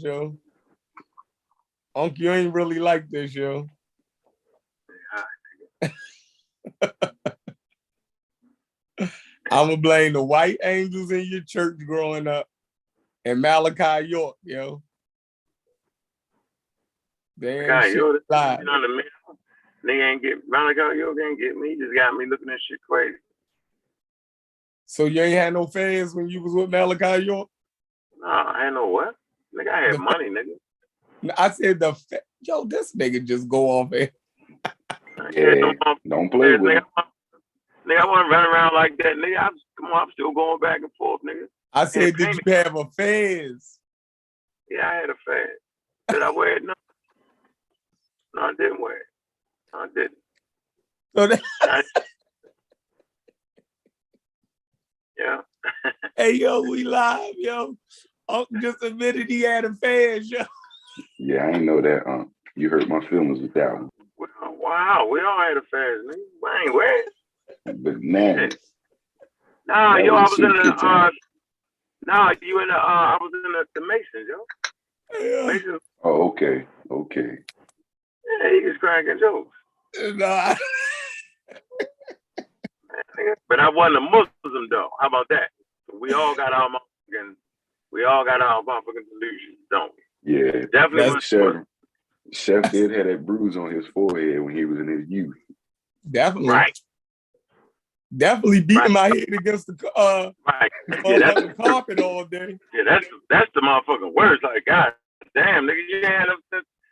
yo. Uncle, you ain't really like this, yo. I'm gonna blame the white angels in your church growing up and Malachi York, yo. Damn God, shit. yo, you know what I mean? Nigga ain't get Malachi York ain't get me. Just got me looking at shit crazy. So you ain't had no fans when you was with Malachi York? Nah, I ain't no what? Nigga, I had money, nigga. I said yo, this nigga just go off here. Yeah, don't play with him. Nigga, I wasn't running around like that, nigga. I'm still going back and forth, nigga. I said, did you have a fans? Yeah, I had a fan. Did I wear it? No. No, I didn't wear it. No, I didn't. So yeah. Hey, yo, we live, yo. Uncle just admitted he had a fan, yo. Yeah, I ain't know that. You hurt my feelings with that one. Wow, we all had a fan, nigga. I ain't wear it. Bananas. Nah, yo, I was in the nah, you in the I was in the Masons, yo. Yeah. Masons. Oh, okay. Yeah, he was cracking jokes. Nah. But I wasn't a Muslim though. How about that? So we all got our motherfucking delusions, don't we? Yeah, definitely. Chef did have that bruise on his forehead when he was in his youth. Definitely. Right. Definitely beating my head against the right. The carpet all day. Yeah, that's the motherfucking worst. Like, God damn, nigga, you had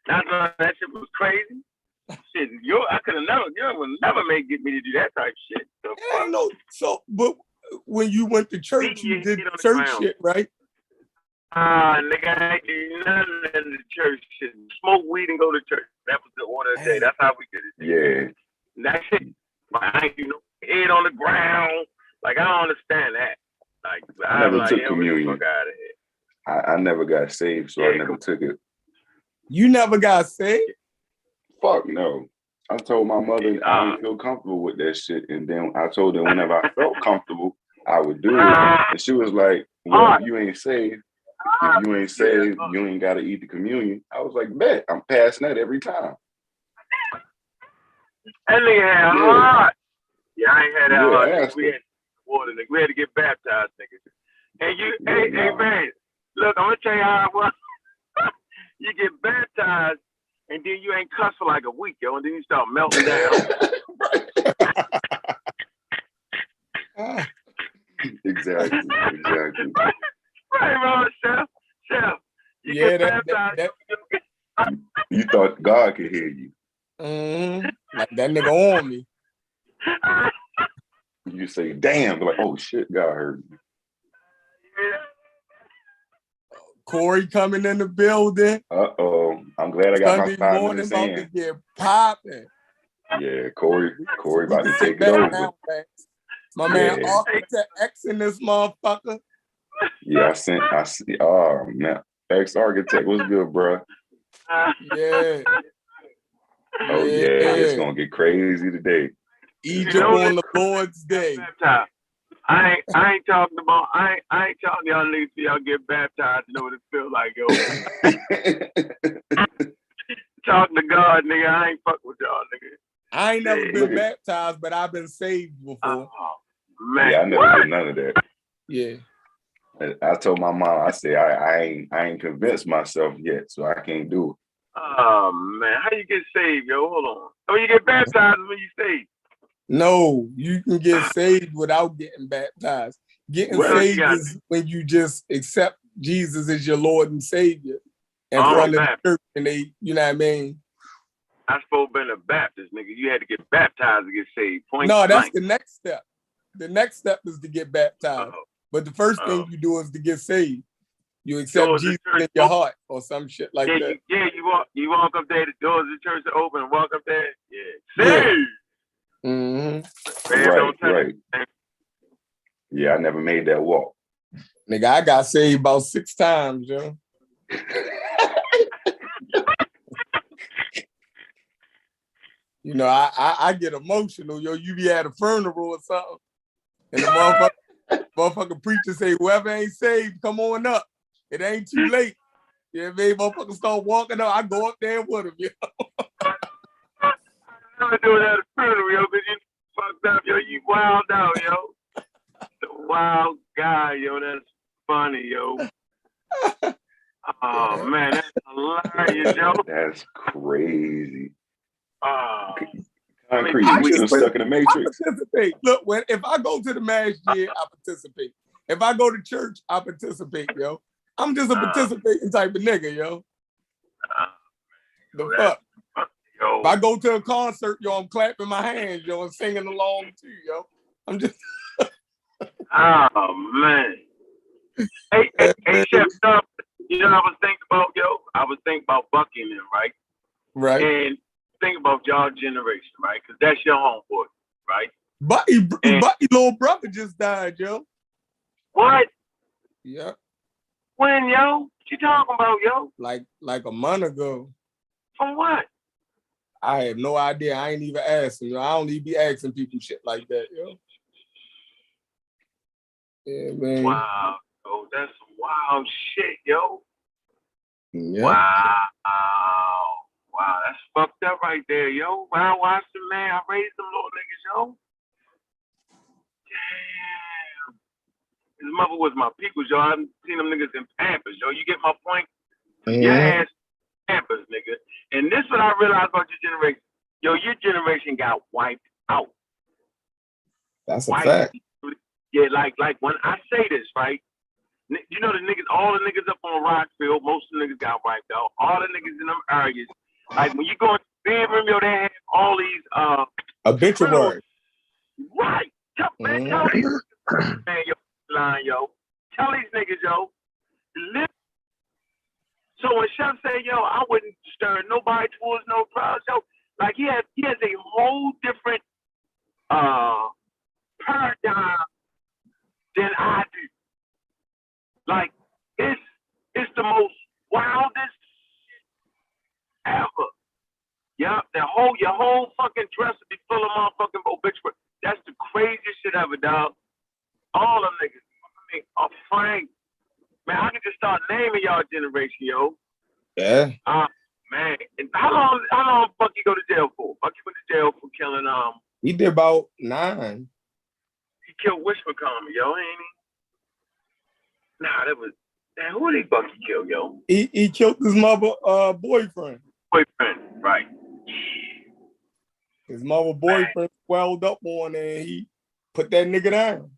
that shit was crazy. Shit, I could have never, would never get me to do that type of shit. Yeah, no. So, but when you went to church, you did church shit, right? Nigga, I ain't do nothing in the church shit. Smoke weed and go to church. That was the order of the day. That's how we did it. Yeah. That's it. I ain't do no head on the ground. Like, I don't understand that. Like, I never took communion. I never got saved, so I never took it. You never got saved? Fuck no. I told my mother I didn't feel comfortable with that shit. And then I told her whenever I felt comfortable, I would do it. And she was like, well, if you ain't saved, you ain't got to eat the communion. I was like, bet. I'm passing that every time. That nigga had hard. Yeah, I ain't had that hard. We had water, nigga. We had to get baptized, nigga. And hey, man, look, I'm going to tell you how it was. You get baptized, and then you ain't cuss for like a week, yo, and then you start melting down. Exactly. Right, bro, Chef. You get baptized. You thought God could hear you. Like that nigga on me. You say, damn, like, oh shit, God heard me. Corey coming in the building. Uh-oh. I'm glad I got Sunday my 5 morning minutes about in. to get popping. Yeah, Corey about to take it over. Now, my man Architect X in this motherfucker. Yeah, I see. Oh man, X Architect, what's good, bro? Yeah. Oh yeah, it's gonna get crazy today. Egypt on the Lord's Day. I ain't talking about. I ain't talking to y'all niggas till y'all get baptized. You know what it feels like, yo. Talking to God, nigga. I ain't fuck with y'all, nigga. I ain't never been baptized, but I've been saved before. Oh, man. Yeah, I never did none of that. Yeah. I told my mom, I said, I ain't convinced myself yet, so I can't do it. Oh man, how you get saved, yo? Hold on. Oh, you get baptized when you saved? No, you can get saved without getting baptized. Getting saved is when you just accept Jesus as your Lord and Savior in front of the church, and they, you know what I mean? I supposed to be a Baptist, nigga. You had to get baptized to get saved. No, that's the next step. The next step is to get baptized. But the first thing you do is to get saved. You accept Jesus in your heart or some shit like that. You walk up there, the doors of the church are open, and walk up there. Yeah. Saved! Mm-hmm. Right. Yeah, I never made that walk. Nigga, I got saved about 6 times, yo. You know, I get emotional, yo. You be at a funeral or something, and the motherfucker preacher say, whoever ain't saved, come on up. It ain't too late. Yeah, man, motherfuckers start walking up. I go up there with them, yo. I never do it at a funeral, yo, because you fucked up, yo. You wild out, yo. The wild guy, yo. That's funny, yo. Oh, man, that's hilarious, yo. That's crazy. Concrete, we just stuck in the matrix. I participate. Look, if I go to the mass jig, I participate. If I go to church, I participate, yo. I'm just a participating type of nigga, yo. The fuck? Yo. If I go to a concert, yo, I'm clapping my hands, yo, and singing along too, yo. I'm just. Oh man. Hey, Chef, you know what I was thinking about, yo? I was thinking about Bucky and them, right? Right. And think about y'all generation, right? Because that's your homeboy, right? Bucky little brother just died, yo. What? Yeah. When, yo? What you talking about, yo? Like a month ago. From what? I have no idea. I ain't even asking, yo. I don't even be asking people shit like that, yo. Yeah, man. Wow, yo, that's some wild shit, yo. Yeah. Wow, that's fucked up right there, yo. When I watched him, man, I raised them little niggas, yo. Damn. His mother was my peoples, yo. I haven't seen them niggas in Pampers, yo. You get my point? Your ass Pampers, nigga. And this is what I realized about your generation. Yo, your generation got wiped out. That's a fact. Yeah, like when I say this, right? You know the niggas, all the niggas up on Rockfield, most of the niggas got wiped out. All the niggas in them areas. Like when you go in the bedroom, yo, they have all these obituaries. Right. Man, tell these man, yo, line, yo. Tell these niggas, yo. So when Chef say, yo, I wouldn't stir nobody towards no crowd, yo, like he has a whole different paradigm than I do. Like it's the most wildest ever. Yeah, your whole fucking dress would be full of motherfucking obituary. That's the craziest shit ever, dog. All them niggas. I mean, Frank. Man, I can just start naming y'all generation, yo. Yeah. Man. And how long Bucky go to jail for? Bucky went to jail for killing He did about 9. He killed Wishmacombie, yo, ain't he? Nah, that was who did Bucky kill, yo? He killed his mother boyfriend. Boyfriend, right. His mother boyfriend swelled up on it and he put that nigga down.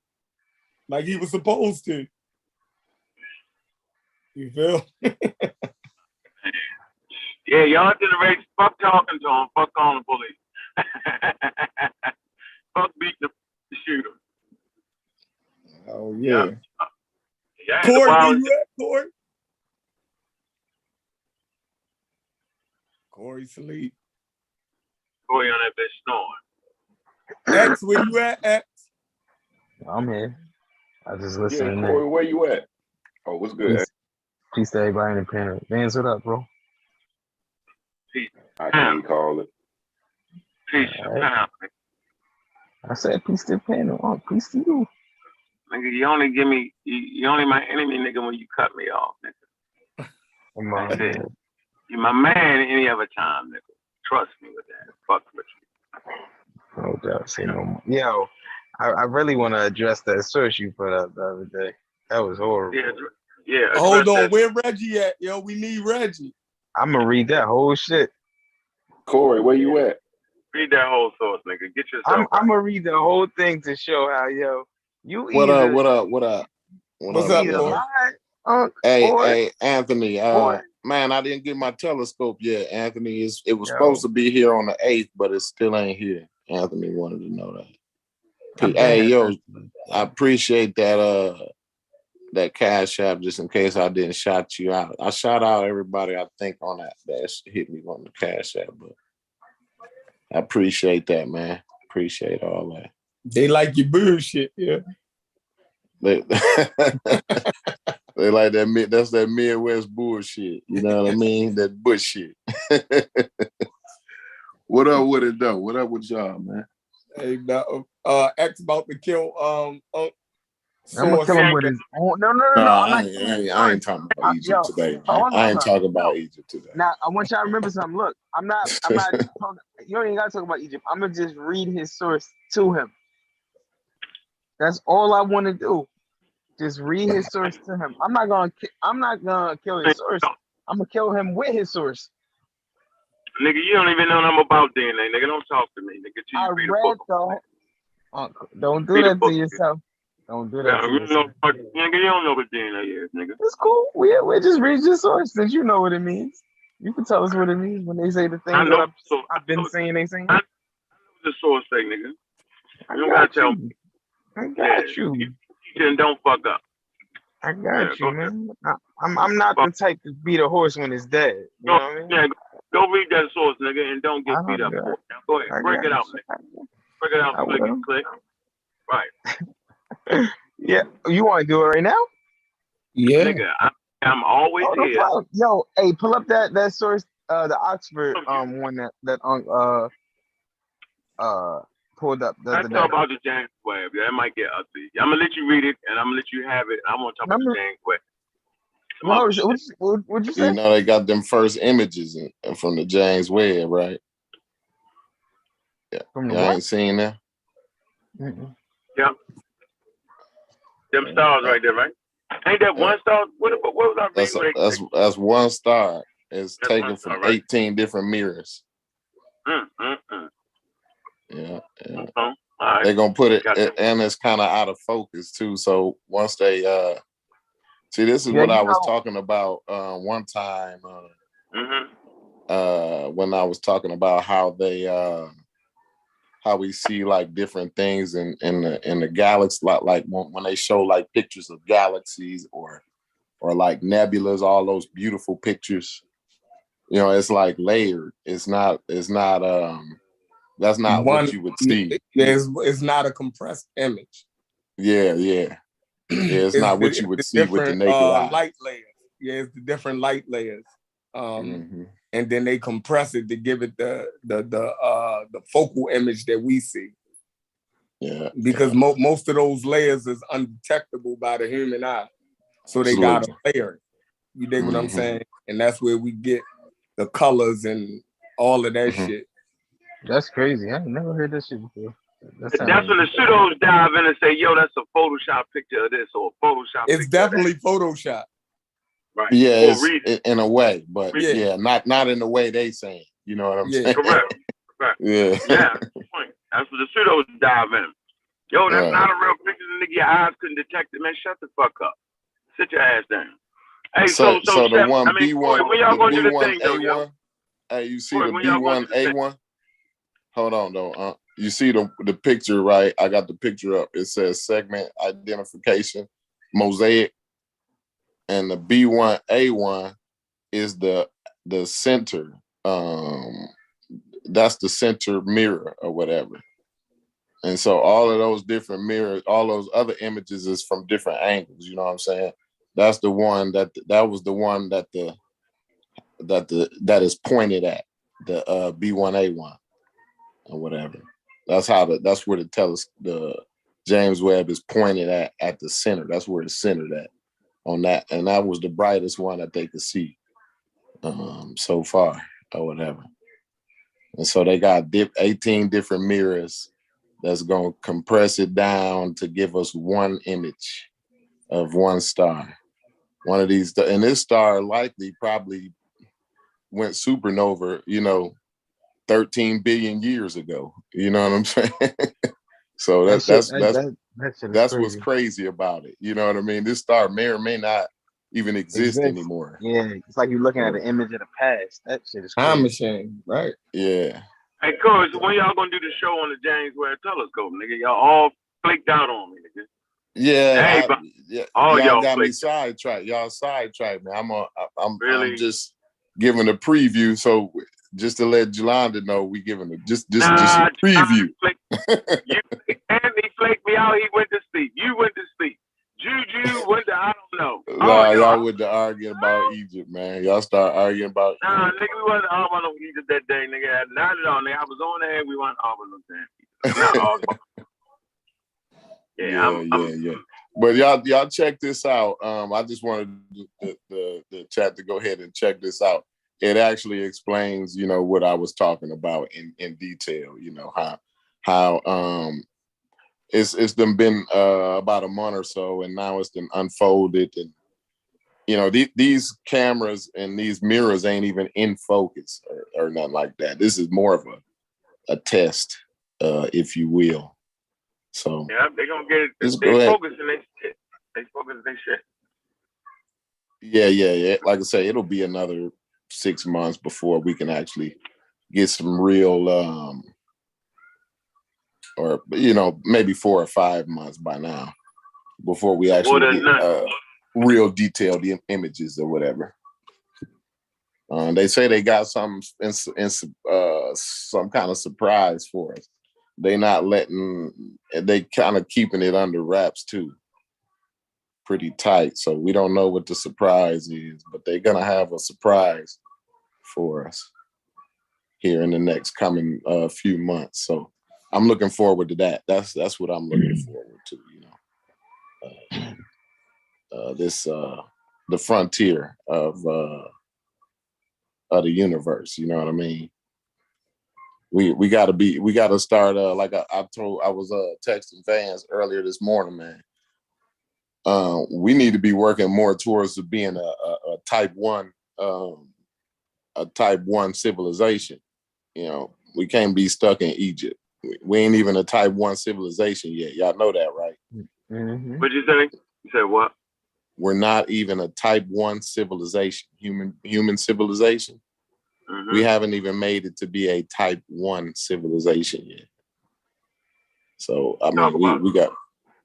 Like he was supposed to. You feel? Yeah, y'all generation, fuck talking to him, fuck calling the police. Fuck beating the shooter. Oh yeah. Yeah, Corey, where you at, Corey? Corey sleep. Corey on that bitch snoring. X, where you at, X? I'm here. I just listening. Yeah, Corey, where you at? Oh, what's good? Peace to everybody in the panel. Vance, what up, bro? Peace. I can't call it. Peace. Right. I said peace to the panel. Oh, peace to you. Nigga, you only my enemy, nigga, when you cut me off, nigga. Come on, man. You my man any other time, nigga. Trust me with that. Fuck with you. No doubt. Say no more. Yo, I really want to address that source you put up the other day. That was horrible. Yeah. Hold on, where Reggie at? Yo, we need Reggie. I'm gonna read that whole shit. Corey, where you at? Read that whole source, nigga. Get yourself. I'm gonna read the whole thing to show how, yo, you What either. What up? What's up, boy? Hey, Anthony. Man, I didn't get my telescope yet. Anthony it was supposed to be here on the 8th, but it still ain't here. Anthony wanted to know that. Hey, yo, I appreciate that cash app just in case I didn't shout you out. I shout out everybody I think on that hit me on the cash app, but I appreciate that, man. Appreciate all that. They like your bullshit, yeah. They like that. That's that Midwest bullshit. You know what I mean? That bullshit. What up with it though? What up with y'all, man? Hey, X about to kill I'm gonna kill source. him with his own. No. I ain't talking about Egypt today, man. Hold on, I ain't talking about Egypt today. Now I want y'all to remember something. Look, I'm not talking, you don't even gotta talk about Egypt. I'm gonna just read his source to him. That's all I want to do. Just read his source to him. I'm not gonna kill his source. I'm gonna kill him with his source. Nigga, you don't even know nothing about DNA, nigga. Don't talk to me, nigga. I read read the book. Don't do that to yourself. Don't do that to yourself. Nigga, you don't know what DNA is, nigga. It's cool. We just read your source since you know what it means. You can tell us what it means when they say the things that I've been saying they saying. I know what the source say, nigga. You don't gotta tell me. I got you. Then don't fuck up. I got you, man. I'm not the type to beat a horse when it's dead. You know what I mean? Yeah, go read that source, nigga, and don't get beat up. Now go ahead, break it out, nigga. Break it out, click. Right. Yeah, you want to do it right now? Yeah. Nigga, I'm always here. No, yo, hey, pull up that source, the Oxford one that pulled up the other day. Let's talk about the James Webb. That might get ugly. I'm gonna let you read it, and I'm gonna let you have it. I want to talk about the James Webb. What'd you say? You know they got them first images from the James Webb, right? Yeah, you ain't seen that. Mm-hmm. Yeah. Them stars right there, right? Ain't that one star? What was I reading? That's one star. It's taken from 18 different mirrors. Yeah. Right. They're gonna put it, and it's kind of out of focus too. So once they see, this is what I was talking about one time when I was talking about how they how we see like different things in the galaxy, like when they show like pictures of galaxies or like nebulas, all those beautiful pictures. You know, it's like layered. It's not that's not what you would see. It's not a compressed image. Yeah. It's not what you would see with the naked eye. Light layers. Yeah, it's the different light layers. And then they compress it to give it the focal image that we see. Yeah. Because most of those layers is undetectable by the human eye. So they got a layer. You dig what I'm saying? And that's where we get the colors and all of that shit. That's crazy. I ain't never heard this shit before. That's when the pseudos dive in and say, yo, that's a Photoshop picture of this or a Photoshop It's definitely Photoshop. Right. Yeah, it's in a way, but not in the way they saying. You know what I'm saying? Correct. Yeah. Yeah. That's what the pseudos dive in. Yo, that's not a real picture. Nigga, your eyes couldn't detect it, man. Shut the fuck up. Sit your ass down. Hey, so the one B1, when y'all gonna do the thing, though, yo? Hey, you see the B1A1? Hold on, though. You see the picture, right? I got the picture up. It says segment identification, mosaic. And the B1A1 is the center. That's the center mirror or whatever. And so all of those different mirrors, all those other images is from different angles. You know what I'm saying? That's the one that was the one that is pointed at, the B1A1 or whatever. That's where the James Webb is pointed at the center. That's where it's centered at on that. And that was the brightest one that they could see so far or whatever. And so they got 18 different mirrors that's going to compress it down to give us one image of one star. One of these, and this star likely probably went supernova, 13 billion years ago. You know what I'm saying? So that's what's crazy about it. You know what I mean? This star may or may not even exist anymore. Yeah, it's like you're looking at an image of the past. That shit is crazy. Time machine, right? Yeah. Hey, Coach, when y'all gonna do the show on the James Webb Telescope, nigga? Y'all all flaked out on me, nigga. Yeah, y'all got me sidetracked. Y'all sidetracked me. I'm really? I'm just giving a preview. So just to let Jolanda know, we giving just a preview. Andy flaked me out. He went to sleep. You went to sleep. Juju went to I don't know. Y'all went to arguing about Egypt, man. Y'all start arguing about. Nah, nigga, we wasn't arguing on Egypt that day, nigga. Not at all, nigga. I was on there. We weren't arguing on that. Not arguing. Yeah. But y'all check this out. I just wanted the chat to go ahead and check this out. It actually explains, what I was talking about in detail. How it's been about a month or so, and now it's been unfolded, and these cameras and these mirrors ain't even in focus or nothing like that. This is more of a test, if you will. So yeah, they're gonna get it. They focus and they shit. They focus and they shit. Yeah. Like I say, it'll be another 6 months before we can actually get some real, or maybe 4 or 5 months by now before we actually get real detailed images or whatever. They say they got some kind of surprise for us. They kind of keeping it under wraps too, pretty tight. So we don't know what the surprise is, but they're gonna have a surprise for us here in the next coming few months. So I'm looking forward to that. That's what I'm looking forward to. The frontier of the universe. You know what I mean? We gotta start. Like I was texting Vance earlier this morning, man. We need to be working more towards being a type 1, a type 1 civilization. We can't be stuck in Egypt. We ain't even a type 1 civilization yet. Y'all know that, right? Mm-hmm. What'd you say? You said what? We're not even a type 1 civilization, human civilization. Mm-hmm. We haven't even made it to be a type 1 civilization yet. So I mean,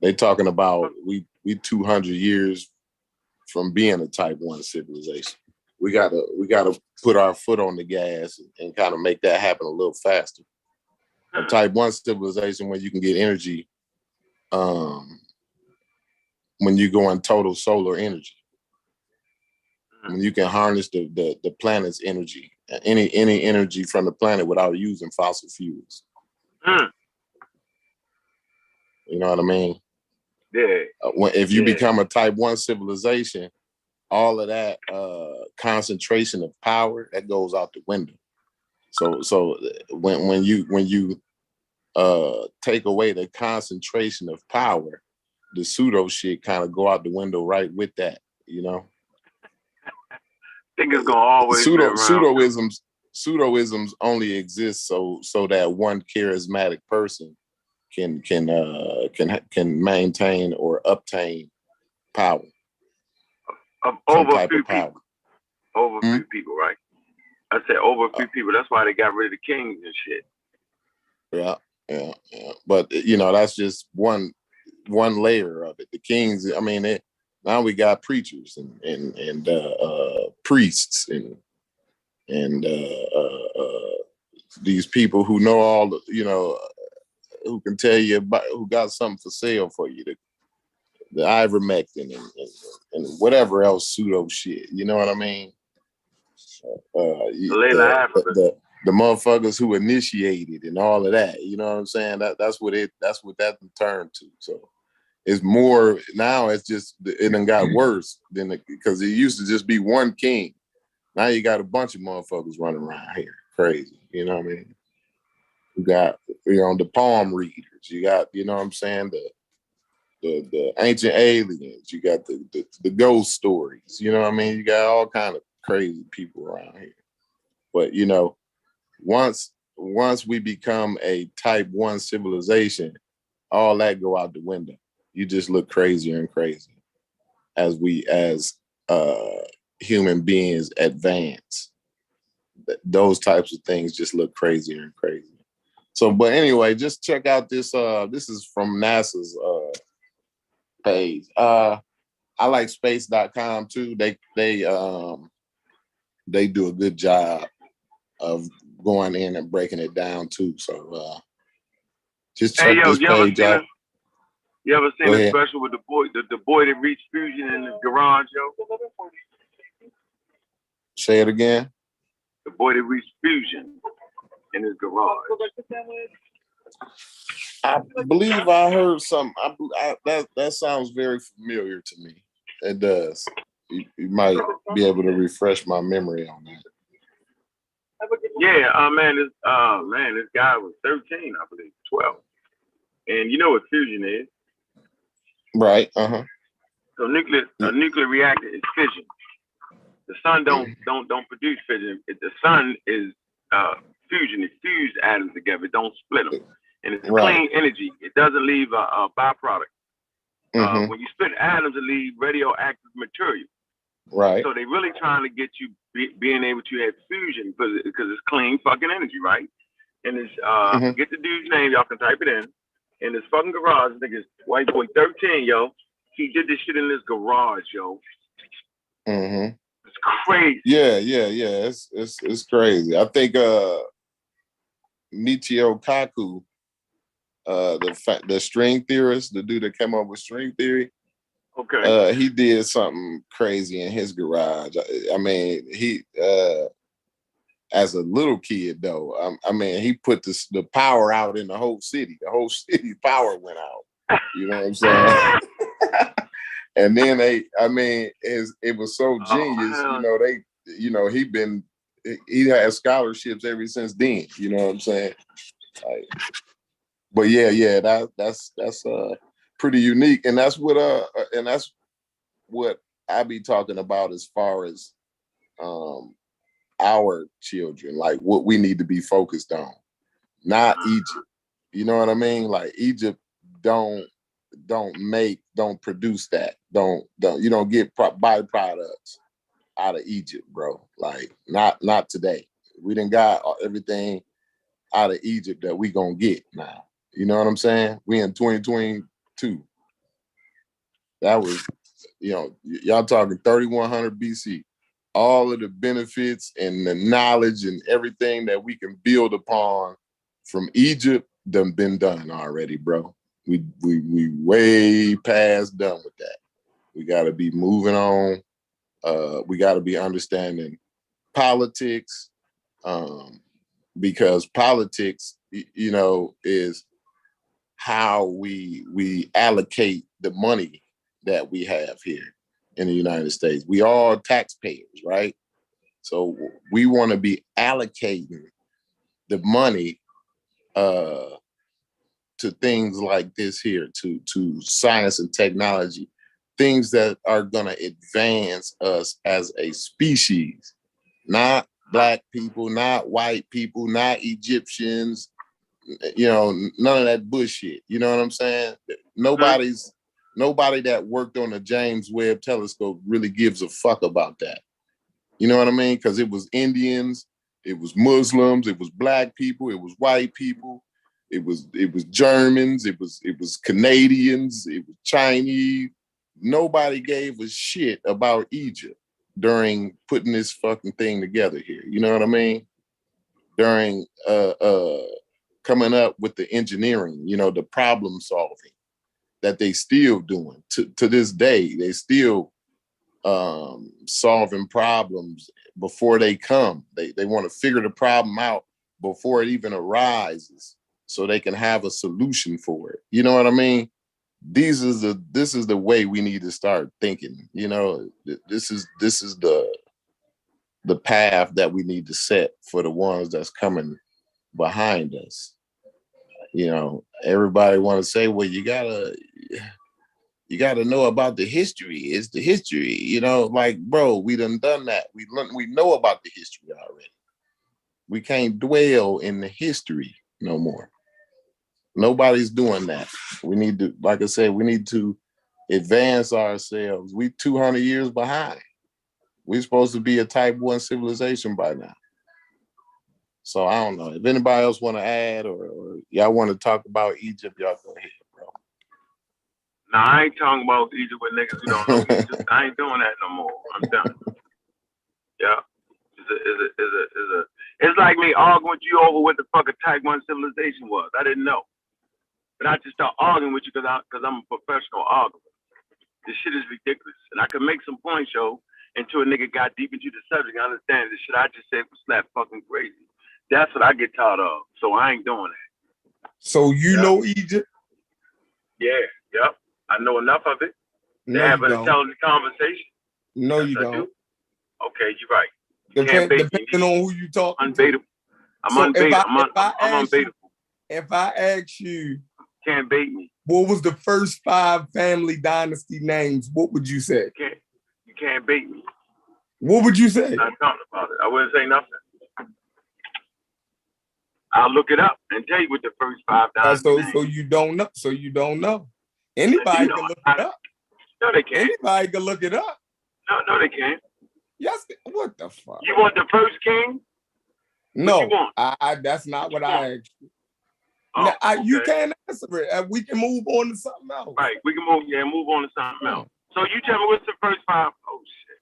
they talking about we 200 years from being a type 1 civilization. We gotta put our foot on the gas and kind of make that happen a little faster. A type 1 civilization where you can get energy when you go in total solar energy. When you can harness the planet's energy, any energy from the planet without using fossil fuels. You know what I mean? Yeah. If you become a type 1 civilization, all of that concentration of power that goes out the window. So when you take away the concentration of power, the pseudo shit kind of go out the window right with that. I think it's gonna always pseudoisms only exist so that one charismatic person can maintain or obtain power. Over a few people. Over a few people, right? I said over a few people. That's why they got rid of the kings and shit. Yeah. But that's just one layer of it. The kings, I mean, now we got preachers and priests and these people who know all the, who can tell you about, who got something for sale for you, the ivermectin and whatever else pseudo shit. You know what I mean? The motherfuckers who initiated and all of that. You know what I'm saying? That's what that turned to. So it's more now. It's just it done got worse because it used to just be one king. Now you got a bunch of motherfuckers running around here, crazy. You know what I mean? You got the palm readers. You got what I'm saying, the ancient aliens. You got the ghost stories. You know what I mean? You got all kind of crazy people around here. But once we become a type 1 civilization, all that go out the window. You just look crazier and crazier as human beings advance. Those types of things just look crazier and crazier. So, but anyway, just check out this. This is from NASA's page. I like space.com too. They do a good job of going in and breaking it down too. So just check this page out. You ever seen a special with the boy that reached fusion in his garage, yo? Say it again. The boy that reached fusion in his garage. I believe I heard something. That sounds very familiar to me. It does. You might be able to refresh my memory on that. Yeah, this guy was 13, I believe, 12. And you know what fusion is? Right. Uh-huh. So a nuclear reactor is fission. The sun don't produce fission. The sun is fusion. It fuses atoms together. It don't split them. And it's clean energy. It doesn't leave a byproduct. When you split atoms, it leaves radioactive material. Right. So they're really trying to get you being able to have fusion because it's clean fucking energy, right? And it's get the dude's name, y'all can type it in. In this fucking garage, I think it's white boy 13, yo. He did this shit in this garage, yo. It's crazy. Yeah. It's crazy. I think Michio Kaku, the string theorist, the dude that came up with string theory. Okay. He did something crazy in his garage. I mean, he as a little kid though, I mean, he put the power out in the whole city. The whole city power went out. You know what I'm saying? And then it was so genius. He had scholarships ever since then. You know what I'm saying? Like, but yeah, that's pretty unique, and that's what I be talking about as far as our children, like what we need to be focused on, not Egypt. You know what I mean? Like Egypt don't produce that. You don't get byproducts out of Egypt, bro. Like not today. We done got everything out of Egypt that we gonna get now. You know what I'm saying? We in 2022. That was, y'all talking 3100 BC. All of the benefits and the knowledge and everything that we can build upon from Egypt done been done already, bro. We way past done with that. We got to be moving on. We got to be understanding politics, because politics, is how we allocate the money that we have here in the United States. We all taxpayers, right? So we want to be allocating the money to things like this here, to science and technology, things that are going to advance us as a species, not Black people, not white people, not Egyptians, none of that bullshit. You know what I'm saying? Nobody that worked on the James Webb telescope really gives a fuck about that. You know what I mean? Because it was Indians, it was Muslims, it was Black people, it was white people, it was Germans, it was Canadians, it was Chinese. Nobody gave a shit about Egypt during putting this fucking thing together here. You know what I mean? During coming up with the engineering, the problem solving that they still doing to this day. They still solving problems before they come. They want to figure the problem out before it even arises, so they can have a solution for it. You know what I mean? This is the way we need to start thinking. This is the path that we need to set for the ones that's coming behind us. Everybody want to say, well, you gotta know about the history. It's the history, like, bro, we done that. We know about the history already. We can't dwell in the history no more. Nobody's doing that. We need to, like I said, we need to advance ourselves. We 200 years behind. We're supposed to be a type 1 civilization by now. So I don't know. If anybody else want to add or y'all want to talk about Egypt, y'all go ahead, bro. No, I ain't talking about Egypt with niggas who don't know Egypt. I ain't doing that no more. I'm done. Yeah. It's like me arguing with you over what the fuck a type 1 civilization was. I didn't know. But I just start arguing with you because I'm a professional arguer. This shit is ridiculous. And I could make some points, yo, until a nigga got deep into the subject. I understand the shit I just said was slap fucking crazy. That's what I get tired of. So I ain't doing that. So you know Egypt? Yeah, yep. I know enough of it to No, have you an don't. intelligent conversation. No, Yes, you I don't. do. Okay, you're right. You can't bait me. Depending on who you talking unbaitable. I'm unbaitable. I'm unbaitable. If I ask you, can't bait me. What was the first 5 family dynasty names? What would you say? You can't bait me. What would you say? I'm not talking about it. I wouldn't say nothing. I'll look it up and tell you what the first 5 dynasty names. So you don't know. So you don't know. Anybody can look it up. No, they can't. Anybody can look it up. No, they can't. Yes. What the fuck? You want the first king? No, that's not what I asked you. Oh, now, you can't answer it. We can move on to something else. Right, we can move on to something else. So you tell me what's the first 5? Oh shit.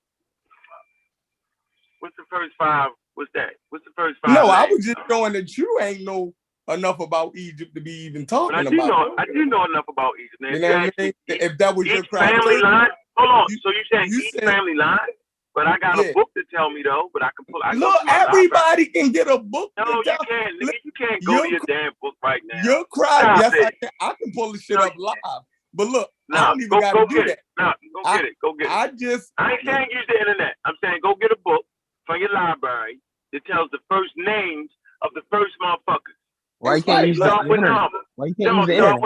What's the first 5? What's that? What's the first 5? No, I was just showing that you ain't know enough about Egypt to be even talking about it. I do know enough about Egypt. Man. You know what I mean? If that was your criteria. Family line. Hold on. So you saying each family line? But I got a book to tell me though. But I can pull. Look, everybody can get a book. No, you can't. Nigga, you can't go to your damn book right now. You're crying. Yes, I can. I can pull the shit up live. But look, I don't even gotta do that. No, go get it. I ain't saying use the internet. I'm saying go get a book from your library that tells the first names of the first motherfuckers. Why you can't use that? Why you can't use the internet?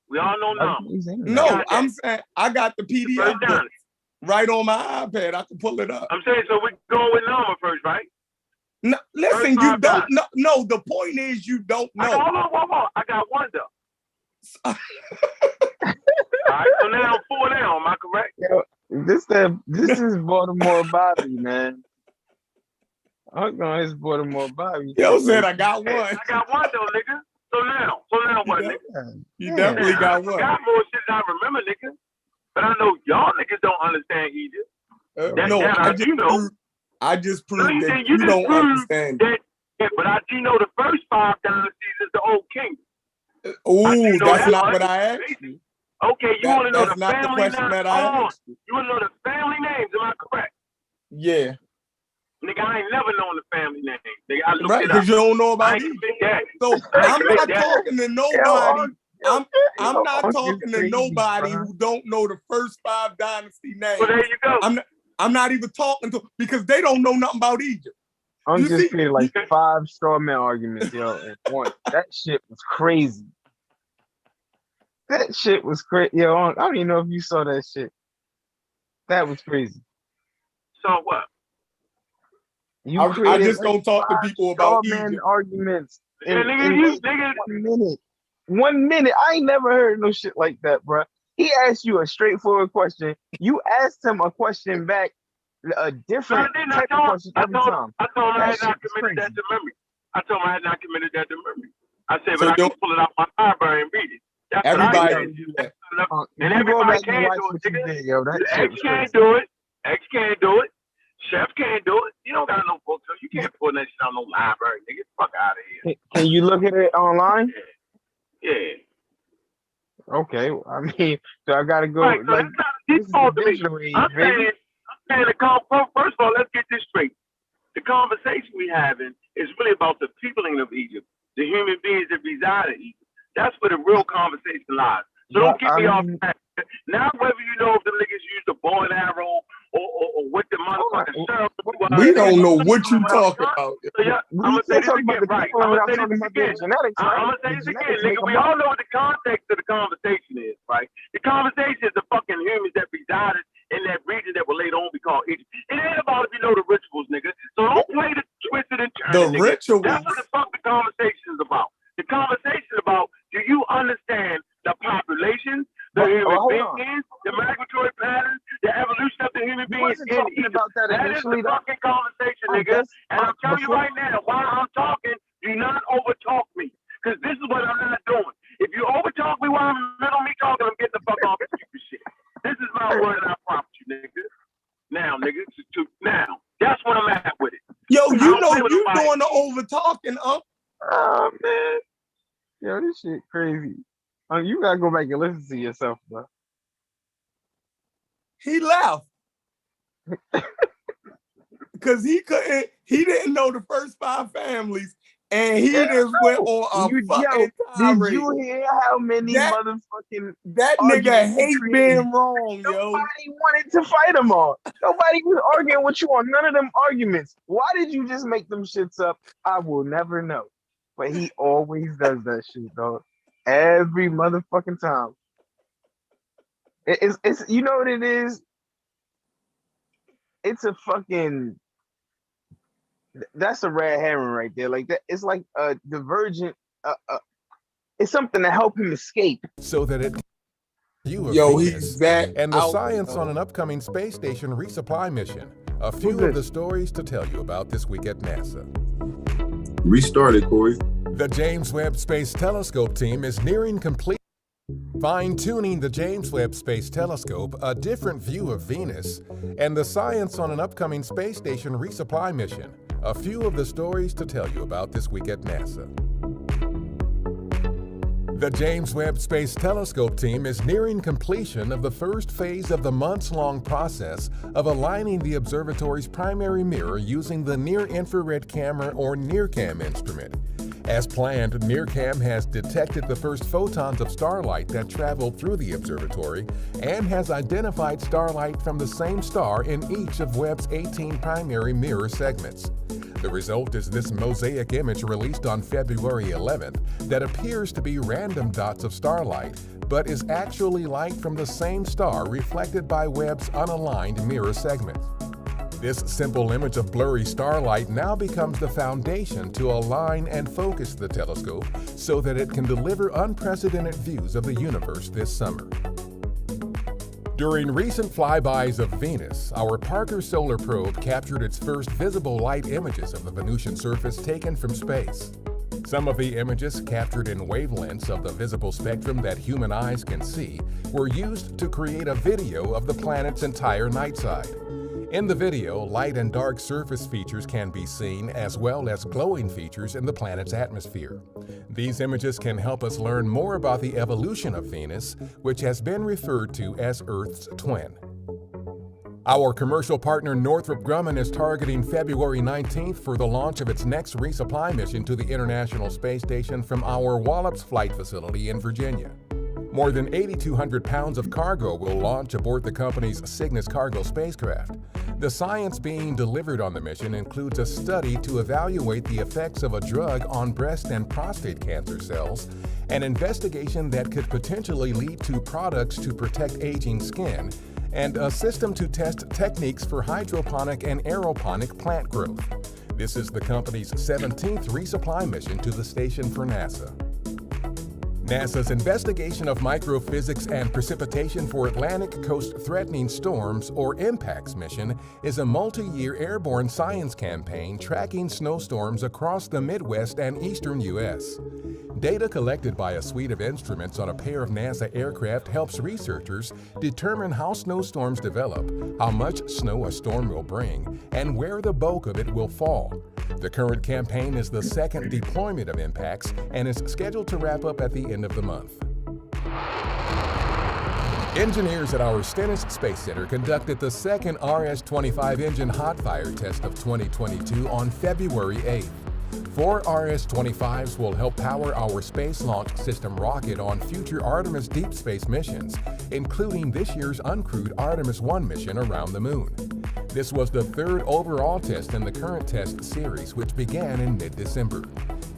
We all know number. No, I'm saying I got the PDF book right on my iPad. I can pull it up. I'm saying so we going with number first, right? No, listen, you don't know. No, the point is you don't know. Hold on. I got one though. All right, so now I'm 4 now. Am I correct? Yo, this is Baltimore Bobby, man. I'm going his Baltimore Bobby. Yo said I got one. I got one though, nigga. So now what, nigga? You definitely got one. I got more shit than I remember, nigga. But I know y'all niggas don't understand Egypt. I just proved that you don't understand. But I do know the first 5 dynasties is the old kingdom. Oh, that's not what I asked you. Okay, you want to know the family names? That's not the question that I asked you. You want to know the family names? Am I correct? Yeah. Nigga, I ain't never known the family names. Nigga, I looked right, because you don't know about it. So I'm not talking to nobody. I'm not talking to nobody who don't know the first 5 dynasty names. Well, there you go. I'm not even talking to because they don't know nothing about Egypt. I'm just feeling like 5 straw man arguments, yo, at once. That shit was crazy. That shit was crazy. Yo, I don't even know if you saw that shit. That was crazy. So what? I just don't talk to people about Egypt. Arguments in 1 minute. 1 minute. I ain't never heard no shit like that, bro. He asked you a straightforward question. You asked him a question back, a different type of question every time. I told him I had not committed that to memory. I said, but I can pull it out my library and read it. That's everybody can do that. And everybody can do it. X can't do it. X can't do it. Chef can't do it. You don't got no book, so you can't pull that shit out no library, nigga. Fuck out of here. Can you look at it online? Yeah. Okay. I mean, so I gotta go. Right, so like, this is the digital age, I'm saying first of all, let's get this straight. The conversation we having is really about the peopling of Egypt, the human beings that reside in Egypt. That's where the real conversation lies. So don't get me off track. Now, whether you know if the niggas use the bow and arrow or what the motherfucking syrup. We don't know what you talking about. So yeah, I'm gonna say this again, right? I'm gonna say this again, nigga. We all know what the context of the conversation is, right? The conversation is the fucking humans that resided in that region that were later on we call Egypt. It ain't about if you know the rituals, nigga. So don't play the twisted and turn. The rituals. That's what the fuck the conversation is about. The conversation about, do you understand the population, the human beings, the migratory patterns, the evolution of the human beings in Egypt? That is the fucking conversation, nigga. And I'm telling you right now, while I'm talking, do not overtalk me. Because this is what I'm not doing. If you overtalk me while I'm middle of me talking, I'm getting the fuck off this stupid shit. This is my word and I promise you, nigga. Now, nigga, now. That's what I'm at with it. Yo, you know you doing the overtalking, Oh, man. Yo, this shit crazy. You gotta go back and listen to yourself, bro. He left. Because he didn't know the first 5 families. And he just went on a fucking tirade. Did you hear how many motherfucking that nigga hates being wrong, yo. Nobody wanted to fight him on. Nobody was arguing with you on none of them arguments. Why did you just make them shits up? I will never know. But he always does that shit, dog. Every motherfucking time. It's you know what it is? It's a fucking, that's a red herring right there. Like that, it's like a divergent. It's something to help him escape. So that it. He's back. And the science on an upcoming space station resupply mission. A few of the stories to tell you about this week at NASA. Restarted, Corey. The James Webb Space Telescope team is nearing complete. Fine-tuning the James Webb Space Telescope, a different view of Venus, and the science on an upcoming space station resupply mission. A few of the stories to tell you about this week at NASA. The James Webb Space Telescope team is nearing completion of the first phase of the months-long process of aligning the observatory's primary mirror using the Near-Infrared Camera or NIRCam instrument. As planned, NIRCam has detected the first photons of starlight that traveled through the observatory and has identified starlight from the same star in each of Webb's 18 primary mirror segments. The result is this mosaic image released on February 11th that appears to be random dots of starlight, but is actually light from the same star reflected by Webb's unaligned mirror segments. This simple image of blurry starlight now becomes the foundation to align and focus the telescope so that it can deliver unprecedented views of the universe this summer. During recent flybys of Venus, our Parker Solar Probe captured its first visible light images of the Venusian surface taken from space. Some of the images, captured in wavelengths of the visible spectrum that human eyes can see, were used to create a video of the planet's entire night side. In the video, light and dark surface features can be seen, as well as glowing features in the planet's atmosphere. These images can help us learn more about the evolution of Venus, which has been referred to as Earth's twin. Our commercial partner Northrop Grumman is targeting February 19th for the launch of its next resupply mission to the International Space Station from our Wallops Flight Facility in Virginia. More than 8,200 pounds of cargo will launch aboard the company's Cygnus cargo spacecraft. The science being delivered on the mission includes a study to evaluate the effects of a drug on breast and prostate cancer cells, an investigation that could potentially lead to products to protect aging skin, and a system to test techniques for hydroponic and aeroponic plant growth. This is the company's 17th resupply mission to the station for NASA. NASA's Investigation of Microphysics and Precipitation for Atlantic Coast Threatening Storms, or IMPACTS mission, is a multi-year airborne science campaign tracking snowstorms across the Midwest and eastern U.S. Data collected by a suite of instruments on a pair of NASA aircraft helps researchers determine how snowstorms develop, how much snow a storm will bring, and where the bulk of it will fall. The current campaign is the second deployment of IMPACTS and is scheduled to wrap up at the end of the month. Engineers at our Stennis Space Center conducted the second RS-25 engine hot fire test of 2022 on February 8th. 4 RS-25s will help power our Space Launch System rocket on future Artemis deep space missions, including this year's uncrewed Artemis 1 mission around the Moon. This was the third overall test in the current test series, which began in mid-December.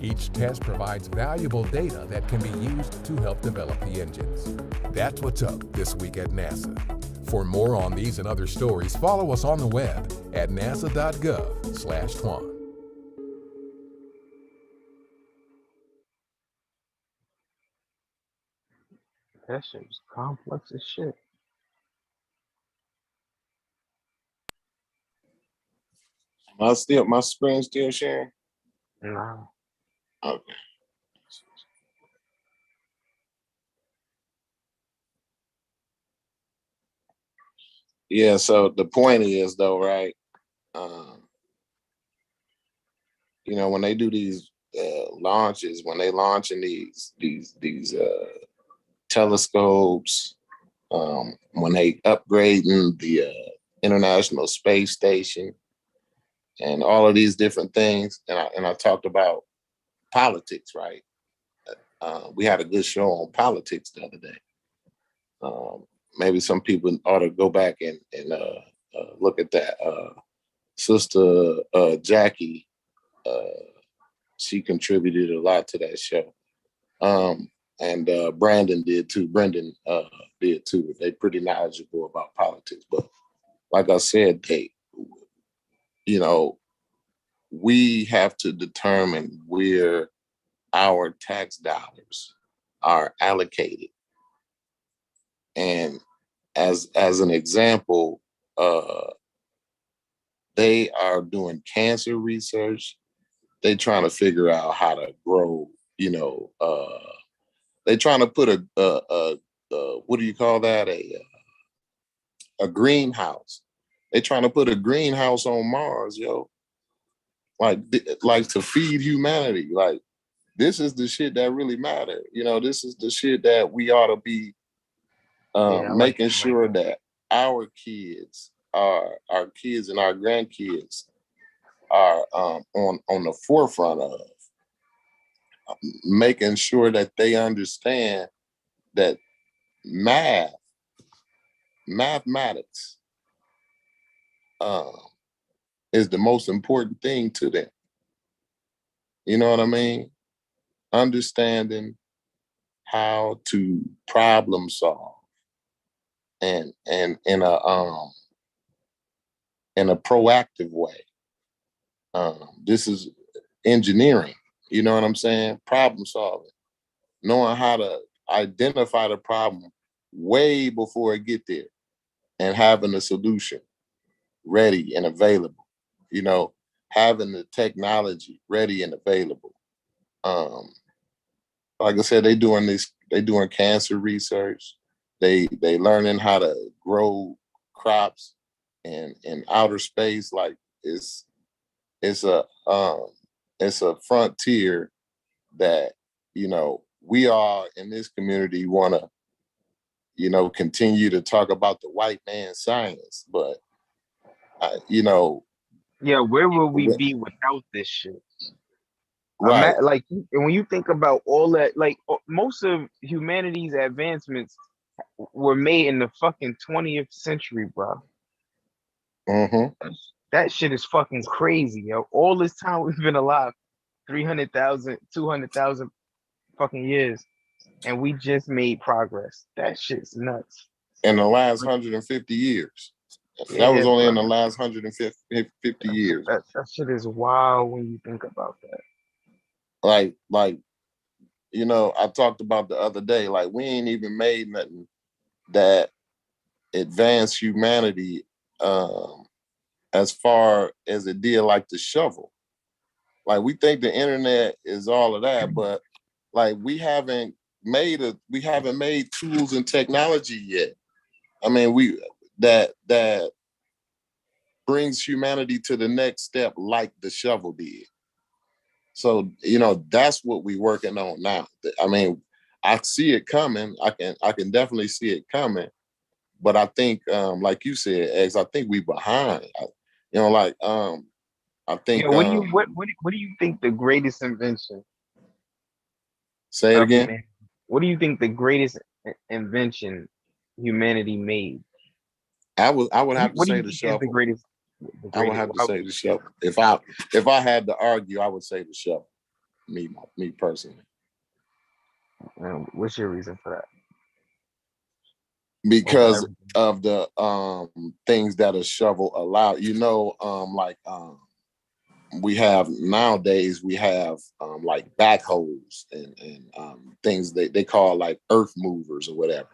Each test provides valuable data that can be used to help develop the engines. That's what's up this week at NASA. For more on these and other stories, follow us on the web at nasa.gov/twan. That shit was complex as shit. My screen still sharing? Nah. Okay. Yeah, so the point is though, right? When they do these launches, when they launching these telescopes, when they upgrading the International Space Station, and all of these different things, and I talked about politics, right? We had a good show on politics the other day. Maybe some people ought to go back and look at that. Sister Jackie, she contributed a lot to that show. And Brandon did too. Brendan did too. They're pretty knowledgeable about politics. But like I said, we have to determine where our tax dollars are allocated. And as an example, they are doing cancer research. They're trying to figure out how to grow, they're trying to put a what do you call that? A greenhouse. They're trying to put a greenhouse on Mars, yo. Like to feed humanity. Like, this is the shit that really matter. This is the shit that we ought to be making sure that our kids and our grandkids are on the forefront of, making sure that they understand that mathematics is the most important thing to them. You know what I mean? Understanding how to problem solve and in a proactive way. This is engineering. You know what I'm saying? Problem solving, knowing how to identify the problem way before it get there, and having a solution ready and available. Having the technology ready and available. Like I said, they doing cancer research. They learning how to grow crops in outer space. Like it's a frontier that we all in this community want to continue to talk about the white man's science, but where will we be without this shit? Right. Like, when you think about all that, like, most of humanity's advancements were made in the fucking 20th century, bro. Mm-hmm. That shit is fucking crazy, yo. All this time we've been alive, 300,000, 200,000 fucking years, and we just made progress. That shit's nuts. In the last 150 years. That was only in the last 150 years. That shit is wild when you think about that. Like, I talked about the other day, like, we ain't even made nothing that advanced humanity as far as it did, like the shovel. Like, we think the internet is all of that, but like, we haven't made tools and technology yet. I mean, that brings humanity to the next step, like the shovel did. So, that's what we're working on now. I mean, I see it coming. I can definitely see it coming. But I think, like you said, Eggs, I think we behind. I think. What do you think the greatest invention? Say it again. Humanity? What do you think the greatest invention humanity made? I would have to say the shovel. I would have to say the shovel. If I had to argue, I would say the shovel. Me personally. What's your reason for that? Because of the things that a shovel allowed. We have nowadays, like backhoes and things they call like earth movers or whatever.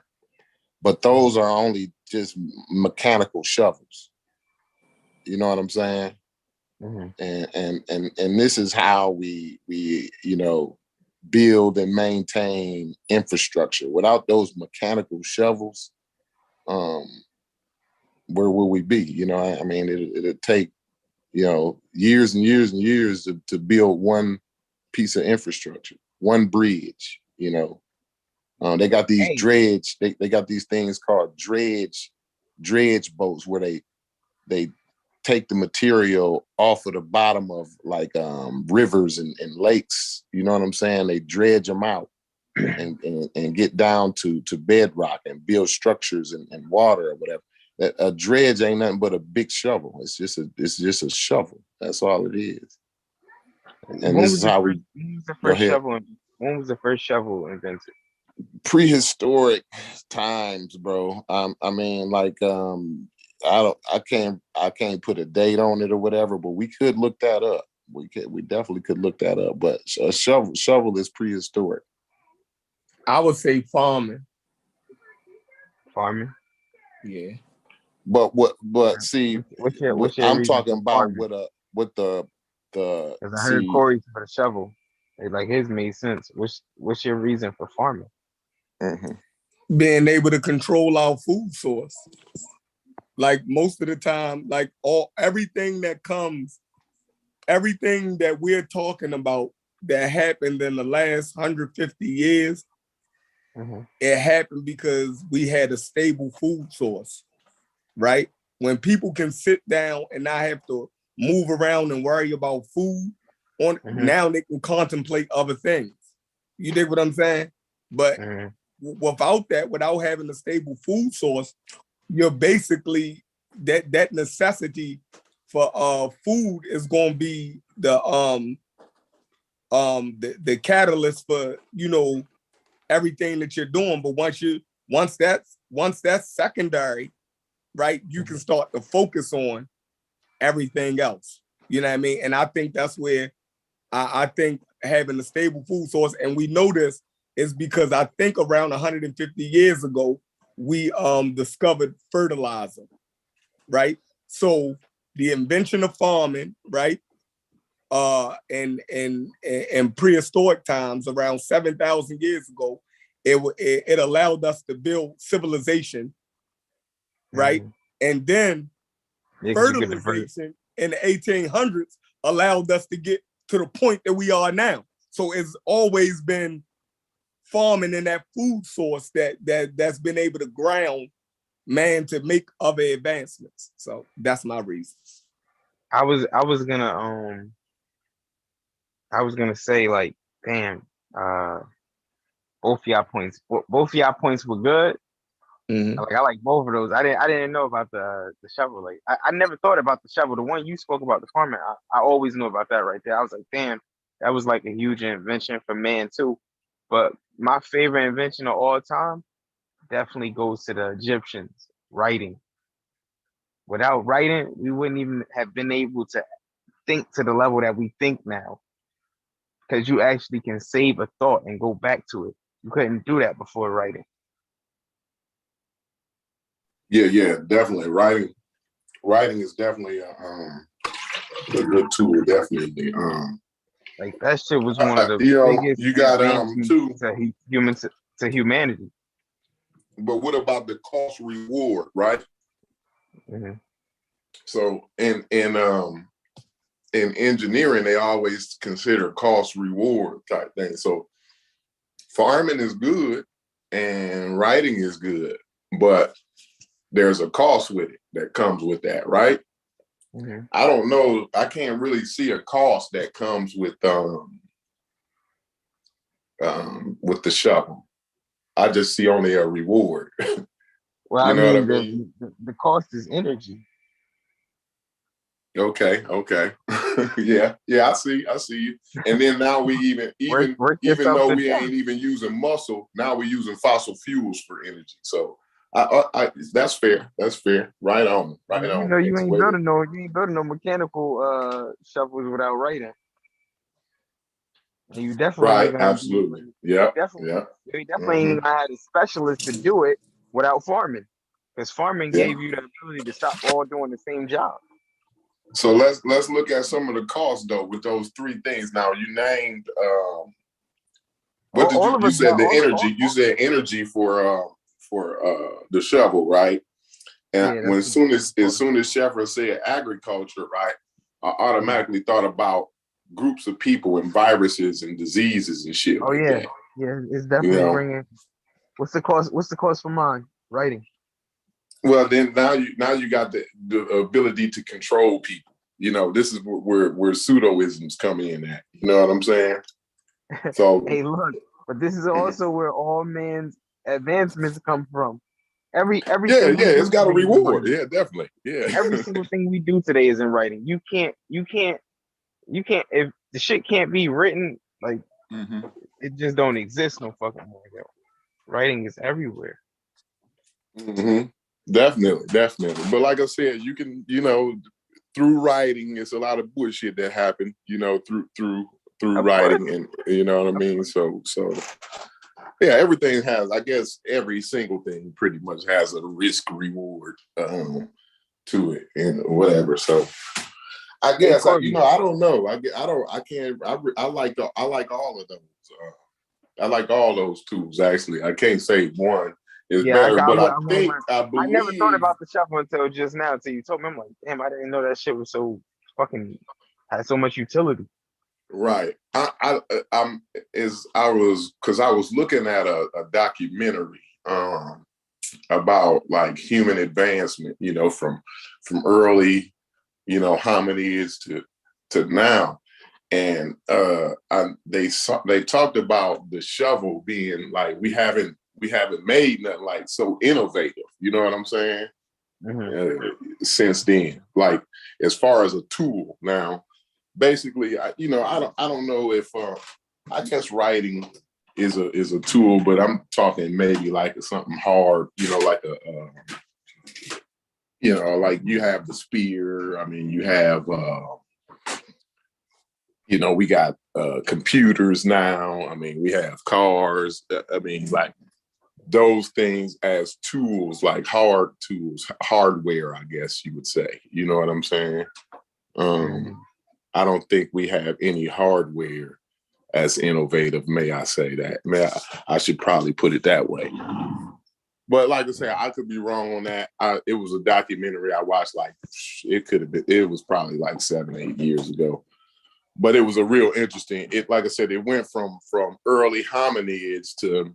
But those are only just mechanical shovels. You know what I'm saying? Mm-hmm. And this is how we build and maintain infrastructure. Without those mechanical shovels, where will we be? I mean, it'll take years and years and years to build one piece of infrastructure, one bridge. They got these dredge. They got these things called dredge boats where they take the material off of the bottom of like rivers and lakes. You know what I'm saying? They dredge them out and get down to bedrock and build structures and water or whatever. A dredge ain't nothing but a big shovel. It's just a shovel. That's all it is. And this is how we. When was the first shovel invented? Prehistoric times, bro. I mean, like, I can't put a date on it or whatever, but we could look that up. We definitely could look that up. But a shovel is prehistoric. I would say farming. Farming. Yeah. But see, what's your I'm talking about with the. Because I heard Corey for the shovel. Like his made sense. What's your reason for farming? Mm-hmm. Being able to control our food source. Like most of the time, like everything that we're talking about that happened in the last 150 years, it happened because we had a stable food source, right? When people can sit down and not have to move around and worry about food, now they can contemplate other things. You dig what I'm saying? But without that, without having a stable food source, you're basically that necessity for food is going to be the catalyst for, you know, everything that you're doing. But once that's secondary, right, you can start to focus on everything else. You know what I mean? And I think that's where I think having a stable food source, and we know this is because I think around 150 years ago, we discovered fertilizer, right? So the invention of farming, right? In prehistoric times, around 7,000 years ago, it allowed us to build civilization, right? And then fertilization in the 1800s allowed us to get to the point that we are now. So it's always been farming in that food source that's been able to ground man to make other advancements. So that's my reason. I was gonna say, like, damn, both y'all points were good. Like, I like both of those. I didn't know about the shovel. Like, I never thought about the shovel. The one you spoke about, the farming, I always knew about that right there. I was like, damn, that was like a huge invention for man too. But my favorite invention of all time definitely goes to the Egyptians, writing. Without writing, we wouldn't even have been able to think to the level that we think now. Because you actually can save a thought and go back to it. You couldn't do that before writing. Yeah, definitely. Writing is definitely a good tool. Definitely. Like, that shit was one of the biggest you got too to humanity. But what about the cost reward, right? So in engineering, they always consider cost reward type thing. So farming is good and writing is good, but there's a cost with it that comes with that, right? I don't know. I can't really see a cost that comes with the shovel. I just see only a reward. Well, I mean, the cost is energy. Okay. yeah, I see you. And then now we even though we ain't even using muscle, now we're using fossil fuels for energy. So I that's fair. Right on. You know, you ain't building no mechanical shovels without writing. And you definitely absolutely. Yeah. You definitely ain't gonna have a specialist to do it without farming. Because farming gave you the ability to stop all doing the same job. So let's look at some of the costs though with those three things. Now you named you said the energy. You said energy for the shovel, right? And as soon as Sheffer said agriculture, right, I automatically thought about groups of people and viruses and diseases and shit. Oh, like that. Yeah, it's definitely bringing. What's the cost? What's the cost for mine? Writing. Well, then now you got the ability to control people. You know, this is where pseudoisms come in at. You know what I'm saying? So hey, look, but this is also where all man's advancements come from. Everything it's got a reward. Yeah, definitely. Yeah. Every single thing we do today is in writing. You can't if the shit can't be written, like it just don't exist no fucking more. Writing is everywhere. Definitely. But like I said, you can, through writing, it's a lot of bullshit that happened, through writing, and you know what I mean? So yeah, everything has, I guess every single thing pretty much has a risk reward to it and whatever. So I guess I don't know. I like all of those. I like all those tools actually. I can't say one is better, but I believe. I never thought about the shuffle until just now. Until you told me, I'm like, damn, I didn't know that shit was so fucking had so much utility. Right. I was looking at a documentary about like human advancement, from early, hominids to now. And they talked about the shovel being like we haven't made nothing like so innovative. You know what I'm saying? Since then, like as far as a tool now, basically, I don't know if I guess writing is a tool, but I'm talking maybe like something hard, like like you have the spear. I mean, you have we got computers now. I mean, we have cars. I mean, like those things as tools, like hard tools, hardware, I guess you would say. You know what I'm saying? I don't think we have any hardware as innovative. May I say that? I should probably put it that way. But like I said, I could be wrong on that. It was a documentary I watched. Like it was probably like 7-8 years ago. But it was a real interesting. Like I said, it went from early hominids to,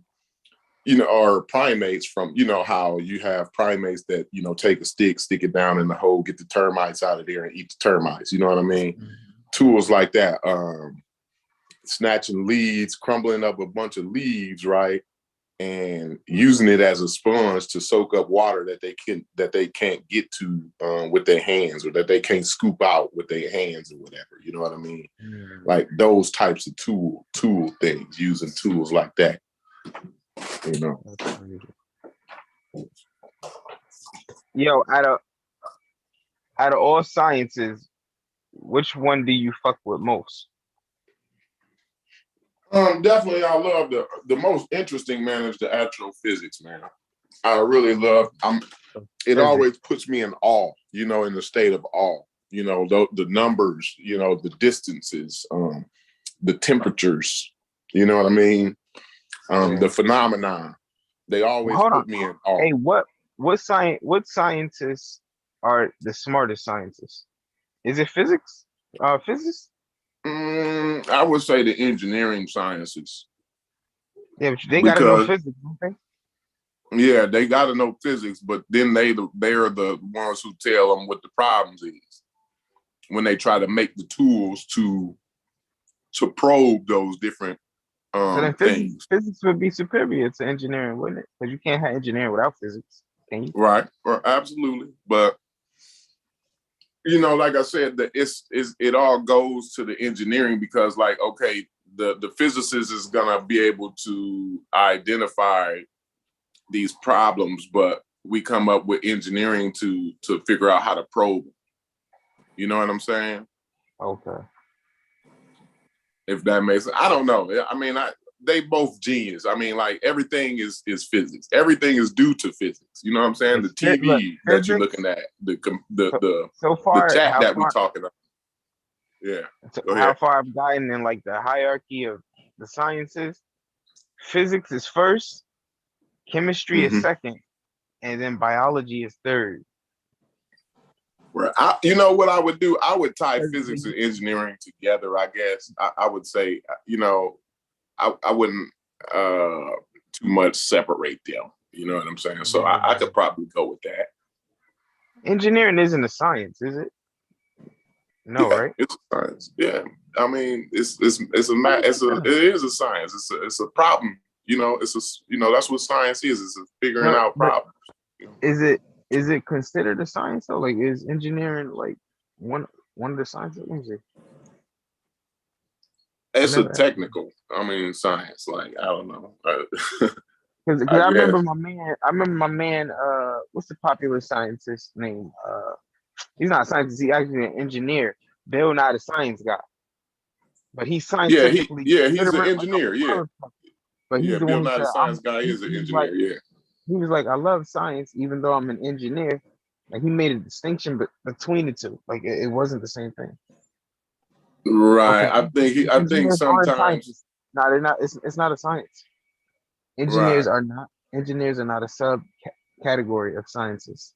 or primates from, how you have primates that, take a stick, stick it down in the hole, get the termites out of there and eat the termites. You know what I mean? Tools like that, snatching leaves, crumbling up a bunch of leaves, right? And using it as a sponge to soak up water that they can't get to with their hands, or that they can't scoop out with their hands or whatever. You know what I mean? Like those types of tool things, using tools like that. Yo, out of all sciences, which one do you fuck with most? Definitely, I love the most interesting, man, is the astrophysics, man. I really love. It always puts me in awe, in the state of awe. The numbers, the distances, the temperatures. You know what I mean? The phenomena. They always put me in awe. Hey, what scientists are the smartest scientists? Is it physics? Physics? I would say the engineering sciences. Yeah, but they gotta know physics, don't they? Yeah, they gotta know physics, but then they're the ones who tell them what the problems is when they try to make the tools to probe those different things. Physics would be superior to engineering, wouldn't it? Because you can't have engineering without physics, can you? Right, absolutely. But like I said, it all goes to the engineering, because like, okay, the physicist is gonna be able to identify these problems, but we come up with engineering to figure out how to probe them. You know what I'm saying? Okay. If that makes sense. I don't know. I mean, they both genius. I mean, like everything is physics. Everything is due to physics. You know what I'm saying? The TV that you're looking at, the chat that we're talking about. Yeah. How far I've gotten in like the hierarchy of the sciences, physics is first, chemistry is second, and then biology is third. Right. What I would do? I would tie physics and engineering together, I guess. I would say, I wouldn't too much separate them. You know what I'm saying? So I could probably go with that. Engineering isn't a science, is it? No, yeah, right? It's a science. Yeah, I mean, it is a science. It's a problem. You know, that's what science is. It's figuring out problems. Is it considered a science though? Like, is engineering like one of the sciences? Let me see. It's a technical. I mean, science. Like, I don't know. Because I remember my man. What's the popular scientist name? He's not a scientist. He's actually an engineer. Bill, not a science guy, but he's scientifically. He's an engineer. But he's the Bill, one who not said, a science guy, is an engineer. He was like, I love science, even though I'm an engineer. Like, he made a distinction between the two. Like, it wasn't the same thing. Right. Okay. I think sometimes. No, they're not. It's not a science. Engineers are not a subcategory of sciences.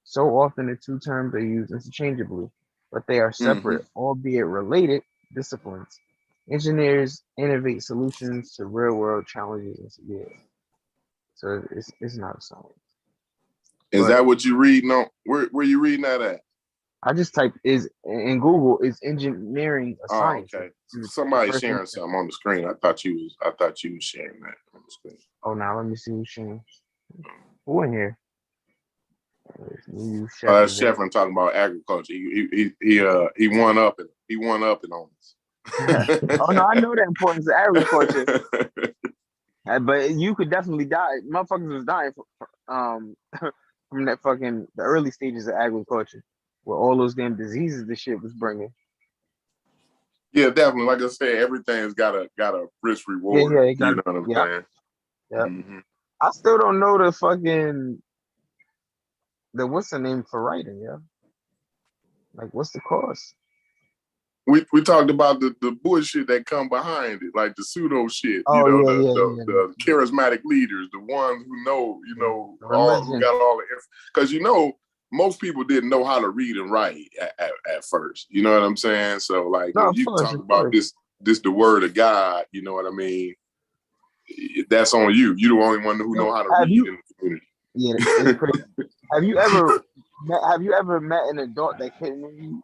So often the two terms are used interchangeably, but they are separate, albeit related disciplines. Engineers innovate solutions to real-world challenges. So it's not a science. Is that what you reading on? Where you reading that at? I just typed in Google, is engineering a science? Okay. Somebody sharing something on the screen. I thought you was sharing that on the screen. Oh, now let me see who's sharing. Who in here? That's Sheffrin talking about agriculture. He won up and on us. Oh no, I know the importance of agriculture. But you could definitely die. Motherfuckers was dying from that the early stages of agriculture, where all those damn diseases the shit was bringing. Yeah, definitely. Like I said, everything's got a risk reward. Yeah, you know what I'm saying? Yeah. I still don't know what's the name for writing, yeah? Like, what's the cost? We talked about the bullshit that come behind it, like the pseudo shit. The charismatic leaders, the ones who know, who got all the because most people didn't know how to read and write at first. You know what I'm saying? So like, if you talk about this the word of God, you know what I mean? That's on you. You're the only one who know how to read in the community. Yeah, it's crazy. Have you ever met an adult that couldn't read?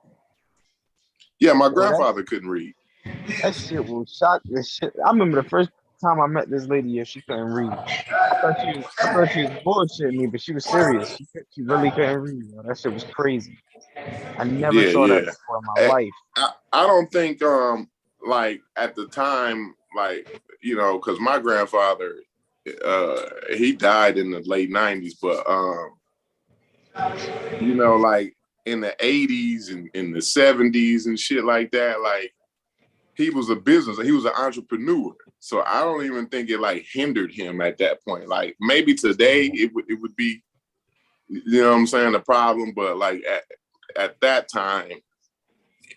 Yeah, my grandfather couldn't read. That shit will shock the shit. I remember the first time I met this lady, she couldn't read. I thought she was bullshitting me, but she was serious. She really couldn't read. That shit was crazy. I never saw that before in my life. I don't think like at the time, like, because my grandfather he died in the late 90s, but like in the 80s and in the 70s and shit like that, like he was an entrepreneur. So I don't even think it like hindered him at that point. Like maybe today it would be, you know what I'm saying, a problem, but like at that time,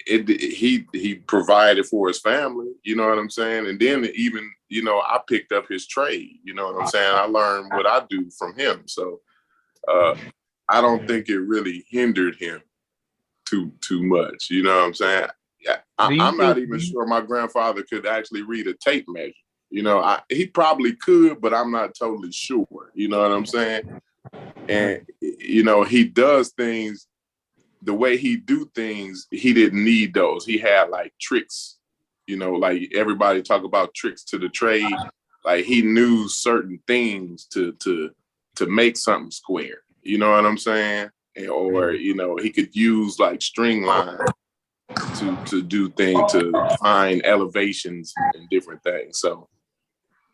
he provided for his family, you know what I'm saying? And then even, I picked up his trade, you know what I'm saying? I learned what I do from him. So I don't think it really hindered him too much, you know what I'm saying? Yeah, I'm not even sure my grandfather could actually read a tape measure. He probably could, but I'm not totally sure, you know what I'm saying? And, he does things, the way he do things, he didn't need those. He had like tricks, like everybody talk about tricks to the trade. Like he knew certain things to make something square. You know what I'm saying? Or, he could use like string line to do things, to find elevations and different things. So,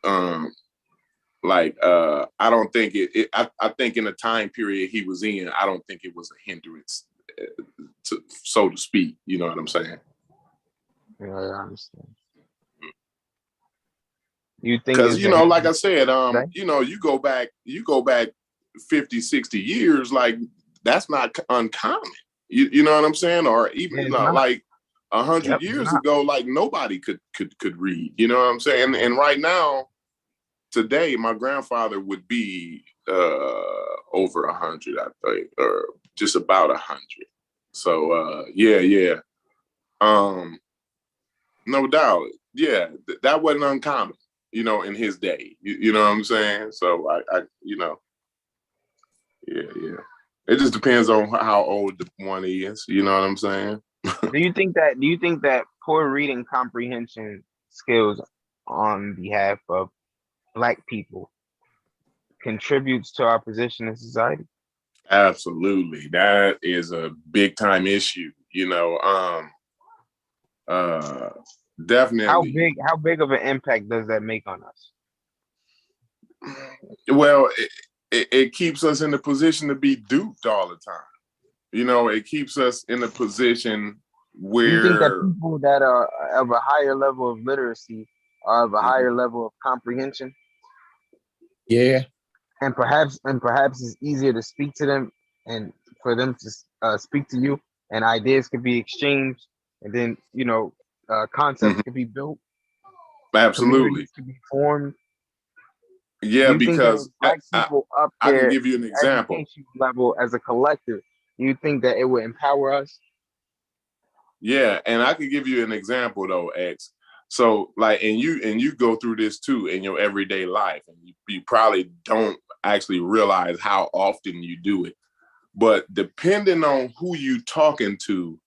I don't think I think in the time period he was in, I don't think it was a hindrance, so to speak. You know what I'm saying? Yeah, I understand. You think because like I said, you go back 50, 60 years, like that's not uncommon. You know what I'm saying? Or even like 100 years ago, like nobody could read. You know what I'm saying? And right now, today, my grandfather would be over 100, I think, or just about 100. So no doubt, that wasn't uncommon. in his day. You know what I'm saying? So I yeah. It just depends on how old the one is. You know what I'm saying? Do you think that poor reading comprehension skills on behalf of Black people contributes to our position in society? Absolutely. That is a big time issue. Definitely. How big of an impact does that make on us? Well, it keeps us in the position to be duped all the time. It keeps us in a position where... Do you think that people that are of a higher level of literacy are of a higher level of comprehension? Yeah. And perhaps it's easier to speak to them and for them to speak to you, and ideas could be exchanged, and then concepts could be built. Absolutely. Could be formed. Yeah, because Black people up I there, can give you an example. Education level as a collective, you think that it would empower us? Yeah, and I can give you an example though, X. So and you go through this too in your everyday life, and you probably don't actually realize how often you do it. But depending on who you talking to,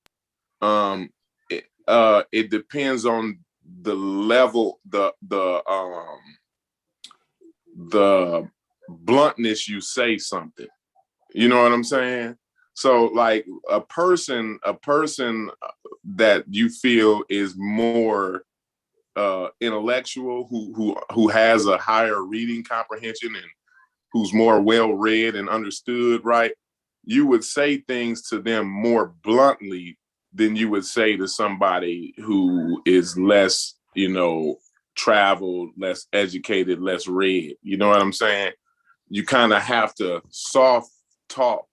it depends on the level, the bluntness you say something. You know what I'm saying? So like a person that you feel is more intellectual, who has a higher reading comprehension and who's more well read and understood, right? You would say things to them more bluntly than you would say to somebody who is less, traveled, less educated, less read. You know what I'm saying? You kind of have to soft talk.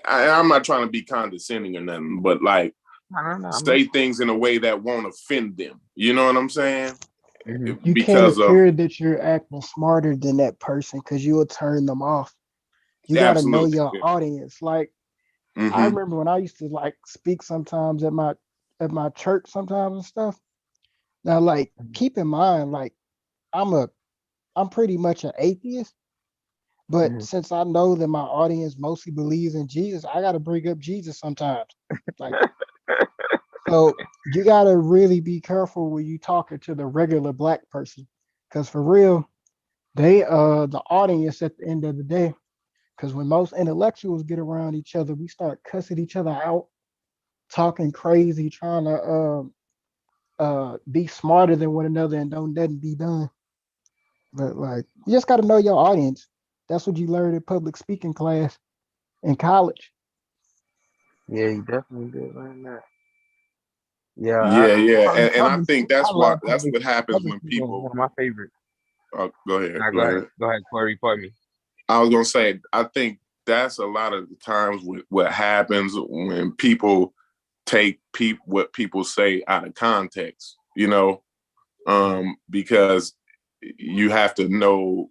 I'm not trying to be condescending or nothing, but like say things in a way that won't offend them. You know what I'm saying? You can't appear that you're acting smarter than that person because you will turn them off. You got to know your audience. Like I remember when I used to like speak sometimes at my church sometimes and stuff. Now, like keep in mind, like I'm pretty much an atheist, but since I know that my audience mostly believes in Jesus, I got to bring up Jesus sometimes. Like, so you got to really be careful when you talking to the regular Black person, because for real, they the audience at the end of the day. Because when most intellectuals get around each other, we start cussing each other out, talking crazy, trying to be smarter than one another and don't nothing be done. But like, you just got to know your audience. That's what you learn in public speaking class in college. Yeah, you definitely did learn that. Yeah, and I think that's what happens when people. One of my favorites. Oh, go ahead. Go ahead, Corey. Pardon me. I was gonna say, I think that's a lot of the times what happens when people take what people say out of context, because you have to know,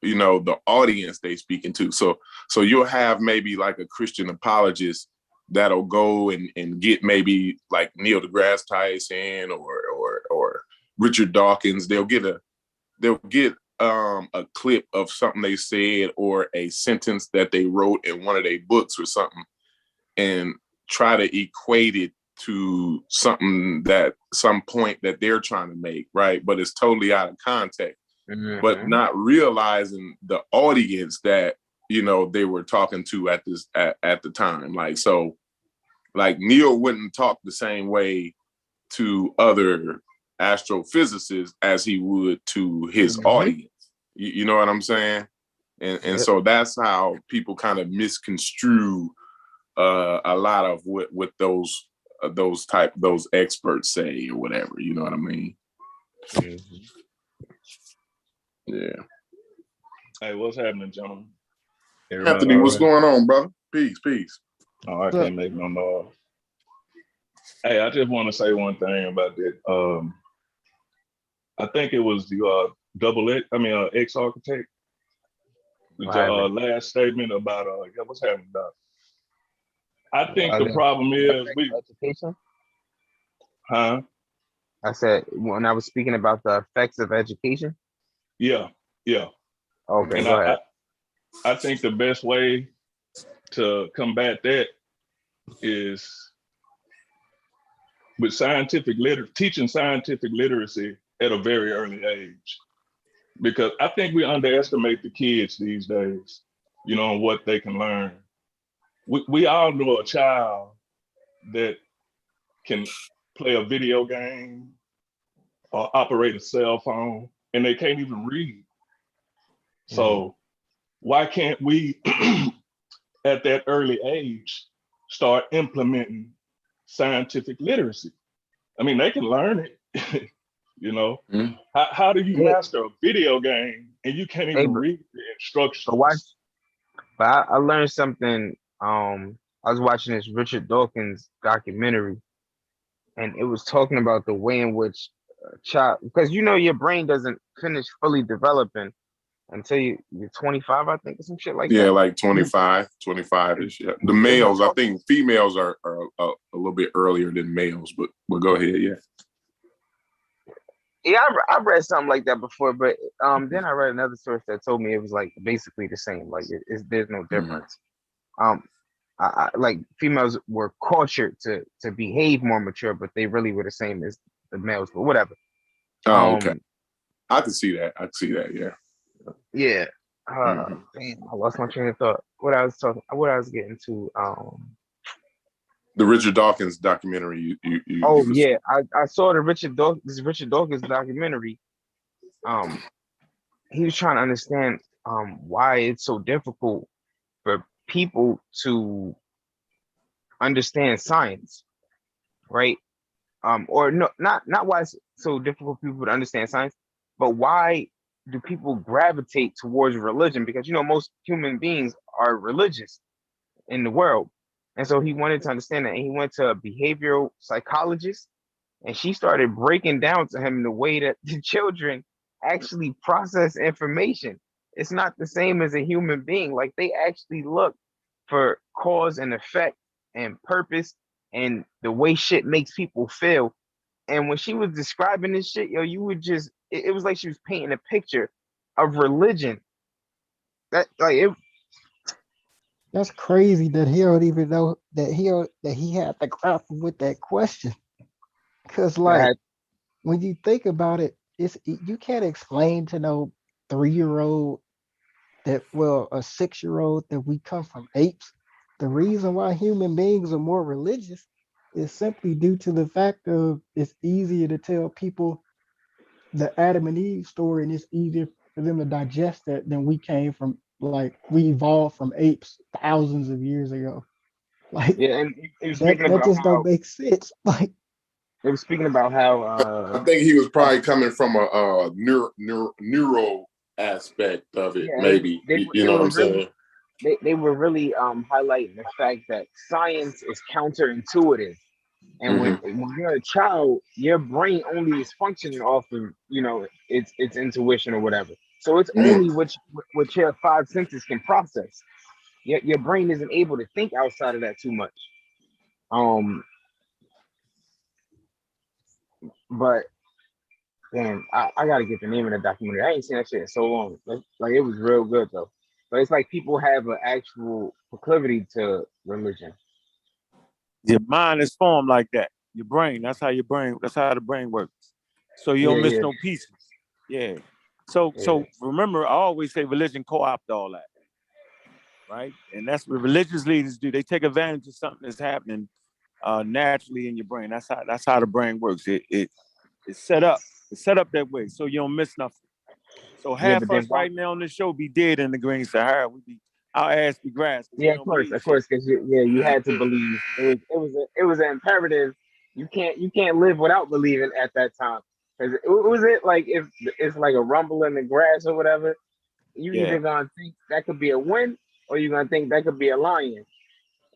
the audience they speaking to. So you'll have maybe like a Christian apologist that'll go and get maybe like Neil deGrasse Tyson or Richard Dawkins. They'll get a clip of something they said or a sentence that they wrote in one of their books or something, and try to equate it to some point that they're trying to make, right? But it's totally out of context. But not realizing the audience that they were talking to at the time. Like Neil wouldn't talk the same way to other astrophysicists as he would to his audience. You know what I'm saying? And so that's how people kind of misconstrue a lot of what those experts say or whatever. You know what I mean? Yeah. Hey, what's happening, gentlemen? Anthony, what's going on, brother? Peace. Oh, I can't make no noise. Hey, I just want to say one thing about that. I think it was the X architect. The last statement about what's happening, Doc? I think the problem is education. Huh? I said when I was speaking about the effects of education. Yeah. Okay, and go ahead. I think the best way to combat that is with teaching scientific literacy at a very early age. Because I think we underestimate the kids these days, and what they can learn. We all know a child that can play a video game or operate a cell phone, and they can't even read. So why can't we, at that early age, start implementing scientific literacy? I mean, they can learn it. How do you master a video game and you can't even read the instructions? But I learned something. I was watching this Richard Dawkins documentary, and it was talking about the way in which a child, because your brain doesn't finish fully developing until you're 25, I think, or some shit like that. Yeah, like 25-ish. Yeah. The males, I think females are a little bit earlier than males, but go ahead, yeah. Yeah, I read something like that before, but then I read another source that told me it was like basically the same. Like there's no difference. I like females were cultured to behave more mature, but they really were the same as the males. But whatever. Oh, okay. I can see that. Yeah. Yeah. Damn, I lost my train of thought. What I was getting to. The Richard Dawkins documentary. I saw the Richard Dawkins documentary. He was trying to understand why it's so difficult for people to understand science, right? Or no, not why it's so difficult for people to understand science, but why do people gravitate towards religion? Because most human beings are religious in the world. And so he wanted to understand that, and he went to a behavioral psychologist, and she started breaking down to him the way that the children actually process information. It's not the same as a human being. Like, they actually look for cause and effect and purpose and the way shit makes people feel. And when she was describing this shit, you would just, it was like she was painting a picture of religion. That's crazy that he don't even know that he had to grapple with that question. Because when you think about it, you can't explain to no 3-year-old a 6-year-old that we come from apes. The reason why human beings are more religious is simply due to the fact of it's easier to tell people the Adam and Eve story, and it's easier for them to digest that than we came from. Like, we evolved from apes thousands of years ago. Like, and that just don't make sense. Like, they were speaking about how I think he was probably coming from a neuro aspect of it, maybe. You know what I'm saying? They were really highlighting the fact that science is counterintuitive. And when you're a child, your brain only is functioning off of, its intuition or whatever. So it's only what your 5 senses can process. Your brain isn't able to think outside of that too much. But damn, I gotta get the name of the documentary. I ain't seen that shit in so long. Like, it was real good though. But it's like people have an actual proclivity to religion. Your mind is formed like that. Your brain. That's how the brain works. So you don't miss no pieces. Yeah. So remember, I always say religion co-opt all that. Right? And that's what religious leaders do. They take advantage of something that's happening naturally in your brain. That's how the brain works. It's set up. It's set up that way, so you don't miss nothing. So half us right now on this show be dead in the green Sahara. We be our ass be grass. Yeah, of course, because you had to believe. It was an imperative. You can't live without believing at that time. Because it like if it's like a rumble in the grass or whatever, you either gonna think that could be a wind or you're gonna think that could be a lion.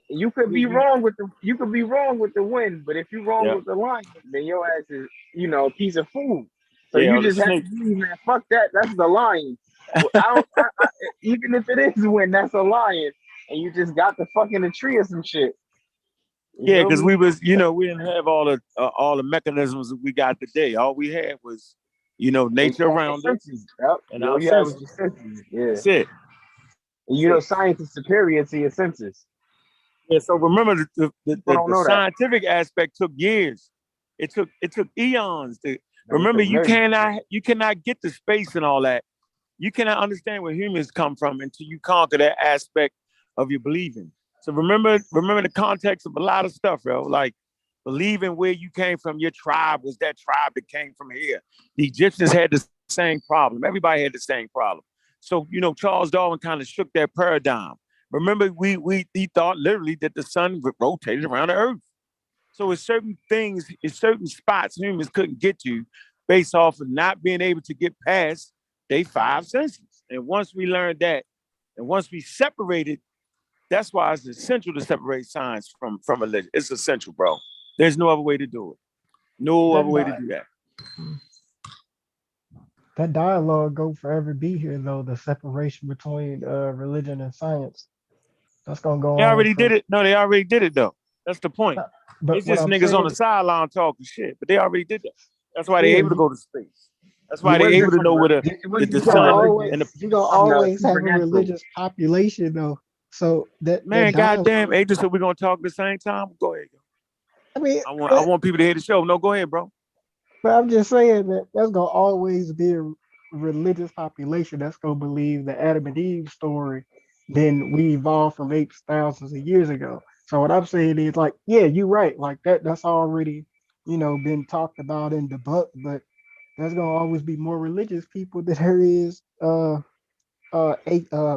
You could be wrong with the wind, but if you're wrong with the lion, then your ass is a piece of food. So you just have to believe, man, fuck that. That's the lion. Even if it is wind, that's a lion, and you just got the fucking a tree or some shit. Yeah, because we was, we didn't have all the mechanisms that we got today. All we had was, nature around us and our senses. Yeah. That's it. And science is superior to your senses. Yeah. So remember, the scientific aspect took years. It took eons. Remember, you cannot get to space and all that. You cannot understand where humans come from until you conquer that aspect of your believing. So remember the context of a lot of stuff, bro. Like believing where you came from, your tribe was that tribe that came from here. The Egyptians had the same problem. Everybody had the same problem. So, Charles Darwin kind of shook that paradigm. Remember, he thought literally that the sun rotated around the earth. So it's certain things, it's certain spots humans couldn't get to based off of not being able to get past their five senses. And once we learned that, and once we separated, that's why it's essential to separate science from religion. It's essential, bro. There's no other way to do it. No other way to do that. That dialogue go forever be here, though, the separation between religion and science. That's going to go on. They already did it. No, they already did it, though. That's the point. But it's just niggas on the sideline talking shit, but they already did that. That's why they're able to go to space. That's why they're able to know where the sun and the... You're going to always have a religious population, though. So that man, goddamn, Agent, so we're going to talk at the same time? Go ahead. I mean, I want people to hear the show. No, go ahead, bro. But I'm just saying that there's going to always be a religious population that's going to believe the Adam and Eve story. Then we evolved from apes thousands of years ago. So what I'm saying is, like, yeah, you're right. Like that's already, been talked about and debunked. But there's going to always be more religious people than there is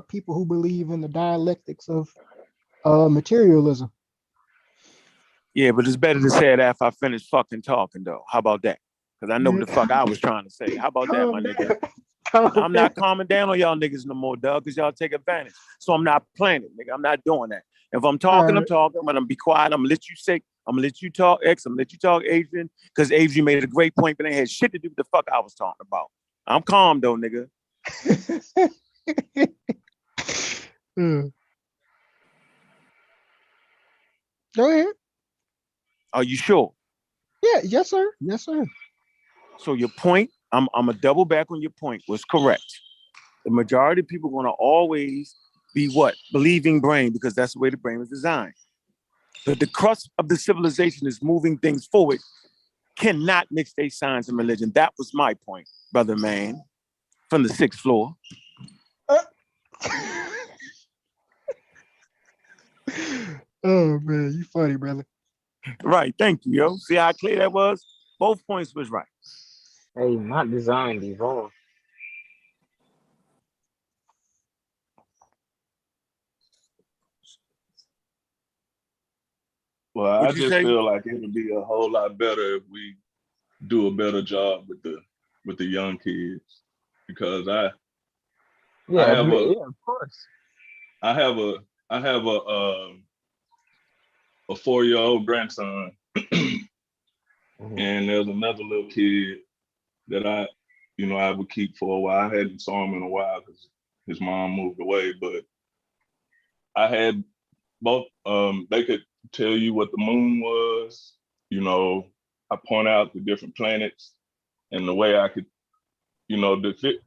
people who believe in the dialectics of materialism. Yeah, but it's better to say it after I finish fucking talking, though. How about that? Because I know what the fuck I was trying to say. How about that, my nigga? I'm not calming down on y'all niggas no more, dog, because y'all take advantage. So I'm not playing it, nigga. I'm not doing that. If I'm talking, I'm talking. But I'm gonna be quiet. I'm gonna let you say. I'm gonna let you talk, X. I'm gonna let you talk, Adrian, because Adrian made a great point, but they had shit to do with the fuck I was talking about. I'm calm though, nigga. Go ahead. Are you sure? Yeah. Yes, sir. Yes, sir. So your point, I'm gonna double back on your point, was correct. The majority of people are gonna always be what? Believing brain, because that's the way the brain was designed. But the crust of the civilization is moving things forward, cannot mix their science and religion. That was my point, brother man, from the 6th floor. Oh man, you funny, brother. Right, thank you, yo. See how clear that was? Both points was right. Hey, not designed, evolved. Well, I just feel like it would be a whole lot better if we do a better job with the young kids, because I have of course. I have a 4-year-old grandson, and there's another little kid that I would keep for a while. I hadn't saw him in a while because his mom moved away, but I had both. They could tell you what the moon was. I point out the different planets, and the way I could,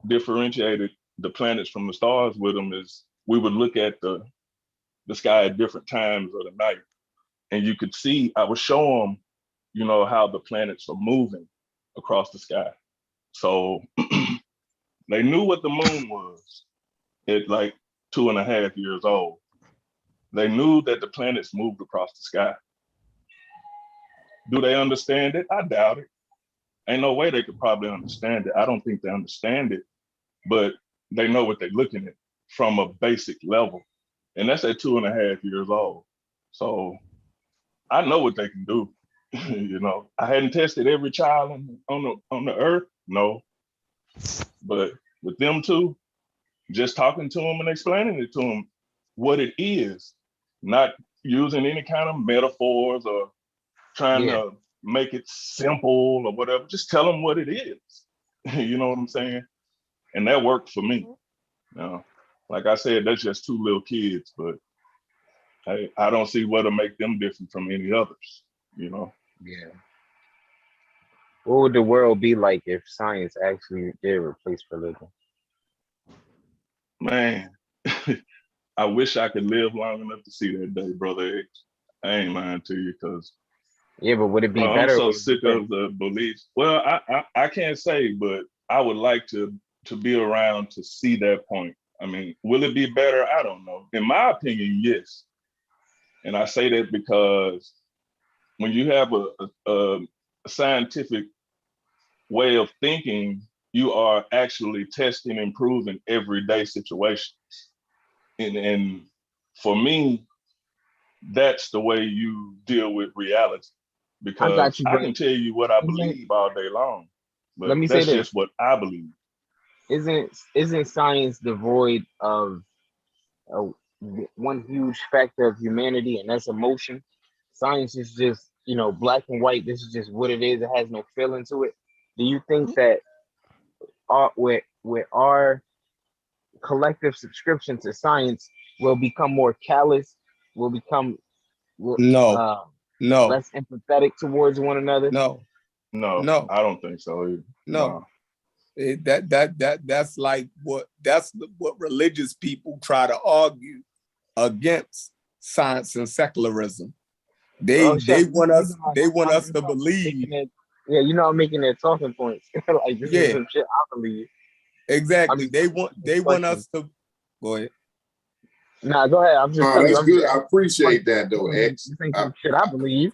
differentiate the planets from the stars with them is we would look at the sky at different times of the night, and you could see. I would show them, how the planets are moving across the sky. So they knew what the moon was at like 2.5 years old. They knew that the planets moved across the sky. Do they understand it? I doubt it. Ain't no way they could probably understand it. I don't think they understand it, but they know what they're looking at from a basic level. And that's at 2.5 years old. So I know what they can do. I hadn't tested every child on the earth, no. But with them two, just talking to them and explaining it to them what it is, not using any kind of metaphors or trying to make it simple or whatever. Just tell them what it is. You know what I'm saying? And that worked for me. Like I said, that's just 2 little kids, but hey, I don't see what'll make them different from any others, you know? Yeah. What would the world be like if science actually did replace religion? Man, I wish I could live long enough to see that day, Brother X. I ain't lying to you, because yeah, but would it be better? I'm so sick of the beliefs. Well, I can't say, but I would like to be around to see that point. I mean, will it be better? I don't know. In my opinion, yes. And I say that because when you have a scientific way of thinking, you are actually testing and improving everyday situations. And for me, that's the way you deal with reality. Because I can tell you what I believe all day long, but let me that's say this. just what I believe. Isn't science devoid of one huge factor of humanity, and that's emotion? Science is just, black and white. This is just what it is. It has no feeling to it. Do you think that with our collective subscription to science will become more callous, will become no less empathetic towards one another? No, I don't think so either. No. That's like what religious people try to argue against science and secularism. They want us to believe. I'm making their talking points. Like, this is some shit I believe. Exactly. They want us to go ahead. Nah, go ahead. I'm just that's good. I appreciate that though, X. This ain't some shit I believe.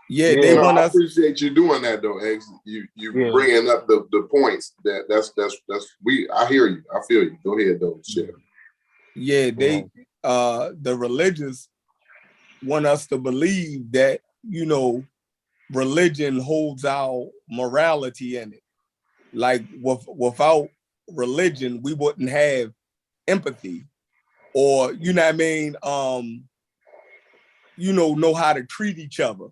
They want us. I appreciate you doing that though, X. You bringing up the points that's I hear you. I feel you. Go ahead though, share. Yeah, the religious want us to believe that, religion holds our morality in it. Like without religion, we wouldn't have empathy, or know how to treat each other.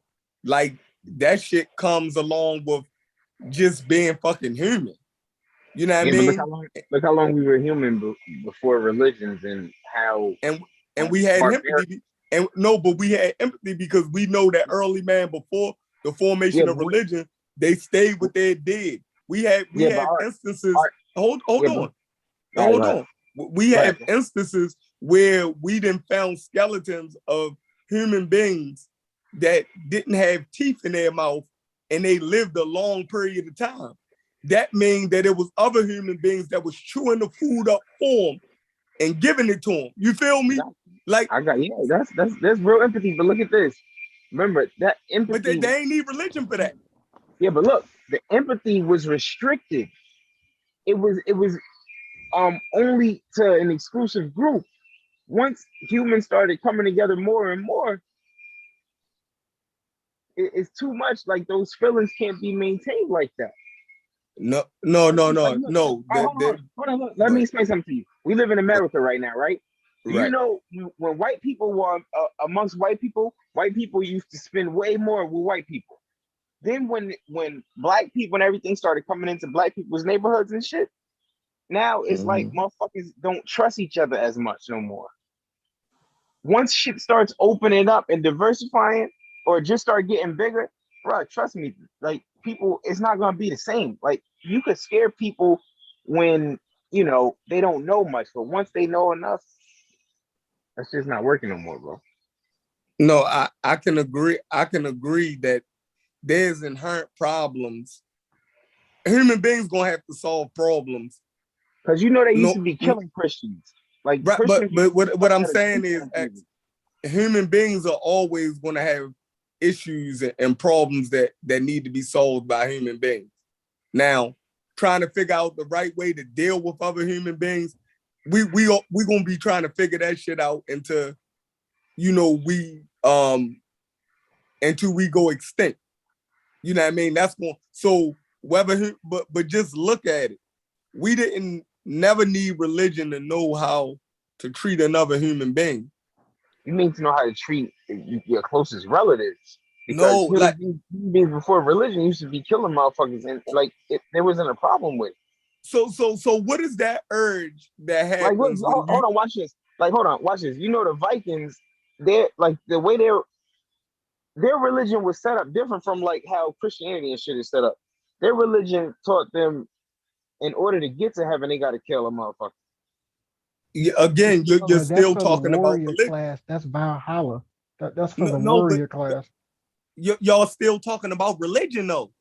Like that shit comes along with just being fucking human. You know what I mean? Look how long we were human before religions, and how and we had empathy. But we had empathy because we know that early man, before the formation of religion, they stayed with their dead. We had instances. Hold on. We have instances where we done found skeletons of human beings that didn't have teeth in their mouth, and they lived a long period of time. That means that it was other human beings that was chewing the food up for them and giving it to them. You feel me? Like that's real empathy. But look at this. Remember that empathy. But they ain't need religion for that. Yeah, but look, the empathy was restricted. It was only to an exclusive group. Once humans started coming together more and more, it's too much. Like, those feelings can't be maintained like that. No. Hold on. Let me explain something to you. We live in America right now, right? You know, when white people were amongst white people used to spend way more with white people. Then when black people and everything started coming into black people's neighborhoods and shit, now it's like motherfuckers don't trust each other as much no more. Once shit starts opening up and diversifying, or just start getting bigger, bro, trust me, like, people, it's not gonna be the same. Like, you could scare people when they don't know much, but once they know enough, that's just not working no more, bro. No, I can agree. I can agree that there's inherent problems. Human beings gonna have to solve problems. Because they used to be killing Christians. Like, but what I'm saying is, human beings are always gonna have issues and problems that need to be solved by human beings. Now, trying to figure out the right way to deal with other human beings, we gonna be trying to figure that shit out until until we go extinct. You know what I mean? That's going. So but just look at it. We didn't never need religion to know how to treat another human being. You mean to know how to treat your closest relatives? Because human beings before religion used to be killing motherfuckers, and there wasn't a problem with it. So what is that urge that happens? Hold on, watch this. Watch this. The Vikings, they're like the way their religion was set up different from like how Christianity and shit is set up. Their religion taught them in order to get to heaven, they got to kill a motherfucker. Yeah, again, you're still talking about religion. Class. That's Valhalla. That's for the warrior class. Y'all still talking about religion though.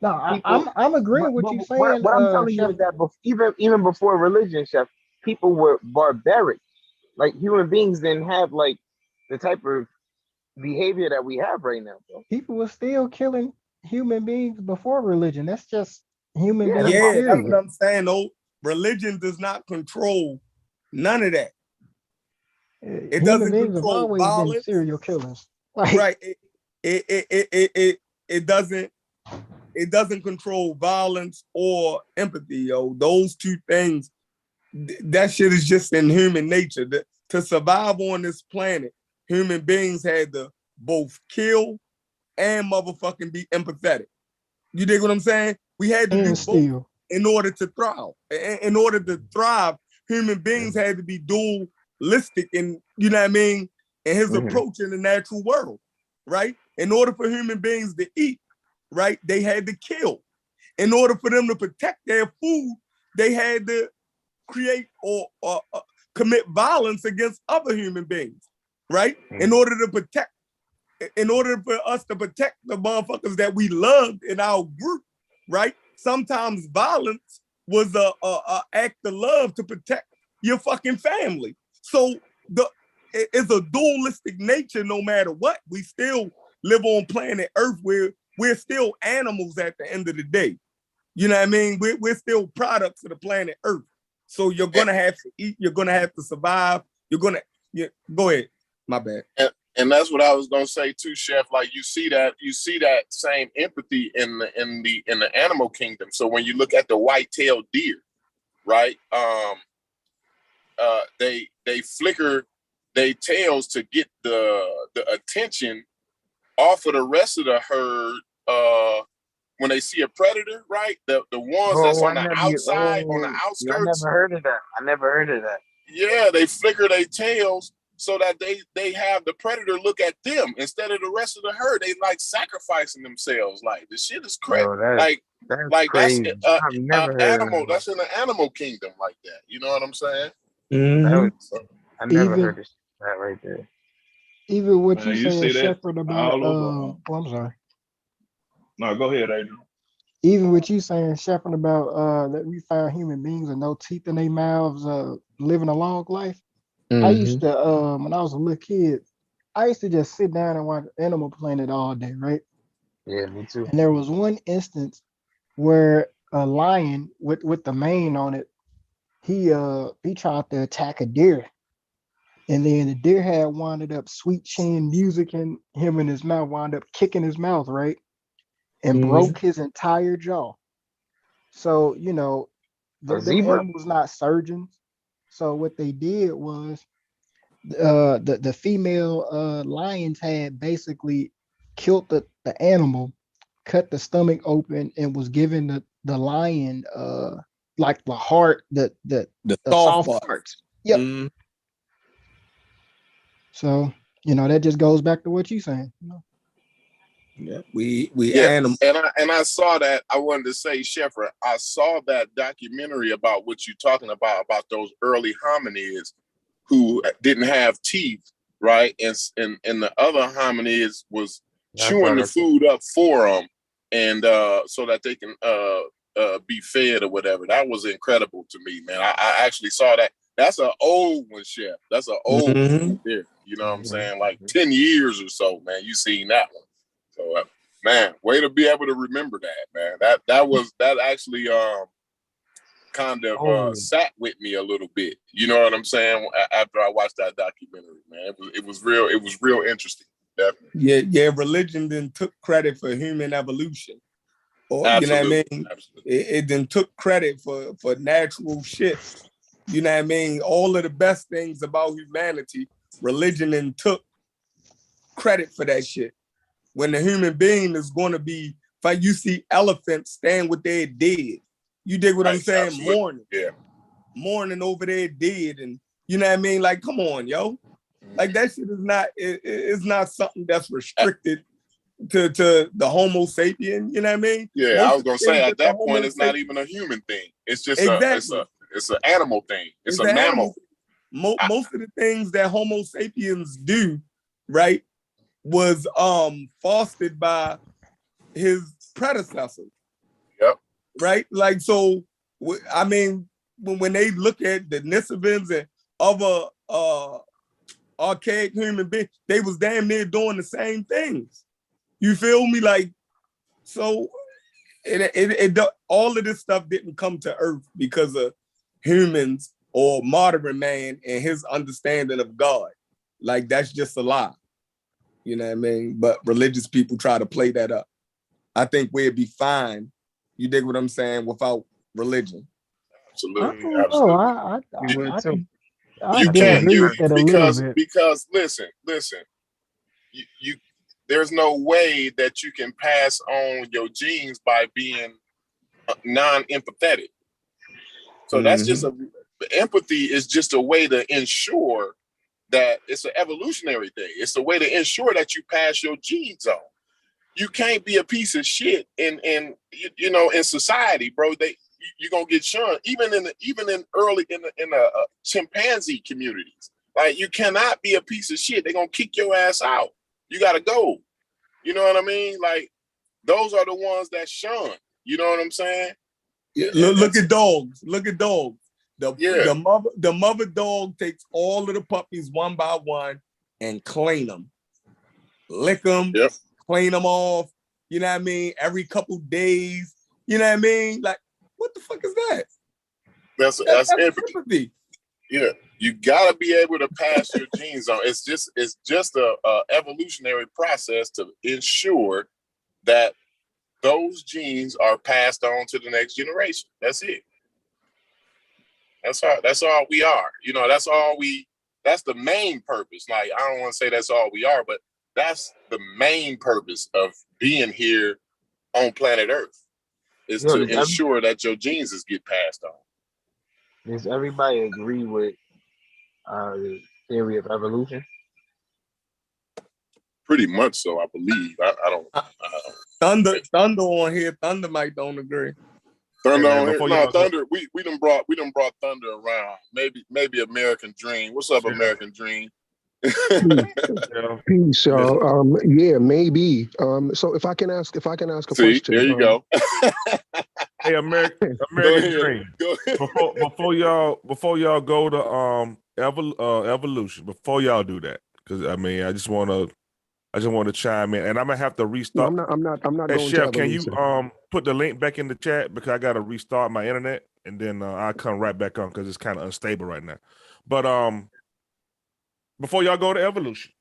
No, I'm agreeing with you saying. What I'm telling you is that even before religion, Chef, people were barbaric. Like human beings didn't have like the type of behavior that we have right now, bro. People were still killing human beings before religion. That's just human beings. Yeah, that's what I'm saying. No, religion does not control none of that. It doesn't control violence. Serial killers, right? It doesn't control violence or empathy, yo. Those two things, that shit is just in human nature. To survive on this planet, human beings had to both kill and motherfucking be empathetic. You dig what I'm saying? We had to do both in order to thrive. In order to thrive, human beings had to be dualistic in, you know what I mean, in his approach in the natural world, right? In order for human beings to eat, right, they had to kill. In order for them to protect their food, they had to create or commit violence against other human beings, right? In order for us to protect the motherfuckers that we loved in our group, right? Sometimes violence was a act of love to protect your fucking family. So it's a dualistic nature no matter what. We still live on planet Earth where we're still animals at the end of the day. You know what I mean? We're still products of the planet Earth. So you're gonna have to eat, you're gonna have to survive, go ahead. My bad. And that's what I was gonna say too, Chef. Like you see that same empathy in the animal kingdom. So when you look at the white-tailed deer, right? They flicker their tails to get the attention off of the rest of the herd when they see a predator, right? The ones that's on the outside, on the outskirts. I never heard of that. Yeah, they flicker their tails so that they have the predator look at them instead of the rest of the herd. They like sacrificing themselves. Like the shit is crazy. That's crazy. That's animal. That's in the animal kingdom like that. You know what I'm saying? I never heard of that right there. Even what you saying, Shepherd, about I'm sorry. No, go ahead, Adrian. Even what you saying, Shepherd, about that we found human beings with no teeth in their mouths, living a long life. I used to, when I was a little kid, I used to just sit down and watch Animal Planet all day, right? Yeah, me too. And there was one instance where a lion with the mane on it, he tried to attack a deer. And then the deer had wound up sweet chin music and him in his mouth, wound up kicking his mouth, right? And broke his entire jaw. So, you know, the animals not surgeons. So what they did was the female lions had basically killed the animal, cut the stomach open, and was giving the lion like the heart, the soft parts. Yep. So, you know, that just goes back to what you're saying. You know? Yeah, we animals. And I saw that. I wanted to say, Shepherd, I saw that documentary about what you're talking about those early hominids who didn't have teeth, right? And the other hominids was chewing the food up for them, and so that they can be fed or whatever. That was incredible to me, man. I actually saw that. That's an old one, Chef. That's an old one there. You know what I'm saying? Like 10 years or so, man. You seen that one. So, man, way to be able to remember that, man. That actually kind of sat with me a little bit. You know what I'm saying? After I watched that documentary, man, it was real interesting. Definitely. Yeah. Religion then took credit for human evolution, or absolutely. You know what I mean? It then took credit for natural shit. You know what I mean? All of the best things about humanity, religion then took credit for that shit. When the human being is going to be, like you see elephants stand with their dead. You dig what I'm saying? Absolutely. Mourning over their dead. And you know what I mean? Like, come on, yo. Like that shit is not. It's not something that's restricted to the Homo sapien. You know what I mean? Yeah, Most I was gonna say at that point it's not sapien, even a human thing. It's just exactly. it's an animal thing. It's a an mammal. Most of the things that Homo sapiens do, right, was fostered by his predecessors. Yep. Right? Like, so, I mean, when they look at the Nisovans and other archaic human beings, they was damn near doing the same things. You feel me? Like, so all of this stuff didn't come to Earth because of humans or modern man and his understanding of God. Like, that's just a lie. You know what I mean? But religious people try to play that up. I think we'd be fine, you dig what I'm saying, without religion. Absolutely. You can't agree with that because listen, you there's no way that you can pass on your genes by being non-empathetic. So that's just empathy is just a way to ensure that it's an evolutionary thing. It's a way to ensure that you pass your genes on. You can't be a piece of shit in society, bro. You're gonna get shunned. Even in the chimpanzee communities. Like, you cannot be a piece of shit. They're gonna kick your ass out. You gotta go. You know what I mean? Like, those are the ones that shun. You know what I'm saying? Yeah, look at dogs. Look at dogs. The mother dog takes all of the puppies one by one and clean them, lick them, clean them off. You know what I mean? Every couple days. You know what I mean? Like, what the fuck is that? That's empathy. Yeah, you gotta be able to pass your genes on. It's just a evolutionary process to ensure that those genes are passed on to the next generation. That's it. That's all we are. You know, that's the main purpose. Like, I don't want to say that's all we are, but that's the main purpose of being here on planet Earth, is to ensure that your genes get passed on. Does everybody agree with the theory of evolution? Pretty much so, I believe. I don't. Thunder on here. Thunder might don't agree. Thunder on here. No, Thunder. We done brought Thunder around. Maybe American Dream. What's up, American Dream? Peace, y'all. Yeah, maybe. So if I can ask a question. There you go. Hey, American Dream. Before y'all go to evolution. Before y'all do that, because I mean, I just want to chime in, and I'm gonna have to restart. No, I'm not Hey, going Chef, to can you evolution. put the link back in the chat, because I got to restart my internet, and then I'll come right back on because it's kind of unstable right now. But before y'all go to evolution,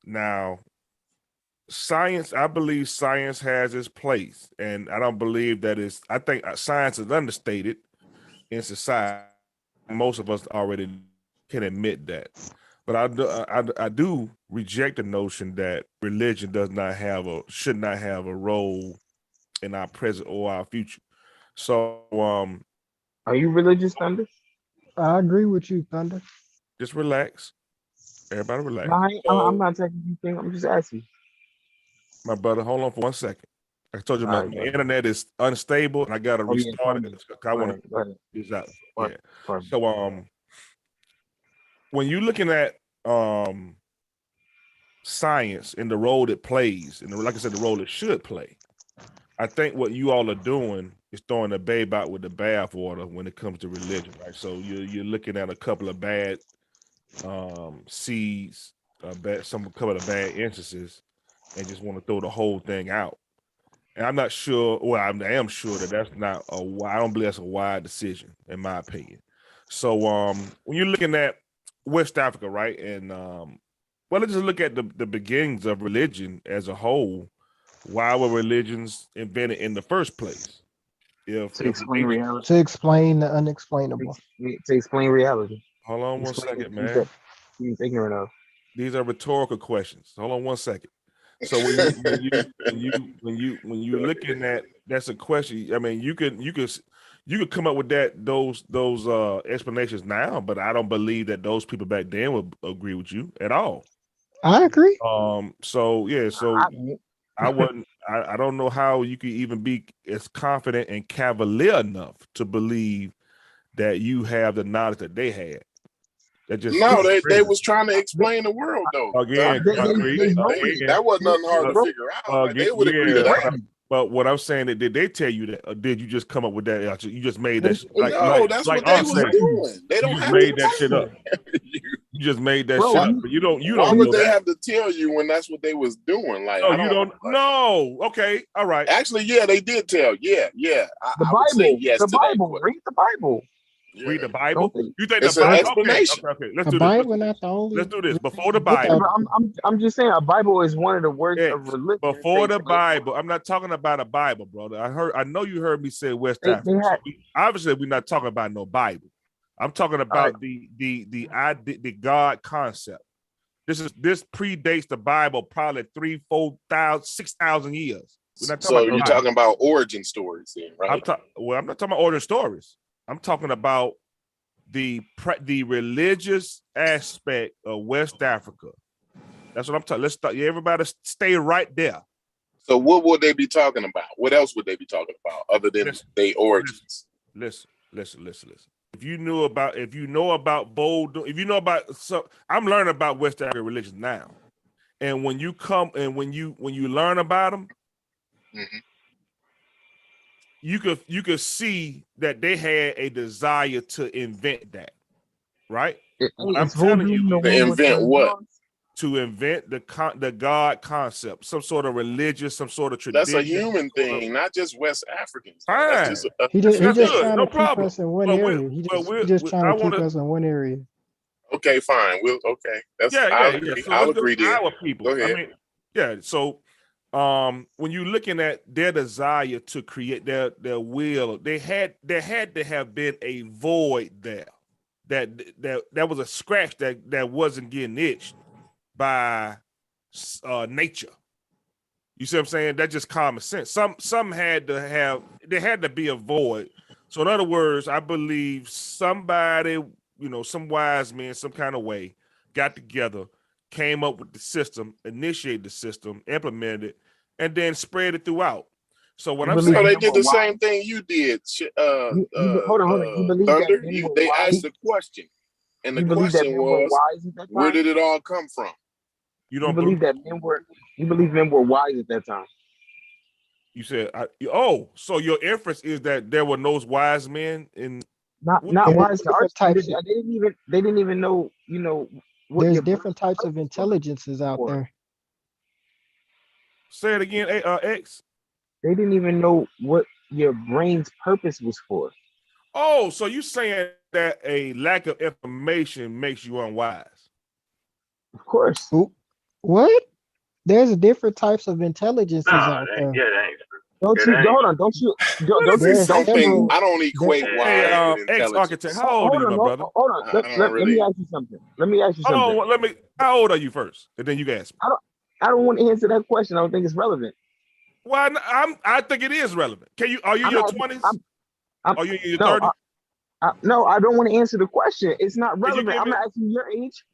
now, science, I believe science has its place, and I don't believe that I think science is understated in society. Most of us already can admit that. But I do reject the notion that religion should not have a role in our present or our future. So, are you religious, Thunder? I agree with you, Thunder. Just relax. Everybody relax. No, I'm not taking anything. I'm just asking. My brother, hold on for 1 second. I told you my internet is unstable, and I got to restart it. I want to get this out. Yeah. So, when you're looking at science and the role it plays, and like I said, the role it should play, I think what you all are doing is throwing the babe out with the bathwater when it comes to religion, right? So you're looking at a couple of bad seeds, couple of bad instances, and just want to throw the whole thing out. And I'm not sure. Well, I am sure that's not I don't believe that's a wise decision, in my opinion. So when you're looking at West Africa, right, and let's just look at the beginnings of religion as a whole. Why were religions invented in the first place? To explain reality. To explain the unexplainable. To explain reality. Hold on 1 second, man. He's ignorant of. These are rhetorical questions. Hold on 1 second. So when you're looking at, that's a question. I mean, you You could come up with those explanations now, but I don't believe that those people back then would agree with you at all. I agree. So yeah, so I wouldn't. I don't know how you could even be as confident and cavalier enough to believe that you have the knowledge that they had. That just they was trying to explain the world though. Again, that wasn't nothing hard to figure out. Like, they would agree to that. But what I'm saying is, did they tell you that, or did you just come up with that? You just made that. That's what they was doing. They don't have made to that shit up. You just made that shit up. But you don't. Why would they have to tell you when that's what they was doing? Like, no, you don't. No. Okay. All right. Actually, yeah, they did tell. Yeah. The Bible. Yes, the Bible. Read the Bible. Yeah. Read the Bible. You think it's the Bible? Explanation. Okay. Let's the do Bible this. Not the only. Let's do this before the Bible. I'm just saying, a Bible is one of the words of religion. Before the Bible, I'm not talking about a Bible, brother. I know you heard me say West Africa. Obviously, we're not talking about no Bible. I'm talking about the God concept. This predates the Bible probably 3,000, 4,000, 6,000 years. So you're talking about origin stories, then, right? I'm not talking about origin stories. I'm talking about the religious aspect of West Africa. That's what I'm talking. Let's start. Everybody stay right there. So what would they be talking about? What else would they be talking about other than their origins? Listen. If you know about I'm learning about West African religions now, and when you learn about them, you could see that they had a desire to invent that, right? I'm telling you, to invent what? To invent the God concept, some sort of religious, some sort of tradition. That's a human thing, not just West Africans. Fine. He just trying no to problem. keep us in one area. He just trying to keep us in one area. Okay, fine. That's I'll agree. So I'll agree there. Our people. Go ahead. So when you're looking at their desire to create their will, there had to have been a void there. That was a scratch that wasn't getting itched by nature. You see what I'm saying? That's just common sense. Some had to be a void. So in other words, I believe somebody, some wise men, some kind of way, got together, came up with the system, initiated the system, implemented it, and then spread it throughout. So what I'm saying, they did the same thing you did. Hold on. Thunder. They asked the question, and the question was, where did it all come from? You don't believe that men were? You believe men were wise at that time? You said, so your inference is that there were no wise men in not wise to our types. They didn't even know. There's different types of intelligences out there. Say it again, X. They didn't even know what your brain's purpose was for. Oh, so you saying that a lack of information makes you unwise? Of course. What? There's different types of intelligences out there. Don't you? Hold on. Don't you? I don't equate wise with intelligence. Ex-architect, how old are you, my brother? Hold on. Let me ask you something. Hold on. How old are you first, and then you can ask me. I don't want to answer that question. I don't think it's relevant. Well, I think it is relevant. Are you in your 20s? Are you in your 30s? No, I don't want to answer the question. It's not relevant. I'm asking your age.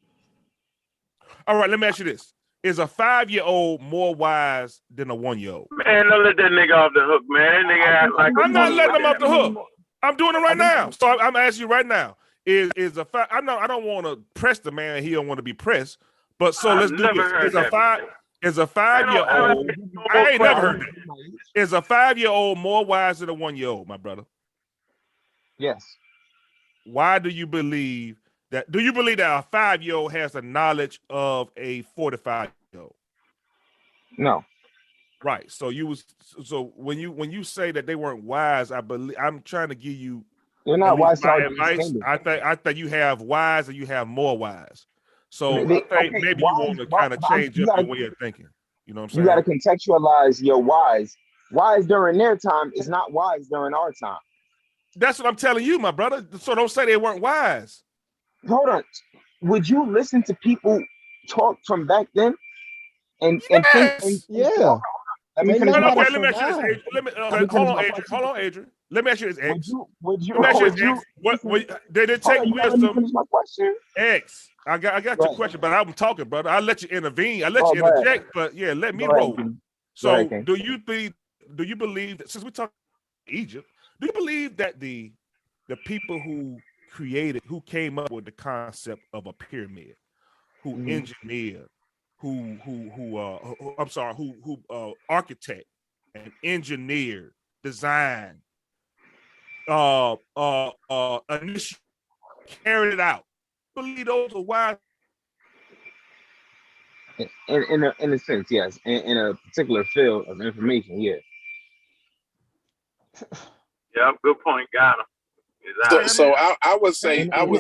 All right, let me ask you this. Is a 5-year-old more wise than a 1-year-old? Man, don't let that nigga off the hook, man. That nigga act like I'm not letting him off the hook. I'm doing it right now. So I'm asking you right now. I don't want to press the man. He don't want to be pressed. But so let's do this. Is a 5-year-old? I ain't never heard that. Is a 5-year-old more wise than a 1-year-old, my brother? Yes. Why do you believe that? Do you believe that a 5-year-old has the knowledge of a 45-year-old? No. Right. So when you say that they weren't wise, I'm trying to give you. You're not wise. Advice. I think you have wise and you have more wise. So I think maybe you want to kind of change up your way of thinking. You know what I'm saying? You got to contextualize your wise. Wise during their time is not wise during our time. That's what I'm telling you, my brother. So don't say they weren't wise. Hold on. Would you listen to people talk from back then? And yes. think? Yeah. Let me They finish know my how to Okay, let me ask you this, survive. Adrian. Let me Let me hold finish on, my Adrian. question. Hold on, Adrian. Let me ask you this, X. Would you Let me ask you would this, you X. What did it hold take on, you gotta let me wisdom? finish my question? X. I got Go your ahead. question, but I'm talking, brother. I'll let you intervene. I'll let Oh, you go ahead. interject, but yeah, let me Go ahead, roll. King. Go ahead, So King. do you believe that, since we talk Egypt, do you believe that the people who came up with the concept of a pyramid, who engineered, who architect and engineered, designed, initially carried it out, believe those are wise? In a sense, yes. In a particular field of information, yes. Yeah, good point. Got him. So I would say In some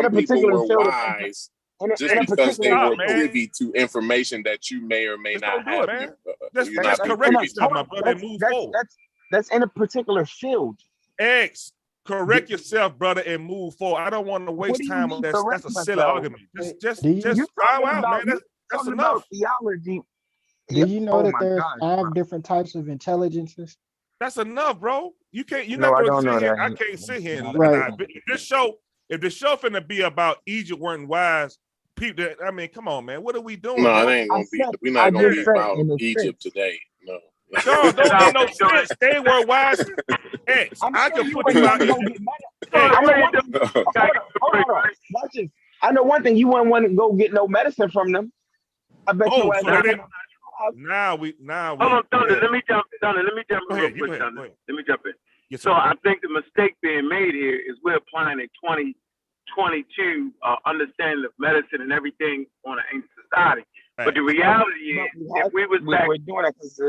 a people particular were field of wise just in a because they particular were man. privy to information that you may or may Just not don't do have. it, man. You're Just not correct privy yourself, to. my brother, and move forward. That's in a particular field. X, correct yourself, brother, and move forward. I don't want to What waste do you time on mean that. correct That's a silly myself? argument. Just You're bow talking out, about man. That's enough. theology. Do you know Oh that my there's gosh, 5 different types of intelligences? That's enough, bro. You're no, not I gonna don't sit know here. that. I can't sit here and Right. if the show finna be about Egypt weren't wise people. I mean, come on, man. What are we doing, No, bro? it ain't gonna be. We're I not gonna just be said about in a Egypt sense. today. No. No, don't make no sense. They were wise. X. I'm I sure can you put wouldn't about want to go get mad. X. I know one thing. Hold on. Watch this. I know one thing. You wouldn't want to go get no medicine from them. I bet Oh, you ass so they not didn't. come Now we. Hold on, Thunder. Yeah. Let me jump in Go real ahead. quick, Go Thunder. ahead. Let me jump in. Yes, So I think the mistake being made here is we're applying a 2022 understanding of medicine and everything on an ancient society. Right. But the reality is, if we was back, we're doing that because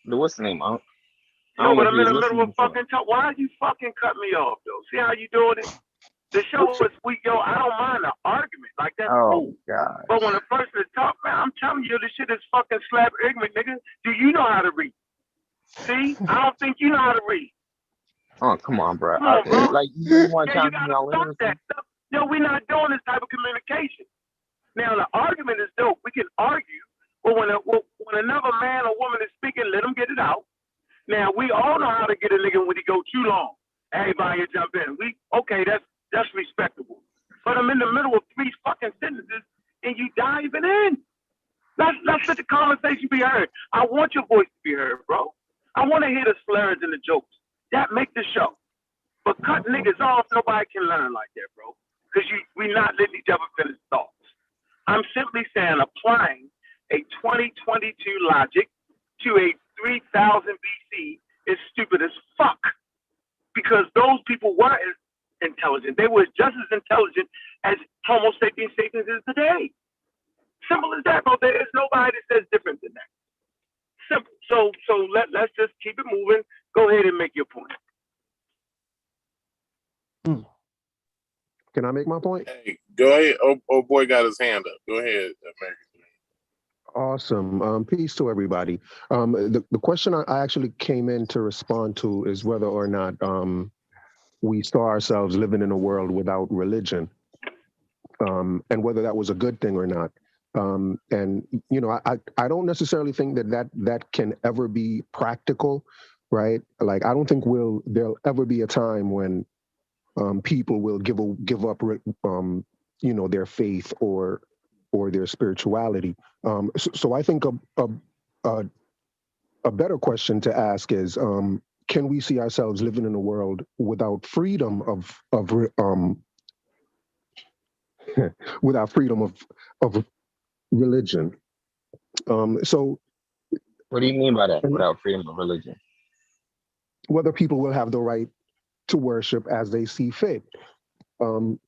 what's the name? no, but I'm in the middle of fucking talk. Why you fucking cut me off though? See how you doing it? The show is weak, yo. I don't mind the argument, like that's cool. God. But when a person is talking, man, I'm telling you, this shit is fucking slap ignorant, nigga. Do you know how to read? See, I don't think you know how to read. Oh, come on, bro. Come on, bro. Like you want you gotta stop that stuff. Yo, we're not doing this type of communication. Now the argument is dope. We can argue, but when another man or woman is speaking, let them get it out. Now we all know how to get a nigga when he go too long. Everybody jump in. That's respectable. But I'm in the middle of 3 fucking sentences and you diving in. Let's let the conversation be heard. I want your voice to be heard, bro. I want to hear the slurs and the jokes. That make the show. But cut niggas off, nobody can learn like that, bro. Because we not letting each other finish thoughts. I'm simply saying applying a 2022 logic to a 3000 BC is stupid as fuck. Because those people weren't intelligent. They were just as intelligent as Homo sapiens sapiens is today. Simple as that, bro. There is nobody that says different than that. Simple. So let's just keep it moving. Go ahead and make your point. Can I make my point? Hey, go ahead. Oh boy got his hand up. Go ahead, American. Awesome. Peace to everybody. The question I actually came in to respond to is whether or not we saw ourselves living in a world without religion, and whether that was a good thing or not. And you know, I don't necessarily think that can ever be practical, right? Like I don't think there'll ever be a time when people will give up you know, their faith or their spirituality. So I think a better question to ask is, can we see ourselves living in a world without freedom of without freedom of religion? So what do you mean by that? Without freedom of religion? Whether people will have the right to worship as they see fit. In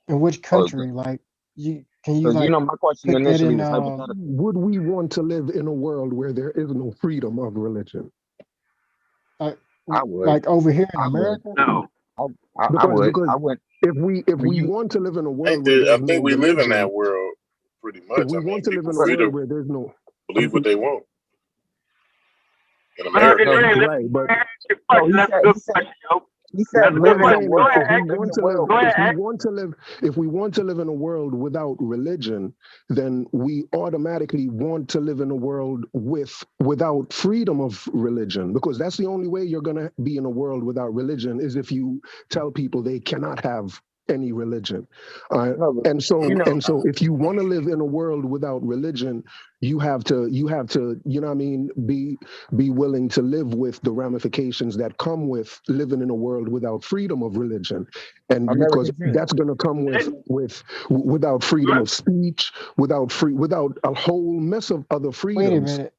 which country? Like, you know, my question initially was hypothetical. Would we want to live in a world where there is no freedom of religion? I would. Like over here in America? No. I would. If we want to live in a world I think we live in that world pretty much. If we want to live in a world where there's no believe what they want. In America. Right, but that's a good question, yo. He said live in the world. If we want to live in a world without religion, then we automatically want to live in a world without freedom of religion, because that's the only way you're going to be in a world without religion is if you tell people they cannot have any religion. And so if you want to live in a world without religion, you have to, you know what I mean, be willing to live with the ramifications that come with living in a world without freedom of religion. And because that's going to come without freedom of speech, without a whole mess of other freedoms. Wait a minute.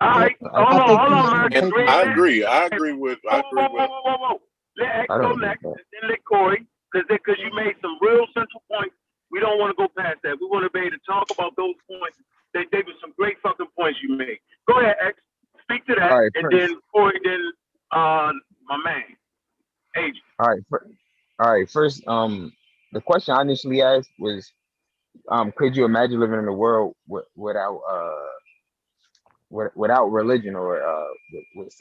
All right, hold on. I agree with. Whoa. Let X go next, then let Corey, because you made some real central points. We don't want to go past that. We want to be able to talk about those points. They were some great fucking points you made. Go ahead, X. Speak to that, right, and first. Then Corey, then my man, Agent. All right. First, the question I initially asked was, could you imagine living in a world without religion or with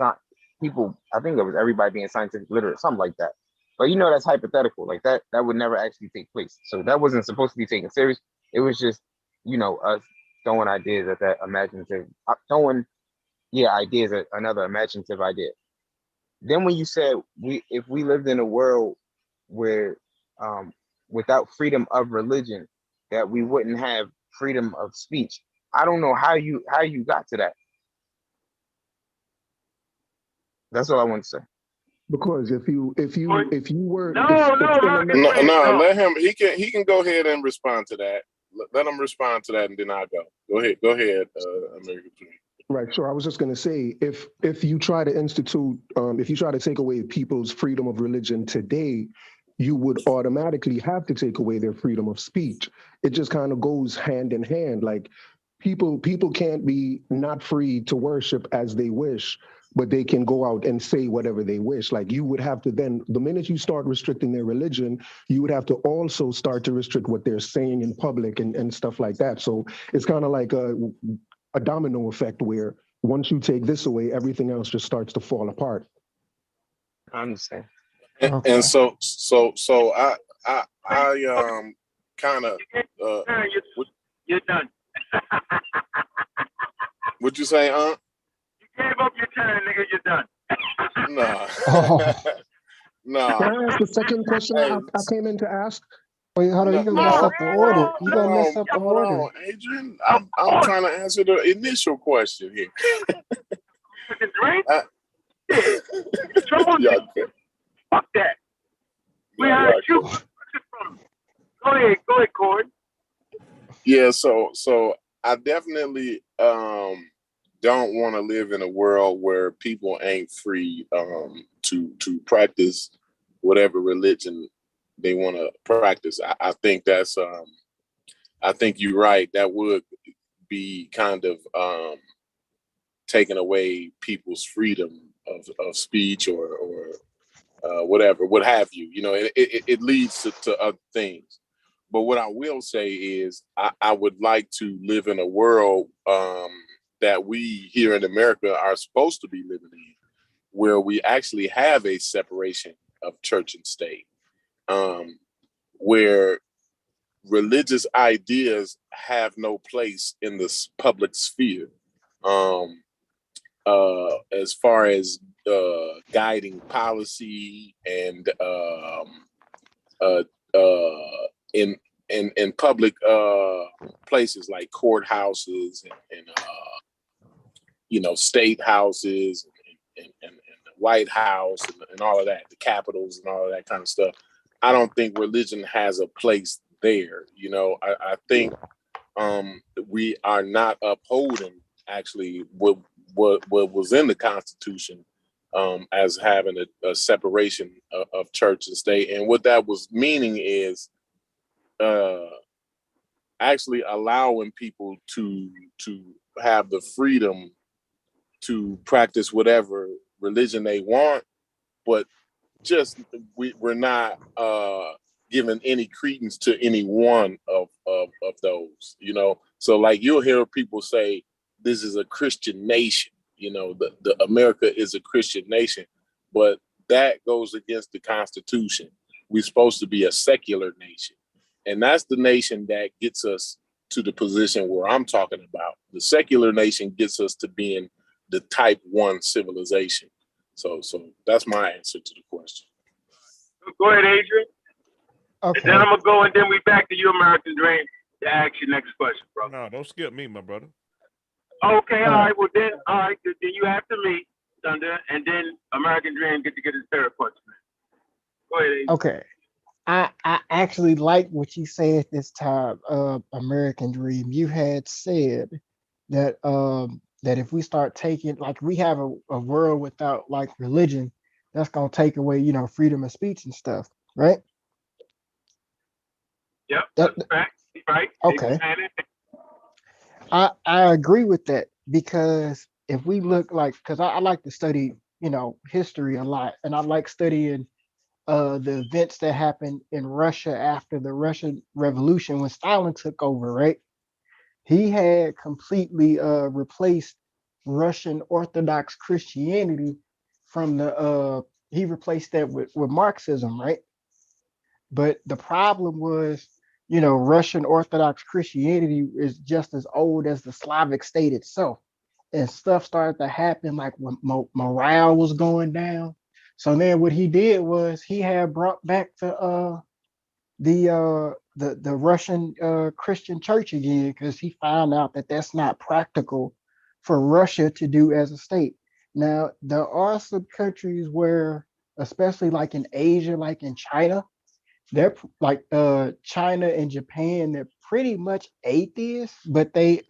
people? I think it was everybody being scientific literate, something like that. But you know, that's hypothetical. Like that would never actually take place. So that wasn't supposed to be taken serious. It was just, you know, us throwing ideas at that imaginative, ideas at another imaginative idea. Then when you said if we lived in a world where without freedom of religion, that we wouldn't have freedom of speech. I don't know how you got to that. That's all I want to say. Because if you were let him. He can go ahead and respond to that. Let him respond to that, and then I'll go. Go ahead, American Dream. Right, sure. I was just going to say, if you try to institute, if you try to take away people's freedom of religion today, you would automatically have to take away their freedom of speech. It just kind of goes hand in hand. Like people can't be not free to worship as they wish, but they can go out and say whatever they wish. Like you would have to then, the minute you start restricting their religion, you would have to also start to restrict what they're saying in public and stuff like that. So it's kind of like a domino effect where once you take this away, everything else just starts to fall apart. I understand. And so I kind of you're done. What'd you say, You gave up your turn, nigga. You're done. No. Can I ask the second question I came in to ask? Wait, hold on, you gonna mess up the order. You gonna mess up the order. Adrian, I'm trying to answer the initial question here. Fuck that. We had you. Go ahead, Corey. Yeah, so I definitely don't want to live in a world where people ain't free to practice whatever religion they want to practice. I think that's I think you're right. That would be kind of taking away people's freedom of speech or whatever, what have you. You know, it leads to other things. But what I will say is I would like to live in a world that we here in America are supposed to be living in, where we actually have a separation of church and state, where religious ideas have no place in the public sphere, as far as guiding policy and in public places like courthouses and state houses and the White House and all of that, the capitals and all of that kind of stuff. I don't think religion has a place there. You know, I think we are not upholding actually what was in the Constitution as having a separation of church and state. And what that was meaning is actually allowing people to have the freedom to practice whatever religion they want, but just we're not giving any credence to any one of those, you know. So like you'll hear people say this is a Christian nation, you know, the America is a Christian nation, but that goes against the Constitution. We're supposed to be a secular nation. And that's the nation that gets us to the position where I'm talking about. The secular nation gets us to being the type 1 civilization. So that's my answer to the question. Go ahead, Adrian. Okay. And then I'm going to go, and then we back to your American Dream to ask your next question, bro. No, don't skip me, my brother. Okay, all right. Well, then you after me, Thunder, and then American Dream get to get his third question. Go ahead, Adrian. Okay. I actually like what you said this time, American Dream. You had said that that if we start taking, like, we have a world without like religion, that's gonna take away, freedom of speech and stuff, right? Yep, that's right. Okay. I agree with that, because if we look because I like to study, history a lot, and I like studying the events that happened in Russia after the Russian Revolution when Stalin took over, right? He had completely replaced Russian Orthodox Christianity from he replaced that with Marxism, right? But the problem was, Russian Orthodox Christianity is just as old as the Slavic state itself. And stuff started to happen, like when morale was going down. So then what he did was he had brought back the Russian Christian church again, because he found out that that's not practical for Russia to do as a state. Now, there are some countries where, especially like in Asia, like in China, they're like China and Japan, they're pretty much atheists, but they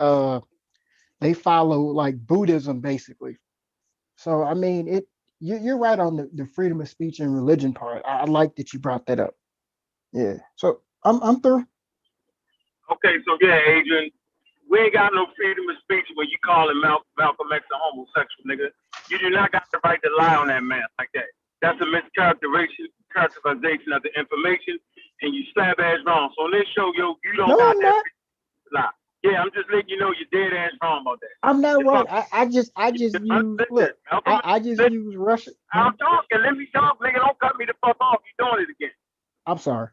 follow like Buddhism basically. So I mean, you're right on the freedom of speech and religion part. I like that you brought that up. Yeah. So I'm through. Okay, so yeah, Adrian, we ain't got no freedom of speech when you calling Malcolm X a homosexual, nigga. You do not got the right to lie on that man like that. That's a mischaracterization of the information, and you slap ass wrong. So on this show, you don't got that lie. Yeah, I'm just letting you know you're dead ass wrong about that. I'm not right. I just use Russian. I'm talking. Let me talk, nigga. Don't cut me the fuck off. You're doing it again. I'm sorry.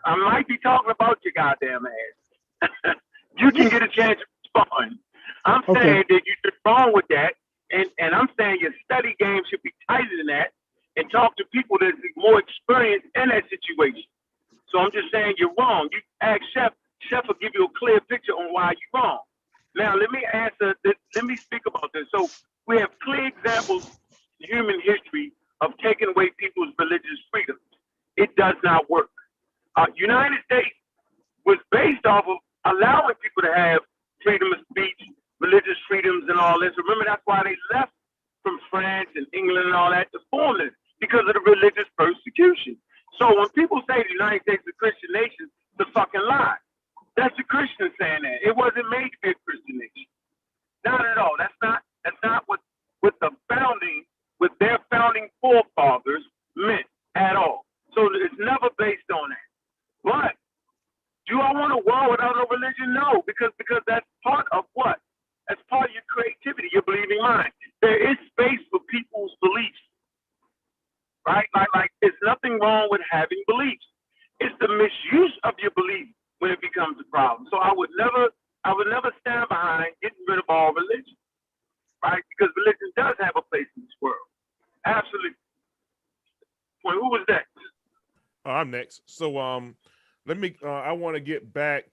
I might be talking about your goddamn ass. You can get a chance to respond. I'm saying that you're wrong with that, and I'm saying your study game should be tighter than that, and talk to people that's more experienced in that situation. So I'm just saying you're wrong. You ask Chef will give you a clear picture on why you're wrong. Now let me speak about this. So we have clear examples in human history of taking away people's religious freedom. It does not work. United States was based off of allowing people to have freedom of speech, religious freedoms, and all this. Remember, that's why they left from France and England and all that to form this, because of the religious persecution. So when people say the United States is a Christian nation, it's a fucking lie. That's the Christians saying that. It wasn't made to be a Christian nation. Not at all. That's not what their founding forefathers meant at all. So it's never based on that. But do I want a world without no religion? No, because that's part of what? That's part of your creativity, your believing mind. There is space for people's beliefs, right? Like there's nothing wrong with having beliefs. It's the misuse of your belief when it becomes a problem. So I would never stand behind getting rid of all religion, right? Because religion does have a place in this world. Absolutely. Well, who was that? I'm next. So let me. I want to get back.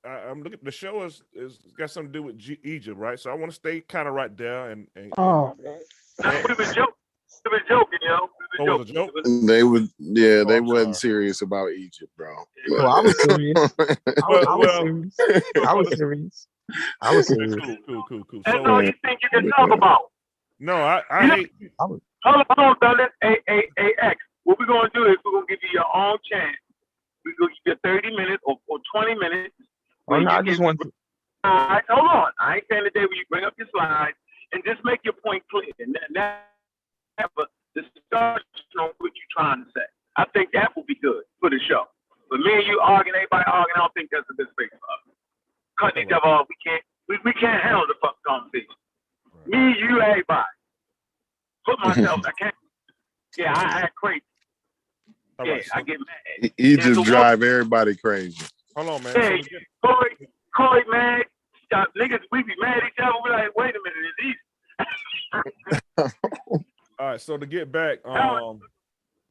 I'm looking. The show is got something to do with Egypt, right? So I want to stay kind of right there. And we were joking. We were joking, yo. Was a joke? They wasn't serious about Egypt, bro. Well, I was serious. I was serious. Cool. That's all you think you can talk about. No, I hate. Hold on, brother. X. What we're gonna do is we're gonna give you your own chance. We're gonna give you 30 minutes or 20 minutes. Oh no, I just want to. All right, hold on. I ain't saying the day where you bring up your slides and just make your point clear. And that have a discussion on what you're trying to say. I think that will be good for the show. But me and you arguing, everybody arguing, I don't think that's a good space for us. Cutting each other off, we can't handle the fucking conversation. Me, you, everybody. Put myself, I can't. Yeah, I act crazy. All yeah, right, so I get mad. He just drive everybody crazy. Hold on, man. Hey, Corey, man, niggas, we be mad at each other. We're like, wait a minute, it's easy. All right, so to get back,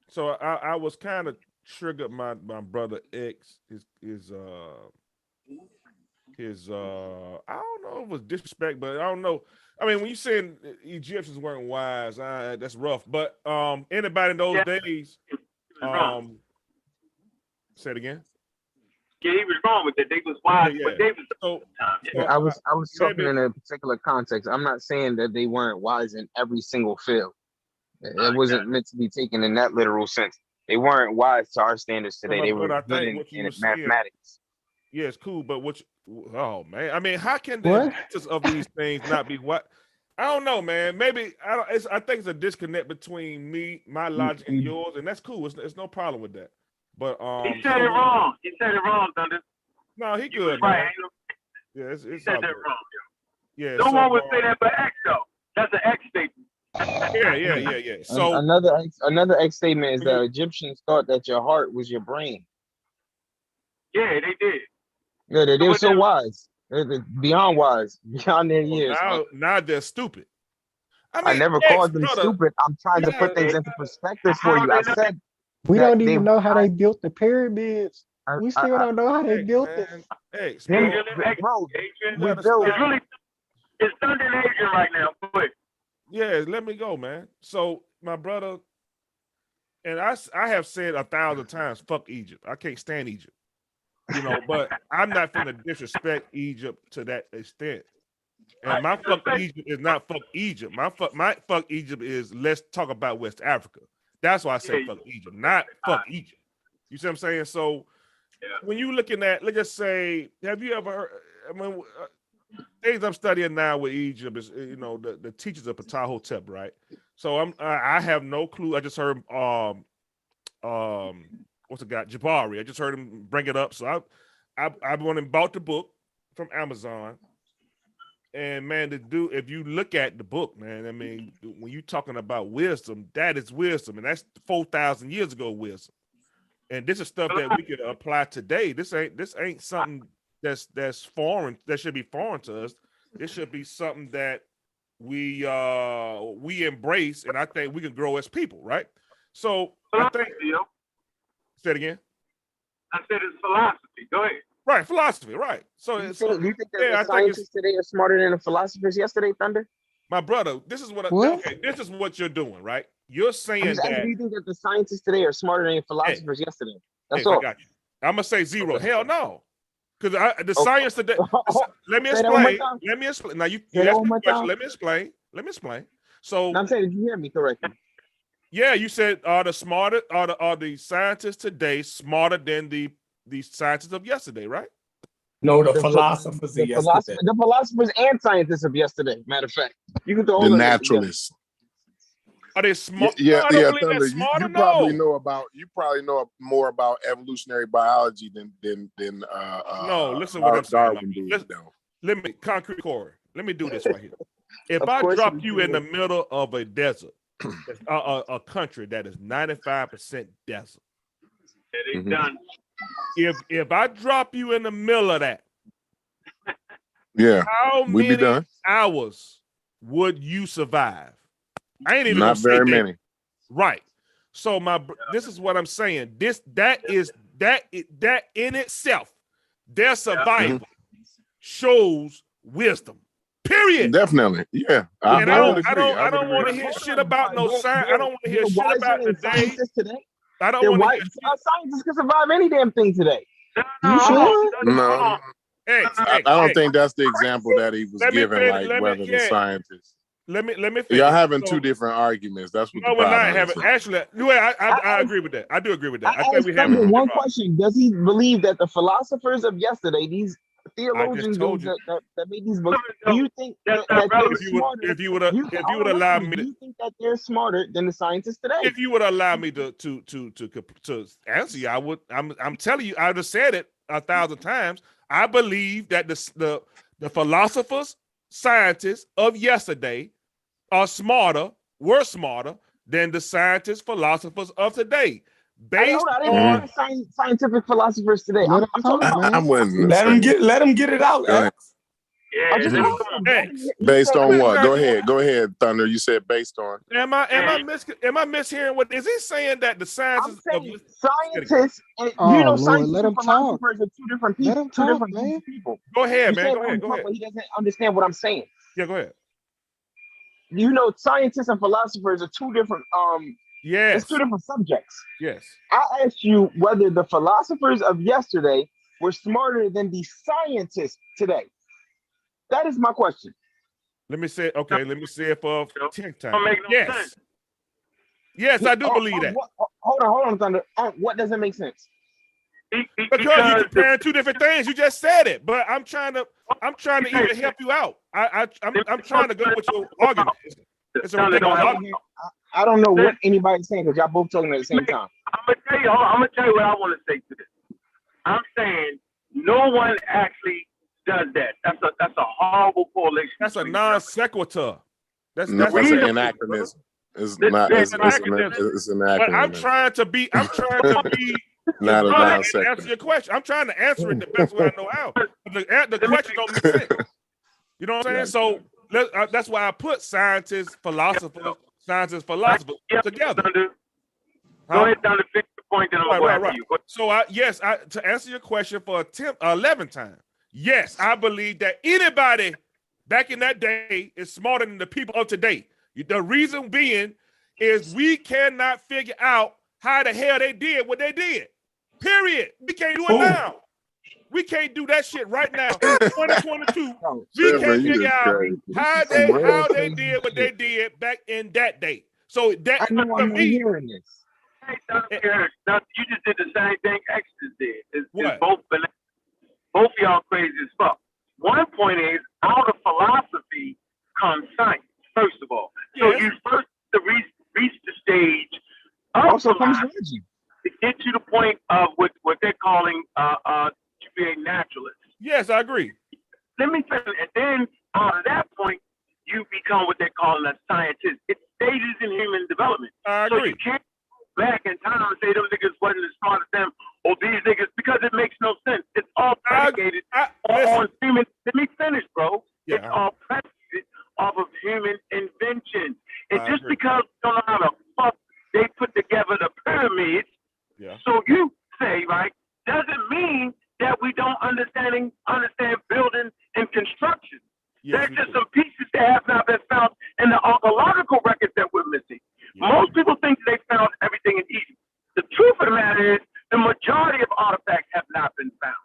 so I was kind of triggered my brother X, his I don't know if it was disrespect, but I don't know. I mean, when you saying Egyptians weren't wise, that's rough. But anybody in those days, say it again. Yeah, he was wrong with that. They was wise, but they was. I was talking in a particular context. I'm not saying that they weren't wise in every single field. It wasn't meant to be taken in that literal sense. They weren't wise to our standards today. They were good in mathematics. Yeah, it's cool, but oh man, I mean, how can the inventors of these things not be what? I don't know, man. Maybe I think it's a disconnect between my logic and yours, and that's cool. It's no problem with that. But he said it wrong. He said it wrong, Thunder. No, he good, right. Man. Yeah, it's he said that wrong. Yo. Yeah, no one would say that but X though. That's an X statement. Yeah. So another X statement is that Egyptians thought that your heart was your brain. Yeah, they did. Yeah, they were so wise. They're beyond wise, beyond their years. Now they're stupid. I never called them stupid. I'm trying to put things into perspective for you. I said we don't even know how they built the pyramids. We still don't know how they built it. Bro, it's Thunder and Adrian right now. Boy. Yeah, let me go, man. So my brother, and I have said 1,000 times, fuck Egypt. I can't stand Egypt. You know, but I'm not going to disrespect Egypt to that extent. And my fuck Egypt is not fuck Egypt. My fuck Egypt is let's talk about West Africa. That's why I say fuck Egypt, not fuck Egypt. You see what I'm saying? So when you looking at, let's just say, have you ever heard? I mean, things I'm studying now with Egypt is, you know, the teachers of Ptahhotep, right? So I have no clue. I just heard what's the guy? Jabari. I just heard him bring it up. So I went and bought the book from Amazon. And man, if you look at the book, man, I mean, when you're talking about wisdom, that is wisdom, and that's 4,000 years ago wisdom. And this is stuff that we could apply today. This ain't something that's foreign, that should be foreign to us. This should be something that we embrace, and I think we can grow as people, right? So I think. Say it again. I said it's philosophy. Go ahead. Right, philosophy, right. So, do you think that the scientists today are smarter than the philosophers yesterday, Thunder? My brother, this is what this is what you're doing, right? You're saying that. Do you think that the scientists today are smarter than philosophers yesterday? That's all. I got you. I'm gonna say zero. Hell no. Because science today. Let me explain. Now you asked me a question. Let me explain. So I'm saying, did you hear me correctly? Yeah, you said are the scientists today smarter than the scientists of yesterday, right? No, the philosophers of yesterday. The philosophers and scientists of yesterday. Matter of fact, you can throw the naturalists. Are they smart? Yeah. You probably know more about evolutionary biology than no. Listen to what I'm saying. Let me concrete Corey. Let me do this right here. If I drop you in the middle of a desert, a country that is 95% desert, done. If I drop you in the middle of that, how many hours would you survive? I ain't even not very many. Right. So this is what I'm saying. That in itself, their survival shows wisdom. Period. Definitely. Yeah. I don't want to hear shit about no science. I don't want to hear shit about today. I don't want to. Scientists can survive any damn thing today. You sure? No. I don't think that's the example that he was giving. Whether the scientists. Let me. Y'all having two different arguments. That's what. No, we're not having. Actually, I agree with that. I do agree with that. I think we have one question. Does he believe that the philosophers of yesterday, these theologians that made these books, do you think that they're smarter? If you would allow me to, do you think that they're smarter than the scientists today? If you would allow me to answer you, I would. I'm telling you, I just said it 1,000 times. I believe that the philosophers, scientists of yesterday were smarter than the scientists, philosophers of today. I didn't say scientific philosophers today. I'm talking about. Let him get it out. Yeah, based on what? Go ahead, Thunder. You said based on. Am I mishearing what is he saying that the scientists? Scientists, and scientists and philosophers are two different people. Two different people. Go ahead, man. Go ahead. But he doesn't understand what I'm saying. Yeah, go ahead. Scientists and philosophers are two different. Yes. It's two different subjects. Yes. I asked you whether the philosophers of yesterday were smarter than the scientists today. That is my question. Let me say it for 10th time. Yes. Yes, I do believe that. Hold on, Thunder. What doesn't make sense? Because you're comparing two different things. You just said it, but I'm trying to even help you out. I'm trying to go with your argument. It's a ridiculous argument. I don't know what anybody's saying because y'all both talking at the same time. I'm gonna tell you what I want to say to this. I'm saying no one actually does that. That's a horrible correlation. That's a non sequitur. That's an anachronism. It's an anachronism. But I'm trying to be not a non sequitur. Answer your question. I'm trying to answer it the best way I know how. The question don't make sense. You know what I'm saying? So that's why I put scientists, philosophers together. Go ahead, Thunder, fix the point that I'm going to you. So to answer your question for 11th time, yes, I believe that anybody back in that day is smarter than the people of today. The reason being is we cannot figure out how the hell they did what they did. Period. We can't do it now. We can't do that shit right now. 2022. We can't figure out how they did what they did back in that day. So that I know I'm not hearing this. Hey, you just did the same thing Exodus did. It's both of y'all crazy as fuck. One point is, out of philosophy comes science, first of all. So you first to reach the stage of also comes religion to get to the point of what they're calling to be a naturalist. Yes, I agree. Let me finish. And then out of that point, you become what they're calling a scientist. It's stages in human development. I agree. So you can't go back in time and say them niggas wasn't as smart as them or these niggas because it makes no sense. It's all predicated on human. Let me finish, bro. Yeah. It's all predicated off of human invention. And just because you don't know how the fuck they put together the pyramids, so you say, right, doesn't mean that we don't understand building and construction. There's just some pieces that have not been found in the archaeological records that we're missing. Most people think they found everything in Egypt. The truth of the matter is the majority of artifacts have not been found.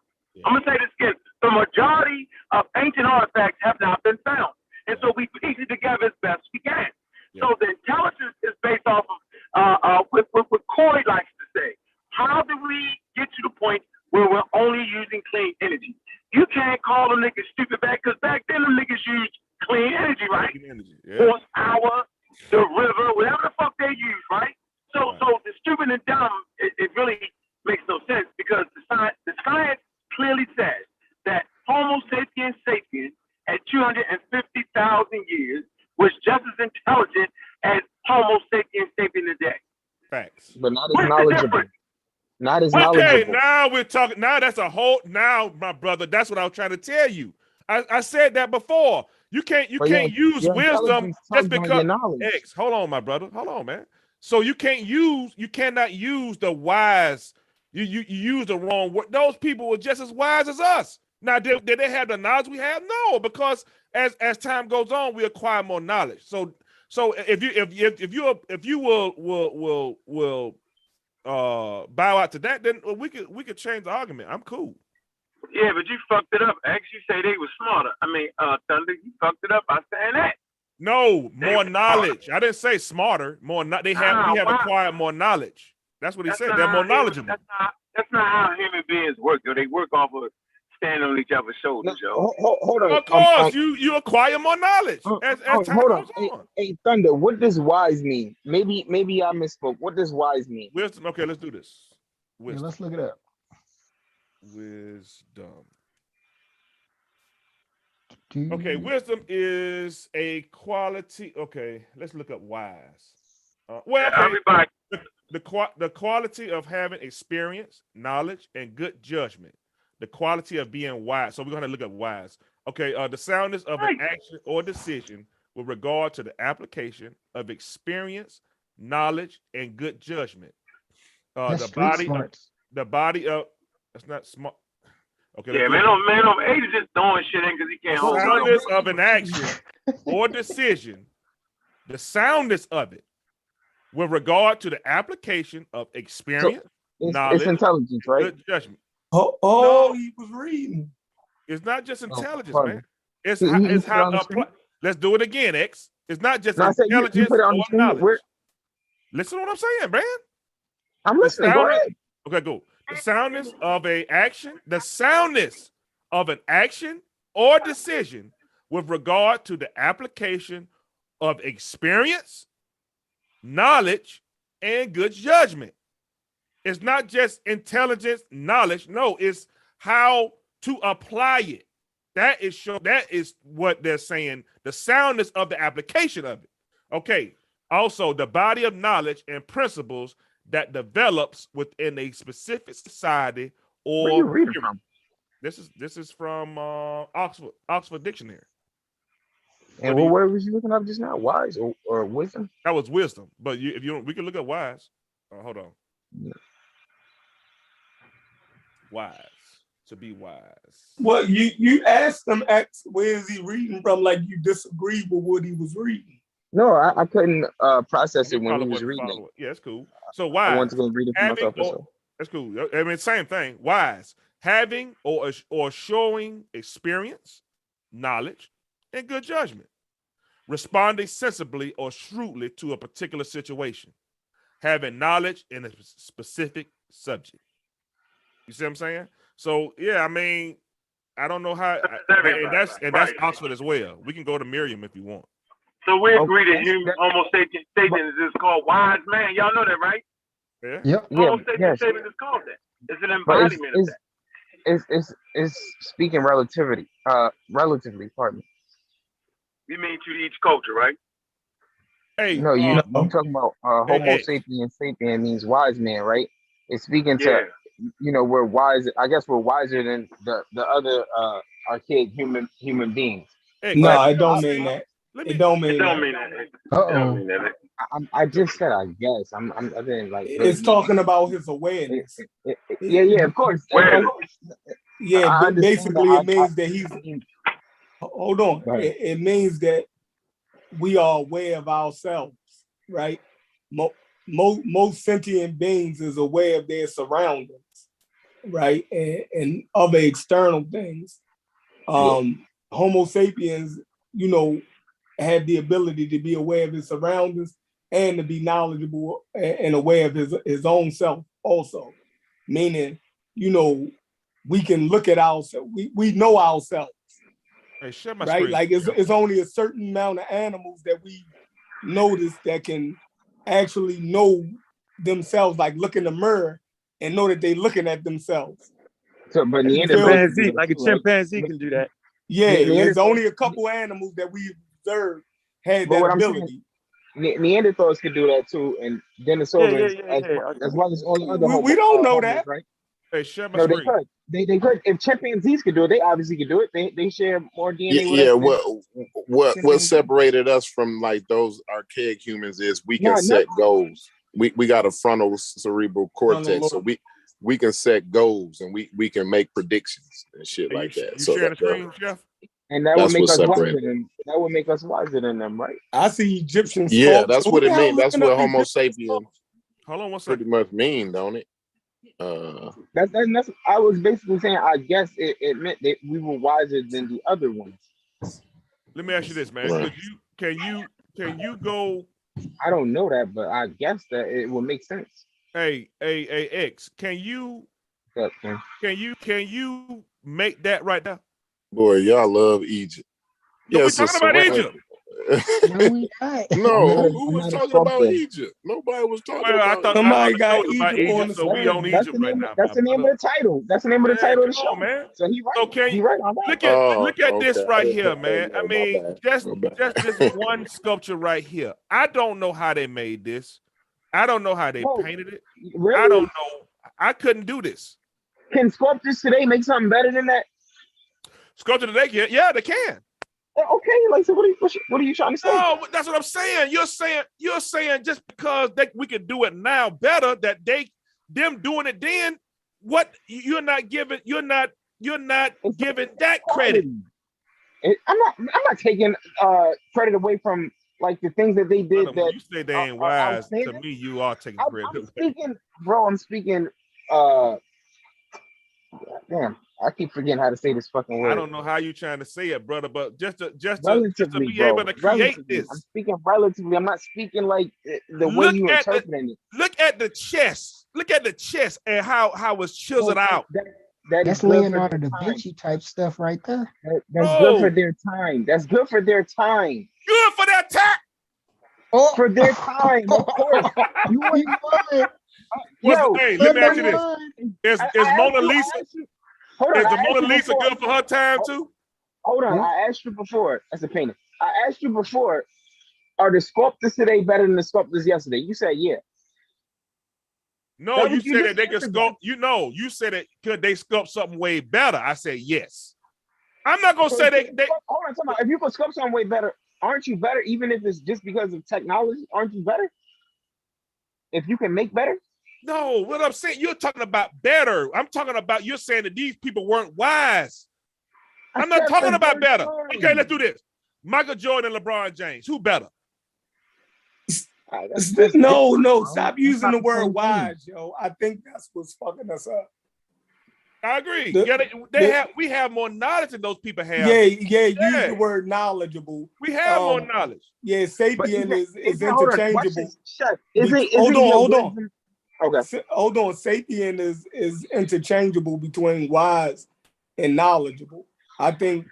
I'm going to say this again. The majority of ancient artifacts have not been found. And so we piece it together as best we can. So the intelligence is based off of what Corey likes to say. How do we get to the point where we're only using clean energy? You can't call them niggas stupid back because back then them niggas used clean energy, right? Horsepower, the river, whatever the fuck they use, right? So the stupid and dumb, it really makes no sense because the science clearly says that Homo sapiens sapiens at 250,000 years was just as intelligent as Homo sapiens sapiens today. Facts. But not as knowledgeable. Not as knowledgeable. Okay, now we're talking. Now that's a whole. Now, my brother, that's what I was trying to tell you. I said that before. You can't use wisdom just because. Hold on, my brother. Hold on, man. So you cannot use the wise. You use the wrong word. Those people were just as wise as us. Now, did they have the knowledge we have? No, because as time goes on, we acquire more knowledge. So if you will bow out to that, then we could change the argument. I'm cool. Yeah, but you fucked it up. Actually, say they were smarter. I mean, Thunder, you fucked it up by saying that. No, more knowledge. I didn't say smarter. We have acquired more knowledge. That's what he said. They're more knowledgeable. That's not how human beings work. Though they work off of standing on each other's shoulders, yo. Hold on. Of course, you acquire more knowledge as time goes on. Hey, Thunder, what does wise mean? Maybe I misspoke. What does wise mean? Wisdom. Okay, let's do this. Wisdom. Yeah, let's look it up. Wisdom. Okay, wisdom is a quality. Okay, let's look up wise. The quality of having experience, knowledge, and good judgment. The quality of being wise. So we're going to look at wise. Okay, the soundness of an action or decision with regard to the application of experience, knowledge, and good judgment. The body of that's not smart. Okay. Yeah, man, Abe is just throwing shit in because he can't hold. The soundness of an action or decision. The soundness of it with regard to the application of experience, knowledge, it's intelligence, right? Good judgment. No, he was reading. It's not just intelligence, man. It's how let's do it again, X. It's not just intelligence or knowledge. Listen to what I'm saying, man. I'm listening. Go ahead. Okay, go. The soundness of an action or decision with regard to the application of experience, knowledge, and good judgment. It's not just intelligence, knowledge. No, it's how to apply it. That is what they're saying. The soundness of the application of it. Okay. Also, the body of knowledge and principles that develops within a specific society or. Where you reading from? This is from Oxford Dictionary. And what word was you looking up just now? Wise or wisdom? That was wisdom. But if you don't, we can look at wise. Hold on. Yeah. Wise. To be wise. Well, you asked him, X, where is he reading from? Like you disagreed with what he was reading. No, I couldn't process it when he was reading it. Yeah, it's cool. So wise. I want to go read it for myself. That's cool. I mean, same thing. Wise. Having or showing experience, knowledge, and good judgment. Responding sensibly or shrewdly to a particular situation. Having knowledge in a specific subject. You see what I'm saying? So yeah, I mean, I don't know how, and that's Oxford as well. We can go to Merriam if you want. So we agree that Homo sapiens is called wise man. Y'all know that, right? Yeah. Yep. Homo sapiens is called that. It's an embodiment of that. It's speaking relatively. Pardon me. You mean to each culture, right? Hey, no, you're talking about Homo sapiens. Sapien means wise man, right? It's speaking to. We're wise. I guess we're wiser than the other archaic human beings. No, it don't mean that. It don't mean that. I just said I guess. I didn't like. It's talking about his awareness. Yeah, of course. Yeah, basically it means that he's. Hold on. It means that we are aware of ourselves, right? Most sentient beings is aware of their surroundings, right, and other external things. Homo sapiens, had the ability to be aware of his surroundings and to be knowledgeable and aware of his own self also. Meaning, we can look at ourselves, we know ourselves. Hey, share my right? screen. Like it's only a certain amount of animals that we notice that can actually know themselves, like look in the mirror and know that they're looking at themselves. So, but chimpanzee, like a chimpanzee can do that. Yeah, there's only a couple animals that we observed had that ability. Neanderthals could do that too, and Denisovans, as well as all the other. We don't know that, right? Hey, share my screen. They could. If chimpanzees could do it, they obviously could do it. They share more DNA. Yeah. What separated us from like those archaic humans is we can set goals. We got a frontal cerebral cortex, so we can set goals and we can make predictions and shit like that. You share the screen, Jeff? And that would make us wiser than that would make us wiser than them, right? I see Egyptian sculpture. Yeah, that's what it means. That's what Homo sapiens pretty much mean, don't it? That's I was basically saying I guess it meant that we were wiser than the other ones. Let me ask you this, man. Right. Can you go? I don't know that, but I guess that it will make sense. Hey, X, can you make that right now? Boy, y'all love Egypt. No, we're talking about Egypt. No, we not. No, who was talking about Egypt? Nobody was talking about. I thought somebody got about Egypt, so we on That's Egypt the right name. now. That's the name of the title. That's the name of the title of the show, man. So he right. Okay, he right on that. Look at this okay. right I here, didn't man. know. I mean, My just bad. this one sculpture right here. I don't know how they made this. I don't know how they painted it. Really? I don't know. I couldn't do this. Can sculptors today make something better than that? Sculpture today, yeah, they can. Okay, like so, what are you trying to say? No, that's what I'm saying. You're saying just because we can do it now better, that them doing it then, what you're not giving that credit. I'm not taking credit away from like the things that they did. That you say they ain't wise. To me, you are taking credit. I'm speaking. Damn, I keep forgetting how to say this fucking word. I don't know how you trying to say it, brother, but just to be bro, able to create this. I'm speaking relatively. I'm not speaking like the way you interpreting it. Look at the chest. Look at the chest and how it's chiseled out. That's Leonardo da Vinci type stuff right there. That's good for their time. That's good for their time. Good for their time. Oh, for their time, of course. You ain't hey, let me ask you this: Is Mona Lisa? Is the Mona Lisa good for her time too? Hold on, I asked you before. That's a painting. I asked you before. Are the sculptors today better than the sculptors yesterday? You said yeah. No, you said that they could sculpt. You said it. Could they sculpt something way better? I said yes. I'm not gonna say they. Hold on, if you could sculpt something way better, aren't you better? Even if it's just because of technology, aren't you better? If you can make better. No, what I'm saying, you're talking about better. I'm talking about you're saying that these people weren't wise. I'm not talking about better. Okay, let's do this. Michael Jordan and LeBron James. Who better? No, stop using the word wise, yo. I think that's what's fucking us up. I agree. We have more knowledge than those people have. Use the word knowledgeable. We have more knowledge. Yeah, sapien is interchangeable. Hold on. Okay. Hold on. Sapien is interchangeable between wise and knowledgeable. I think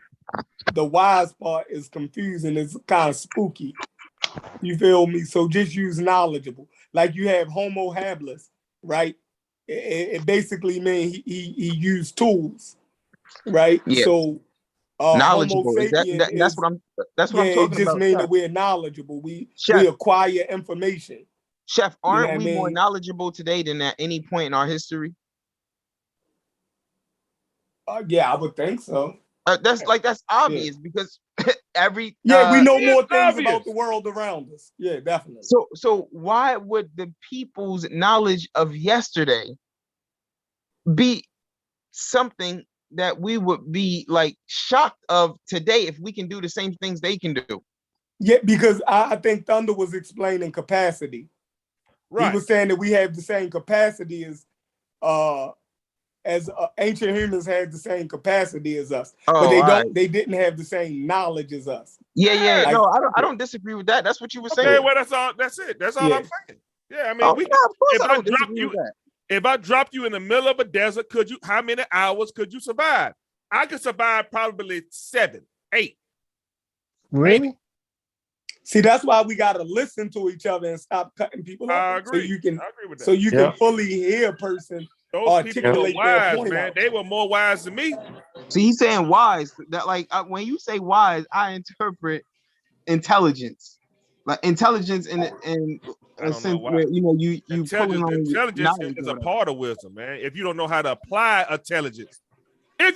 the wise part is confusing. It's kind of spooky. You feel me? So just use knowledgeable. Like you have Homo habilis, right? It basically means he used tools, right? Yeah. So knowledgeable. Homo sapien that's what I'm talking about. It just means that we're knowledgeable. We acquire information. Chef, aren't we more knowledgeable today than at any point in our history? Yeah, I would think so. That's obvious because we know more things about the world around us. Yeah, definitely. So why would the people's knowledge of yesterday be something that we would be like shocked of today if we can do the same things they can do? Yeah, because I think Thunder was explaining capacity. Right. He was saying that we have the same capacity as ancient humans had the same capacity as us, but they didn't have the same knowledge as us. Yeah. Like, no, I don't disagree with that. That's what you were saying. Okay, well, that's it. That's all I'm saying. Yeah, I mean, if I dropped you in the middle of a desert, how many hours could you survive? I could survive probably 7, 8. Really? Maybe. See, that's why we got to listen to each other and stop cutting people off. I agree. I agree with that. So you can fully hear a person. Those people were wise, man. They were more wise than me. See, he's saying wise. That when you say wise, I interpret intelligence, like intelligence in a sense where you intelligence is a part of wisdom, man. If you don't know how to apply intelligence, I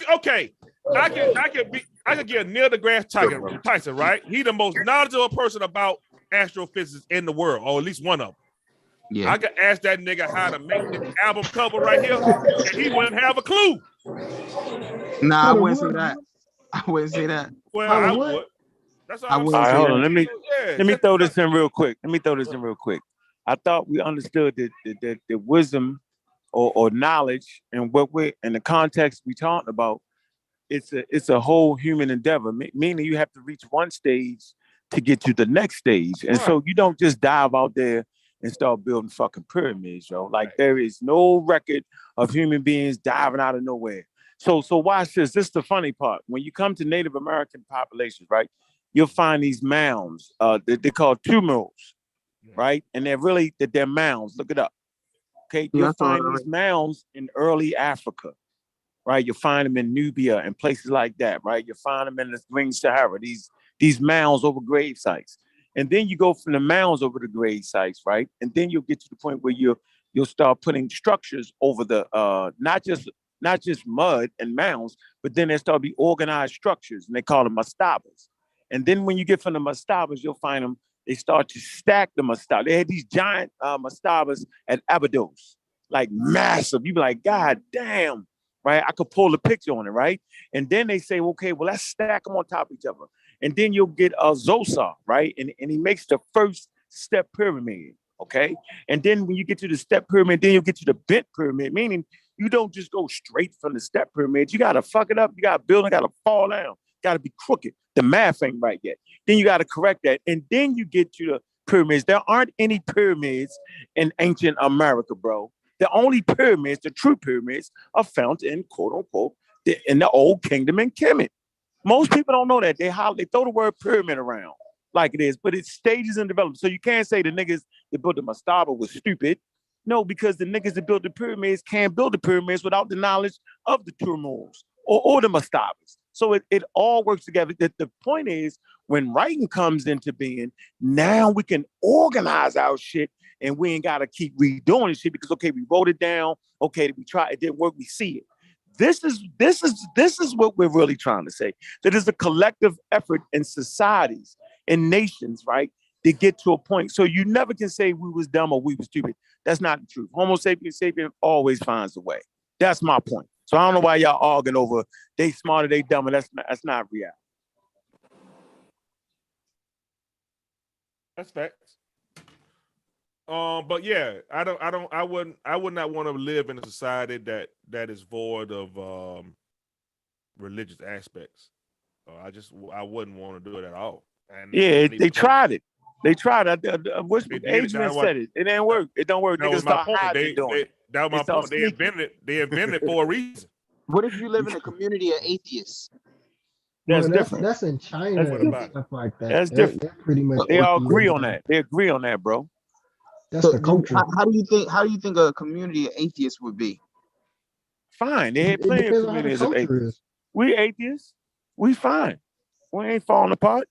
could get Neil deGrasse Tyson, right? He's the most knowledgeable person about astrophysics in the world, or at least one of them. Yeah. I could ask that nigga how to make this album cover right here, and he wouldn't have a clue. Nah, I wouldn't say that. I wouldn't say that. Well, I would. That's all I'm saying. All right, hold on. Let me throw this in real quick. I thought we understood that the wisdom or knowledge and what we're in the context we talked about. It's a whole human endeavor, meaning you have to reach one stage to get to the next stage. And so you don't just dive out there and start building fucking pyramids, yo. Like there is no record of human beings diving out of nowhere. So watch this. This is the funny part. When you come to Native American populations, right? you'll find these mounds. They're called tumulus, right? And they're mounds. Look it up. Okay, you'll find these mounds in early Africa, right? You'll find them in Nubia and places like that, right? You'll find them in the Green Sahara, these mounds over grave sites. And then you go from the mounds over the grave sites, right? And then you'll get to the point where you'll start putting structures over the not just mud and mounds, but then there start to be organized structures, and they call them mastabas. And then when you get from the mastabas, you'll find them. They start to stack the mastabas. They had these giant mastabas at Abydos, like massive. You be like, God damn, right? I could pull a picture on it, right? And then they say, okay, well, let's stack them on top of each other. And then you'll get a Zosa, right? And he makes the first step pyramid, okay? And then when you get to the step pyramid, then you'll get to the bent pyramid, meaning you don't just go straight from the step pyramid. You got to fuck it up. You got to build it, got to fall down, got to be crooked. The math ain't right yet. Then you got to correct that. And then you get to the pyramids. There aren't any pyramids in ancient America, bro. The only pyramids, the true pyramids, are found in, quote unquote, in the Old Kingdom in Kemet. Most people don't know that. They throw the word pyramid around like it is, but it's stages in development. So you can't say the niggas that built the mastaba was stupid. No, because the niggas that built the pyramids can't build the pyramids without the knowledge of the tumulus or the mastabas. So it all works together. The point is, when writing comes into being, now we can organize our shit, and we ain't got to keep redoing this shit because, okay, we wrote it down. Okay, we tried, it didn't work. We see it. This is what we're really trying to say. That is a collective effort in societies and nations, right, to get to a point. So you never can say we was dumb or we was stupid. That's not the truth. Homo sapiens sapien always finds a way. That's my point. So I don't know why y'all arguing over they smarter, they dumber. That's not reality. That's facts. But yeah, I would not want to live in a society that is void of religious aspects. I wouldn't want to do it at all. And yeah, they tried it. They tried it. Adrian said it. It didn't work. It don't work. That was my point. That was my point. They invented it for a reason. What if you live in a community of atheists? That's different. That's in China and stuff like that. That's different. They're pretty much. They all agree on that. They agree on that, bro. That's the culture. How do you think a community of atheists would be? Fine. They had plenty of communities of atheists. We atheists. We fine. We ain't falling apart.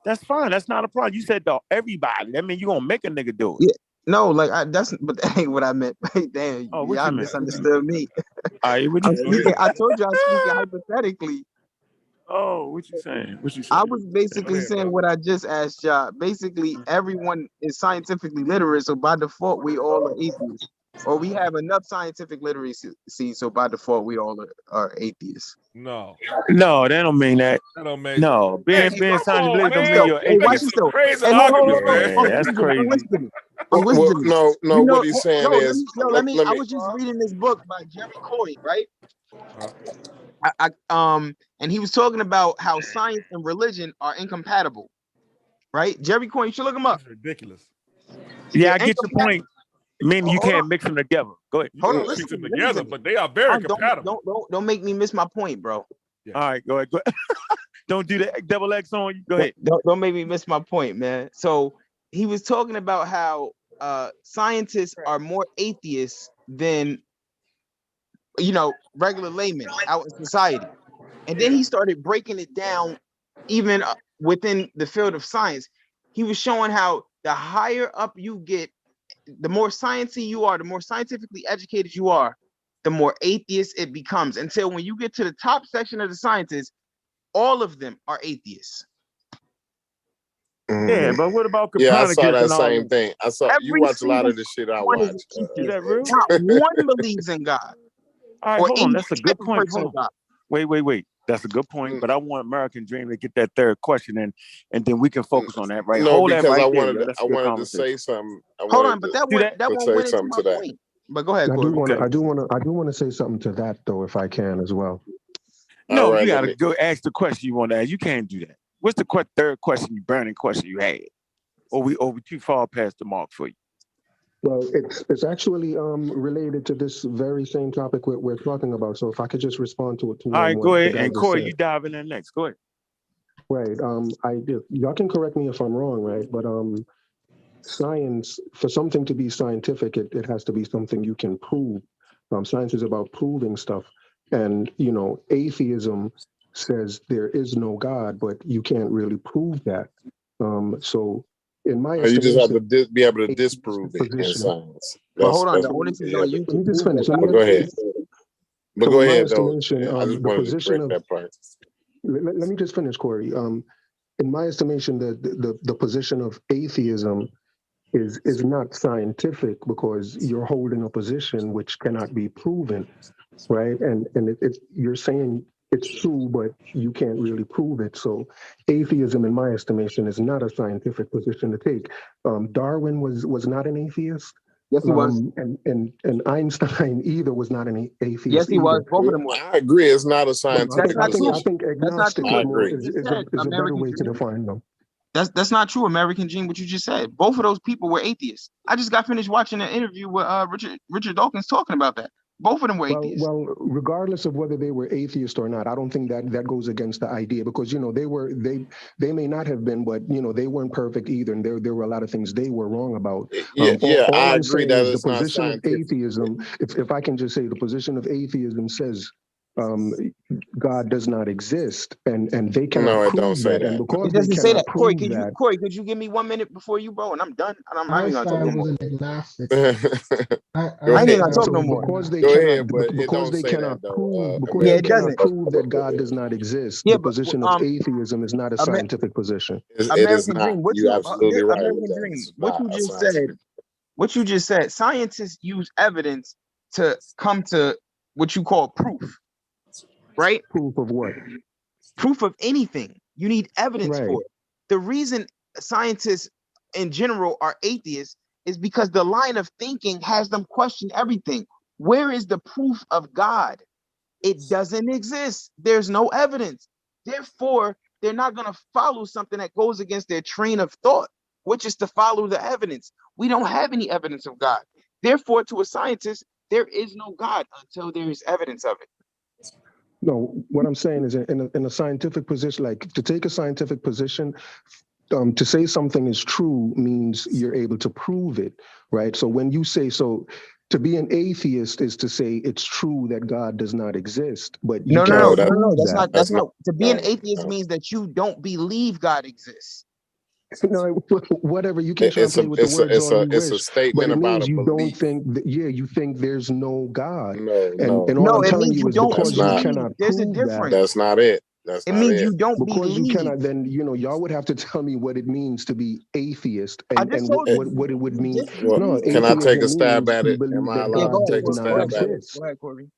That's fine. That's not a problem. You said everybody. That means you're gonna make a nigga do it. Yeah. No, but that ain't what I meant. Damn, y'all misunderstood me. I told you I'm speaking hypothetically. Oh, what you saying? I was basically saying what I just asked y'all. Basically, everyone is scientifically literate, so by default, we all are atheists. Or we have enough scientific literacy, so by default, we all are atheists. No, that don't mean that. That don't mean no. Being scientific literate don't mean you're atheist. Crazy argument, man. That's crazy. No. What he's saying is, let me. I was just reading this book by Jerry Coyne, right? And he was talking about how science and religion are incompatible, right? Jerry Coyne, you should look him up. That's ridiculous. Yeah, I get your point. Meaning you can't mix them together. Go ahead. Hold on, mix them together, but they are very compatible. Don't make me miss my point, bro. Yeah. All right, go ahead. Don't do that double X on you. Go ahead. Don't make me miss my point, man. So he was talking about how scientists are more atheists than regular laymen out in society. And then he started breaking it down even within the field of science. He was showing how the higher up you get, the more sciencey you are, the more scientifically educated you are, the more atheist it becomes. Until when you get to the top section of the scientists, all of them are atheists. Yeah, but what about Copernicus? Yeah, I saw that same thing. You watch a lot of the shit I watch. Is that real? Not one believes in God. All right, hold on. That's a good point. Wait. That's a good point. But I want American Dream to get that third question in, and then we can focus on that, right? No, hold because that right I wanted to say something. Hold on, but that won't say something to that. Point. But go ahead. I do want to say something to that though, if I can as well. No, you gotta go ask the question you want to ask. You can't do that. What's the third question, burning question you had? Or we too far past the mark for you? Well, it's actually related to this very same topic we're talking about. So if I could just respond to it. All right, go ahead. And Corey, you dive in there next. Go ahead. Right. Y'all can correct me if I'm wrong, right? But science, for something to be scientific, it has to be something you can prove. Science is about proving stuff. And, atheism says there is no God, but you can't really prove that. So in my you just have to estimation, be able to disprove it in science. But hold on, the onus is on you let me to just prove finish. that. Go ahead. But So go in my ahead, though. estimation, I just the wanted to position correct of that part. let me just finish, Corey. In my estimation, the position of atheism is not scientific because you're holding a position which cannot be proven, right? And you're saying it's true, but you can't really prove it. So atheism, in my estimation, is not a scientific position to take. Darwin was not an atheist. Yes, he was. And Einstein either was not an atheist. Yes, he was. Either. Both of them were. I agree. It's not a scientific That's not true. I think agnostic I agree. is a better way to define them. That's not true, American Dream, what you just said. Both of those people were atheists. I just got finished watching an interview with Richard Dawkins talking about that. Both of them were atheists. Well, regardless of whether they were atheist or not, I don't think that goes against the idea because they may not have been, but they weren't perfect either, and there were a lot of things they were wrong about. All I I'm agree saying that is it's the not position of scientific. atheism. If I can just say, the position of atheism says God does not exist, and they cannot No, it prove don't say that. And because It doesn't they say cannot that. prove that, Corey, could you give me 1 minute before you, bro? And I'm done. And I'm not even gonna talk no Einstein more. was an agnostic. Go I ain't even ahead. gonna talk no more. because they Go cannot, ahead, but it because don't they say cannot that though. prove, because Yeah, they it cannot doesn't. prove that God does not exist. Yeah, The but position of atheism is not a scientific position. It is American not. Dream, what You're you absolutely right with American that. Dream, It's what not you a just scientific. said, scientists use evidence to come to what you call proof, right? Proof of what? Proof of anything. You need evidence Right. for it. The reason scientists in general are atheists is because the line of thinking has them question everything. Where is the proof of God? It doesn't exist. There's no evidence. Therefore, they're not going to follow something that goes against their train of thought, which is to follow the evidence. We don't have any evidence of God. Therefore, to a scientist, there is no God until there is evidence of it. No, what I'm saying is in a scientific position, like to take a scientific position, to say something is true means you're able to prove it, right? So when you say so, to be an atheist is to say it's true that God does not exist, but you can't prove that. That's not. To be an atheist means that you don't believe God exists. No, whatever, you can try and play with the words all you wish, a statement but it about means a you belief. don't think, you think there's no God. No. And all I'm it telling means you is don't because you believe. cannot There's a prove difference. that. That's not it. That's it not means it. you don't Because believe. you cannot, then y'all would have to tell me what it means to be atheist I and just told you. what it would mean. Well, No, can I take a atheism stab means at you it? Am believe I that allowed God to take a does not stab at it? exist. Go ahead, Corey.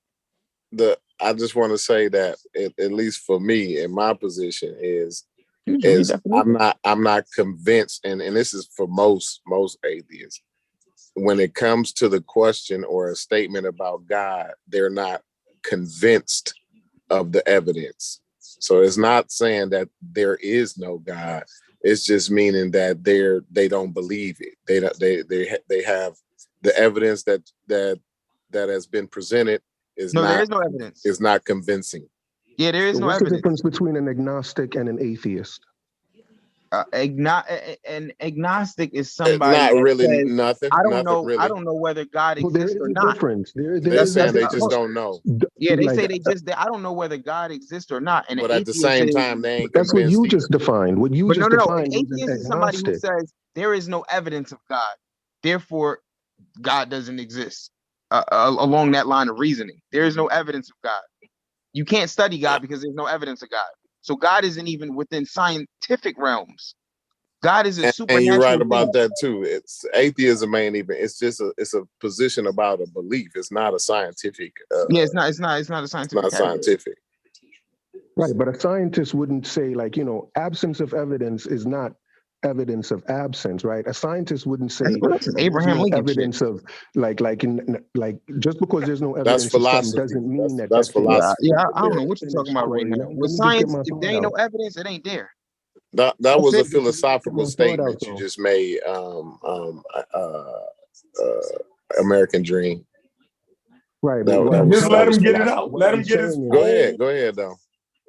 I just want to say that at least for me, in my position, is I'm not convinced, and this is for most atheists. When it comes to the question or a statement about God, they're not convinced of the evidence. So it's not saying that there is no God. It's just meaning that they don't believe it. They have the evidence that has been presented there is no evidence. Is not convincing. Yeah, there is no what's evidence. the difference between an agnostic and an atheist? An agnostic is somebody not that really says, nothing. I don't Nothing know. Really. I don't know whether God exists there is or a not. difference. They're saying they just don't know. Yeah, they say I don't know whether God exists or not. And but at the same time, they ain't convinced. That's what you just defined. What you just defined. An atheist is somebody who says there is no evidence of God, therefore God doesn't exist. Along that line of reasoning, there is no evidence of God. You can't study God because there's no evidence of God. So God isn't even within scientific realms. God is a supernatural. And you're right about that too. It's atheism ain't even. It's just a position about a belief. It's not a scientific. It's not a scientific. Not scientific. Right, but a scientist wouldn't say absence of evidence is not evidence of absence, right? A scientist wouldn't say Abraham Lincoln evidence of like just because there's no evidence that's philosophy. Doesn't mean that's philosophy. Yeah, I don't know what you're talking about right now. With science, if there ain't no evidence, it ain't there. That was a philosophical statement you just made. American Dream. Right. Just let him get it out. Let him get his Go ahead though.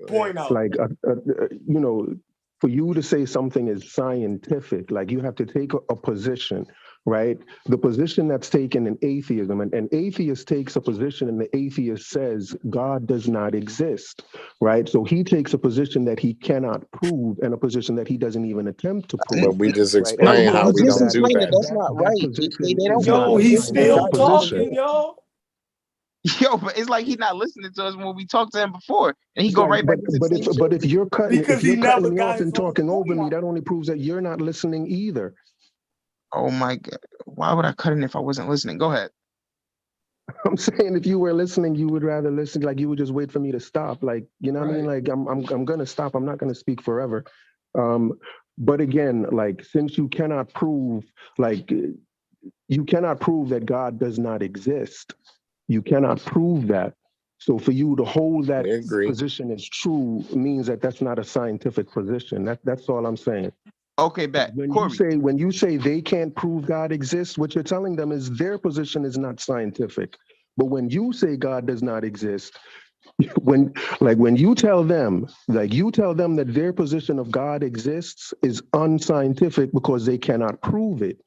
Point out. Like for you to say something is scientific, like you have to take a position, right? The position that's taken in atheism, and an atheist takes a position and the atheist says God does not exist, right? So he takes a position that he cannot prove and a position that he doesn't even attempt to prove. But we just right? explain how we don't do that. That's not right. They don't Yo, he's still talking, yo. Yo, but it's like he's not listening to us when we talked to him before, and he go right back to the same shit. But if you're cutting, Because if you're he never cutting me got off and his own talking over point me, out. that only proves that you're not listening either. Oh my God, why would I cut in if I wasn't listening? Go ahead. I'm saying if you were listening, you would rather listen. Like you would just wait for me to stop. Like, you know what I mean? Like I'm gonna stop. I'm not gonna speak forever. But again, like since you cannot prove, like you cannot prove that God does not exist. You cannot prove that. So for you to hold that position as true means that that's not a scientific position. That's all I'm saying. Okay, bet. When you say they can't prove God exists, what you're telling them is their position is not scientific. But when you say God does not exist, when you tell them that their position of God exists is unscientific because they cannot prove it.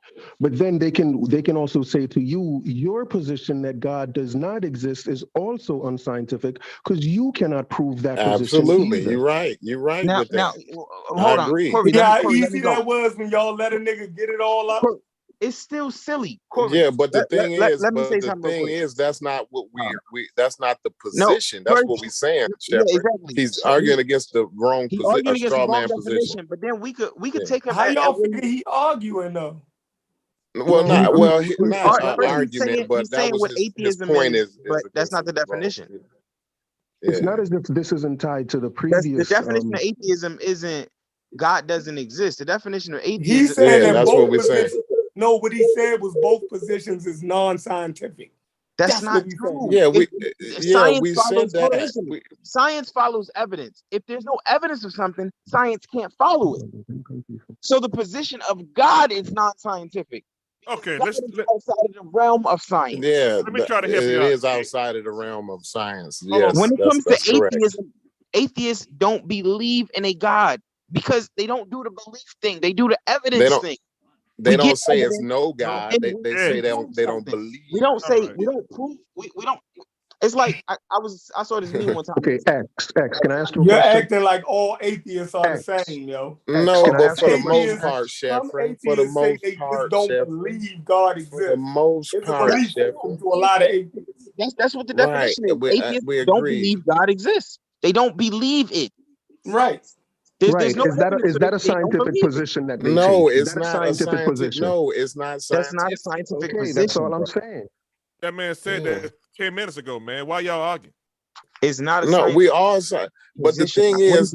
But then they can also say to you, your position that God does not exist is also unscientific because you cannot prove that position. Absolutely, either. you're right. You're right Now, with that. hold I on, agree. Corey. See how Corey, easy that was when y'all let a nigga get it all up? It's still silly, Corey. Yeah, but the thing is, is, that's not what that's not the position. That's what we're saying, Shepard. Yeah, exactly. He's arguing against the wrong position, a straw man position. But then we could take him. How y'all figure he arguing though? Well, not an argument, but he's that saying was what his atheism point. But that's not the definition. It's not as if this isn't tied to the previous. The definition of atheism isn't God doesn't exist. The definition of atheism. He said that that's both what we're saying. No, what he said was both positions is non-scientific. That's not true. Yeah, we follows, said that. Science follows evidence. If there's no evidence of something, science can't follow it. So the position of God is non-scientific. Okay, let's outside of the realm of science. Yeah, let me try to help you it out. is outside of the realm of science. Yes, when it comes to correct. atheism, atheists don't believe in a God because they don't do the belief thing. They do the evidence thing. They don't say it's no God. They say they don't believe. We don't say we don't prove. We don't. It's like I saw this meme one time. Okay, X. Can I ask you a You're question? acting like all atheists are the same, yo. No, but for the most part, Shepard. For the most part, just don't believe God exists. For the most part, Shepard. To a lot of atheists. That's what the definition is. Atheists don't believe God exists. They don't believe it. Right. There's no is that a scientific position that they take? It's not a scientific position. No, it's not scientific. That's not a scientific position. That's all I'm saying. That man said that 10 minutes ago, man. Why y'all arguing? It's not a no. We all but the thing is,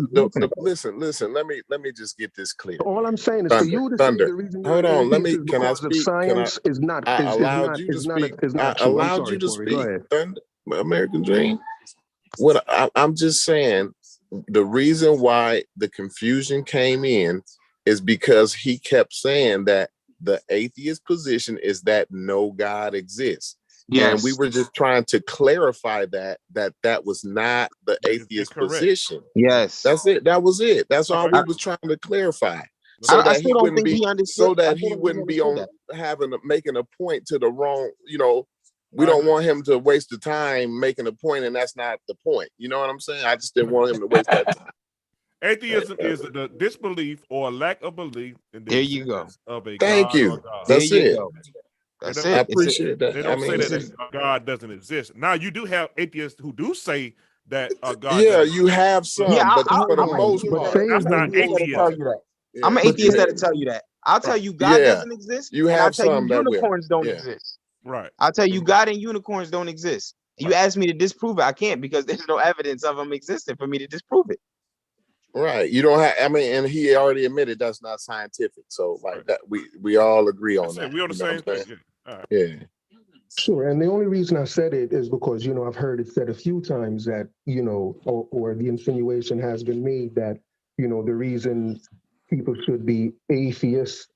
listen. Let me just get this clear. All I'm saying is for you to say the reason. Hold on. Can I speak? Science is not. I allowed you to speak. I allowed you to speak. Thunder, American Dream. What I'm just saying. The reason why the confusion came in is because he kept saying that the atheist position is that no God exists. Yes. And we were just trying to clarify that was not the atheist position. Yes. That's it. That was it. That's all we was trying to clarify. So that he wouldn't be making a point to the wrong, we don't want him to waste the time making a point, and that's not the point. You know what I'm saying? I just didn't want him to waste that time. Atheism is the disbelief or lack of belief in the existence of a Thank God. you. That's it. That's it. I appreciate that. They don't say that God doesn't exist. Now you do have atheists who do say that God. Yeah, you have some, but for the most part, that's not atheism. I'm an atheist that'll tell you that. I'll tell you God doesn't exist. You have some that unicorns don't exist. Right. I'll tell you God and unicorns don't exist. You ask me to disprove it, I can't because there's no evidence of them existing for me to disprove it. Right. You don't have. And he already admitted that's not scientific. So like that, we all agree on that. We on the same thing. Yeah. Sure. And the only reason I said it is because, I've heard it said a few times that, or the insinuation has been made that, the reason people should be atheistic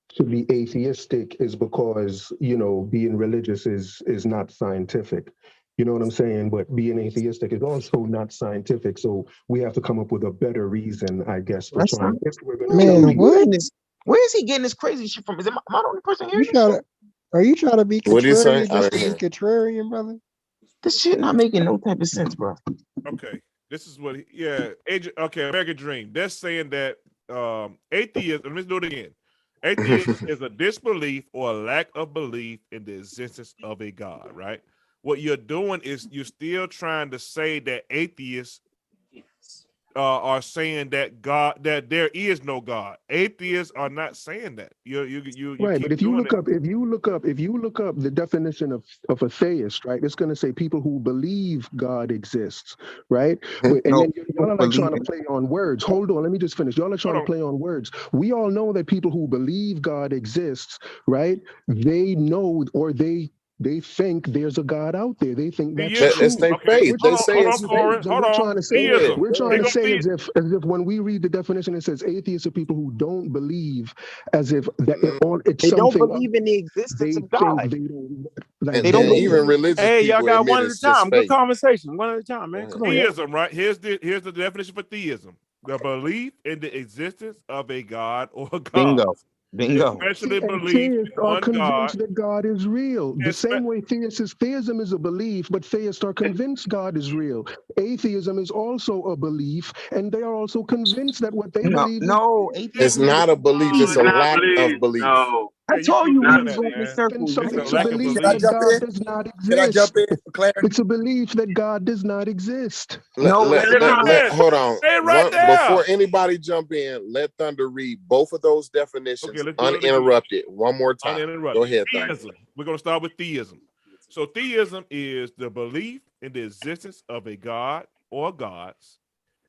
is because, being religious is not scientific. You know what I'm saying? But being atheistic is also not scientific. So we have to come up with a better reason, I guess, for trying. If we're going Man, what? Where is he getting this crazy shit from? Is it am I the only person here? Are you trying to be What do you say? contrarian just to be contrarian, brother? This shit not making no type of sense, bro. Okay, this is what. Okay, American Dream. They're saying that atheism. Let's do it again. Atheism is a disbelief or a lack of belief in the existence of a God. Right. What you're doing is you're still trying to say that atheists are saying that there is no God. Atheists are not saying that. You right, but if you look up the definition of a theist, right, it's going to say people who believe God exists, right? And then y'all are like trying to play on words. Hold on, let me just finish. Y'all are trying to play on words. We all know that people who believe God exists, right? They know or they think there's a God out there. They think that's true. It's their faith. They say it's faith. We're trying to say as if when we read the definition, it says atheists are people who don't believe, as if that it's something. Don't believe in the existence of God. They don't even religious. Hey, y'all people got admit one at it's a time. just Good faith. conversation. One at a time, man. Come on. Theism, right? Here's the definition for theism: the belief in the existence of a God or God. Bingo. Especially belief theists in are one convinced God. that God is real. The same way theism is a belief, but theists are convinced God is real. Atheism is also a belief, and they are also convinced that what they believe is real. It's not a belief, it's a lack of belief. No. I told you we was going in circles. It's a belief that God does not exist. Can I jump in for clarity? It's a belief that God does not exist. Hold on. Hey, right there. Before anybody jump in, let Thunder read both of those definitions uninterrupted. One more time. Go ahead, Thunder. Theism. We're going to start with theism. So theism is the belief in the existence of a God or gods,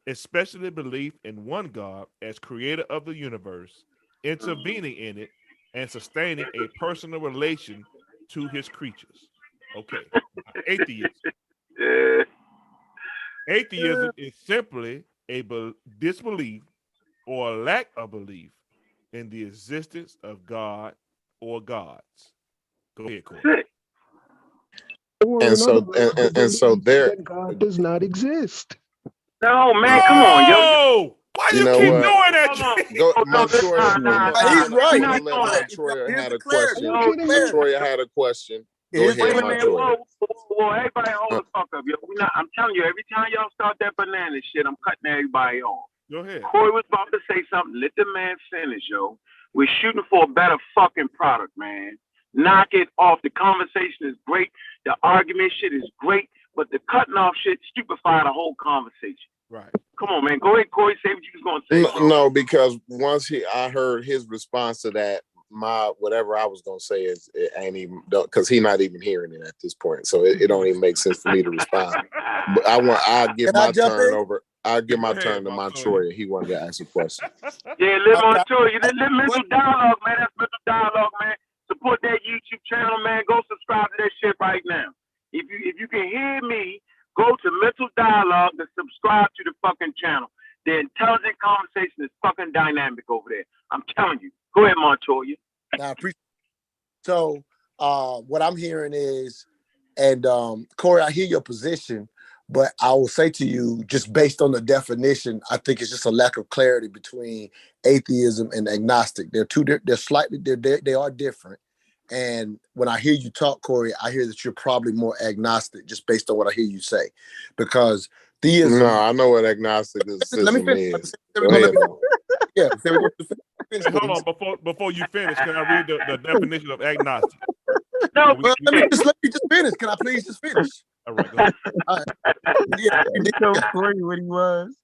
especially belief in one God as creator of the universe, intervening in it, and sustaining a personal relation to his creatures. Okay. Atheism. Atheism is simply a disbelief or a lack of belief in the existence of God or gods. Go ahead, Corey. And so there, God does not exist. No, man, come on, yo. Why you keep doing that? He's right. Montoya had a question. Montoya had a question. Go ahead, Montoya. Whoa, everybody hold the fuck up. Yo. I'm telling you, every time y'all start that banana shit, I'm cutting everybody off. Go ahead. Corey was about to say something. Let the man finish, yo. We're shooting for a better fucking product, man. Knock it off. The conversation is great. The argument shit is great. But the cutting off shit stupefy the whole conversation. Right. Come on, man. Go ahead, Corey. Say what you was going to say. No, because once I heard his response to that, whatever I was going to say is it ain't even, because he's not even hearing it at this point. So it don't even make sense for me to respond. But I'll give my turn over. I'll give my turn to Montoya. He wanted to ask a question. Yeah, let Montoya. Let mental dialogue, man. That's mental dialogue, man. Support that YouTube channel, man. Go subscribe to that shit right now. If you can hear me, go to Mental Dialogue and subscribe to the fucking channel. The intelligent conversation is fucking dynamic over there. I'm telling you. Go ahead, Montoya. I appreciate it. So what I'm hearing is, and Corey, I hear your position, but I will say to you, just based on the definition, I think it's just a lack of clarity between atheism and agnostic. They are different. And when I hear you talk, Corey, I hear that you're probably more agnostic just based on what I hear you say. Because theism... No, I know what agnosticism Let me finish. is. Yeah. Hold on. Before you finish, can I read the definition of agnostic? No, let me just finish. Can I please just finish? All right, go ahead. All right. Yeah, Corey, what he was.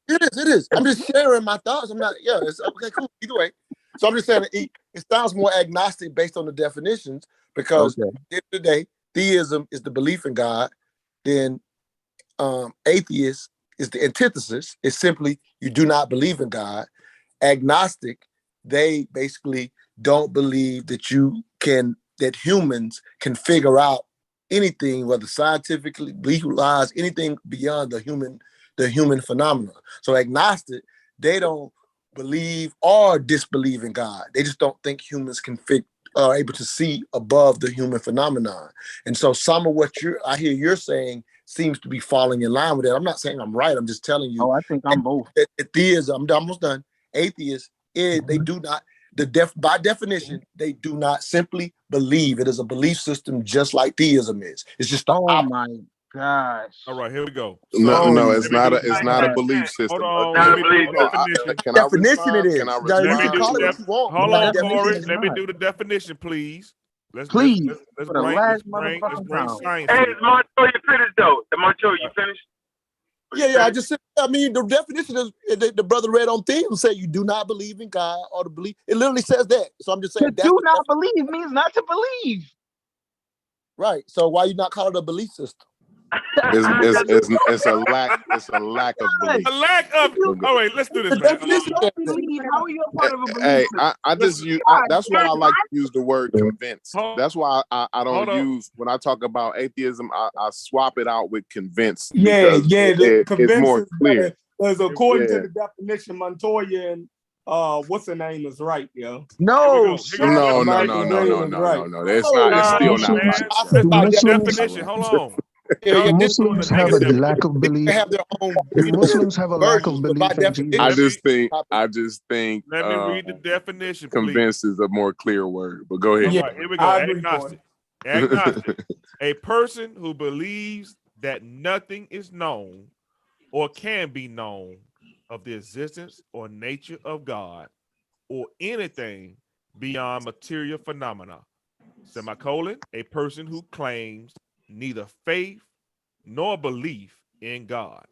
It is. I'm just sharing my thoughts. It's okay, cool. Either way. So I'm just saying it sounds more agnostic based on the definitions, because at the end of the day, theism is the belief in God. Then atheist is the antithesis. It's simply you do not believe in God. Agnostic, they basically don't believe that humans can figure out anything, whether scientifically, legalized, anything beyond the human phenomenon. So agnostic, they don't believe or disbelieve in God. They just don't think humans can are able to see above the human phenomenon. And so some of what I hear you're saying seems to be falling in line with that. I'm not saying I'm right. I'm just telling you. Oh, I think I'm both. Theism, I'm almost done. Atheists, they do not, by definition, they do not simply believe. It is a belief system just like theism is. It's just the opposite. My gosh. All right, here we go. No, it's not a belief system. Hold on. Let me do the definition. Can I definition it is. Can I You can call it what you want. Hold on, Corey. Let me do the definition, please. Let's bring science. Hey, Montoya, you finished though? Montoya, you finished? Yeah. I just said. I mean, the definition is the brother read on theme say you do not believe in God or to believe. It literally says that. So I'm just saying. To do not believe means not to believe. Right. So why you not call it a belief system? It's a lack of belief. A lack of. Oh wait, let's do this. Man. How are you a part of a belief? Hey, I just use. That's why I like to use the word convinced. That's why I don't use when I talk about atheism. I swap it out with convinced. It's more clear. Because according to the definition, Montoya and what's her name is right, yo. No. It's not. It's still not right. Definition. Hold on. Muslims have a lack of belief. They have their own. Muslims have a lack of belief in Jesus. I just think. Let me read the definition. Convinced is a more clear word, but go ahead. Right, here we go. Agnostic. Agnostic. A person who believes that nothing is known or can be known of the existence or nature of God or anything beyond material phenomena. Semicolon. A person who claims neither faith nor belief in God.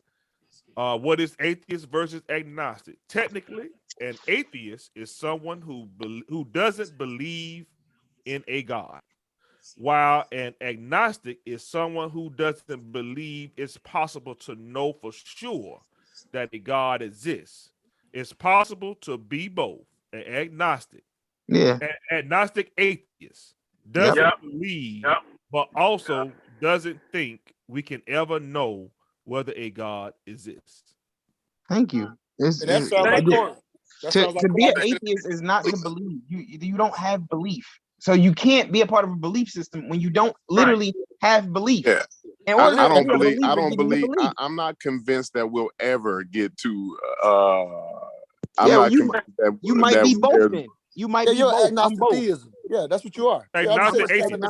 What is atheist versus agnostic? Technically, an atheist is someone who doesn't believe in a God, while an agnostic is someone who doesn't believe it's possible to know for sure that a God exists. It's possible to be both an agnostic, an agnostic atheist, doesn't believe, but also doesn't think we can ever know whether a God exists. Thank you. To be an atheist is not to believe. You don't have belief. So you can't be a part of a belief system when you don't literally have belief. Yeah. I don't believe. I'm not convinced that we'll ever get to. You might be both. Then you might be both. Agnostic theism. Yeah, that's what you are. Agnostic atheist.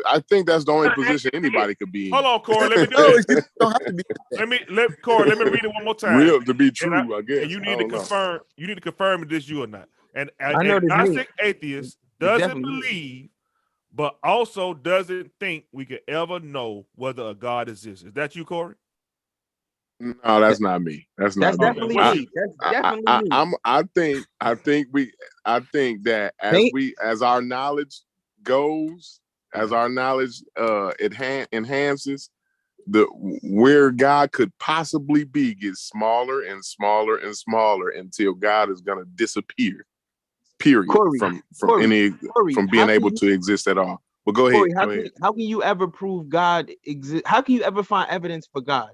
I think that's the only position anybody could be in. Hold on, Corey. Let me do it. Don't have to be. Corey. Let me read it one more time. Real to be true, I guess. And you need to confirm. You need to confirm if this you or not. An agnostic atheist doesn't believe, but also doesn't think we could ever know whether a God exists. Is that you, Corey? No, that's not me. That's definitely me. That's definitely me. I think that as our knowledge goes, as our knowledge enhances, where God could possibly be gets smaller and smaller and smaller until God is gonna disappear. Period. From being able to exist at all. But go ahead. How can you ever prove God exists? How can you ever find evidence for God?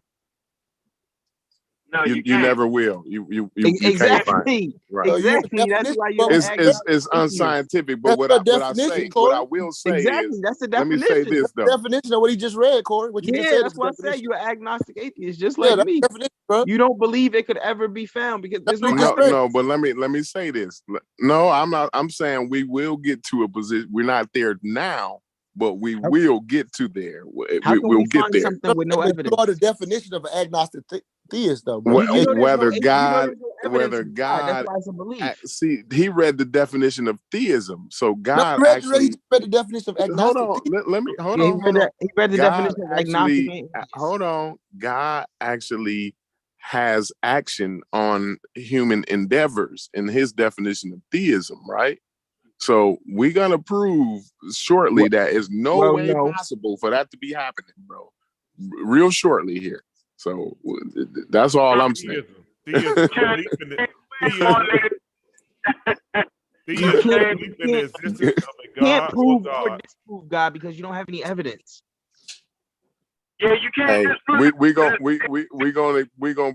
No, you never will. You exactly. Can't find it. Right. Exactly. That's why it's unscientific. But what I will say is that's the definition. Let me say this though. Definition of what he just read, Corey. What you just said. That's why I say you're an agnostic atheist, just like me. You don't believe it could ever be found because there's no. But let me say this. No, I'm not. I'm saying we will get to a position. We're not there now, but we will get to there. We'll get there. Something with no evidence. You are the definition of an agnostic theist, though. Whether God, see, he read the definition of theism. So God he read the definition of agnostic. Hold on. He read the definition of agnostic. Hold on. God actually has action on human endeavors in his definition of theism, right? So we're gonna prove shortly that it's no way possible for that to be happening, bro. Real shortly here. So that's all I'm saying. You can't prove or disprove God because you don't have any evidence. Yeah, you can't disprove. We gonna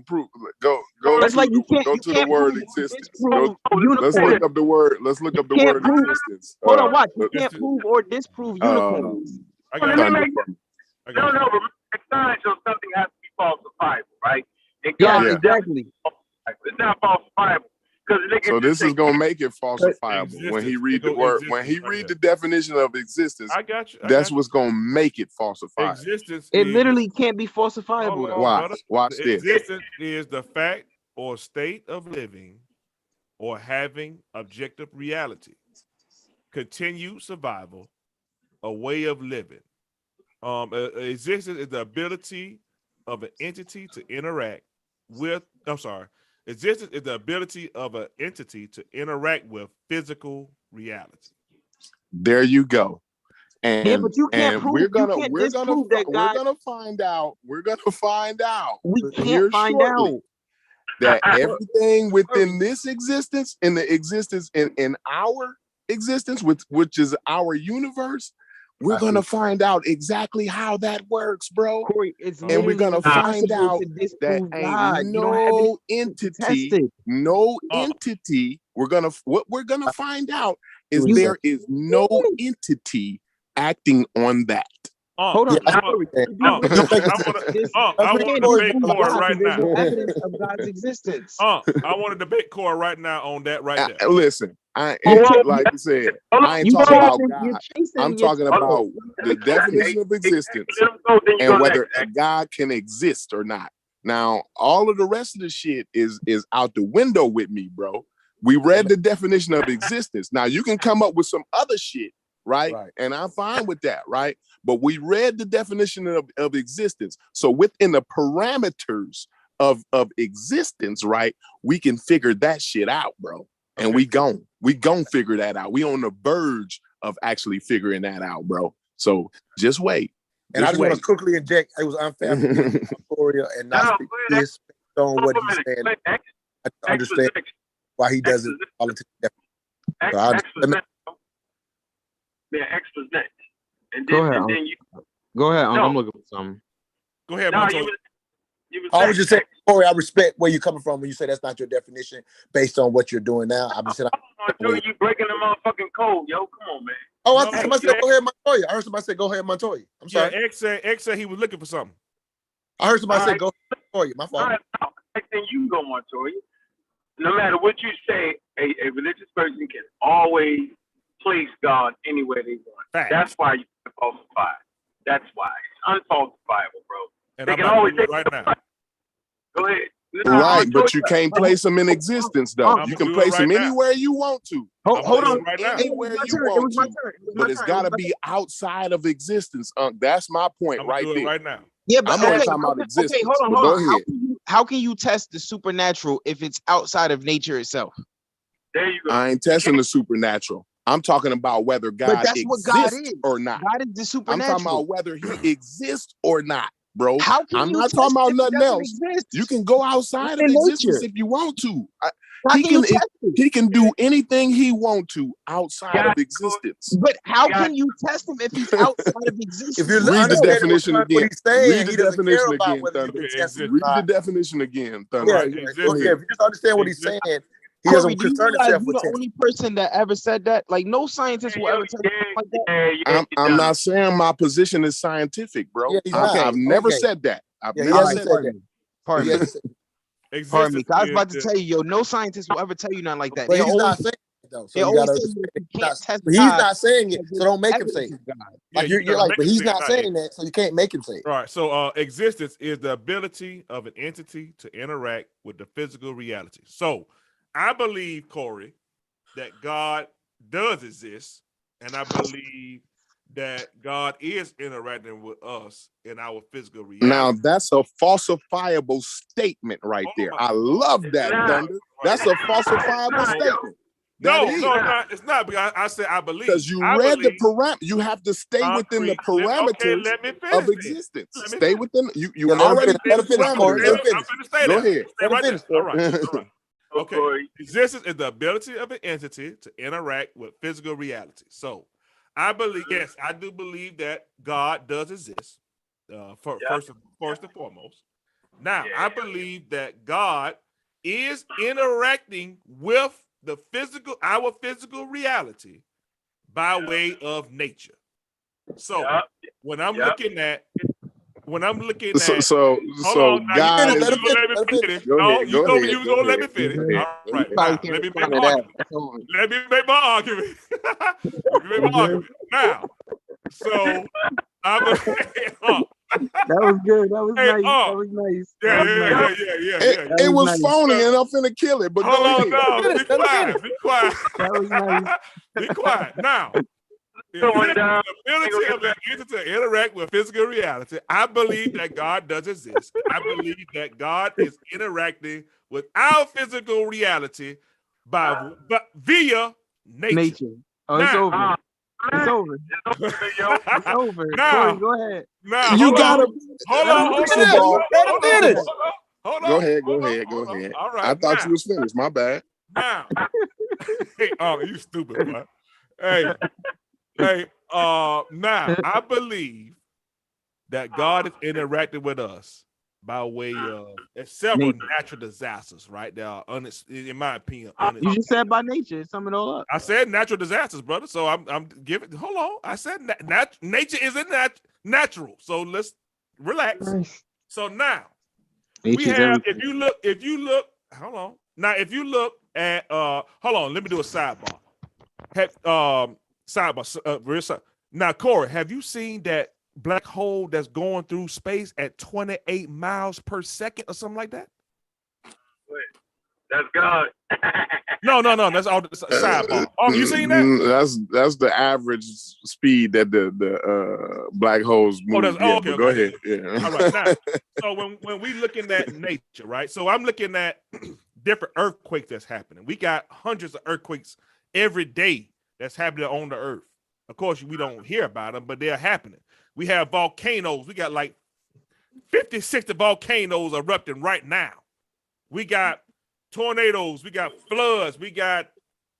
prove. Go That's to like you the can't word prove or existence. disprove Let's unicorns. look up the word. Let's look up the You can't word prove. existence. Hold on, watch. You can't prove or disprove unicorns. I got No, remember, science or something has to be falsifiable, right? Yeah, exactly. It's not falsifiable. So this is gonna make it falsifiable when he read the word. When he read the definition of existence, I got you. That's what's gonna make it falsifiable. Existence. It literally can't be falsifiable. Why? Watch this. Existence is the fact or state of living or having objective reality, continued survival, a way of living. Existence is the ability of an entity to interact with. Existence is the ability of an entity to interact with physical reality. There you go. And, but you can't prove. We're gonna find out. We can't find out that everything within this existence, in the existence in our existence, which is our universe, we're gonna find out exactly how that works, bro. Corey, and we're gonna find out that ain't no entity. What we're gonna find out is there is no entity acting on that. Hold on. I want to debate Corey right now. No evidence of God's existence. I want to debate Corey right now on that right there. Listen, like I said, I ain't talking about God. I'm talking about the definition of existence and whether a God can exist or not. Now, all of the rest of the shit is out the window with me, bro. We read the definition of existence. Now, you can come up with some other shit, right? And I'm fine with that, right? But we read the definition of existence. So within the parameters of existence, right, we can figure that shit out, bro. And we gon' figure that out. We on the verge of actually figuring that out, bro. So just wait. And I just want to quickly inject, it was unfair for Victoria and not speak this on what he's saying. I understand why he doesn't fall into the definition. Extra's next. And then, go ahead. I'm looking for something. Go ahead, Montoya. I was just saying, Corey, I respect where you're coming from when you say that's not your definition based on what you're doing now. I'm just saying, you breaking the motherfucking code, yo. Come on, man. Oh, I thought somebody said, go ahead, Montoya. I heard somebody say, go ahead, Montoya. I'm sorry. Yeah, X said he was looking for something. I heard somebody say, go ahead, Montoya. My fault. Then you go, Montoya. No matter what you say, a religious person can always place God anywhere they want. Fact. That's why you can falsify. That's why it's unfalsifiable, bro. And they I'm can always say right now. Go ahead. Right, but you can't place them in existence, though. You can place them anywhere you want to. Hold on. Right now. Anywhere you want to. But it's got to be outside of existence. That's my point right there. Right now. Yeah, but I'm only talking about existence. Okay, hold on. Go ahead. How can you test the supernatural if it's outside of nature itself? There you go. I ain't testing the supernatural. I'm talking about whether God exists or not. God is the supernatural. I'm talking about whether he exists or not, bro. I'm not talking about nothing else. You can go outside of existence if you want to. He can do anything he wants to outside of existence. But how can you test him if he's outside of existence? If you read the definition again, read the definition again, Thunder. Read the definition again, Thunder. Yeah, if you just understand what he's saying, he doesn't concern himself with the only person that ever said that. Like, no scientist will ever tell you like that. I'm not saying my position is scientific, bro. I've never said that. I've never said that. Pardon me. I was about to tell you, no scientist will ever tell you nothing like that. But he's not saying it, though. So he's not saying it, so don't make him say it. Like you're like, but he's not saying that, so you can't make him say it. Right. So existence is the ability of an entity to interact with the physical reality. So I believe, Corey, that God does exist, and I believe that God is interacting with us in our physical reality. Now, that's a falsifiable statement right there. I love that, Thunder. That's a falsifiable statement. No, it's not. Because I said I believe. Because you read the parameter. You have to stay within the parameters of existence. Stay within. You already let him finish. Go ahead. Stay right there. All right. Okay. Existence is the ability of an entity to interact with physical reality. So I believe, yes, I do believe that God does exist. First and foremost. Now, I believe that God is interacting with our physical reality by way of nature. So when I'm looking at so hold on, God you is. gonna let me finish. Go No, ahead, you told me you was gonna let me finish. All right, now let me make my argument. Let me make my argument. Let me make my argument. Now, so I'm gonna That was good. That was nice. That was nice. Yeah. It was nice. phony, and I'm finna kill it. But hold go on, ahead. no, be quiet. That was nice. Be quiet. Now, the ability of the entity to interact with physical reality, I believe that God does exist. I believe that God is interacting with our physical reality via nature. Oh, it's over. It's over. It's over. Now, Corey, go ahead. Now, You gotta hold on. Go ahead. All right. I thought you was finished. My bad. Now, hey, you stupid, boy. Now I believe that God is interacting with us by way of several natural disasters, right? There are, in my opinion, you just said by nature. Sum it all up. I said natural disasters, brother. So I'm giving. Hold on. I said nature isn't natural. So let's relax. So now we have. If you look. Hold on. Now, if you look at hold on. Let me do a sidebar. Now, Corey, have you seen that black hole that's going through space at 28 miles per second or something like that? Wait, that's God. No. That's all the sidebar. You seen that? That's the average speed that the black holes move. Okay. Go ahead. Yeah. All right. Now, so when we looking at nature, right? So I'm looking at different earthquakes that's happening. We got hundreds of earthquakes every day that's happening on the earth. Of course, we don't hear about them, but they're happening. We have volcanoes. We got like 50, 60 volcanoes erupting right now. We got tornadoes. We got floods. We got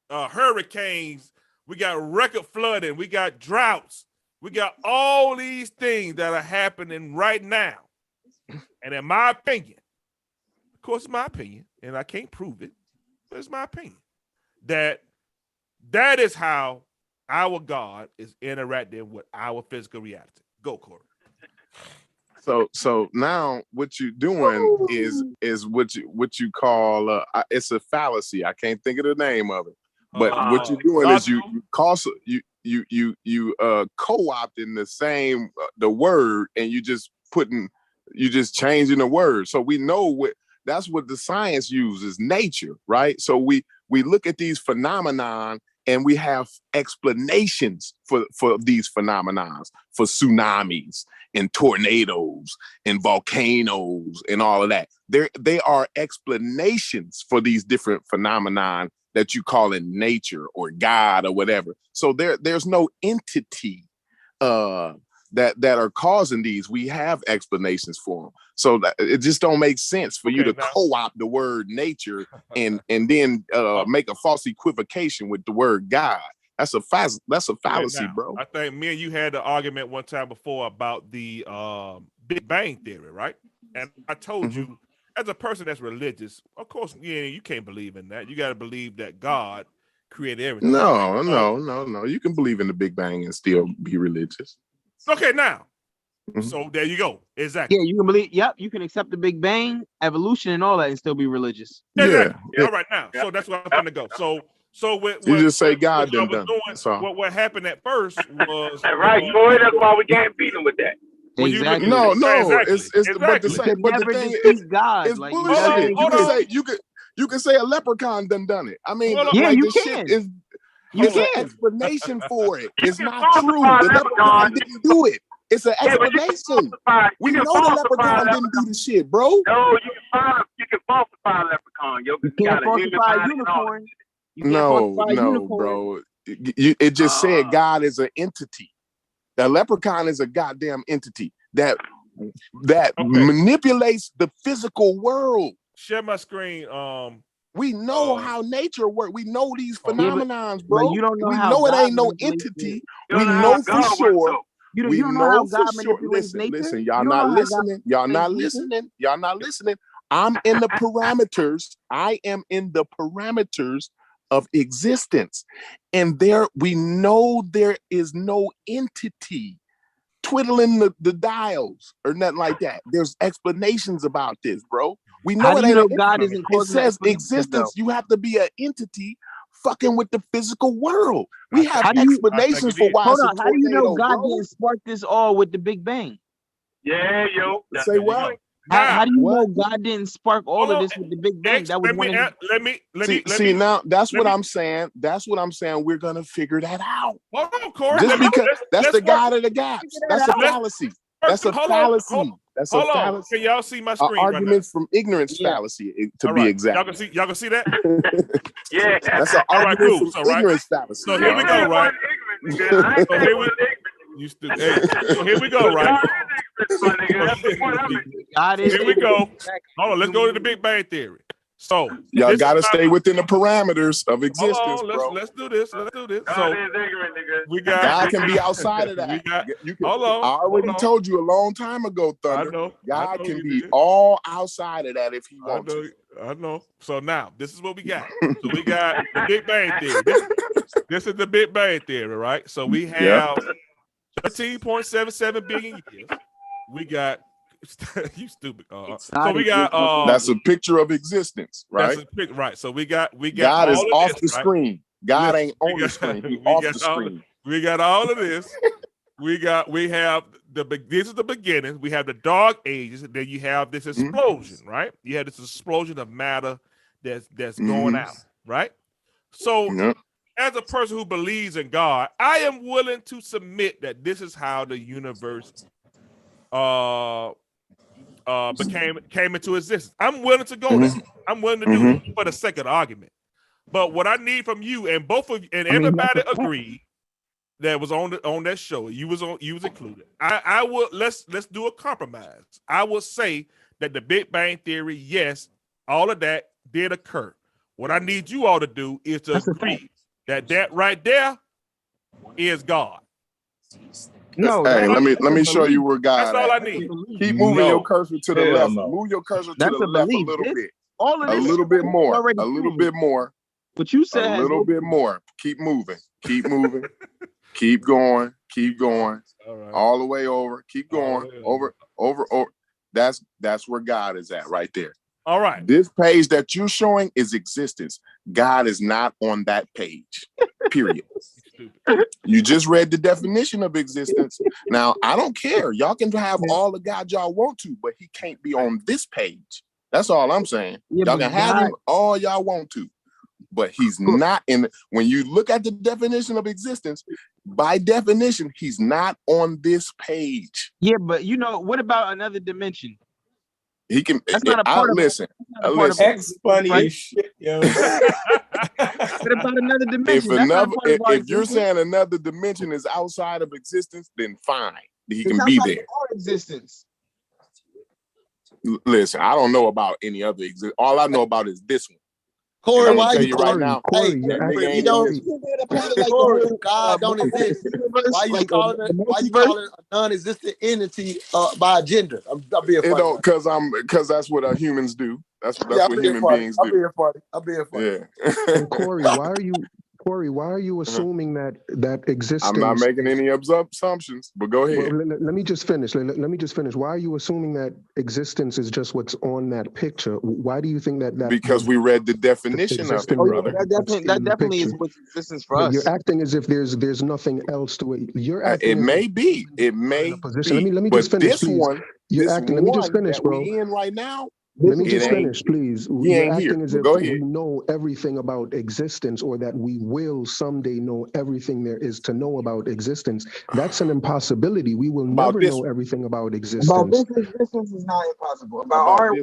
hurricanes. We got record flooding. We got droughts. We got all these things that are happening right now. And in my opinion, of course, it's my opinion, and I can't prove it, but it's my opinion, that is how our God is interacting with our physical reality. Go, Corey. So now what you're doing is what you call it's a fallacy. I can't think of the name of it, but what you're doing is you co-opting the same the word, and you just changing the word. So we know that's what the science uses, nature, right? So we look at these phenomenon, and we have explanations for these phenomena, for tsunamis and tornadoes and volcanoes and all of that. They are explanations for these different phenomena that you call in nature or God or whatever. So there's no entity that are causing these. We have explanations for them. So it just don't make sense for you to co-opt the word nature and then make a false equivocation with the word God. That's a fallacy, bro. I think me and you had the argument one time before about the Big Bang Theory, right? And I told you, as a person that's religious, of course, you can't believe in that. You got to believe that God created everything. No. You can believe in the Big Bang and still be religious. Okay, now. So there you go. Exactly. Yeah, you can believe. Yep, you can accept the Big Bang, evolution, and all that, and still be religious. Exactly. Yeah. All right, now. So that's where I'm going to go. So you just say God done done. What happened at first was right, Corey. That's why we can't beat him with that. Exactly. No. Exactly. It's but the thing is, God. it's bullshit. You can say a leprechaun done it. I mean, this shit is. It's an explanation for it. It's not true. The leprechaun didn't do it. It's an explanation. We know the leprechaun didn't do the shit, bro. No, you can falsify a leprechaun. You can't falsify a unicorn. No, bro. It just said God is an entity. The leprechaun is a goddamn entity that manipulates the physical world. Share my screen. We know how nature works. We know these phenomenons, bro. You don't know we how know God it ain't no entity. We know for sure. You don't know how God manipulates nature? Listen, y'all not listening. Y'all not listening. Y'all not listening. I'm in the parameters. I am in the parameters of existence. And we know there is no entity twiddling the dials or nothing like that. There's explanations about this, bro. We know how it do you ain't. know God isn't causing it says existence. You have to be an entity fucking with the physical world. We have explanations for why it's a tornado. How do you know God didn't spark this all with the Big Bang? Yeah, yo. Say what? How do you know God didn't spark all of this with the Big Bang? That was let me see now. That's what I'm saying. That's what I'm saying. We're gonna figure that out. Hold on, Corey. Just because that's the God of the gaps. That's a fallacy. That's a fallacy. That's a fallacy. Can y'all see my screen? Arguments from ignorance fallacy, to be exact. Y'all can see that? Yeah. That's an argument from ignorance fallacy. So here we go, right? So here we go, right? Here we go. Hold on, let's go to the Big Bang Theory. So y'all gotta stay within the parameters of existence, bro. Let's do this. Let's do this. So we got God can be outside of that. Hold on. I already told you a long time ago, Thunder. I know. God can be all outside of that if he wants to. I know. So now this is what we got. So we got the Big Bang Theory. This is the Big Bang Theory, right? So we have 13.77 billion years. We got you stupid. So we got that's a picture of existence, right? Right. So we got God is off the screen. God Yes, ain't on the screen. He off the screen. We got all of this. we have this is the beginning. We have the dark ages. Then you have this explosion, right? You have this explosion of matter that's going out, right? So as a person who believes in God, I am willing to submit that this is how the universe came into existence. I'm willing to go there. I'm willing to do it for the sake of the argument. But what I need from you and both of you and everybody agreed that was on that show, you was included. I will let's do a compromise. I will say that the Big Bang Theory, yes, all of that did occur. What I need you all to do is to agree that right there is God. No, hey, let me show you where God. That's all I need. Keep moving your cursor to the left. Move your cursor to the left a little bit. All of this, a little bit more. A little bit more. What you said. A little bit more. Keep moving. Keep moving. Keep going. Keep going. All the way over. Keep going. Over. That's where God is at right there. All right. This page that you're showing is existence. God is not on that page. Period. You just read the definition of existence. Now, I don't care. Y'all can have all the God y'all want to, but he can't be on this page. That's all I'm saying. Y'all can have him all y'all want to, but he's not in. When you look at the definition of existence, by definition, he's not on this page. Yeah, but what about another dimension? He can. That's not a part of listen. X funny as shit, yo. What about another dimension? If you're saying another dimension is outside of existence, then fine. He can be there. Our existence. Listen, I don't know about any other existence. All I know about is this one. Corey, why you right now? Corey, you don't God don't exist. Why you calling it a non-existent entity by gender? I'm being funny. Because that's what humans do. That's what human beings do. I'm being funny. Yeah. And Corey, why are you assuming that existence? I'm not making any assumptions, but go ahead. Well, let me just finish. Let me just finish. Why are you assuming that existence is just what's on that picture? Why do you think that? Because we read the definition of it, brother. That definitely is what's existence for us. You're acting as if there's nothing else to it. You're acting. It may be. It may be. Let me just finish, this please. one. You're acting. Let me just finish, bro. We in right now. Let me just finish, please. You're acting as if we know everything about existence, or that we will someday know everything there is to know about existence. That's an impossibility. We will never know everything about existence. About this existence is not impossible. About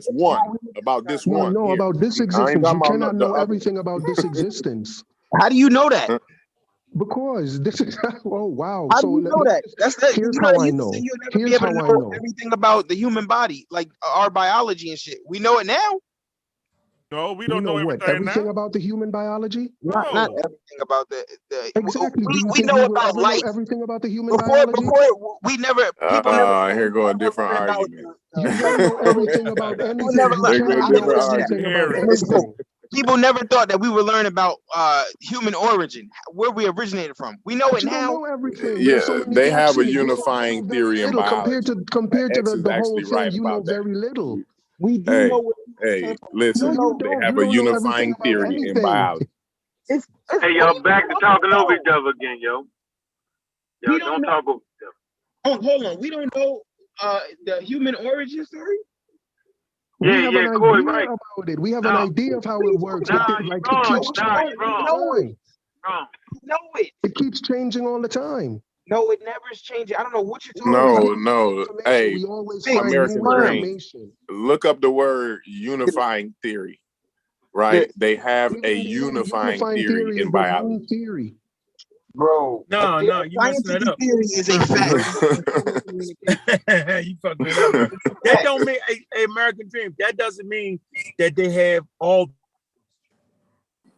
this one. No, about this existence. You cannot know everything about this existence. How do you know that? Because this is wow. How do you know that? That's that. Here's how I know. Here's how I know everything about the human body, like our biology and shit. We know it now. No, we don't know what? everything Everything now. about the human biology? Not everything about the Exactly. we know about life. Everything about the human biology. Before we never people never Here go a different learned about argument. You don't know everything about anything. never You learned. cannot I know know it's everything about anything. People never thought that we would learn about human origin, where we originated from. We know But it you now. don't know everything. Yeah, There's so many they gaps have a in it. You know unifying very theory in little biology. compared to X is the whole actually thing. right You know about that. very little. We do Hey, know what hey, No, listen, you they don't. have You a don't know everything unifying about theory in anything. biology. it's Hey, y'all back to talking over each other again, yo. Y'all We don't talk over each other. Oh, hold on. We don't know the human origin story. We have an Corey, idea right. about it. We have an idea of how it works. Nah, But you're it wrong. keeps Nah, changing you're all wrong. the time. Wrong. Know it. It keeps changing all the time. No, it never is changing. I don't know what you're talking about. No. Hey, We always Hey, find American new Dream. information. Look up the word unifying theory, right? They have a unifying theory in is a biology. new theory. Bro. No, you messing it up. Theory is a fact. You fucking it up. That don't mean a American Dream. That doesn't mean that they have all.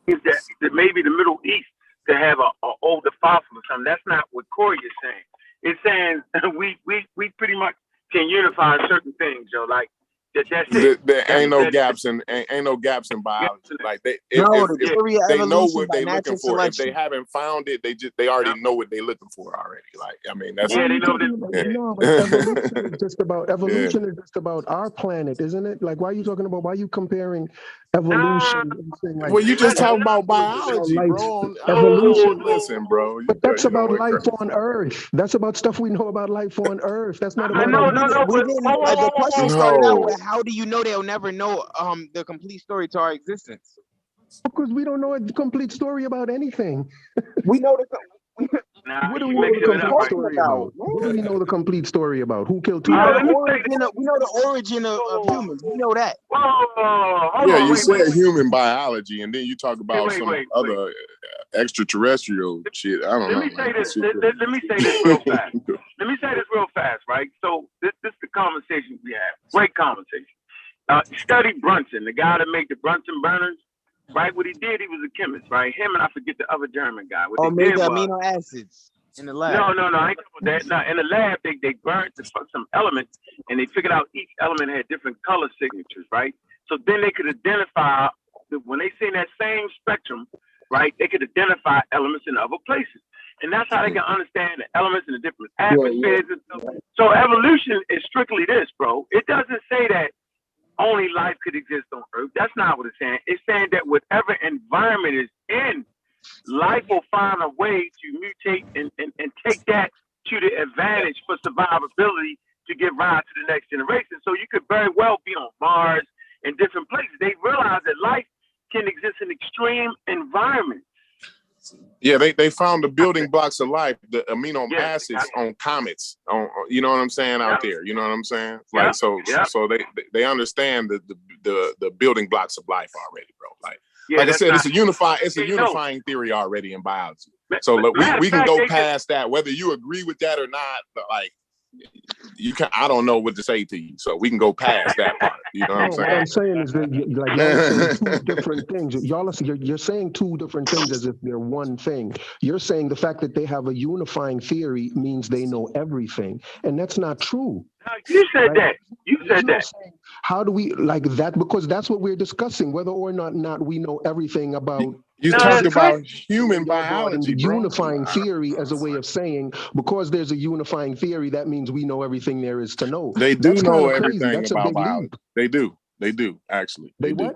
That maybe the Middle East to have a older fossil or something. That's not what Corey is saying. It's saying we pretty much can unify certain things, yo. Like that's it. There ain't no gaps in biology. Like they The if theory of they know evolution what by they looking natural for. If selection. they haven't found it, they already know what they looking for already. Like I mean that's they know this. No, but evolution is just about evolution is just about our planet, isn't it? Like why are you talking about why are you comparing evolution and saying like well, you just talk about biology, life, bro. evolution. Listen, bro. But that's You about going life crazy. on Earth. That's about stuff we know about life on Earth. That's not about The question started out with how do you know they'll never know the complete story to our existence? Because we don't know a complete story about anything. We know the what do we know the complete story about? What do we know the complete story about? Who killed two we know people? the origin of humans. We know that. You said human biology, and then you talk about other extraterrestrial shit. I don't know. Let me say this real fast. Right? So this is the conversation we have. Great conversation. Study Brunson, the guy that made the Brunson burners. Right? What he did, he was a chemist, right? Him and I forget the other German guy. What they did was amino acids in the lab. No, I ain't talking about that. No, in the lab, they burnt some elements, and they figured out each element had different color signatures, right? So then they could identify, when they see that same spectrum, right, they could identify elements in other places. And that's how they can understand the elements in the different atmospheres and stuff. So evolution is strictly this, bro. It doesn't say that only life could exist on Earth. That's not what it's saying. It's saying that whatever environment is in, life will find a way to mutate and take that to the advantage for survivability to give rise to the next generation. So you could very well be on Mars and different places. They realize that life can exist in extreme environments. Yeah, they found the building blocks of life, the amino acids on comets, on you know what I'm saying out there. You know what I'm saying? Like so they understand the building blocks of life already, bro. Like I said, it's a unifying theory already in biology. So look, we can go past that, whether you agree with that or not. But like you can, I don't know what to say to you, so we can go past that part. You know what I'm saying? What I'm saying is that like y'all are saying two different things. You're saying two different things as if they're one thing. You're saying the fact that they have a unifying theory means they know everything, and that's not true. You said that. You said that. How do we like that? Because that's what we're discussing, whether or not we know everything about. You talked about human biology, the unifying theory as a way of saying because there's a unifying theory, that means we know everything there is to know. They do know everything about biology. They do actually. They do.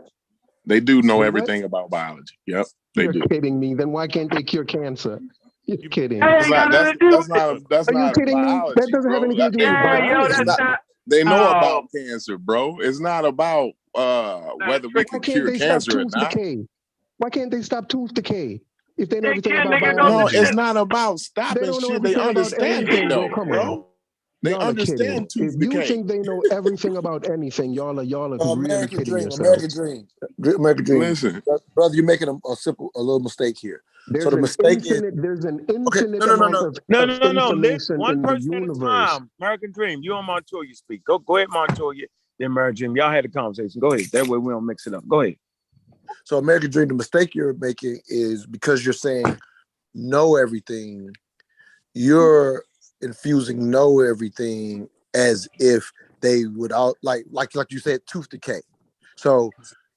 They do know everything about biology. Yep, they do. You're kidding me. Then why can't they cure cancer? You're kidding. That's not Are you kidding me? biology, That doesn't have anything to do with biology. They know about cancer, bro. It's not about whether we can cure cancer or not. Why can't they stop tooth decay? If they know everything about biology. No, it's not about stopping shit. They understand it though, bro. They understand tooth decay. If you think they know everything about anything, y'all are really kidding yourselves. American Dream. Listen, brother, you're making a little mistake here. So the mistake is there's an infinite amount of Listen, information one in the person at a universe. time. American Dream. You and Montoya speak. Go ahead, Montoya. Then American Dream. Y'all had a conversation. Go ahead. That way we don't mix it up. Go ahead. So American Dream, the mistake you're making is because you're saying know everything, you're infusing know everything as if they would all like you said, tooth decay. So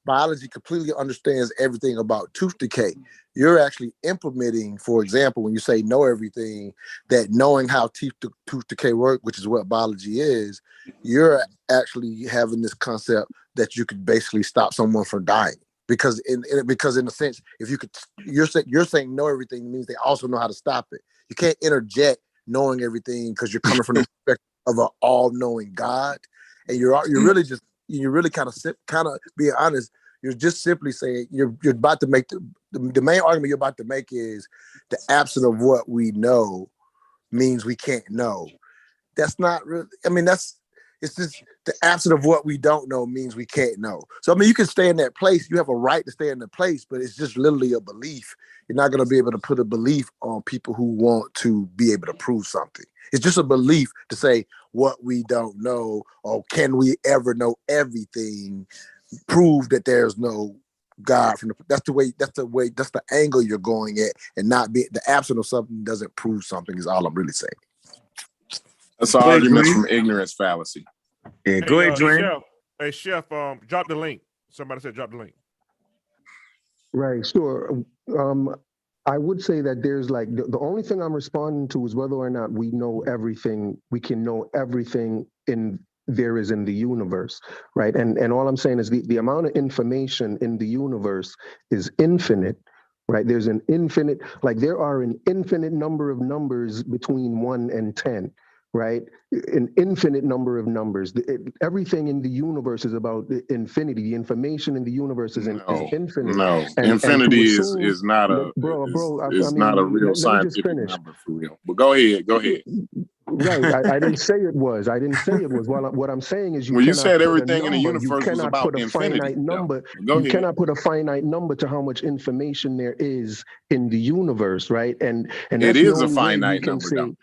biology completely understands everything about tooth decay. You're actually implementing, for example, when you say know everything, that knowing how tooth decay work, which is what biology is, you're actually having this concept that you could basically stop someone from dying. Because in a sense, if you could, you're saying know everything means they also know how to stop it. You can't interject knowing everything because you're coming from the perspective of an all-knowing God, and you're really kind of being honest. You're just simply saying you're about to make the main argument you're about to make is the absence of what we know means we can't know. That's not really. I mean, it's just the absence of what we don't know means we can't know. So I mean, you can stay in that place. You have a right to stay in the place, but it's just literally a belief. You're not going to be able to put a belief on people who want to be able to prove something. It's just a belief to say what we don't know, or can we ever know everything? Prove that there's no God that's the angle you're going at, and not be the absence of something doesn't prove something is all I'm really saying. That's arguments from ignorance fallacy. Yeah, go ahead, Dream. Chef, drop the link. Somebody said drop the link. Right, sure. I would say that there's like the only thing I'm responding to is whether or not we know everything, we can know everything there is in the universe, right? And all I'm saying is the amount of information in the universe is infinite, right? There's an infinite, like there are an infinite number of numbers between 1 and 10, right? An infinite number of numbers. Everything in the universe is about infinity. The information in the universe is infinite. No, infinity is not a real scientific number for real. But go ahead. Right, I didn't say it was. What I'm saying is you said everything in the universe was about infinity. Finite number. You cannot put a finite number to how much information there is in the universe, right? And it is a finite number.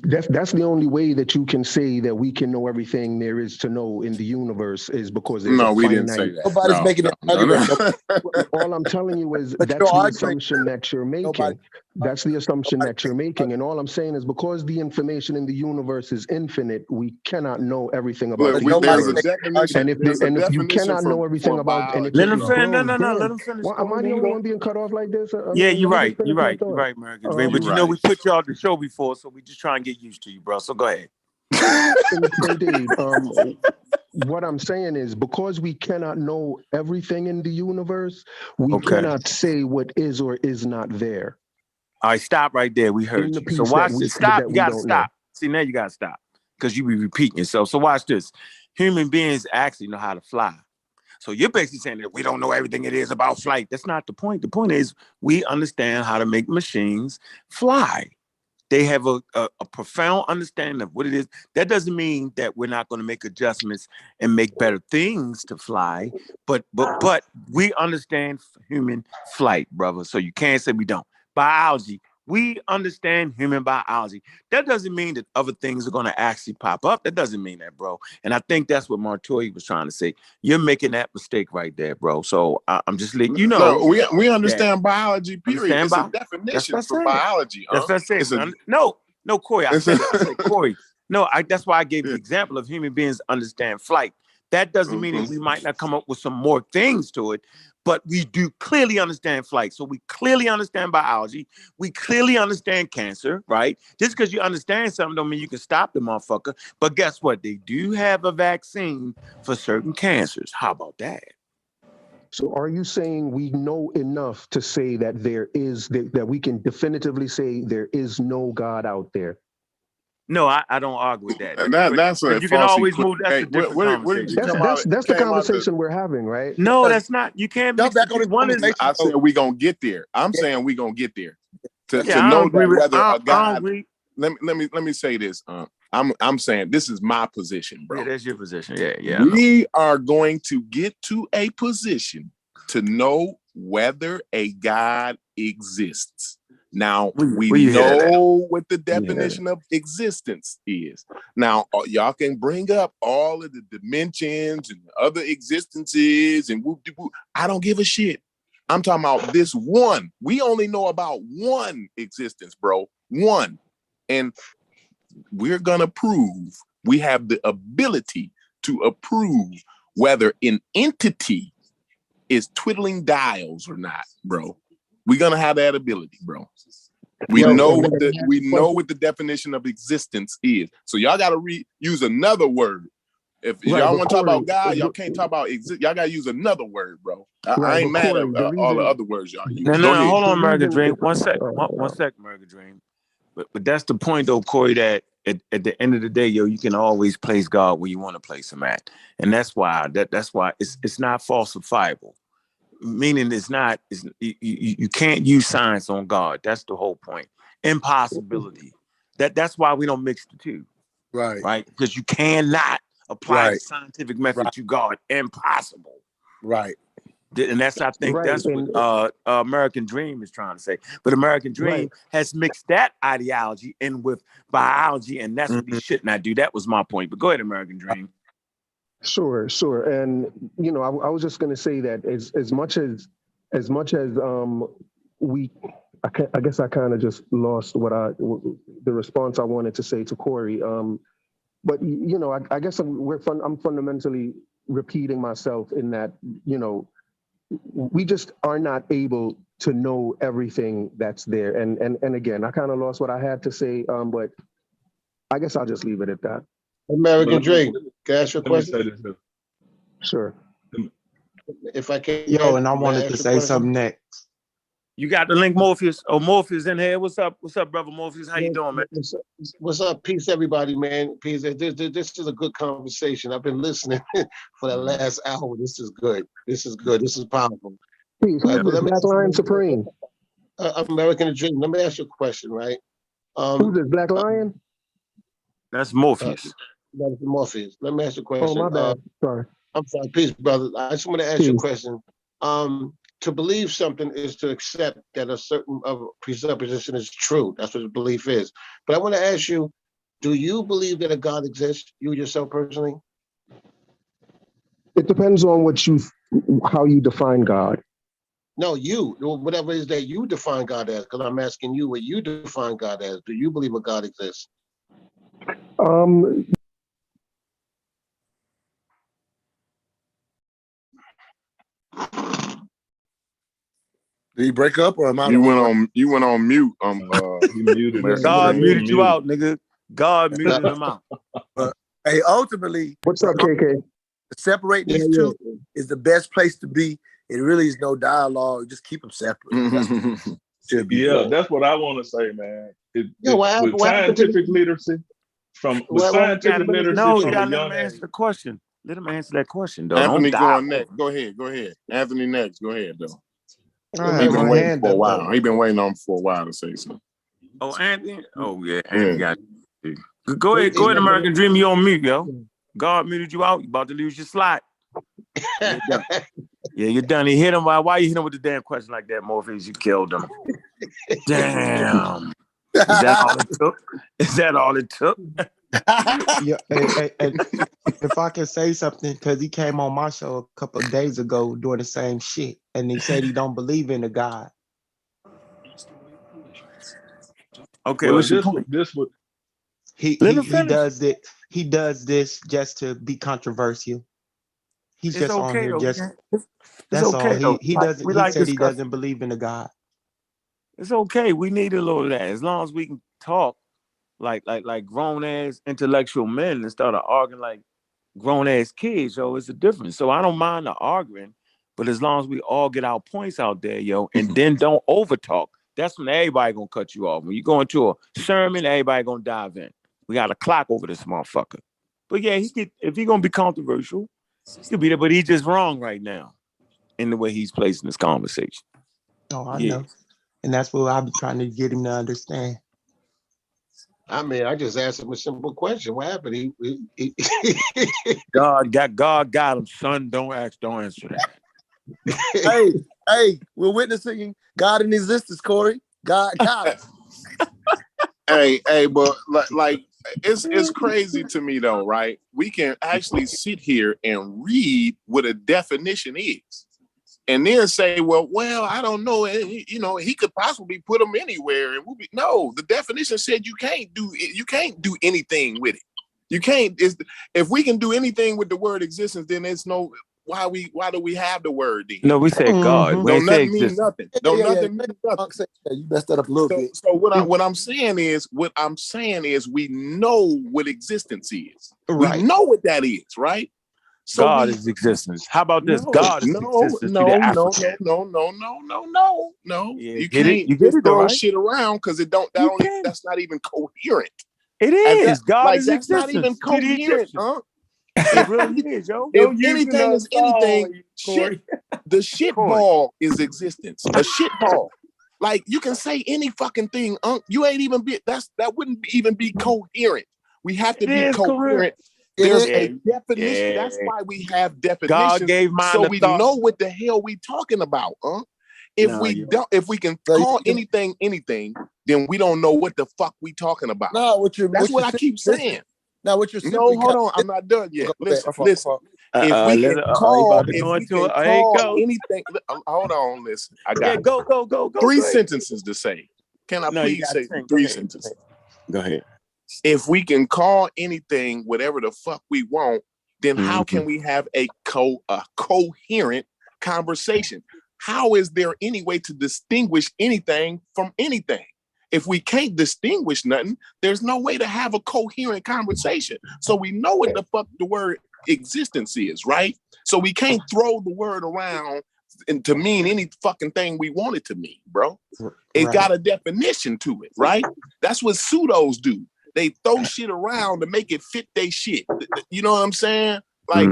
That's the only way that you can say that we can know everything there is to know in the universe is because there's we didn't say that. Nobody's making that argument. All I'm telling you is that's the assumption that you're making. That's the assumption that you're making. And all I'm saying is because the information in the universe is infinite, we cannot know everything about the universe. And if you cannot know everything about it, let him finish. No, let him finish. Am I the only one being cut off like this? Yeah, you're right, American Dream. But you know, we put you on the show before, so we just try and get used to you, bro. So go ahead. Indeed. What I'm saying is because we cannot know everything in the universe, we cannot say what is or is not there. All right, stop right there. We heard you. So watch this. Stop. You gotta stop. See, now you gotta stop because you be repeating yourself. So watch this. Human beings actually know how to fly. So you're basically saying that we don't know everything it is about flight. That's not the point. The point is we understand how to make machines fly. They have a profound understanding of what it is. That doesn't mean that we're not going to make adjustments and make better things to fly, but we understand human flight, brother. So you can't say we don't. Biology, we understand human biology. That doesn't mean that other things are going to actually pop up. That doesn't mean that, bro. And I think that's what Montoya was trying to say. You're making that mistake right there, bro. So I'm just letting you know. No, we understand biology, period. It's a definition for biology. That's what I said. No, Corey. I said Corey. No, that's why I gave the example of human beings understand flight. That doesn't mean that we might not come up with some more things to it, but we do clearly understand flight. So we clearly understand biology. We clearly understand cancer, right? Just because you understand something don't mean you can stop the motherfucker. But guess what? They do have a vaccine for certain cancers. How about that? So are you saying we know enough to say that that we can definitively say there is no God out there? No, I don't argue with that. That's a you can always move. That's a different conversation. That's the conversation we're having, right? No, that's not. You can't mix back on one. I said we gonna get there. I'm saying we gonna get there to know that whether a God. Let me say this. I'm saying this is my position, bro. Yeah, that's your position. Yeah. We are going to get to a position to know whether a God exists. Now, we know what the definition of existence is. Now, y'all can bring up all of the dimensions and other existences and whoop-de-whoop. I don't give a shit. I'm talking about this one. We only know about one existence, bro. One. And we're going to prove, we have the ability to approve whether an entity is twiddling dials or not, bro. We're going to have that ability, bro. We know what the definition of existence is. So y'all got to use another word. If y'all want to talk about God, y'all can't talk about exist. Y'all got to use another word, bro. I ain't mad at all the other words y'all use. No, hold on, American Dream. One sec, American Dream. But that's the point, though, Corey, that at the end of the day, yo, you can always place God where you want to place him at. And that's why it's not falsifiable. Meaning you can't use science on God. That's the whole point. Impossibility. That's why we don't mix the two. Right? Because you cannot apply the scientific method to God. Impossible. Right. And that's what American Dream is trying to say. But American Dream has mixed that ideology in with biology, and that's what he should not do. That was my point. But go ahead, American Dream. Sure. And I was just going to say that as much as I guess I kind of just lost the response I wanted to say to Corey. But I guess I'm fundamentally repeating myself in that we just are not able to know everything that's there. And again, I kind of lost what I had to say. But I guess I'll just leave it at that. American Dream, can I ask you a question? Sure. If I can. Yo, and I wanted to say something next. You got the link, Morpheus. Oh, Morpheus in here. What's up, brother Morpheus? How you doing, man? What's up? Peace, everybody, man. Peace. This is a good conversation. I've been listening for the last hour. This is good. This is powerful. Peace. Black Lion Supreme. American Dream. Let me ask you a question, right? Who's this, Black Lion? That's Morpheus. That's Morpheus. Let me ask you a question. Oh, my bad. Sorry. I'm sorry. Peace, brother. I just want to ask you a question. To believe something is to accept that a certain presupposition is true. That's what the belief is. But I want to ask you, do you believe that a God exists, you yourself personally? It depends on how you define God. No, whatever it is that you define God as, because I'm asking you what you define God as. Do you believe a God exists? Did he break up or am I? You went on mute. He muted. God muted you out, nigga. God muted him out. Hey, ultimately, what's up, KK? Separate these two is the best place to be. It really is no dialogue. Just keep them separate. That's what I want to say, man. With scientific literacy, scientific literacy. No, you gotta let him answer the question. Let him answer that question, though. Anthony going next. Go ahead. Anthony next. Go ahead, though. He's been waiting for a while. He's been waiting on for a while to say something. Oh, Anthony? Oh, yeah. Anthony got you. Go ahead, American Dream. You on mute, yo. God muted you out. You about to lose your slot. You're done. He hit him. Why you hit him with the damn question like that, Morpheus? You killed him. Damn. Is that all it took? Yeah, and if I can say something, because he came on my show a couple of days ago doing the same shit, and he said he don't believe in a God. Okay, well, he does it. He does this just to be controversial. He's just on here just. That's all. He doesn't. He said he doesn't believe in a God. It's okay. We need a little of that as long as we can talk like grown ass intellectual men and start arguing like grown ass kids. Yo, it's a difference. So I don't mind the arguing, but as long as we all get our points out there, yo, and then don't over talk. That's when everybody gonna cut you off. When you go into a sermon, everybody gonna dive in. We got a clock over this motherfucker. But yeah, if he gonna be controversial, he could be there, but he's just wrong right now in the way he's placing this conversation. Oh, I know. And that's what I'm trying to get him to understand. I mean, I just asked him a simple question. What happened? He God got him, son. Don't answer that. Hey, we're witnessing God in existence, Corey. God got us. Hey, but like it's crazy to me though, right? We can actually sit here and read what a definition is, and then say, well, I don't know, you know, he could possibly put them anywhere, and no, the definition said you can't do anything with it. You can't. If we can do anything with the word existence, then there's no. Why do we have the word then? No, we said God. We Don't nothing say mean nothing. Don't nothing mean nothing. You messed that up a little bit. So what I'm saying is we know what existence is. Right. We know what that is, right? So God is existence. How about this? God is existence. No. Yeah, you can't just throw shit around because that's not even coherent. It is. God is that's existence. Not even coherent, huh? It really is, yo. If anything is anything, shit, the shit ball is existence. A shit ball. Like you can say any fucking thing, you ain't even that wouldn't even be coherent. We have to be coherent. There's a definition. Yeah. That's why we have definitions. God gave mine so we know what the hell we talking about, huh? If we can call anything, then we don't know what the fuck we talking about. No, that's what I keep saying. Now, what you're saying? No, hold on, I'm not done yet. Listen. If we can call anything, hold on, listen. I got go. 3 sentences to say. Can I please say 3 sentences? Go ahead. If we can call anything whatever the fuck we want, then how can we have a coherent conversation? How is there any way to distinguish anything from anything? If we can't distinguish nothing, there's no way to have a coherent conversation. So we know what the fuck the word existence is, right? So we can't throw the word around and to mean any fucking thing we want it to mean, bro. It got a definition to it, right? That's what pseudos do. They throw shit around to make it fit their shit. You know what I'm saying? Like,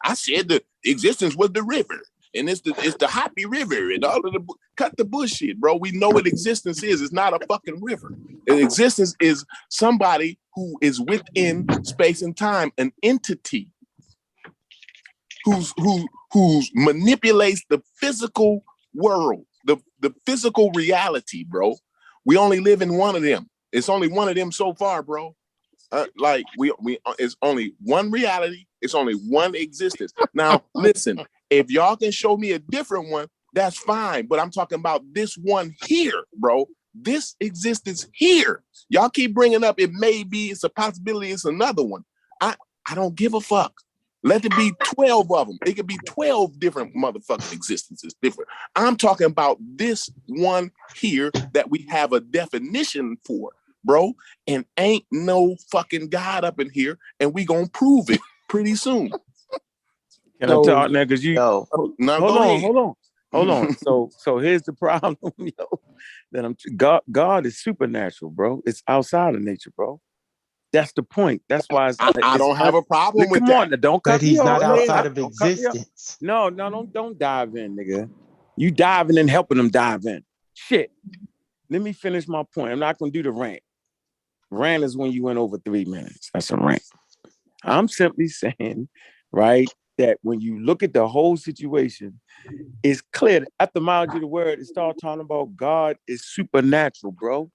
I said the existence was the river. And it's the Hoppy River and all of the cut the bullshit, bro. We know what existence is. It's not a fucking river. And existence is somebody who is within space and time, an entity who manipulates the physical world, the physical reality, bro. We only live in one of them. It's only one of them so far, bro. It's only one reality. It's only one existence. Now, listen. If y'all can show me a different one, that's fine. But I'm talking about this one here, bro. This existence here. Y'all keep bringing up it may be, it's a possibility, it's another one. I don't give a fuck. Let it be 12 of them. It could be 12 different motherfucking existences, different. I'm talking about this one here that we have a definition for, bro. And ain't no fucking God up in here, and we gonna prove it pretty soon. Can I talk now? Because hold on. So here's the problem, yo. That God is supernatural, bro. It's outside of nature, bro. That's the point. That's why I don't have a problem with that. Don't cut but he's not outside of existence. No, don't dive in, nigga. You diving and helping them dive in. Shit. Let me finish my point. I'm not gonna do the rant. Rant is when you went over 3 minutes. That's a rant. I'm simply saying, right, that when you look at the whole situation, it's clear that etymology of the word, it starts talking about God is supernatural, bro.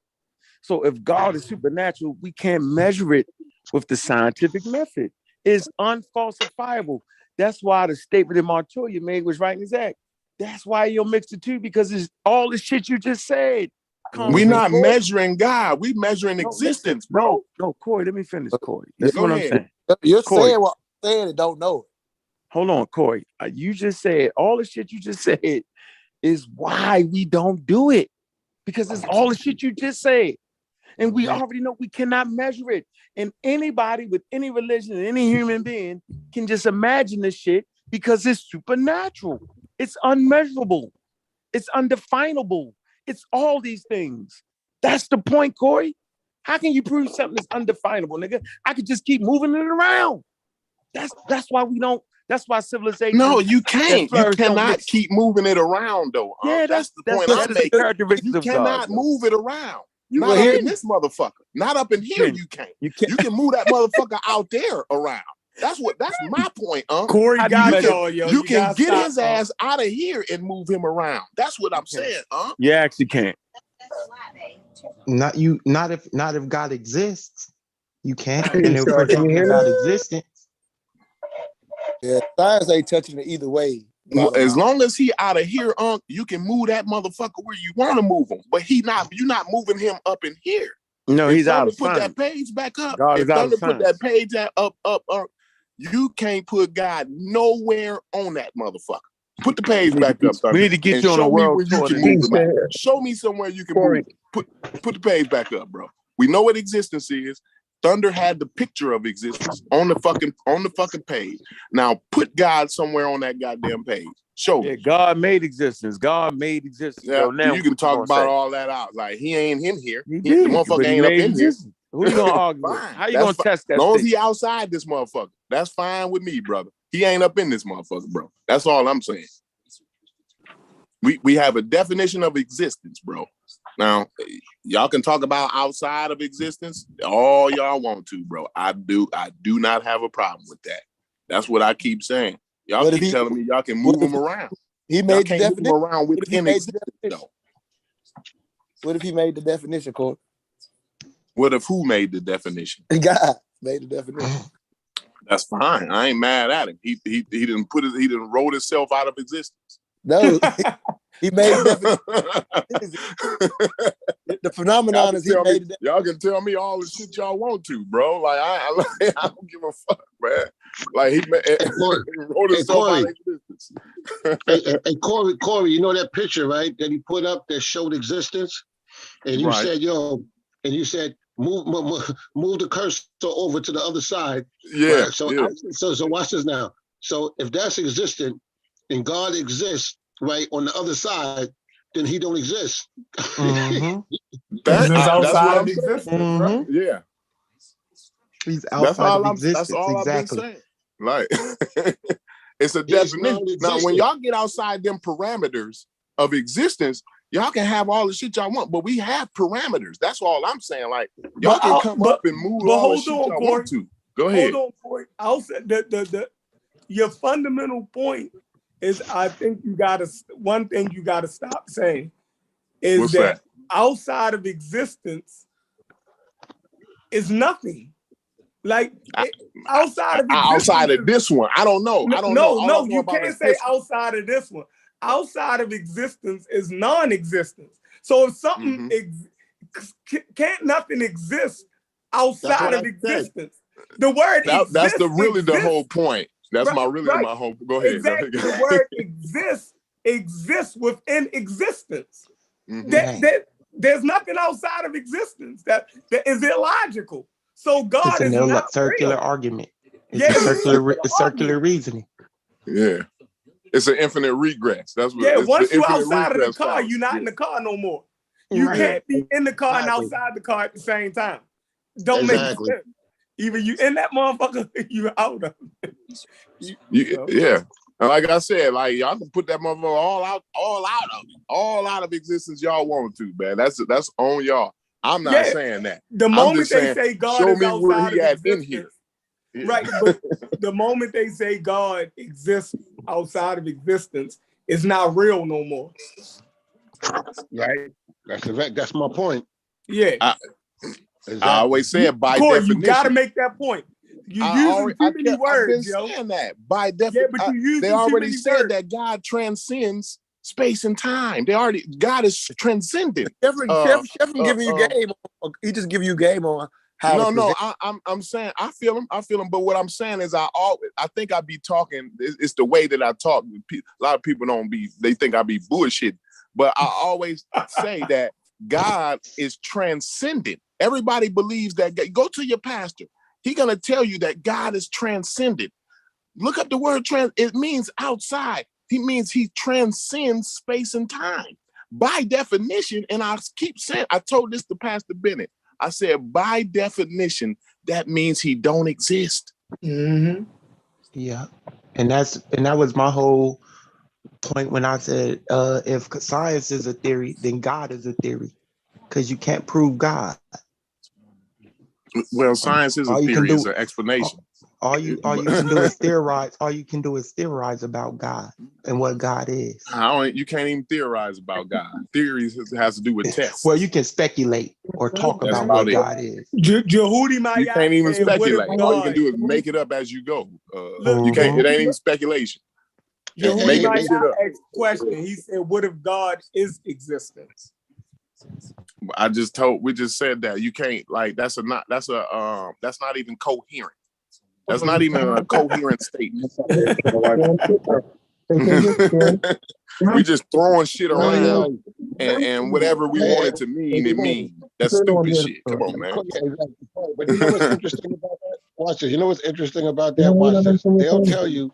So if God is supernatural, we can't measure it with the scientific method. It's unfalsifiable. That's why the statement that Montoya made was right and exact. That's why you'll mix the two, because it's all the shit you just said. We're not measuring God. We're measuring existence, bro. No, Corey, let me finish, Corey. That's what I'm saying. You're saying what I'm saying and don't know it. Hold on, Corey. You just said all the shit you just said is why we don't do it. Because it's all the shit you just said. And we already know we cannot measure it. And anybody with any religion and any human being can just imagine this shit because it's supernatural. It's unmeasurable. It's undefinable. It's all these things. That's the point, Corey. How can you prove something that's undefinable, nigga? I could just keep moving it around. That's why we don't. That's why civilization. No, you can't. You cannot keep moving it around, though. Yeah, that's the point I'm making. You cannot move it around. Not up in this motherfucker. Not up in here. You can't. You can move that motherfucker out there around. That's my point, Corey got y'all, yo. You can get his ass out of here and move him around. That's what I'm saying, You actually can't. Not if God exists. You can't. Can And you if we're hear talking me? about existence. Yeah, science ain't touching it either way. As long as he out of here, you can move that motherfucker where you want to move him. But you're not moving him up in here. No, if he's out of put time. that page back up. God if is out of Thunder put that page up, you can't put God nowhere on that motherfucker. Put the page back up, Thunder. We need to get you on a world tour. Show me somewhere you can move. Put the page back up, bro. We know what existence is. Thunder had the picture of existence on the fucking page. Now put God somewhere on that goddamn page. Show me. God made existence. God made existence. Yeah, So now you can talk about all that out. Like he ain't in here. The motherfucker ain't up in here. Who you gonna argue with? How you gonna test that? As long as he outside this motherfucker, that's fine with me, brother. He ain't up in this motherfucker, bro. That's all I'm saying. We have a definition of existence, bro. Now, y'all can talk about outside of existence all y'all want to, bro. I do not have a problem with that. That's what I keep saying. Y'all keep telling me y'all can move him around. He made the definition. Move around within existence, though. What if he made the definition, Corey? What if who made the definition? God made the definition. That's fine. I ain't mad at him. He didn't he didn't wrote himself out of existence. No, he made the phenomenon is he made the y'all can tell me all the shit y'all want to, bro. Like I don't give a fuck, man. Like he wrote himself out of existence. Hey, Corey, you know that picture, right? That he put up that showed existence, and you said, move the cursor over to the other side. Yeah. Right? So watch this now. So if that's existent and God exists, right, on the other side, then he don't exist. Mm-hmm. That's outside of existence, right? Yeah. He's outside of existence. That's all exactly. I've been saying. Like it's a definition. Now, when y'all get outside them parameters of existence, y'all can have all the shit y'all want, but we have parameters. That's all I'm saying. Like y'all can come up and move all the shit y'all want to. Go ahead. Hold on, Corey. I'll say your fundamental point is, I think one thing you gotta stop saying is What's that outside of existence is nothing. Like outside of this one, I don't know. No, you can't say outside of this one. Outside of existence is non-existence. So if something can't nothing exist outside of existence. The word that's the whole point. That's my whole. Go ahead. Exactly. The word exists within existence. There's nothing outside of existence that is illogical. So God is not circular real. argument. It's circular reasoning. Yeah, it's an infinite regress. That's what. Yeah, once you're outside of the car, you're not in the car no more. You can't be in the car and outside the car at the same time. Don't make sense. Either you in that motherfucker, you out of it. Yeah. And like I said, like y'all can put that motherfucker all out of existence y'all want to, man. That's on y'all. I'm not saying that. The moment they say God is outside of existence, in here. Yeah. Right, but the moment they say God exists outside of existence, it's not real no more. Right. That's my point. Yeah. I always say it by Corey, definition. you got to make that point. You use too many words, yo. Saying that by definition. They already said that God transcends space and time. God is transcendent. Chef giving you game. He just give you game on how. No. I'm saying I feel him. But what I'm saying is I think I be talking. It's the way that I talk. A lot of people they think I be bullshit. But I always say that God is transcendent. Everybody believes that. Go to your pastor. He's going to tell you that God is transcendent. Look up the word trans. It means outside. He means he transcends space and time. By definition, and I keep saying, I told this to Pastor Bennett. I said, by definition, that means he don't exist. Mm-hmm. Yeah. And that was my whole point when I said, if science is a theory, then God is a theory. Because you can't prove God. Well, science is a theory, it's an explanation. All you can do is theorize. All you can do is theorize about God and what God is. You can't even theorize about God. Theories has to do with tests. Well, you can speculate or talk about what God is. Jehudi You can't even speculate. All you can do is make it up as you go. You can't. It ain't even speculation. Jehudi asked a question. He said, "What if God is existence?" We just said that you can't, like, that's not even coherent. That's not even a coherent statement. We just throwing shit around and whatever we want it to mean, it means. That's stupid shit. Come on, man. But you know what's interesting about that? Watch this. You know what's interesting about that? Watch this. They'll tell you.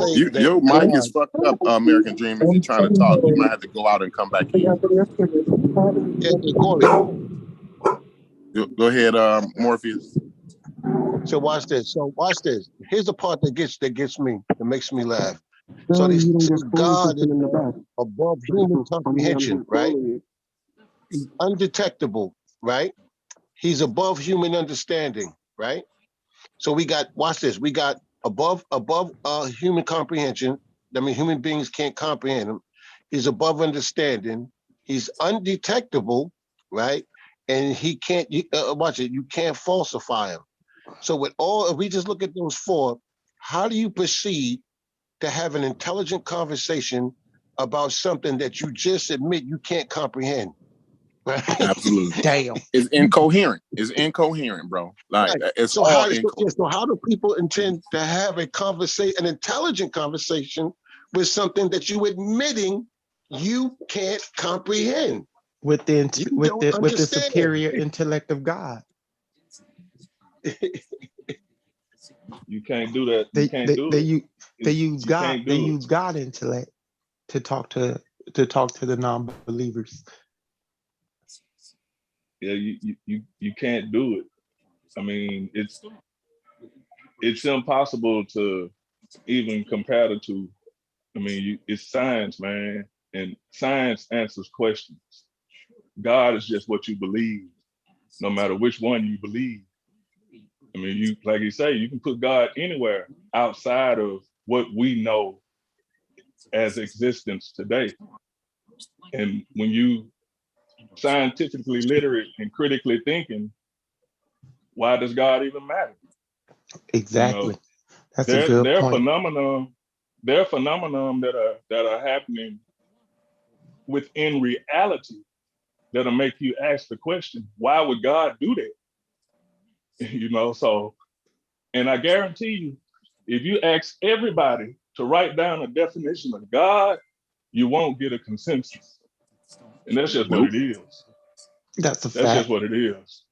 Your mic is fucked up, American Dream. If you're trying to talk, you might have to go out and come back in. Go ahead, Morpheus. So watch this. Here's the part that gets me, that makes me laugh. So they say God is above human comprehension, right? He's undetectable, right? He's above human understanding, right? So we got, watch this, we got above human comprehension. I mean, human beings can't comprehend him. He's above understanding. He's undetectable, right? And he can't, watch it, you can't falsify him. So with all, if we just look at those four, how do you proceed to have an intelligent conversation about something that you just admit you can't comprehend? Right? Absolutely. Damn. It's incoherent. It's incoherent, bro. Like, right. it's so all incoherent. So how do people intend to have an intelligent conversation with something that you admitting you can't comprehend? With the superior intellect of God. You can't do that. They use God intellect to talk to the non-believers. Yeah, you can't do it. I mean, it's impossible to even compare the two. I mean, it's science, man, and science answers questions. God is just what you believe, no matter which one you believe. I mean, you, like you say, you can put God anywhere outside of what we know as existence today. And when you scientifically literate and critically thinking, why does God even matter? Exactly. You know, that's a good point. There are phenomena that are happening within reality that'll make you ask the question, why would God do that? You know, so, and I guarantee you, if you ask everybody to write down a definition of God, you won't get a consensus. And that's just what it is. That's just what it is.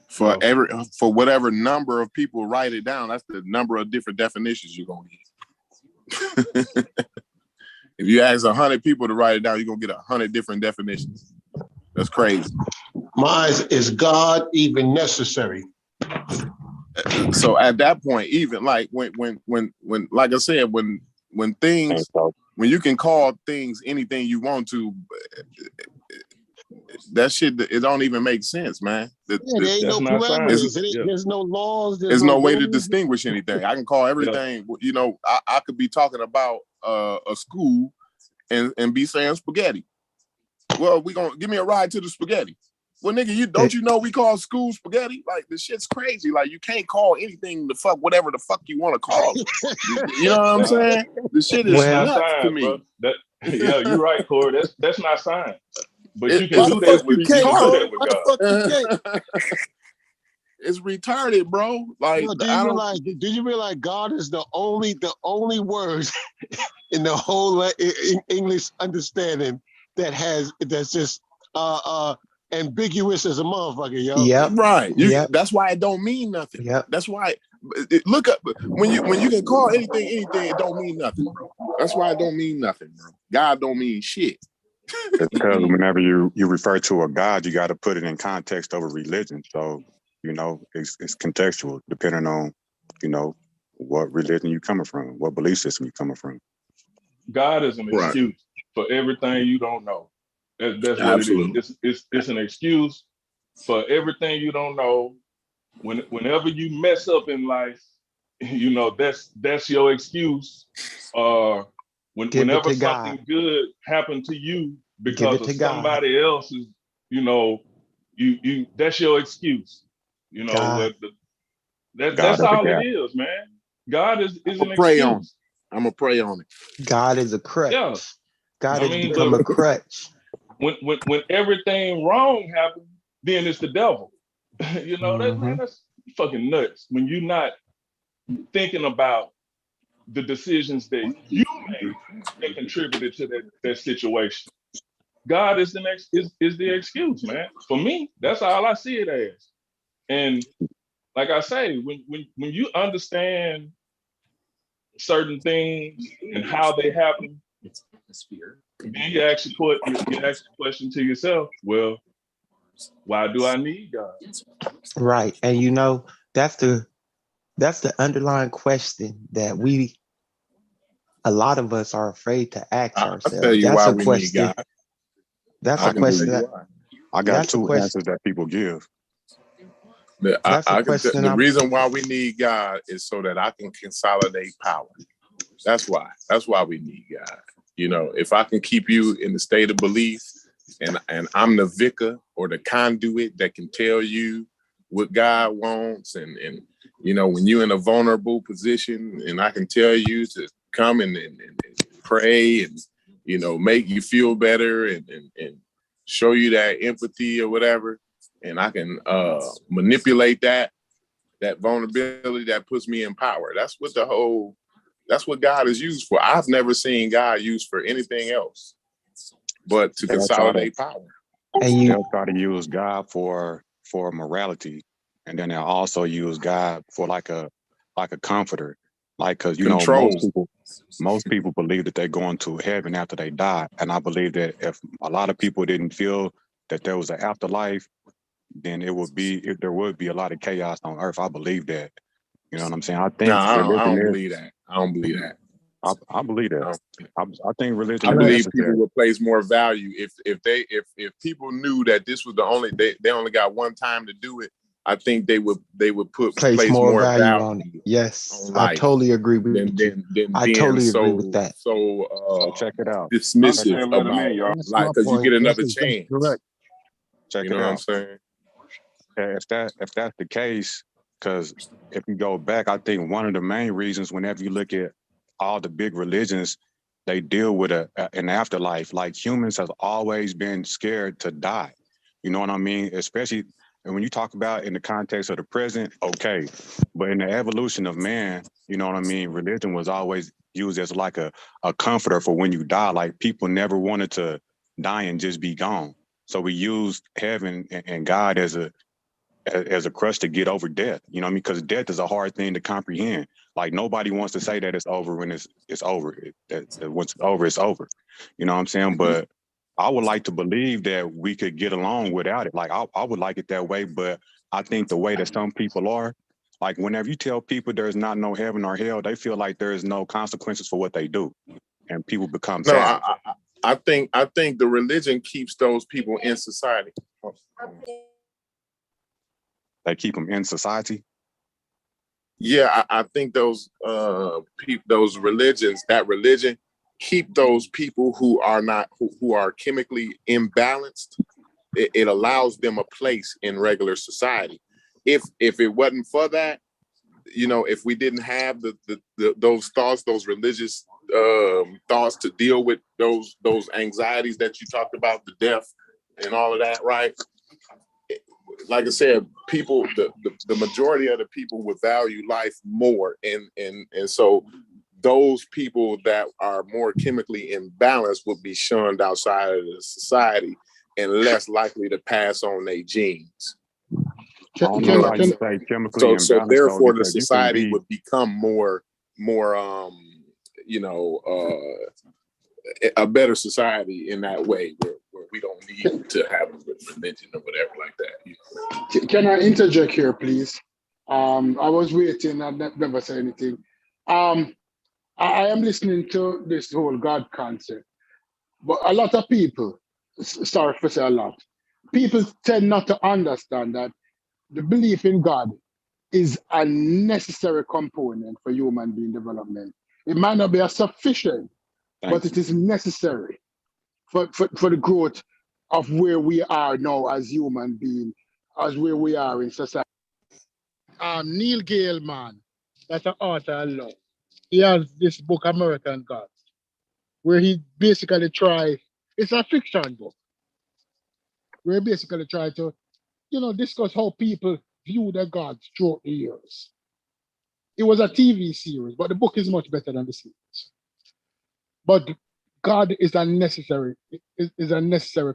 For whatever number of people write it down, that's the number of different definitions you're gonna get. If you ask 100 people to write it down, you're gonna get 100 different definitions. That's crazy. Mine is God even necessary? So at that point, even like when like I said, when you can call things anything you want to, that shit, it don't even make sense, man. There ain't no parameters. There's no laws. There's no way to distinguish anything. I can call everything. You know, I could be talking about a school and be saying spaghetti. Well, we gonna give me a ride to the spaghetti. Well, nigga, don't you know we call school spaghetti? Like, this shit's crazy. Like, you can't call anything the fuck whatever the fuck you want to call it. You know what I'm saying? The shit is nuts science, to me. Yeah, you're right, Corey. That's not science. But you can do that with God. It's retarded, bro. Like, do you realize God is the only words in the whole English understanding that's just ambiguous as a motherfucker, yo. Yep. Right. That's why it don't mean nothing. Yep. That's why look up when you can call anything, it don't mean nothing, bro. That's why it don't mean nothing, bro. God don't mean shit. It's because whenever you refer to a God, you got to put it in context of a religion. So, you know, it's contextual depending on, you know, what religion you coming from, what belief system you coming from. God is an excuse for everything you don't know. That's what it is. It's an excuse for everything you don't know. Whenever you mess up in life, you know, that's your excuse. Whenever something good happened to you because of somebody else's, you know, you that's your excuse. You know, that's all it is, man. God is an excuse. I'm gonna pray on it. God is a crutch. Yeah. God has become a crutch. When everything wrong happens, then it's the devil. You know, that's fucking nuts. When you're not thinking about the decisions that you made that contributed to that situation. God is the excuse, man. For me, that's all I see it as. And like I say, when you understand certain things and how they happen, then you ask the question to yourself, well, why do I need God? Right. And you know, that's the underlying question that a lot of us are afraid to ask ourselves. I'll tell you that's why a we question. need God. That's a question. I got two answers that people give. The reason why we need God is so that I can consolidate power. That's why. That's why we need God. You know, if I can keep you in the state of belief, and I'm the vicar or the conduit that can tell you what God wants, and you know, when you're in a vulnerable position, and I can tell you to come and pray and, you know, make you feel better and show you that empathy or whatever, and I can manipulate that vulnerability that puts me in power. That's what God is used for. I've never seen God used for anything else but to consolidate power. And they'll try to use God for morality, and then they'll also use God for like a comforter, like, because you know most people believe that they're going to heaven after they die, and I believe that if a lot of people didn't feel that there was an afterlife, then there would be a lot of chaos on earth. I believe that. You know what I'm saying? I think I don't believe that. I don't believe that. I believe that. I think religion. I believe people would place more value if people knew that this was they only got one time to do it. I think they would place more value on it. Yes, I totally agree with you. I totally agree with that. So check it out. Dismissive about like, because you get another chance. Correct. Check it out. You know what I'm saying? If that's the case, because if you go back, I think one of the main reasons, whenever you look at all the big religions, they deal with an afterlife. Like, humans have always been scared to die. You know what I mean? Especially when you talk about in the context of the present, okay. But in the evolution of man, you know what I mean? Religion was always used as like a comforter for when you die. Like, people never wanted to die and just be gone. So we used heaven and God as a crutch to get over death. You know what I mean? Because death is a hard thing to comprehend. Like, nobody wants to say that it's over when it's over. That once it's over, it's over. You know what I'm saying? But I would like to believe that we could get along without it. Like, I would like it that way, but I think the way that some people are, like, whenever you tell people there's not no heaven or hell, they feel like there is no consequences for what they do, and people become savage. I think the religion keeps those people in society. They keep them in society. Yeah, I think those religions, that religion, keep those people who are chemically imbalanced. It allows them a place in regular society. If it wasn't for that, you know, if we didn't have those thoughts, those religious thoughts to deal with those anxieties that you talked about, the death and all of that, right? Like I said, people, the majority of the people would value life more, and so those people that are more chemically imbalanced would be shunned outside of the society and less likely to pass on their genes. So therefore, the society would become more a better society in that way, where we don't need to have a religion or whatever like that. You know? Can I interject here, please? I was waiting. I never said anything. I am listening to this whole God concept, but a lot of people, sorry for saying a lot, people tend not to understand that the belief in God is a necessary component for human being development. It might not be a sufficient, but it is necessary for the growth of where we are now as human beings, as where we are in society. Neil Gaiman, that's an author I love. He has this book, American Gods, where he basically it's a fiction book, where he basically tried to, discuss how people view their gods throughout the years. It was a TV series, but the book is much better than the series. But God is a necessary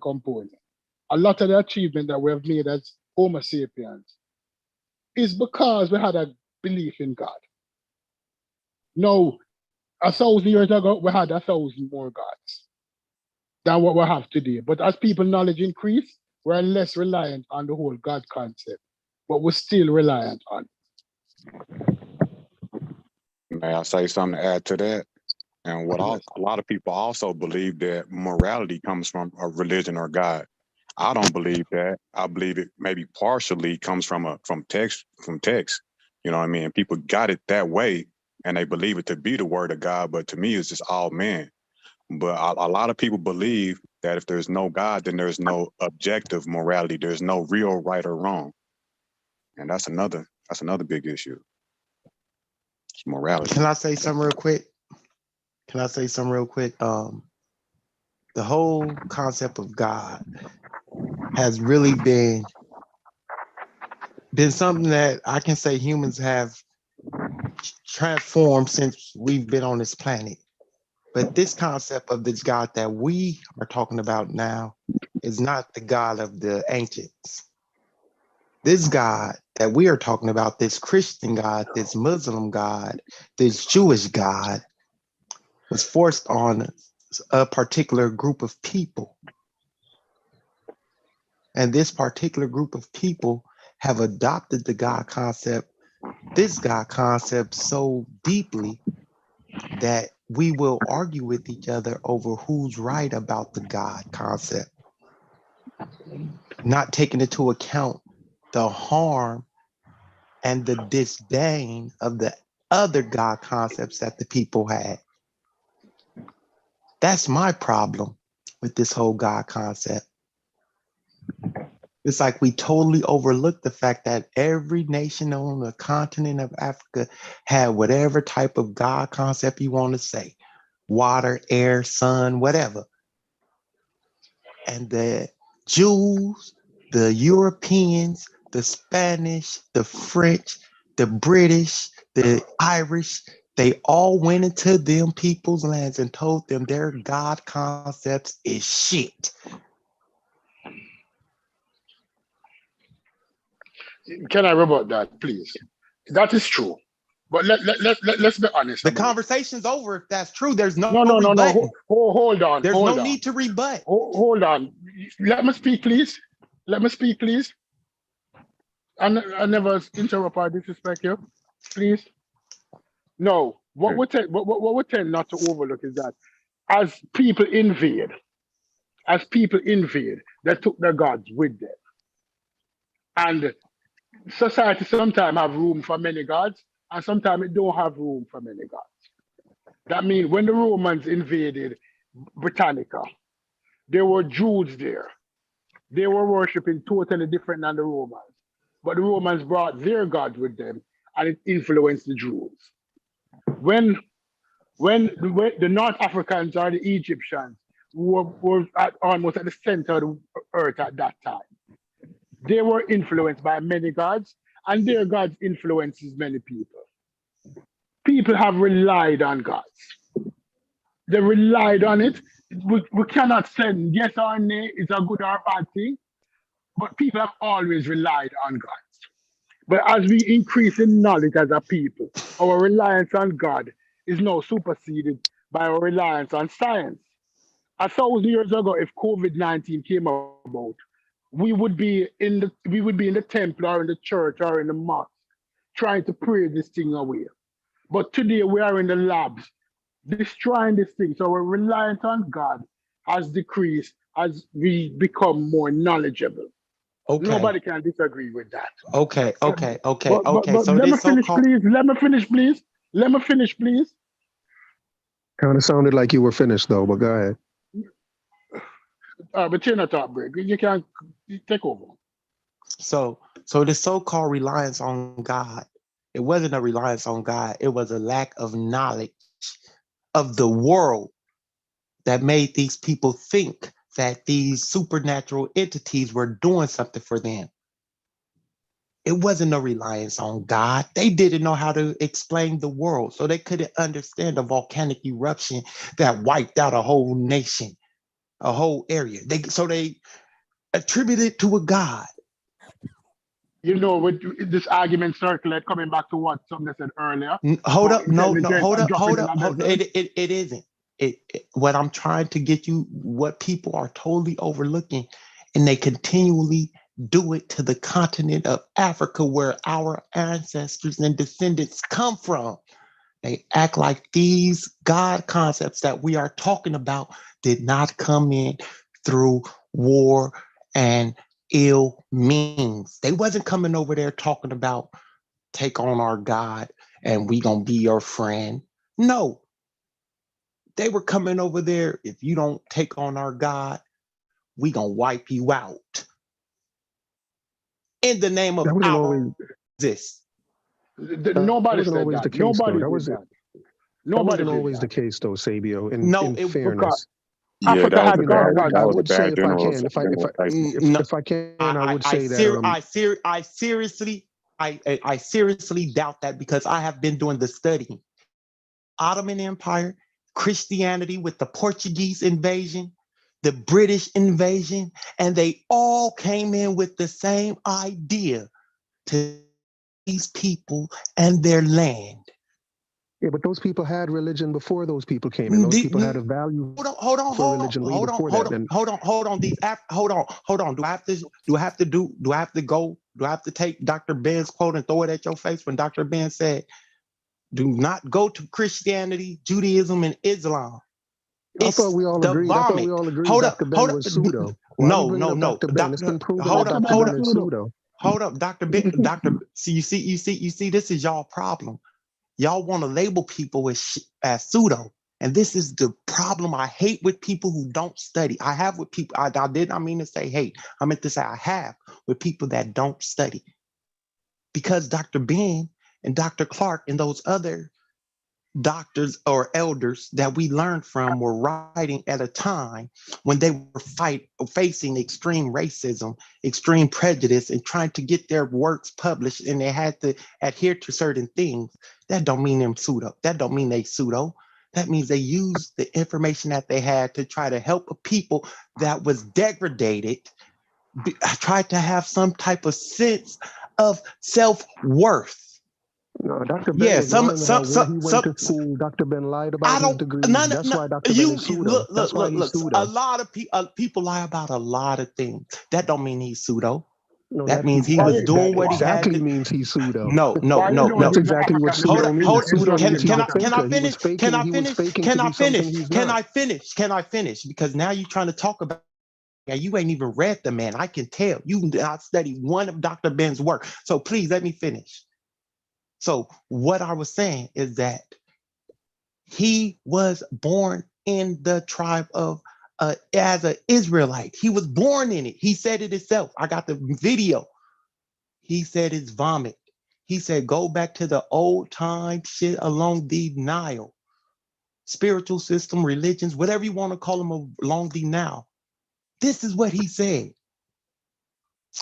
component. A lot of the achievement that we have made as Homo sapiens is because we had a belief in God. Now, 1,000 years ago, we had 1,000 more gods than what we have today. But as people knowledge increase, we're less reliant on the whole God concept, but we're still reliant on it. May I say something to add to that? And a lot of people also believe that morality comes from a religion or God. I don't believe that. I believe it maybe partially comes from text. You know what I mean? People got it that way and they believe it to be the word of God, but to me it's just all man. But a lot of people believe that if there's no God, then there's no objective morality. There's no real right or wrong. And that's another big issue. It's morality. Can I say something real quick? The whole concept of God has really been something that I can say humans have transformed since we've been on this planet. But this concept of this God that we are talking about now is not the God of the ancients. This God that we are talking about, this Christian God, this Muslim God, this Jewish God, was forced on a particular group of people. And this particular group of people have adopted the God concept, this God concept so deeply that we will argue with each other over who's right about the God concept, not taking into account the harm and the disdain of the other God concepts that the people had. That's my problem with this whole God concept. It's like we totally overlooked the fact that every nation on the continent of Africa had whatever type of God concept you want to say. Water, air, sun, whatever. And the Jews, the Europeans, the Spanish, the French, the British, the Irish, they all went into them people's lands and told them their God concepts is shit. Can I rebut that, please? That is true. But let's be honest. The conversation's over if that's true. There's no rebutting. Hold on. There's no need to rebut. Hold on. Let me speak, please. I never interrupt or disrespect you. Please. No. What we tend not to overlook is that as people invade, they took their gods with them. And society sometimes have room for many gods, and sometimes it don't have room for many gods. That means when the Romans invaded Britannica, there were Jews there. They were worshiping totally different than the Romans. But the Romans brought their gods with them, and it influenced the Jews. When the North Africans or the Egyptians were almost at the center of the earth at that time, they were influenced by many gods, and their gods influences many people. People have relied on gods. They relied on it. We cannot say yes or nay, it's a good or bad thing, but people have always relied on gods. But as we increase in knowledge as a people, our reliance on God is now superseded by our reliance on science. 1,000 years ago, if COVID-19 came about, we would be in the temple or in the church or in the mosque trying to pray this thing away. But today we are in the labs destroying this thing. So our reliance on God has decreased as we become more knowledgeable. Okay. Nobody can disagree with that. Okay. But So let me this finish, so-called please. Let me finish, please. Let me finish, please. Kind of sounded like you were finished though, but go ahead. But you're not top break. You can take over. So the so-called reliance on God, it wasn't a reliance on God. It was a lack of knowledge of the world that made these people think that these supernatural entities were doing something for them. It wasn't a reliance on God. They didn't know how to explain the world, so they couldn't understand a volcanic eruption that wiped out a whole nation, a whole area. So they attributed it to a God. You know, with this argument circulate, coming back to what somebody said earlier. Hold up, no, hold up. It isn't. What I'm trying to get you, what people are totally overlooking, and they continually do it to the continent of Africa, where our ancestors and descendants come from. They act like these God concepts that we are talking about did not come in through war and ill means. They wasn't coming over there talking about take on our God and we gonna be your friend. No, they were coming over there. If you don't take on our God, we gonna wipe you out. In the name of this. Nobody said that. Nobody did that. Nobody wasn't always the case, though, Sabio. In fairness, Africa had God. I would say if I can, if I can, I would say that. I seriously doubt that, because I have been doing the studying. Ottoman Empire, Christianity with the Portuguese invasion, the British invasion, and they all came in with the same idea to these people and their land. Yeah, but those people had religion before those people came in. Those people had a value for religion way before that. Hold on. Do I have to take Dr. Ben's quote and throw it at your face when Dr. Ben said, do not go to Christianity, Judaism, and Islam. I thought we all agreed. Dr. Ben was pseudo. No. Dr. Ben. It's been proven that Dr. Ben is pseudo. Hold up, Dr. Ben. See, you see, this is y'all problem. Y'all want to label people as pseudo. And this is the problem I hate with people who don't study. I have with people, I did not mean to say hate. I meant to say I have with people that don't study. Because Dr. Ben and Dr. Clark and those other doctors or elders that we learned from were writing at a time when they were facing extreme racism, extreme prejudice, and trying to get their works published, and they had to adhere to certain things. That don't mean them pseudo. That don't mean they pseudo. That means they used the information that they had to try to help a people that was degraded, tried to have some type of sense of self-worth. No, Dr. Ben was lying about where he went to school. Dr. Ben lied about his degree. That's why Dr. Ben is pseudo. That's why he's pseudo. A lot of people lie about a lot of things. That don't mean he's pseudo. No, that means he was doing what he had to. Exactly means he's pseudo. No. That's exactly what pseudo means. Can I finish? Can I finish? Because now you're trying to talk about. Yeah, you ain't even read the man. I can tell. You not studied one of Dr. Ben's work. So please let me finish. So what I was saying is that he was born in the tribe of as an Israelite. He was born in it. He said it himself. I got the video. He said it's vomit. He said, go back to the old time shit along the Nile. Spiritual system, religions, whatever you want to call them along the Nile. This is what he said.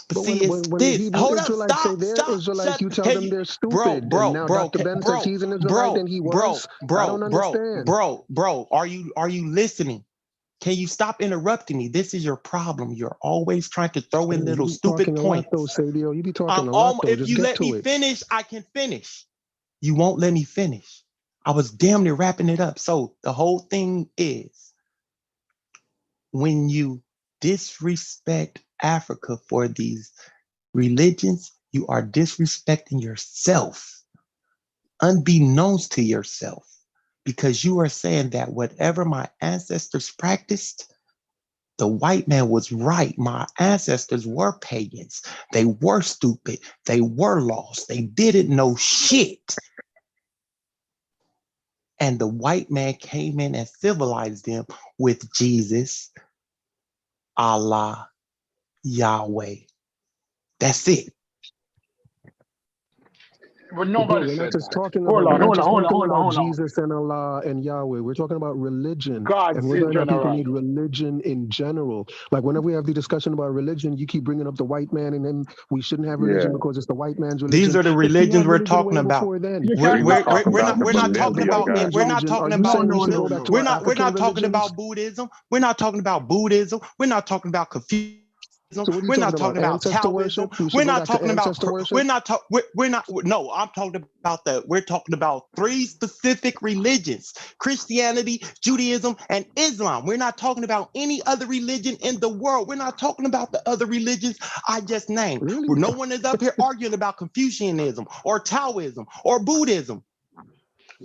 But see, when the Hebrew Israelites say they're Israelites, you tell them they're stupid. And now Dr. Ben says he's an Israelite and he was. I don't understand. Bro, are you listening? Can you stop interrupting me? This is your problem. You're always trying to throw in little stupid points. You be talking a lot, though. If you let me finish, I can finish. You won't let me finish. I was damn near wrapping it up. So the whole thing is, when you disrespect Africa for these religions, you are disrespecting yourself, unbeknownst to yourself, because you are saying that whatever my ancestors practiced, The white man was right. My ancestors were pagans. They were stupid. They were lost. They didn't know shit. And the white man came in and civilized them with Jesus, Allah, Yahweh. That's it. But nobody we're said not just that. talking Hold about, on, we're not hold on, just hold on, talking hold on, about hold on. Jesus and Allah and Yahweh. We're talking about religion. Gods And in whether or not people general. need religion in general. Like whenever we have the discussion about religion, you keep bringing up the white man and then we shouldn't have religion because it's the white man's religion. These are the religions we're talking about. We're not talking about Buddhism. We're not talking about Buddhism. We're not talking about Buddhism. We're not talking about Confucianism. So what are you we're not talking talking about Taoism. We're not talking about. We're not talking. We're not. No, I'm talking about the. We're talking about 3 specific religions: Christianity, Judaism, and Islam. We're not talking about any other religion in the world. We're not talking about the other religions I just named. Really? No one is up here arguing about Confucianism or Taoism or Buddhism.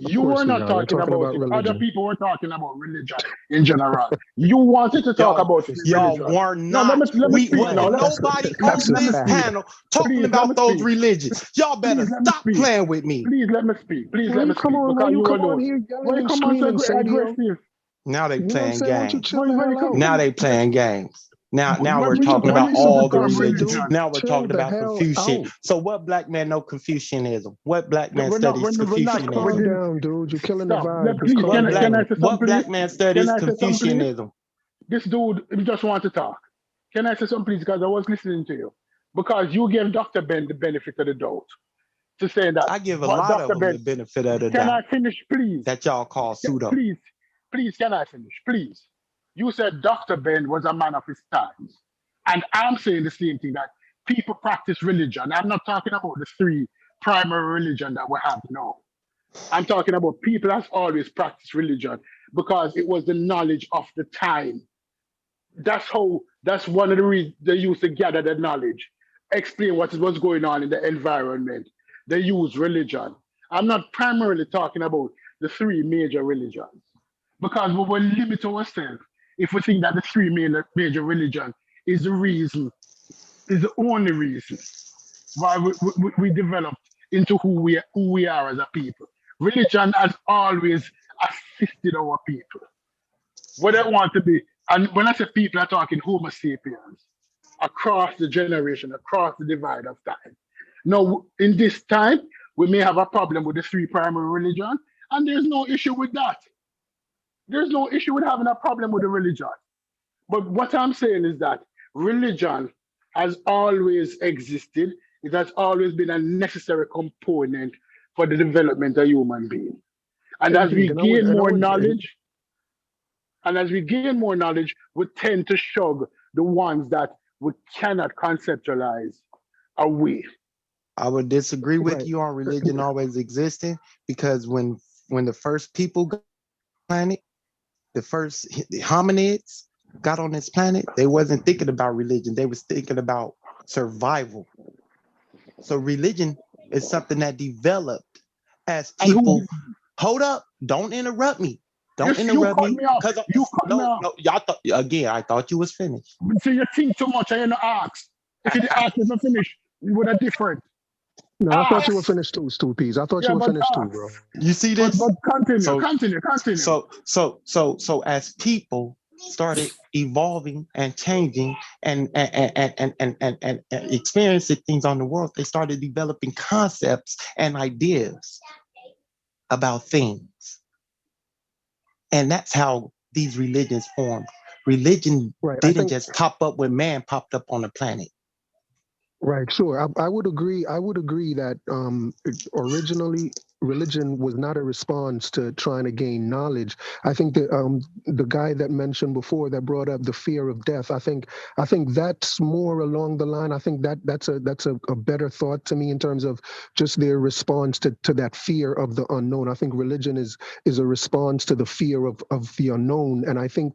You were not talking about it. Other people were talking about religion in general. You wanted to talk about y'all religion. were not. Let me speak. Nobody on this panel talking about those religions. Y'all better stop playing with me. Please let me speak. Please let me speak. Come on, because you come alone. on here yelling Why you and come on screaming, so aggressive? Now they playing games. Now Now they playing games. Now we're talking about all the religions. Now we're talking about Confucian. So what black man know Confucianism? What black man studies Confucianism? Calm down, dude. You're killing the vibe. What black man studies Confucianism? This dude just want to talk. Can I say something, please? Because I was listening to you. Because you gave Dr. Ben the benefit of the doubt to say that. I give a lot of them the benefit of the doubt. Can I finish, please? That y'all call pseudo. Please, can I finish? Please. You said Dr. Ben was a man of his times. And I'm saying the same thing, that people practice religion. I'm not talking about the 3 primary religion that we have now. I'm talking about people that's always practiced religion because it was the knowledge of the time. That's one of the reasons they used to gather the knowledge, explain what was going on in the environment. They use religion. I'm not primarily talking about the 3 major religions because we will limit ourselves if we think that the 3 major religions is the only reason why we developed into who we are as a people. Religion has always assisted our people. What they want to be, and when I say people, I'm talking Homo sapiens, across the generation, across the divide of time. Now, in this time, we may have a problem with the 3 primary religions, and there's no issue with that. There's no issue with having a problem with the religion. But what I'm saying is that religion has always existed. It has always been a necessary component for the development of human being. And as we gain more knowledge, we tend to shrug the ones that we cannot conceptualize away. I would disagree with you on religion always existing, because when the first people got on the planet, the hominids got on this planet, they wasn't thinking about religion. They was thinking about survival. So religion is something that developed as people. Hold up! Don't interrupt me. Don't interrupt me. Because I thought you was finished. So you think too much and you not ask. If you ask if I'm finished, we would have different. No, I thought you were finished too, Stu Peas. I thought you were finished too, bro. You see this? But continue. So as people started evolving and changing and experiencing things on the world, they started developing concepts and ideas about things. And that's how these religions formed. Religion didn't just pop up when man popped up on the planet. Right, sure. I would agree. I would agree that originally religion was not a response to trying to gain knowledge. I think that the guy that mentioned before that brought up the fear of death, I think that's more along the line. I think that's a better thought to me in terms of just their response to that fear of the unknown. I think religion is a response to the fear of the unknown, and I think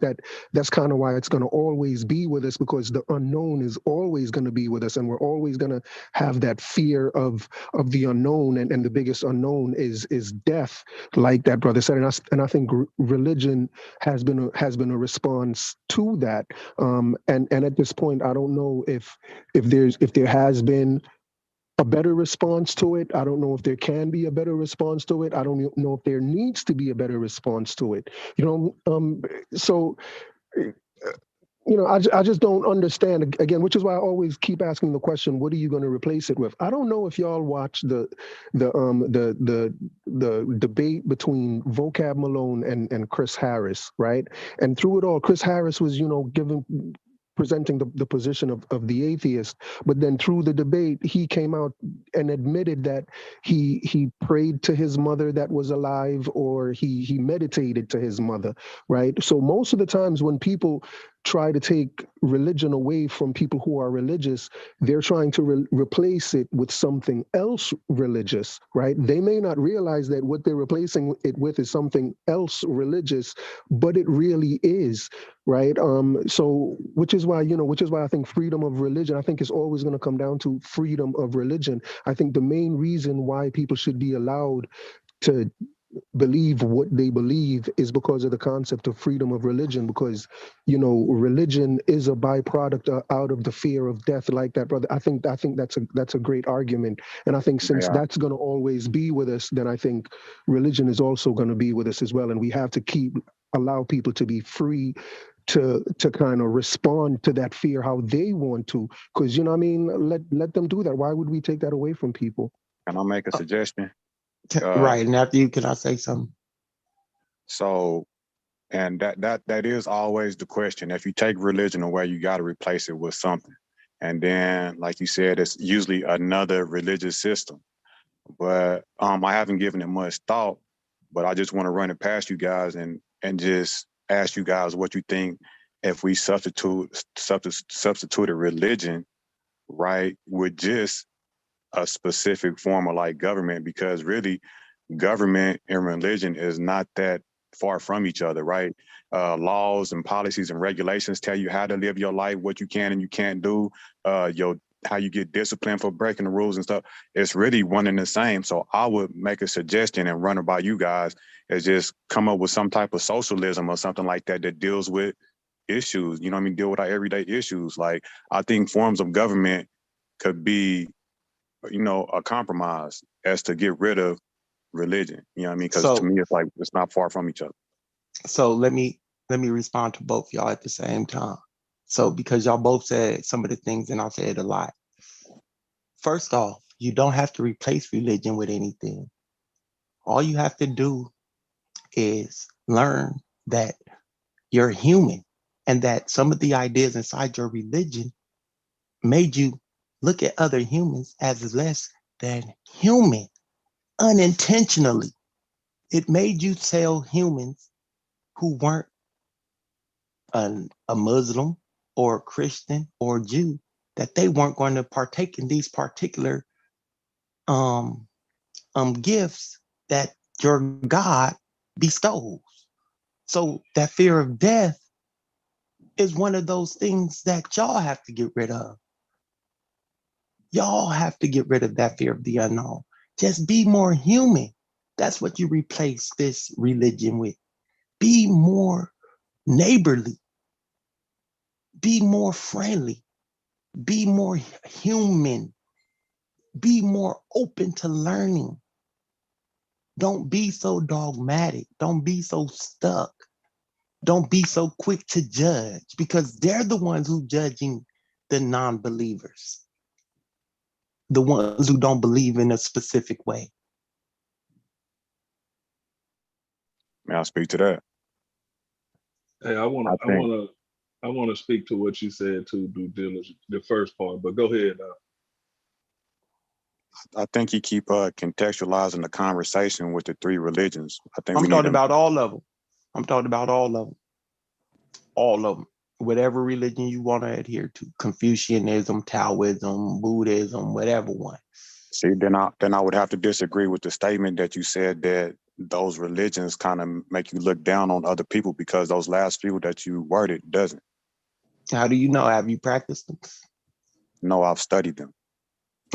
that's kind of why it's going to always be with us, because the unknown is always going to be with us, and we're always going to have that fear of the unknown, and the biggest unknown is death, like that brother said, and I think religion has been a response to that. And at this point, I don't know if there has been a better response to it. I don't know if there can be a better response to it. I don't know if there needs to be a better response to it. So. I just don't understand, again, which is why I always keep asking the question, what are you going to replace it with? I don't know if y'all watch the debate between Vocab Malone and Chris Harris, right? And through it all, Chris Harris was, presenting the position of the atheist, but then through the debate, he came out and admitted that he prayed to his mother that was alive, or he meditated to his mother, right? So most of the times when people try to take religion away from people who are religious, they're trying to replace it with something else religious, right? They may not realize that what they're replacing it with is something else religious, but it really is, right? So which is why I think freedom of religion, I think, is always going to come down to freedom of religion. I think the main reason why people should be allowed to believe what they believe is because of the concept of freedom of religion, because religion is a byproduct out of the fear of death, like that brother. I think that's a great argument, and I think since that's going to always be with us, then I think religion is also going to be with us as well, and we have to allow people to be free to kind of respond to that fear how they want to, because let them do that. Why would we take that away from people? Can I make a suggestion? Right, and after you, can I say something? So, and that is always the question. If you take religion away, you got to replace it with something. And then, like you said, it's usually another religious system. But I haven't given it much thought, but I just want to run it past you guys and just ask you guys what you think if we substituted religion, right, with just a specific form of like government, because really government and religion is not that far from each other, right? Laws and policies and regulations tell you how to live your life, what you can and you can't do, how you get disciplined for breaking the rules and stuff. It's really one and the same. So I would make a suggestion and run it by you guys, is just come up with some type of socialism or something like that deals with issues, deal with our everyday issues. Like, I think forms of government could be a compromise as to get rid of religion, because to me, it's like, it's not far from each other. So let me respond to both y'all at the same time. So because y'all both said some of the things, and I said a lot. First off, you don't have to replace religion with anything. All you have to do is learn that you're human, and that some of the ideas inside your religion made you look at other humans as less than human, unintentionally. It made you tell humans who weren't a Muslim or a Christian or a Jew that they weren't going to partake in these particular gifts that your God bestows. So that fear of death is one of those things that y'all have to get rid of. Y'all have to get rid of that fear of the unknown. Just be more human. That's what you replace this religion with. Be more neighborly. Be more friendly. Be more human. Be more open to learning. Don't be so dogmatic. Don't be so stuck. Don't be so quick to judge, because they're the ones who judging the non-believers. The ones who don't believe in a specific way. May I speak to that? Hey, I want to speak to what you said to due diligence, the first part, but go ahead. I think you keep contextualizing the conversation with the three religions. I'm talking about all of them. I'm talking about all of them. All of them. Whatever religion you want to adhere to. Confucianism, Taoism, Buddhism, whatever one. See, then I would have to disagree with the statement that you said that those religions kind of make you look down on other people, because those last few that you worded doesn't. How do you know? Have you practiced them? No, I've studied them.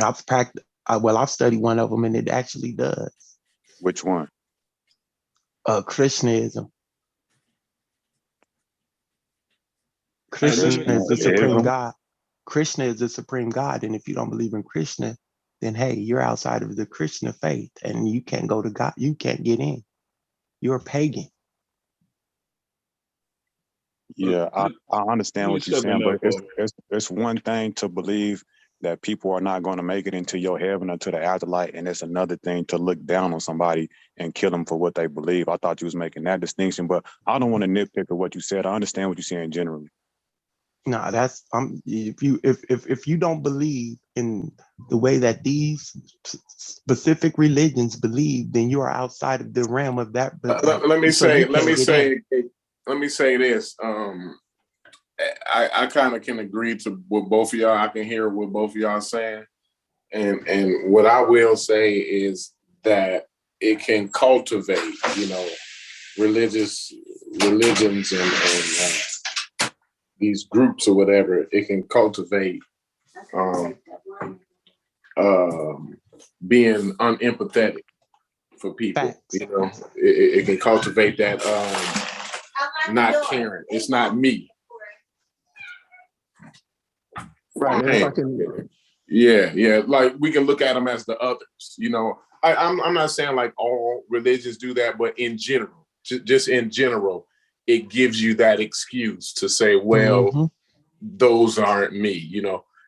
I've studied one of them, and it actually does. Which one? Krishnaism. Krishna is the supreme God. Krishna is the supreme God. And if you don't believe in Krishna, then hey, you're outside of the Krishna faith and you can't go to God. You can't get in. You're a pagan. Yeah, I understand what you're saying, but it's one thing to believe that people are not going to make it into your heaven or to the afterlife, and it's another thing to look down on somebody and kill them for what they believe. I thought you was making that distinction, but I don't want to nitpick at what you said. I understand what you're saying generally. No, that's if you don't believe in the way that these specific religions believe, then you are outside of the realm of that. Let me say this. I kind of can agree with both of y'all. I can hear what both of y'all saying, and what I will say is that it can cultivate, religions and these groups or whatever. It can cultivate being unempathetic for people. It can cultivate that not caring. It's not me. Right. Yeah. Like we can look at them as the others. I'm not saying like all religions do that, but in general, just in general, it gives you that excuse to say, well, those aren't me.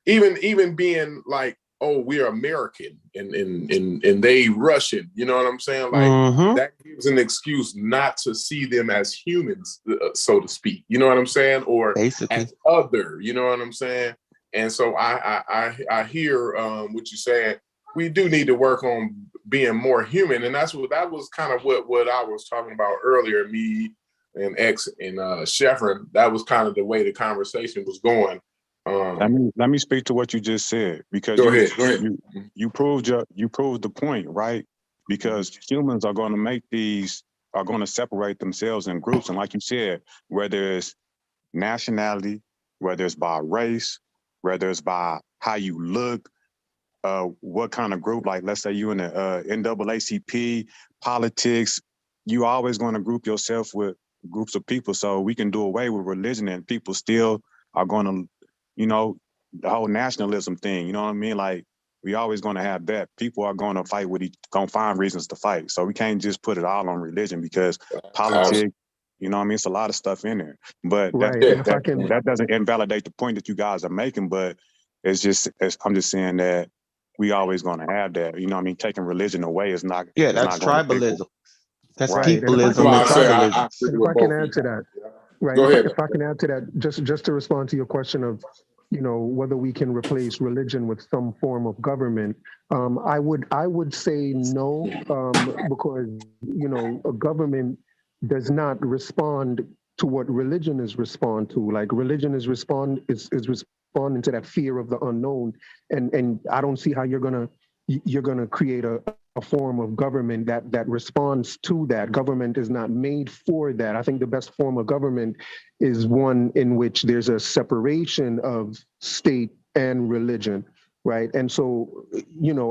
Even being like, oh, we're American and they Russian. You know what I'm saying? Like that gives an excuse not to see them as humans, so to speak. You know what I'm saying? Or as other. You know what I'm saying? And so I hear what you're saying. We do need to work on being more human, and that was kind of what I was talking about earlier. Me and X and Sheffrin. That was kind of the way the conversation was going. Let me speak to what you just said, because go ahead. You proved the point, right? Because humans are going to separate themselves in groups, and like you said, whether it's nationality, whether it's by race, whether it's by how you look, what kind of group, like let's say you in the NAACP, politics, you always going to group yourself with groups of people. So we can do away with religion and people still are going to, the whole nationalism thing, you know what I mean? Like we always going to have that. People are going to fight going to find reasons to fight. So we can't just put it all on religion, because politics, it's a lot of stuff in there. But that doesn't invalidate the point that you guys are making, but I'm just saying that we always going to have that. Taking religion away is not. Yeah, that's tribalism. That's right. peopleism and tribalism. If I can add to that, right? Go ahead. If I can add to that, just to respond to your question of, whether we can replace religion with some form of government, I would say no, because a government does not respond to what religion is respond to. Like religion is responding to that fear of the unknown, and I don't see how you're gonna create a form of government that responds to that. Government is not made for that. I think the best form of government is one in which there's a separation of state and religion, right? And so,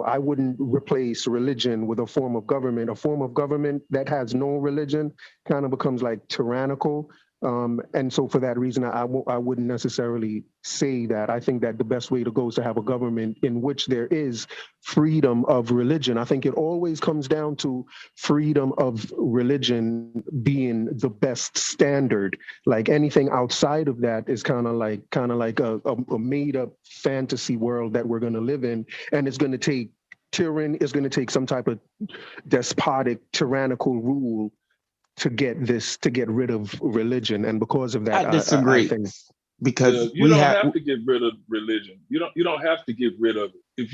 I wouldn't replace religion with a form of government. A form of government that has no religion kind of becomes like tyrannical. And so for that reason, I wouldn't necessarily say that. I think that the best way to go is to have a government in which there is freedom of religion. I think it always comes down to freedom of religion being the best standard. Like anything outside of that is kind of like a made up fantasy world that we're going to live in. And it's going to take take some type of despotic, tyrannical rule to get rid of religion, and because of that, I disagree. I think because you don't have to get rid of religion. You don't have to get rid of it. If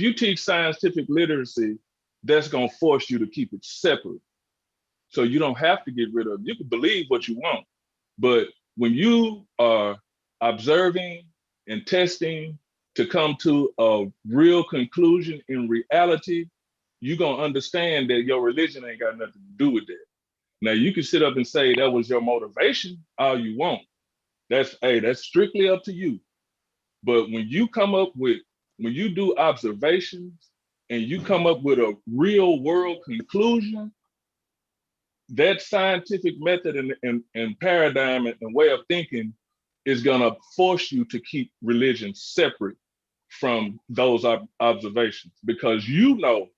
you teach scientific literacy, that's gonna force you to keep it separate. So you don't have to get rid of it. You can believe what you want, but when you are observing and testing to come to a real conclusion in reality, you're gonna understand that your religion ain't got nothing to do with that. Now you can sit up and say that was your motivation all you want. That's strictly up to you. But when you do observations and you come up with a real world conclusion, that scientific method and paradigm and way of thinking is gonna force you to keep religion separate from those observations, because you know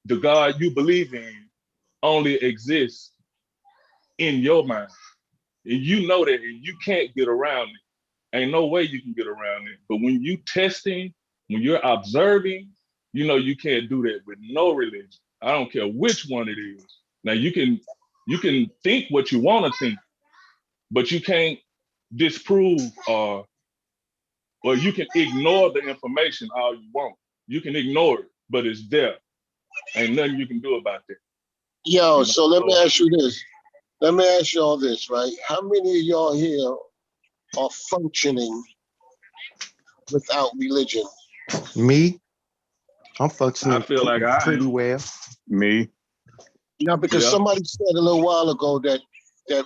the God you believe in only exists in your mind. And you know that, and you can't get around it. Ain't no way you can get around it. But when you testing, when you're observing, you know you can't do that with no religion. I don't care which one it is. Now you can think what you want to think, but you can't disprove or you can ignore the information all you want. You can ignore it, but it's there. Ain't nothing you can do about that. Yo, so let me ask you this. Let me ask you all this, right? How many of y'all here are functioning without religion? Me? I'm functioning I feel like pretty well. Me? Yeah, because somebody said a little while ago that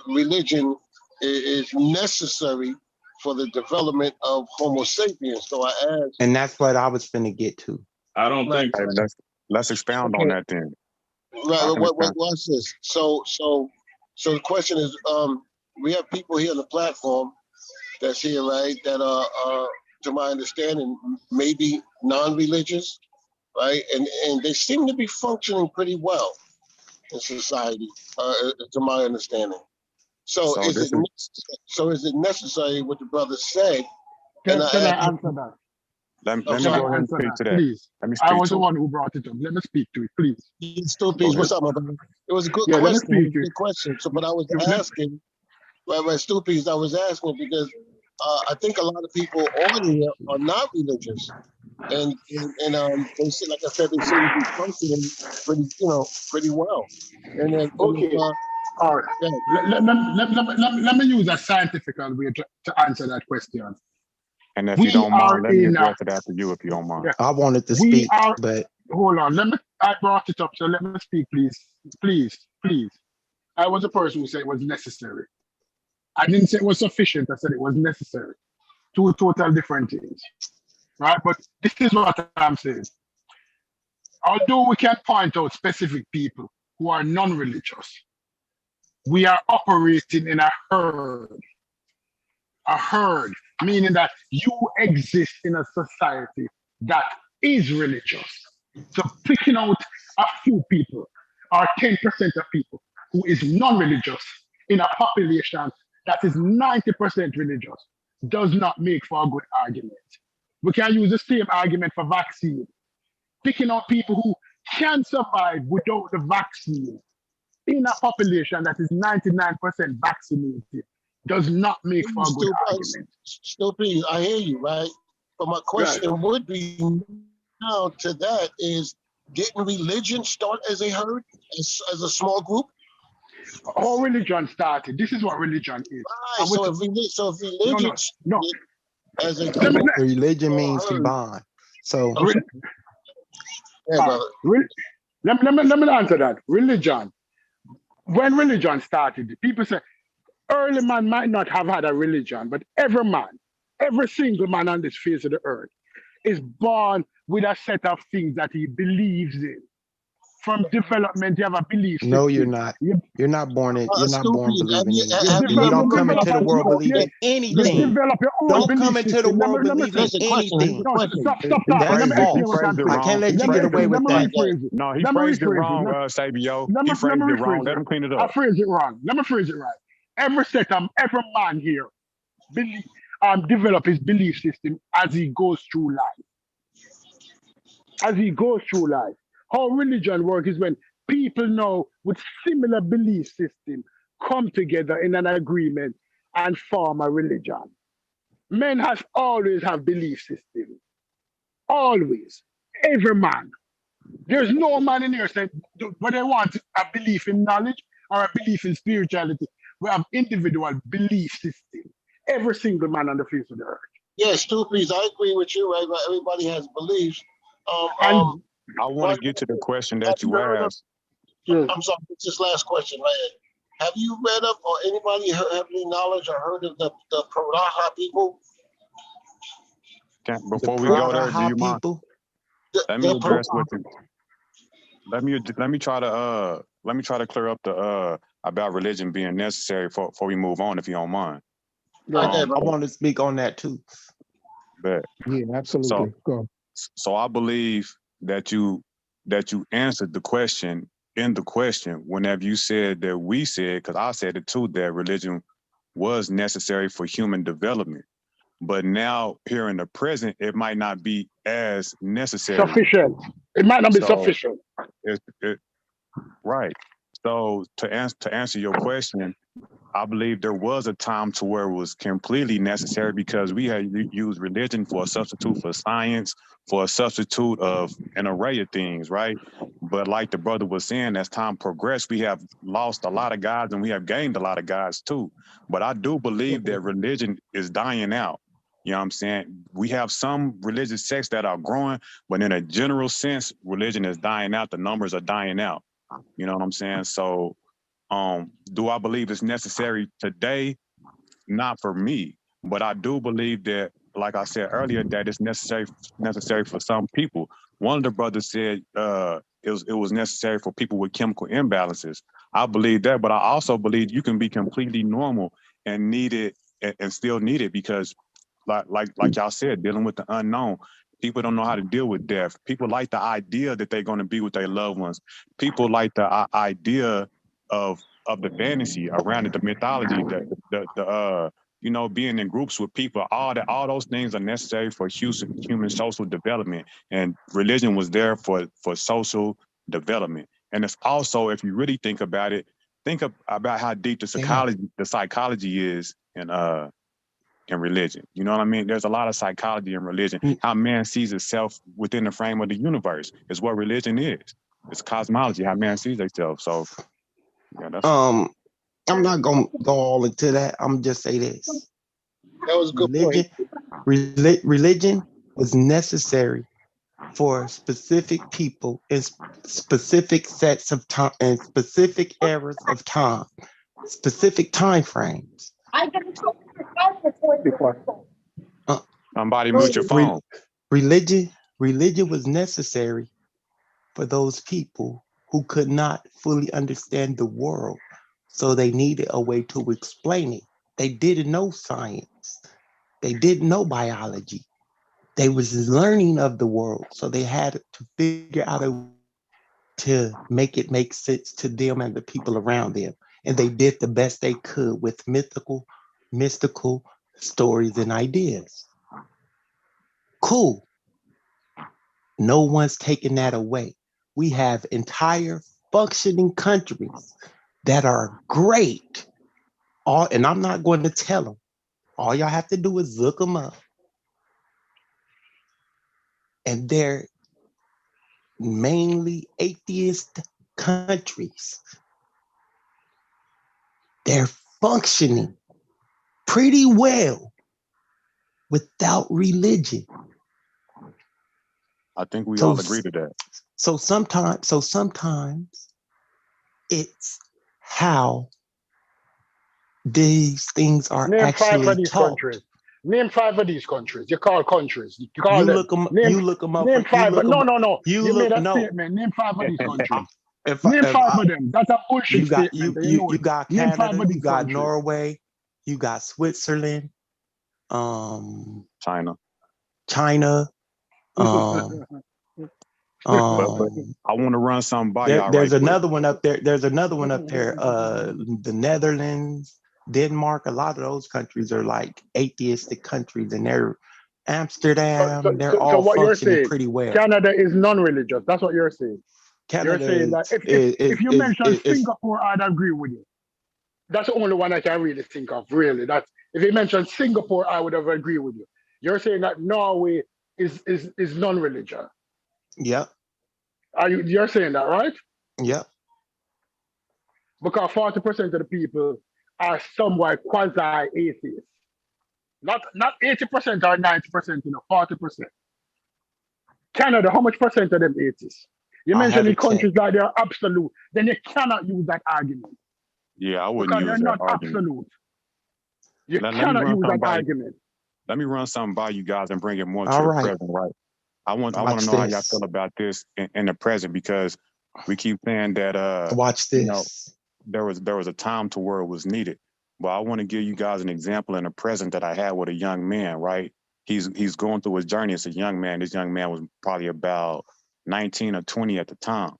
religion is necessary for the development of Homo sapiens. So I asked. And that's what I was finna get to. I don't think so. Let's expound on that then. Right. What's this? So the question is, we have people here on the platform that's here, right? That are to my understanding, maybe non-religious, right? And they seem to be functioning pretty well in society, to my understanding. So is it necessary what the brother said? Can I answer that? Let me go ahead and speak to that. Please. I was the one who brought it up. Let me speak to it, please. Stupid, what's up, my brother? It was a good question. It was a good question. So, but I was asking, right, Stupid, I was asking because I think a lot of people on here are not religious, and they say, like I said, they seem to be functioning pretty well. And then all right. Let me use a scientific way to answer that question. And if you don't mind, let me address it after you, if you don't mind. I wanted to speak, but hold on. I brought it up, so let me speak, please. I was the person who said it was necessary. I didn't say it was sufficient. I said it was necessary. Two total different things, right? But this is what I'm saying. Although we can point out specific people who are non-religious, we are operating in a herd. A herd, meaning that you exist in a society that is religious. So picking out a few people, or 10% of people who is non-religious in a population that is 90% religious does not make for a good argument. We can use the same argument for vaccine. Picking out people who can survive without the vaccine in a population that is 99% vaccinated does not make for a good argument. Stupid, I hear you, right? But my question would be now to that is, didn't religion start as a herd, as a small group? How religion started. This is what religion is. Right, so if religion as a religion means to bond. So brother. Let me answer that. Religion. When religion started, people say early man might not have had a religion, but every single man on this face of the earth is born with a set of things that he believes in. From development, you have a belief system. No, you're not. You're not born believing in it. You don't come into the world believing anything. You develop your own don't come into the world believing anything. Stop. That's false. I can't let you get away with that. No, he phrased it wrong, Sabio. He phrased it wrong. Let him clean it up. I phrased it wrong. Let me phrase it right. Every man here develop his belief system as he goes through life. How religion works is when people now with similar belief system come together in an agreement and form a religion. Men has always have belief system. Always. Every man. There's no man in here saying whether they want a belief in knowledge or a belief in spirituality. We have individual belief system. Every single man on the face of the earth. Yes, please. I agree with you, right? Everybody has beliefs. I want to get to the question that you asked. I'm sorry, it's this last question, right? Have you read up or anybody have any knowledge or heard of the Puraha people? Before we go there, do you mind? let me address what you. Let me try to clear up the about religion being necessary before we move on, if you don't mind. I want to speak on that too. But yeah, absolutely. Go. So I believe that you answered the question in the question whenever you said that we said, because I said it too, that religion was necessary for human development. But now here in the present, it might not be as necessary. Sufficient. It might not be sufficient. Right. So to answer your question, I believe there was a time to where it was completely necessary because we had used religion for a substitute for science, for a substitute of an array of things, right? But like the brother was saying, as time progressed, we have lost a lot of gods and we have gained a lot of gods too. But I do believe that religion is dying out. You know what I'm saying? We have some religious sects that are growing, but in a general sense, religion is dying out. The numbers are dying out. You know what I'm saying? So do I believe it's necessary today? Not for me, but I do believe that, like I said earlier, that it's necessary for some people. One of the brothers said it was necessary for people with chemical imbalances. I believe that, but I also believe you can be completely normal and need it and still need it because, like y'all said, dealing with the unknown. People don't know how to deal with death. People like the idea that they're going to be with their loved ones. People like the idea of the fantasy around it, the mythology, the being in groups with people. All those things are necessary for human social development, and religion was there for social development. And it's also, if you really think about it, about how deep the psychology is in religion. You know what I mean? There's a lot of psychology in religion. How man sees itself within the frame of the universe is what religion is. It's cosmology, how man sees itself. So yeah, that's I'm not gonna go all into that. I'm just say this. That was a good point. Religion was necessary for specific people in specific sets of time and specific eras of time, specific time frames. Somebody mute your phone. Religion was necessary for those people who could not fully understand the world. So they needed a way to explain it. They didn't know science. They didn't know biology. They was learning of the world. So they had to figure out a way to make it make sense to them and the people around them. And they did the best they could with mystical stories and ideas. Cool. No one's taking that away. We have entire functioning countries that are great. And I'm not going to tell them. All y'all have to do is look them up. And they're mainly atheist countries. They're functioning pretty well without religion. I think we all agree to that. So sometimes it's how these things are actually taught. Name 5 of these countries. You call countries. You look them up. Name 5. No. You made a statement. Name 5 of these countries. Name 5 of them. That's a bullshit statement. You got Canada. You got Norway. You got Switzerland. China. But I want to run something by y'all. There's another one up there. The Netherlands, Denmark. A lot of those countries are like atheistic countries, and they're Amsterdam. They're all functioning pretty well. Canada is non-religious. That's what you're saying. You're saying that if you mention Singapore, I'd agree with you. That's the only one I can really think of. Really, that's if you mention Singapore, I would have agreed with you. You're saying that Norway is non-religious. Yep. You're saying that, right? Yep. Because 40% of the people are somewhat quasi-atheists. Not 80% or 90%, 40%. Canada, how much percent of them atheists? You mentioned in countries that they're absolute, then you cannot use that argument. Yeah, I wouldn't use that argument. Because they're not absolute. You cannot use that argument. Let me run something by you guys and bring it more to the present, right? I want to know how y'all feel about this in the present, because we keep saying that watch this. You know, there was a time to where it was needed. But I want to give you guys an example in the present that I had with a young man, right? He's going through his journey as a young man. This young man was probably about 19 or 20 at the time.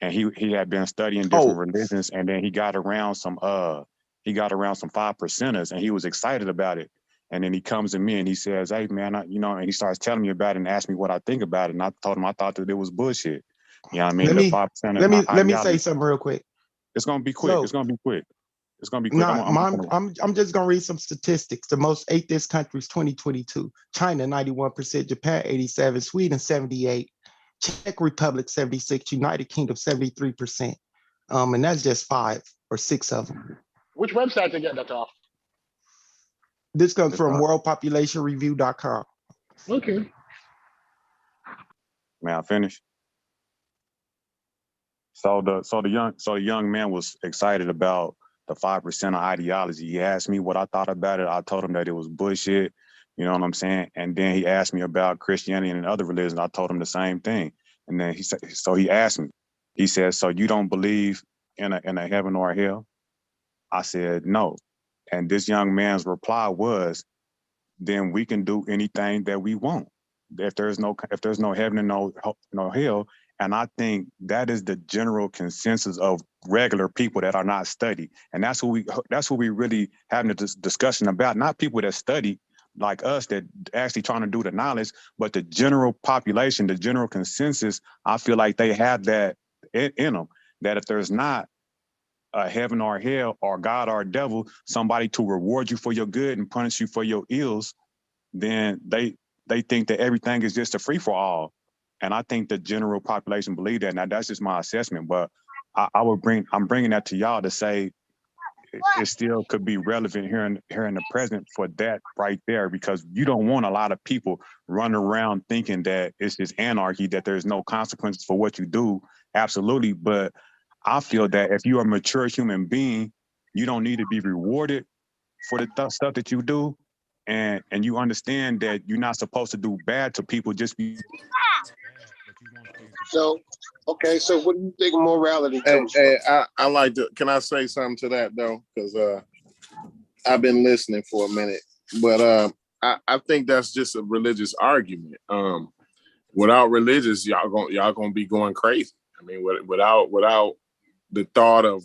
And he had been studying different religions, and then he got around some 5%ers, and he was excited about it. And then he comes to me and he says, "Hey man, and he starts telling me about it and asked me what I think about it. And I told him I thought that it was bullshit. You know what I mean? Let me say something real quick. It's gonna be quick. It's gonna be quick. I'm just gonna read some statistics. The most atheist countries 2022: China 91%, Japan 87%, Sweden 78%, Czech Republic 76%, United Kingdom 73%. And that's just 5 or 6 of them. Which website to get that off? This comes from worldpopulationreview.com. Okay. May I finish? So the young man was excited about the 5% of ideology. He asked me what I thought about it. I told him that it was bullshit. You know what I'm saying? And then he asked me about Christianity and other religions. I told him the same thing. And then he asked me. He said, "So you don't believe in a heaven or a hell?" I said, "No." And this young man's reply was, "Then we can do anything that we want. If there's no heaven and no hell." And I think that is the general consensus of regular people that are not studied. And that's what we really having a discussion about, not people that study like us that actually trying to do the knowledge, but the general population, the general consensus. I feel like they have that in them, that if there's not a heaven or hell or God or devil, somebody to reward you for your good and punish you for your ills, then they think that everything is just a free for all. And I think the general population believe that. Now that's just my assessment, but I'm bringing that to y'all to say it still could be relevant here in the present for that right there, because you don't want a lot of people running around thinking that it's just anarchy, that there's no consequences for what you do. Absolutely. But I feel that if you're a mature human being, you don't need to be rewarded for the stuff that you do. And you understand that you're not supposed to do bad to people just be. So, okay, so what do you think morality comes I like to, can I say something to that though? Because I've been listening for a minute, but I think that's just a religious argument. Without religious, y'all gonna be going crazy. I mean, without the thought of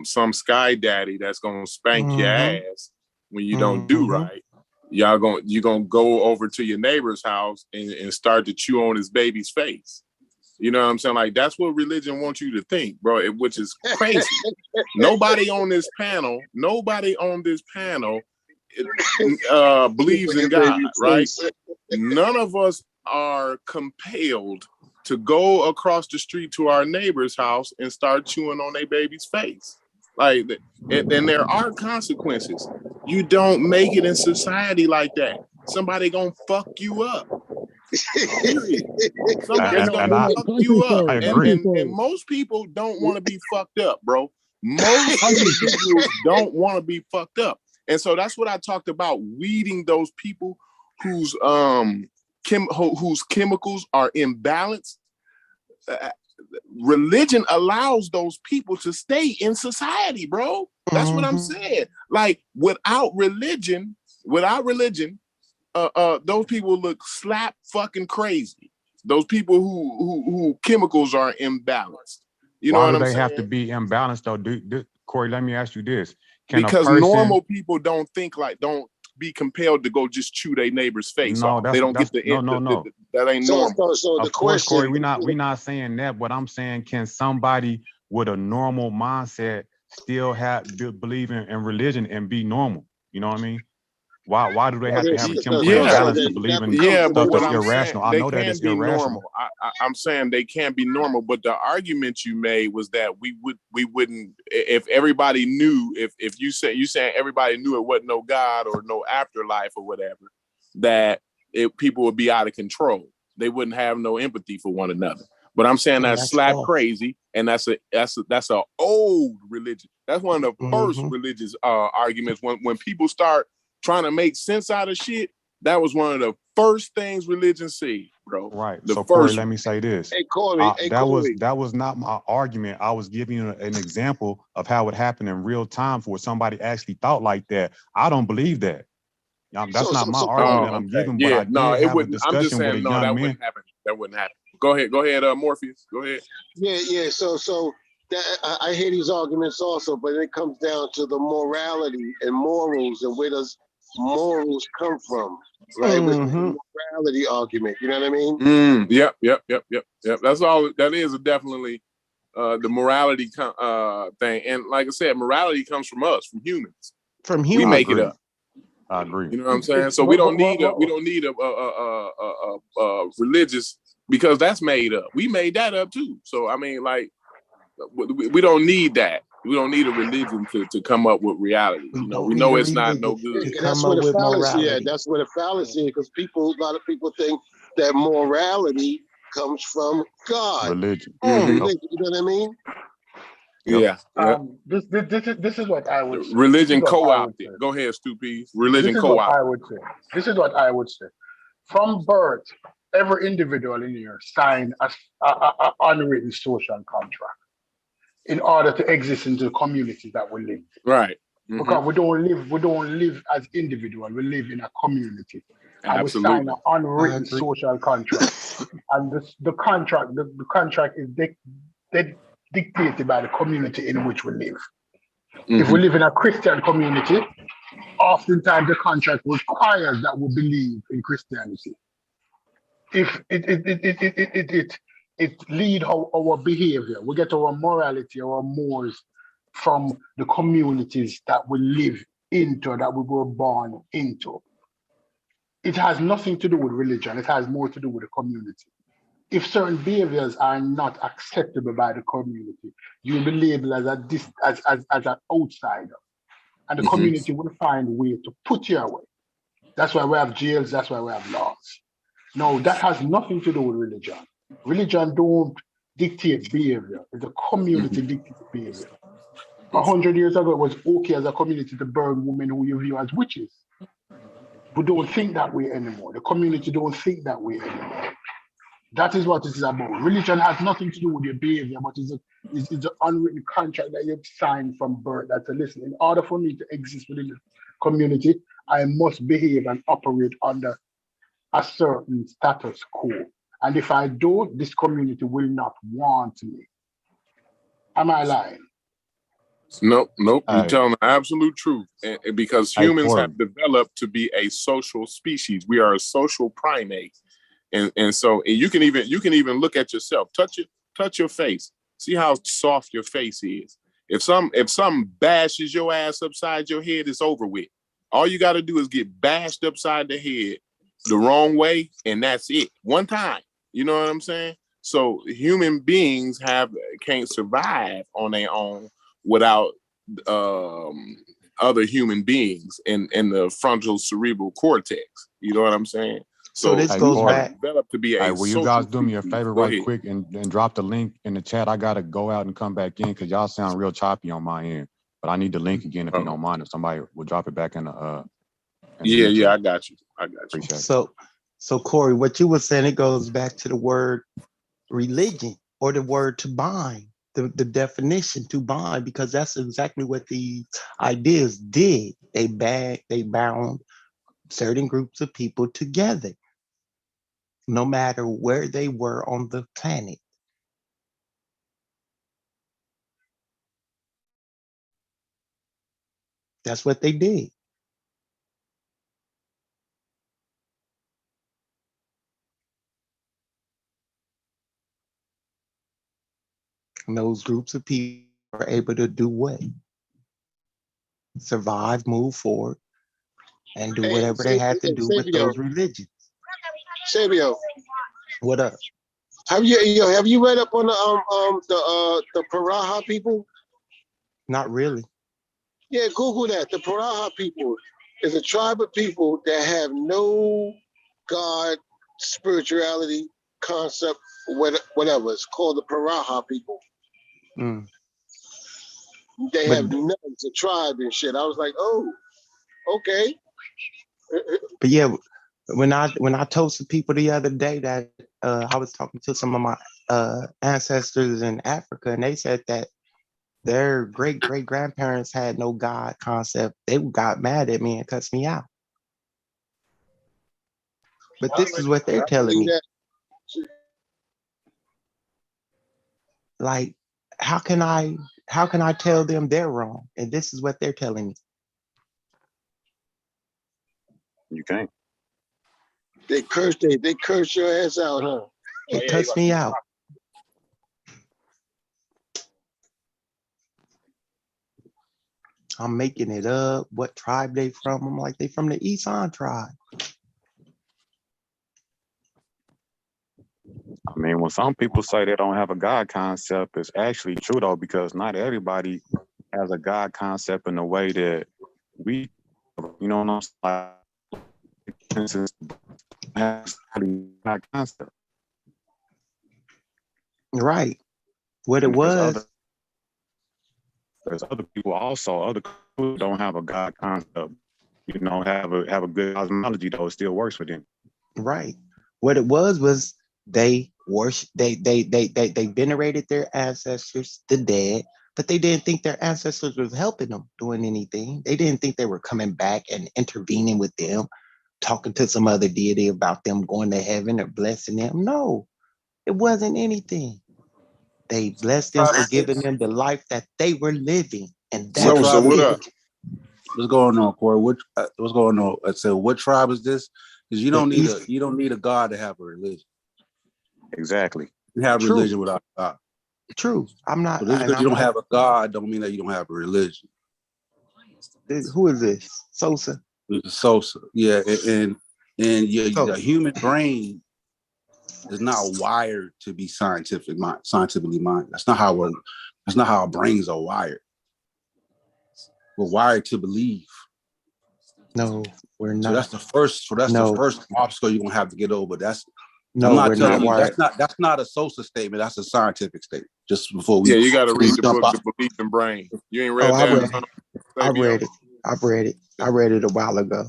some sky daddy that's gonna spank your ass when you don't do right, you're gonna go over to your neighbor's house and start to chew on his baby's face. You know what I'm saying? Like, that's what religion wants you to think, bro, which is crazy. Nobody on this panel believes in God, right? None of us are compelled to go across the street to our neighbor's house and start chewing on their baby's face. Like, and there are consequences. You don't make it in society like that. Somebody gonna fuck you up. Somebody's gonna fuck you up. And most people don't want to be fucked up, bro. Most individuals don't want to be fucked up. And so that's what I talked about, weeding those people whose chemicals are imbalanced. Religion allows those people to stay in society, bro. That's what I'm saying. Like, without religion, those people look slap fucking crazy. Those people who chemicals are imbalanced. You know what I'm saying? Why do they have to be imbalanced though? Corey, let me ask you this. Because normal people don't be compelled to go just chew their neighbor's face off. They don't get the no. That ain't normal. So the question, Corey, we're not saying that. But I'm saying, can somebody with a normal mindset still believe in religion and be normal? You know what I mean? Why do they have to have a chemical imbalance to believe in stuff that's irrational? I know that it's irrational. I'm saying they can't be normal, but the argument you made was that we wouldn't, if everybody knew, if you saying everybody knew it wasn't no God or no afterlife or whatever, that people would be out of control. They wouldn't have no empathy for one another. But I'm saying that's slap crazy, and that's a old religion. That's one of the first religious arguments. When people start trying to make sense out of shit, that was one of the first things religion said. bro. Right. The So first Corey, let me say this. Hey, Corey. That was not my argument. I was giving you an example of how it happened in real time for somebody actually thought like that. I don't believe that. That's not my argument that I'm giving, but I did have a discussion with a young man. That wouldn't happen. Go ahead, Morpheus. Go ahead. Yeah. So that, I hear these arguments also, but it comes down to the morality and morals, and where does morals come from, right? With the morality argument, you know what I mean? Yep. That's all. That is definitely the morality thing, and like I said, morality comes from us, from humans. We make it up. I agree. You know what I'm saying? So we don't need a religious, because that's made up. We made that up too. So I mean, like, we don't need that. We don't need a religion to come up with reality. You know, we know it's not no good. That's where the fallacy is. That's where the fallacy is, because a lot of people think that morality comes from God. Religion. Religion, you know what I mean? Yeah. This is what I would say. Religion co-opted. Go ahead, Stu Pease. Religion co-opted. This is what I would say. From birth, every individual in here signed an unwritten social contract in order to exist in the community that we live. Right. Because we don't live as individuals, we live in a community. And Absolutely. we sign an unwritten social contract. And the contract is dictated by the community in which we live. If we live in a Christian community, oftentimes the contract requires that we believe in Christianity. If it leads our behavior, we get our morality, our morals from the communities that we live into, that we were born into. It has nothing to do with religion. It has more to do with the community. If certain behaviors are not acceptable by the community, you will be labeled as an outsider. And the community will find a way to put you away. That's why we have jails, that's why we have laws. No, that has nothing to do with religion. Religion don't dictate behavior. It's the community dictates behavior. 100 years ago, it was okay as a community to burn women who you view as witches. We don't think that way anymore. The community don't think that way anymore. That is what it is about. Religion has nothing to do with your behavior, but it's an unwritten contract that you've signed from birth. That's a listen. In order for me to exist within the community, I must behave and operate under a certain status quo. And if I do, this community will not want me. Am I lying? Nope. You're telling the absolute truth. And because humans have developed to be a social species. We are a social primate. And so you can even look at yourself. Touch your face. See how soft your face is. If some bashes your ass upside your head, it's over with. All you got to do is get bashed upside the head the wrong way, and that's it. One time. You know what I'm saying? So human beings can't survive on their own without other human beings in the frontal cerebral cortex. You know what I'm saying? So this goes back. Developed to be a will you guys do me a favor quick and drop the link in the chat? I gotta go out and come back in because y'all sound real choppy on my end. But I need the link again if you don't mind. If somebody will drop it back in the I got you. Appreciate it. So Corey, what you were saying, it goes back to the word religion or the word to bind, the definition to bind, because that's exactly what the ideas did. They bound certain groups of people together, no matter where they were on the planet. That's what they did. And those groups of people are able to do what? Survive, move forward, and do whatever they had to do with those religions. Sabio, what up? Have you read up on the Paraha people? Not really. Yeah, Google that. The Paraha people is a tribe of people that have no God, spirituality, concept, whatever. It's called the Paraha people. They have none. It's a tribe and shit. I was like, oh, okay. But yeah, when I told some people the other day that I was talking to some of my ancestors in Africa, and they said that their great grandparents had no God concept. They got mad at me and cussed me out. But this is what they're telling me. Like, how can I tell them they're wrong? And this is what they're telling me. You can't. They cursed your ass out, huh? They cussed me out. I'm making it up. What tribe they from? I'm like, they from the Esan tribe. I mean, when some people say they don't have a God concept, it's actually true though, because not everybody has a God concept in the way that we, you know what I'm saying? Has God concept. Right. What it was. There's other people also, other people don't have a God concept. You know, have a good cosmology though, it still works for them. Right. What it was they worship, they venerated their ancestors, the dead, but they didn't think their ancestors was helping them doing anything. They didn't think they were coming back and intervening with them, talking to some other deity about them going to heaven or blessing them. No, it wasn't anything. They blessed them for giving them the life that they were living. And that's So what up? What's going on, Corey? What's going on? So what tribe is this? Because you don't need a God to have a religion. Exactly. You have religion without God. True. I'm not. So just because you don't have a God don't mean that you don't have a religion. Who is this? Sosa. It's Sosa. Yeah, and the human brain is not wired to be scientifically minded. That's not how our brains are wired. We're wired to believe. No, we're not. So that's the first obstacle you're gonna have to get over. That's we're not wired. That's not a Sosa statement. That's a scientific statement. Just before we you got to read the book, The Belief in Brain. You ain't read that? I read it. I read it a while ago,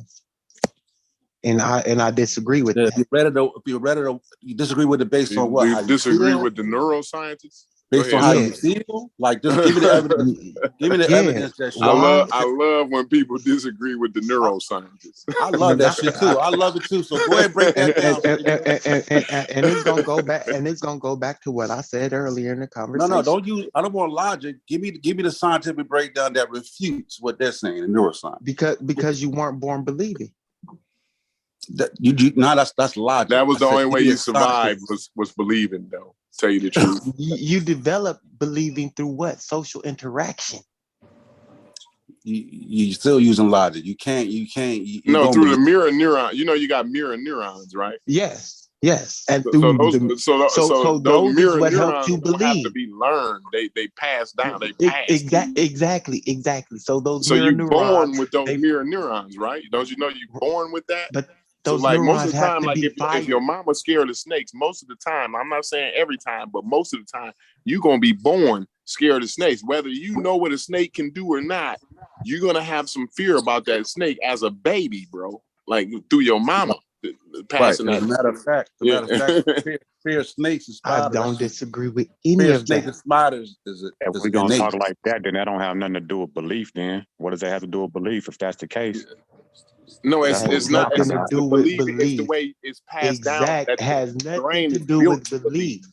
and I disagree with that. If you read it, you disagree with it based on what? You disagree with the neuroscientists? Based on how you feel? Like, just give me the evidence. Give me the evidence that shows. I love when people disagree with the neuroscientists. I love that shit too. I love it too. So go ahead and break that down. And it's gonna go back. And it's gonna go back to what I said earlier in the conversation. No, don't use. I don't want logic. Give me the scientific breakdown that refutes what they're saying in neuroscience. Because you weren't born believing. That's logic. That was the only way you survived was believing, though. Tell you the truth. You develop believing through what? Social interaction. You're still using logic. You can't. No, through the mirror neuron. You know, you got mirror neurons, right? Yes. And through those mirror what neurons helps you believe. Have to be learned. They pass down. They pass. Exactly. So those. So you're born with those mirror neurons, right? don't you know you're born with that? But so like most of the time, like if your mama's scared of snakes, most of the time, I'm not saying every time, but most of the time, you're gonna be born scared of snakes. Whether you know what a snake can do or not, you're gonna have some fear about that snake as a baby, bro. Like through your mama passing that. As a matter of fact, fear of snakes and spiders. I don't disagree with any of that. Snakes and spiders is if we're gonna talk like that, then that don't have nothing to do with belief. Then what does that have to do with belief? If that's the case. No, it's not. It's to do with belief. It's the way it's passed down. That has nothing to do with belief.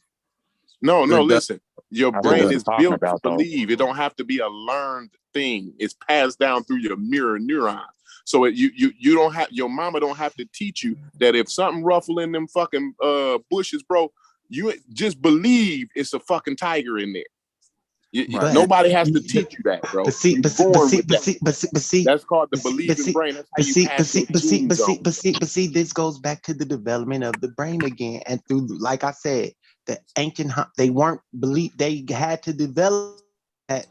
No, listen. Your brain is built to believe. It don't have to be a learned thing. It's passed down through your mirror neurons. So you don't have, your mama don't have to teach you that if something ruffle in them fucking bushes, bro, you just believe it's a fucking tiger in there. Nobody has to teach you that, bro. But see, that's called the believing brain. But see, this goes back to the development of the brain again, and through, like I said, the ancient they weren't believe they had to develop that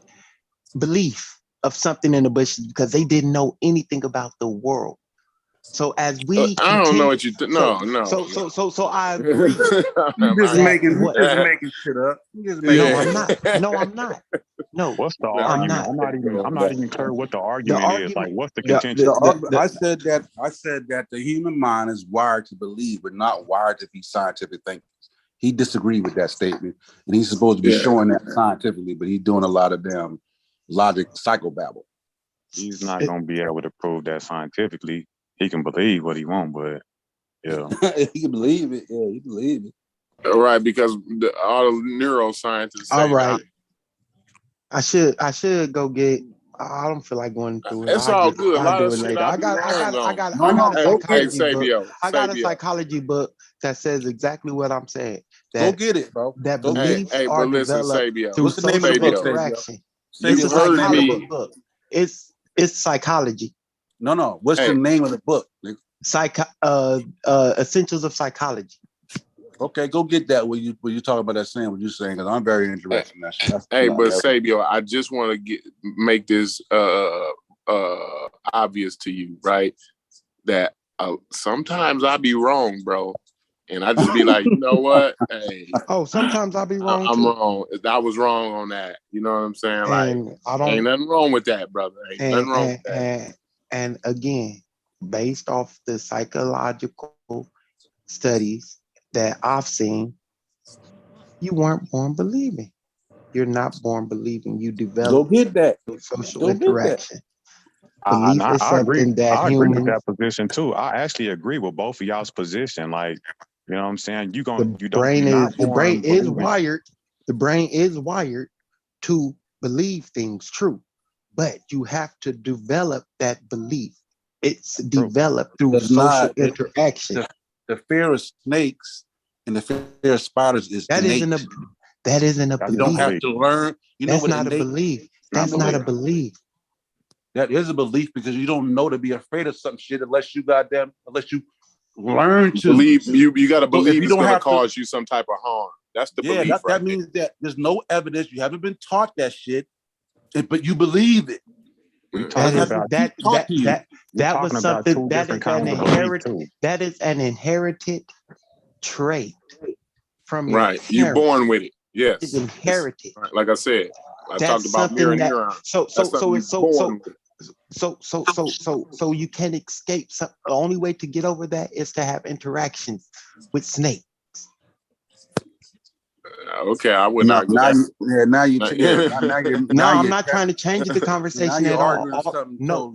belief of something in the bushes because they didn't know anything about the world. So as we I don't know what you no. So I agree. You just making shit up. No, I'm not. No, what's the I'm argument? not. I'm not even clear what the argument is. Like, what's the contention? I said that the human mind is wired to believe, but not wired to be scientific thinkers. He disagreed with that statement, and he's supposed to be showing that scientifically, but he's doing a lot of damn logic psychobabble. He's not going to be able to prove that scientifically. He can believe what he wants, but he can believe it. Yeah, he believe it. Right, because all the neuroscientists say all right. I should go get. I don't feel like going through it. It's all good. A lot of shit I got a psychology book. I got a psychology book that says exactly what I'm saying. Go get it, bro. That beliefs are developed through what's the name of the book, interaction. It's a psychology book. It's psychology. No. What's the name of the book? Essentials of Psychology. Okay, go get that when you talk about that saying what you're saying, because I'm very interested in that shit. But Sabio, I just want to make this obvious to you, right? That sometimes I be wrong, bro, and I just be like, you know what? Hey, sometimes I be wrong. I'm wrong. I was wrong on that. You know what I'm saying? Ain't nothing wrong with that, brother. Ain't nothing wrong with that. And again, based off the psychological studies that I've seen, you weren't born believing. You're not born believing. You develop go get that social interaction. Belief is something that I agree with that position too. I actually agree with both of y'all's position. Like, you know what I'm saying? The brain is wired to believe things true, but you have to develop that belief. It's developed through social interaction. The fear of snakes and the fear of spiders is innate. That isn't a belief. You don't have to learn. That's not a belief. That's not a belief. That is a belief, because you don't know to be afraid of some shit unless you learn to believe. You got to believe it's going to cause you some type of harm. That's the belief. That means that there's no evidence. You haven't been taught that shit, but you believe it. That was something that is an inherited trait from your parents. You're born with it. Yes, it's inherited. Like I said, I talked about mirror neurons. So you can't escape. The only way to get over that is to have interactions with snakes. Okay, I would not. I'm not trying to change the conversation at all. No,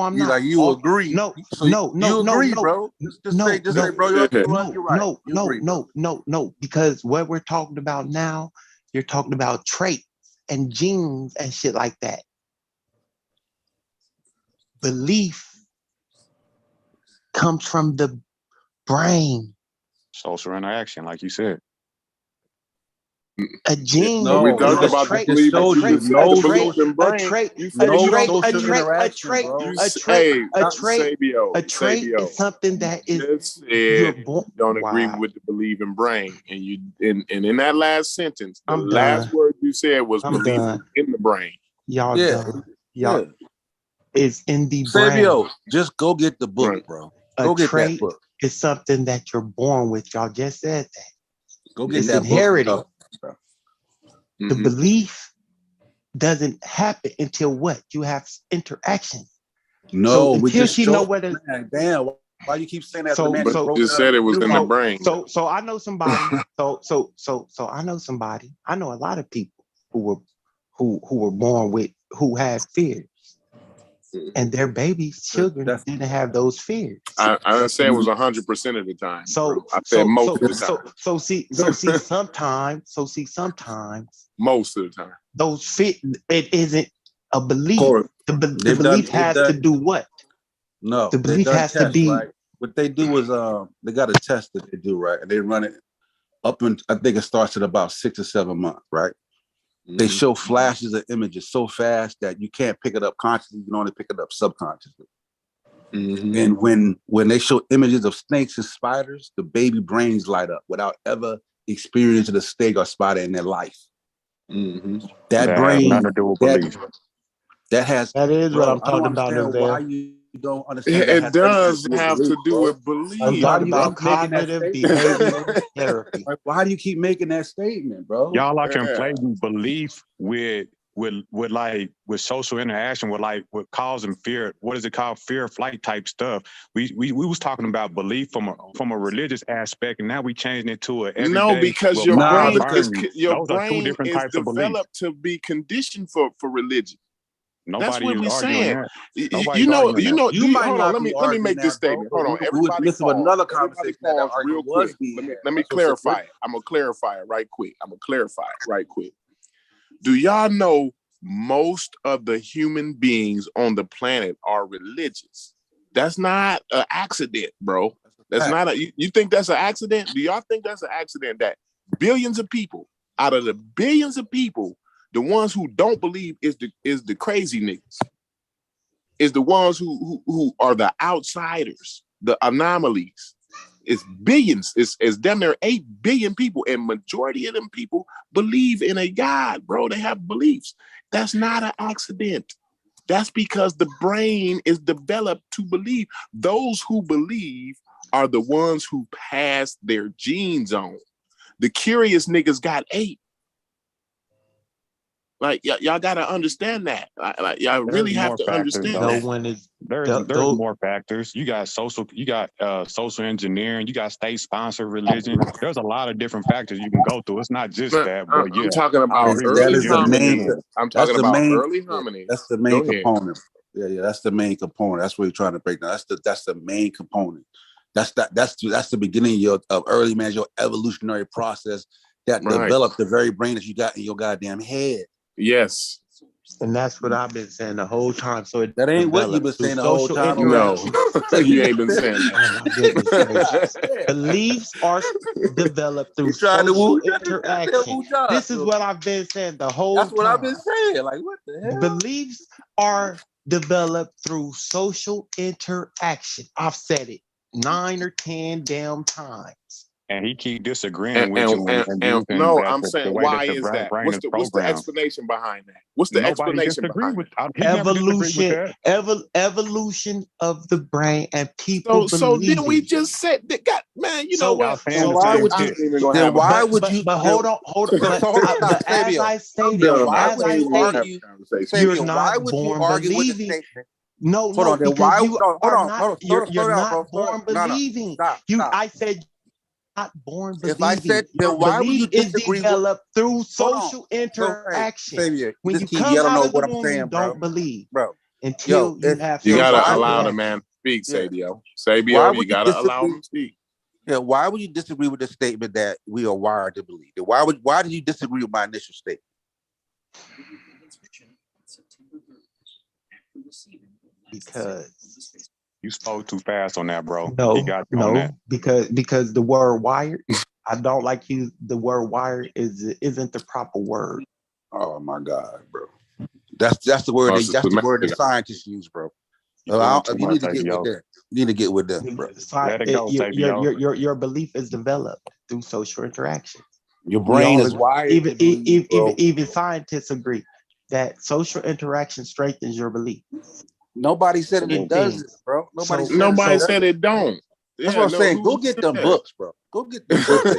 I'm not. Like you agree. No, bro. Just say, bro, you're right. No, because what we're talking about now, you're talking about traits and genes and shit like that. Belief comes from the brain. Social interaction, like you said. A gene. No, we talked about the belief. A trait is something that is. Don't agree with the believing brain, and you in that last sentence, the last word you said was belief in the brain. Y'all done. Y'all. It's in the brain. Sabio, just go get the book, bro. Go get that book. It's something that you're born with. Y'all just said that. Go get that inherited. Book. The belief doesn't happen until what? You have interaction. No, we just know what it is. Damn, why you keep saying that? But you said it was in the brain. So I know somebody. So I know somebody. I know a lot of people who were born with who had fears. And their babies, children didn't have those fears. I didn't say it was 100% of the time. I said most of the time. So see, sometimes. Most of the time. Those fears, it isn't a belief. The belief has to do what? No, the belief has to be. Right? What they do is they got a test that they do, right? And they run it up, and I think it starts at about 6 or 7 months, right? They show flashes of images so fast that you can't pick it up consciously. You can only pick it up subconsciously. And when they show images of snakes and spiders, the baby brains light up without ever experiencing a snake or spider in their life. That brain, nothing to do with belief. That is what I'm talking about. Why you you don't understand it does have to do with belief. Why do you about keep making that cognitive statement? behavioral therapy. Like, why do you keep making that statement, bro? Y'all are conflating belief with social interaction with causing fear. What is it called? Fear of flight type stuff. We was talking about belief from a religious aspect, and now we changing it to a everyday. No, because your brain is types of beliefs. developed to be conditioned for religion. That's what we're saying. You might hold on. Let me make this statement. Hold on, everybody. Listen to another conversation. Real quick. Let me clarify it. I'm gonna clarify it right quick. Do y'all know most of the human beings on the planet are religious? That's not an accident, bro. That's not a. You think that's an accident? Do y'all think that's an accident that billions of people, out of the billions of people, the ones who don't believe is the crazy niggas, is the ones who are the outsiders, the anomalies. It's billions. It's damn near 8 billion people, and majority of them people believe in a God, bro. They have beliefs. That's not an accident. That's because the brain is developed to believe. Those who believe are the ones who pass their genes on. The curious niggas got 8. Like y'all gotta understand that. Like y'all really have to understand that. There's more factors. You got social engineering. You got state-sponsored religion. There's a lot of different factors you can go through. It's not just that. But yeah, I'm talking about early hominids. Early hominids. That's the main component. Yeah, that's the main component. That's what you're trying to break down. That's the main component. That's the beginning of early man, your evolutionary process that developed the very brain that you got in your goddamn head. Yes. And that's what I've been saying the whole time. So that ain't what you've been saying the whole time. No, you ain't been saying that. Beliefs are developed through social interaction. This is what I've been saying the whole time. That's what I've been saying. Like, what the hell? Beliefs are developed through social interaction. I've said it 9 or 10 damn times. And he keep disagreeing with you. No, I'm saying, why is that? What's the explanation behind that? What's the explanation behind that? Evolution of the brain, and people. So then we just said that. God, man, you know what? So why would you? Then why would you? But hold on. But as I stated, you're not born believing. No, because you're not born believing. I said. Not born believing. If I said, then why would you disagree? Developed through social interaction. When you come out of the womb, you don't believe, bro. Until you have. You gotta allow the man to speak, Sabio. Sabio, you gotta allow him to speak. Yeah. Why would you disagree with the statement that we are wired to believe? Why did you disagree with my initial statement? Because. You spoke too fast on that, bro. Because the word wired, I don't like the word wired isn't the proper word. Oh my God, bro. That's the word the word that scientists use, bro. You need to get with that. You need to get with them, bro. Your belief is developed through social interaction. Your brain is wired. Even scientists agree that social interaction strengthens your belief. Nobody said it doesn't, bro. Nobody said it don't. That's what I'm saying. Go get them books, bro. Go get them books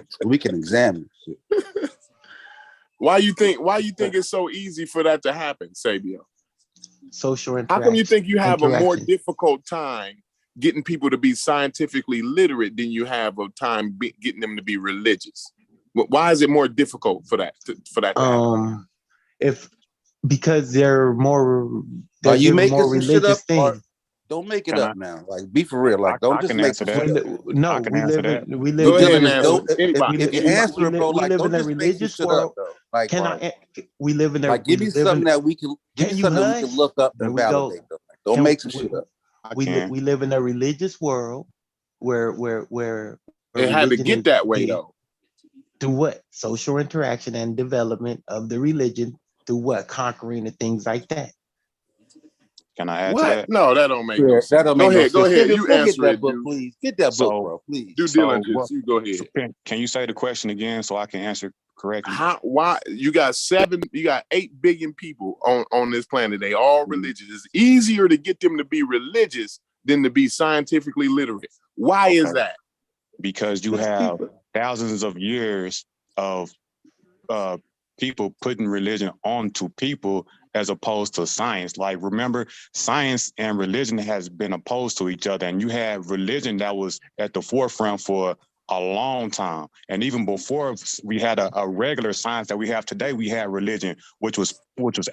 so we can examine shit. Why you think it's so easy for that to happen, Sabio? Social interaction. How come you think you have a more difficult time getting people to be scientifically literate than you have of time getting them to be religious? Why is it more difficult for that to happen? Because they're more. Are you making more some shit up? Things. Don't make it up now. Like, be for real. Like, don't just make some shit up. No, we live in a religious world. Like, we live in a. Like, give me something that we can. Give me something that we can look up and validate. Don't make some shit up. We live in a religious world where it had to get that way though. Through what? Social interaction and development of the religion. Through what? Conquering and things like that. Can I add to that? No, that don't make no sense. Go ahead. You answer it, book, please. Get that book, bro. Please. Due diligence. You go ahead. Can you say the question again so I can answer Correct. Why you got 8 billion people on this planet? They all religious. It's easier to get them to be religious than to be scientifically literate. Why is that? Because you have thousands of years of people putting religion onto people as opposed to science. Like, remember, science and religion has been opposed to each other, and you have religion that was at the forefront for a long time. And even before we had a regular science that we have today, we had religion, which was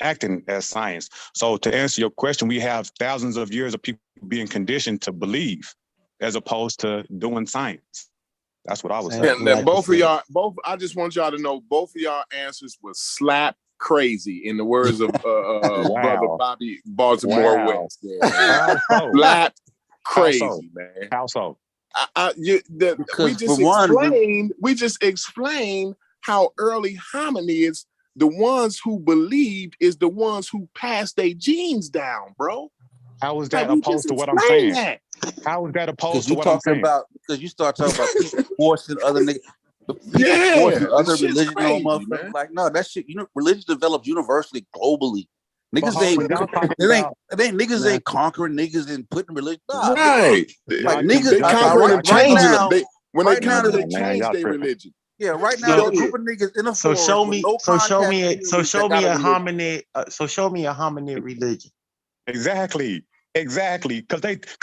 acting as science. So to answer your question, we have thousands of years of people being conditioned to believe as opposed to doing science. That's what I was saying. And both of y'all, I just want y'all to know, both of y'all answers was slap crazy, in the words of brother Bobby Baltimore West. Slap crazy, man. How so? We just explained how early hominids, the ones who believed, is the ones who passed their genes down, bro. How is that opposed to what I'm saying? How is that opposed to what I'm saying? Because you start talking about people forcing other niggas. Forcing other religion on motherfuckers. Like, no, that shit, religion develops universally, globally. Niggas ain't conquering niggas and putting religion. Nah, right. Like, niggas they conquering and changing them. They change their religion. Yeah, right now, a group of niggas in a forest. Show me a hominid religion. Exactly, because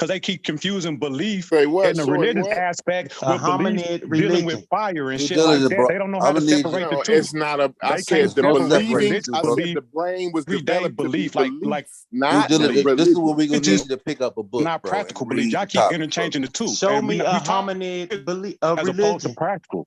they keep confusing belief in the religious aspect with belief dealing with fire and shit like that. They don't know how to separate the two. It's not a. I said the believing. I said the brain was developed belief, like not. This is what we gonna need to pick up a book. Not practical belief. Y'all keep interchanging the two. Show me a hominid belief as opposed to practical.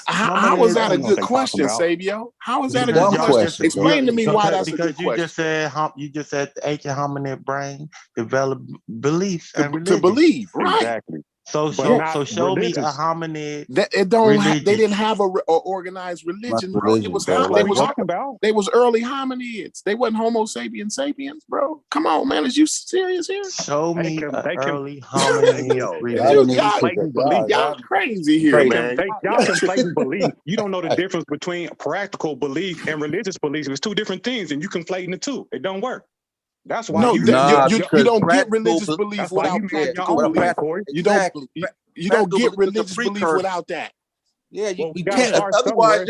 How is that a good question, Sabio? How is that a good question? Explain to me why that's a good question. You just said the ancient hominid brain developed beliefs and religion. To believe, right? Exactly. So show me a hominid. They didn't have a organized religion, bro. It was they was early hominids. They wasn't Homo sapiens, bro. Come on, man. Is you serious here? Show me early hominid religion. Y'all crazy here, man. Y'all conflating belief. You don't know the difference between practical belief and religious belief. It's two different things, and you conflating the two. It don't work. That's why you don't get religious belief without practical belief, Corey. You don't get religious belief without that. Yeah, you can't. Otherwise,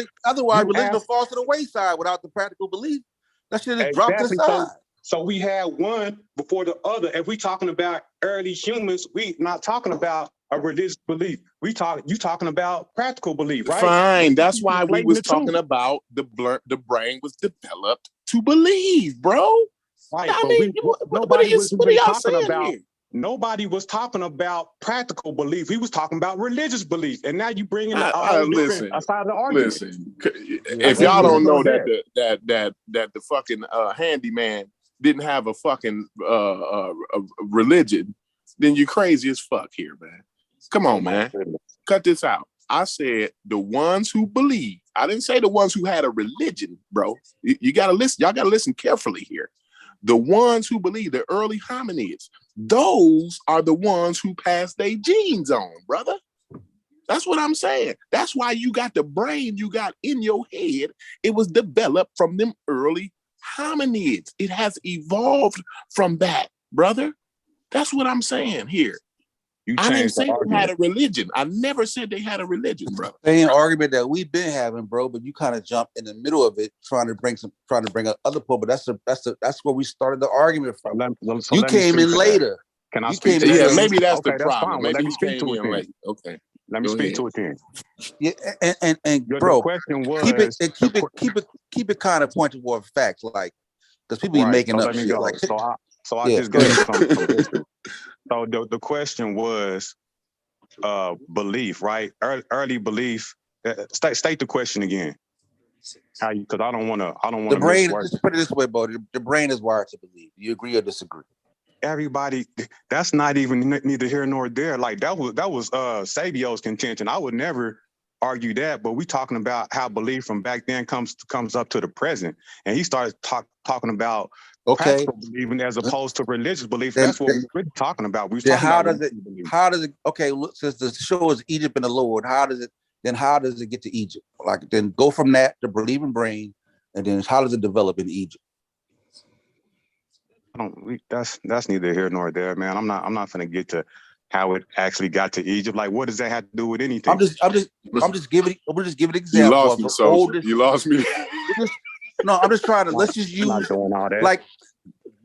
religion falls to the wayside without the practical belief. That shit is dropped aside. So we had one before the other. If we talking about early humans, we not talking about a religious belief. You talking about practical belief, right? Fine. That's why we was talking about the brain was developed to believe, bro. Right, I mean, what are y'all saying here? Nobody was talking about practical belief. We was talking about religious belief, and now you bring in listen, aside the argument. Listen, if y'all don't know that the fucking handyman didn't have a fucking a religion, then you crazy as fuck here, man. Come on, man. Cut this out. I said the ones who believe. I didn't say the ones who had a religion, bro. You gotta listen. Y'all gotta listen carefully here. The ones who believe, the early hominids, those are the ones who pass their genes on, brother. That's what I'm saying. That's why you got the brain you got in your head. It was developed from them early hominids. It has evolved from that, brother. That's what I'm saying here. I didn't say they had a religion. I never said they had a religion, bro. Same argument that we've been having, bro. But you kind of jump in the middle of it, trying to bring up other people. But that's where we started the argument from. You came in later. Can I speak? Yeah, maybe that's the problem. Maybe you came in late. Okay, let me speak to it then. Yeah, and bro, question was keep it kind of pointed toward facts, like because people be making up shit. Like, so I just gave some history. So the question was belief, right? Early belief. State the question again. How you? Because I don't want to. The brain. Just put it this way, bro. The brain is wired to believe. Do you agree or disagree? Everybody. That's not even neither here nor there. Like that was Sabio's contention. I would never argue that, but we talking about how belief from back then comes up to the present, and he started talking about. Practical believing as opposed to religious belief. That's what we're talking about. How does it? Okay, look, since the show is Egypt and the Lord, how does it? then how does it get to Egypt? Like, then go from that to believing brain, and then how does it develop in Egypt? That's neither here nor there, man. I'm not gonna get to how it actually got to Egypt. Like, what does that have to do with anything? I'm just giving an example. You lost me, Sosa. You lost me. No, I'm just trying to, let's just use, not doing all that. like,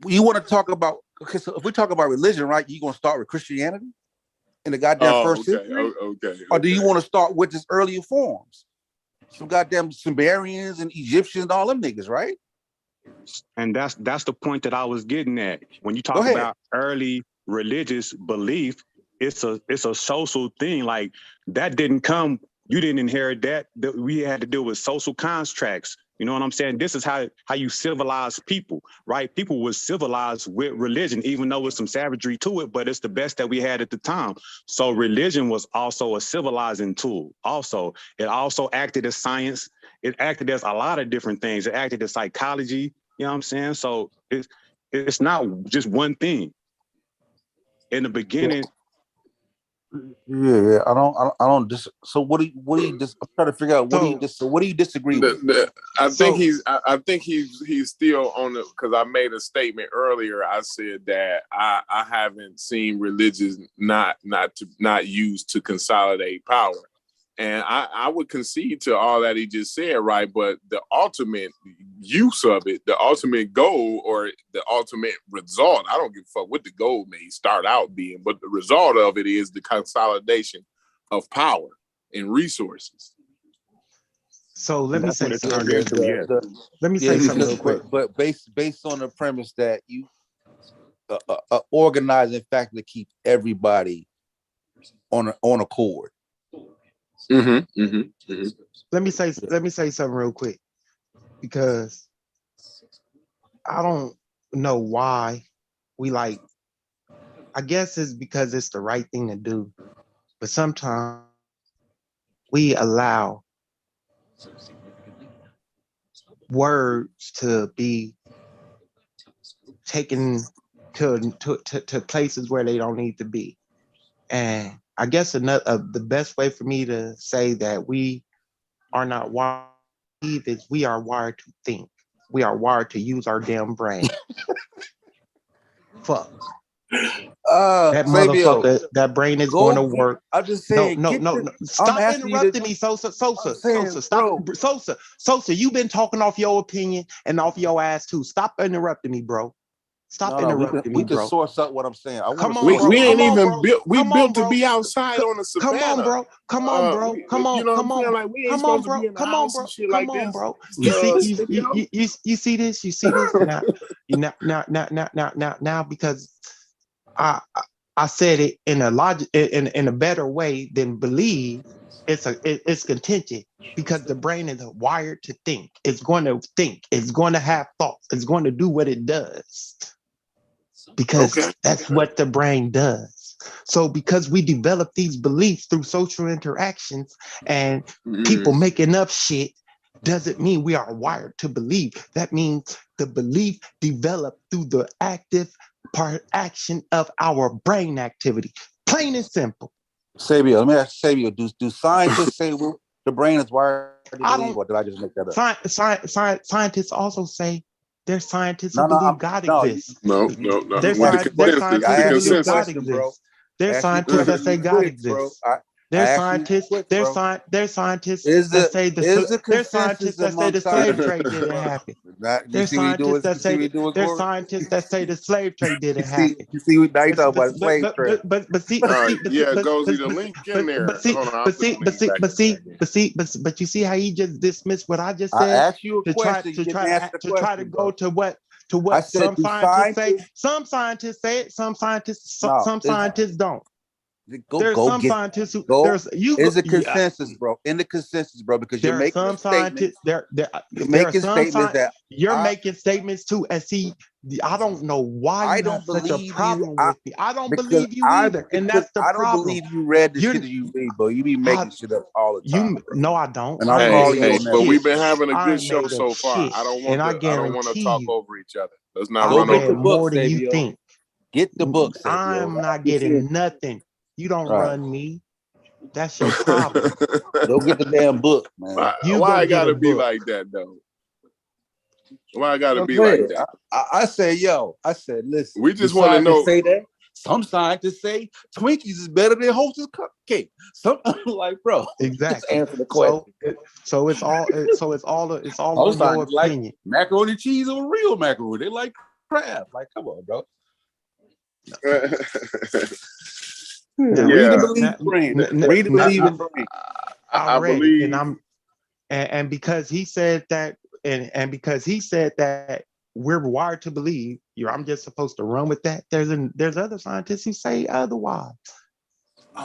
you want to talk about, okay, so if we talk about religion, right, you gonna start with Christianity in the goddamn first century? Okay. Or do you want to start with its earlier forms? Some goddamn Sumerians and Egyptians and all them niggas, right? And that's the point that I was getting at. When you talk about early religious belief, it's a social thing. Like, that didn't come, you didn't inherit that. We had to deal with social constructs. You know what I'm saying? This is how you civilize people, right? People were civilized with religion, even though there's some savagery to it, but it's the best that we had at the time. So religion was also a civilizing tool. Also, it also acted as science. It acted as a lot of different things. It acted as psychology. You know what I'm saying? So it's not just one thing. In the beginning. Yeah, I don't so what do you I'm trying to figure out what do you disagree with? I think he's still on the, because I made a statement earlier. I said that I haven't seen religion not used to consolidate power. And I would concede to all that he just said, right? But the ultimate use of it, the ultimate goal or the ultimate result, I don't give a fuck what the goal may start out being, but the result of it is the consolidation of power and resources. So let me say something. Let me say something real quick. But based on the premise that you organizing factor to keep everybody on accord. Let me say something real quick, because I don't know why we like, I guess it's because it's the right thing to do, but sometimes we allow words to be taken to places where they don't need to be. And I guess the best way for me to say that we are not wired to believe is we are wired to think. We are wired to use our damn brain. Fuck. That motherfucker, that brain is going to work. I'm just saying. No. Stop interrupting me, Sosa. Sosa, you've been talking off your opinion and off your ass too. Stop interrupting me, bro. Stop interrupting me, bro. We can source up what I'm saying. We ain't even built. We built to be outside on the savannah. Come on, bro. Come on, bro. Come on, you know come on. Like, we ain't supposed to be in the house and shit like this. Bro. You see this? You see this? Now, because I said it in a better way than believe. It's contingent, because the brain is wired to think. It's going to think. It's going to have thoughts. It's going to do what it does, because that's what the brain does. So because we develop these beliefs through social interactions and people making up shit, doesn't mean we are wired to believe. That means the belief developed through the active action of our brain activity. Plain and simple. Sabio, let me ask Sabio, do scientists say the brain is wired to believe, or did I just make that up? Scientists also say there's scientists who believe God exists. No. There's scientists who believe God exists. There's scientists that say God exists. There's scientists that say the slave trade didn't happen. There's scientists that say the slave trade didn't happen. You see, now you talking about slave trade. But goes the link in there. But you see how he just dismissed what I just said. I asked you a question to try to go to what some scientists say. Some scientists say it. Some scientists don't. There's some scientists who is a consensus, bro. In the consensus, bro, because you're making statements. You're making statements too. And see, I don't know why you have such a problem with me. I don't believe you either, and that's the problem. I don't believe you read the shit that you read, bro. You be making shit up all the time. No, I don't. And I'm calling you on that. But we've been having a good show so far. I don't want to talk over each other. Let's not run over more than you think. Get the book. I'm not getting nothing. You don't run me. That's your problem. Go get the damn book, man. Why I gotta be like that though? Why I gotta be like that? I said, listen. We just want to know. Say that. Some scientists say Twinkies is better than Hostess cupcake. Some like, bro, exactly. Just answer the question. So it's all on your opinion. Like macaroni cheese or real macaroni. They like crab. Like, come on, bro. Read and believe brain. Read and believe in brain. I believe, and because he said that, and because he said that we're wired to believe, I'm just supposed to run with that. There's other scientists who say otherwise.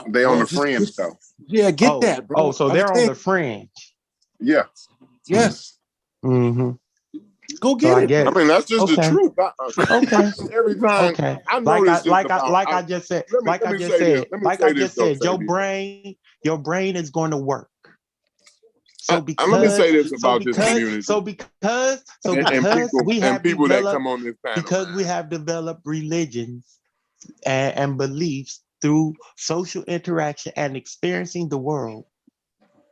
They on the fringe though. Yeah, get that, bro. Oh, so they're on the fringe. Yeah. Yes. Mm-hmm. Go get it. I mean, that's just the truth. Okay. Every time I notice I just said, your brain is going to work. So because let me say this about this community. Because we have people that come on this panel, because we have developed religions and beliefs through social interaction and experiencing the world,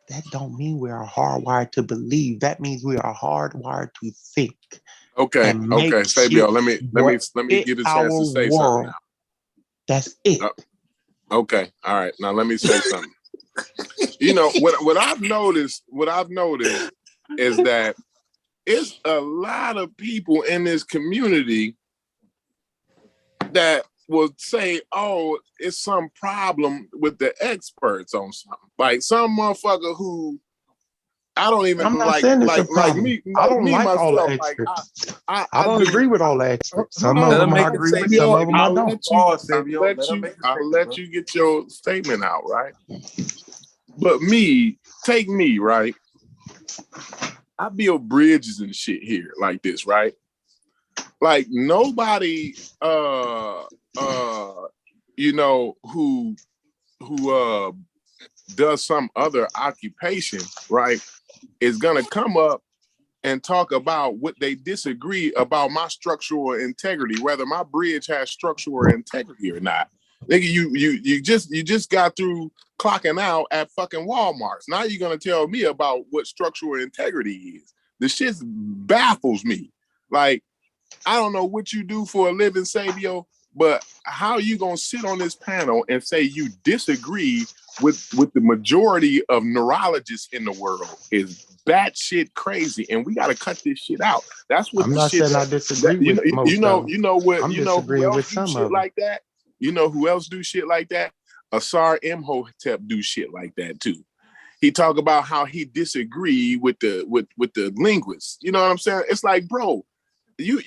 that don't mean we are hardwired to believe. That means we are hardwired to think. Okay, Fabio, let me get a chance to say something now. That's it. Okay, all right. Now let me say something. You know what I've noticed is that it's a lot of people in this community that will say, "Oh, it's some problem with the experts on something." Like some motherfucker who I don't even like me. I don't like myself, all the experts. I don't agree with all the experts. Some of them I agree with, some of them I don't. I'll let you get your statement out, right? But take me, right? I build bridges and shit here like this, right? Like nobody who does some other occupation, right, is gonna come up and talk about what they disagree about my structural integrity, whether my bridge has structural integrity or not. Nigga, you just got through clocking out at fucking Walmart. Now you're gonna tell me about what structural integrity is. The shit baffles me. Like, I don't know what you do for a living, Sabio, but how are you gonna sit on this panel and say you disagree with the majority of neurologists in the world is batshit crazy, and we got to cut this shit out. That's what I'm not saying I disagree with most of them. You know what? I'm You know who else do shit of like that? You know who else do shit like that? Asar Imhotep do shit like that too. He talk about how he disagree with the linguists. You know what I'm saying? It's like, bro, you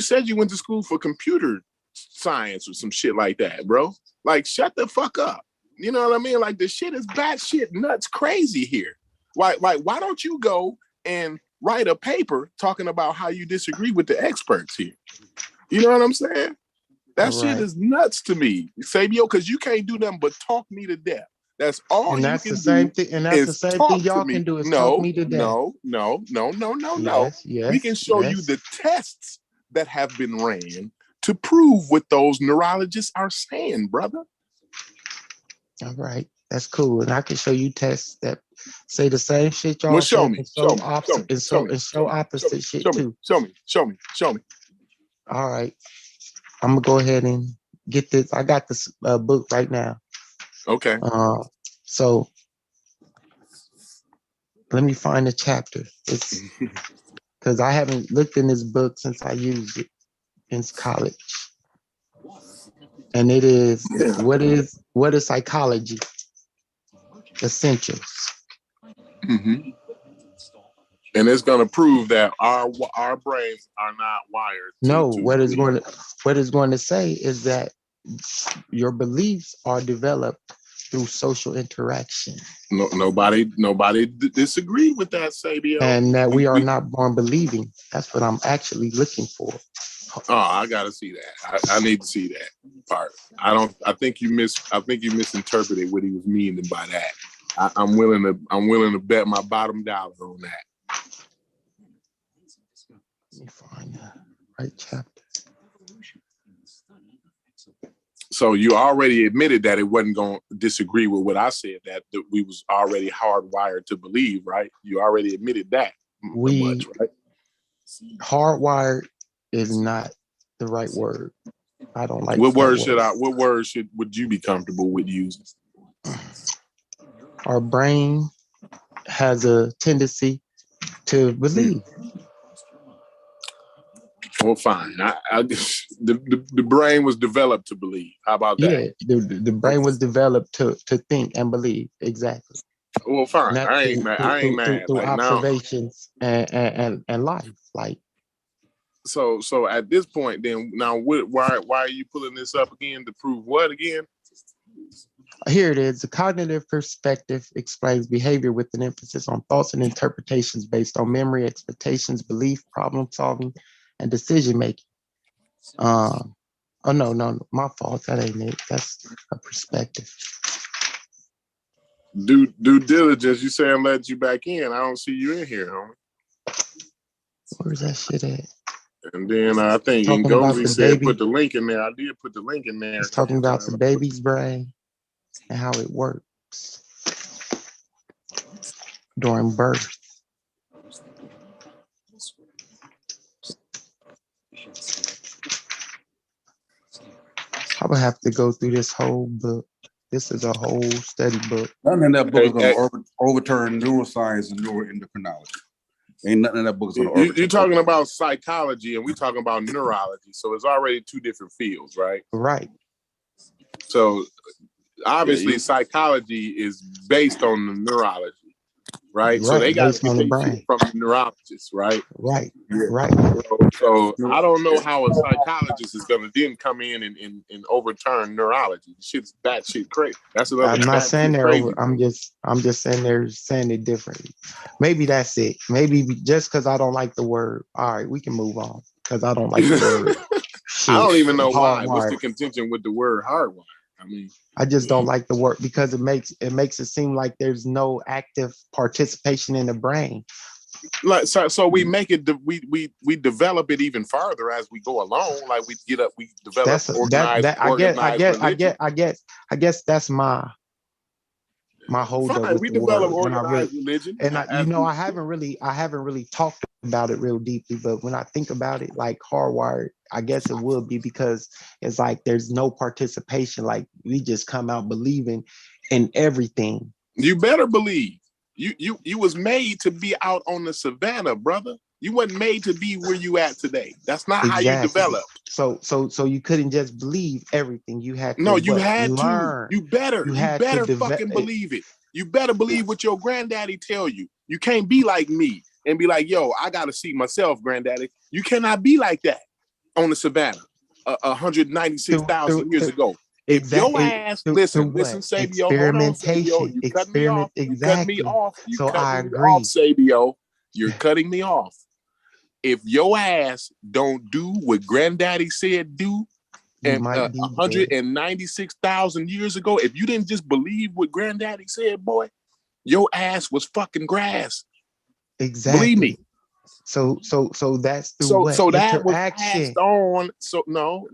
said you went to school for computer science or some shit like that, bro. Like, shut the fuck up. You know what I mean? Like, the shit is batshit nuts crazy here. Why don't you go and write a paper talking about how you disagree with the experts here? You know what I'm saying? That shit is nuts to me, Sabio, because you can't do nothing but talk me to death. That's all you can do. And that's the same thing y'all can do is talk me to death. No. Yes, we can show you the tests that have been ran to prove what those neurologists are saying, brother. All right, that's cool, and I can show you tests that say the same shit y'all. Well, show me. Opposite shit too. Show me. All right, I'm gonna go ahead and get this. I got this book right now. Okay. So let me find the chapter. It's because I haven't looked in this book since I used it in college. And it is what is psychology? Essentials. Mm-hmm. And it's going to prove that our brains are not wired. What it's going to say is that your beliefs are developed through social interaction. Nobody disagreed with that, Sabio. And that we are not born believing. That's what I'm actually looking for. Oh, I gotta see that. I need to see that part. I think you misinterpreted what he was meaning by that. I'm willing to bet my bottom dollar on that. Let me find the right chapter. So you already admitted that it wasn't going to disagree with what I said, that we was already hardwired to believe, right? You already admitted that much, right? Hardwired is not the right word. I don't like what word would you be comfortable with using? Our brain has a tendency to believe. Well, fine. The brain was developed to believe. How about that? Yeah, the brain was developed to think and believe. Exactly. Well, fine. I ain't mad. Through Like observations and life. Like. So at this point, then now, why are you pulling this up again to prove what again? Here it is. The cognitive perspective explains behavior with an emphasis on thoughts and interpretations based on memory, expectations, belief, problem solving, and decision making. Oh no, my fault. That ain't it. That's a perspective. Due diligence. You saying let you back in? I don't see you in here, homie. Where's that shit at? And then I think Ngozi said put the link in there. I did put the link in there. It's talking about the baby's brain and how it works during birth. I would have to go through this whole book. This is a whole study book. Nothing in that book is going to overturn neuroscience and neuroendocrinology. Ain't nothing in that book is going to overturn. You're talking about psychology, and we're talking about neurology. So it's already two different fields, right? Right. So obviously, psychology is based on the neurology. Right, so they got to get their shit from the neurologists, right? Right, yeah. Right. So I don't know how a psychologist is going to then come in and overturn neurology. Shit's batshit crazy. That's another. I'm not saying they're over. I'm just saying they're saying it differently. Maybe that's it. Maybe just because I don't like the word. All right, we can move on because I don't like the word. I don't even know why. What's the contention with the word hardwired? I mean, I just don't like the word because it makes it seem like there's no active participation in the brain. Like so we make it we develop it even farther as we go along. Like we develop organized. I guess that's my hold up with we the develop word organized religion, and I haven't really talked about it real deeply, but when I think about it, like hardwired, I guess it would be because it's like there's no participation. Like we just come out believing in everything. You better believe. You was made to be out on the savannah, brother. You wasn't made to be where you at today. That's not how you develop. So you couldn't just believe everything. You had to learn. You better fucking believe it. You better believe what your granddaddy tell you. You can't be like me and be like, yo, I gotta see myself, granddaddy. You cannot be like that on the savannah 196,000 years ago. If your ass, listen, Sabio, hold on, Sabio, you cut me off. You cut me off. I agree. Sabio, you're cutting me off. If your ass don't do what granddaddy said do, and 196,000 years ago, if you didn't just believe what granddaddy said, boy, your ass was fucking grass. Exactly. Believe me. So that's the so that was passed on. So no.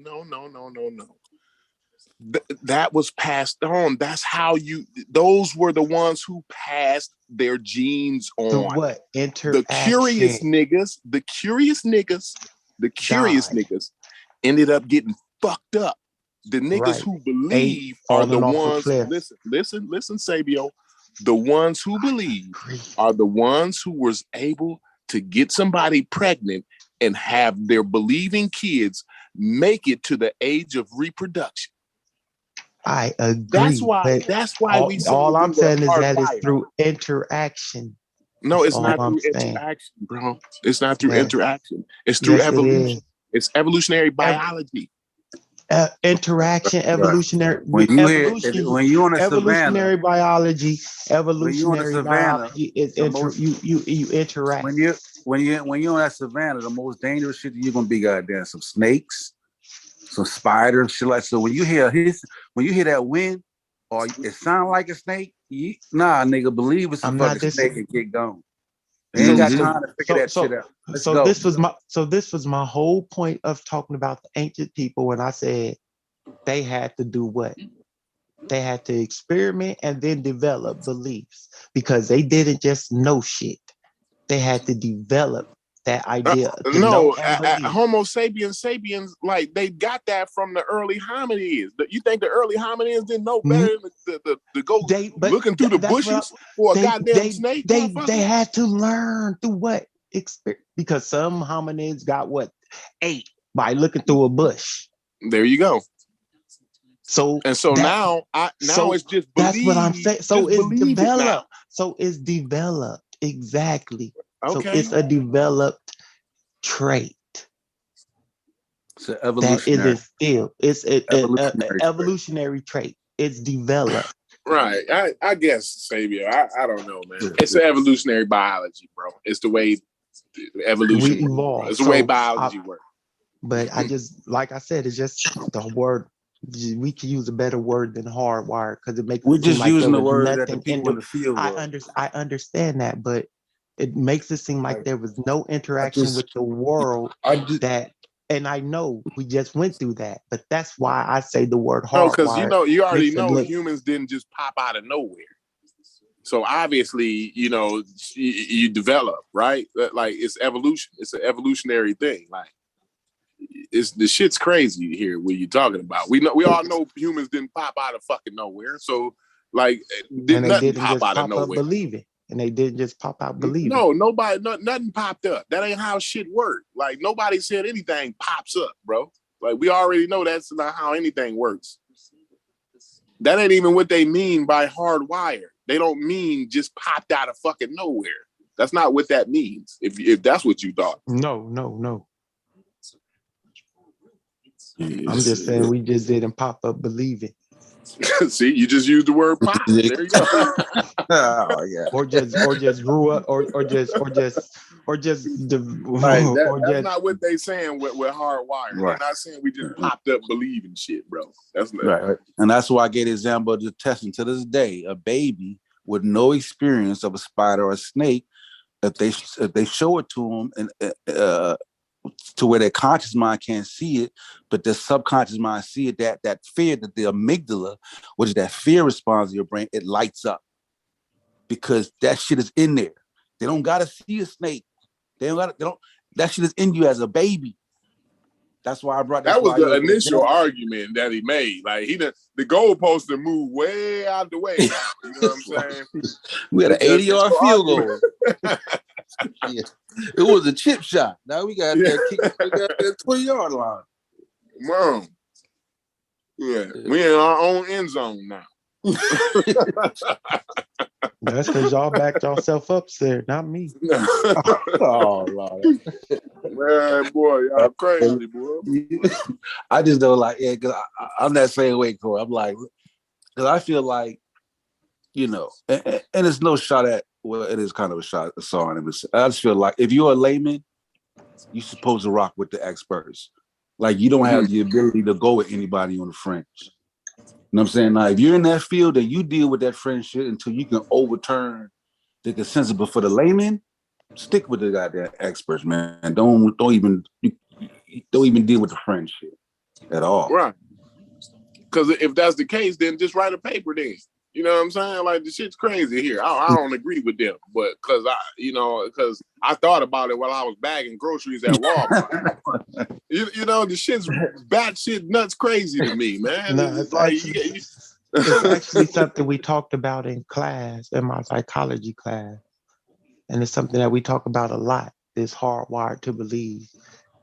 That was passed on. That's how those were the ones who passed their genes on. The what? The curious niggas ended up getting fucked up. The niggas who believe are the ones, listen, Sabio. The ones who believe are the ones who was able to get somebody pregnant and have their believing kids make it to the age of reproduction. I agree. That's why all I'm saying is that it's through interaction. No, it's not through interaction, bro. It's not through interaction. It's through evolution. It's evolutionary biology. Interaction, evolutionary. When you on a evolutionary savannah, biology, is you interact. When you're on that savannah, the most dangerous shit you're gonna be goddamn some snakes, some spiders, shit like. So when you hear that wind, or it sound like a snake, nigga, believe it's a fucking snake and get gone. They ain't got time to figure that shit out. This was my whole point of talking about the ancient people when I said they had to do what? They had to experiment and then develop beliefs because they didn't just know shit. They had to develop that idea to know and believe. Homo sapiens, like they got that from the early hominids. You think the early hominids didn't know better than to go looking through the bushes for a goddamn snake? They had to learn through what? Because some hominids got what? Ate by looking through a bush. There you go. So now it's just believe. That's what I'm saying. So it's developed. So it's developed. Exactly. Okay. So it's a developed trait. It's an evolutionary. That is still. It's an evolutionary trait. It's developed. Right. I guess, Xavier. I don't know, man. It's an evolutionary biology, bro. It's the way evolution works. It's the way biology works. But I just, like I said, it's just the word. We could use a better word than hardwired because it makes. We're just using the word that the people in the field. I understand that, but it makes it seem like there was no interaction with the world. And I know we just went through that, but that's why I say the word hardwired. No, because you already know humans didn't just pop out of nowhere. So obviously, you develop, right? Like it's evolution. It's an evolutionary thing. Like it's the shit's crazy here. What you talking about? We all know humans didn't pop out of fucking nowhere. So like, nothing pop out of nowhere. Believing. And they didn't just pop out believing. No, nothing popped up. That ain't how shit works. Like nobody said anything pops up, bro. Like we already know that's not how anything works. That ain't even what they mean by hardwired. They don't mean just popped out of fucking nowhere. That's not what that means. If that's what you thought. No. I'm just saying we just didn't pop up believing. See, you just used the word pop. There you go. Oh yeah. Or just grew up, or just. Right, that's not what they saying with hardwired. Right. They're not saying we just popped up believing shit, bro. That's not right. And that's why I gave the example of the testing to this day. A baby with no experience of a spider or a snake, if they show it to them and to where their conscious mind can't see it, but their subconscious mind see it, that fear, that the amygdala, which is that fear response of your brain, it lights up because that shit is in there. They don't gotta see a snake. That shit is in you as a baby. That's why I brought that was the initial argument that he made. Like the goalpost to move way out the way now. You know what I'm saying? We had an 80-yard field goal. Yeah. It was a chip shot. Now we got that 20-yard line. Mom. Yeah. We in our own end zone now. That's because y'all backed yourself up there, not me. Oh Lord. Man, boy, y'all crazy, boy. I just don't like it because I'm that same way, Corey. I'm like, because I feel like, and it's no shot at, well, it is kind of a shot, a song. I just feel like if you're a layman, you're supposed to rock with the experts. Like you don't have the ability to go with anybody on the fringe. You know what I'm saying? Now, if you're in that field, then you deal with that fringe shit until you can overturn the consensus. But for the layman, stick with the goddamn experts, man. Don't even deal with the fringe shit at all. Right. Because if that's the case, then just write a paper then. You know what I'm saying? Like the shit's crazy here. I don't agree with them, but because I thought about it while I was bagging groceries at Walmart. The shit's batshit nuts crazy to me, man. No, it's actually something we talked about in class, in my psychology class, and it's something that we talk about a lot. It's hardwired to believe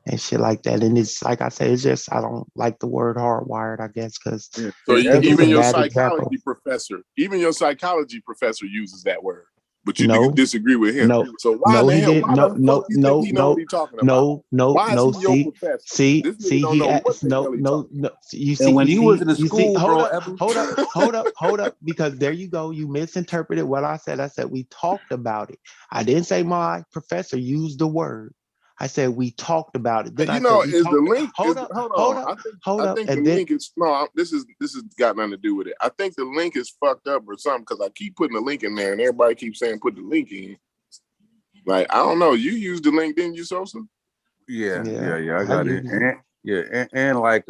and shit like that. And it's like I say, it's just I don't like the word hardwired, I guess, because so even your psychology professor uses that word, but you disagree with him. No, so why no, the he hell? didn't. No, He know what he's talking about? No. See. You see, when he was in the school, hold up, because there you go. You misinterpreted what I said. I said we talked about it. I didn't say my professor used the word. I said we talked about it. Then is the link? Hold up. I think the link is no. This has got nothing to do with it. I think the link is fucked up or something because I keep putting the link in there and everybody keeps saying put the link in. Like I don't know. You used the link, didn't you, Sosa? Yeah. I got it. And like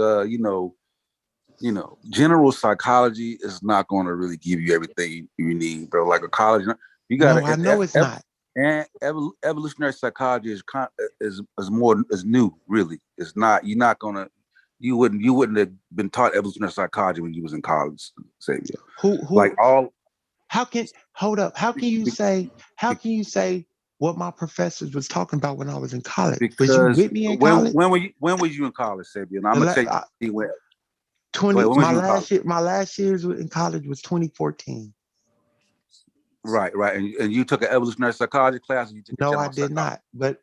you know, general psychology is not going to really give you everything you need, bro. Like a college, you got to. No, I know it's not. And evolutionary psychology is new, really. It's not. You're not gonna. You wouldn't have been taught evolutionary psychology when you was in college, Xavier. Who like all? How can you say what my professors was talking about when I was in college? Because was you with me in college? When were you in college, Xavier? And I'm gonna tell you when. My last years in college was 2014. Right. And you took an evolutionary psychology class? And you took no, I did not. But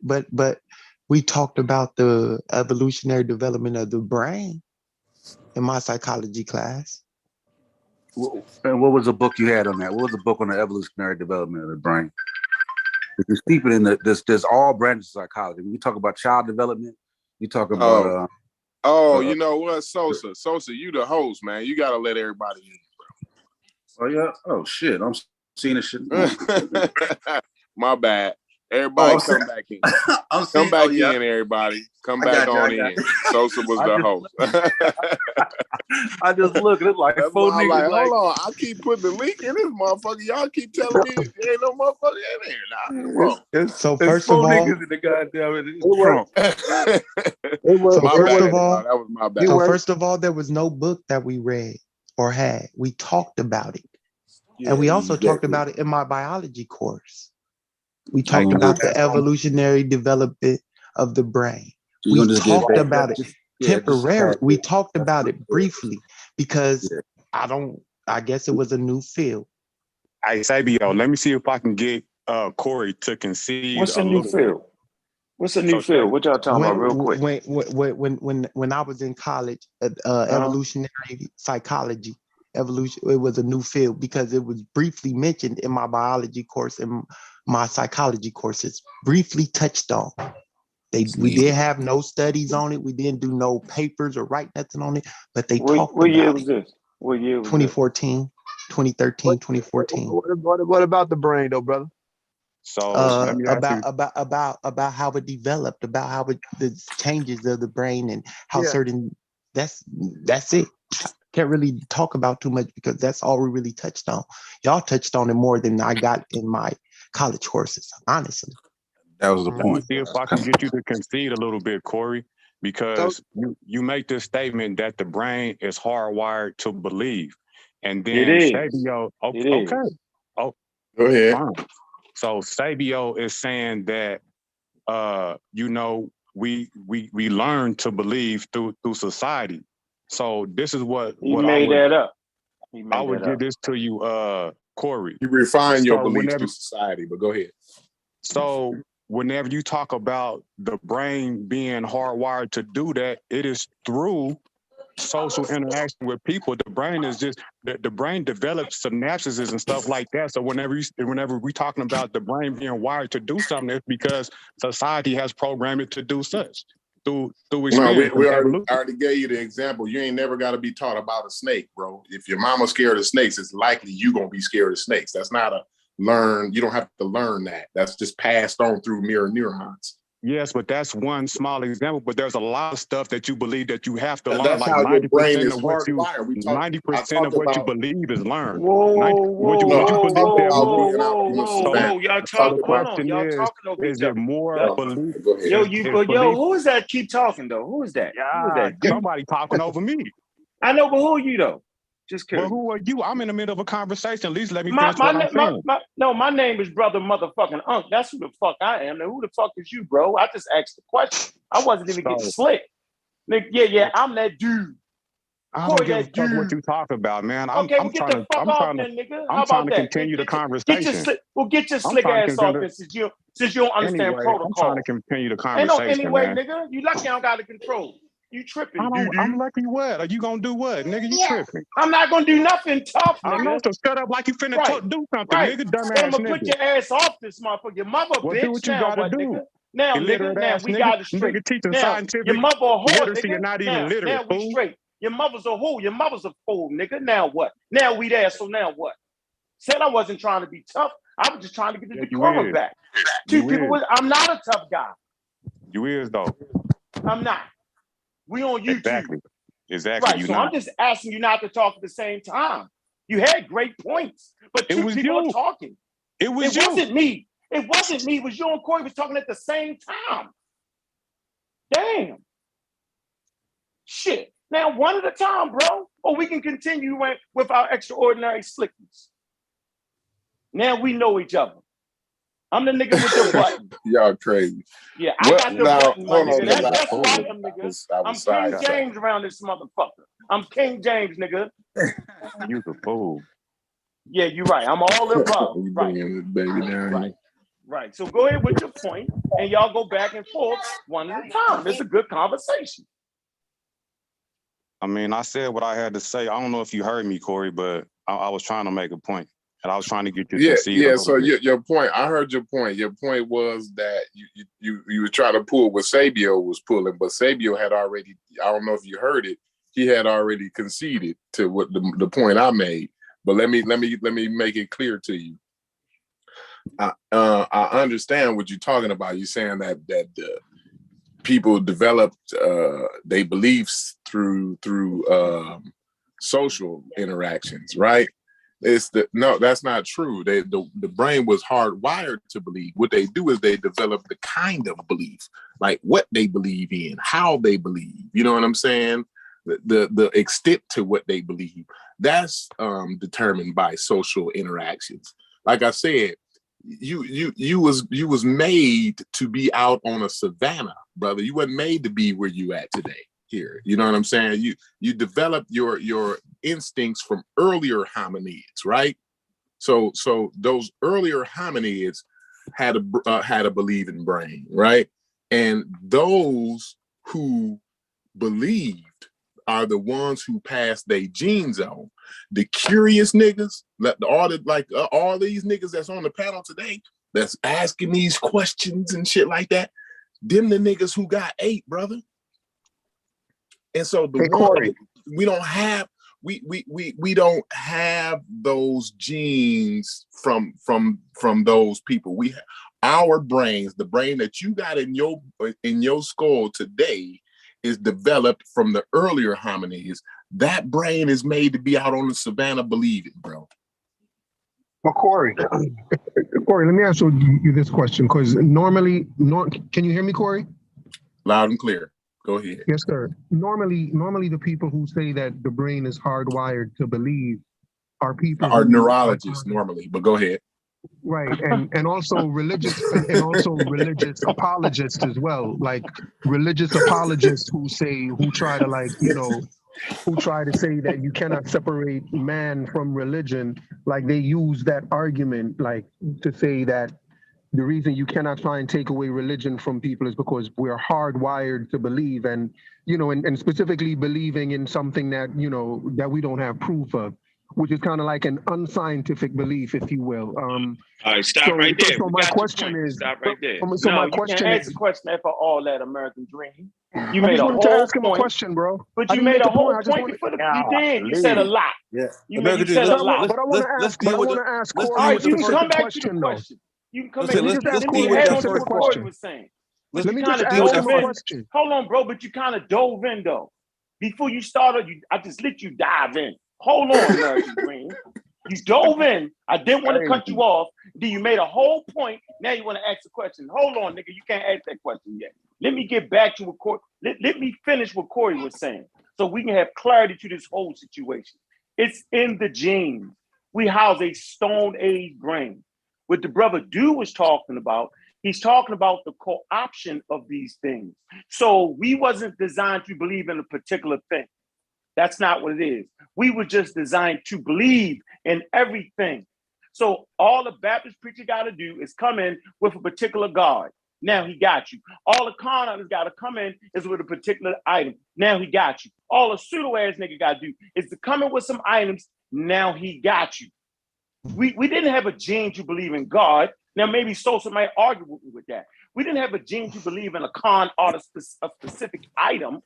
we talked about the evolutionary development of the brain in my psychology class. And what was the book you had on that? What was the book on the evolutionary development of the brain? Because deep in there's all branches of psychology. When you talk about child development, you talk about you know what, Sosa, you the host, man. You gotta let everybody in, bro. Oh yeah. Oh shit. I'm seeing this shit. My bad. Everybody come back in. Come back in, everybody. Come back on in. Sosa was the host. I just look, it's like four niggas. Like, hold on, I keep putting the link in this motherfucker. Y'all keep telling me there ain't no motherfucker in there. Nah, come on. So first of all, niggas in the goddamn Trump. That was my bad. So first of all, there was no book that we read or had. We talked about it. And we also talked about it in my biology course. We talked about the evolutionary development of the brain. We talked about it temporarily. We talked about it briefly because I guess it was a new field. Hey, Sabio, let me see if I can get Corey to concede. What's a new field? What's a new field? What y'all talking about real quick? When I was in college, evolutionary psychology, it was a new field because it was briefly mentioned in my biology course and my psychology courses, briefly touched on. We did have no studies on it. We didn't do no papers or write nothing on it, but they talked about it. What year was this? What year was 2014, 2013, 2014. What about the brain though, brother? So about how it developed, about how the changes of the brain and how certain that's it. Can't really talk about too much because that's all we really touched on. Y'all touched on it more than I got in my college courses, honestly. That was the Let point. me see if I can get you to concede a little bit, Corey, because you make this statement that the brain is hardwired to believe. And then Sabio, okay. Oh, go ahead. Fine. So Sabio is saying that we learn to believe through society. So this is what I would give this to you, Corey. You refine your beliefs through society, but go ahead. So whenever you talk about the brain being hardwired to do that, it is through social interaction with people. The brain is just the brain develops synapses and stuff like that. So whenever we're talking about the brain being wired to do something, it's because society has programmed it to do such. Through experience. We already gave you the example. You ain't never got to be taught about a snake, bro. If your mama's scared of snakes, it's likely you gonna be scared of snakes. That's not you don't have to learn that. That's just passed on through mirror neurons. Yes, but that's one small example. But there's a lot of stuff that you believe that you have to learn. That's like how your brain is hardwired. 90% of what you believe is learned. Whoa, y'all talking. Hold on, y'all talking over each other. Is it more belief? Who is that? Keep talking though. Who is that? Somebody talking over me. I know, but who are you though? Just curious. Well, who are you? I'm in the middle of a conversation. At least let me finish what I'm saying. My name is Brother Motherfucking Unk. That's who the fuck I am. Now, who the fuck is you, bro? I just asked the question. I wasn't even getting slick. Nigga, I'm that dude. I don't give a fuck what you talking about, man. I'm trying to continue the conversation. Get your slick ass off since you don't understand protocol. I'm trying to continue the conversation. Ain't no anyway, nigga. You lucky I don't got to control. You tripping, I'm lucky what? Are you gonna do what? Nigga, you tripping. I'm not gonna do nothing tough, nigga. I know, so shut up like you finna do something, nigga, dumbass I'm gonna put your ass off this motherfucker. Your mother bitch. Do what you gotta do. Nigga? Now, nigga, we got it straight. Nigga teaching now, scientific your mother a whore, literacy nigga. and not even literate. Now we straight. Your mother's a whore. Your mother's a fool, nigga. Now what? Now we there, so now what? Said I wasn't trying to be tough. I was just trying to get the decorum back. I'm not a tough guy. You is though. I'm not. We on YouTube. Exactly. Exactly. Right. So I'm just asking you not to talk at the same time. You had great points, but two people are talking. It wasn't me. It wasn't me. It was you and Corey was talking at the same time. Damn. Shit. Now, one at a time, bro. Or we can continue with our extraordinary slickness. Now we know each other. I'm the nigga with the button. Y'all crazy. Yeah, I got the button, my nigga. That's who I am, nigga. I'm King side. James around this motherfucker. I'm King James, nigga. You the fool. Yeah, you're right. I'm all above. You Right. bringing this baby down here. Right. So go ahead with your point, and y'all go back and forth one at a time. It's a good conversation. I mean, I said what I had to say. I don't know if you heard me, Corey, but I was trying to make a point. And I was trying to get you to concede. Yeah. So your point, I heard your point. Your point was that you were trying to pull what Sabio was pulling, but Sabio had already. I don't know if you heard it. He had already conceded to what the point I made. But let me make it clear to you. I understand what you're talking about. You're saying that people developed their beliefs through social interactions, right? No, that's not true. The brain was hardwired to believe. What they do is they develop the kind of belief, like what they believe in, how they believe. You know what I'm saying? The extent to what they believe. That's determined by social interactions. Like I said, you was made to be out on a savanna, brother. You weren't made to be where you at today. Here, you know what I'm saying? You develop your instincts from earlier hominids, right? So those earlier hominids had a believing brain, right? And those who believed are the ones who passed their genes on. The curious niggas, all these niggas that's on the panel today, that's asking these questions and shit like that. Them the niggas who got ate, brother. And so we don't have those genes from those people. Our brains, the brain that you got in your skull today, is developed from the earlier hominids. That brain is made to be out on the savannah believing, bro. Well, Corey, let me ask you this question, because normally, can you hear me, Corey? Loud and clear. Go ahead. Yes, sir. Normally, the people who say that the brain is hardwired to believe are people are neurologists normally, but go ahead. Right, and also religious apologists as well, like religious apologists who try to say that you cannot separate man from religion. Like they use that argument, like to say that the reason you cannot try and take away religion from people is because we're hardwired to believe, and specifically believing in something that that we don't have proof of, which is kind of like an unscientific belief, if you will. All right, stop right there. So my question is, stop right there. So my question you can't ask a question for all that American dream. You I made just a wanted to whole ask him a question, bro. But you made a whole point for the. You did. You said a lot. Yeah. You said a lot. But I want to ask Corey. All right, you can come back to the question. You can come back. Let me add on to what Corey was saying. Let me just ask him a question. Hold on, bro. But you kind of dove in though. Before you started, I just let you dive in. Hold on, American Dream. You dove in. I didn't want to cut you off. Then you made a whole point. Now you want to ask a question. Hold on, nigga. You can't ask that question yet. Let me get back to what Corey. Let me finish what Corey was saying, so we can have clarity to this whole situation. It's in the genes. We house a Stone Age brain. What the brother Dew was talking about, he's talking about the co-option of these things. So we wasn't designed to believe in a particular thing. That's not what it is. We were just designed to believe in everything. So all the Baptist preacher got to do is come in with a particular God. Now he got you. All the con artists got to come in is with a particular item. Now he got you. All the pseudo-ass nigga got to do is to come in with some items. Now he got you. We didn't have a gene to believe in God. Now maybe Sosa might argue with me with that. We didn't have a gene to believe in a con artist, a specific item.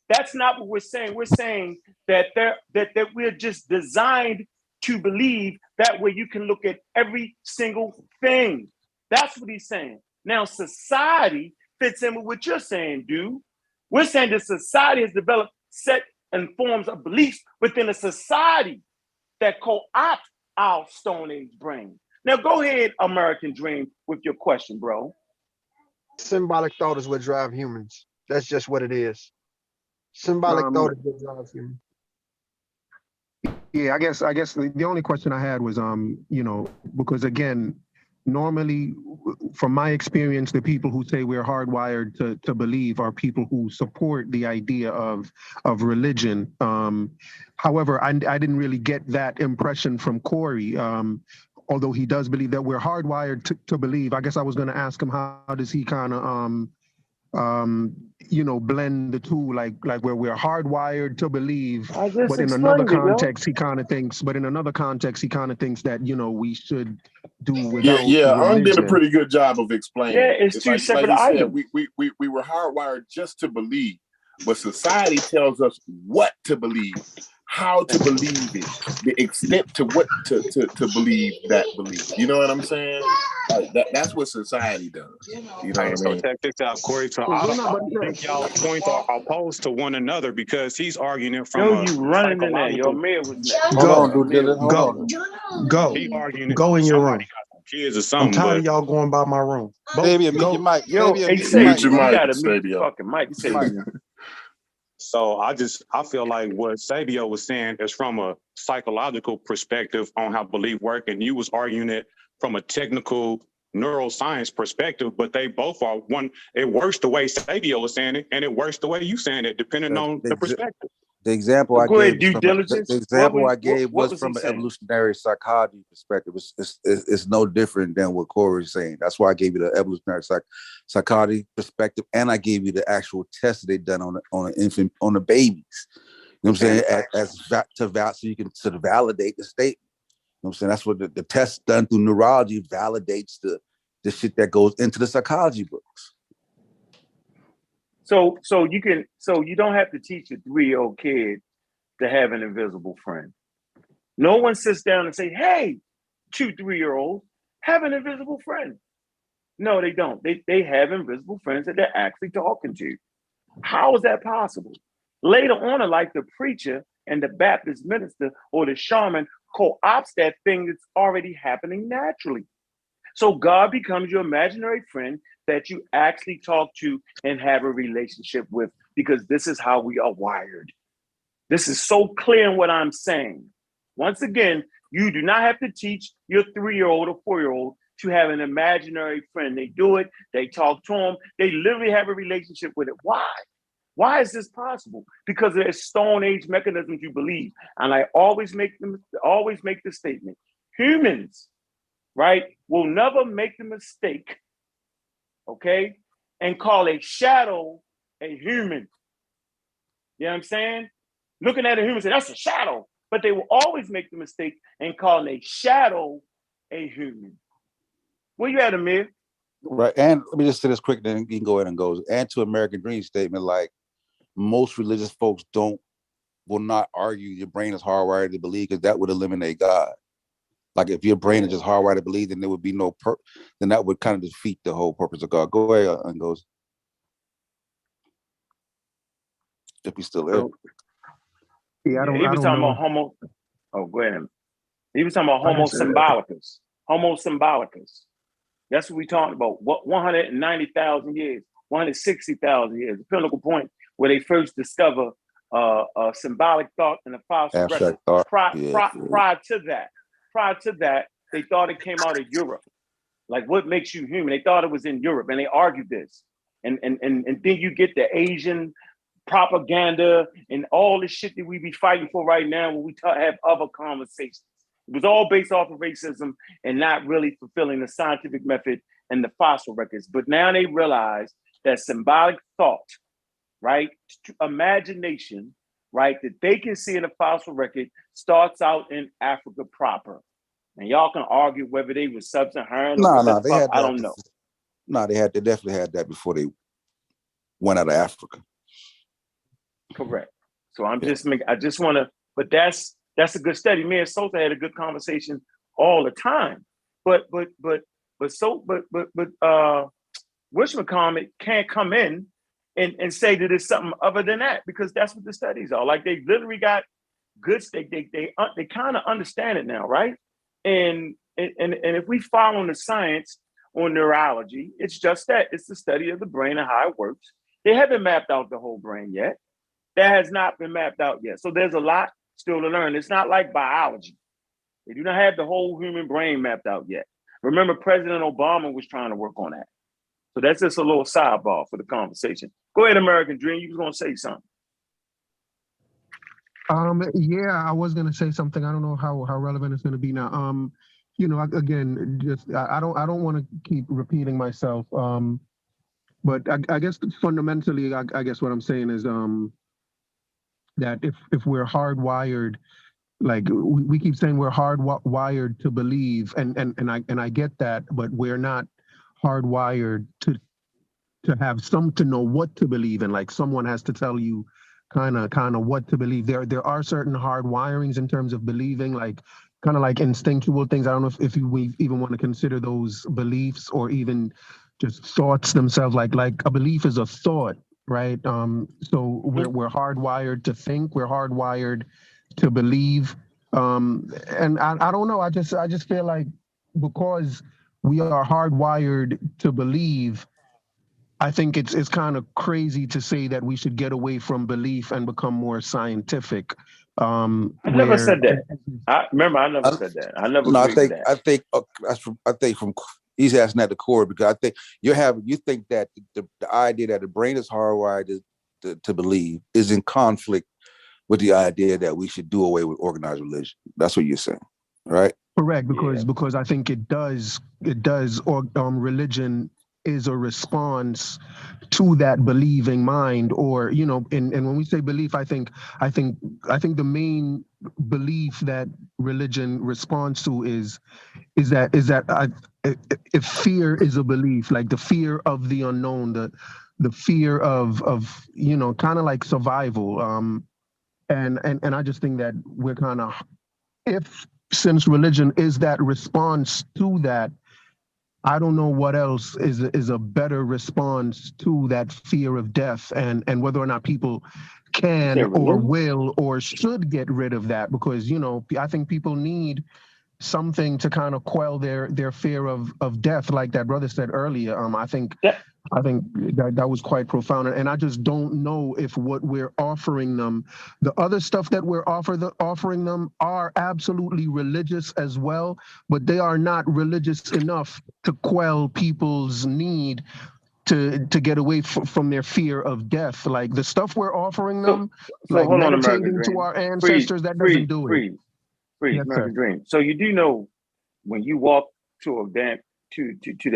That's not what we're saying. We're saying that that we're just designed to believe that way you can look at every single thing. That's what he's saying. Now, society fits in with what you're saying, dude. We're saying that society has developed set and forms of beliefs within a society that co-opt our Stone Age brain. Now go ahead, American Dream, with your question, bro. Symbolic thought is what drives humans. That's just what it is. Symbolic thought is what drives humans. Yeah, I guess the only question I had was, because again, normally, from my experience, the people who say we're hardwired to believe are people who support the idea of religion. However, I didn't really get that impression from Corey. Although he does believe that we're hardwired to believe. I guess I was going to ask him, how does he kind of blend the two, like where we're hardwired to believe, but in another context he kind of thinks that we should do without Ung did a religion. pretty good job of explaining. Yeah, it's two separate items. We were hardwired just to believe, but society tells us what to believe, how to believe it, the extent to what to believe that belief. You know what I'm saying? That's what society does. You know what I So mean? check this out, Corey. So I don't think y'all points are opposed to one another, because he's arguing it from a running in there. Your mayor was next. Go. He arguing Go in your room. Kids or I'm something. tired of y'all going by my room. Baby, mute your mic. Yo, Baby, hey, mute your mic. you gotta mute your fucking mic. So I feel like what Sabio was saying is from a psychological perspective on how belief work, and you was arguing it from a technical neuroscience perspective, but they both are one. It works the way Sabio was saying it, and it works the way you saying it, depending on the perspective. The example I gave was from an evolutionary psychology perspective. It's no different than what Corey is saying. That's why I gave you the evolutionary psychology perspective, and I gave you the actual test that they done on an infant, on the babies. You know what I'm saying? So you can sort of validate the statement. You know what I'm saying? That's what the test done through neurology validates the shit that goes into the psychology books. So you don't have to teach a 3-year-old kid to have an invisible friend. No one sits down and say, "Hey, 2-3-year-olds, have an invisible friend." No, they don't. They have invisible friends that they're actually talking to. How is that possible? Later on in life, the preacher and the Baptist minister or the shaman co-opts that thing that's already happening naturally. So God becomes your imaginary friend that you actually talk to and have a relationship with, because this is how we are wired. This is so clear in what I'm saying. Once again, you do not have to teach your 3-year-old or 4-year-old to have an imaginary friend. They do it, they talk to them, they literally have a relationship with it. Why? Why is this possible? Because there's Stone Age mechanisms you believe. And I always make the statement, humans, right, will never make the mistake, okay, and call a shadow a human. You know what I'm saying? Looking at a human, say that's a shadow, but they will always make the mistake and call a shadow a human. Where you at, Amir? Right, and let me just say this quick, then you can go ahead and go. And to American Dream statement, like most religious folks will not argue your brain is hardwired to believe, because that would eliminate God. Like if your brain is just hardwired to believe, then there would be no then that would kind of defeat the whole purpose of God. Go ahead and goes. If he's still there. Yeah, he was talking about homo. Oh, go ahead. He was talking about homo symbolicus. Homo symbolicus. That's what we talking about. What 190,000 years, 160,000 years, the pinnacle point where they first discover symbolic thought and a fossil record. Prior to that, they thought it came out of Europe. Like, what makes you human? They thought it was in Europe, and they argued this. And then you get the Asian propaganda and all the shit that we be fighting for right now when we have other conversations. It was all based off of racism and not really fulfilling the scientific method and the fossil records. But now they realize that symbolic thought, right, imagination, right, that they can see in the fossil record starts out in Africa proper. And y'all can argue whether they were sub-Saharan or No, they had that. I don't know. No, they definitely had that before they went out of Africa. Correct. So I just want to, but that's a good study. Me and Sosa had a good conversation all the time. But Wishmacomet can't come in and say that it's something other than that, because that's what the studies are. Like they literally got good. They kind of understand it now, right? And if we follow the science on neurology, it's just that it's the study of the brain and how it works. They haven't mapped out the whole brain yet. That has not been mapped out yet. So there's a lot still to learn. It's not like biology. They do not have the whole human brain mapped out yet. Remember, President Obama was trying to work on that. So that's just a little sidebar for the conversation. Go ahead, American Dream. You was going to say something. Yeah, I was going to say something. I don't know how relevant it's going to be now. You know, again, just I don't want to keep repeating myself. But I guess fundamentally, I guess what I'm saying is that if we're hardwired, like we keep saying we're hardwired to believe, and I get that, but we're not hardwired to know what to believe in. Like someone has to tell you kind of what to believe. There are certain hard wirings in terms of believing, like kind of like instinctual things. I don't know if we even want to consider those beliefs or even just thoughts themselves. Like a belief is a thought, right? So we're hardwired to think. We're hardwired to believe. And I don't know. I just feel like because we are hardwired to believe, I think it's kind of crazy to say that we should get away from belief and become more scientific. I never said that. I never said that. I never. No, agreed with that. I think from he's asking at the core, because I think you think that the idea that the brain is hardwired to believe is in conflict with the idea that we should do away with organized religion. That's what you're saying, right? Correct, because I think it does. Or religion is a response to that believing mind, or and when we say belief, I think the main belief that religion responds to is that if fear is a belief, like the fear of the unknown, the fear of kind of like survival, and I just think that we're kind of, since religion is that response to that, I don't know what else is a better response to that fear of death, and whether or not people can or will or should get rid of that, because I think people need something to kind of quell their fear of death, like that brother said earlier. I think that was quite profound, and I just don't know if what we're offering them, the other stuff that we're offering them, are absolutely religious as well, but they are not religious enough to quell people's need to get away from their fear of death. Like the stuff we're offering them, like meditating to our ancestors, that doesn't do it. Freeze, American Dream. So you do know when you walk to the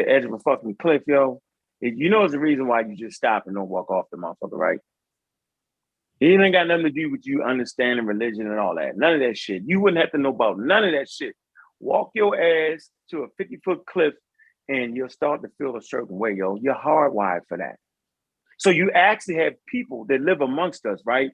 edge of a fucking cliff, yo, it's the reason why you just stop and don't walk off the motherfucker, right? It ain't got nothing to do with you understanding religion and all that. None of that shit. You wouldn't have to know about none of that shit. Walk your ass to a 50-foot cliff and you'll start to feel a certain way, yo. You're hardwired for that. So you actually have people that live amongst us, right?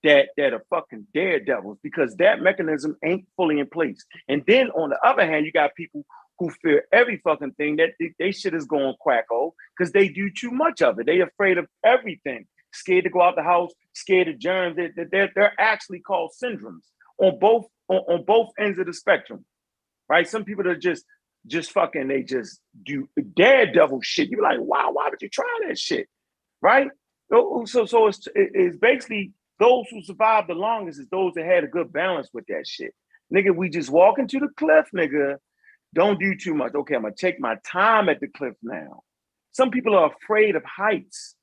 That are fucking daredevils, because that mechanism ain't fully in place. And then on the other hand, you got people who fear every fucking thing, that they shit is going quacko because they do too much of it. They afraid of everything, scared to go out the house, scared of germs. They're actually called syndromes on both ends of the spectrum, right? Some people are just fucking, they just do daredevil shit. You're like, wow, why would you try that shit, right? So it's basically those who survived the longest is those that had a good balance with that shit. Nigga, we just walk into the cliff, nigga. Don't do too much. Okay, I'm gonna take my time at the cliff now. Some people are afraid of heights,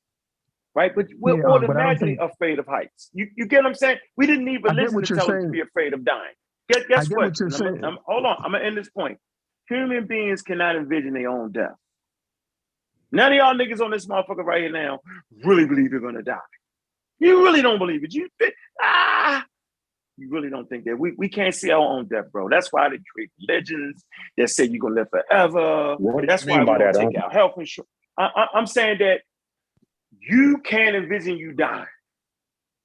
right? But we're automatically afraid of heights. You get what I'm saying? We didn't need religion to tell us to be afraid of dying. Guess what? Hold on, I'm gonna end this point. Human beings cannot envision their own death. None of y'all niggas on this motherfucker right here now really believe you're gonna die. You really don't believe it. You really don't think that. We can't see our own death, bro. That's why they create religions that say you're gonna live forever. That's why we don't take out health insurance. I'm saying that you can't envision you dying.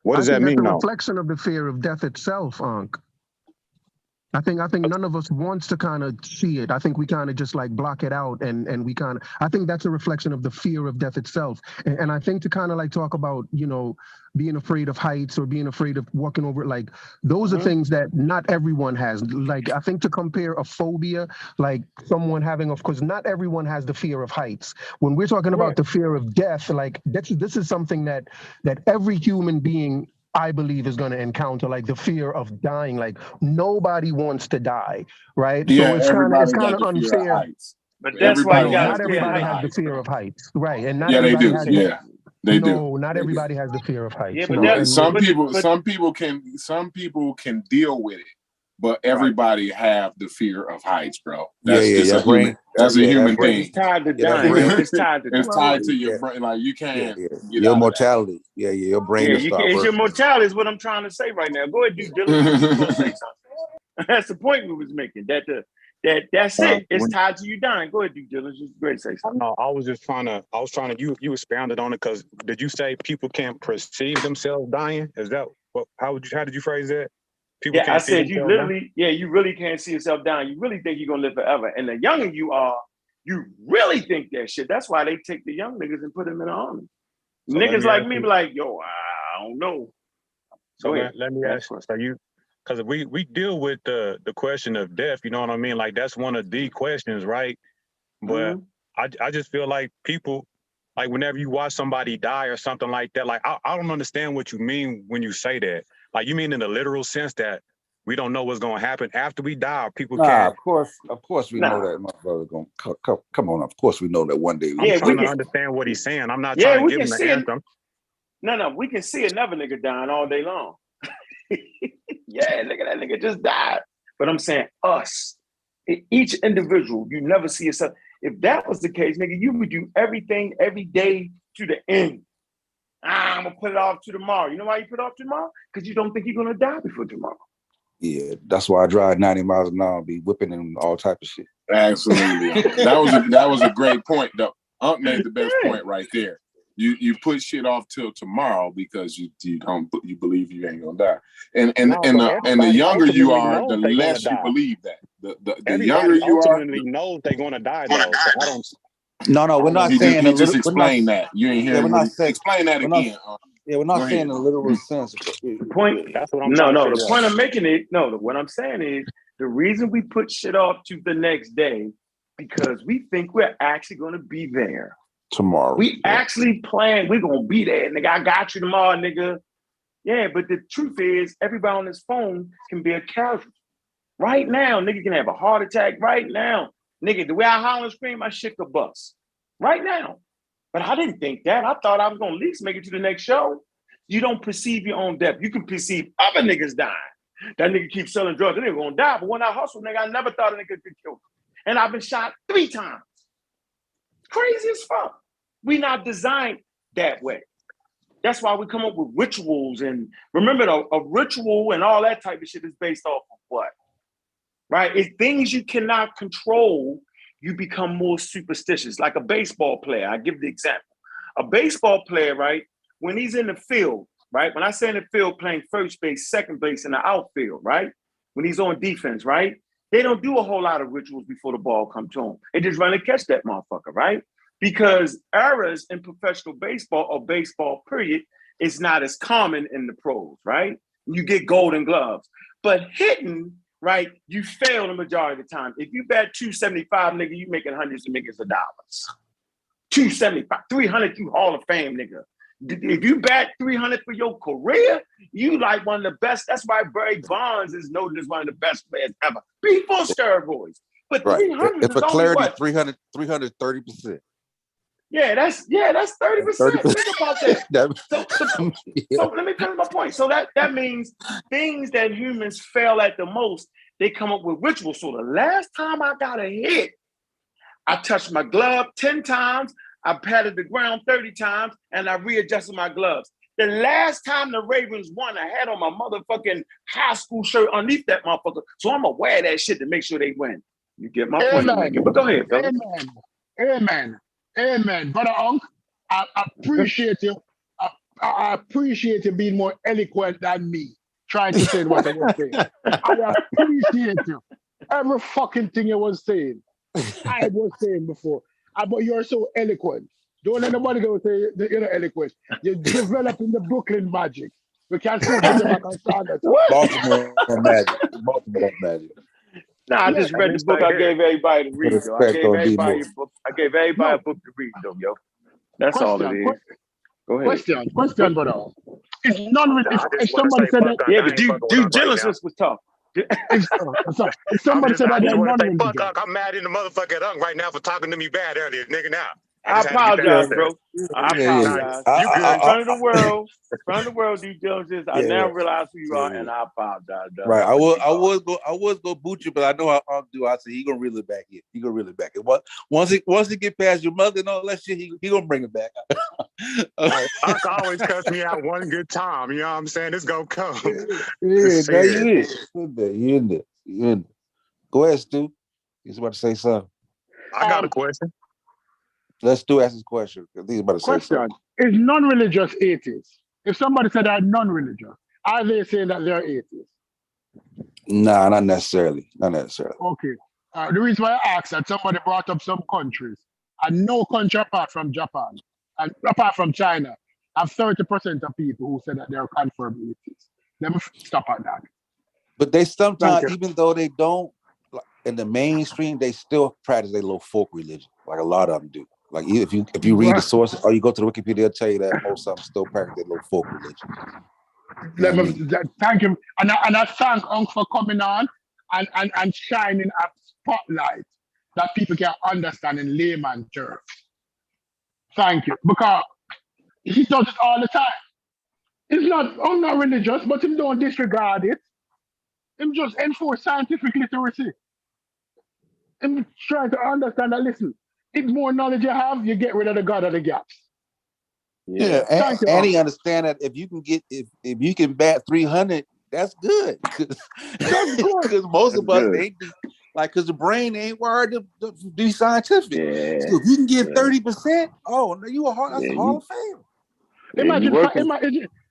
What does that mean? That's a reflection of the fear of death itself, Unc. I think none of us wants to kind of see it. I think we kind of just like block it out, and we kind of. I think that's a reflection of the fear of death itself. And I think to kind of like talk about, you know, being afraid of heights or being afraid of walking over, like those are things that not everyone has. Like I think to compare a phobia, like someone having, of course, not everyone has the fear of heights. When we're talking about the fear of death, like this is something that every human being, I believe, is going to encounter, like the fear of dying. Like nobody wants to die, right? Yeah, So it's kind of unfair. Heights. But that's why you got not everybody has the fear of heights, right? And not yeah, everybody they do. has. Yeah, they do. No, not everybody has the fear of heights. Yeah, but no. Some people can deal with it, but everybody have the fear of heights, bro. That's just a human. That's a human thing. It's tied to dying. It's tied to. It's tied to your brain. Like you can't. Your mortality. Yeah, your brain. Yeah, you can't. It's your mortality is what I'm trying to say right now. Go ahead, do diligence. You gonna say something? That's the point we was making. That's it. It's tied to you dying. Go ahead, do diligence. Great, say something. No, I was trying to. You expounded on it because did you say people can't perceive themselves dying? Is that what? How did you phrase that? People I said you literally. Yeah, you really can't see yourself dying. You really think you're gonna live forever. And the younger you are, you really think that shit. That's why they take the young niggas and put them in the army. So niggas like me be like, yo, I don't know. So let me ask you. So you. Because we deal with the question of death, you know what I mean? Like that's one of the questions, right? But I just feel like people, like whenever you watch somebody die or something like that, like I don't understand what you mean when you say that. Like you mean in the literal sense that we don't know what's gonna happen after we die, or people can't. Of course we know that my brother gonna come on. Of course we know that one day. I'm trying to understand what he's saying. I'm not trying to give him the anthem. No, we can see another nigga dying all day long. Yeah, look at that nigga just died. But I'm saying us, each individual, you never see yourself. If that was the case, nigga, you would do everything every day to the end. I'm gonna put it off to tomorrow. You know why you put it off to tomorrow? Because you don't think you're gonna die before tomorrow. Yeah, that's why I drive 90 miles an hour and be whipping and all type of shit. Absolutely. that was a great point, though. Unc made the best point right there. You put shit off till tomorrow because you believe you ain't gonna die, and the younger you are, the less you believe that. The younger you are, ultimately knows they're gonna die though. So I don't. No, we're not saying. You just explain that. You ain't hearing. Explain that again. We're not saying in a literal sense. The point. That's what I'm trying to figure out. The point I'm making it. No, what I'm saying is the reason we put shit off to the next day because we think we're actually gonna be there. Tomorrow. We actually plan, we're gonna be there, nigga. I got you tomorrow, nigga. Yeah, but the truth is, everybody on this phone can be a casualty. Right now, nigga can have a heart attack right now. Nigga, the way I holler and scream, my shit could bust. Right now. But I didn't think that. I thought I was gonna at least make it to the next show. You don't perceive your own death. You can perceive other niggas dying. That nigga keeps selling drugs, that nigga gonna die. But when I hustle, nigga, I never thought a nigga could kill me. And I've been shot 3 times. Crazy as fuck. We not designed that way. That's why we come up with rituals. And remember, a ritual and all that type of shit is based off of what? Right? It's things you cannot control, you become more superstitious. Like a baseball player, I give the example. A baseball player, right, when he's in the field, right? When I say in the field playing first base, second base, in the outfield, right? When he's on defense, right? They don't do a whole lot of rituals before the ball comes to him. They just run and catch that motherfucker, right? Because errors in professional baseball or baseball period is not as common in the pros, right? You get golden gloves. But hitting, right, you fail the majority of the time. If you bat 275, nigga, you making hundreds of millions of dollars. 275, 300, you Hall of Fame, nigga. If you bat 300 for your career, you like one of the best. That's why Barry Bonds is noted as one of the best players ever. Before steroids. But right. 300 for clarity, 330%. Yeah, that's 30%. Think about that. So let me finish my point. So that means things that humans fail at the most, they come up with rituals. So the last time I got a hit, I touched my glove 10 times, I patted the ground 30 times, and I readjusted my gloves. The last time the Ravens won, I had on my motherfucking high school shirt underneath that motherfucker. So I'm gonna wear that shit to make sure they win. You get my point. But go ahead, fellas. Amen. Brother Unc, I appreciate you. I appreciate you being more eloquent than me. trying to say what I was saying. I appreciate you. Every fucking thing you was saying, I was saying before. But you're so eloquent. Don't let nobody go say you're not eloquent. You're developing the Brooklyn magic. We can still put you back on target. Baltimore magic. Baltimore magic. No, I just read the book I gave everybody to read, though. I gave everybody a book. I gave everybody a book to read, though, yo. That's all it is. Go ahead. Question, brother. It's if somebody said that. Yeah, but due diligence was tough. If somebody said that they're non-religious. I'm mad in the motherfucker at Unk right now for talking to me bad earlier, nigga. Now I apologize, bro. I apologize. In front of the world, due diligence. I now realize who you are, and I apologize. Right. I was go boot you, but I know how Unc do. I said he gonna reel it back in. He gonna reel it back in. Once he get past your mother and all that shit, he gonna bring it back. Unc always cuss me out one good time. You know what I'm saying? It's gonna come. Yeah, you in there. Go ahead, Stu. He's about to say something. I got a question. Let's do ask his question. He's about to say something. Is non-religious atheists? If somebody said they're non-religious, are they saying that they're atheists? Nah, not necessarily. Not necessarily. Okay. The reason why I asked that, somebody brought up some countries, and no country apart from Japan and apart from China have 30% of people who say that they're confirmed atheists. Let me stop at that. But they sometimes, even though they don't, like, in the mainstream, they still practice their little folk religion. Like a lot of them do. Like if you read the sources or you go to the Wikipedia, they'll tell you that most of them still practice their little folk religion. Thank you, and I thank Unc for coming on and shining a spotlight that people can understand in layman terms. Thank you, because he does it all the time. I'm not religious, but him don't disregard it. Him just enforce scientific literacy. Him trying to understand that, listen, if more knowledge you have, you get rid of the God of the gaps. Yeah, and he understand that if you can bat 300, that's good. Because most of us ain't because the brain ain't wired to be scientific. Yeah. So if you can get 30%, oh, that's a Hall of Fame.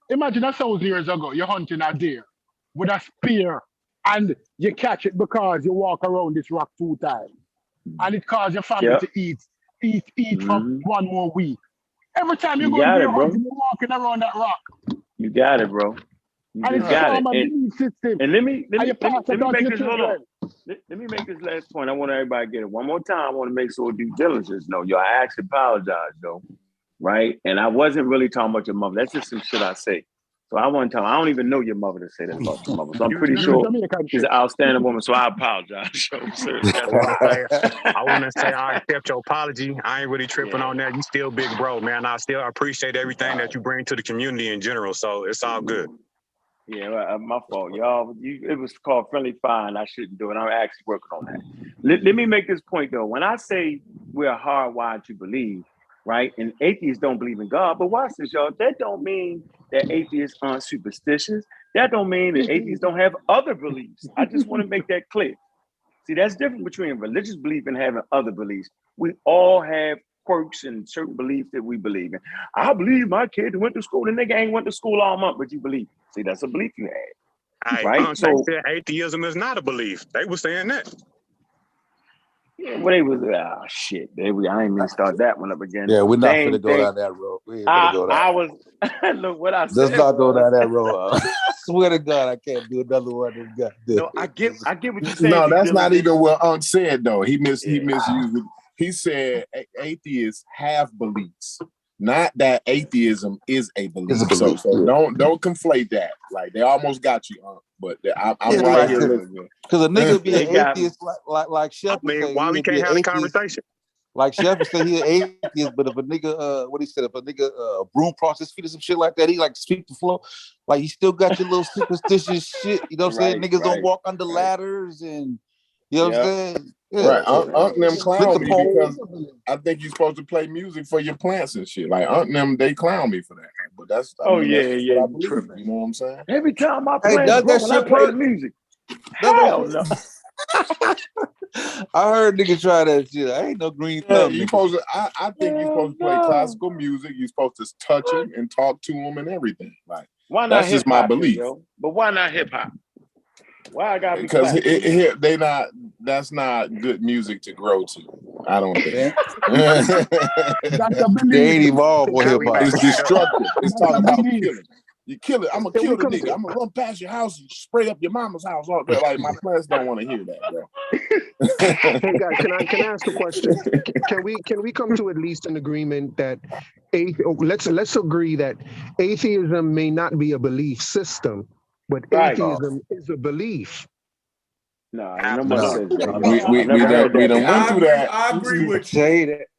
Imagine 1,000 years ago, you're hunting a deer with a spear and you catch it because you walk around this rock 2 times. And it causes your family to eat for 1 more week. Every time you go deer hunting, you're walking around that rock. You got it, bro. And it's got it. System. And let me make this Let me make this last point. I want everybody to get it one more time. I want to make sure due diligence. No, yo, I actually apologize, though. Right? And I wasn't really talking about your mother. That's just some shit I say. So I want to tell. I don't even know your mother to say that about your mother. So I'm pretty sure she's an outstanding woman. So I apologize. I want to say I accept your apology. I ain't really tripping on that. You still big bro, man. I still appreciate everything that you bring to the community in general. So it's all good. Yeah, my fault, y'all. It was called friendly fire, and I shouldn't do it. I'm actually working on that. Let me make this point though. When I say we're hardwired to believe, right? And atheists don't believe in God, but watch this, y'all. That don't mean that atheists aren't superstitious. That don't mean that atheists don't have other beliefs. I just want to make that clear. See, that's different between religious belief and having other beliefs. We all have quirks and certain beliefs that we believe in. I believe my kid went to school. The nigga ain't went to school all month, but you believe. See, that's a belief you had. Right? So atheism is not a belief. They were saying that. Yeah, well, they was shit. I ain't mean to start that one up again. Yeah, we're not gonna go down that road. We ain't gonna go down. I was look what I said. Let's not go down that road. I swear to God, I can't do another one. No, I get what you're saying. No, that's not even what Unc said though. He misused it. He said atheists have beliefs, not that atheism is a belief. So don't conflate that. Like they almost got you, Unc. But I'm right here. Because a nigga be an atheist like Chef. I mean, why we can't have a conversation? Like Chef would say he an atheist, but if a nigga, what he said, if a nigga broom across his feet or some shit like that, he like sweep the floor. Like you still got your little superstitious shit. You know what I'm saying? Niggas don't walk under ladders and you know what I'm saying? Yeah. Right. Unc them clown me because I think you're supposed to play music for your plants and shit. Like Unc them, they clown me for that. But that's I believe, you know what I'm saying? Every time I play, I play the music. Hell no. I heard niggas try that shit. I ain't no green thumb. You supposed to, I think you're supposed to play classical music. You're supposed to touch them and talk to them and everything. Like Why not That's just my hip-hop, belief. yo? But why not hip-hop? Why I gotta be Because classical? that's not good music to grow to. I don't think. That's a They ain't belief. evolved on hip hop. It's destructive. It's That's talking a about belief. killing. You kill it. I'm gonna kill the nigga. I'm gonna run past your house and spray up your mama's house. All that. Like my friends don't want to hear that, bro. Hey guys, can I ask a question? Can we come to at least an agreement that let's agree that atheism may not be a belief system, but atheism is a belief. No, nobody says that. We done went through that. I agree with you.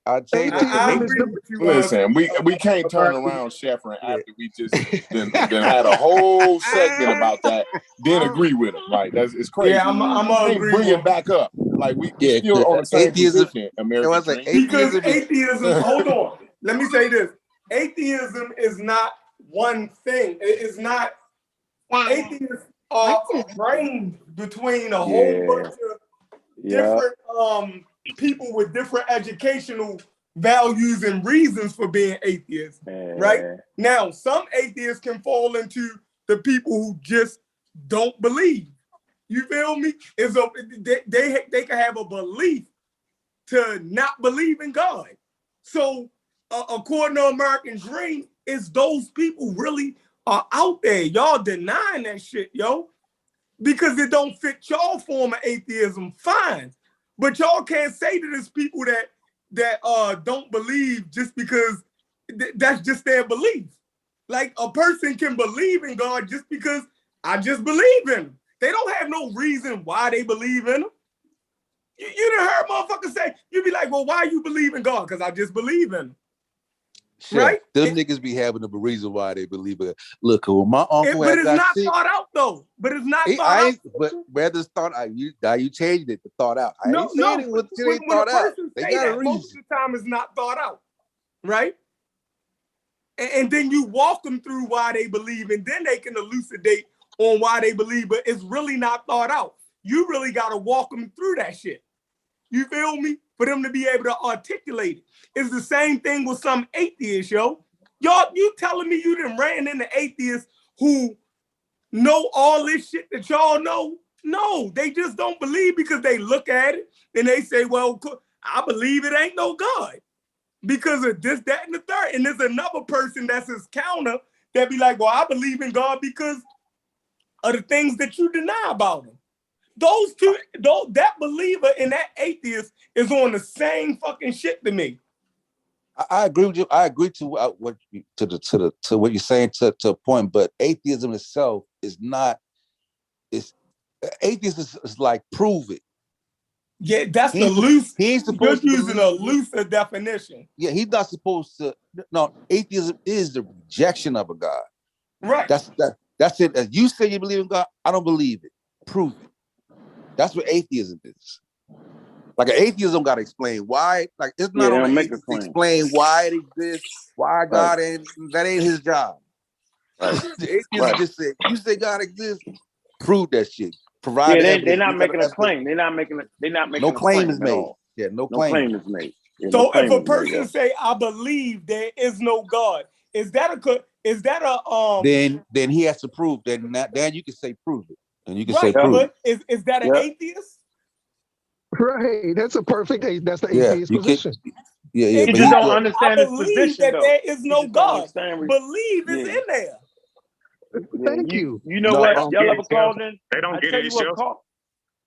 I agree with you. Listen, we can't turn around, Sheffrin, after we just then had a whole segment about that, then agree with him. Like it's crazy. Yeah, I'm can't agree bring with it back up. Like we still on the same position. American because atheism. Hold on. Let me say this: atheism is not one thing. It is not. Atheists are framed between a whole bunch of different people with different educational values and reasons for being atheists. Right now, some atheists can fall into the people who just don't believe. You feel me? They can have a belief to not believe in God. So according to American Dream, is those people really are out there? Y'all denying that shit, yo, because it don't fit y'all form of atheism. Fine, but y'all can't say to these people that don't believe just because that's just their belief. Like a person can believe in God just because I just believe in him. They don't have no reason why they believe in him. You done heard motherfuckers say, you be like, well, why you believe in God? Because I just believe in him. Right? Them niggas be having a reason why they believe it. Look, when my uncle but it's not sick, thought out though. But it's not thought out. But whether it's thought out, you changed it to thought out. I ain't saying it was when thought a out. person They say got that, a reason. most of the time it's not thought out. Right? And then you walk them through why they believe, and then they can elucidate on why they believe, but it's really not thought out. You really got to walk them through that shit. You feel me? For them to be able to articulate it. It's the same thing with some atheists, yo. Y'all, you telling me you done ran into atheists who know all this shit that y'all know? No, they just don't believe because they look at it and they say, well, I believe it ain't no God because of this, that, and the third. And there's another person that's his counter that be like, well, I believe in God because of the things that you deny about him. Those two, that believer and that atheist is on the same fucking shit to me. I agree with you. I agree to what what you're saying to a point, but atheism itself is not. Atheism is like prove it. Yeah, that's the loose. You're using a looser definition. Yeah, he's not supposed to. No, atheism is the rejection of a God. Right. That's it. As you say you believe in God, I don't believe it. Prove it. That's what atheism is. Like an atheism got to explain why. Like it's not on an atheist to explain why it exists, why God ain't. That ain't his job. The atheist just said, "You say God exists, prove that shit. Provide evidence." They're not making a claim. They're not making no a claim claim is at made. all. Yeah, no claim claim is made. Yeah, so if a person say, "I believe there is no God," is that a Then he has to prove that. Then you can say prove it, and you can say right, prove but it. Is that an atheist? Right, that's a perfect. That's the atheist position. Yeah, He but just don't understand his position that though. there is no God. Believe is in there. Thank you. You know what? Y'all ever called in? They don't get it.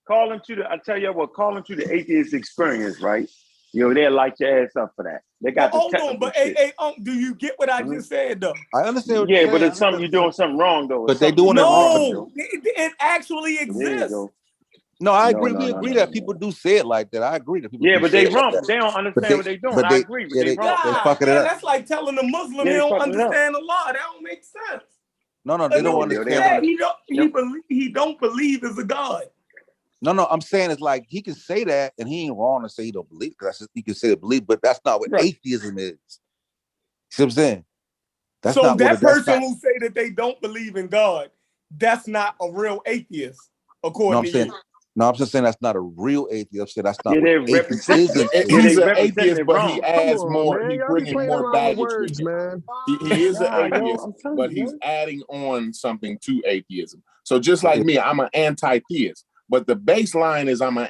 Calling to the atheist experience, right? They'll light your ass up for that. They got the technical shit. Do you get what I just said though? I understand. Yeah, but it's something you're doing something wrong though. But they doing it wrong. No, it actually exists. No, I agree. We agree that people do say it like that. I agree that people. Yeah, do but say they it like rump. that. They don't understand what they're doing. I agree, but they rump. They fucking it up. That's like telling a Muslim he don't understand the law. That don't make sense. No, they don't understand. He don't believe is a God. No, I'm saying it's like he can say that, and he ain't wrong to say he don't believe, because he can say it believe, but that's not what atheism is. See what I'm saying? That's so not that person who say that they don't believe in God, that's not a real atheist, according to you. No, I'm just saying that's not a real atheist. I'm saying that's not Yeah, what they're representing. atheism is. He's an representing atheist, it but he wrong. Come adds on, more. man. He Y'all be bringing playing more around with baggage with words, it. man. He is an Nah, yo, atheist, I'm telling but you, he's man. adding on something to atheism. So just like me, I'm an anti-theist, but the baseline is I'm an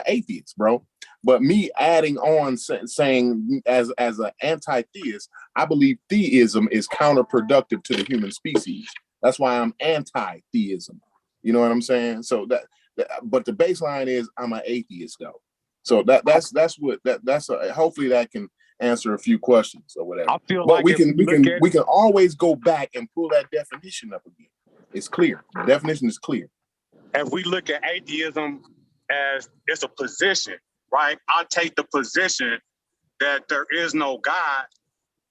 atheist, bro. But me adding on saying as an anti-theist, I believe theism is counterproductive to the human species. That's why I'm anti-theism. You know what I'm saying? So but the baseline is I'm an atheist though. So that's hopefully that can answer a few questions or whatever. I feel But like we can always go back and pull that definition up again. It's clear. The definition is clear. If we look at atheism as it's a position, right? I take the position that there is no God.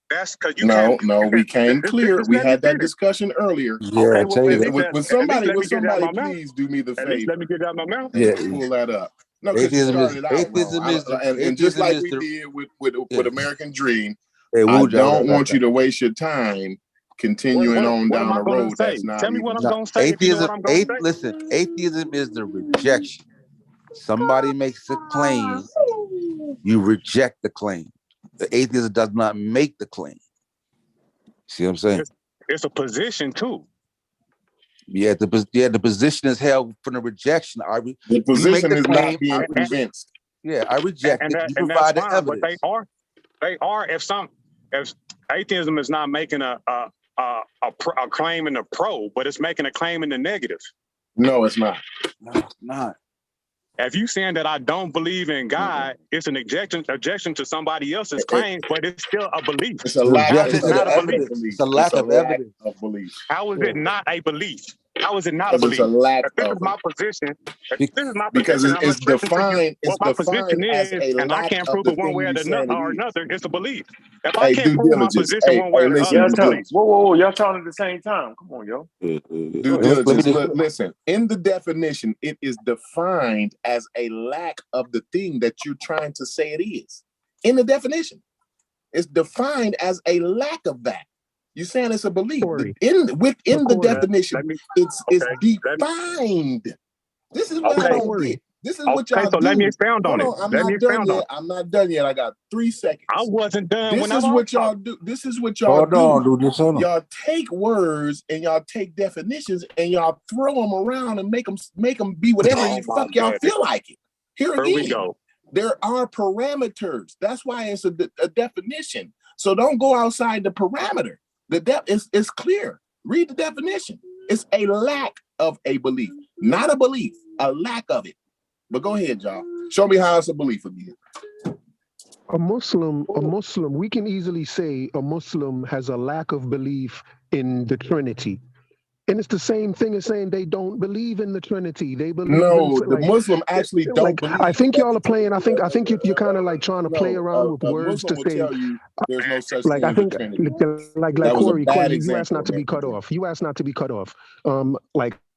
That's because you can't. No, we came clear. We had that discussion earlier. Yeah, Okay, I well, tell you at that. least Somebody let me get it out of my mouth. please do me the At least let favor me get it out of my mouth. Yeah, and pull that up. No, because you started out wrong. And just like we did with American Dream, I don't want you to waste your time continuing on down the road. That's not. Tell me what I'm going to say. If you know what I'm going to say. Listen, atheism is the rejection. Somebody makes a claim, you reject the claim. The atheist does not make the claim. See what I'm saying? It's a position too. Yeah, the position is held from the rejection. The position is not being convinced. Yeah, I reject it. You provide the evidence. But they are. If atheism is not making a claim in the pro, but it's making a claim in the negative. No, it's not. No, it's not. If you saying that I don't believe in God, it's an objection to somebody else's claim, but it's still a belief. It's a lack of belief. It's a lack of evidence. Of belief. How is it not a belief? How is it not a Because belief? it's a lack This of is my position. Because it's defined. It's what my position defined as is, a and I lack can't of prove the it one thing way or you saying it is. another. It's a belief. If I Hey, can't due prove my diligence. position one way or listen, the other, Whoa, y'all talking at the same time. Come on, yo. Due diligence. Listen, in the definition, it is defined as a lack of the thing that you're trying to say it is. In the definition, it's defined as a lack of that. You're saying it's a belief. Within the definition, it's defined. This is what I don't get. This is what y'all do. Let me expound on it. I'm not done yet. I'm not done yet. I got 3 seconds. I wasn't done. This is what y'all do. This is what y'all do. Hold on, dude. Y'all take words and y'all take definitions and y'all throw them around and make them be whatever the fuck y'all feel like it. Here we go. There are parameters. That's why it's a definition. So don't go outside the parameter. It's clear. Read the definition. It's a lack of a belief, not a belief, a lack of it. But go ahead, y'all. Show me how it's a belief again. A Muslim, we can easily say a Muslim has a lack of belief in the Trinity. And it's the same thing as saying they don't believe in the Trinity. They believe the Muslim actually don't believe. I think y'all are playing. I think you're kind of like trying to play around with words to say. Tell you there's no such like thing I think, as a Trinity. like Corey, you asked not to be cut off. You asked not to be cut off.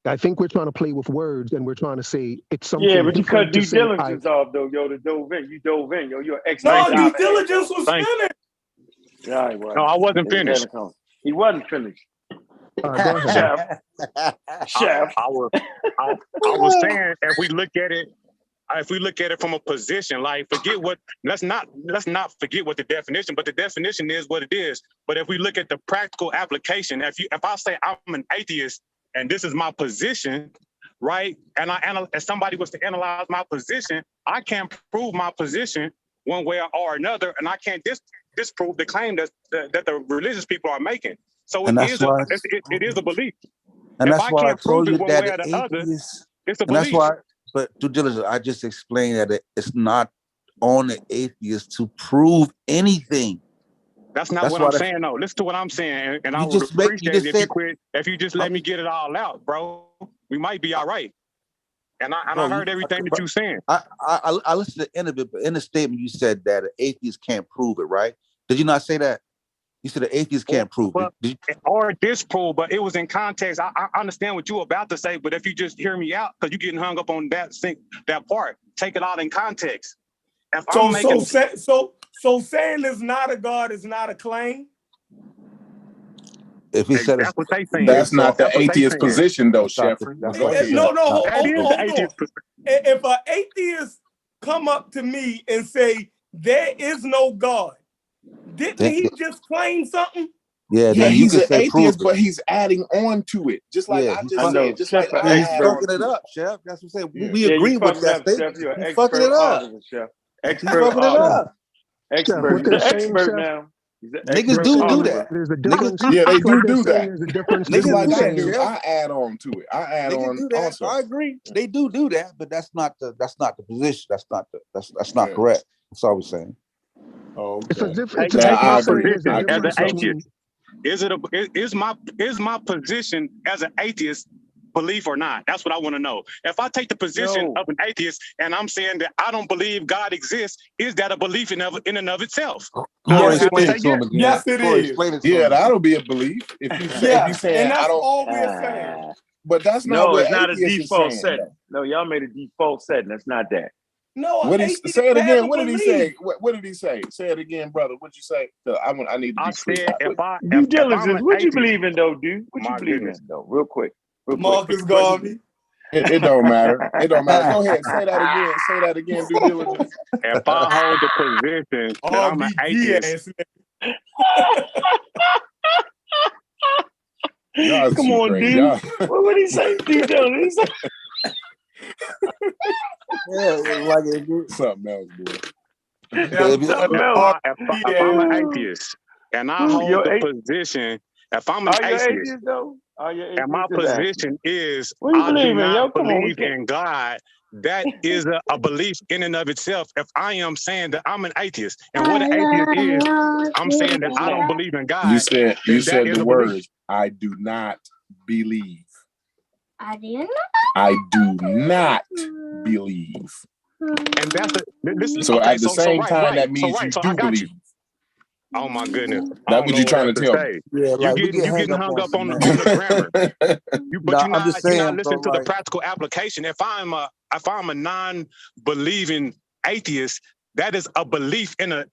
I think we're trying to play with words and we're trying to say it's something. Yeah, but you cut due diligence off though, yo. You dove in, yo. You're an expert. No, due diligence was finished. Yeah, he was. No, I wasn't finished. He wasn't finished. Go ahead. Chef. I was saying if we look at it from a position, like let's not forget what the definition, but the definition is what it is. But if we look at the practical application, if I say I'm an atheist and this is my position, right? And if somebody was to analyze my position, I can't prove my position one way or another, and I can't disprove the claim that the religious people are making. So it is a belief. And that's why I told you that it's a belief. And that's why, but due diligence, I just explained that it's not on the atheist to prove anything. That's what I'm saying, though. Listen to what I'm saying, and I would appreciate it if you just let me get it all out, bro. We might be all right. And I heard everything that you're saying. I listened to the end of it, but in the statement you said that an atheist can't prove it, right? Did you not say that? You said the atheist can't prove it. Or disprove, but it was in context. I understand what you're about to say, but if you just hear me out, because you're getting hung up on that part, take it out in context. So saying there's not a God is not a claim? If he said that's what they saying. That's not the That's what they atheist saying. position, though, that's not the- Sheffrey. that's Go not ahead. the- No, not- That is hold the on. atheist position. If an atheist come up to me and say there is no God, didn't he just claim something? Yeah, Yeah, then you he's can an say prove atheist, it. but he's adding on to it. Just like Yeah, I he just fuck- said. Just Chef, like an I he's had. fucking it up, Chef. That's what I'm saying. Yeah. We Yeah, agree you with fucking that up, Chef. statement. You're an He's fucking it expert up. auditor, Chef. He's Expert fucking it auditor. up. Expert. what He's they're an saying, expert Chef, now. He's an Niggas expert do auditor. that. there's a Niggas difference. Yeah, they What do they're do saying that. there's a difference Just Niggas like do I that, do, Chef. I add on to it. I add Niggas on do that. also. I agree. They do that, but that's not the position. That's not Yeah. correct. That's all we're saying. Oh, It's a okay. difference. Hey, Yeah, take I my agree. position I as an agree. atheist. Is my position as an atheist belief or not? That's what I want to know. If I take the position of an atheist and I'm saying that I don't believe God exists, is that a belief in and of itself? Corey, Yes, it explain it is. to him again. Yes, it Corey, is. explain it to him Yeah, again. that'll be a belief. If you say, if you saying and that's I don't, all we're saying. but that's not No, what it's not a atheist is default saying. setting. No, y'all made a default setting. That's not that. No, What he atheist say it has again? a What did he belief. say? What did he say? Say it again, brother. What'd you say? I need to I be clear. said if I'm Due diligence. an What you atheist, believe in, though, dude? What you my believe goodness. in, though? Real quick. Marcus Garvey. It don't matter. It don't matter. Go ahead. Say that again. Say that again. Due diligence. If I hold the position that I'm an atheist, Y'all is Come too on, crazy. dude. Y'all. What would he say? Due diligence. Yeah, like it. Something else, boy. if I'm an atheist and I hold the position, if I'm an Are you atheist, atheist, though? Are you atheist? and my position is What you I do believe in, yo? not Come on, believe in God, that is a belief in and of itself. If I am saying that I'm an atheist, and what an atheist is, I'm saying that I don't believe in God. You said that is the a words. belief. I do not believe. I do not believe. And that's So okay. at the same time, that means you So do I got believe. you. Oh my goodness! I That's don't what know you're what trying else to to tell say. me. Yeah, like You we get getting hung up on the grammar. Nah, I'm just You're saying, not listening bro, to like, the practical application. If I'm a non-believing atheist, that is a belief in a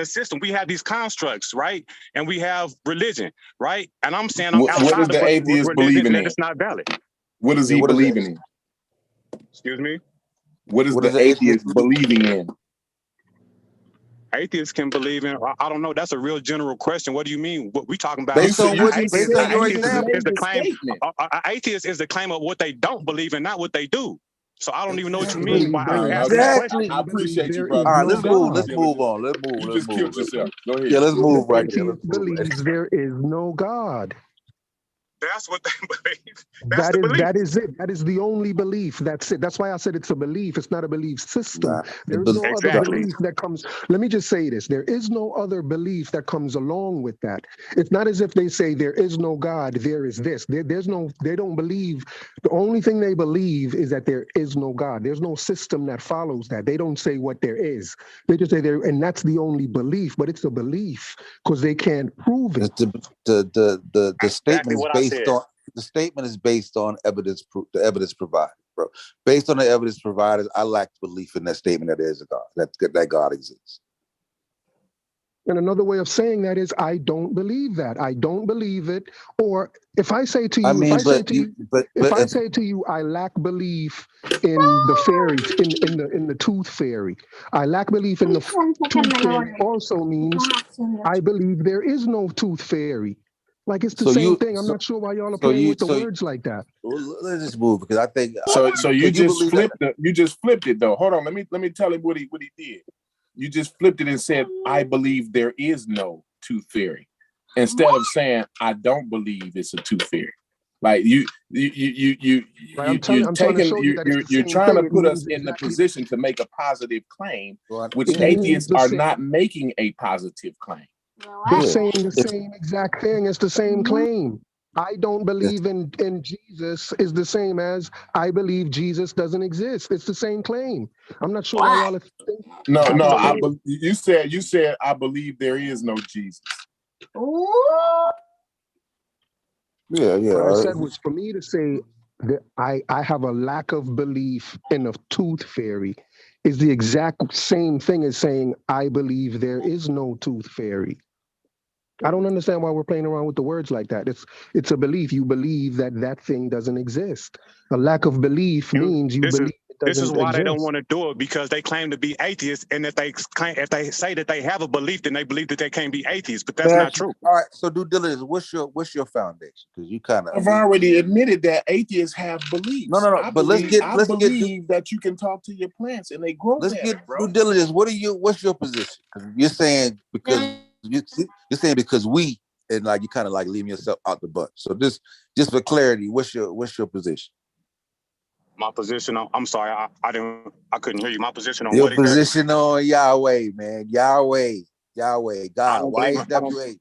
system. We have these constructs, right? And we have religion, right? And I'm saying I'm What outside is of the atheist religion believing that in? it's not valid. What is he believing in? Excuse me? What is the atheist believing in? Atheists can believe in, I don't know. That's a real general question. What do you mean? What we talking about? based on your Atheist example. is the claim. Atheist is the claim of what they don't believe in, not what they do. So I don't even know what you mean by asking that question. I appreciate you, brother. All right, let's move on. You just killed yourself. Go ahead. Yeah, let's move right Atheist there. Let's move right believes there is no God. That's what they believe. That is it. That is the only belief. That's it. That's why I said it's a belief. It's not a belief system. There is no other belief that comes. Let me just say this. There is no other belief that comes along with that. It's not as if they say there is no God, there is this. There's no, they don't believe. The only thing they believe is that there is no God. There's no system that follows that. They don't say what there is. They just say there, and that's the only belief, but it's a belief because they can't prove it. The statement is based on the statement is based on evidence. The evidence provided, bro. Based on the evidence provided, I lack belief in that statement that there is a God, that God exists. And another way of saying that is, I don't believe that. I don't believe it. Or if I say to you, if I say to you, I lack belief in the fairies, in the tooth fairy. I lack belief in the tooth fairy also means I believe there is no tooth fairy. Like it's the same thing. I'm not sure why y'all are playing with the words like that. Well, let's just move because I think so. You just flipped it. You just flipped it though. Hold on. Let me tell him what he did. You just flipped it and said, "I believe there is no tooth fairy," instead of saying, "I don't believe it's a tooth fairy." Like you're trying to put us in the position to make a positive claim, which atheists are not making a positive claim. They're saying the same exact thing. It's the same claim. I don't believe in Jesus is the same as I believe Jesus doesn't exist. It's the same claim. I'm not sure why y'all are thinking. No. You said I believe there is no Jesus. Yeah. What I said was for me to say that I have a lack of belief in a tooth fairy is the exact same thing as saying I believe there is no tooth fairy. I don't understand why we're playing around with the words like that. It's a belief. You believe that thing doesn't exist. A lack of belief means you believe it doesn't This is why exist. they don't want to do it, because they claim to be atheists, and if they say that they have a belief, then they believe that they can't be atheists, but that's not true. All right, so due diligence, what's your foundation? Because you kind of I've already admitted that atheists have beliefs. No. I But believe that you can talk to your plants and they grow Let's better, get bro. due diligence. What's your position? Because you're saying because we, and like you kind of like leaving yourself out the bunch. So just for clarity, what's your position? My position on, I'm sorry, I couldn't hear you. My position on Your what exactly? position on Yahweh, man. Yahweh, God. YHWH.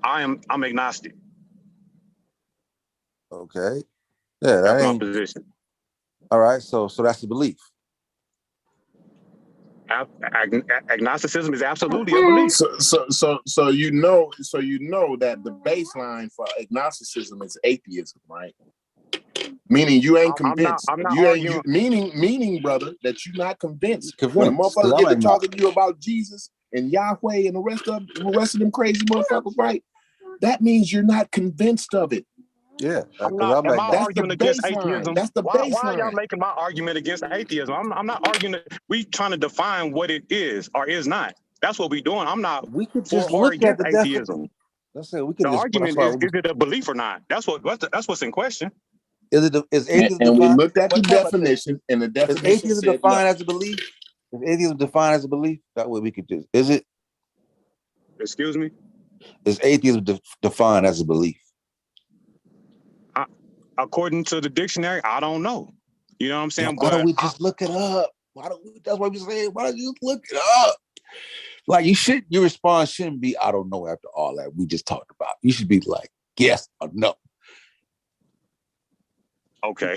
I'm agnostic. Okay. Yeah, that's my position. All right, so that's the belief. Agnosticism is absolutely a belief. So you know that the baseline for agnosticism is atheism, right? Meaning you ain't convinced. I'm not arguing. Meaning, brother, that you're not convinced. When a motherfucker get to talking to you about Jesus and Yahweh and the rest of them crazy motherfuckers, right? That means you're not convinced of it. Yeah, am I arguing against atheism? That's the baseline. Why are y'all making my argument against atheism? I'm not arguing. We trying to define what it is or is not. That's what we doing. I'm not. We could just look at the atheism. That's it. We could. The argument is it a belief or not? That's what's in question. Is atheism and we defined? looked at the definition, and the definition is atheism said defined no. as a belief? Is atheism defined as a belief? That way we could just. Is it? Excuse me. Is atheism defined as a belief? According to the dictionary, I don't know. You know what I'm saying? Why don't we just look it up? That's what we're saying. Why don't you look it up? Like your response shouldn't be, I don't know, after all that we just talked about. You should be like, yes or no. Okay.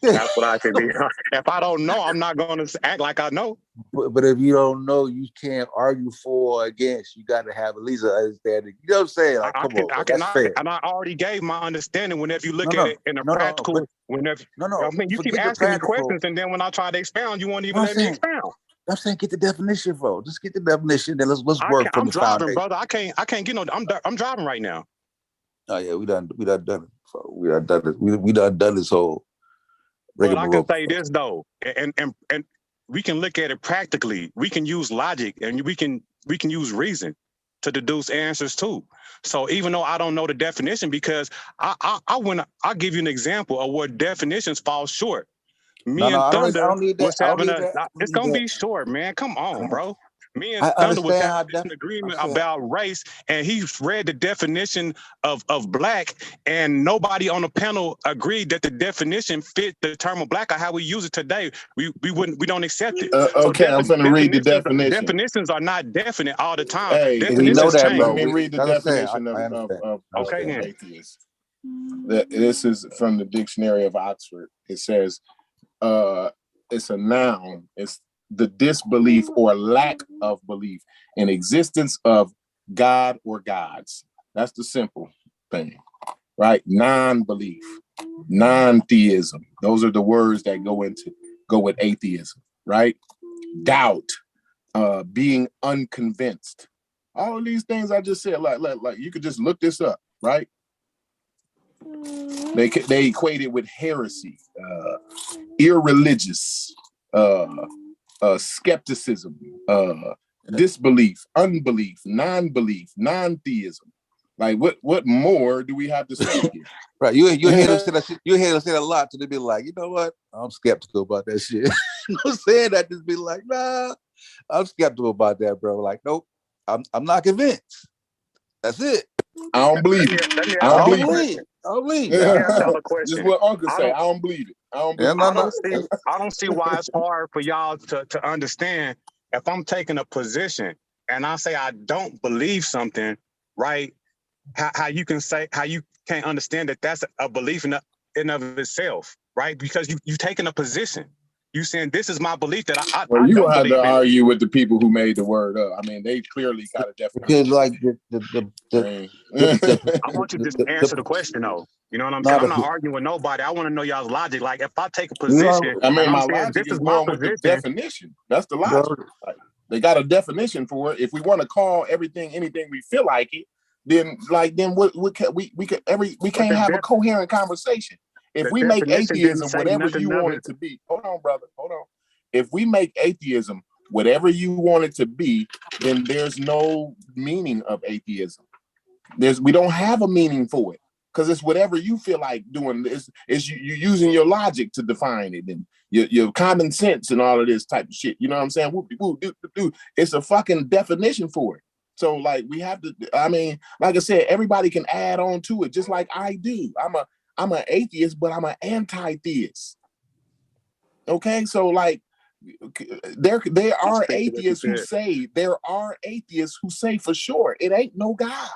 That's what I can be. If I don't know, I'm not going to act like I know. But if you don't know, you can't argue for or against. You got to have at least an understanding. You know what I'm saying? Like, that's fair. And I already gave my understanding. Whenever you look at it in a practical, I mean, you keep asking me questions, and then when I try to expound, you won't even let me expound. I'm saying get the definition, bro. Just get the definition, then let's work from the foundation. I'm driving, brother. I can't get no. I'm driving right now. Oh yeah, we done done it. So we done done it. We done this whole. But I can say this though, and we can look at it practically. We can use logic, and we can use reason to deduce answers too. So even though I don't know the definition, because I'll give you an example of where definitions fall short. Me and Thunder was having it's gonna be short, man. Come on, bro. Me and Thunder was having an agreement about race, and he read the definition of black, and nobody on the panel agreed that the definition fit the term of black or how we use it today. We don't accept it. Okay, I'm going to read the definition. Definitions are not definite all the time. Hey, definitions change. Let me read the definition of atheist. This is from the Dictionary of Oxford. It says, it's a noun. It's the disbelief or lack of belief in existence of God or gods. That's the simple thing, right? Non-belief, non-theism. Those are the words that go with atheism, right? Doubt, being unconvinced. All of these things I just said, like you could just look this up, right? They equate it with heresy, irreligious, skepticism, disbelief, unbelief, non-belief, non-theism. Like what more do we have to say here? Right. You hear them say that shit. You hear them say that a lot to be like, you know what? I'm skeptical about that shit. You know what I'm saying? That just be like, nah, I'm skeptical about that, bro. Like, nope, I'm not convinced. That's it. I don't believe it. I don't believe it. I don't believe it. Just what Uncle say. I don't believe it. I don't see why it's hard for y'all to understand. If I'm taking a position and I say I don't believe something, right? How you can't understand that that's a belief in of itself, right? Because you taking a position. You saying this is my belief that I well, you don't have believe to in. Argue with the people who made the word up. I mean, they clearly got a definition. Because like I want you to just answer the question though. You know what I'm saying? I'm not arguing with nobody. I want to know y'all's logic. Like if I take a position, I mean, my logic is going with the definition. That's the logic. They got a definition for it. If we want to call everything anything we feel like it, then we can't have a coherent conversation. If we make atheism whatever you want it to be, hold on, brother, hold on. If we make atheism whatever you want it to be, then there's no meaning of atheism. We don't have a meaning for it because it's whatever you feel like doing. It's you using your logic to define it and your common sense and all of this type of shit. You know what I'm saying? It's a fucking definition for it. So like we have to. I mean, like I said, everybody can add on to it, just like I do. I'm an atheist, but I'm an anti-theist. Okay, so like there are atheists who say for sure it ain't no God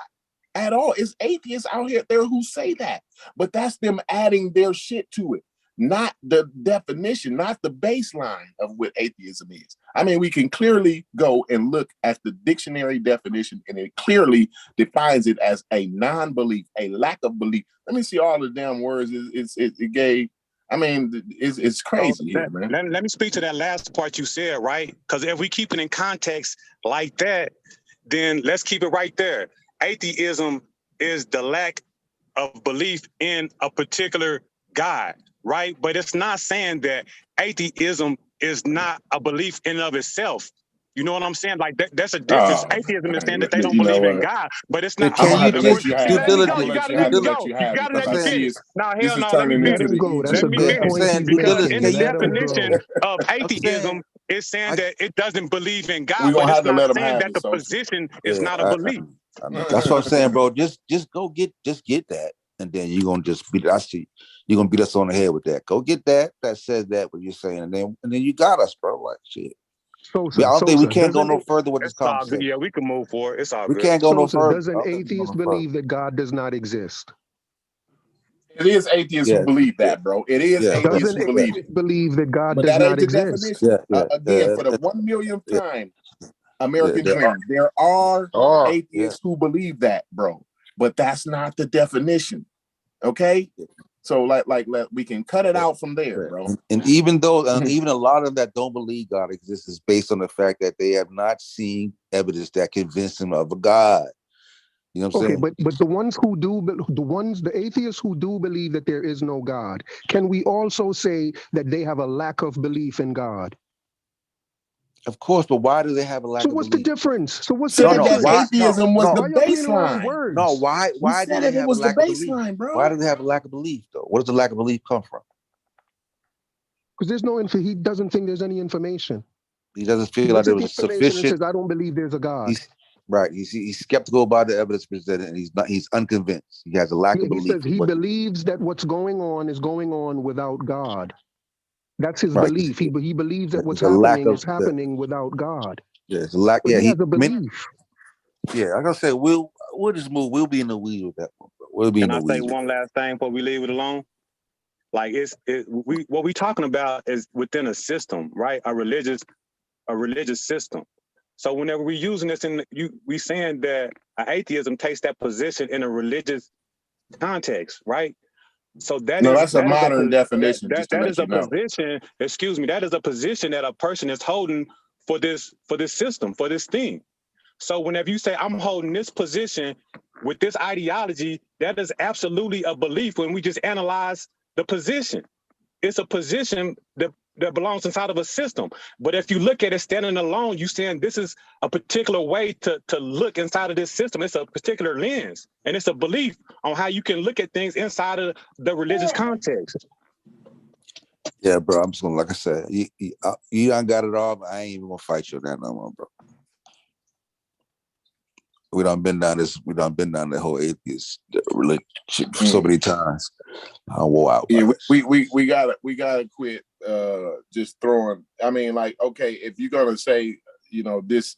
at all. It's atheists out here there who say that, but that's them adding their shit to it, not the definition, not the baseline of what atheism is. I mean, we can clearly go and look at the dictionary definition, and it clearly defines it as a non-belief, a lack of belief. Let me see all the damn words it gave. I mean, it's crazy here, man. Let me speak to that last part you said, right? Because if we keep it in context like that, then let's keep it right there. Atheism is the lack of belief in a particular God, right? But it's not saying that atheism is not a belief in and of itself. You know what I'm saying? Like that's a difference. Atheism is saying that they don't believe in God, but it's not. I'm gonna have to let you have it. You gotta let me go. You gotta let me finish. Now, hell no, let me finish. Let me finish. Because in the definition of atheism, it's saying that it doesn't believe in God, but it's not saying that the position is not a belief. That's what I'm saying, bro. Just go get that, and then you're gonna just beat. I see you're gonna beat us on the head with that. Go get that says that what you're saying, and then you got us, bro. Like shit. I don't think we can't go no further with this conversation. Yeah, we can move forward. It's all good. We can't go no further. Does an atheist believe that God does not exist? It is atheists who believe that, bro. It is atheists who believe that God does not exist. Again, for the 1 millionth time, American dream. There are atheists who believe that, bro. But that's not the definition. Okay? So like we can cut it out from there, bro. And even though even a lot of that don't believe God exists is based on the fact that they have not seen evidence that convinces them of a God. You know what I'm saying? But the atheists who do believe that there is no God, can we also say that they have a lack of belief in God? Of course, but why do they have a lack of belief? So what's the difference? So what's the difference? Atheism was the baseline. No, why do they have a lack of belief? Bro. Why do they have a lack of belief, though? Where does the lack of belief come from? Because there's no he doesn't think there's any information. He doesn't feel like there was sufficient. Says, I don't believe there's a God. He's skeptical about the evidence presented, and he's unconvinced. He has a lack of belief. He says he believes that what's going on is going on without God. That's his belief. He believes that what's happening is happening without God. Yeah, it's a lack. But he has a belief. Yeah, like I said, we'll just move. We'll be in the weed with that one. We'll be in the weed. Can I say one last thing before we leave it alone? Like what we talking about is within a system, right? A religious system. So whenever we're using this we saying that atheism takes that position in a religious context, right? So that's a modern definition. That is a position. Excuse me. That is a position that a person is holding for this system, for this thing. So whenever you say I'm holding this position with this ideology, that is absolutely a belief. When we just analyze the position, it's a position that belongs inside of a system. But if you look at it standing alone, you're saying this is a particular way to look inside of this system. It's a particular lens, and it's a belief on how you can look at things inside of the religious context. Yeah, bro. I'm just gonna, like I said, you done got it all, but I ain't even gonna fight you on that no more, bro. We done been down the whole atheist relationship so many times. I wore out. Yeah, we gotta quit just throwing. I mean, like, okay, if you're gonna say, this,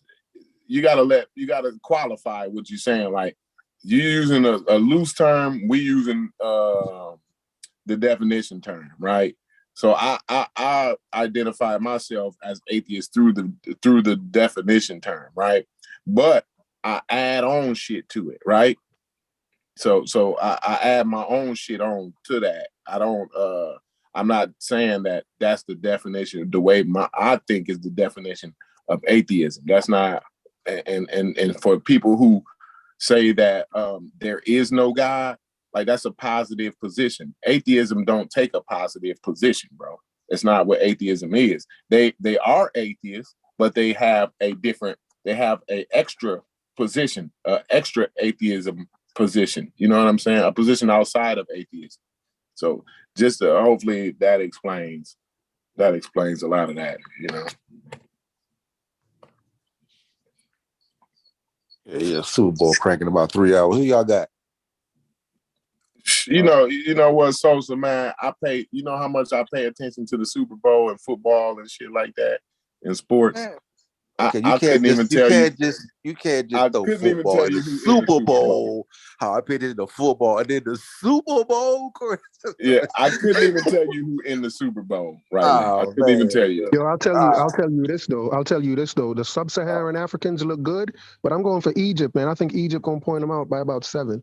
you gotta qualify what you're saying. Like, you're using a loose term, we using the definition term, right? So I identify myself as atheist through the definition term, right? But I add on shit to it, right? So I add my own shit on to that. I'm not saying that that's the definition, the way I think is the definition atheism. That's not, and for people who say that there is no God, like that's a positive position. Atheism don't take a positive position, bro. It's not what atheism is. They are atheists, but they have a extra position, extra atheism position. You know what I'm saying? A position outside of atheism. So just hopefully that explains a lot of that, you know. Yeah, Super Bowl cranking about 3 hours. Who y'all got? You know what, Sosa, man, you know how much I pay attention to the Super Bowl and football and shit like that in sports. Okay, I couldn't even tell you. You can't just I throw couldn't even football tell in you the who Super Bowl. How I paid it in the football and then the Super Bowl. Yeah, I couldn't even tell you who in the Super Bowl now. I couldn't even tell you. Yo, I'll tell you this though. The sub-Saharan Africans look good, but I'm going for Egypt, man. I think Egypt gonna point them out by about 7.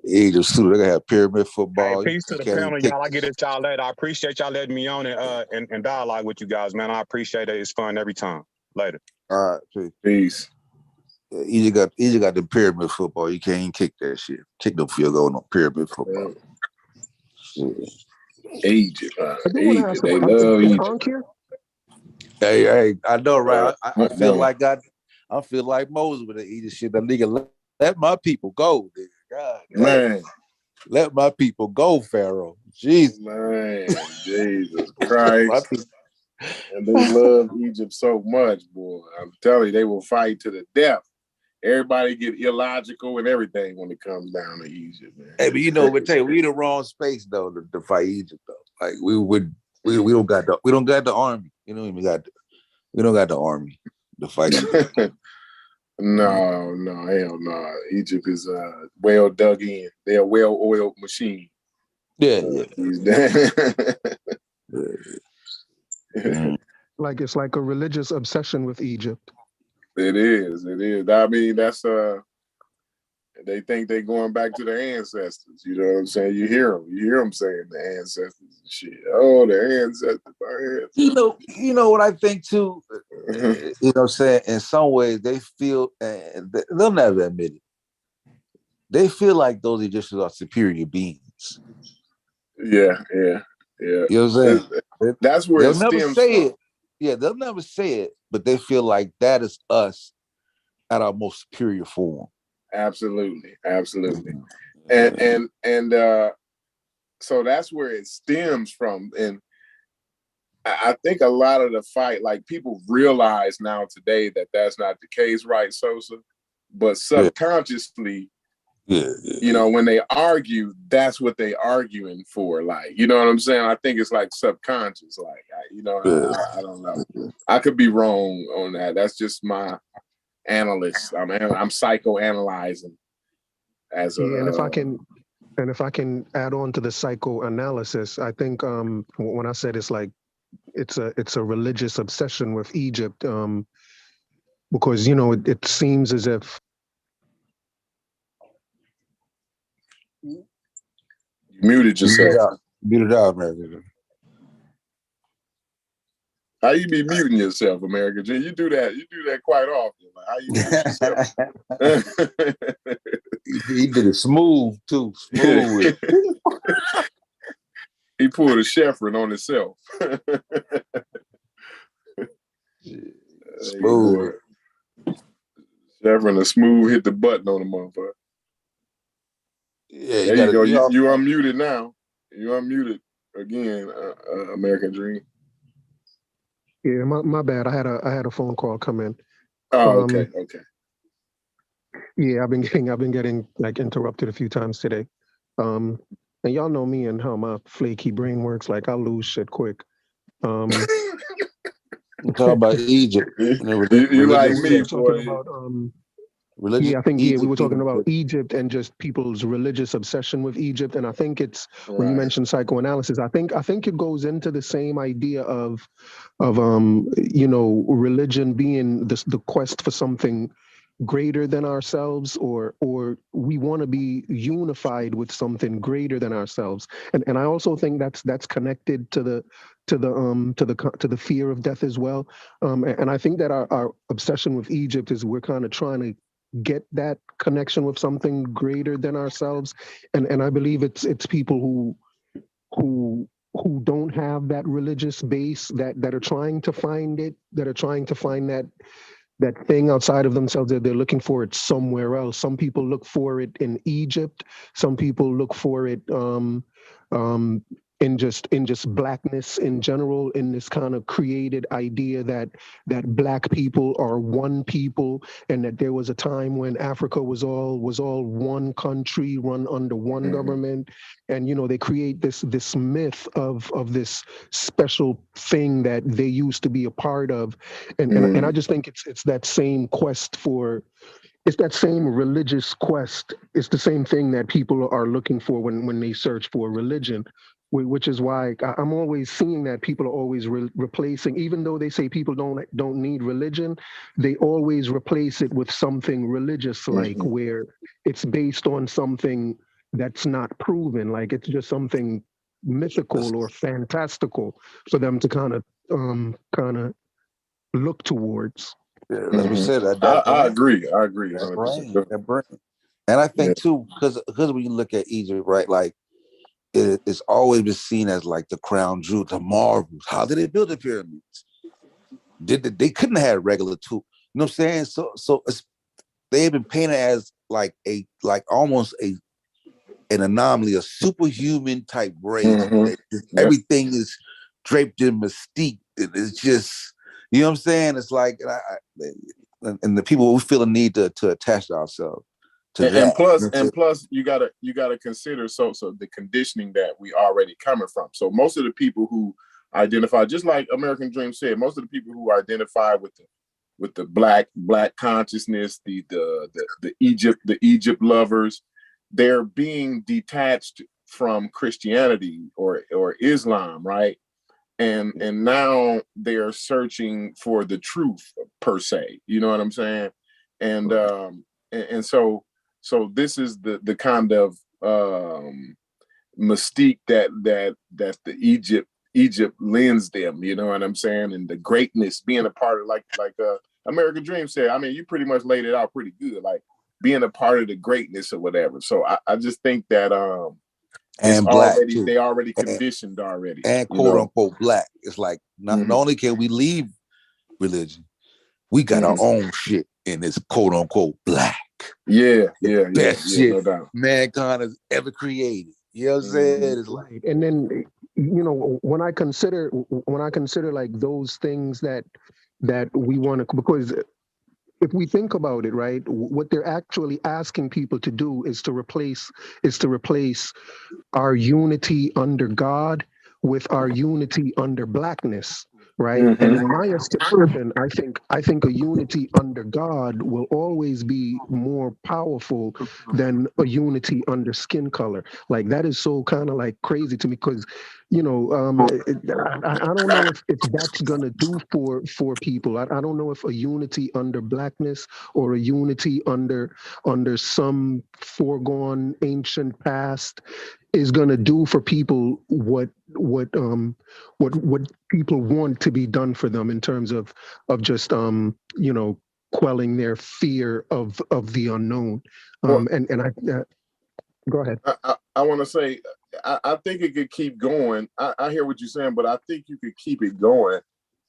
Egypt, they're gonna have pyramid football. Hey, peace to the panel, y'all. I get it, y'all later. I appreciate y'all letting me on and dialogue with you guys, man. I appreciate it. It's fun every time. Later. All right, peace. Egypt got the pyramid football. You can't even kick that shit. Kick no field goal on pyramid football. Egypt, Egypt. They love Egypt. Hey, I know, right? I feel like I feel like Moses with the Egypt shit. That nigga let my people go, nigga. God, man. Let my people go, Pharaoh. Jesus. Man, Jesus Christ. And they love Egypt so much, boy. I'm telling you, they will fight to the death. Everybody get illogical and everything when it comes down to Egypt, man. Hey, but you know, but tell you, we in the wrong space though to fight Egypt though. Like we don't got the army. You know, we don't got the army to fight Egypt. No, hell no. Egypt is well dug in. They're a well-oiled machine. Yeah. Like it's like a religious obsession with Egypt. It is. I mean, that's they think they're going back to their ancestors. You know what I'm saying? You hear them saying the ancestors and shit. Oh, the ancestors. You know what I think too. You know what I'm saying? In some ways, they feel they'll never admit it. They feel like those Egyptians are superior beings. Yeah. You know what I'm saying? That's where they'll never say it. Yeah, they'll never say it, but they feel like that is us at our most superior form. Absolutely. And so that's where it stems from. And I think a lot of the fight, like people realize now today that that's not the case, right, Sosa? But subconsciously, you know, when they argue, that's what they arguing for. Like, you know what I'm saying? I think it's like subconscious. Like, I don't know. I could be wrong on that. That's just my analyst. I'm psychoanalyzing as and if I can add on to the psychoanalysis, I think when I said it's like it's a religious obsession with Egypt, because you know it seems as if you muted yourself. Muted out, man. How you be muting yourself, America G? You do that quite often. Like, how you mute yourself? He did it smooth too. Smooth. He pulled a Sheffrin on himself. Smooth. Sheffrin a smooth hit the button on the motherfucker. Yeah, there you go. You unmuted now. You unmuted again, American Dream. Yeah, my bad. I had a phone call come in. Oh, okay. Yeah, I've been getting like interrupted a few times today. And y'all know me and how my flaky brain works. Like I lose shit quick. Talk about Egypt. You like me, boy. I think we were talking about Egypt and just people's religious obsession with Egypt. And I think it's when you mention psychoanalysis, I think it goes into the same idea of you know, religion being the quest for something greater than ourselves, or we want to be unified with something greater than ourselves. And I also think that's connected to the fear of death as well. And I think that our obsession with Egypt is we're kind of trying to get that connection with something greater than ourselves. And I believe it's people who don't have that religious base, that are trying to find it, that are trying to find that thing outside of themselves, that they're looking for it somewhere else. Some people look for it in Egypt. Some people look for it in just blackness in general, in this kind of created idea that black people are one people, and that there was a time when Africa was all one country run under one government. And they create this myth of this special thing that they used to be a part of. And I just think it's that same quest for, it's that same religious quest. It's the same thing that people are looking for when they search for religion, which is why I'm always seeing that people are always replacing, even though they say people don't need religion, they always replace it with something religious, like where it's based on something that's not proven, like it's just something mythical or fantastical for them to kind of look towards. Yeah, as we said, I agree. I agree. 100%. That brain. And I think too, because when you look at Egypt, right, like it's always been seen as like the crown jewel, the marvels. How did they build the pyramids? They couldn't have had regular tools. You know what I'm saying? So they've been painted as like almost an anomaly, a superhuman type race. Everything is draped in mystique. It's just, you know what I'm saying? It's like, and the people, we feel a need to attach ourselves to that. And plus, you gotta consider so the conditioning that we already coming from. So most of the people who identify, just like American Dream said, most of the people who identify with the black consciousness, the Egypt lovers, they're being detached from Christianity or Islam, right? And now they're searching for the truth per se. You know what I'm saying? And so this is the kind of mystique that the Egypt lends them. You know what I'm saying? And the greatness, being a part of like American Dream said. I mean, you pretty much laid it out pretty good. Like being a part of the greatness or whatever. So I just think that and black too. They already conditioned already. And quote unquote black. It's like not only can we leave religion, we got our own shit, and it's quote unquote black. Best shit no doubt mankind has ever created. You know what I'm saying? It's like, and then when I consider like those things that we want to, because if we think about it, right, what they're actually asking people to do is to replace our unity under God with our unity under blackness, right? And in my estimation, I think a unity under God will always be more powerful than a unity under skin color. Like that is so kind of like crazy to me, because I don't know if that's gonna do for people. I don't know if a unity under blackness or a unity under some foregone ancient past is gonna do for people what people want to be done for them in terms of just quelling their fear of the unknown. And I go ahead. I want to say I think it could keep going. I hear what you're saying, but I think you could keep it going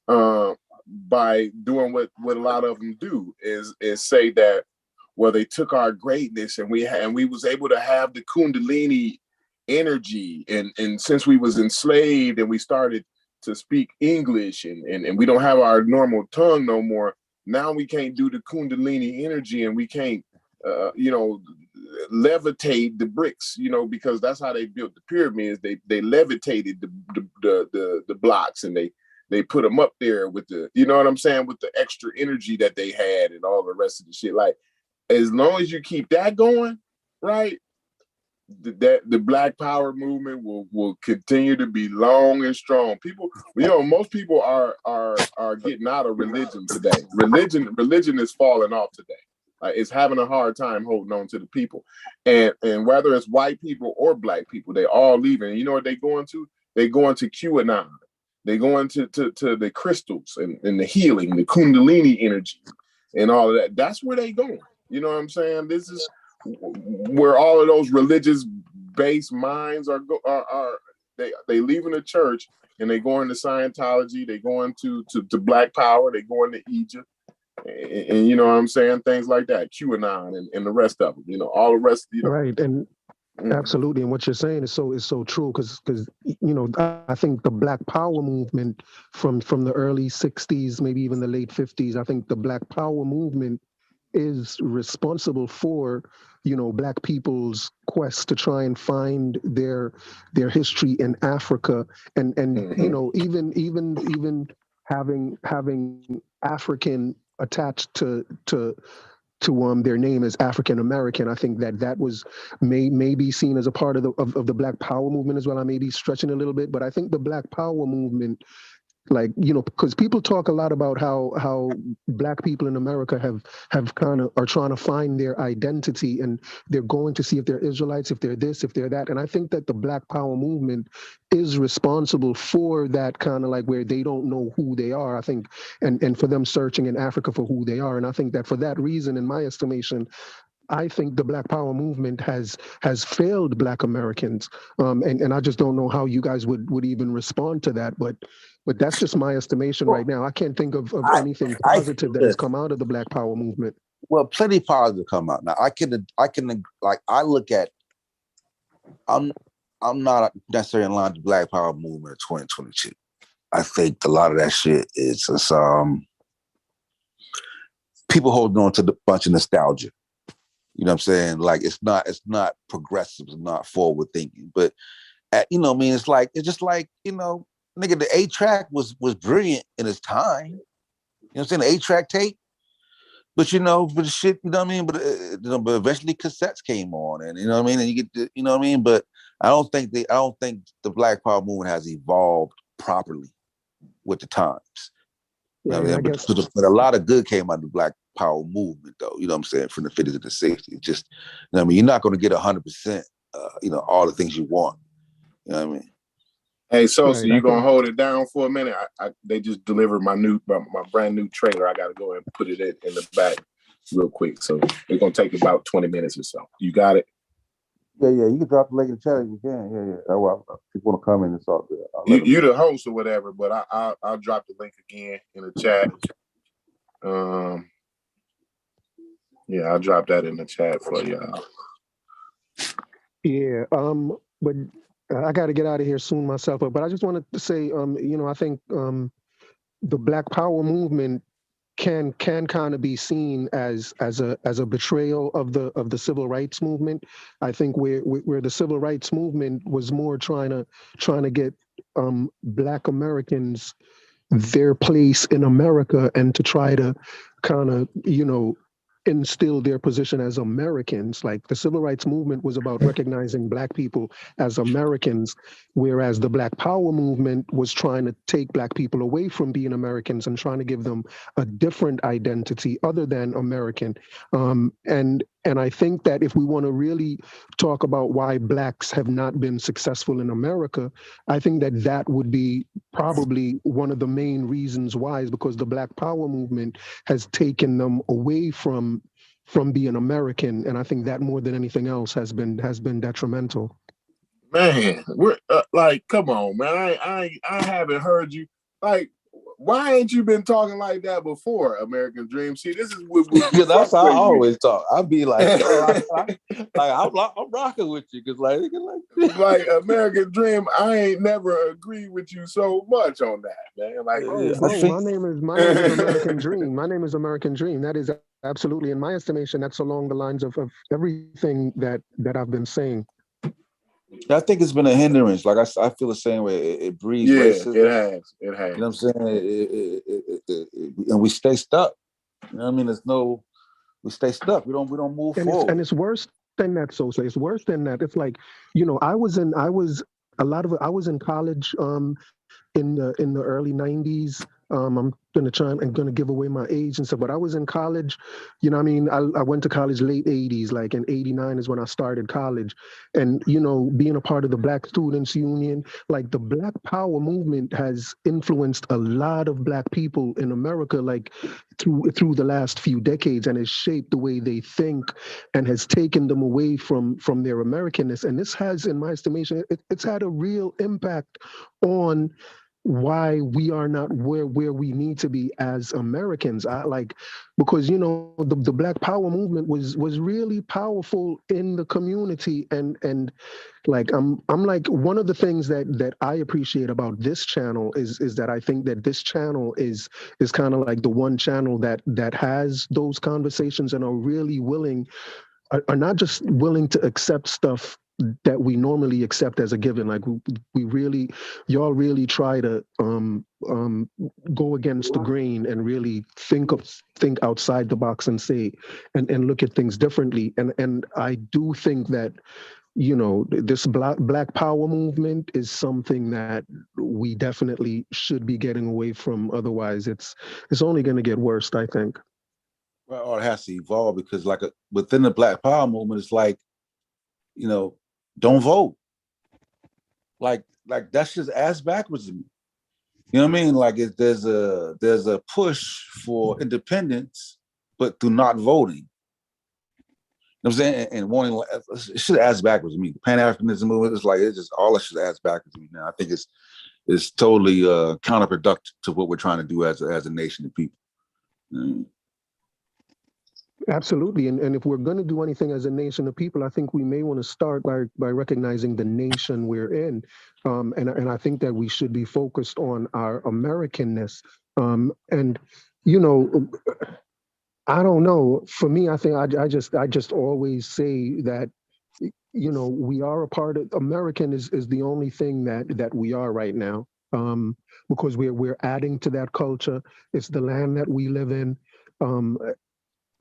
by doing what a lot of them do is say that, well, they took our greatness and we was able to have the Kundalini energy, and since we was enslaved and we started to speak English and we don't have our normal tongue no more, now we can't do the Kundalini energy and we can't levitate the bricks, because that's how they built the pyramids. They levitated the blocks and they put them up there with the, you know what I'm saying, with the extra energy that they had and all the rest of the shit. Like, as long as you keep that going, right, the Black Power movement will continue to be long and strong. People, most people are getting out of religion today. Religion is falling off today. is having a hard time holding on to the people. And whether it's white people or black people, they all leaving. And you know what they going to? They going to QAnon. They going to the crystals and the healing, the Kundalini energy and all of that. That's where they going. You know what I'm saying? This is where all of those religious based minds are they leaving the church and they going to Scientology, they going to Black Power, they going to Egypt, and you know what I'm saying, things like that, QAnon and the rest of them, you know, all the rest. You know. Right, and absolutely, and what you're saying is so true because you know I think the Black Power movement from the early '60s, maybe even the late '50s, I think the Black Power movement is responsible for, you know, Black people's quest to try and find their history in Africa, and you know, even having African attached to their name as African American. I think that was may be seen as a part of the Black Power movement as well. I may be stretching a little bit, but I think the Black Power movement, like, you know, because people talk a lot about how Black people in America have kind of are trying to find their identity, and they're going to see if they're Israelites, if they're this, if they're that. And I think that the Black Power movement is responsible for that kind of like where they don't know who they are, I think, and for them searching in Africa for who they are. And I think that for that reason, in my estimation, I think the Black Power movement has failed Black Americans, and I just don't know how you guys would even respond to that. But that's just my estimation right now. I can't think of anything positive that has come out of the Black Power movement. Well, plenty positive come out. Now I can like I look at. I'm not necessarily in line with the Black Power movement of 2022. I think a lot of that shit is just, people holding on to the bunch of nostalgia. You know what I'm saying? Like it's not progressive, it's not forward thinking. But you know what I mean? It's just like, you know, nigga, the 8-track was brilliant in its time. You know what I'm saying? The 8-track tape. But you know, but shit, you know what I mean? But but eventually cassettes came on, and you know what I mean, and you get the, you know what I mean? But I don't think the Black Power movement has evolved properly with the times. You know what I mean? But a lot of good came out of the Black Power movement, though. You know what I'm saying? From the 50s to the 60s. Just, you know what I mean? You're not going to get 100%, you know, all the things you want. You know what I mean? Hey, so you gonna hold it down for a minute? They just delivered my brand new trailer. I got to go and put it in the back real quick. So it's gonna take about 20 minutes or so. You got it? Yeah. You can drop the link in the chat if you can. Yeah. Well, if you want to come in, it's all good. You the host or whatever, but I'll drop the link again in the chat. Yeah, I'll drop that in the chat for y'all. Yeah. But I got to get out of here soon myself. But I just wanted to say, you know, I think the Black Power movement can kind of be seen as a betrayal of the civil rights movement. I think where the civil rights movement was more trying to get Black Americans their place in America and to try to kind of, you know, instill their position as Americans. Like the civil rights movement was about recognizing Black people as Americans, whereas the Black Power movement was trying to take Black people away from being Americans and trying to give them a different identity other than American. And I think that if we want to really talk about why Blacks have not been successful in America, I think that would be probably one of the main reasons why, is because the Black Power movement has taken them away from being American, and I think that more than anything else has been detrimental. Man, we're like, come on, man! I haven't heard you. Like, why ain't you been talking like that before, American Dream? See, this is what that's how I always talk. I'd be like, I'm rocking with you because like American Dream. I ain't never agreed with you so much on that, man. Like, my name is American Dream. My name is American Dream. That is absolutely, in my estimation, that's along the lines of everything that I've been saying. I think it's been a hindrance. Like I feel the same way. It breeds racism. It has. You know what I'm saying? And we stay stuck. You know what I mean? We stay stuck. We don't move forward. And it's worse than that, Sosa. It's worse than that. It's like, you know, I was in college in the early 90s. I'm gonna try and gonna give away my age and stuff, but I was in college, you know what I mean? I went to college late 80s, like in 89 is when I started college. And, you know, being a part of the Black Students Union, like the Black Power movement has influenced a lot of Black people in America, like through the last few decades, and has shaped the way they think and has taken them away from their Americanness. And this has, in my estimation, it's had a real impact on why we are not where we need to be as Americans. Because you know the Black Power movement was really powerful in the community, and like I'm like, one of the things that I appreciate about this channel is that I think that this channel is kind of like the one channel that has those conversations and are really willing, are not just willing to accept stuff that we normally accept as a given. Like we really, y'all really try to go against the grain and really think outside the box and say and look at things differently. And I do think that, you know, this Black Power movement is something that we definitely should be getting away from. Otherwise, it's only going to get worse, I think. Well, or it has to evolve, because like within the Black Power movement, it's like, you know, don't vote. Like that's just ass backwards to me. You know what I mean? Like there's a push for independence, but through not voting. You know what I'm saying? And wanting, it's just ass backwards to me. The Pan-Africanism movement is like, it's just all that shit ass backwards to me now. I think it's totally counterproductive to what we're trying to do as a nation of people. Absolutely. And if we're going to do anything as a nation of people, I think we may want to start by recognizing the nation we're in. And I think that we should be focused on our Americanness. And, you know, I don't know. For me, I think I just always say that, you know, we are a part of, American is the only thing that we are right now. Because we're adding to that culture. It's the land that we live in.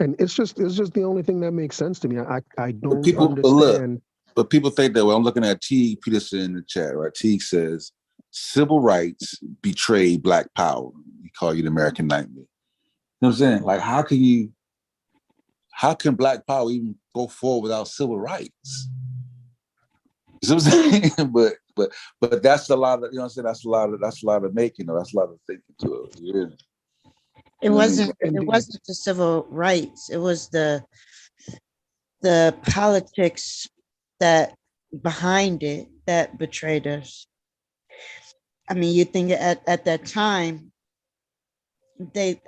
And it's just the only thing that makes sense to me. I don't understand. But people think that, well, I'm looking at T. Peterson in the chat, right? T says, civil rights betray Black power. He call you the American nightmare. You know what I'm saying? Like, how can Black power even go forward without civil rights? You know what I'm saying? but that's a lot of, you know what I'm saying? That's a lot of making, that's a lot of thinking to it. Yeah. It wasn't the civil rights. It was the politics that behind it that betrayed us. I mean, you think at that time, they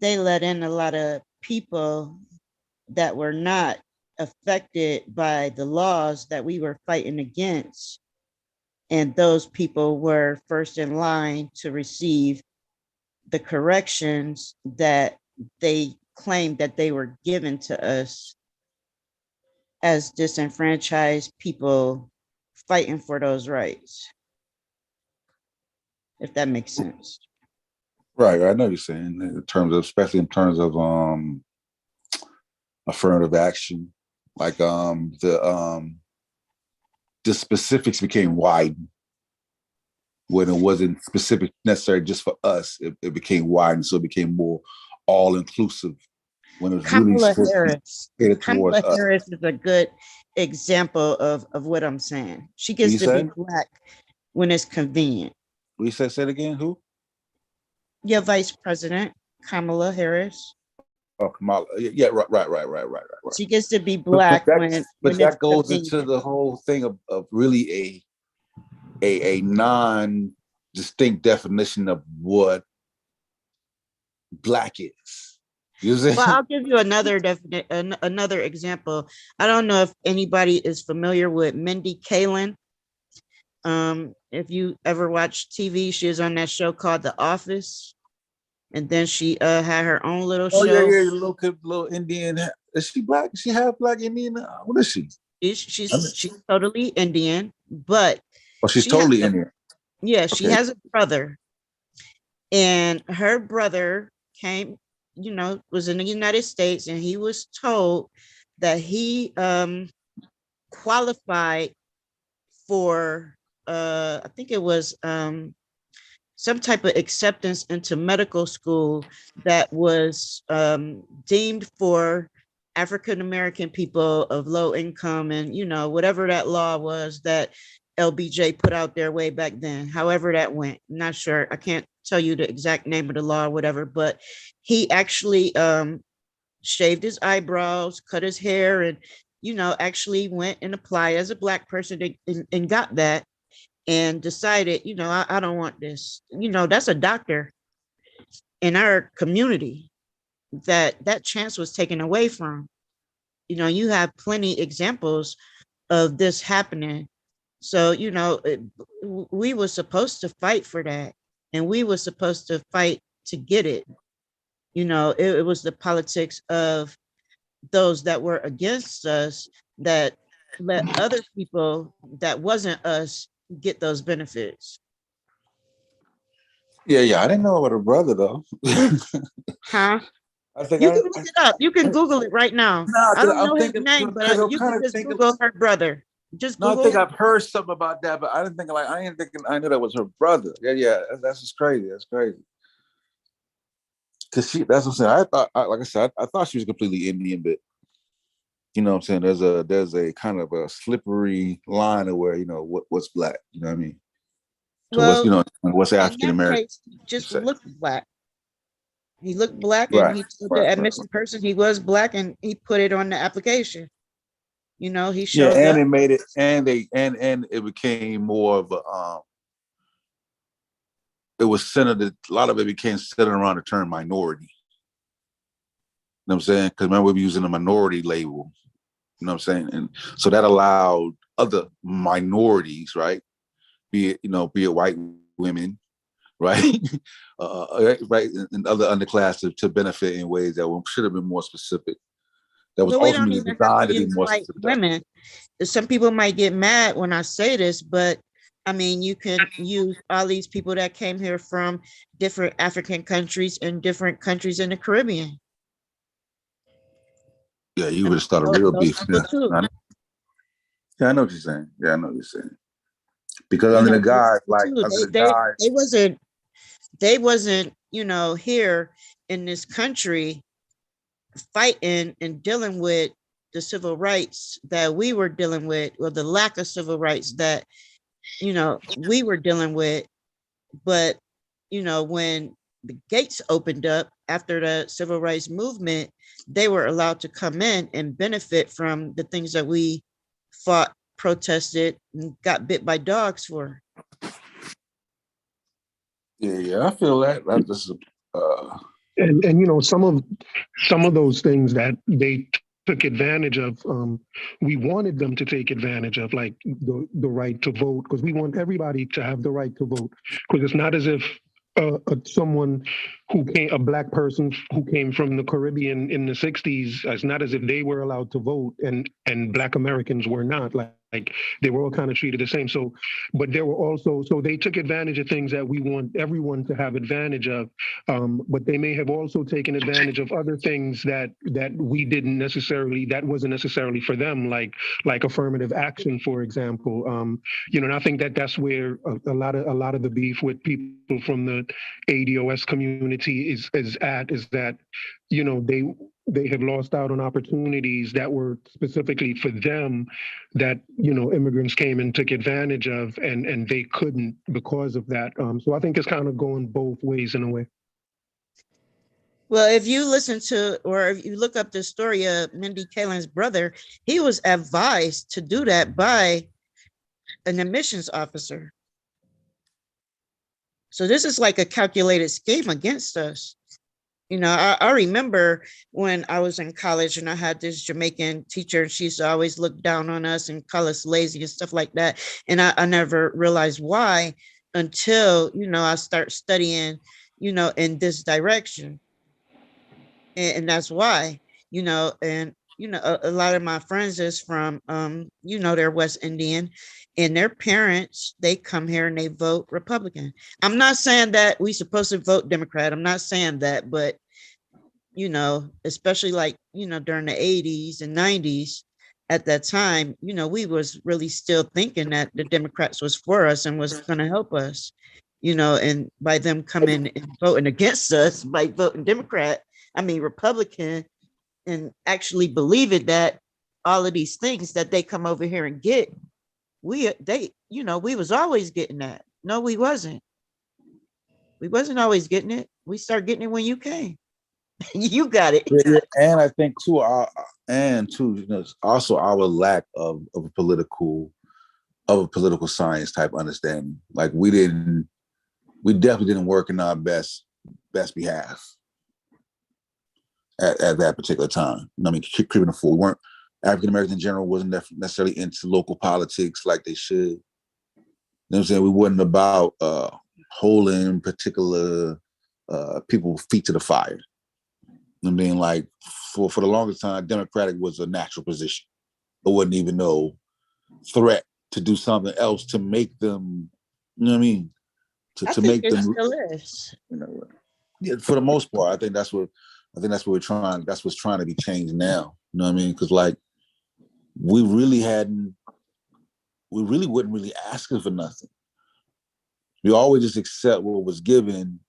let in a lot of people that were not affected by the laws that we were fighting against. And those people were first in line to receive the corrections that they claimed that they were given to us as disenfranchised people fighting for those rights, if that makes sense. Right, I know what you're saying, in terms of, especially in terms of affirmative action, like the specifics became widened when it wasn't specific necessary just for us. It became widened, so it became more all inclusive when it was Kamala really Harris. Kamala Harris is a good example of what I'm saying. She gets to be Black when it's convenient. What you say it again? Who? Your Vice President, Kamala Harris. Oh, Kamala. Yeah, right. She gets to be Black when that goes convenient. Into the whole thing of really a non-distinct definition of what Black is. Well, I'll give you another example. I don't know if anybody is familiar with Mindy Kaling. If you ever watch TV, she was on that show called The Office, and then she had her own little show. Oh yeah, little Indian. Is she Black? Is she half Black Indian? What is she? She's totally Indian, but she's totally Indian. Yeah, she has a brother, and her brother came, was in the United States, and he was told that he qualified for I think it was some type of acceptance into medical school that was deemed for African American people of low income, and whatever that law was that LBJ put out there way back then, however that went. I'm not sure. I can't tell you the exact name of the law or whatever, but he actually shaved his eyebrows, cut his hair, and actually went and applied as a Black person and got that, and decided, I don't want this. That's a doctor in our community that chance was taken away from. You have plenty examples of this happening. So, we were supposed to fight for that, and we were supposed to fight to get it. It was the politics of those that were against us that let other people that wasn't us get those benefits. Yeah. I didn't know about her brother though. Huh? I think you can look it up. You can Google it right now. I don't know his name, but you can just Google her brother. Just Google. I think I've heard something about that, but I didn't think I knew that was her brother. Yeah. That's just crazy. That's crazy. Cause that's what I'm saying. I thought she was completely Indian, but you know what I'm saying? There's a kind of a slippery line of where, what's Black, you know what I mean? So well, what's African American? Just looked Black. He looked Black, and he told the admission person he was Black, and he put it on the application. He showed and up. it made it, and it became more of a it was centered. A lot of it became centered around the term minority. You know what I'm saying? Because remember, we were using a minority label. You know what I'm saying? And so that allowed other minorities, right? Be it white women, right? Right, and other underclass to benefit in ways that should have been more specific. That was ultimately designed to be more specific. Women. Some people might get mad when I say this, but I mean, you can use all these people that came here from different African countries and different countries in the Caribbean. Yeah, you would have started real beef. Yeah. I know what you're saying. Yeah, I know what you're saying. Because under the guise, they wasn't, here in this country fighting and dealing with the civil rights that we were dealing with, or the lack of civil rights that, we were dealing with. But, when the gates opened up after the civil rights movement, they were allowed to come in and benefit from the things that we fought, protested, and got bit by dogs for. Yeah, I feel that. That just and some of those things that they took advantage of, we wanted them to take advantage of, like the right to vote, because we want everybody to have the right to vote. Because it's not as if someone a Black person who came from the Caribbean in the 60s, it's not as if they were allowed to vote and Black Americans were not. Like they were all kind of treated the same. So, but there were also, so they took advantage of things that we want everyone to have advantage of. But they may have also taken advantage of other things that we didn't necessarily, that wasn't necessarily for them, like affirmative action, for example. And I think that's where a lot of the beef with people from the ADOS community is that, they have lost out on opportunities that were specifically for them that, immigrants came and took advantage of, and they couldn't because of that. So I think it's kind of going both ways in a way. Well, if you listen to, or if you look up the story of Mindy Kaling's brother, he was advised to do that by an admissions officer. So this is like a calculated scheme against us. I remember when I was in college and I had this Jamaican teacher, and she used to always look down on us and call us lazy and stuff like that. And I never realized why until, I start studying, in this direction. And that's why, and, a lot of my friends is from, they're West Indian, and their parents, they come here and they vote Republican. I'm not saying that we supposed to vote Democrat. I'm not saying that, but, especially like, during the 80s and 90s, at that time, we was really still thinking that the Democrats was for us and was going to help us. and by them coming and voting against us by voting Republican, and actually believing that all of these things that they come over here and get, we was always getting that. No, we wasn't. We wasn't always getting it. We started getting it when you came. You got it. Yeah, and I think too, also our lack of a political science type understanding. Like we definitely didn't work in our best behalf at that particular time. Creeping the fool. We weren't, African Americans in general wasn't necessarily into local politics like they should. You know what I'm saying? We wasn't about holding particular people feet to the fire. I mean, like for the longest time, Democratic was a natural position. There wasn't even no threat to do something else to make them, you know what I mean? To make them. Still is. Yeah, for the most part, I think that's what we're trying. That's what's trying to be changed now. You know what I mean? Because like we really wouldn't really ask for nothing. We always just accept what was given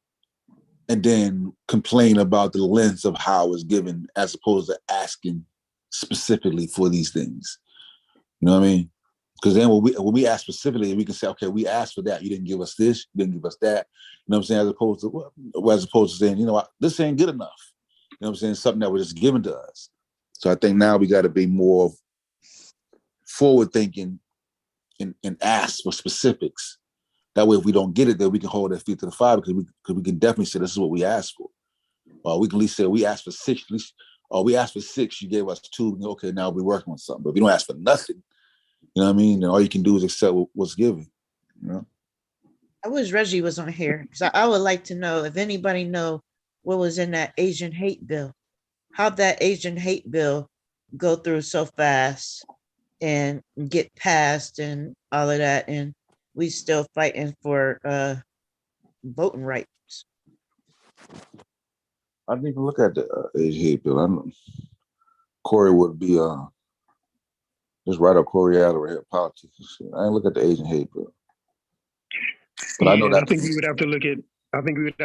and then complain about the length of how it was given, as opposed to asking specifically for these things. You know what I mean? Because then when we ask specifically, we can say, okay, we asked for that. You didn't give us this. You didn't give us that. You know what I'm saying? As opposed to saying, this ain't good enough. You know what I'm saying? Something that was just given to us. So I think now we got to be more forward thinking and ask for specifics. That way, if we don't get it, then we can hold our feet to the fire, because we can definitely say this is what we asked for. Or we can at least say we asked for 6, at least, or we asked for 6, you gave us 2. Okay, now we're working on something. But if you don't ask for nothing, you know what I mean? And all you can do is accept what's given. You know. I wish Reggie was on here, because I would like to know if anybody know what was in that Asian hate bill. How'd that Asian hate bill go through so fast and get passed and all of that, and we still fighting for voting rights? I didn't even look at the Asian hate bill. I know Corey would be just right up Corey out over here politics and shit. I didn't look at the Asian hate bill. But I know that. I think we would have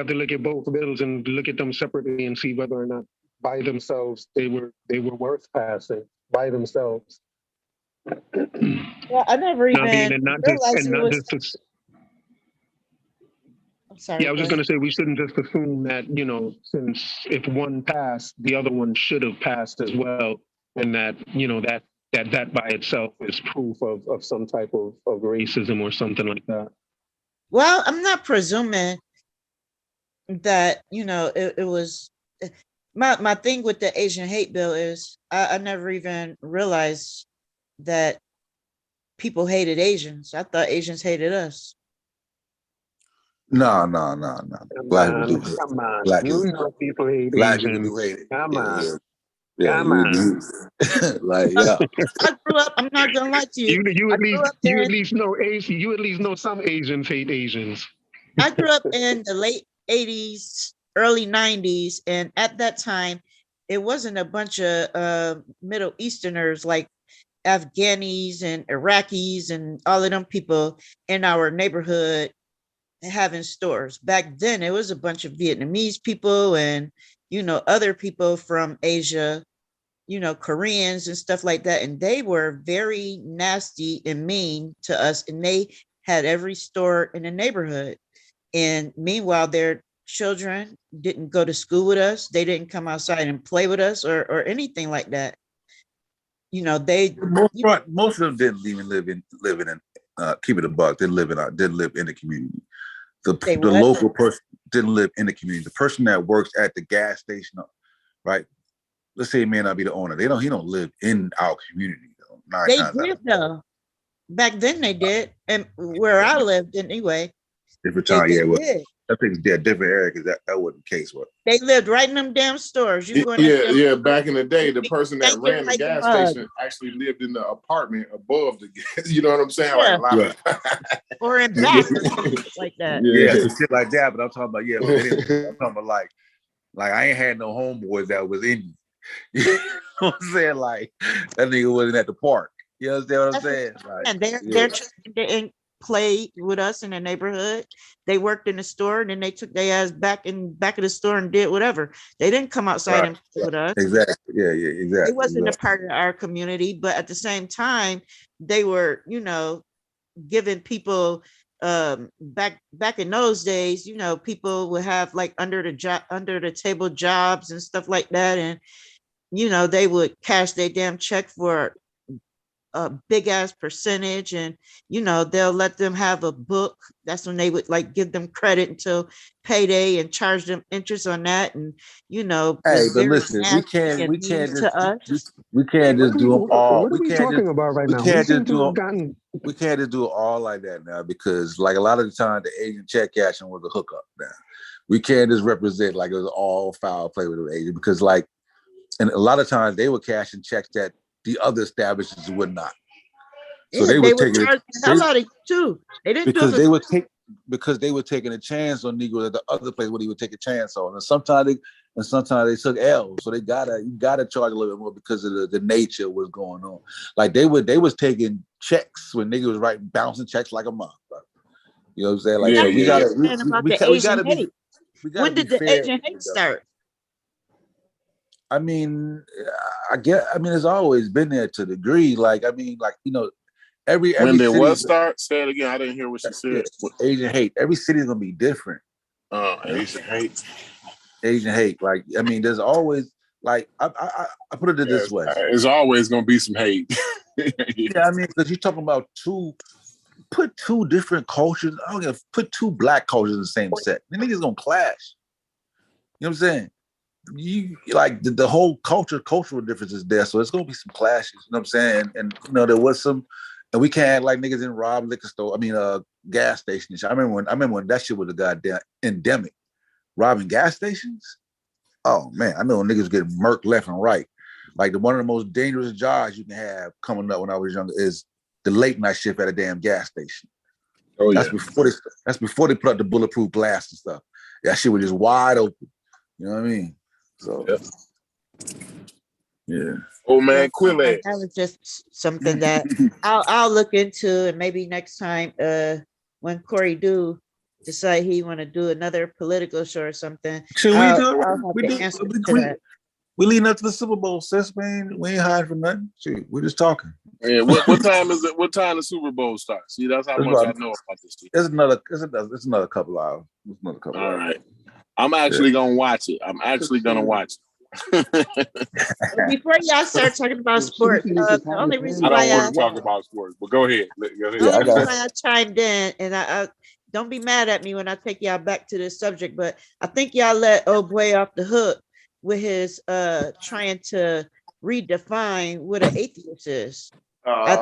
to look at both bills and look at them separately and see whether or not by themselves they were worth passing by themselves. Well, I never even realized it was. I'm sorry. Yeah, I was just going to say we shouldn't just assume that, since if one passed, the other one should have passed as well, and that that by itself is proof of some type of racism or something like that. Well, I'm not presuming that it was. My thing with the Asian hate bill is I never even realized that people hated Asians. I thought Asians hated us. No. Black people do. Come on. Black people hate Black Asians. people do hate it. Come on. Yeah. Come on. Like, yeah. I grew up, I'm not gonna lie to you. You at least know Asian. You at least know some Asians hate Asians. I grew up in the late 80s, early 90s, and at that time, it wasn't a bunch of Middle Easterners like Afghanis and Iraqis and all of them people in our neighborhood having stores. Back then, it was a bunch of Vietnamese people and other people from Asia, Koreans and stuff like that, and they were very nasty and mean to us, and they had every store in the neighborhood. And meanwhile, their children didn't go to school with us. They didn't come outside and play with us or anything like that. Most of them didn't even live in keep it a buck. Didn't live in the community. The local person didn't live in the community. The person that works at the gas station, right? Let's say he may not be the owner. He don't live in our community though. They did though. Back then they did, and where I lived anyway. Different time, I think it's a different area because that wasn't the case. They lived right in them damn stores. Back in the day, the person that ran the gas station actually lived in the apartment above the gas. You know what I'm saying? Yeah. Or in back like that. Yeah, shit like that. But I'm talking about I'm talking about like I ain't had no homeboys that was in. You know what I'm saying? Like that nigga wasn't at the park. You understand what I'm saying? And they're trying to played with us in the neighborhood. They worked in the store, and then they took their ass back of the store and did whatever. They didn't come outside and play with us. Exactly. Yeah, exactly. They wasn't a part of our community, but at the same time, they were, giving people back in those days, people would have like under the table jobs and stuff like that, and they would cash their damn check for a big ass percentage, and they'll let them have a book. That's when they would like give them credit until payday and charge them interest on that. And hey, but listen, we can't just do them all. What are we talking about right now? We can't just do it all like that now, because like a lot of the time the Asian check cashing was a hookup. Now we can't just represent like it was all foul play with the Asian, because like, and a lot of times they were cashing checks that the other establishments would not. So they were taking it out of you too. They didn't because they were taking a chance on Negroes at the other place where they would take a chance on. And sometimes they took L's. So you gotta charge a little bit more because of the nature of what's going on. Like they was taking checks when niggas was bouncing checks like a month. You know what I'm saying? Like we gotta be. When did the Asian hate start? I mean, it's always been there to a degree. Like, every when did city, what start? Say it again. I didn't hear what you said. Asian hate. Every city is gonna be different. Asian hate. Asian hate. Like, there's always like I put it this way. There's always gonna be some hate. Yeah, because you're talking about put two different cultures. I don't know, put two black cultures in the same set. The niggas gonna clash. You know what I'm saying? You like the whole cultural differences there, so it's gonna be some clashes. You know what I'm saying? And there was some, and we can't act like niggas didn't rob liquor store. Gas stations. I remember when that shit was a goddamn endemic, robbing gas stations. Oh man, I know niggas get murked left and right. Like one of the most dangerous jobs you can have coming up when I was younger is the late night shift at a damn gas station. Oh yeah. That's before they put up the bulletproof glass and stuff. That shit was just wide open. You know what I mean? So, yeah. Oh man, Quillet. That was just something that I'll look into, and maybe next time, when Corey do decide he want to do another political show or something, we leading up to the Super Bowl, sis, man. We ain't hiding from nothing. Shoot, we're just talking. Yeah, what time is it? What time the Super Bowl starts? See, that's how much I know about this. It's another couple hours. All right. I'm actually gonna watch it. Before y'all start talking about sports, the only reason I why don't want to talk about sports, but go ahead. The only reason why I chimed in, and I don't be mad at me when I take y'all back to this subject, but I think y'all let old boy off the hook with his trying to redefine what an atheist is. I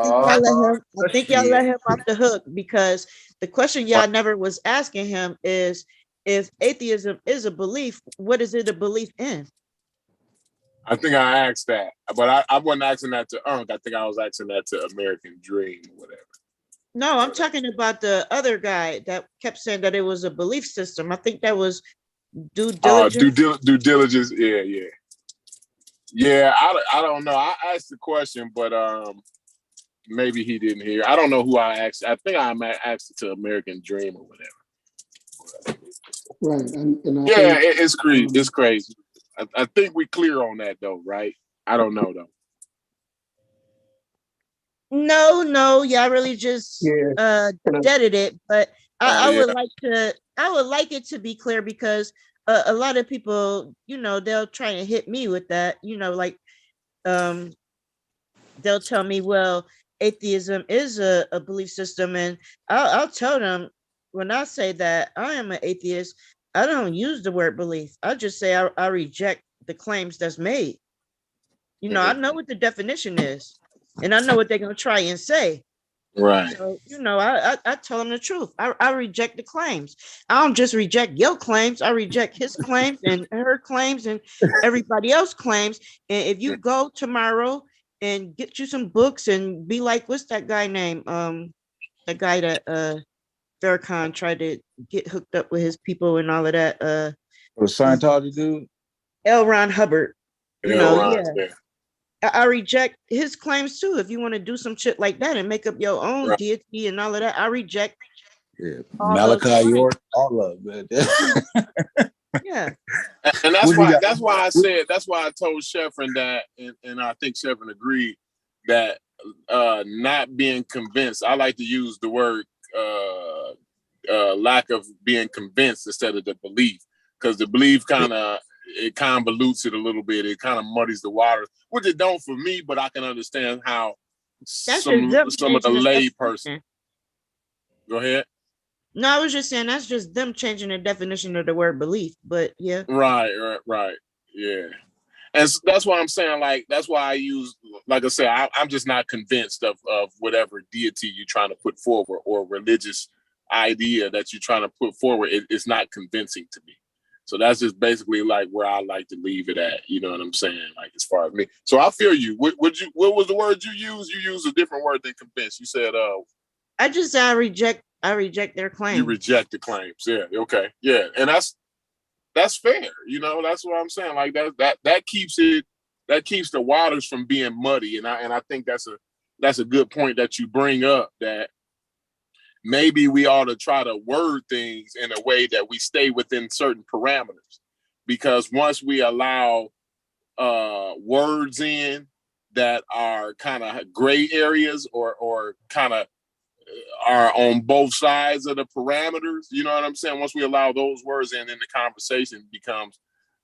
think y'all let him off the hook, because the question y'all never was asking him is, if atheism is a belief, what is it a belief in? I think I asked that, but I wasn't asking that to Unc. I think I was asking that to American Dream or whatever. No, I'm talking about the other guy that kept saying that it was a belief system. I think that was due diligence. Due diligence. Yeah. I don't know. I asked the question, but maybe he didn't hear. I don't know who I asked. I think I asked it to American Dream or whatever. Right. And it's crazy. It's crazy. I think we clear on that though, right? I don't know though. No, y'all really just deaded it. But I would like it to be clear, because a lot of people, they'll try to hit me with that. They'll tell me, well, atheism is a belief system, and I'll tell them, when I say that I am an atheist, I don't use the word belief. I just say I reject the claims that's made. I know what the definition is, and I know what they're going to try and say. Right. So, I tell them the truth. I reject the claims. I don't just reject your claims. I reject his claims and her claims and everybody else's claims. And if you go tomorrow and get you some books and be like, what's that guy name? The guy that Farrakhan tried to get hooked up with his people and all of that. The Scientology dude? L. Ron Hubbard. I reject his claims too. If you want to do some shit like that and make up your own deity and all of that, I reject. Yeah, Malachi York, all of it. Yeah, and that's why I said that's why I told Sheffrin that, and I think Sheffrin agreed that not being convinced. I like to use the word lack of being convinced instead of the belief, because the belief it convolutes it a little bit. It kind of muddies the waters, which it don't for me, but I can understand how some of the lay person. Go ahead. No, I was just saying that's just them changing the definition of the word belief, but yeah. Right. Yeah. And that's why I'm saying, like, that's why I use, like I said, I'm just not convinced of whatever deity you're trying to put forward or religious idea that you're trying to put forward. It's not convincing to me. So that's just basically like where I like to leave it at. You know what I'm saying? Like, as far as me. So I feel you. What was the word you used? You used a different word than convinced. You said, I just said I reject their claims. You reject the claims. Yeah. Okay. Yeah. And that's fair. You know, that's what I'm saying. Like that keeps the waters from being muddy. And I think that's a good point that you bring up, that maybe we ought to try to word things in a way that we stay within certain parameters, because once we allow words in that are kind of gray areas or kind of are on both sides of the parameters, you know what I'm saying? Once we allow those words in, then the conversation becomes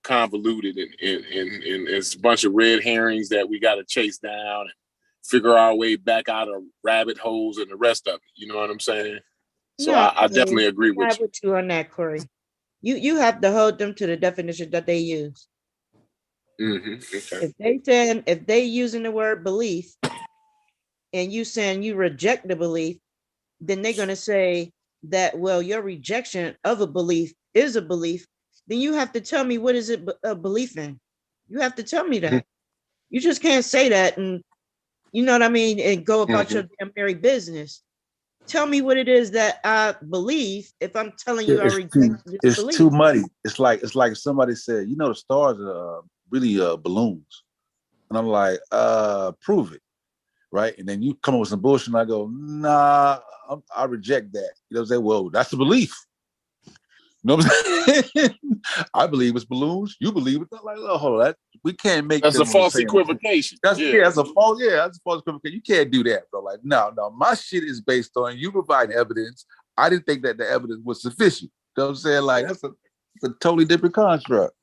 convoluted and it's a bunch of red herrings that we got to chase down and figure our way back out of rabbit holes and the rest of it. You know what I'm saying? So No, I definitely agree with you. With you on that, Corey. You have to hold them to the definition that they use. Mm-hmm. Okay. If they using the word belief and you saying you reject the belief, then they're going to say that, well, your rejection of a belief is a belief. Then you have to tell me, what is it a belief in? You have to tell me that. You just can't say that and, you know what I mean, and go about your damn merry business. Tell me what it is that I believe. If I'm telling you I reject this belief. It's too muddy. It's like somebody said, you know, the stars are really balloons. And I'm like, prove it. Right. And then you come up with some bullshit and I go, nah, I reject that. You know what I'm saying? Well, that's a belief. You know what I'm saying? I believe it's balloons. You believe it's not. Like, oh, hold on. We can't make that's a false equivocation. That's a false equivocation. You can't do that, bro. Like, no, my shit is based on you providing evidence. I didn't think that the evidence was sufficient. You know what I'm saying? Like, that's a totally different construct.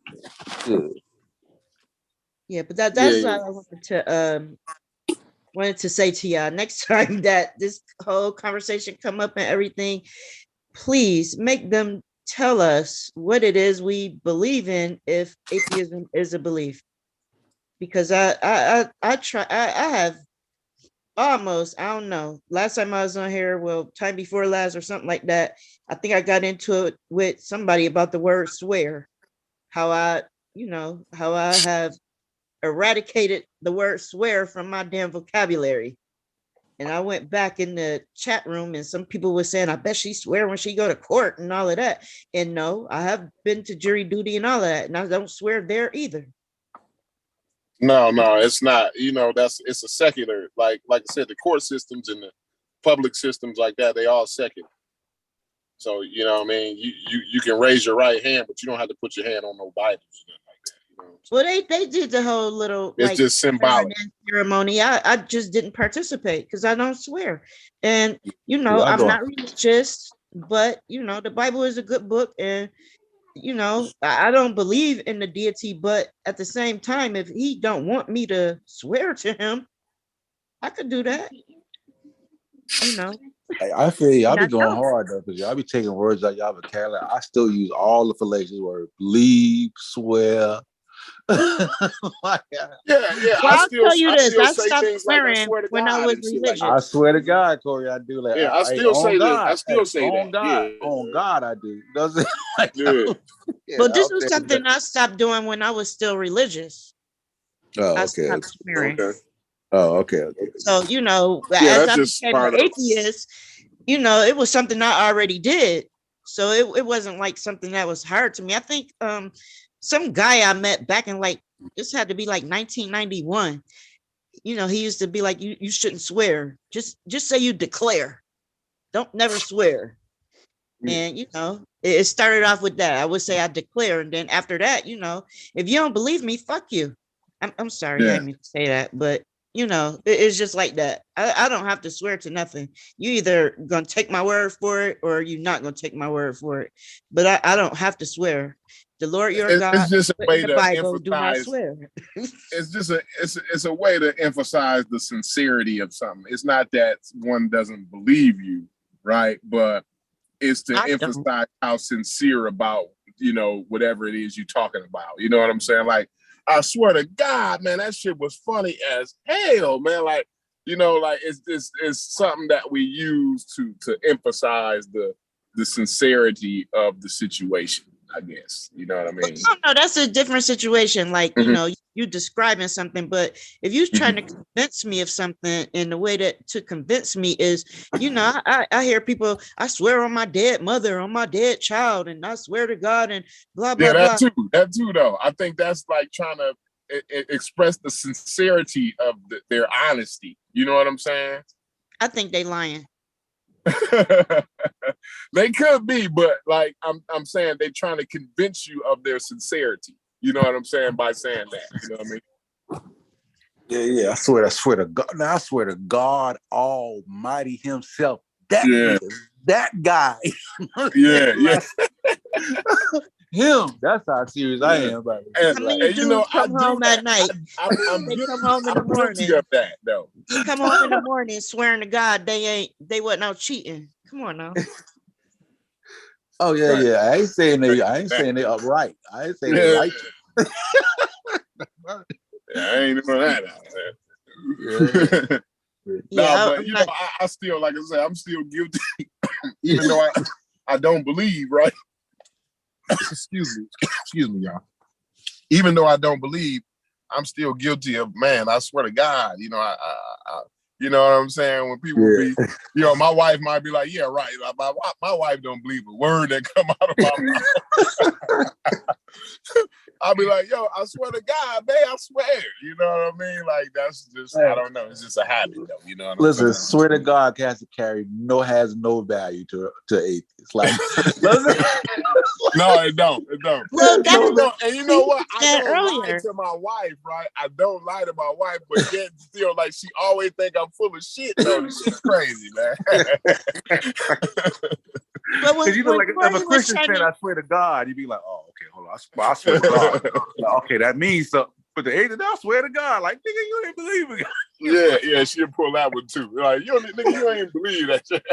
Yeah, but that's what I wanted to say to y'all. Next time that this whole conversation come up and everything, please make them tell us what it is we believe in, if atheism is a belief. Because I have almost, I don't know, last time I was on here, well, time before last or something like that, I think I got into it with somebody about the word swear, how I have eradicated the word swear from my damn vocabulary. And I went back in the chat room and some people were saying, I bet she swear when she go to court and all of that. And no, I have been to jury duty and all of that, and I don't swear there either. No, it's not. You know, it's a secular, like I said, the court systems and the public systems like that, they all secular. So, you know what I mean? You can raise your right hand, but you don't have to put your hand on no Bibles or nothing like that. You know? Well, they did the whole little, it's like, just symbolic ceremony. I just didn't participate because I don't swear. And, you know, I'm not religious, but, you know, the Bible is a good book. And, you know, I don't believe in the deity, but at the same time, if he don't want me to swear to him, I could do that. You know. I feel y'all be going hard though, because y'all be taking words out y'all vocabulary. I still use all the fallacious words: believe, swear. Yeah. Well, I'll tell you this: I stopped swearing like when I was religious. I swear to God, Corey, I do. Like, I still say that. I still say that. On God, I do. Does it? Like, But this was something I stopped doing when I was still religious. Oh, okay. Okay. So, you know, as I became an atheist, you know, it was something I already did. So it wasn't like something that was hard to me. I think some guy I met back in this had to be like 1991. he used to be like, you shouldn't swear. Just say you declare. Don't never swear. And it started off with that. I would say I declare, and then after that, if you don't believe me, fuck you. I'm sorry, I didn't mean to say that, but it's just like that. I don't have to swear to nothing. You either gonna take my word for it, or you're not gonna take my word for it. But I don't have to swear. The Lord your God. It's just a way the to Bible, do not emphasize. swear. It's a way to emphasize the sincerity of something. It's not that one doesn't believe you, right? But it's to emphasize how sincere about whatever it is you're talking about. You know what I'm saying? Like, I swear to God, man, that shit was funny as hell, man. Like, it's something that we use to emphasize the sincerity of the situation, I guess. You know what I mean? No, that's a different situation. Like, you describing something, but if you're trying to convince me of something, and the way to convince me is, I hear people, I swear on my dead mother, on my dead child, and I swear to God, and blah, blah, blah. That too, though. I think that's like trying to express the sincerity of their honesty. You know what I'm saying? I think they lying. They could be, but like I'm saying, they're trying to convince you of their sincerity. You know what I'm saying by saying that. You know what I mean? Yeah. I swear to God. Now I swear to God Almighty Himself. That guy. Yeah. Him. That's how serious I am about it. How many dudes come home at night? They come home in the morning. Of that, though. They come home in the morning swearing to God they wasn't out cheating. Come on now. Oh yeah. I ain't saying they upright. I ain't saying they righteous. I ain't doing that out there. But I still, like I said, I'm still guilty, even though I don't believe, right? Excuse me, y'all. Even though I don't believe, I'm still guilty of, man, I swear to God, I you know what I'm saying? When people be, my wife might be like, yeah, right. My wife don't believe a word that come out of my mouth. I'll be like, yo, I swear to God, man, I swear. You know what I mean? Like, that's just, I don't know. It's just a habit, though. You know what I'm saying? Swear to God has no value to atheists. Like, no, it don't. Well, and you know what? I don't lie to my wife, right? I don't lie to my wife, but yet still, like, she always think I'm full of shit, though. This shit's crazy, man. But if a Christian said, I swear to God, you'd be like, oh, okay, hold on. I swear to God. Okay, that means something. But the atheist, I swear to God, like, nigga, you ain't believe it. Yeah, she'll pull that one too. Like, you ain't believe that shit.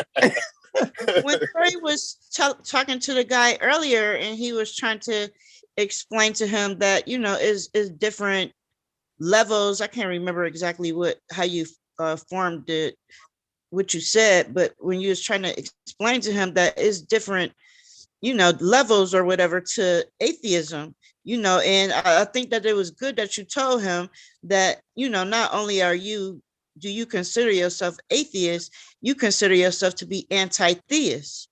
When Trey was talking to the guy earlier, and he was trying to explain to him that, is different levels. I can't remember exactly how you formed it, what you said, but when you was trying to explain to him that is different, levels or whatever to atheism, and I think that it was good that you told him that, not only do you consider yourself atheist, you consider yourself to be anti-theist.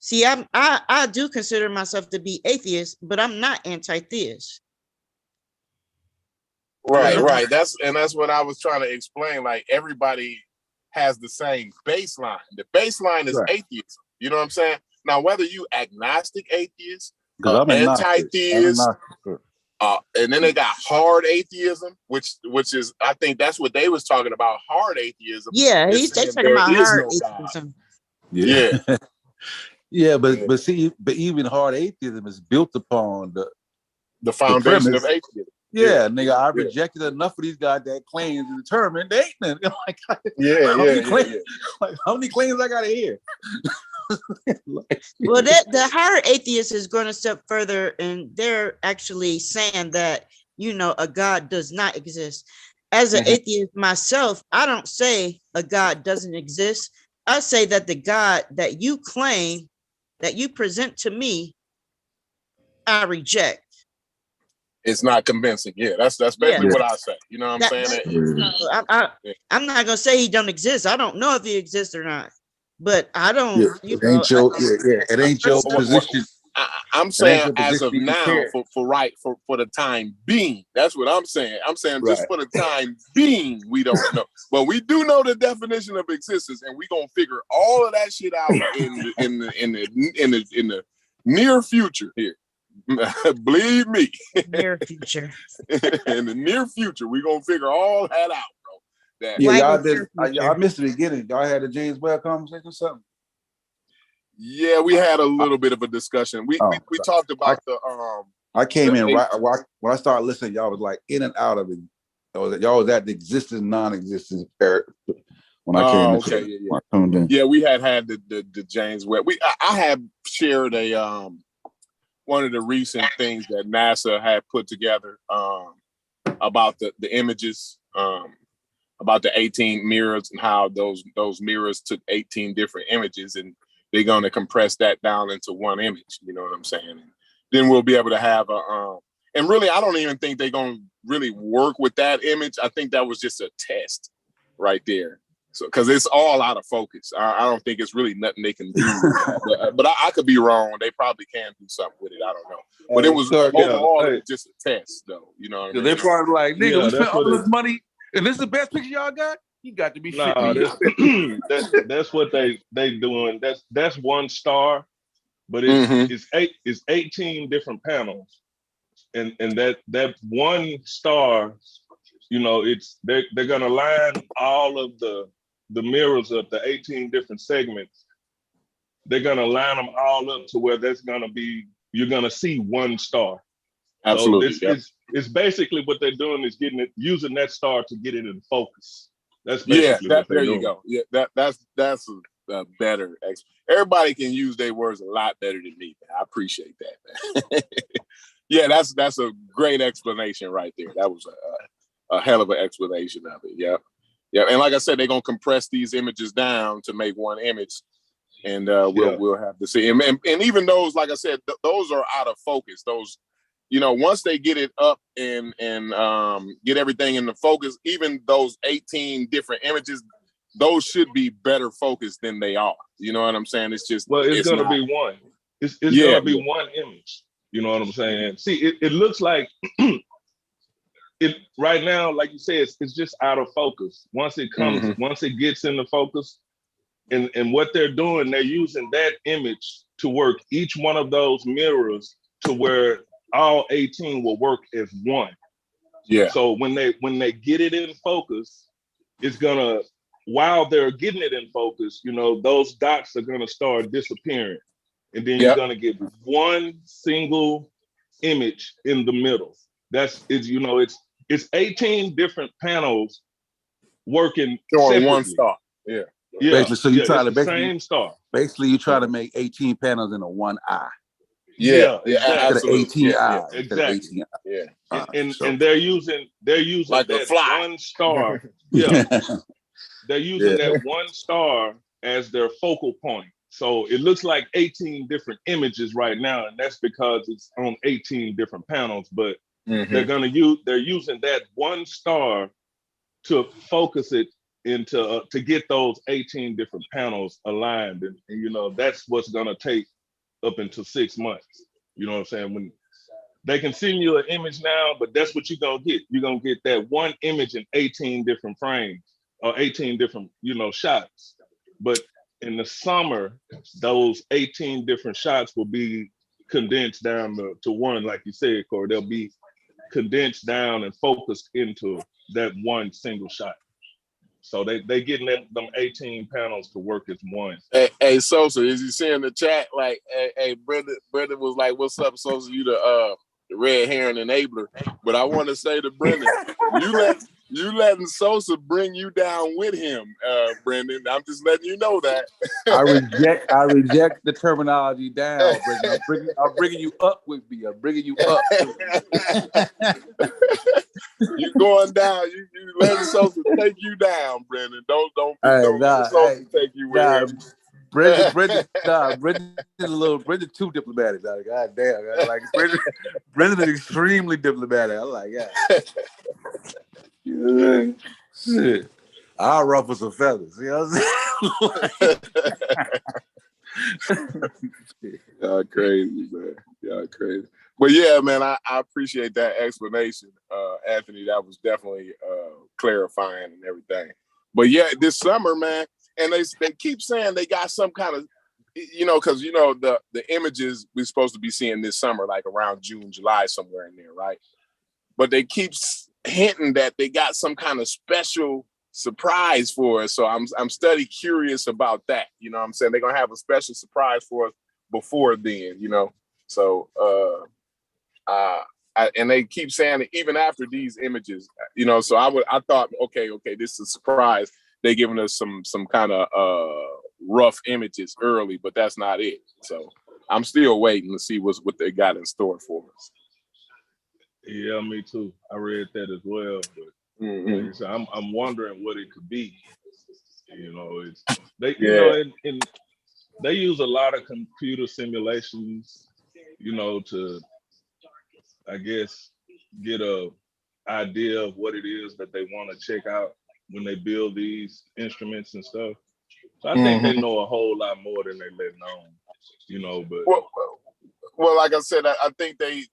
See, I do consider myself to be atheist, but I'm not anti-theist. Right. That's what I was trying to explain. Like, everybody has the same baseline. The baseline is atheism. You know what I'm saying? Now, whether you agnostic atheist, anti-theist, and then they got hard atheism, which is, I think that's what they was talking about, hard atheism. Yeah, they talking about hard atheism. Yeah. Yeah, but even hard atheism is built upon the foundation of atheism. Yeah, nigga, I rejected enough of these goddamn claims and determined they ain't nothing. Like, how many claims I gotta hear? Well, the hard atheist is going to step further, and they're actually saying that, a God does not exist. As an atheist myself, I don't say a God doesn't exist. I say that the God that you claim, that you present to me, I reject. It's not convincing. Yeah, that's basically what I say. You know what I'm saying? I'm not gonna say he don't exist. I don't know if he exists or not, but I don't. It ain't your position. I'm saying as of now, for the time being. That's what I'm saying. I'm saying just for the time being, we don't know. But we do know the definition of existence, and we're gonna figure all of that shit out in the near future here. Believe me. Near future. In the near future, we're gonna figure all that out, bro. That y'all missed the beginning. Y'all had a James Webb conversation or something? Yeah, we had a little bit of a discussion. We talked about I came in right when I started listening. Y'all was like in and out of it. Y'all was at the existence, non-existence period when I came in. Yeah, we had the James Webb. I had shared a one of the recent things that NASA had put together about the images, about the 18 mirrors and how those mirrors took 18 different images and they're going to compress that down into one image. You know what I'm saying? And then we'll be able to have and really, I don't even think they're going to really work with that image. I think that was just a test right there. So, because it's all out of focus. I don't think it's really nothing they can do. but I could be wrong. They probably can do something with it. I don't know. But it was overall it was just a test, though. You know what I mean? They're probably like, nigga, we spent all this money, and this is the best picture y'all got? You got to be shitting. That's what they doing. That's one star, but it's 18 different panels, and that one star, you know, they're gonna line all of the mirrors of the 18 different segments. They're gonna line them all up to where you're gonna see one star. Absolutely. So it's basically what they're doing is using that star to get it in focus. That's basically what they're there doing. You go. Yeah, that's a better. Everybody can use their words a lot better than me. Man. I appreciate that, man. Yeah, that's a great explanation right there. That was a hell of an explanation of it. Yeah. Yeah, and like I said, they're gonna compress these images down to make one image, and we'll have to see. And even those, like I said, those are out of focus. Those, you know, once they get it up and get everything in the focus, even those 18 different images, those should be better focused than they are. You know what I'm saying? It's just it's gonna be one. It's gonna be one image. You know what I'm saying? See, it looks like. It right now, like you said, it's just out of focus. Once it comes, once it gets into focus, and what they're doing, they're using that image to work each one of those mirrors to where all 18 will work as one. Yeah. So when they get it in focus, it's gonna, while they're getting it in focus, you know, those dots are gonna start disappearing, and then you're gonna get one single image in the middle. It's 18 different panels working on one star. Yeah. Basically, so you try to same star. Basically, you try to make 18 panels in a one eye. Yeah, exactly. 18 eyes. Exactly. Yeah. And they're using like that one star. They're using that one star as their focal point. So it looks like 18 different images right now, and that's because it's on 18 different panels, but they're using that one star to focus it into to get those 18 different panels aligned, and you know that's what's gonna take up until 6 months. You know what I'm saying? When they can send you an image now, but that's what you're gonna get. You're gonna get that one image in 18 different frames or 18 different, you know, shots. But in the summer, those 18 different shots will be condensed down to one, like you said, Corey. They'll be condensed down and focused into that one single shot. So they getting them 18 panels to work as one. Hey Sosa, is you seeing the chat? Like, hey, Brendan was like, "What's up, Sosa? You the red herring enabler." But I want to say to Brendan, you letting Sosa bring you down with him, Brendan. I'm just letting you know that. I reject the terminology down, Brendan. I'm bringing you up with me. I'm bringing you up. You going down. You letting Sosa take you down, Brendan. Don't let Sosa take you with him. Brendan too diplomatic. God damn, like Brendan is extremely diplomatic. I'm like, shit. I'll ruffle some feathers. You know what I'm saying? Y'all crazy, man. Y'all crazy. But yeah, man, I appreciate that explanation, Anthony. That was definitely clarifying and everything. But yeah, this summer, man, and they keep saying they got some kind of, because the images we're supposed to be seeing this summer, like around June, July, somewhere in there, right? But they keep hinting that they got some kind of special surprise for us. So I'm study curious about that. You know what I'm saying? They're gonna have a special surprise for us before then, So and they keep saying it even after these images, so I thought, okay, this is a surprise. They giving us some kind of rough images early, but that's not it. So I'm still waiting to see what they got in store for us. Yeah, me too. I read that as well, but like I said, I'm wondering what it could be. And they use a lot of computer simulations, to, I guess, get a idea of what it is that they want to check out when they build these instruments and stuff. So I think they know a whole lot more than they let on, but well, like I said, I think they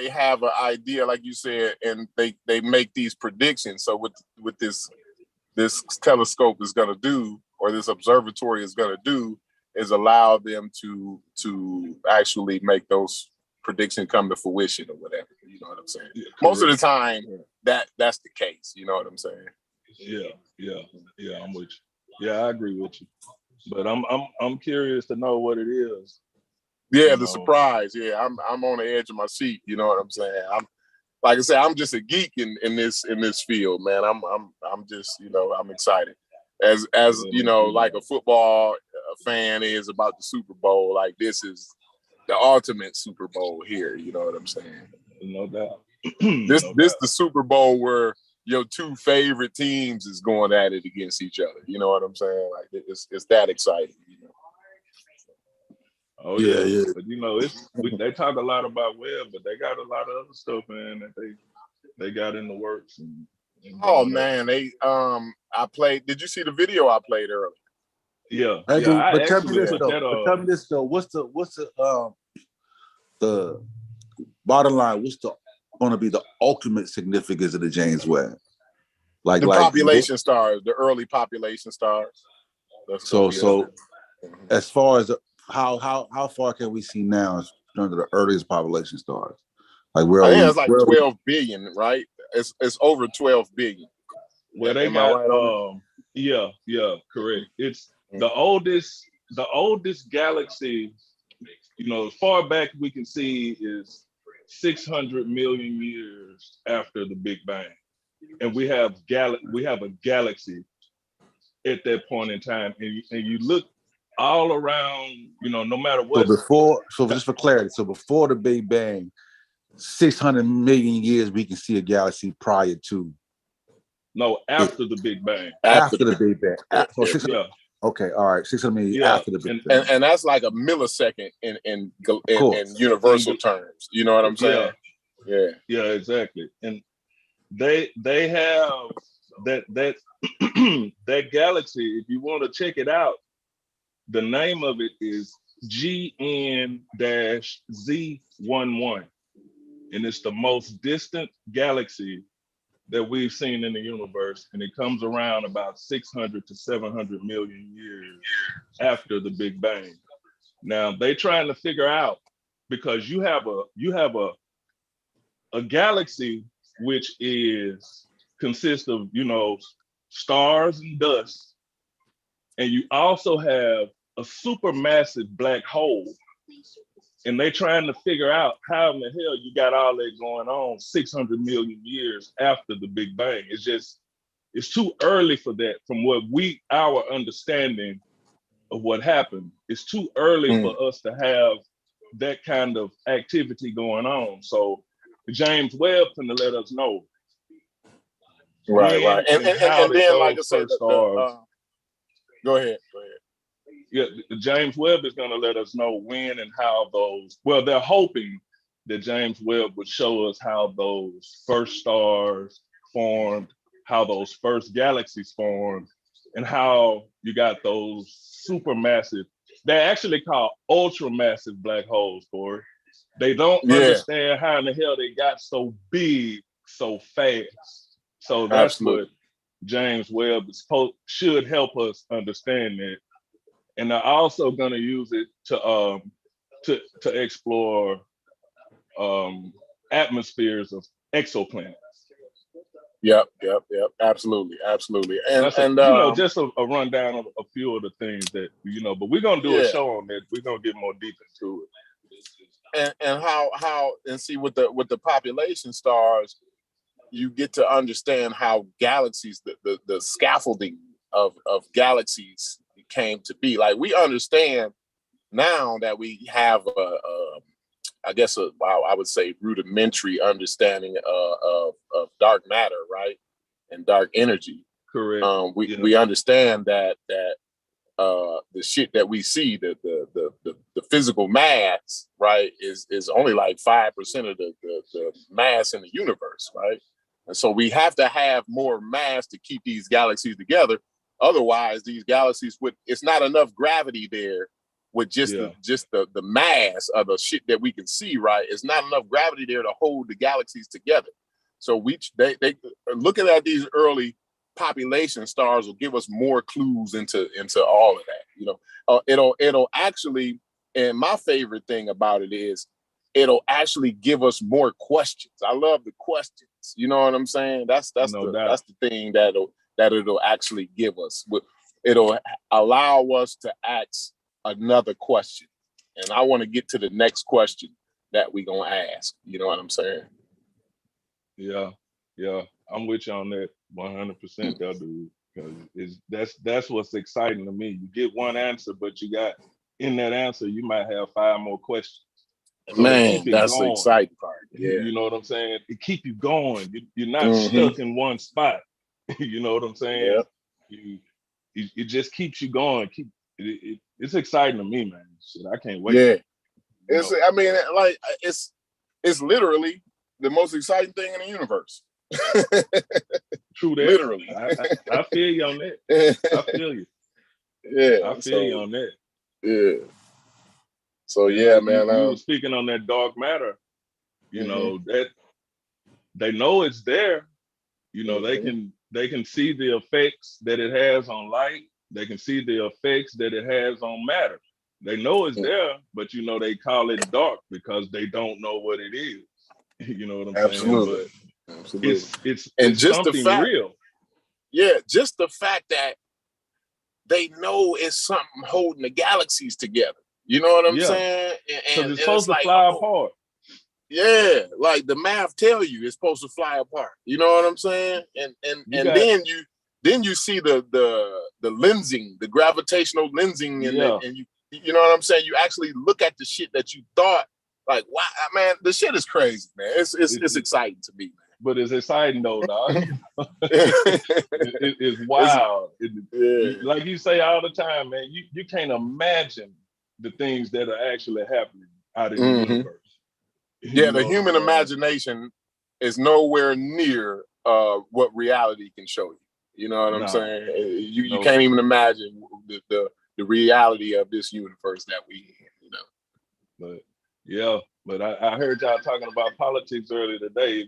have an idea, like you said, and they make these predictions. So with this telescope is going to do, or this observatory is going to do, is allow them to actually make those predictions come to fruition or whatever. You know what I'm saying? Yeah, most of the time, that's the case. You know what I'm saying? Yeah, I'm with you. Yeah, I agree with you. But I'm curious to know what it is. Yeah, the surprise. Yeah, I'm on the edge of my seat. You know what I'm saying? Like I said, I'm just a geek in this field, man. I'm just, I'm excited. As like a football fan is about the Super Bowl, like this is the ultimate Super Bowl here. You know what I'm saying? No doubt. This the Super Bowl where your two favorite teams is going at it against each other. You know what I'm saying? Like it's that exciting. Oh yeah. But they talk a lot about Webb, but they got a lot of other stuff, man, that they got in the works. And oh man, I played. Did you see the video I played earlier? Yeah. But tell me this though. What's the bottom line? What's going to be the ultimate significance of the James Webb? Like population stars, the early population stars. So as far as how far can we see now in terms of the earliest population stars? Like I think it's like 12 billion, right? It's over 12 billion. Well, they got yeah, correct. It's the oldest galaxy, as far back we can see, is 600 million years after the Big Bang, and we have a galaxy at that point in time, and you look all around, no matter what. So just for clarity, so before the Big Bang, 600 million years we can see a galaxy prior to. No, after the Big Bang. After the Big Bang. So 600, okay, all right, 600 million after the Big Bang. And that's like a millisecond in universal terms. You know what I'm saying? Yeah, exactly. And they have that that galaxy. If you want to check it out, the name of it is GN-Z11, and it's the most distant galaxy that we've seen in the universe, and it comes around about 600 to 700 million years after the Big Bang. Now they trying to figure out, because you have a galaxy which consists of stars and dust, and you also have a supermassive black hole. And they trying to figure out how in the hell you got all that going on 600 million years after the Big Bang. It's too early for that from what our understanding of what happened. It's too early for us to have that kind of activity going on. So James Webb finna let us know. Right. And then, like I said, go ahead. Yeah, James Webb is going to let us know when and how they're hoping that James Webb would show us how those first stars formed, how those first galaxies formed, and how you got those supermassive, they're actually called ultramassive black holes, Corey. They don't understand how in the hell they got so big so fast. So that's what James Webb should help us understand that. And they're also going to use it to explore atmospheres of exoplanets. Yep. Absolutely. And just a rundown of a few of the things that but we're gonna do a show on that. We're gonna get more deep into it. And how see with the population stars, you get to understand how galaxies, the scaffolding of galaxies came to be. Like, we understand now that we have I would say rudimentary understanding of dark matter, right, and dark energy. Correct. We understand that the shit that we see, the physical mass, right, is only like 5% of the mass in the universe, right, and so we have to have more mass to keep these galaxies together. Otherwise, these galaxies it's not enough gravity there. With just the mass of the shit that we can see, right? It's not enough gravity there to hold the galaxies together. So they looking at these early population stars will give us more clues into all of that. It'll actually, and my favorite thing about it is it'll actually give us more questions. I love the questions. You know what I'm saying? That's the thing that it'll actually give us. It'll allow us to ask another question, and I want to get to the next question that we're gonna ask. You know what I'm saying? Yeah, I'm with you on that 100%, dude. Because that's what's exciting to me. You get one answer, but you got in that answer, you might have 5 more questions. So man, that's the exciting part. Yeah, you know what I'm saying? It keep you going. You're not stuck in one spot. You know what I'm saying? Yep. It just keeps you going. It's exciting to me, man. Shit, I can't wait. Yeah, it's literally the most exciting thing in the universe. True that. Literally. I feel you on that. I feel you. Yeah, I feel you on that. Yeah. So man. You were speaking on that dark matter. You know that they know it's there. You know they can see the effects that it has on light. They can see the effects that it has on matter. They know it's there, but they call it dark because they don't know what it is. You know what I'm saying? But Absolutely. It's just something the fact, real. Yeah, just the fact that they know it's something holding the galaxies together. You know what I'm saying? Because it's supposed to fly apart. Yeah, like the math tell you it's supposed to fly apart. You know what I'm saying? And then you see the lensing, the gravitational lensing, and you know what I'm saying? You actually look at the shit that you thought, like, wow, man, the shit is crazy, man. It's exciting to me, man. But it's exciting though, dog. It's wild. Like you say all the time, man, you can't imagine the things that are actually happening out in the universe. Yeah, the human imagination is nowhere near what reality can show you. You know what I'm saying? You can't even imagine the reality of this universe that we in. But I heard y'all talking about politics earlier today.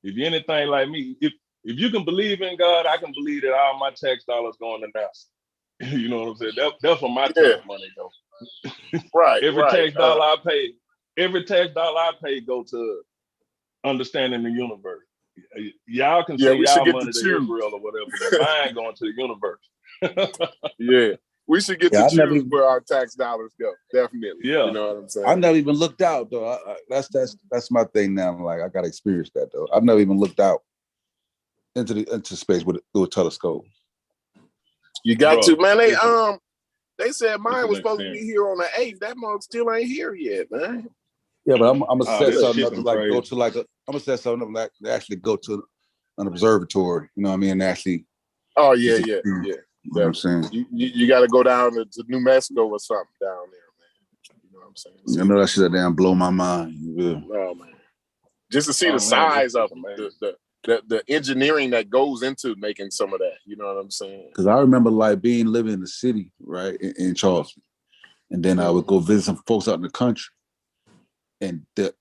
If you're anything like me, if you can believe in God, I can believe that all my tax dollars going to NASA. You know what I'm saying? That's for my tax money though. Right. Every tax dollar I pay go to understanding the universe. Y'all can say y'all money to Israel or whatever, but mine going to the universe. Yeah. We should get to choose where our tax dollars go. Definitely. Yeah. You know what I'm saying? I've never even looked out though. That's my thing now. Like, I gotta experience that though. I've never even looked out into space through a telescope. You got to, man. They said mine was supposed to be here on the 8th. That mug still ain't here yet, man. Yeah, but I'm gonna set something up to like go to like I'm gonna set something up like to actually go to an observatory. You know what I mean? And actually. Oh yeah. You know what I'm saying? You got to go down to New Mexico or something down there, man. You know what I'm saying? So, I know that shit damn blow my mind. Yeah. Oh man, just to see the size of them, the the engineering that goes into making some of that. You know what I'm saying? Because I remember like living in the city, right, in Charleston, and then I would go visit some folks out in the country, and the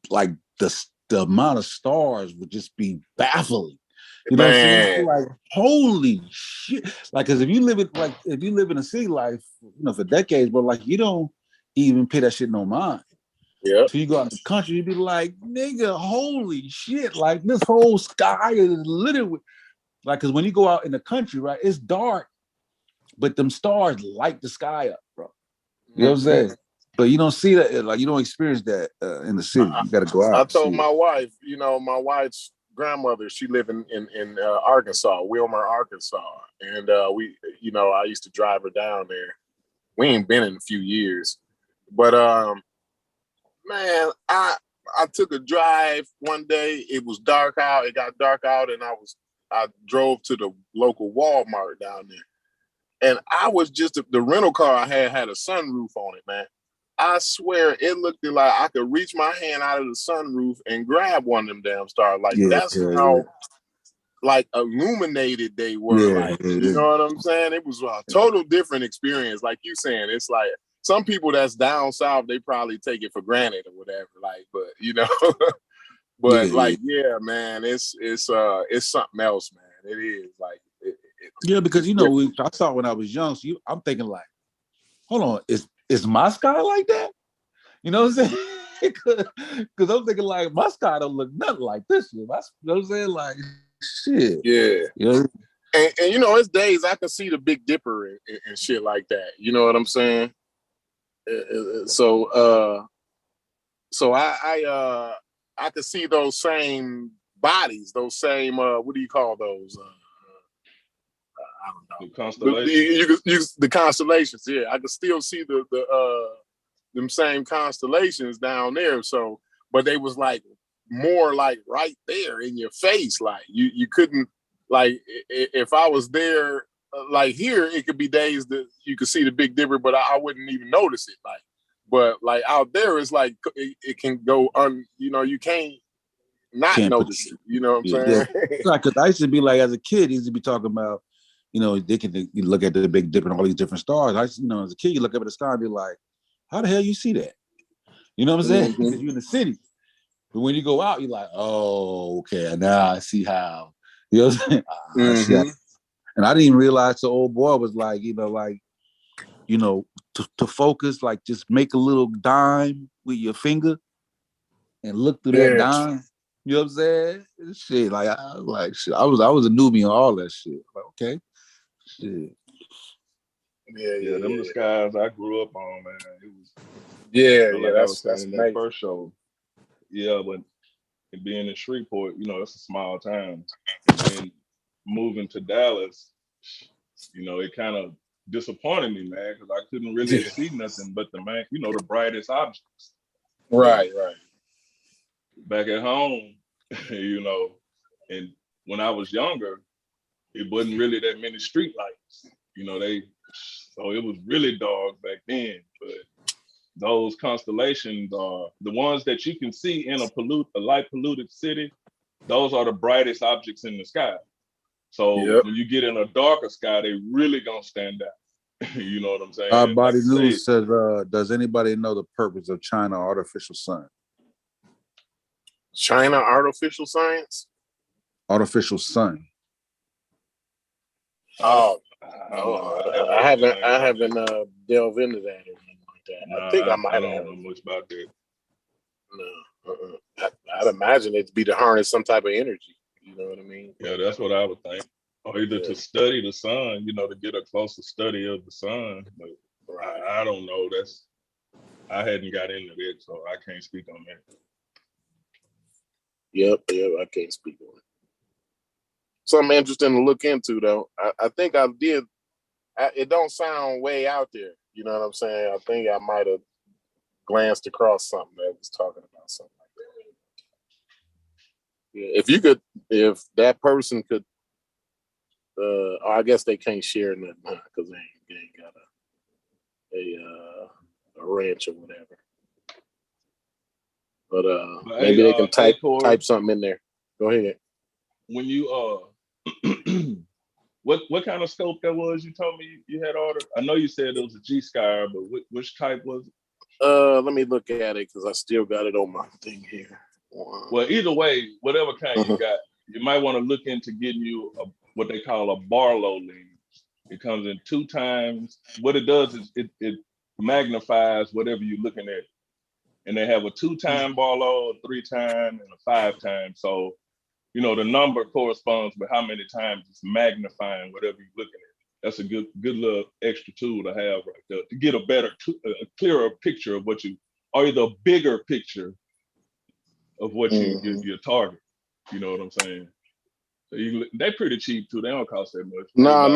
amount of stars would just be baffling. You know what I'm saying? Like, holy shit! Like, because if you live in a city life, for decades, but like you don't even pay that shit no mind. Yeah. So you go out in the country, you'd be like, nigga, holy shit! Like this whole sky is littered with, like, because when you go out in the country, right, it's dark, but them stars light the sky up, bro. You know what I'm saying? But you don't see that, like you don't experience that in the city. You got to go out. I told my wife, my wife's grandmother, she lived in Arkansas, Wilmer, Arkansas, and we, I used to drive her down there. We ain't been in a few years, but man, I took a drive one day. It was dark out. It got dark out, and I drove to the local Walmart down there, and I was just the rental car I had a sunroof on it, man. I swear it looked like I could reach my hand out of the sunroof and grab one of them damn stars. Like that's how like illuminated they were. You know what I'm saying? It was a total different experience. Like you saying, it's like some people that's down south, they probably take it for granted or whatever. Like, but but man, it's something else, man. It is like because I saw it when I was young. So I'm thinking like, hold on, is my sky like that? You know what I'm saying? Because I'm thinking like my sky don't look nothing like this shit. You know what I'm saying? Like shit. Yeah. And it's days I can see the Big Dipper and shit like that. You know what I'm saying? So I could see those same bodies, those same what do you call those? I don't know. The constellations. The constellations, yeah. I could still see them same constellations down there. So, but they was like more like right there in your face. Like you couldn't, like if I was there, like here, it could be days that you could see the Big Dipper, but I wouldn't even notice it. Like, but like out there, it's like it can go you can't notice it. You know what I'm saying? Like, because I used to be like, as a kid, I used to be talking about, they can look at the Big Dipper and all these different stars. As a kid, you look up at the sky and be like, how the hell you see that? You know what I'm saying? Because you're in the city. But when you go out, you're like, oh, okay, now I see how. You know what I'm saying? I see how. And I didn't even realize the old boy was like, to focus, like just make a little dime with your finger and look through that dime. You know what I'm saying? Shit, like I was a newbie on all that shit. Like, okay, shit. Yeah, them the skies I grew up on, man. It was that's that first show. Yeah, but being in Shreveport, it's a small town, and moving to Dallas, it kind of disappointed me, man, because I couldn't really see nothing but the brightest objects. Right. Back at home, and when I was younger, it wasn't really that many street lights. So it was really dark back then. But those constellations are the ones that you can see in a light polluted city. Those are the brightest objects in the sky. So when you get in a darker sky, they really gonna stand out. You know what I'm saying? Our Body News says, does anybody know the purpose of China artificial sun? China artificial science? Artificial sun. Oh, I haven't delved into that or anything like that. Nah, I think I might have. don't know much about that. No, I'd imagine it'd be to harness some type of energy. You know what I mean? Yeah, that's what I would think. Or either to study the sun, to get a closer study of the sun. But I don't know. I hadn't got into it, so I can't speak on that. Yep, I can't speak on it. Something interesting to look into, though. I think I did. It don't sound way out there. You know what I'm saying? I think I might have glanced across something that was talking about something like that. Yeah, if that person could, I guess they can't share nothing because they ain't got a ranch or whatever. But maybe they can type something in there. Go ahead. when you what kind of scope that was you told me you had ordered? I know you said it was a G-Sky, but which type was it? Let me look at it because I still got it on my thing here. Well, either way, whatever kind you got, you might want to look into getting you what they call a Barlow lens. It comes in 2 times. What it does is it magnifies whatever you're looking at. And they have a 2-time Barlow, a 3-time, and a 5-time. So, you know, the number corresponds with how many times it's magnifying whatever you're looking at. That's a good little extra tool to have right there to get a clearer picture of what you, or either a bigger picture of what your target. You know what I'm saying? So they're pretty cheap too. They don't cost that much. No,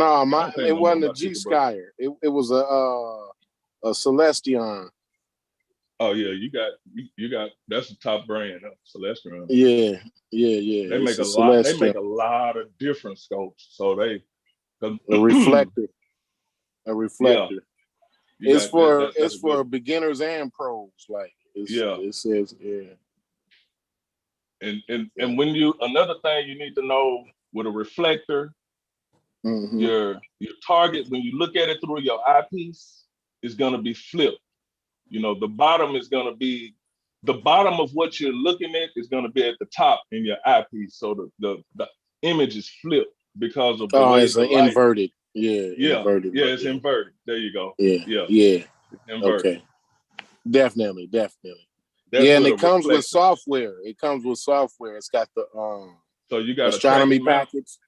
it wasn't a G-Skyer. It was a Celestion. Oh yeah, you got that's the top brand, Celestion. Yeah. They make a lot. They make a lot of different scopes. So they a reflector. Yeah. It's for beginners and pros. Like it says And when another thing you need to know with a reflector, your target, when you look at it through your eyepiece, is going to be flipped. You know, the bottom of what you're looking at is going to be at the top in your eyepiece. So the image is flipped because of the way it's inverted. Inverted. Yeah, it's inverted. There you go. Yeah. It's inverted. Okay. Definitely. And it comes with software. It's got the so you got astronomy packets.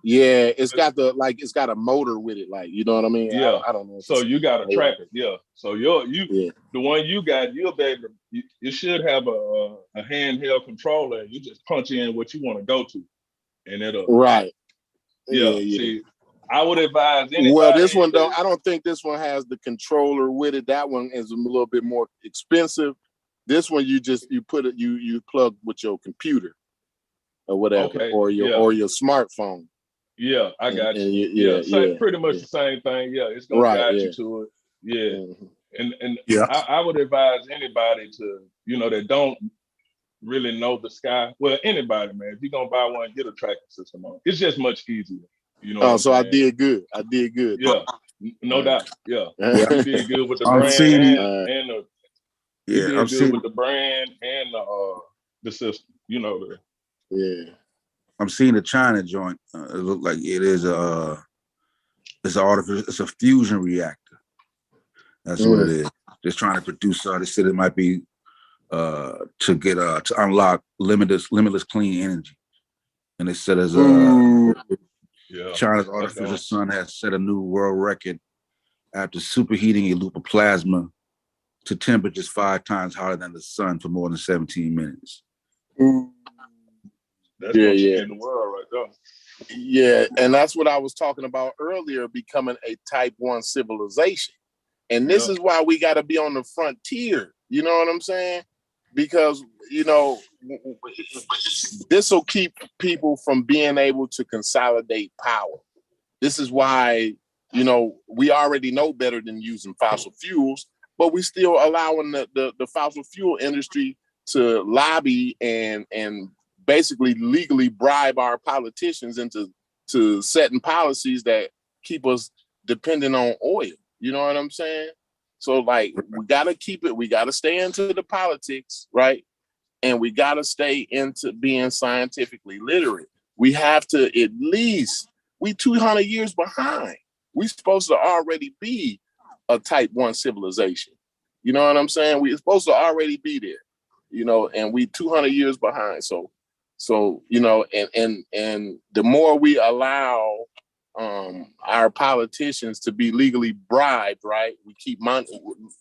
Yeah, it's got a motor with it, like, you know what I mean? Yeah, I don't know. So you got a tracker, So the one you got, you'll be able to, you should have a handheld controller. You just punch in what you want to go to, and it'll right. Yeah. See, I would advise anybody. Well, this one I don't think this one has the controller with it. That one is a little bit more expensive. This one you put it, you plug with your computer or whatever, or your smartphone. Yeah, I got you. Pretty much the same thing. Yeah, it's gonna guide you to it. Yeah, and I would advise anybody to, that don't really know the sky. Well, anybody, man, if you're gonna buy one, get a tracking system on. It's just much easier. So I did good. Yeah, no doubt. Yeah, you did good with the brand with the brand and the system. I'm seeing the China joint. It looks like it is it's a fusion reactor. That's what it is. Just trying to produce. They said it might be to unlock limitless clean energy. And they said as China's artificial sun has set a new world record after superheating a loop of plasma to temperatures 5 times hotter than the sun for more than 17 minutes. That's in the world right there. Yeah, and that's what I was talking about earlier, becoming a type 1 civilization. And this is why we got to be on the frontier. You know what I'm saying? Because, this will keep people from being able to consolidate power. This is why, we already know better than using fossil fuels, but we still allowing the fossil fuel industry to lobby and basically legally bribe our politicians into setting policies that keep us dependent on oil. You know what I'm saying? So we got to keep it. We got to stay into the politics, right? And we got to stay into being scientifically literate. We have to we 200 years behind. We're supposed to already be a type 1 civilization. You know what I'm saying? We're supposed to already be there, and we 200 years behind. So, and the more we allow our politicians to be legally bribed, right? We keep money.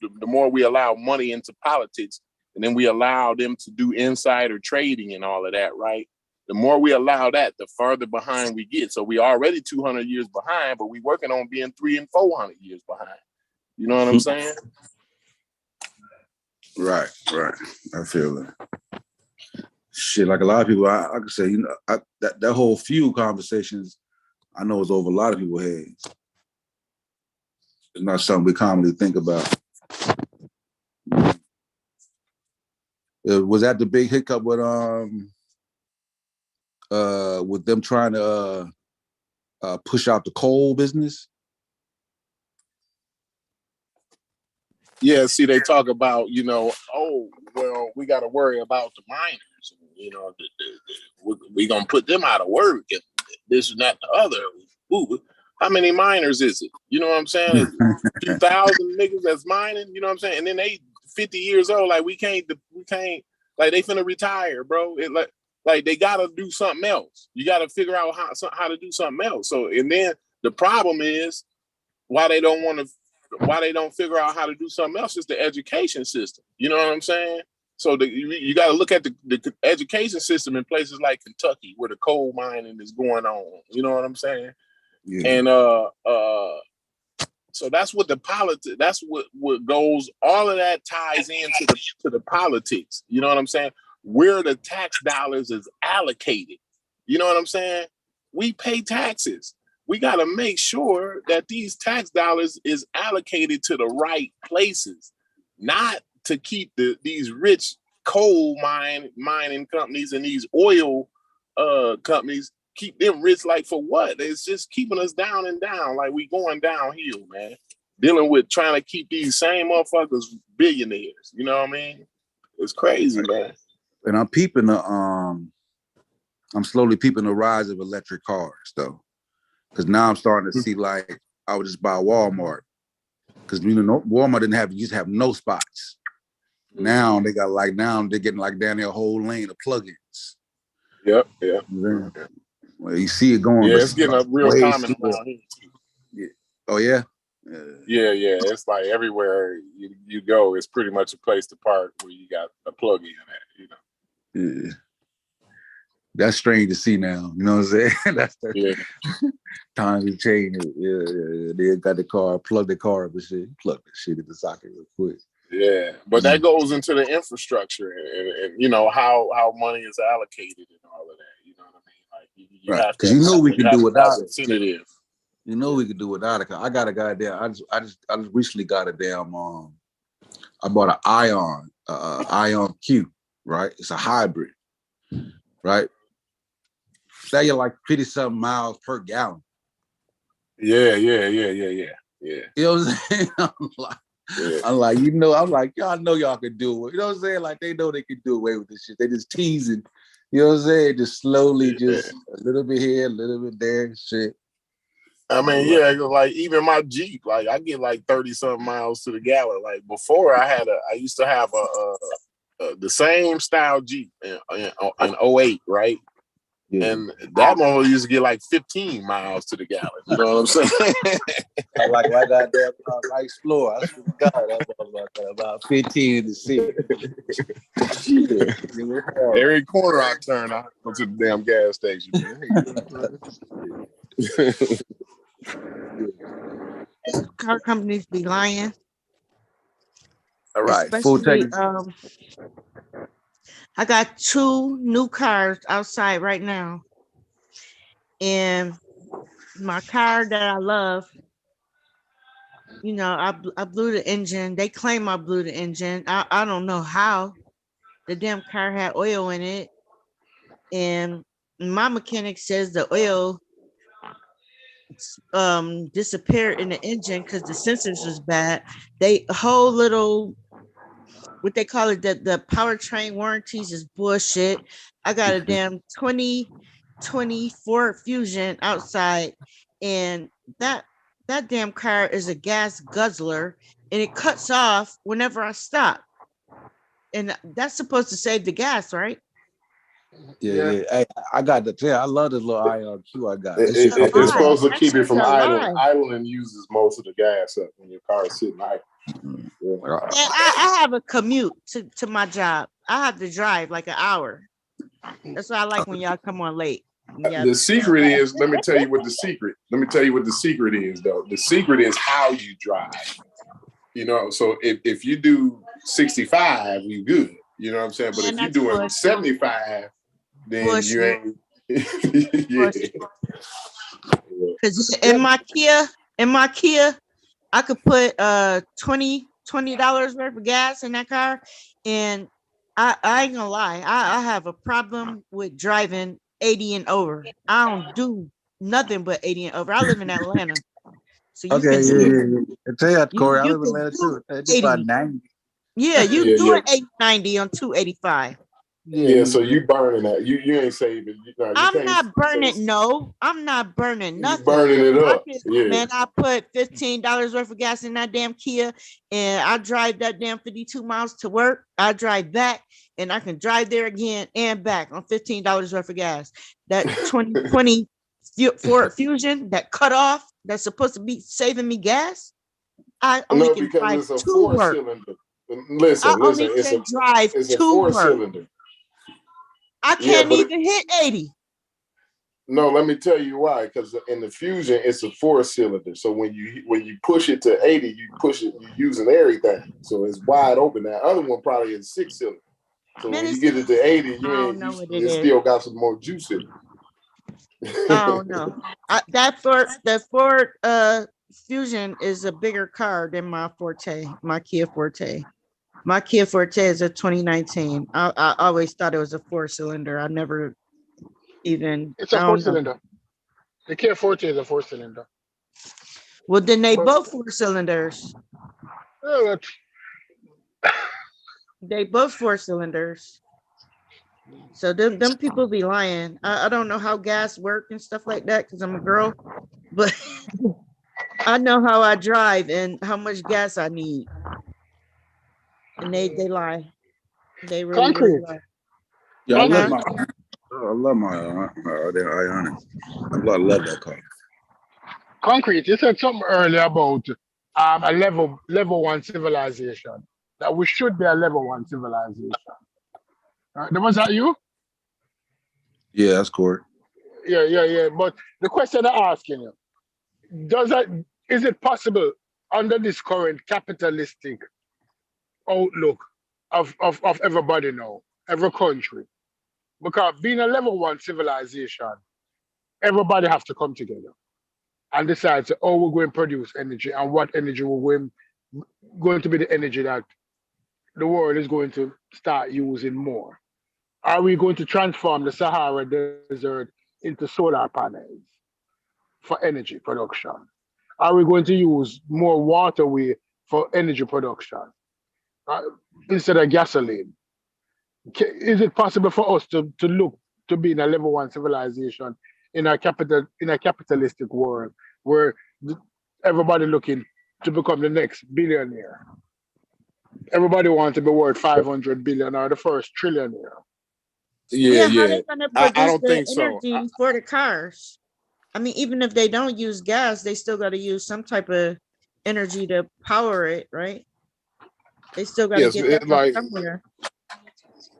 The more we allow money into politics, and then we allow them to do insider trading and all of that, right? The more we allow that, the further behind we get. So we already 200 years behind, but we working on being 300 and 400 years behind. You know what I'm saying? Right. I feel that. Shit, like a lot of people, I could say, that whole fuel conversations, I know it's over a lot of people's heads. It's not something we commonly think about. Was that the big hiccup with with them trying to push out the coal business. Yeah, see, they talk about, oh, well, we got to worry about the miners. We're going to put them out of work and this and that and the other. Ooh, how many miners is it? You know what I'm saying? 2,000 niggas that's mining, you know what I'm saying? And then they 50 years old, like we can't, like they finna retire, bro. It like they got to do something else. You got to figure out how to do something else. So, and then the problem is why they don't figure out how to do something else is the education system. You know what I'm saying? So you got to look at the education system in places like Kentucky where the coal mining is going on. You know what I'm saying? Yeah. And so that's what the politics. That's what goes. All of that ties into the politics. You know what I'm saying? Where the tax dollars is allocated. You know what I'm saying? We pay taxes. We got to make sure that these tax dollars is allocated to the right places, not to keep these rich coal mining companies and these oil companies, keep them rich. Like for what? It's just keeping us down and down. Like we going downhill, man. Dealing with trying to keep these same motherfuckers billionaires. You know what I mean? It's crazy, man. And I'm slowly peeping the rise of electric cars, though. Because now I'm starting to see, like, I would just buy Walmart. Because, Walmart didn't have no spots. Now they got now they're getting like down there a whole lane of plugins. Yep. Well, you see it going. Yeah, it's getting up real common around here too. Yeah. Oh yeah. Yeah. It's like everywhere you go, it's pretty much a place to park where you got a plug-in at. Yeah. That's strange to see now. You know what I'm saying? That's times have changed. Yeah. They got the car, plug the car up and shit. Plug that shit in the socket real quick. Yeah, but that goes into the infrastructure and how money is allocated and all of that. You know what I mean? Like you right? Because we can do without it. We could do without it. I got a guy there. I just recently got a damn. I bought an Ion Q. Right, it's a hybrid. Right. Say you're like 50-something miles per gallon. Yeah. You know what I'm saying? I'm like, y'all know y'all can do it. You know what I'm saying? Like they know they can do away with this shit. They just teasing. You know what I'm saying? Just slowly, just a little bit here, a little bit there, shit. I mean, like even my Jeep, like I get like 30-something miles to the gallon. Like before, I used to have the same style Jeep in 08, right? Yeah. And that one used to get like 15 miles to the gallon. You know what I'm saying? like I got that Explorer. I swear to God, that was about 15 in the seat. Every corner I turn, I go to the damn gas station. Car companies be lying. All right, especially, I got 2 new cars outside right now, and my car that I love, I blew the engine. They claim I blew the engine. I don't know how. The damn car had oil in it, and my mechanic says the oil disappeared in the engine because the sensors was bad. They whole little, what they call it, the powertrain warranties is bullshit. I got a damn 2024 Fusion outside, and that damn car is a gas guzzler, and it cuts off whenever I stop. And that's supposed to save the gas, right? Yeah. Hey, I got I love this little IRQ I got. It's supposed to keep it from idling. Idling uses most of the gas up when your car is sitting idle. I have a commute to my job. I have to drive like an hour. That's why I like when y'all come on late. The secret is, let me tell you what the secret is, though. The secret is how you drive. So if you do 65, you good. You know what I'm saying? But if you're doing 75, then you ain't. Because in my Kia, I could put $20 worth of gas in that car, and I ain't gonna lie, I have a problem with driving 80 and over. I don't do nothing but 80 and over. I live in Atlanta. So you Okay, can yeah. I tell you, Corey, I you live in can Atlanta do too. It's about 80. 90. Yeah, you Yeah, do yeah. an 80, 90 on 285. Yeah, so you burning that. You ain't saving. You I'm can't not say burning. No, I'm not burning you nothing. burning it I up. just, Yeah. man, I put $15 worth of gas in that damn Kia, and I drive that damn 52 miles to work. I drive back, and I can drive there again and back on $15 worth of gas. That 2020 Ford Fusion that cut off, that's supposed to be saving me gas. I only No, can because drive it's a to work. four-cylinder. I Listen, only it's can drive a to work. four-cylinder. I Yeah, can't but even hit 80. no, let me tell you why. Because in the Fusion, it's a four-cylinder. So when you push it to 80, you push it. You're using everything, so it's wide open. That other one probably is six-cylinder. So Man, when you get it to 80, I don't know what it it is. still got some more juice in it. I don't know. The Ford Fusion is a bigger car than my Forte, my Kia Forte. My Kia Forte is a 2019. I always thought it was a 4-cylinder. I never even. It's I a don't know. four-cylinder. The Kia Forte is a four-cylinder. Well, then they both 4-cylinders. They both 4-cylinders. So them people be lying. I don't know how gas work and stuff like that because I'm a girl, but I know how I drive and how much gas I need. And they lie. They really, really lie. Yeah, I love Concrete. my Ionic. I love that car. Concrete, you said something earlier about a level one civilization. That we should be a level one civilization. Was that you? Yeah, that's correct. Yeah. But the question I'm asking you, is it possible under this current capitalistic outlook of everybody now, every country? Because being a level one civilization, everybody have to come together and decide, oh, we're going to produce energy and what energy we're going to be the energy that the world is going to start using more. Are we going to transform the Sahara Desert into solar panels for energy production? Are we going to use more waterway for energy production instead of gasoline? Is it possible for us to look to be in a level one civilization in a capitalistic world where everybody looking to become the next billionaire? Everybody wants to be worth 500 billion or the first trillionaire. Yeah, how they gonna produce I don't the think so. energy for the cars? I mean, even if they don't use gas, they still got to use some type of energy to power it, right? They still got to get that from somewhere.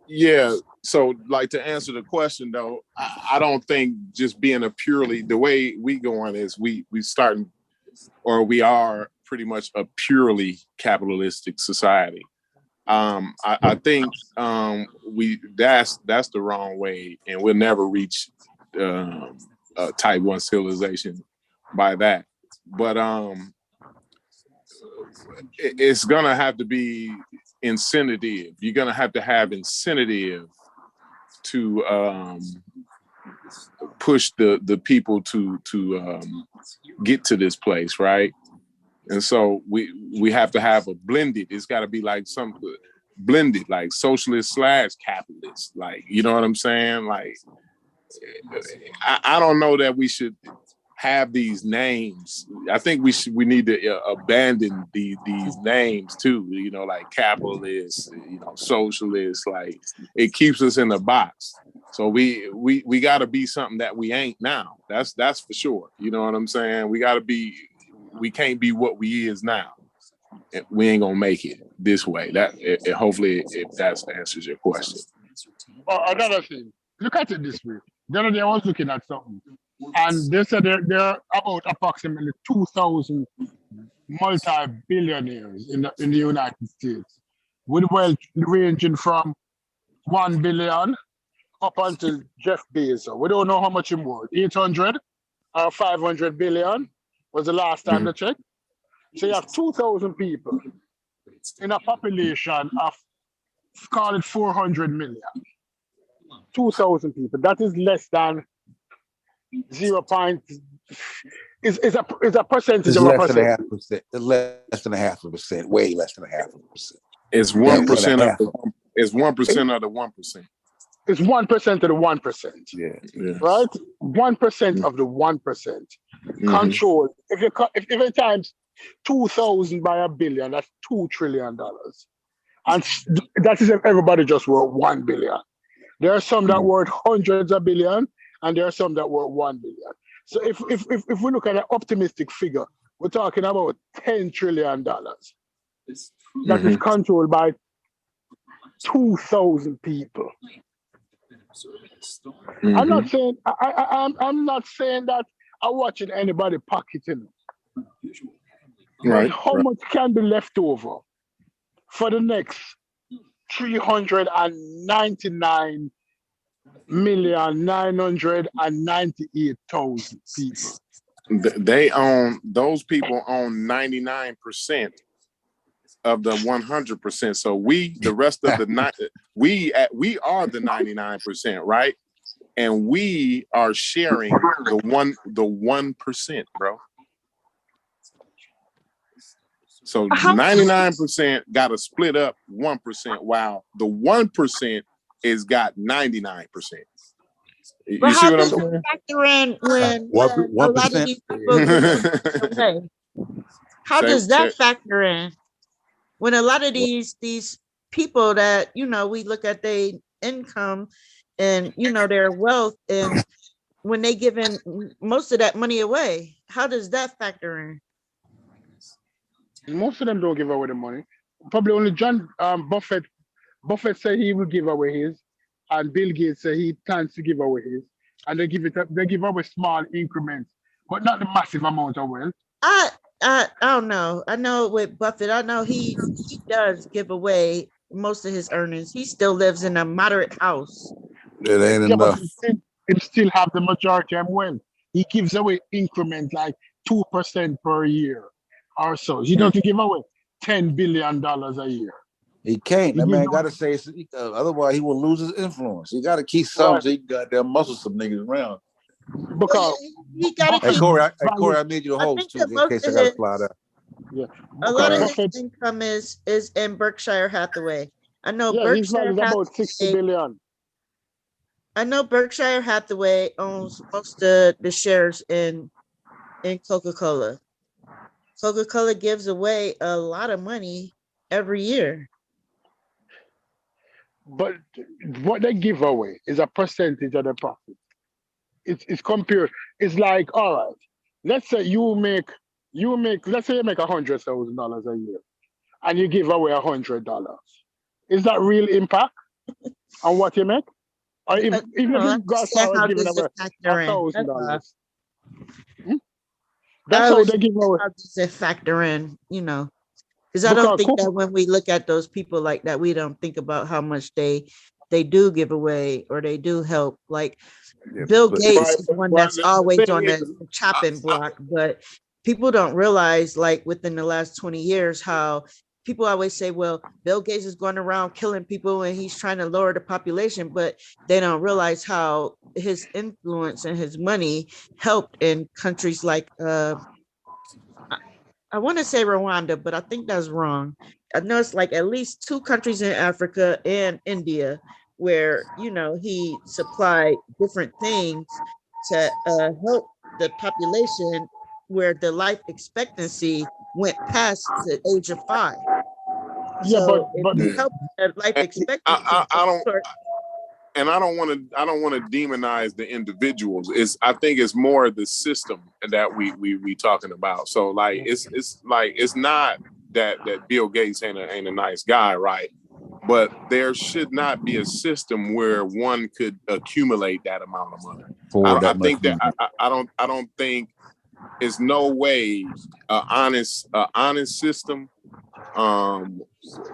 Yeah. So, like, to answer the question though, I don't think just being the way we going is we starting, or we are pretty much a purely capitalistic society. I think that's the wrong way, and we'll never reach type 1 civilization by that. But it's gonna have to be incentive. You're gonna have to have incentive to push the people to get to this place, right? And so we have to have a blended. It's got to be like some blended, like socialist / capitalist. Like, you know what I'm saying? Like, I don't know that we should have these names. I think we need to abandon these names too. You know, like capitalist, socialist. Like, it keeps us in a box. So we got to be something that we ain't now. That's for sure. You know what I'm saying? We can't be what we is now. We ain't gonna make it this way. Hopefully, if that answers your question. Another thing, look at it this way. The other day I was looking at something, and they said there are about approximately 2,000 multi-billionaires in the United States, with wealth ranging from 1 billion up until Jeff Bezos. We don't know how much he's worth. 800 or 500 billion was the last time they checked. So you have 2,000 people in a population of, call it 400 million. 2,000 people. That is less than 0. Is a percentage It's of a less than a percent. half percent. It's less than a half a percent. Way less than a half a percent. It's 1% of the 1% of the 1%. It's 1% of the 1%. Yeah. Right? 1% of the 1%. Control. If it times 2,000 by a billion, that's $2 trillion. And that is if everybody just worth 1 billion. There are some that worth hundreds of billion, and there are some that worth 1 billion. So if we look at an optimistic figure, we're talking about $10 trillion. That is controlled by 2,000 people. I'm not saying I'm not saying that I'm watching anybody pocketing. Right. How much can be left over for the next 399,998,000 people? Those people own 99% of the 100%. So the rest of the we are the 99%, right? And we are sharing the 1%, bro. So 99% got to split up 1%, while the 1% is got 99%. But You see what I'm saying? saying? Factor in when a lot of these people okay. How does that factor in? When a lot of these people that, we look at their income and, their wealth, and when they giving most of that money away, how does that factor in? Most of them don't give away the money. Probably only John Buffett said he will give away his, and Bill Gates said he plans to give away his, and they give away small increments, but not the massive amount of wealth. I don't know. I know with Buffett, I know he does give away most of his earnings. He still lives in a moderate house. It ain't enough. But he still have the majority of wealth. He gives away increment like 2% per year or so. He doesn't give away $10 billion a year. He can't. That man got to say, otherwise he will lose his influence. He got to keep some so he can goddamn muscle some niggas around. Because he got to keep. Corey, I made you the host too, in case I got to fly out. Yeah, a lot of his income is in Berkshire Hathaway. I know Berkshire Hathaway about 60 billion. I know Berkshire Hathaway owns most of the shares in Coca-Cola. Coca-Cola gives away a lot of money every year. But what they give away is a percentage of the profit. It's compared. It's like, all right, let's say let's say you make $100,000 a year, and you give away $100. Is that real impact on what you make? Or even if you got started giving away $1,000, that's how they give away. How does it factor in? Because I don't think that when we look at those people like that, we don't think about how much they do give away or they do help. Like Bill Gates is one that's always on the chopping block, but people don't realize, like within the last 20 years, how people always say, well, Bill Gates is going around killing people and he's trying to lower the population, but they don't realize how his influence and his money helped in countries like, I want to say Rwanda, but I think that's wrong. I know it's like at least 2 countries in Africa and India where, he supplied different things to help the population where the life expectancy went past the age of 5. Yeah, so but help life expectancy. I don't want to demonize the individuals. I think it's more the system that we talking about. So like it's not that Bill Gates ain't a nice guy, right? But there should not be a system where one could accumulate that amount of money. I think that I don't think it's no way an honest system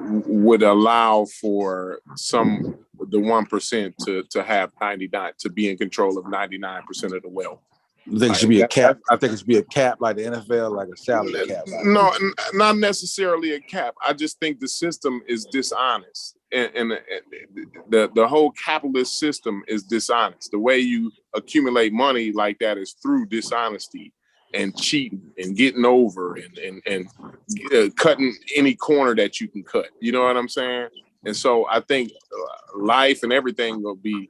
would allow for the 1% to have 99 to be in control of 99% of the wealth. I think it should be a cap. I think it should be a cap like the NFL, like a salary cap. No, not necessarily a cap. I just think the system is dishonest. and the whole capitalist system is dishonest. The way you accumulate money like that is through dishonesty and cheating and getting over and cutting any corner that you can cut. You know what I'm saying? And so I think life and everything will be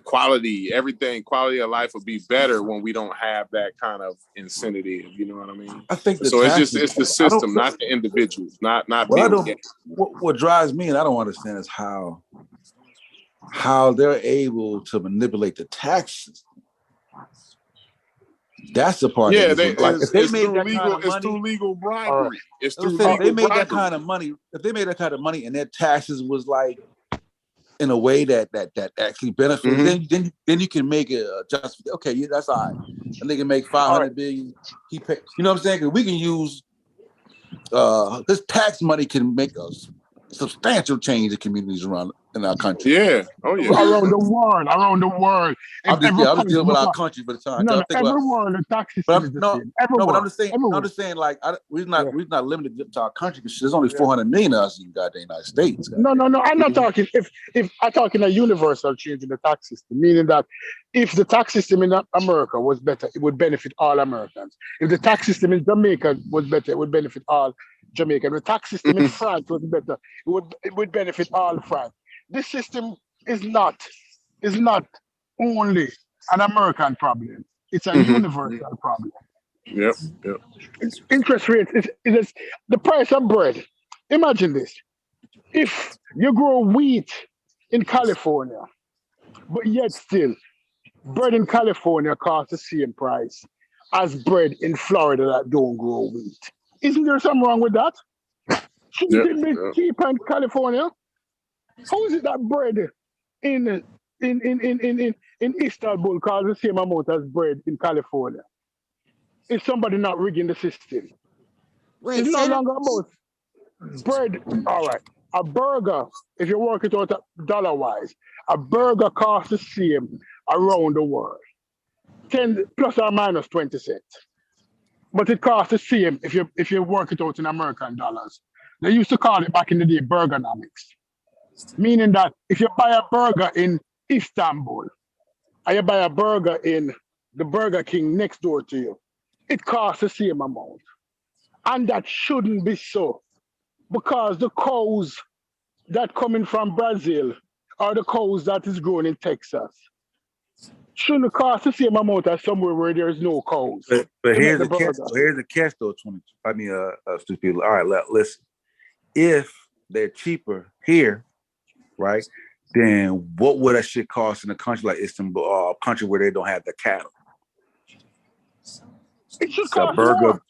quality of life will be better when we don't have that kind of incentive. You know what I mean? I think so it's the system, not the individuals, not what drives me, and I don't understand, is how they're able to manipulate the taxes. That's the part. Yeah, if they made that kind of money, it's through legal bribery. It's through legal bribery. If they made that kind of money, and their taxes was like in a way that actually benefits, then you can make it just okay. Yeah, that's all right. And they can make 500 billion. He pay. You know what I'm saying? Because we can use this tax money can make a substantial change in communities around in our country. Yeah. Oh yeah. Around the world. I'm just dealing with our country for the time. No, everywhere the tax system is the same. Everywhere. No, but I'm just saying, like we're not limited to our country because there's only 400 million of us in the United States. No. I'm not talking. If I'm talking a universal change in the tax system, meaning that if the tax system in America was better, it would benefit all Americans. If the tax system in Jamaica was better, it would benefit all Jamaicans. If the tax system in France was better, it would benefit all France. This system is not only an American problem. It's a universal problem. Yep. Interest rates is the price of bread. Imagine this. If you grow wheat in California, but yet still bread in California costs the same price as bread in Florida that don't grow wheat. Isn't there something wrong with that? Shouldn't it be cheaper in California? How is it that bread in Istanbul costs the same amount as bread in California? Is somebody not rigging the system? It's no longer about bread. All right. A burger, if you work it out dollar-wise, a burger costs the same around the world. 10 plus or minus 20 cents. But it costs the same if you work it out in American dollars. They used to call it back in the day burgernomics. Meaning that if you buy a burger in Istanbul, and you buy a burger in the Burger King next door to you, it costs the same amount. And that shouldn't be so. Because the cows that coming from Brazil are the cows that is grown in Texas. Shouldn't cost the same amount as somewhere where there is no cows. But here's the catch. Here's the catch, though. Stupid. All right, listen. If they're cheaper here, right? Then what would that shit cost in a country like Istanbul, a country where they don't have the cattle? It should cost more.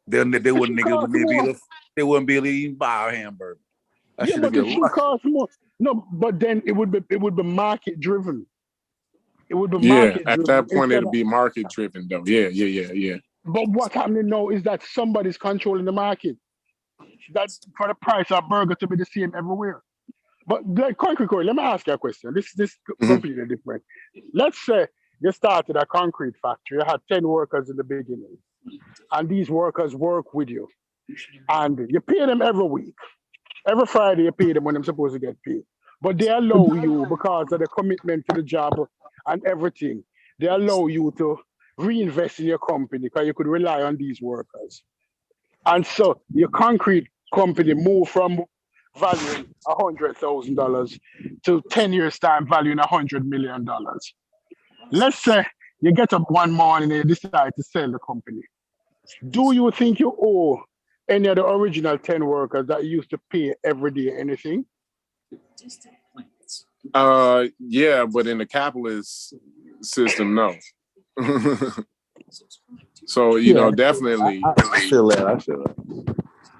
They wouldn't be able to even buy a hamburger. But it should cost more. No, but then it would be market driven. It would be market driven. At that point it'll be market driven though. Yeah. But what's happening now is that somebody's controlling the market. That's for the price of burger to be the same everywhere. But like concrete, let me ask you a question. This is completely different. Let's say you started a concrete factory. You had 10 workers in the beginning, and these workers work with you, and you pay them every week. Every Friday you pay them when they're supposed to get paid. But they allow you, because of the commitment to the job and everything, they allow you to reinvest in your company because you could rely on these workers. And so your concrete company moved from valuing $100,000 to 10 years time valuing $100 million. Let's say you get up one morning and you decide to sell the company. Do you think you owe any of the original 10 workers that you used to pay every day anything? Yeah, but in the capitalist system, no. So, definitely. I feel that.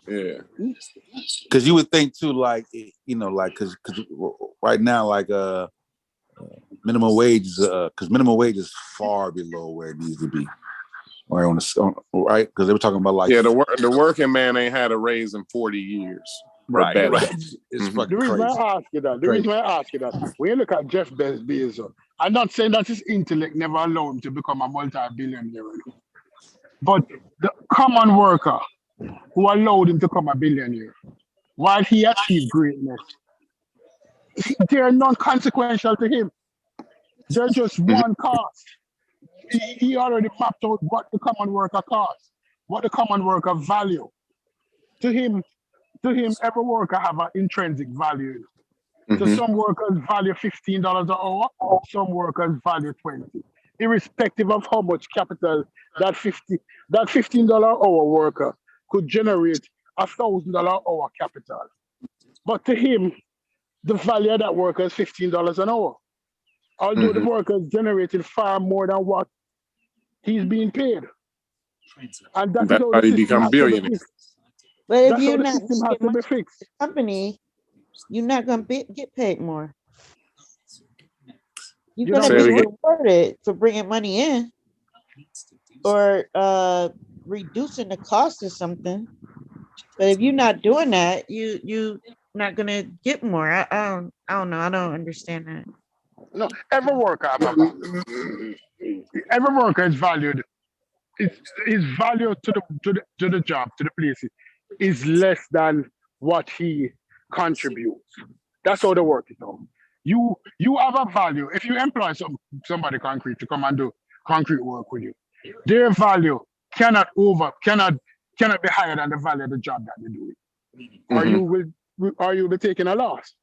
Yeah. Because you would think too, because right now, minimum wage is, because minimum wage is far below where it needs to be. Right? Because they were talking about the working man ain't had a raise in 40 years. Right. It's fucking crazy. The reason why I ask you that, when you look at Jeff Bezos, I'm not saying that his intellect never allowed him to become a multi-billionaire. But the common worker who allowed him to become a billionaire, while he achieved greatness, they're non-consequential to him. They're just one cost. He already mapped out what the common worker costs, what the common worker value. To him, every worker have an intrinsic value. So some workers value $15 an hour, some workers value 20, irrespective of how much capital that $15 hour worker could generate $1,000 hour capital. But to him, the value of that worker is $15 an hour. Although the worker is generating far more than what he's being paid. And that's how how you become billionaires. But if you're not making money for the company, you're not going to get paid more. You're going to be rewarded for bringing money in or reducing the cost of something. But if you're not doing that, you're not going to get more. I don't know. I don't understand that. No, every worker is valued. His value to the job, to the place is less than what he contributes. That's how the work is done. You have a value. If you employ somebody concrete to come and do concrete work with you, their value cannot be higher than the value of the job that they're doing. Or you will be taking a loss.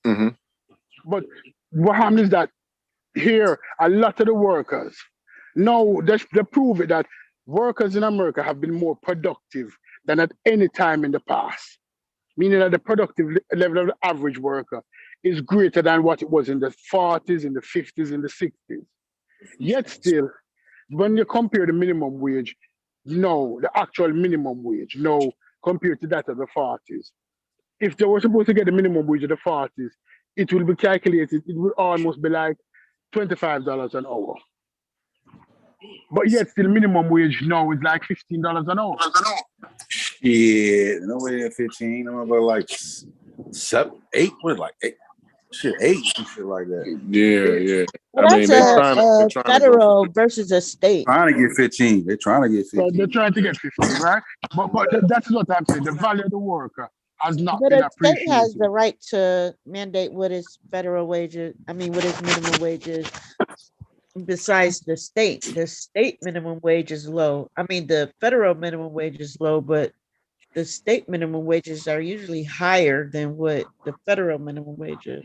But what happens is that here, a lot of the workers, now they prove it that workers in America have been more productive than at any time in the past. Meaning that the productive level of the average worker is greater than what it was in the 40s, in the 50s, in the 60s. Yet still, when you compare the minimum wage, the actual minimum wage, compared to that of the 40s. If they were supposed to get the minimum wage of the 40s, it will be calculated, it will almost be like $25 an hour. But yet still minimum wage now is like $15 an hour. Yeah, no way at 15. I'm about like 7, 8. What, like 8? Shit, 8 and shit like that. Yeah. Well, that's a federal versus a state. Trying to get 15. They're trying to get 15. So they're trying to get 15, right? But that's what I'm saying. The value of the worker has not but been a state appreciated. has the right to mandate what is federal wages. I mean, what is minimum wages. Besides the state minimum wage is low. I mean, the federal minimum wage is low, but the state minimum wages are usually higher than what the federal minimum wage is.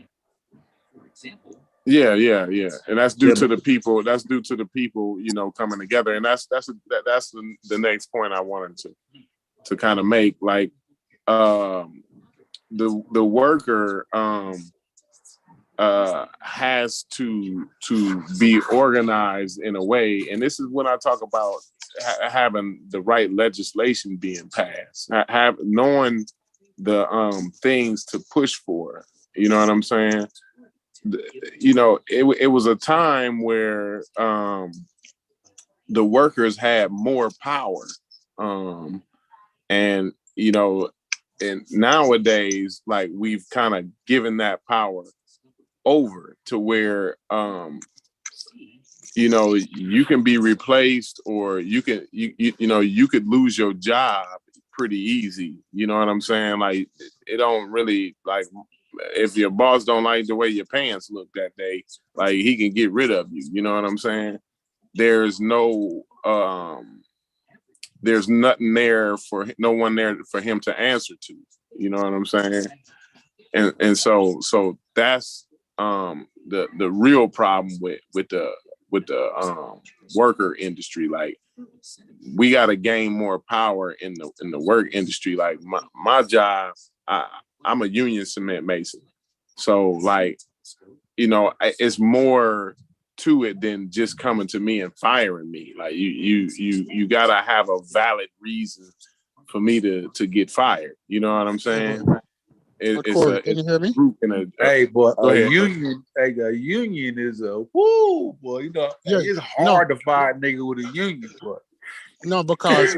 Yeah, and that's due to the people. That's due to the people, coming together, and that's the next point I wanted to kind of make. Like, the worker has to be organized in a way, and this is when I talk about having the right legislation being passed, knowing the things to push for. You know what I'm saying? It was a time where the workers had more power, and nowadays, like, we've kind of given that power over to where you can be replaced, or you could lose your job pretty easy. You know what I'm saying? Like, it don't really, like, if your boss don't like the way your pants look that day, like, he can get rid of you. You know what I'm saying? There's no there's nothing there for no one there for him to answer to. You know what I'm saying? And so that's the real problem with the worker industry. Like, we got to gain more power in the work industry. Like, my job, I'm a union cement mason, so, like, it's more to it than just coming to me and firing me. Like, you gotta have a valid reason for me to get fired. You know what I'm saying? Can you hear me? Hey, boy, Go ahead. union. Hey, a union is a woo, boy. It's hard to fire a nigga with a union, boy. No, because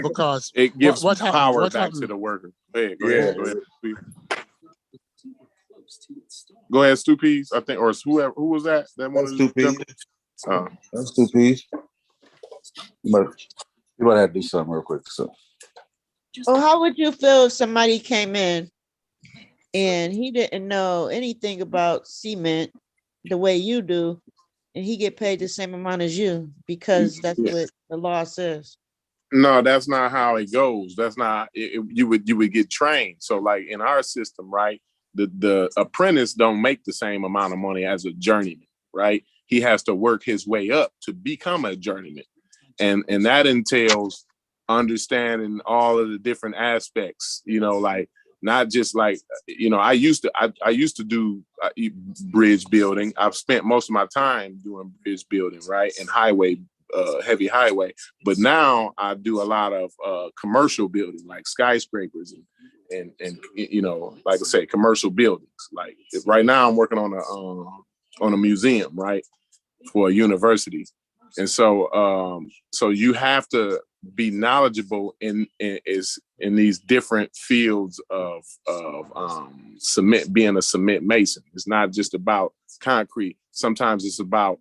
it gives what power what back happened? to the worker. Go ahead. Go ahead, Stu Pease, I think, or whoever. Who was that? That one. Stu Pease. That's Stu Pease. But you might have to do something real quick. So, Well, how would you feel if somebody came in and he didn't know anything about cement the way you do, and he get paid the same amount as you because that's what the law says. No, that's not how it goes. That's not you would get trained. So like in our system, right? The apprentice don't make the same amount of money as a journeyman, right? He has to work his way up to become a journeyman. And that entails understanding all of the different aspects, like not just like, I used to do bridge building. I've spent most of my time doing bridge building, right? And heavy highway. But now I do a lot of commercial building, like skyscrapers and like I say, commercial buildings. Like right now I'm working on a museum, right? For a university. And so you have to be knowledgeable in these different fields of cement, being a cement mason. It's not just about concrete. Sometimes it's about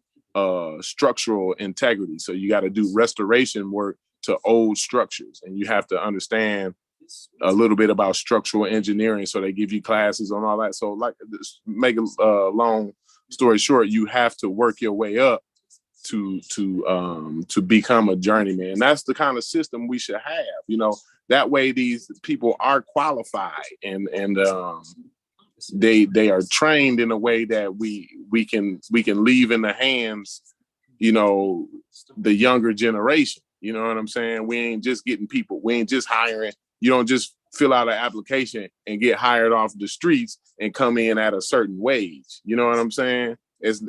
structural integrity. So you got to do restoration work to old structures, and you have to understand a little bit about structural engineering. So they give you classes on all that. So like, make a long story short, you have to work your way up to become a journeyman. And that's the kind of system we should have. That way these people are qualified and they are trained in a way that we can leave in the hands, the younger generation. You know what I'm saying? We ain't just getting people. We ain't just hiring. You don't just fill out an application and get hired off the streets and come in at a certain wage. You know what I'm saying? It's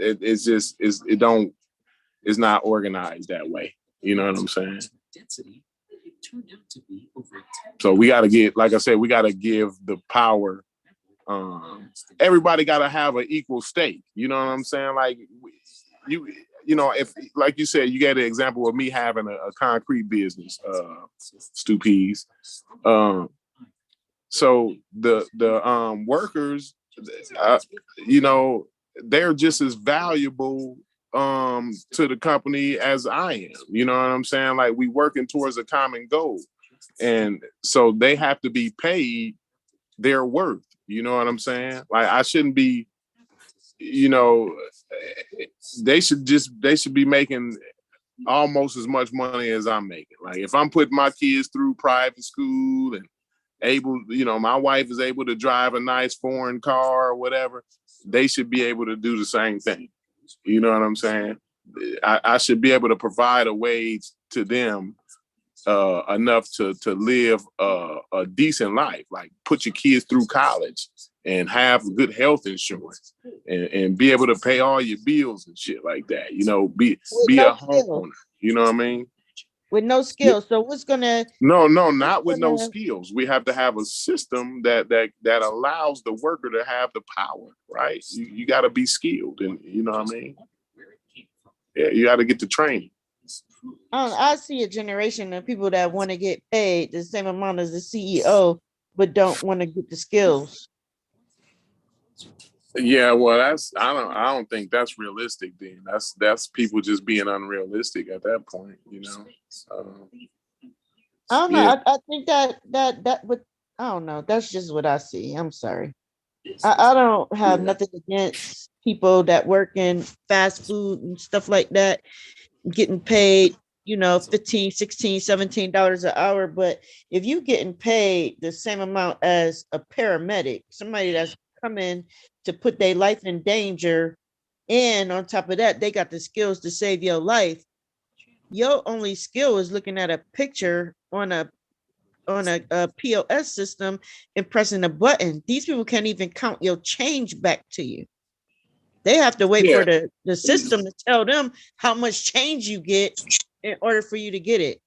not organized that way. You know what I'm saying? So we got to get, like I said, we got to give the power. Everybody got to have an equal stake. You know what I'm saying? Like if, like you said, you get an example of me having a concrete business, Stu Pease. So the workers, they're just as valuable to the company as I am. You know what I'm saying? Like we working towards a common goal. And so they have to be paid their worth. You know what I'm saying? Like I shouldn't be, they should be making almost as much money as I'm making. Like if I'm putting my kids through private school and able, my wife is able to drive a nice foreign car or whatever, they should be able to do the same thing. You know what I'm saying? I should be able to provide a wage to them enough to live a decent life, like put your kids through college and have good health insurance and be able to pay all your bills and shit like that. Be a homeowner. You know what I mean? With no skills. So what's gonna? No, not with no skills. We have to have a system that allows the worker to have the power, right? You got to be skilled, and you know what I mean? Yeah, you got to get the training. I see a generation of people that want to get paid the same amount as the CEO, but don't want to get the skills. Yeah, well, I don't think that's realistic. Then that's people just being unrealistic at that point. I don't know. I think that would. I don't know. That's just what I see. I'm sorry. I don't have nothing against people that work in fast food and stuff like that, getting paid, $15, $16, $17 an hour. But if you getting paid the same amount as a paramedic, somebody that's coming to put their life in danger, and on top of that, they got the skills to save your life. Your only skill is looking at a picture on a POS system and pressing a button. These people can't even count your change back to you. They have to wait for the system to tell them how much change you get in order for you to get it.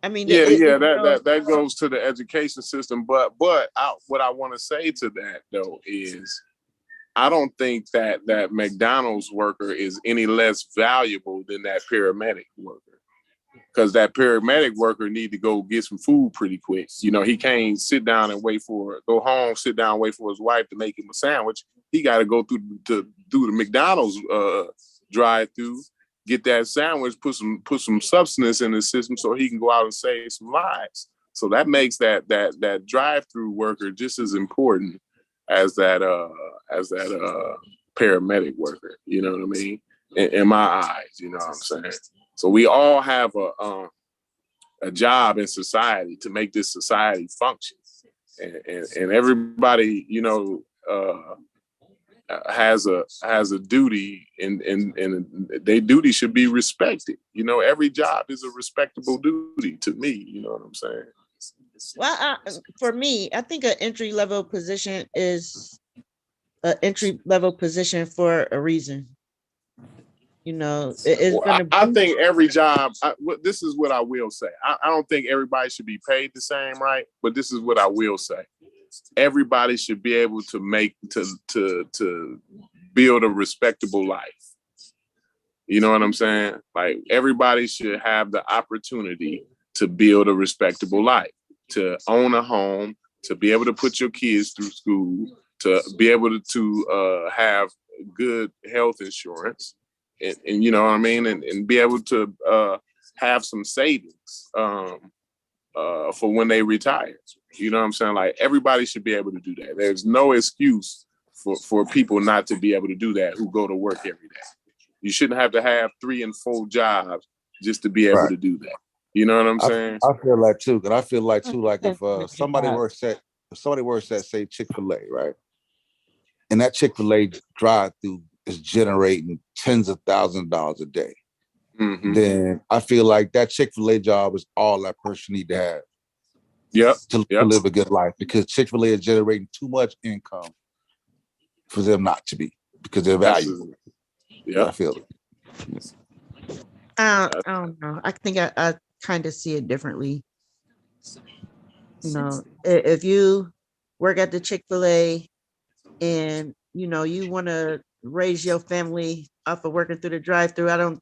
I mean, that goes to the education system. But what I want to say to that though is, I don't think that McDonald's worker is any less valuable than that paramedic worker. Because that paramedic worker need to go get some food pretty quick. He can't go home, sit down, wait for his wife to make him a sandwich. He got to go through the McDonald's drive-through, get that sandwich, put some substance in the system so he can go out and save some lives. So that makes that drive-through worker just as important as that paramedic worker. You know what I mean? In my eyes, you know what I'm saying? So we all have a job in society to make this society function, and everybody, you know, has a duty, and their duty should be respected. You know, every job is a respectable duty to me. You know what I'm saying? Well, for me, I think an entry level position is an entry level position for a reason. You know, I think every job. This is what I will say. I don't think everybody should be paid the same, right? But this is what I will say. Everybody should be able to make to build a respectable life. You know what I'm saying? Like, everybody should have the opportunity to build a respectable life, to own a home, to be able to put your kids through school, to be able to have good health insurance, and you know what I mean, and be able to have some savings for when they retire. You know what I'm saying? Like, everybody should be able to do that. There's no excuse for people not to be able to do that who go to work every day. You shouldn't have to have 3 and 4 jobs just to be able to do that. You know what I'm saying? I feel like too, because I feel like too, like if somebody works at say Chick-fil-A, right? And that Chick-fil-A drive-through is generating tens of thousands of dollars a day. Mm-hmm. Then I feel like that Chick-fil-A job is all that person need to have. To live a good life, because Chick-fil-A is generating too much income for them not to be, because they're valuable. Yeah, I feel it. I don't know. I think I kind of see it differently. You know, if you work at the Chick-fil-A and, you know, you want to raise your family off of working through the drive-through,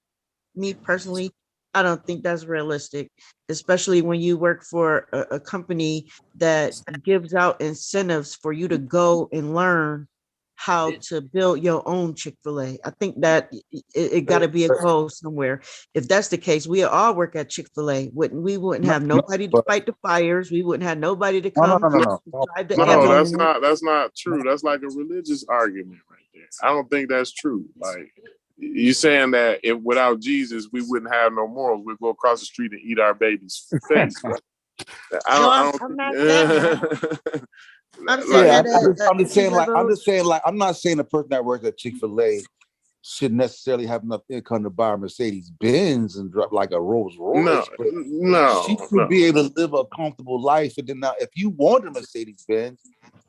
me personally, I don't think that's realistic, especially when you work for a company that gives out incentives for you to go and learn how to build your own Chick-fil-A. I think that it got to be a goal somewhere. If that's the case, we all work at Chick-fil-A. We wouldn't have nobody to fight the fires. We wouldn't have nobody to come drive the ambulance. That's not true. That's like a religious argument right there. I don't think that's true. Like, you saying that if without Jesus we wouldn't have no morals, we'd go across the street and eat our baby's face. I'm not saying that. I'm just saying, I'm not saying the person that works at Chick-fil-A should necessarily have enough income to buy a Mercedes Benz and drive like a Rolls Royce. No, she should be able to live a comfortable life. And then now, if you want a Mercedes Benz,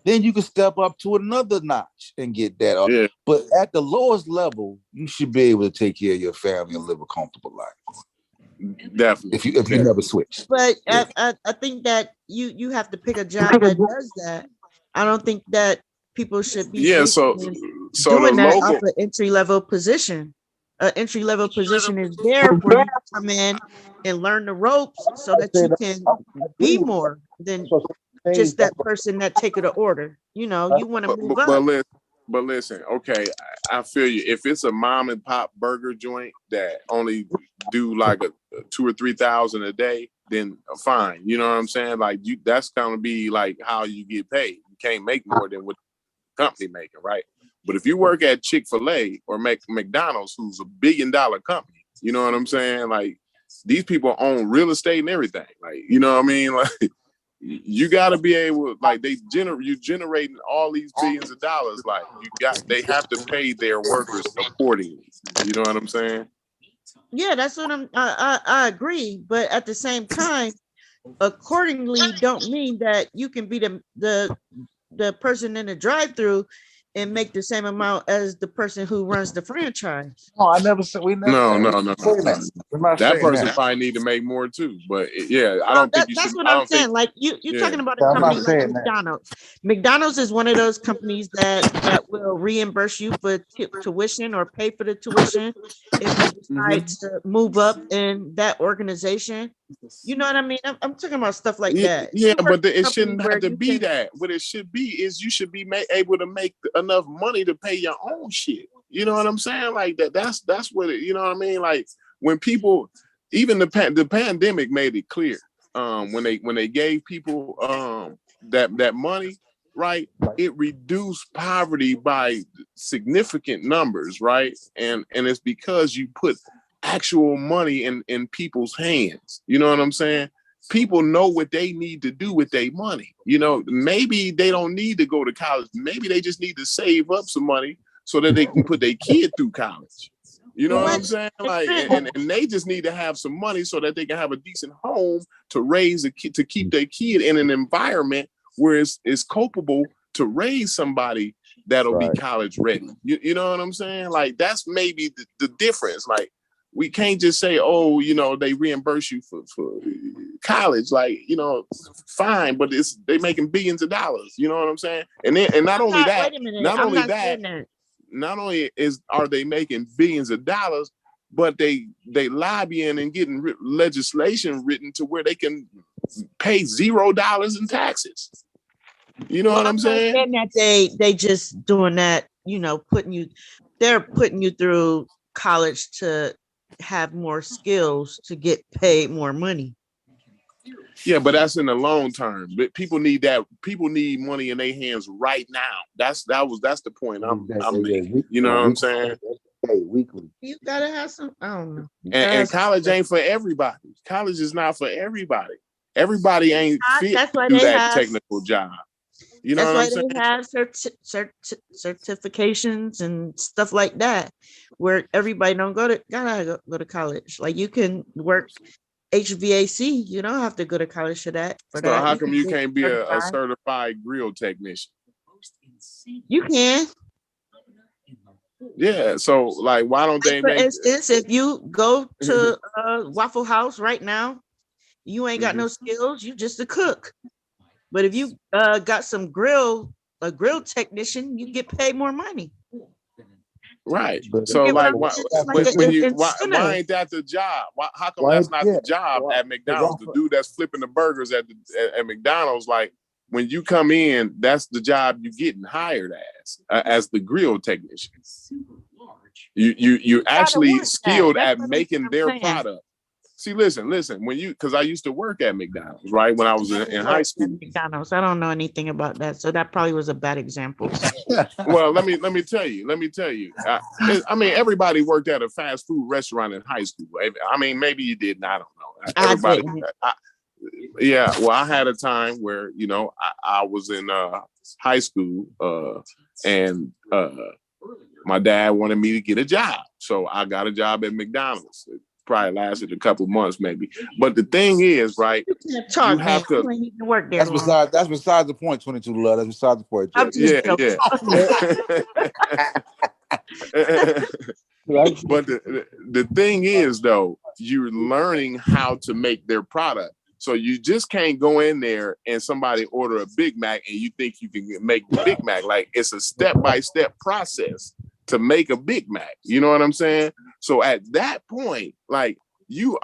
then you can step up to another notch and get that. Yeah. But at the lowest level, you should be able to take care of your family and live a comfortable life. Definitely. If you never switch. But I think that you have to pick a job that does that. I don't think that people should be doing that off an entry-level position. An entry-level position is there for you to come in and learn the ropes so that you can be more than just that person that take the order. You know, you want to move up. But listen, okay, I feel you. If it's a mom and pop burger joint that only do like a 2,000 or 3,000 a day, then fine. You know what I'm saying? Like, that's gonna be like how you get paid. You can't make more than what the company making, right? But if you work at Chick-fil-A or McDonald's, who's $1 billion company, you know what I'm saying? Like, these people own real estate and everything. Like, you know what I mean? Like, you got to be able, like, you generating all these billions of dollars. Like, they have to pay their workers accordingly. You know what I'm saying? Yeah, that's what I agree. But at the same time, accordingly don't mean that you can be the person in the drive-through and make the same amount as the person who runs the franchise. No, I never said we never. No. That person probably need to make more too. But yeah, I don't think you should. That's what I'm saying. Like you're talking about a company like McDonald's. McDonald's is one of those companies that will reimburse you for tuition or pay for the tuition if you decide to move up in that organization. You know what I mean? I'm talking about stuff like that. Yeah, but it shouldn't have to be that. What it should be is you should be able to make enough money to pay your own shit. You know what I'm saying? Like that's what it, you know what I mean? Like, when people, even the pandemic made it clear. when they gave people that money, right, it reduced poverty by significant numbers, right? And it's because you put actual money in people's hands. You know what I'm saying? People know what they need to do with their money. You know, maybe they don't need to go to college. Maybe they just need to save up some money so that they can put their kid through college. You know what I'm saying? Like, and they just need to have some money so that they can have a decent home to raise a kid, to keep their kid in an environment where it's culpable to raise somebody that'll be college ready. You know what I'm saying? Like, that's maybe the difference. Like, we can't just say, oh, you know, they reimburse you for college. Like, you know, fine, but they making billions of dollars. You know what I'm saying? And not only that, not only are they making billions of dollars, but they lobbying and getting legislation written to where they can pay $0 in taxes. You know what I'm saying? That they just doing that, you know, they're putting you through college to have more skills to get paid more money. Yeah, but that's in the long term. But people need that. People need money in their hands right now. That's the point I'm making. You know what I'm saying? Weekly. You gotta have some. I don't know. And college ain't for everybody. College is not for everybody. Everybody ain't fit to do that technical job. You know what I'm saying? That's why they have certifications and stuff like that, where everybody don't gotta go to college. Like, you can work HVAC. You don't have to go to college for that. So how come you can't be a certified grill technician? You can. Yeah. So, like, why don't they For make? instance, if you go to Waffle House right now, you ain't got no skills. You just a cook. But if you got a grill technician, you get paid more money. Right. So, like, why ain't that the job? How come that's not the job at McDonald's? The dude that's flipping the burgers at McDonald's, like, when you come in, that's the job you're getting hired as the grill technician. You're actually skilled at making their product. See, listen, because I used to work at McDonald's, right? When I was in high school. McDonald's, I don't know anything about that. So that probably was a bad example. Well, let me tell you. I mean, everybody worked at a fast food restaurant in high school. I mean, maybe you didn't. I don't know. Everybody. Yeah. Well, I had a time where, you know, I was in high school and my dad wanted me to get a job. So I got a job at McDonald's. Probably lasted a couple months, maybe. But the thing is, right? You have to. Work there. That's besides the point. 22 love. That's besides the point. Yeah. But the thing is, though, you're learning how to make their product. So you just can't go in there and somebody order a Big Mac and you think you can make the Big Mac. Like, it's a step-by-step process to make a Big Mac. You know what I'm saying? So at that point, like, you're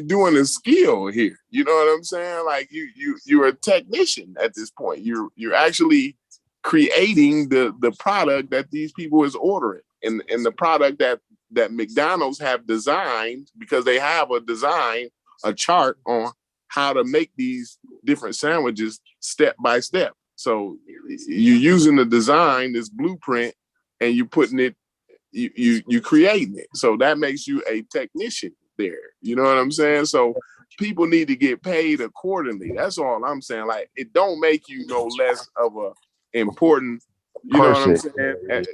doing a skill here. You know what I'm saying? Like, you're a technician at this point. You're actually creating the product that these people is ordering, and the product that McDonald's have designed, because they have a chart on how to make these different sandwiches step by step. So you're using the design, this blueprint, and you're putting it, you creating it. So that makes you a technician there. You know what I'm saying? So people need to get paid accordingly. That's all I'm saying. Like, it don't make you no less of a important, you know what I'm saying?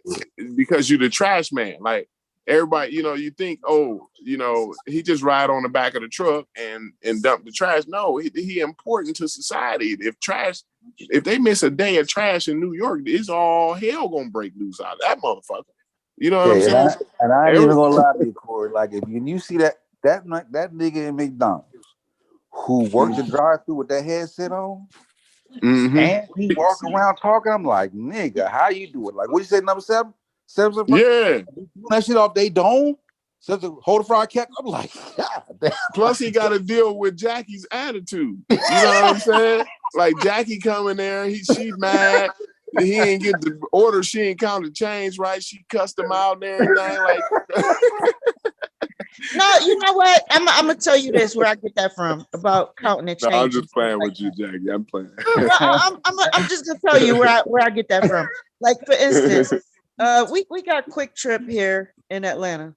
Because you're the trash man. Like, everybody, you know, you think, oh, you know, he just ride on the back of the truck and dump the trash. No, he important to society. If they miss a day of trash in New York, it's all hell gonna break loose out of that motherfucker. You know what I'm saying? And I ain't even gonna lie to you, Corey. Like, if you see that nigga in McDonald's who worked the drive-through with that headset on, and he walk around talking, I'm like, nigga, how you do it? Like, what you say, number 7? 7? Yeah. That shit off they dome. Hold the fry cat. I'm like, God damn. Plus, he got to deal with Jackie's attitude. You know what I'm saying? Like, Jackie coming there, she mad. He ain't get the order. She ain't count the change right. She cussed him out and everything. Like, No, you know what? I'm gonna tell you this where I get that from about counting and No, changing. I'm just playing with you, Jackie. I'm playing. No, I'm just gonna tell you where I get that from. Like for instance, we got Quick Trip here in Atlanta,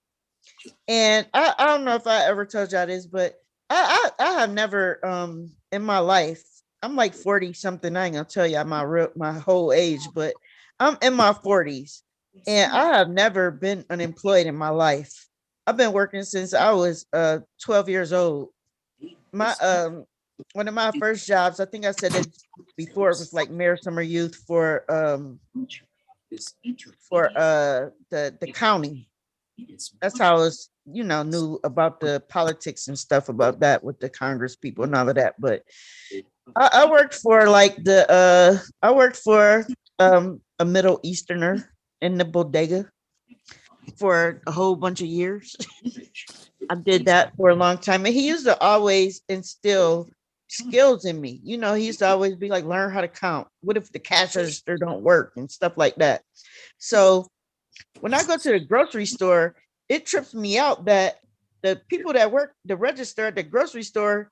and I don't know if I ever told y'all this, but I have never in my life. I'm like 40 something. I ain't gonna tell y'all my whole age, but I'm in my 40s, and I have never been unemployed in my life. I've been working since I was 12 years old. My one of my first jobs, I think I said it before, it was like Mayor Summer Youth for the county. That's how I was, knew about the politics and stuff about that with the Congress people and all of that. But I worked for a Middle Easterner in the bodega for a whole bunch of years. I did that for a long time, and he used to always instill skills in me. He used to always be like, learn how to count. What if the cash register don't work and stuff like that? So when I go to the grocery store, it trips me out that the people that work the register at the grocery store,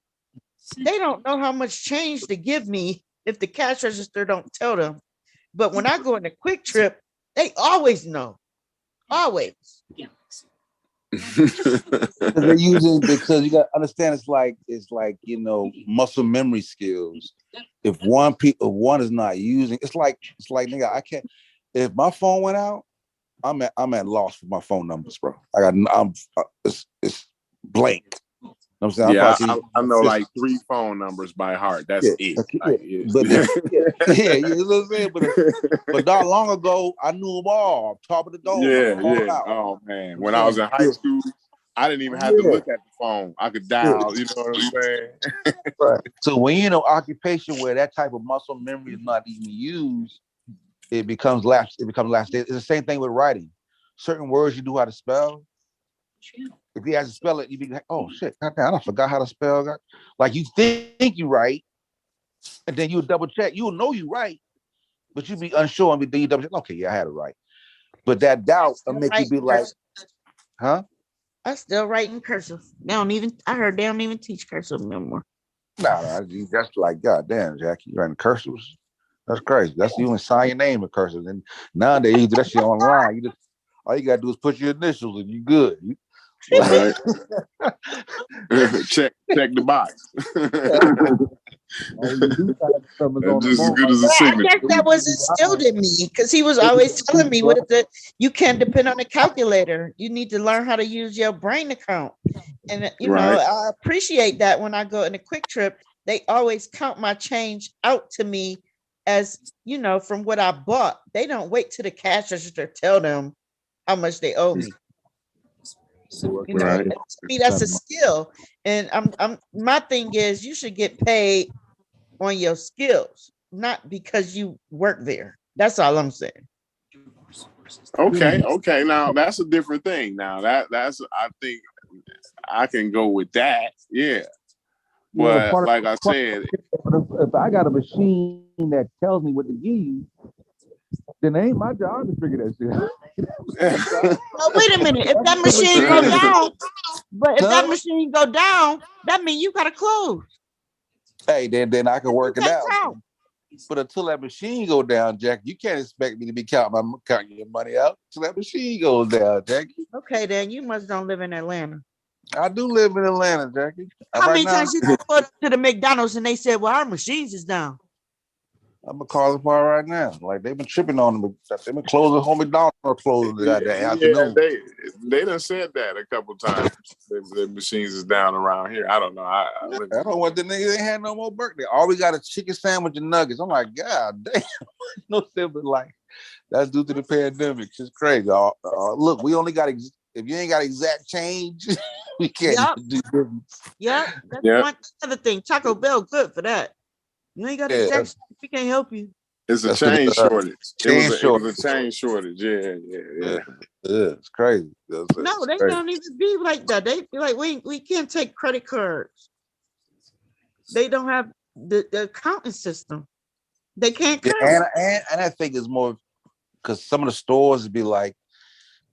they don't know how much change to give me if the cash register don't tell them. But when I go in a Quick Trip, they always know. Always. They're using, because you got to understand, it's like muscle memory skills. If one is not using, it's like nigga, I can't. If my phone went out, I'm at loss for my phone numbers, bro. It's blank. You know what I'm saying? Yeah, I know like 3 phone numbers by heart. That's it. Like, But you know what I'm saying? But not long ago, I knew them all. Top of the dome. Yeah. Oh man, when I was in high school, I didn't even have to look at the phone. I could dial. You know what I'm saying? Right. So when you're in an occupation where that type of muscle memory is not even used, it becomes lapse. It's the same thing with writing. Certain words you do how to spell. If you have to spell it, you be like, oh shit, goddamn, I forgot how to spell. Like you think you right, and then you double check. You'll know you right, but you be unsure, and then you double check. Okay, yeah, I had it right. But that doubt will make you be like, huh? I still write in cursive. I heard they don't even teach cursive no more. Nah, that's like, goddamn, Jackie, you writing cursives? That's crazy. That's you even sign your name in cursive. And nowadays you do that shit online. All you gotta do is put your initials and you good. Right. check the box. Just as good as a signature. I guess that was instilled in me because he was always telling me you can't depend on a calculator. You need to learn how to use your brain to count. And I appreciate that when I go in a Quick Trip, they always count my change out to me as from what I bought. They don't wait till the cash register tell them how much they owe me. To me, that's a skill. And my thing is you should get paid on your skills, not because you work there. That's all I'm saying. Okay. Now that's a different thing. Now that's I think I can go with that. Yeah. But like I said, if I got a machine that tells me what to give you, then it ain't my job to figure that shit out. Oh, wait a minute. If that machine go down, that machine go down, that means you gotta close. Hey, then I can work it out. But until that machine go down, Jack, you can't expect me to be counting your money out until that machine goes down, Jackie. Okay, then you must don't live in Atlanta. I do live in Atlanta, Jackie. How many times you go to the McDonald's and they said, well, our machines is down? I'm gonna call the bar right now. Like they've been tripping on them. They've been closing home McDonald's closing that afternoon. They done said that a couple times. The machines is down around here. I don't know. I don't know what the niggas ain't had no more birthday. All we got is chicken sandwich and nuggets. I'm like, God damn. No simple like that's due to the pandemic. It's crazy. Look, we only got if you ain't got exact change, we can't do business. Yeah, that's one other thing. Taco Bell good for that. You ain't got exact. We can't help you. It's a change shortage. It was a change shortage. Yeah. It's crazy. No, they don't even be like that. They be like, we can't take credit cards. They don't have the accounting system. They can't. And I think it's more because some of the stores would be like,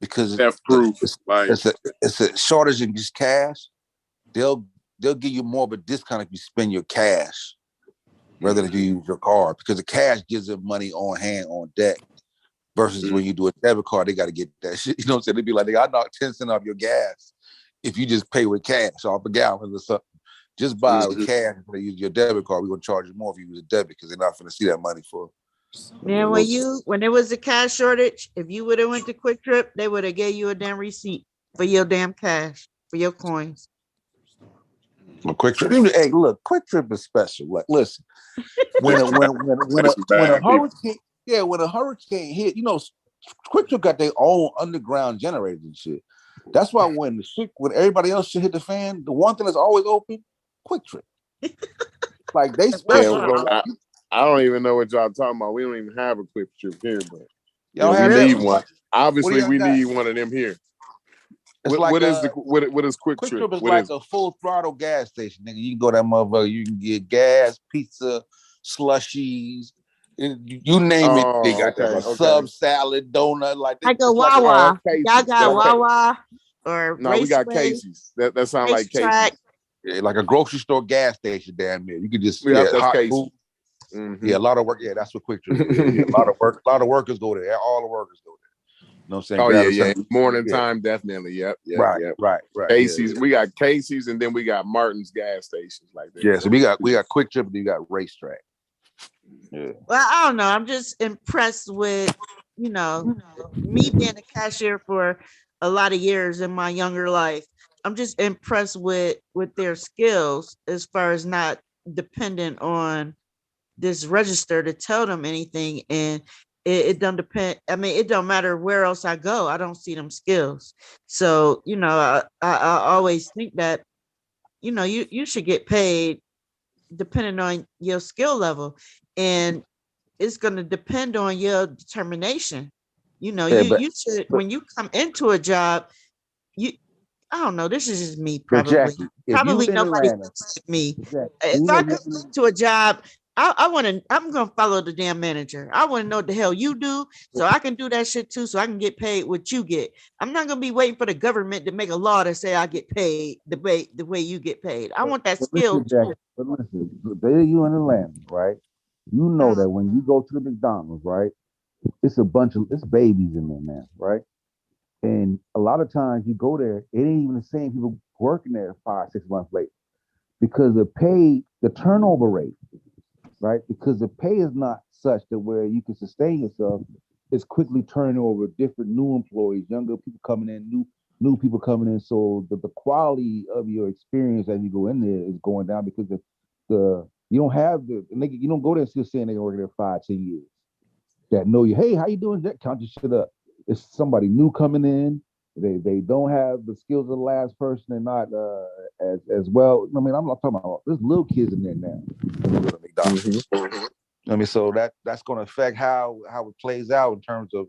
because That's proof. It's a shortage in just cash. They'll give you more of a discount if you spend your cash rather than you use your card, because the cash gives them money on hand, on deck, versus when you do a debit card, they got to get that shit. You know what I'm saying? They'd be like, I knock 10 cents off your gas if you just pay with cash off a gallon or something. Just buy with cash and they use your debit card. We're going to charge you more if you use a debit, because they're not going to see that money for. Man, when there was a cash shortage, if you would have went to Quick Trip, they would have gave you a damn receipt for your damn cash, for your coins. A Quick Trip. Hey, look, Quick Trip is special. Like, listen, when a hurricane hit, you know, Quick Trip got their own underground generators and shit. That's why when everybody else should hit the fan, the one thing that's always open, Quick Trip. Like they special. I don't even know what y'all talking about. We don't even have a Quick Trip here, but we need one. Obviously, we need one of them here. What is Quick Trip? Trip is like a full throttle gas station, nigga. You can go that motherfucker. You can get gas, pizza, slushies, you name it. They got that sub salad, donut, like a Wawa. Y'all got Wawa or no? We got Casey's. That sounds like Casey's. Yeah, like a grocery store gas station down there. You could just hot Casey's. Food. Yeah, a lot of work. Yeah, that's what Quick Trip is. Yeah, a lot of work. A lot of workers go there. All the workers go there. You know what I'm saying? Oh, yeah. Morning time, definitely. Yep. Right. Casey's. We got Casey's, and then we got Martin's gas stations like that. Yeah, so we got Quick Trip, and we got Racetrack. Yeah. Well, I don't know. I'm just impressed with, me being a cashier for a lot of years in my younger life. I'm just impressed with their skills as far as not dependent on this register to tell them anything. And it don't depend. I mean, it don't matter where else I go. I don't see them skills. So, I always think that, you should get paid depending on your skill level. And it's going to depend on your determination. You should, when you come into a job, I don't know. This is just me, probably. Jackie, probably nobody thinks like me. Jackie, if I come into a job, I'm gonna follow the damn manager. I want to know what the hell you do, so I can do that shit too, so I can get paid what you get. I'm not gonna be waiting for the government to make a law to say I get paid the way you get paid. I want that skill too. But listen, there you in Atlanta, right? You know that when you go to the McDonald's, right? It's babies in there, man, right? And a lot of times you go there, it ain't even the same people working there 5-6 months later, because the turnover rate, right? Because the pay is not such that where you can sustain yourself. It's quickly turning over different new employees, younger people coming in, new people coming in. So the quality of your experience as you go in there is going down, because you don't go there still saying they're working there 5-10 years. That know you, hey, how you doing? That count your shit up. It's somebody new coming in. They don't have the skills of the last person. They're not as well. I mean, I'm not talking about there's little kids in there now. I mean, so that's going to affect how it plays out in terms of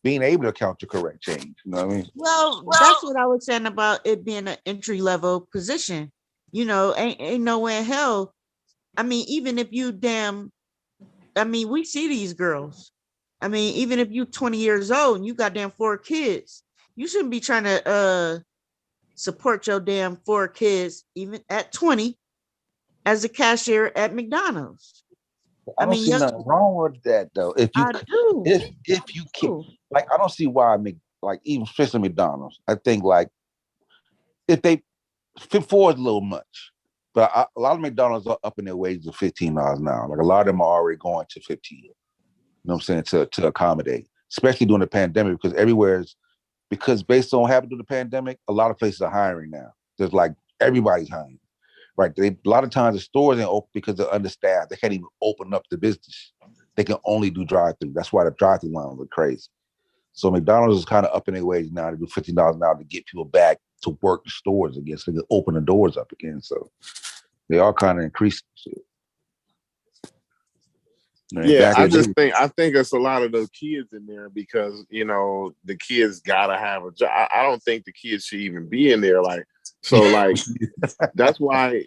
being able to count your correct change. You know what I mean? Well, that's what I was saying about it being an entry level position. Ain't nowhere in hell. I mean, even if you we see these girls. I mean, even if you 20 years old and you got damn 4 kids, you shouldn't be trying to support your damn 4 kids even at 20 as a cashier at McDonald's. I don't see nothing wrong with that though. If you can, like, I don't see why even especially McDonald's. I think like if they 4 is a little much, but a lot of McDonald's are up in their wages of $15 now. Like a lot of them are already going to 15. You know what I'm saying, to accommodate, especially during the pandemic, because based on what happened during the pandemic, a lot of places are hiring now. There's like everybody's hiring, right? A lot of times the stores ain't open because they're understaffed. They can't even open up the business. They can only do drive-through. That's why the drive-through lines look crazy. So McDonald's is kind of up in their wage now to do $15 an hour to get people back to work the stores again, so they can open the doors up again. So they are kind of increasing shit. Yeah, I think it's a lot of those kids in there because the kids gotta have a job. I don't think the kids should even be in there. That's why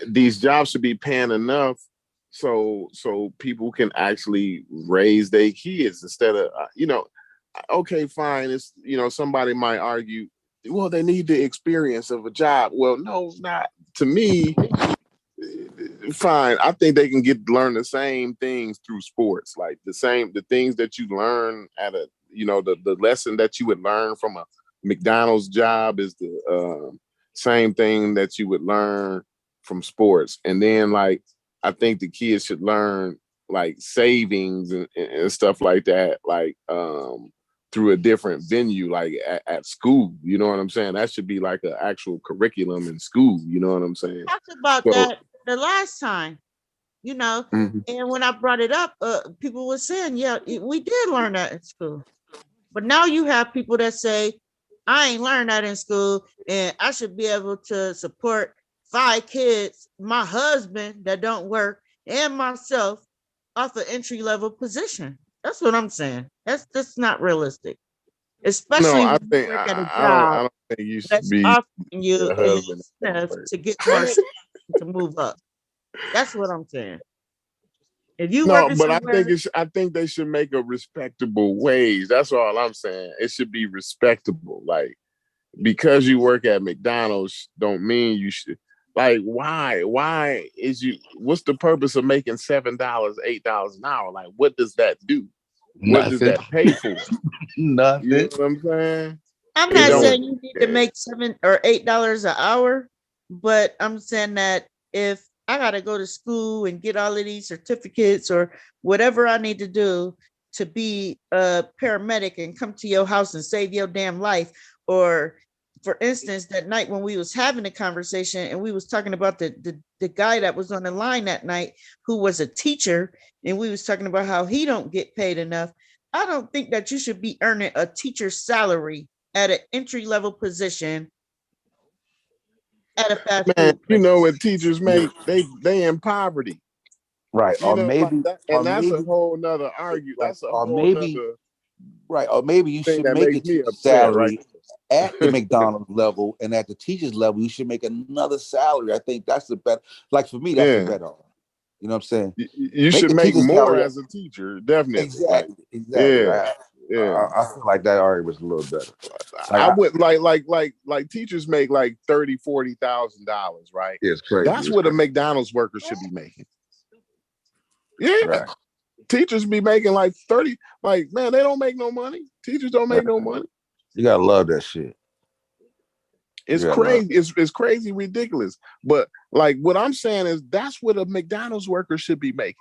these jobs should be paying enough so people can actually raise their kids instead of okay, fine. It's, somebody might argue, well, they need the experience of a job. Well, no, not to me. Fine. I think they can learn the same things through sports, like the things that you learn at the lesson that you would learn from a McDonald's job is the same thing that you would learn from sports. And then, like, I think the kids should learn like savings and stuff like that, like through a different venue, like at school. You know what I'm saying? That should be like an actual curriculum in school. You know what I'm saying? Talked about that the last time, Mm-hmm. and when I brought it up, people were saying, yeah, we did learn that in school. But now you have people that say, I ain't learned that in school, and I should be able to support 5 kids, my husband that don't work, and myself off an entry-level position. That's what I'm saying. That's not realistic. Especially when you work at a job I don't think you should that's be offering you a an husband incentive to get more to move up. That's what I'm saying. If you No, work but somewhere, I think they should make a respectable wage. That's all I'm saying. It should be respectable. Like, because you work at McDonald's don't mean you should. Like, why? What's the purpose of making $7, $8 an hour? Like, what does that do? What does that pay for? Nothing. You know what I'm saying? I'm not saying you need to make $7 or $8 an hour, but I'm saying that if I got to go to school and get all of these certificates or whatever I need to do to be a paramedic and come to your house and save your damn life, or for instance, that night when we was having a conversation and we was talking about the guy that was on the line that night who was a teacher, and we was talking about how he don't get paid enough. I don't think that you should be earning a teacher's salary at an entry-level position at a fast food place. You know what teachers make? They in poverty. Right. Or maybe, that's a whole nother argument. That's a whole nother. Right. Or maybe you should make it a salary at the McDonald's level, and at the teacher's level, you should make another salary. I think that's the better. Like for me, that's the better. You know what I'm saying? You should make more as a teacher, definitely. Exactly. Yeah. I feel like that argument was a little better. I would like teachers make like $30,000-$40,000, right? Yeah, it's crazy. That's what a McDonald's worker should be making. Yeah. Right. Teachers be making like 30. Like, man, they don't make no money. Teachers don't make no money. You gotta love that shit. It's crazy. It's crazy ridiculous. But like what I'm saying is that's what a McDonald's worker should be making.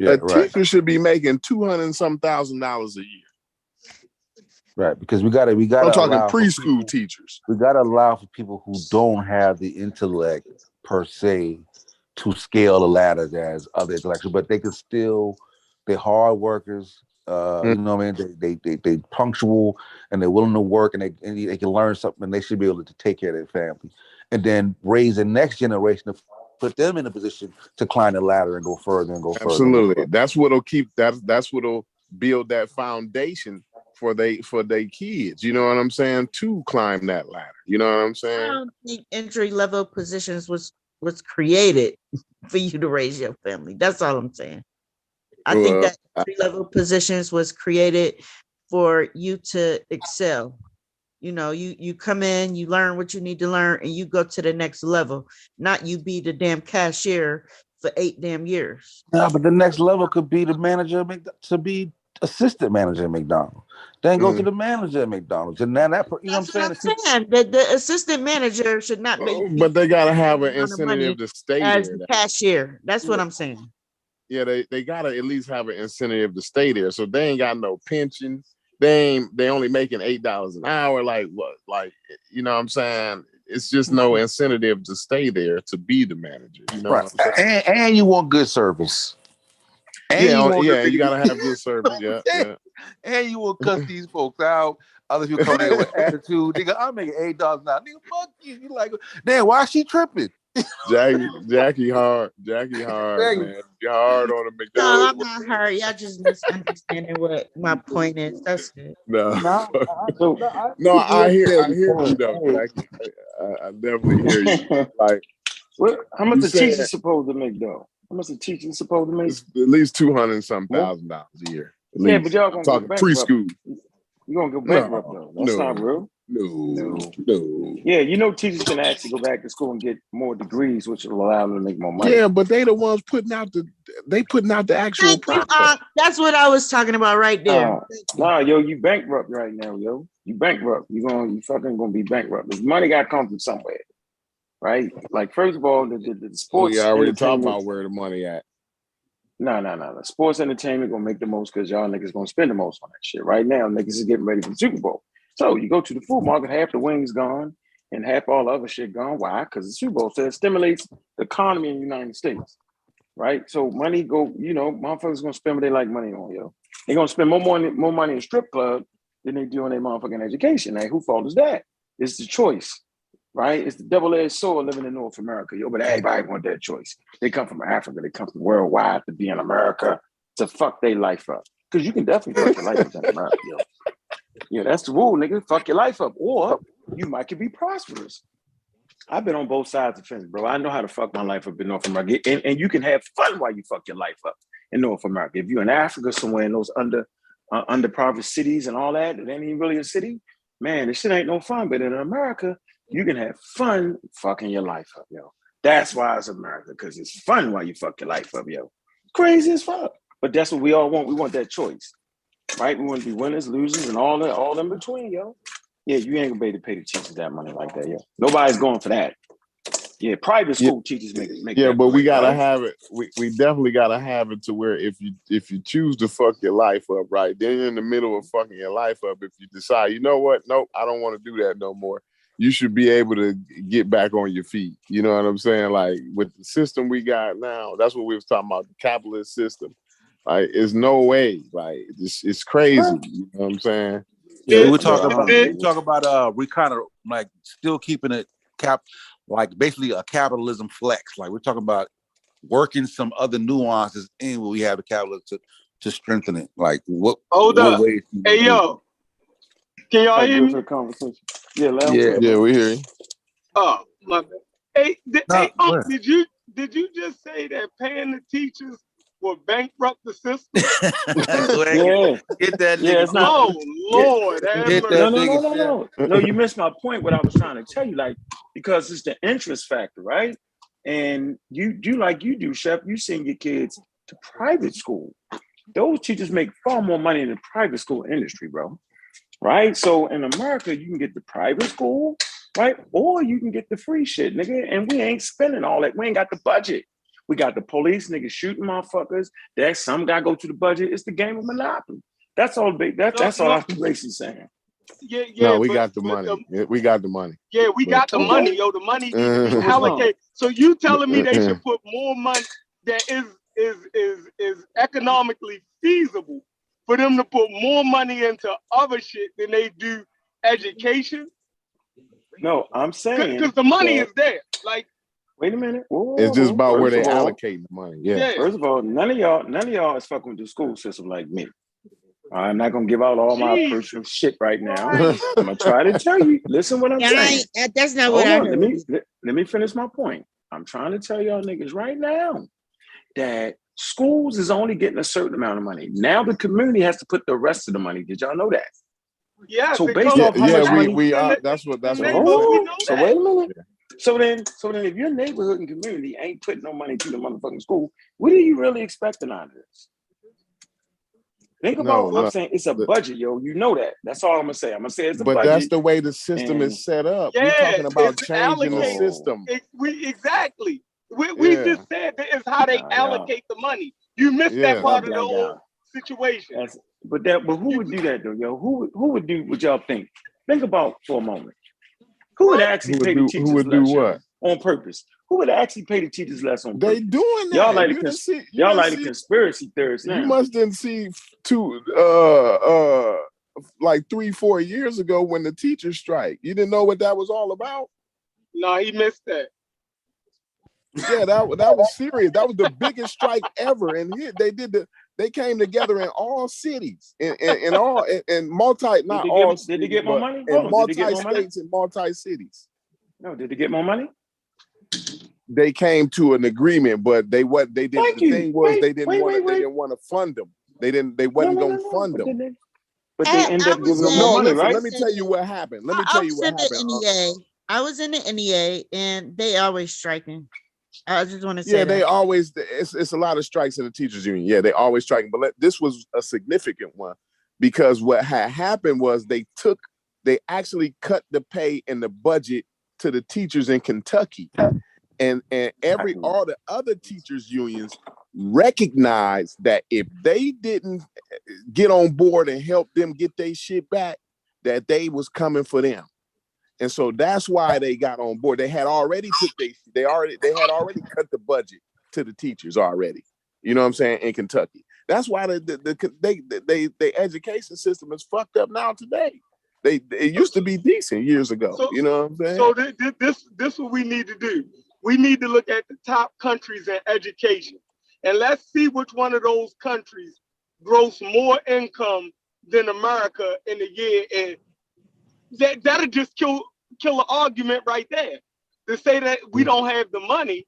A teacher should be making $200 and some thousand a year. Right, because we gotta. I'm talking preschool teachers. We gotta allow for people who don't have the intellect per se to scale the ladder as other intellectuals, but they can still. They're hard workers. You know what I mean? They punctual and they're willing to work, and they can learn something, and they should be able to take care of their family, and then raise the next generation to put them in a position to climb the ladder and go further and go further. Absolutely, that's what'll keep that's what'll build that foundation for they kids. You know what I'm saying? To climb that ladder. You know what I'm saying? I don't think entry level positions was created for you to raise your family. That's all I'm saying. I think that entry-level positions was created for you to excel. You know, you come in, you learn what you need to learn, and you go to the next level. Not you be the damn cashier for 8 damn years. No, but the next level could be the manager to be assistant manager at McDonald's. Then go to the manager at McDonald's, and then that you know what I'm saying? The assistant manager should not be. But they gotta have an incentive to stay as there. Cashier. That's what I'm saying. Yeah, they gotta at least have an incentive to stay there. So they ain't got no pension. They only making $8 an hour. Like what? Like, you know what I'm saying? It's just no incentive to stay there to be the manager. You know what I'm saying? And you want good service. And you gotta have good service. Yeah. And you will cuss these folks out. Other people come in with attitude. Nigga, I'm making $8 an hour. Nigga, fuck you. You like, damn, why is she tripping? Jackie hard, man. You hard on a McDonald's. No, I'm not hard. Y'all just misunderstanding what my point is. That's it. No, I hear you though, Jackie. I definitely hear you. Like, how much the teacher's supposed to make though? How much the teacher's supposed to make? At least $200 and some thousand a year. Yeah, but y'all gonna talking preschool. You're gonna go bankrupt though. That's not real. No. Yeah, you know, teachers can actually go back to school and get more degrees, which will allow them to make more money. Yeah, but they the ones putting out the actual product. That's what I was talking about right there. Nah, yo, you bankrupt right now, yo. You bankrupt. You fucking gonna be bankrupt. This money got to come from somewhere, right? Like, first of all, the sports. We already talking about where the money at. No. The sports entertainment gonna make the most because y'all niggas gonna spend the most on that shit. Right now, niggas is getting ready for the Super Bowl. So you go to the food market, half the wings gone and half all the other shit gone. Why? Because the Super Bowl stimulates the economy in the United States, right? So money go, motherfuckers gonna spend what they like money on, yo. They're gonna spend more money in strip club than they do on their motherfucking education. Like, who fault is that? It's the choice, right? It's the double-edged sword living in North America, yo. But everybody want that choice. They come from Africa. They come from worldwide to be in America to fuck their life up. Because you can definitely fuck your life up in America, yo. Yeah, that's the rule, nigga. Fuck your life up, or you might could be prosperous. I've been on both sides of the fence, bro. I know how to fuck my life up in North America, and you can have fun while you fuck your life up in North America. If you're in Africa somewhere in those underprivileged cities and all that, it ain't even really a city, man. This shit ain't no fun. But in America, you can have fun fucking your life up, yo. That's why it's America, because it's fun while you fuck your life up, yo. Crazy as fuck. But that's what we all want. We want that choice. Right? We want to be winners, losers, and all in between, yo. Yeah, you ain't gonna be able to pay the teachers that money like that, yo. Nobody's going for that. Yeah, private school teachers make Yeah, that but money, we gotta right? have it. We definitely gotta have it to where if you choose to fuck your life up, right, then you're in the middle of fucking your life up. If you decide, you know what, nope, I don't want to do that no more. You should be able to get back on your feet. You know what I'm saying? Like, with the system we got now, that's what we was talking about, the capitalist system. Like, it's no way. Like, it's crazy. You know what I'm saying? Yeah, we talk about we kind of like still keeping it like basically a capitalism flex. Like, we're talking about working some other nuances in what we have the capitalism to strengthen it. Like, what ways? Hey, yo, can y'all hear me? Yeah, we hear you. Oh, my bad. Hey, did you just say that paying the teachers will bankrupt the system? Get that nigga. Oh, Lord. No, you missed my point, what I was trying to tell you, like, because it's the interest factor, right? And you do like you do, Chef, you send your kids to private school. Those teachers make far more money in the private school industry, bro. Right? So in America, you can get the private school, right? Or you can get the free shit, nigga. And we ain't spending all that. We ain't got the budget. We got the police niggas shooting motherfuckers. That some gotta go to the budget. It's the game of Monopoly. That's all big. That's all I'm basically saying. Yeah, no, we got the money. We got the money. Yeah, we got the money, yo. The money needs to be allocated. So you telling me they should put more money that is economically feasible for them to put more money into other shit than they do education? No, I'm saying because the money is there. Like, wait a minute. It's just about where they allocate the money. Yeah. First of all, none of y'all is fucking with the school system like me. I'm not gonna give out all my personal shit right now. I'm gonna try to tell you. Listen what I'm saying. That's not what I heard. Let me finish my point. I'm trying to tell y'all niggas right now that schools is only getting a certain amount of money. Now the community has to put the rest of the money. Did y'all know that? Yeah. So based off how much money we are. That's what. So wait a minute. So then, if your neighborhood and community ain't putting no money to the motherfucking school, what are you really expecting out of this? Think about what I'm saying. It's a budget, yo. You know that. That's all I'm gonna say. I'm gonna say it's a budget. But that's the way the system is set up. We're talking about changing the system. Exactly. We just said that is how they allocate the money. You missed that part of the whole situation. But who would do that though, yo? Who would do what y'all think? Think about for a moment. Who would actually pay the teachers less on purpose? Who would actually pay the teachers less on purpose? They doing that. Y'all like the conspiracy theorists now. You must didn't see like 3-4 years ago when the teachers strike. You didn't know what that was all about? No, he missed that. Yeah, that was serious. That was the biggest strike ever. And they came together in all cities, in multi, not all. Did they get more money? In multi-states and multi-cities. No, did they get more money? They came to an agreement, but they didn't. They didn't want to fund them. They wasn't going to fund them. but they end up giving them No, more money, listen, right? let me tell you what happened. Let me I tell you was what in the happened. NEA. I was in the NEA, and they always striking. I just want to say Yeah, they that. always, it's a lot of strikes in the teachers union. Yeah, they always striking. But this was a significant one because what had happened was they actually cut the pay and the budget to the teachers in Kentucky. And all the other teachers unions recognized that if they didn't get on board and help them get their shit back, that they was coming for them. And so that's why they got on board. They had already they had already cut the budget to the teachers already. You know what I'm saying? In Kentucky. That's why the education system is fucked up now today. It used to be decent years ago. So, you know what I'm saying? So this what we need to do. We need to look at the top countries in education, and let's see which one of those countries gross more income than America in a year. And that'll just kill an argument right there. To say that we don't have the money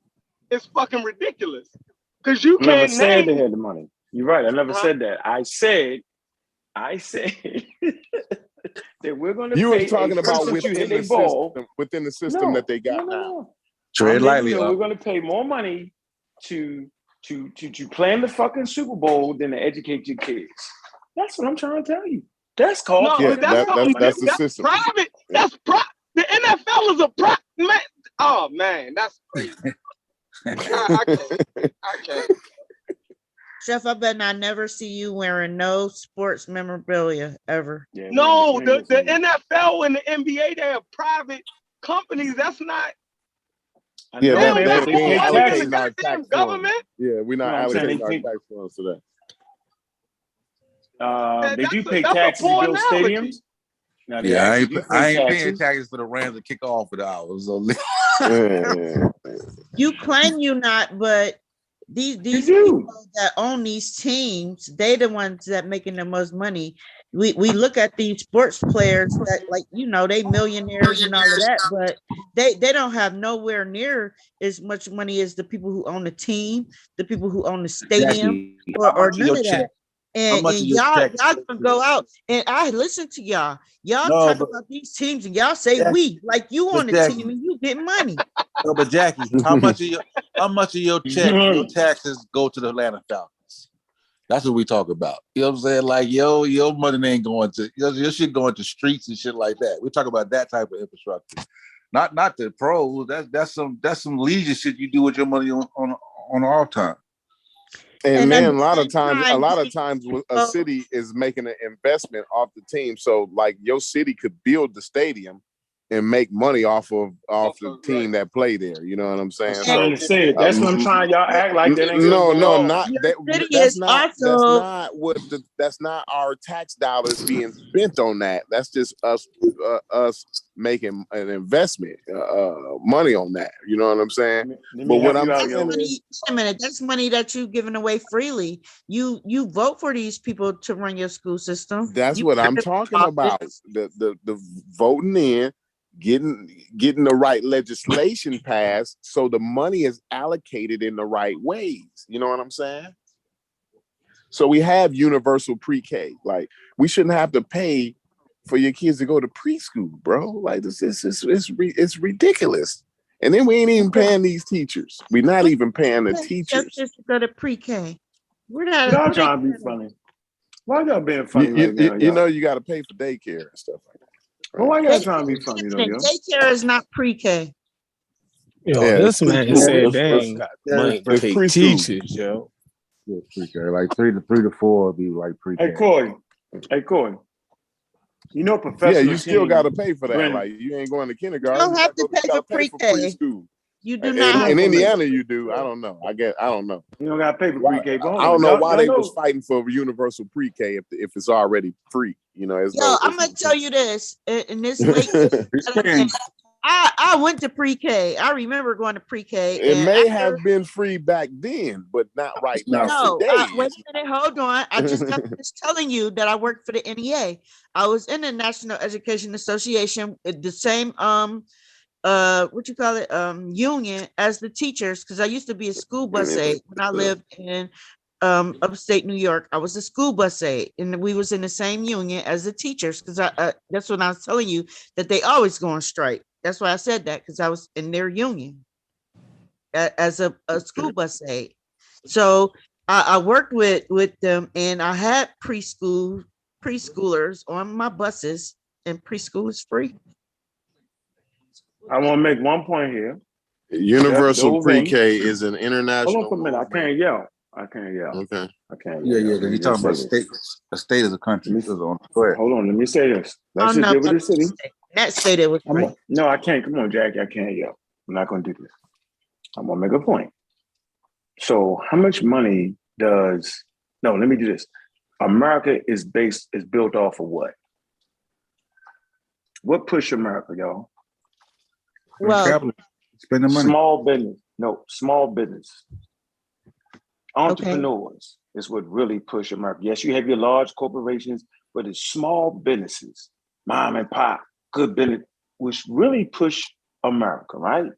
is fucking ridiculous. Because you never can't said they name. had the money. You're right. I never said that. I said that we're going to pay. You were talking about within the system that they got now. Tread lightly. We're going to pay more money to play in the fucking Super Bowl than to educate your kids. That's what I'm trying to tell you. That's called That's the system. Private. That's the NFL is a private. Man. Oh man, that's crazy. I can't. Chef, I bet I never see you wearing no sports memorabilia ever. Yeah, no, the NFL and the NBA, they have private companies. That's not. Yeah, they pay allocating our tax government. Yeah, we're not allocating our tax funds to that. They do pay taxes to build stadiums. Now, yeah, I ain't paying taxes for the Rams to kick off for the hours. So. You claim you not, but these people that own these teams, they the ones that making the most money. We look at these sports players that, like, they millionaires and all of that, but they don't have nowhere near as much money as the people who own the team, the people who own the stadium, or none of that. And y'all can go out, and I listen to y'all. Y'all talk about these teams, and y'all say we, like you on the team and you get money. No, but Jackie, how much of your check, your taxes go to the Atlanta Falcons? That's what we talk about. You know what I'm saying? Like, your money ain't going to your shit going to streets and shit like that. We talk about that type of infrastructure, not the pros. That's some leisure shit you do with your money on off time. And then a lot of times a city is making an investment off the team. So like your city could build the stadium and make money off the team that play there. You know what I'm saying? That's what I'm trying. Y'all act like that ain't that's not our tax dollars being spent on that. That's just us making an investment money on that. You know what I'm saying? But what I'm saying is, wait a minute, that's money that you've given away freely. You vote for these people to run your school system. That's what I'm talking about. The voting in, getting the right legislation passed so the money is allocated in the right ways. You know what I'm saying? So we have universal pre-K. Like, we shouldn't have to pay for your kids to go to preschool, bro. Like, it's ridiculous. And then we ain't even paying these teachers. We're not even paying the teachers. Just to go to pre-K. Y'all trying to be funny. Why y'all being funny right now? You know you got to pay for daycare and stuff like that. Well, why y'all trying to be funny though, yo? Daycare is not pre-K. Yo, this man said they ain't got money to pay teachers, yo. Yeah, pre-K. Like 3 to 4 would be like pre-K. Hey, Corey. You know, professor. Yeah, you still got to pay for that. Brandon. Like, you ain't going to kindergarten. You don't have to pay for pre-K. Preschool. You do not. In Indiana, you do. I don't know. I don't know. You don't got to pay for pre-K. I don't know why they was fighting for universal pre-K if it's already free. You know, I'm gonna tell you this. In this late, I went to pre-K. I remember going to pre-K. It may have been free back then, but not right now. Today. Wait a minute, hold on. I just got finished telling you that I worked for the NEA. I was in the National Education Association, the same union as the teachers, because I used to be a school bus aide when I lived in upstate New York. I was a school bus aide, and we was in the same union as the teachers, because that's what I was telling you, that they always go on strike. That's why I said that, because I was in their union as a school bus aide. So I worked with them, and I had preschoolers on my buses, and preschool is free. I want to make one point here. Universal pre-K is an international. Hold on for a minute. I can't yell. Okay. I can't Yeah, yell. yeah. He's talking about states. A state is a country. Go ahead. Hold on. Let me say this. Let's just deal with the city. That state it was free. No, I can't. Come on, Jackie. I can't yell. I'm not going to do this. I'm going to make a point. So how much money let me do this. America is built off of what? What pushed America, y'all? Well, spending money. Small business. No, small business. Entrepreneurs is what really push America. Yes, you have your large corporations, but it's small businesses, mom and pop, good business, which really push America, right?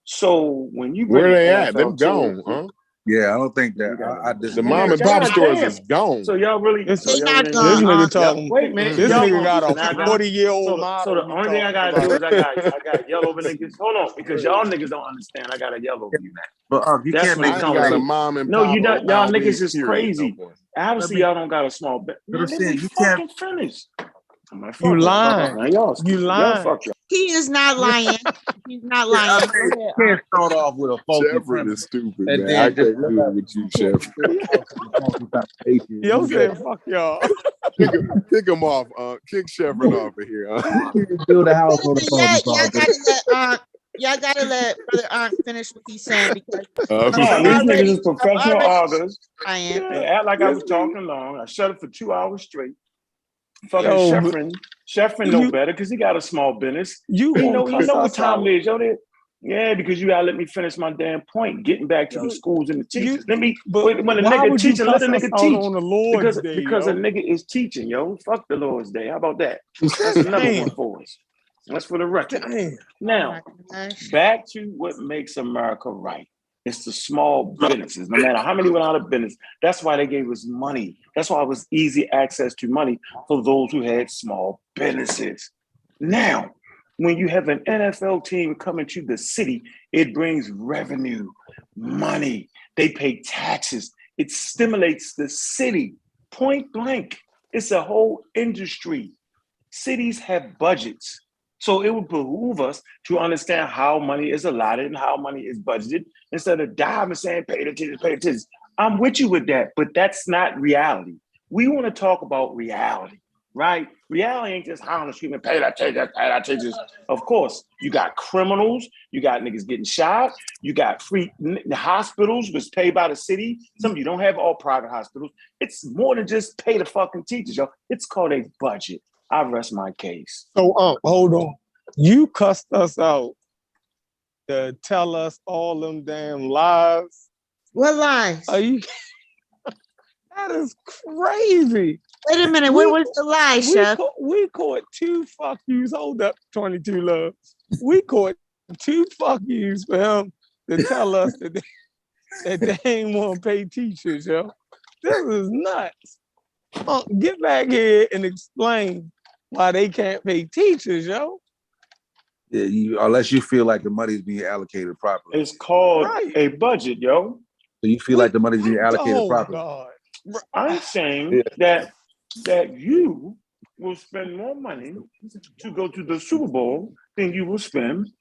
So when you where they at? Them gone, huh? Yeah, I don't think that. The mom and pop stores is gone. So y'all really, this nigga talking. Wait, man. This nigga got a 40-year-old model. So the only thing I gotta do is I got yell over niggas. Hold on, because y'all niggas don't understand. I gotta yell over you, man. But you can't make got a mom and pop. No, you don't. Y'all niggas is crazy. Obviously, y'all don't got a small bit. But I'm saying you fucking finish. You lying. You lying. Fuck y'all. He is not lying. He's not lying. You can't start off with a focus. Shepard is stupid, man. I can't do it with you, Shepard. Yo said, fuck y'all. Kick him off. Kick Shepard off of here. Build a house on the Y'all gotta let Brother Ark finish what he's saying, because these niggas is professional arguers. I am. They act like I was talking long. I shut it for 2 hours straight. Fucking Sheffrin know better because he got a small business. He know what time it is, yo. Yeah, because you gotta let me finish my damn point. Getting back to the schools and the teachers. When a nigga teaching, let a nigga teach. On the Lord's Day, because a nigga is teaching, yo. Fuck the Lord's Day. How about that? That's another one for us. That's for the record. Now, back to what makes America right. It's the small businesses. No matter how many went out of business, that's why they gave us money. That's why it was easy access to money for those who had small businesses. Now, when you have an NFL team coming to the city, it brings revenue, money. They pay taxes. It stimulates the city. Point blank. It's a whole industry. Cities have budgets. So it would behoove us to understand how money is allotted and how money is budgeted instead of diving saying, pay attention. I'm with you with that, but that's not reality. We want to talk about reality, right? Reality ain't just hollering, screaming, pay attention. Of course, you got criminals, you got niggas getting shot, you got free hospitals which paid by the city. Some of you don't have all private hospitals. It's more than just pay the fucking teachers, yo. It's called a budget. I rest my case. So, hold on. You cussed us out to tell us all them damn lies. What lies? Are you? That is crazy. Wait a minute. What was the lie, Chef? We caught 2 fuck yous. Hold up, 22 loves. We caught 2 fuck yous for him to tell us that they ain't want to pay teachers, yo. This is nuts. Get back here and explain why they can't pay teachers, yo. Yeah, unless you feel like the money's being allocated properly. It's called a budget, yo. So you feel like the money's being allocated properly. God. I'm saying that you will spend more money to go to the Super Bowl than you will spend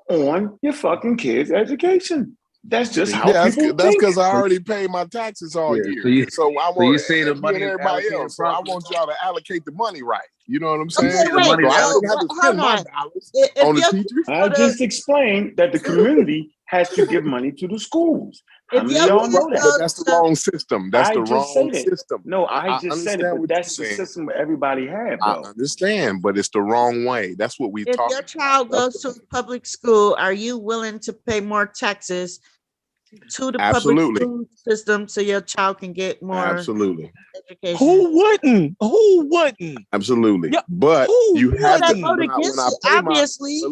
on your fucking kids' education. That's just how people think. That's because I already paid my taxes all year. So I want you say the money everybody else. So I want y'all to allocate the money right. You know what I'm saying? Okay, wait, I don't have to spend my dollars on the teachers. I just explained that the community has to give money to the schools. How many of y'all know that? But that's the wrong system. That's the wrong system. No, I just said it, but that's the system that everybody has. I understand, but it's the wrong way. That's what we talk. If your child goes to public school, are you willing to pay more taxes to the public school system so your child can get more education? Who wouldn't? Absolutely. Yeah, but you have to obviously.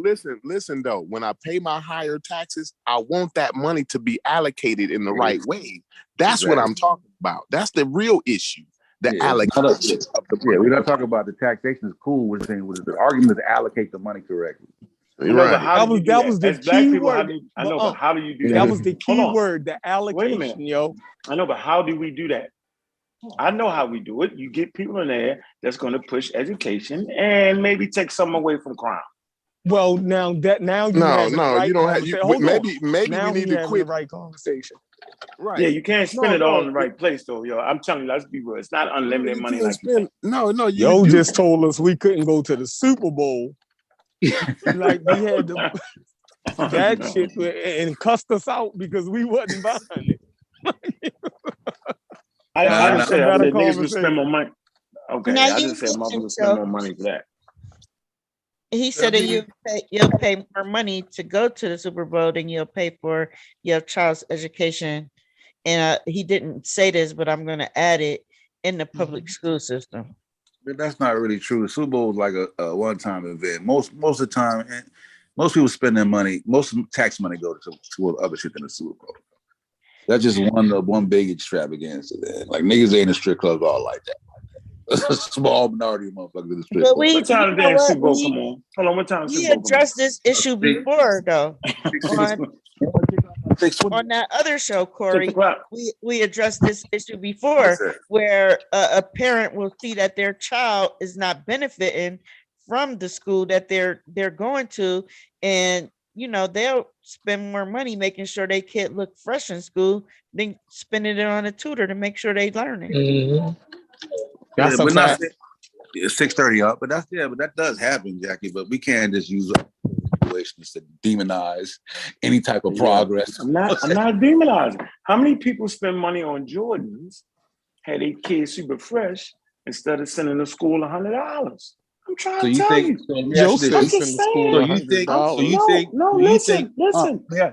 Listen though, when I pay my higher taxes, I want that money to be allocated in the right way. That's what I'm talking about. That's the real issue. The allocation of the money. We're not talking about the taxation is cool. We're saying the argument is to allocate the money correctly. That was the key word. I know, but how do you do that? That was the key Hold on. word, the allocation, yo. I know, but how do we do that? I know how we do it. You get people in there that's going to push education and maybe take some away from crime. Well, now you don't have. Maybe we need to quit the right conversation. Right. Yeah, you can't spend it all in the right place, though, yo. I'm telling you, let's be real. It's not unlimited money like that. No. Yo just told us we couldn't go to the Super Bowl. Like we had to that shit and cussed us out because we wasn't buying it. I didn't say that niggas would spend more money. Okay, I just said motherfuckers would spend more money for that. He said that you'll pay more money to go to the Super Bowl than you'll pay for your child's education. And he didn't say this, but I'm going to add it in the public school system. But that's not really true. The Super Bowl is like a one-time event. Most of the time, most people spend their money. Most tax money go to other shit than the Super Bowl. That's just one big extravaganza. Like niggas ain't in strip clubs all like that. A small minority of motherfuckers in the strip club. What time the damn Super Bowl come on? Hold on, what time? We addressed this issue before, though. On that other show, Corey, we addressed this issue before, where a parent will see that their child is not benefiting from the school that they're going to, and they'll spend more money making sure their kid look fresh in school than spending it on a tutor to make sure they learning. Mm-hmm. That's we're not 6:30 up, but that does happen, Jackie. But we can't just use situations to demonize any type of progress. I'm not demonizing. How many people spend money on Jordans, had their kids super fresh, instead of sending to school $100? I'm trying to tell you. Listen.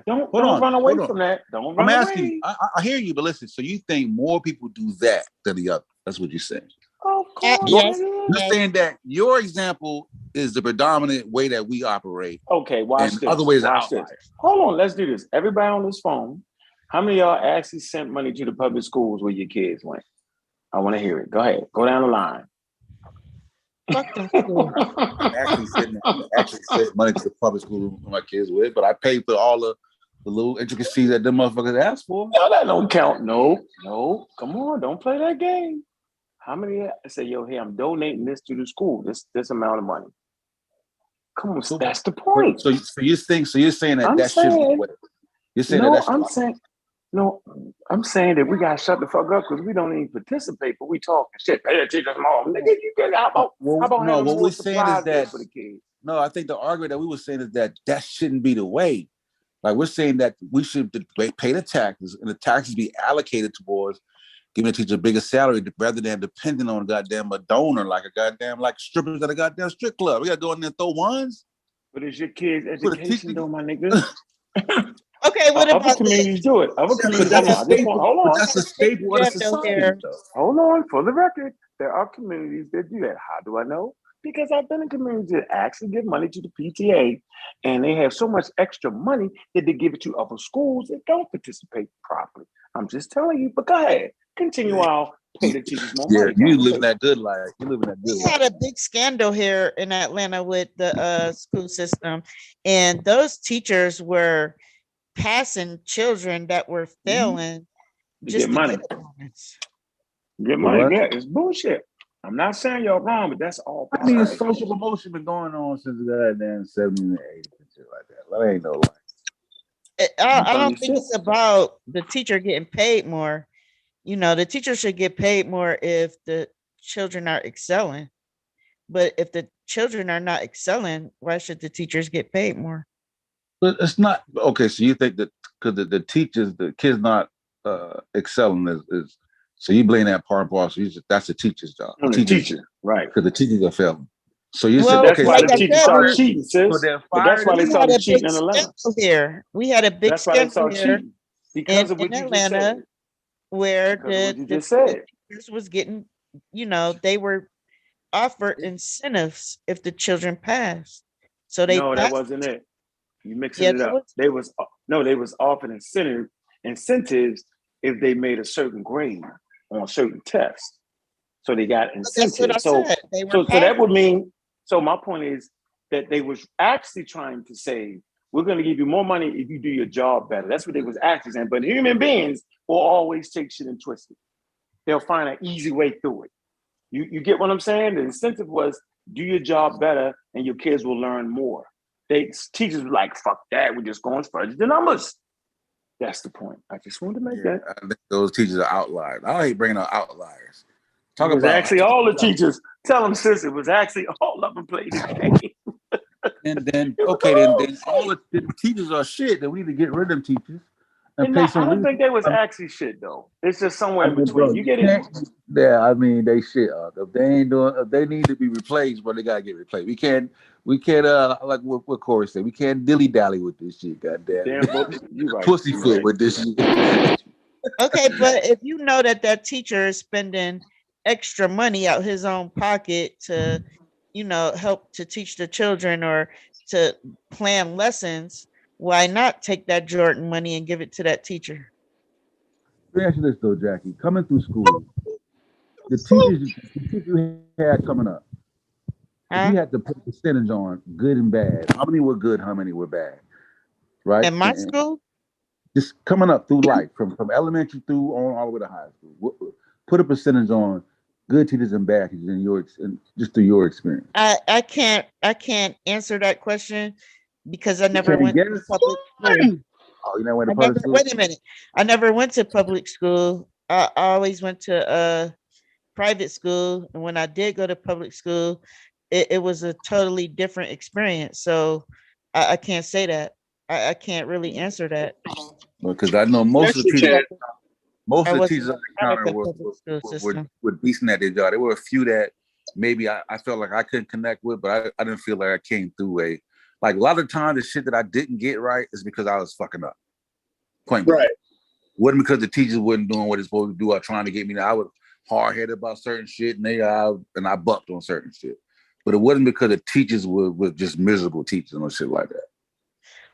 Don't run away from that. Don't run away. I'm asking you. I hear you, but listen. So you think more people do that than the other? That's what you're saying. Of course. You're saying that your example is the predominant way that we operate. Okay, watch this. Other ways watch this. Hold on, let's do this. Everybody on this phone, how many of y'all actually sent money to the public schools where your kids went? I want to hear it. Go ahead. Go down the line. actually sent money to the public school my kids with, but I paid for all the little intricacies that them motherfuckers asked for. No, that don't count. No. Come on, don't play that game. How many say, yo, hey, I'm donating this to the school, this amount of money? Come on, that's the point. So you're saying that shouldn't be the way. You're saying I'm saying that we gotta shut the fuck up because we don't even participate, but we talking shit. Pay attention, mom. Nigga, you get how about what we're saying is that for the kids? No, I think the argument that we were saying is that shouldn't be the way. Like we're saying that we should pay the taxes and the taxes be allocated towards giving the teacher a bigger salary rather than depending on a donor like strippers at a goddamn strip club. We gotta go in there and throw ones. But it's your kids' education, though, my nigga. Okay, what about other communities do it? Other communities, hold on. That's a staple of society. Hold on, for the record, there are communities that do that. How do I know? Because I've been in communities that actually give money to the PTA, and they have so much extra money that they give it to other schools that don't participate properly. I'm just telling you. But go ahead, continue. I'll pay the teachers more money. You living that good life. We had a big scandal here in Atlanta with the school system, and those teachers were passing children that were failing just get money. Get money. Yeah, it's bullshit. I'm not saying y'all wrong, but that's all. I mean, social promotion been going on since the goddamn 70s and 80s and shit like that. That ain't no lie. I don't think it's about the teacher getting paid more. The teacher should get paid more if the children are excelling. But if the children are not excelling, why should the teachers get paid more? But it's not okay. So you think that because the teachers, the kids not excelling is so you blame that part and parcel. That's the teacher's job. The teacher, right? Because the teachers are failing. So you said that's why the teachers start cheating, sis. But that's why they started cheating in Atlanta. Here we had a big scandal here because of what in Atlanta, where the teachers was getting, they were offered incentives if the children passed. So they that wasn't it. You mixing it up. They was offered incentives if they made a certain grade on certain tests. So they got That's what I incentives. So, said. They were so that passing. would mean, so my point is that they was actually trying to say, we're going to give you more money if you do your job better. That's what they was actually saying. But human beings will always take shit and twist it. They'll find an easy way through it. You get what I'm saying? The incentive was do your job better and your kids will learn more. Teachers were like, fuck that, we're just going to fudge the numbers. That's the point. I just wanted to make that. I think those teachers are outliers. I hate bringing up outliers. It was actually all the teachers. Tell them, sis, it was actually all of them played this game. And then, okay, then all the teachers are shit. Then we need to get rid of them teachers and pay some. I don't think they was actually shit though. It's just somewhere in between. Bro, you get it? Yeah, I mean they shit. If they ain't doing, if they need to be replaced, but they gotta get replaced. We can't. Like what Corey said, we can't dilly dally with this shit. Goddamn, you right. Pussyfoot with this shit. Okay, but if you know that teacher is spending extra money out his own pocket to, help to teach the children or to plan lessons, why not take that Jordan money and give it to that teacher? Let me ask you this though, Jackie. Coming through school, the teachers you had coming up, if you had to put a percentage on good and bad, how many were good, how many were bad? Right? In my school? Just coming up through life, from elementary through on all the way to high school. Put a percentage on good teachers and bad teachers just through your experience. I can't answer that question because I never went to public school. Oh, you never went to public school? Wait a minute. I never went to public school. I always went to private school. And when I did go to public school, it was a totally different experience. So I can't say that. I can't really answer that. Because I know most of the teachers I encountered were decent at their job. There were a few that maybe I felt like I couldn't connect with, but I didn't feel like I came through like a lot of times the shit that I didn't get right is because I was fucking up. Point blank. Right. Wasn't because the teachers wasn't doing what they're supposed to do or trying to get me. I was hard-headed about certain shit and I bucked on certain shit. But it wasn't because the teachers were just miserable teachers or shit like that.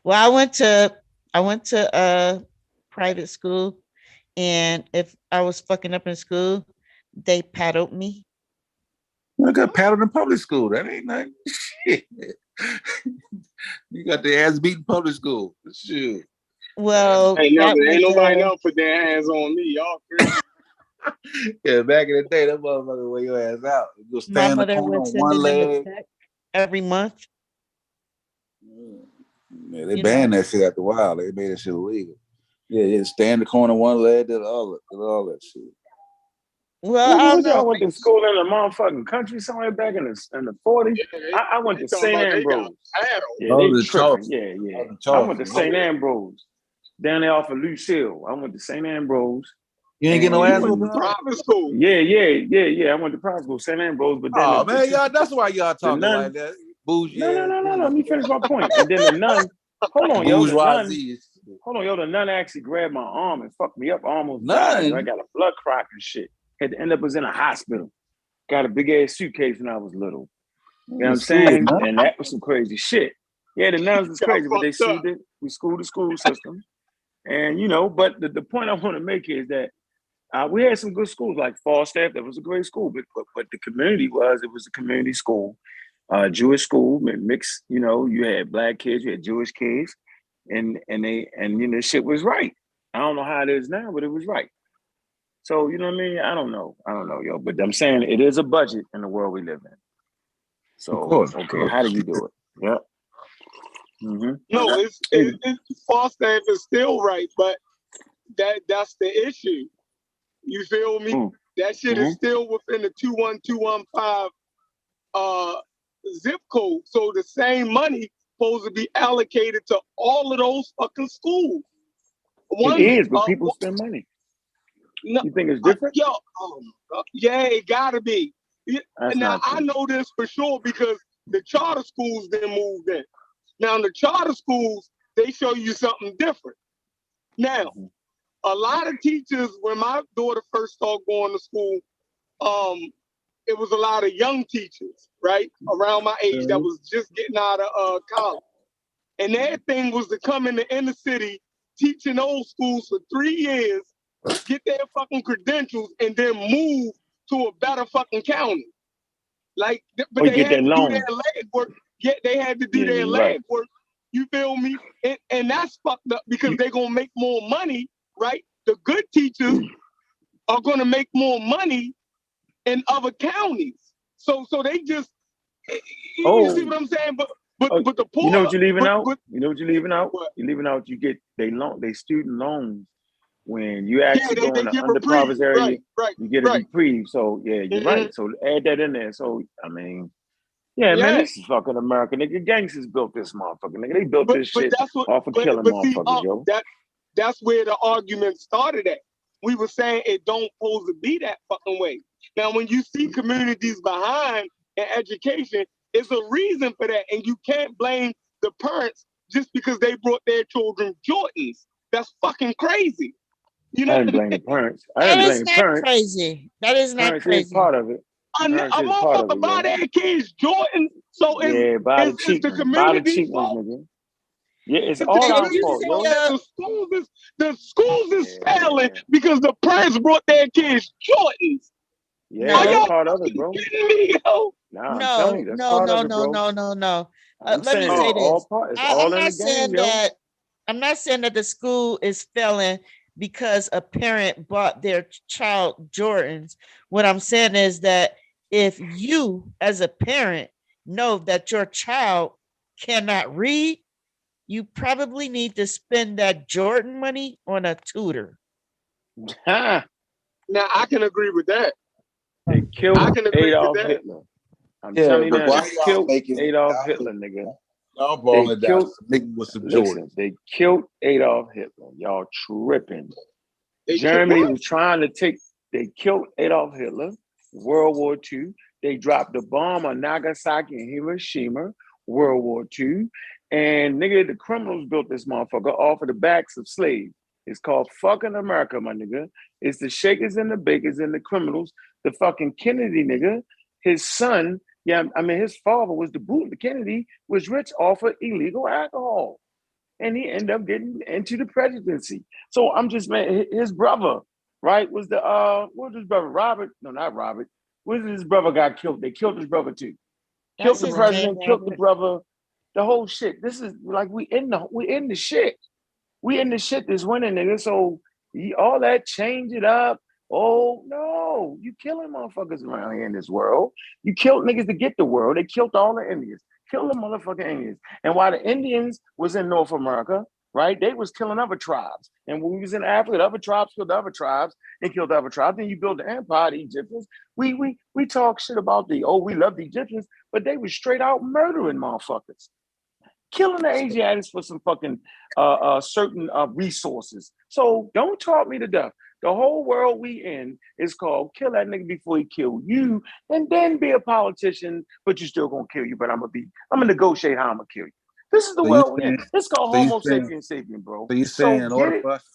Well, I went to private school, and if I was fucking up in school, they paddled me. I got paddled in public school. That ain't nothing. Shit. You got the ass beat in public school. Shit. Well, ain't nobody never put their hands on me. Y'all crazy. Yeah, back in the day, that motherfucker wear your ass out. You stand in the corner on one leg every month. Yeah, they banned that shit after a while. They made that shit illegal. Yeah, stand in the corner one leg, did all that shit. Well, I don't know. I went to school in the motherfucking country somewhere back in the 40s. Yeah, I went to St. Ambrose. Yeah, they tripping. Yeah. I went to St. Ambrose down there off of Lucille. I went to St. Ambrose. You ain't get no ass whooping? Private school. Yeah. I went to private school, St. Ambrose. But then man, y'all, that's why y'all talking like that. Bougie. No. Let me finish my point. And then the nun, hold on, yo. The nun actually grabbed my arm and fucked me up. I almost died. I got a blood clot and shit. Had to end up in a hospital. Got a big ass suitcase when I was little. You know what I'm saying? And that was some crazy shit. Yeah, the nuns was crazy, but they sued it. We schooled the school system. And but the point I want to make is that we had some good schools like Falstaff. That was a great school, but the community was a community school, Jewish school, mixed. You had black kids, you had Jewish kids, and shit was right. I don't know how it is now, but it was right. So you know what I mean? I don't know, yo. But I'm saying it is a budget in the world we live in. So of course. How do you do it? Yeah. Mm-hmm. No, it's Falstaff is still right, but that's the issue. You feel me? That shit is still within the 21215 zip code. So the same money supposed to be allocated to all of those fucking schools. It is, but people spend money. No, you think it's different? Yeah, it gotta be. Now I know this for sure because the charter schools then moved in. Now the charter schools, they show you something different. Now, a lot of teachers, when my daughter first started going to school, it was a lot of young teachers, right? Around my age that was just getting out of college. And their thing was to come in the inner city, teach in old schools for 3 years, get their fucking credentials, and then move to a better fucking county. Like, but they had to do their legwork. Yet they had to do their legwork. You feel me? And that's fucked up because they're gonna make more money, right? The good teachers are gonna make more money in other counties. So they just, you see what I'm saying? But the poor, you know what you're leaving out? You know what you're leaving out? You're leaving out. You get they student loans. When you actually go in the underprivileged area, you get a reprieve. So yeah, you're right. So add that in there. So I mean, man, this is fucking America. Nigga, gangsters built this motherfucker. Nigga, they built this shit off of killing motherfuckers, yo. That's where the argument started at. We were saying it don't supposed to be that fucking way. Now, when you see communities behind in education, it's a reason for that, and you can't blame the parents just because they brought their children Jordans. That's fucking crazy. You know, I didn't blame the parents. That is not crazy. That is not crazy. Is part of it. A motherfucker buy their kids Jordan, so it's the community fault. Nigga. Yeah, it's all our fault, yo. The schools is failing because the parents brought their kids Jordans. Yeah, that's part of it, bro. Me, yo? No. Let me say this. I'm not saying that the school is failing because a parent bought their child Jordans. What I'm saying is that if you, as a parent, know that your child cannot read, you probably need to spend that Jordan money on a tutor. Now, I can agree with that. They killed Adolf Hitler. I'm telling you now, they killed Adolf Hitler, nigga. Y'all balling down. Nigga with some Jordan. They killed Adolf Hitler. Y'all tripping. Germany was trying to they killed Adolf Hitler, World War II. They dropped the bomb on Nagasaki and Hiroshima, World War II. And nigga, the criminals built this motherfucker off of the backs of slaves. It's called fucking America, my nigga. It's the shakers and the bakers and the criminals. The fucking Kennedy nigga, his son, his father was the boot. The Kennedy was rich off of illegal alcohol. And he ended up getting into the presidency. So I'm just, man, his brother, right, was what was his brother? Robert? No, not Robert. When his brother got killed? They killed his brother too. Killed the president, killed the brother, the whole shit. This is like we in the shit. We in the shit this winter, nigga. So all that change it up. Oh no, you killing motherfuckers around here in this world. You killed niggas to get the world. They killed all the Indians. Kill the motherfucking Indians. And while the Indians was in North America, right, they was killing other tribes. And when we was in Africa, other tribes killed other tribes and killed other tribes. Then you build the empire, the Egyptians. We talk shit about we love the Egyptians, but they was straight out murdering motherfuckers. Killing the Asiatics for some fucking certain resources. So don't talk me to death. The whole world we in is called kill that nigga before he kill you, and then be a politician, but you still gonna kill you. But I'm gonna negotiate how I'm gonna kill you. This is the world we in. It's called Homo sapiens sapien, bro. So you saying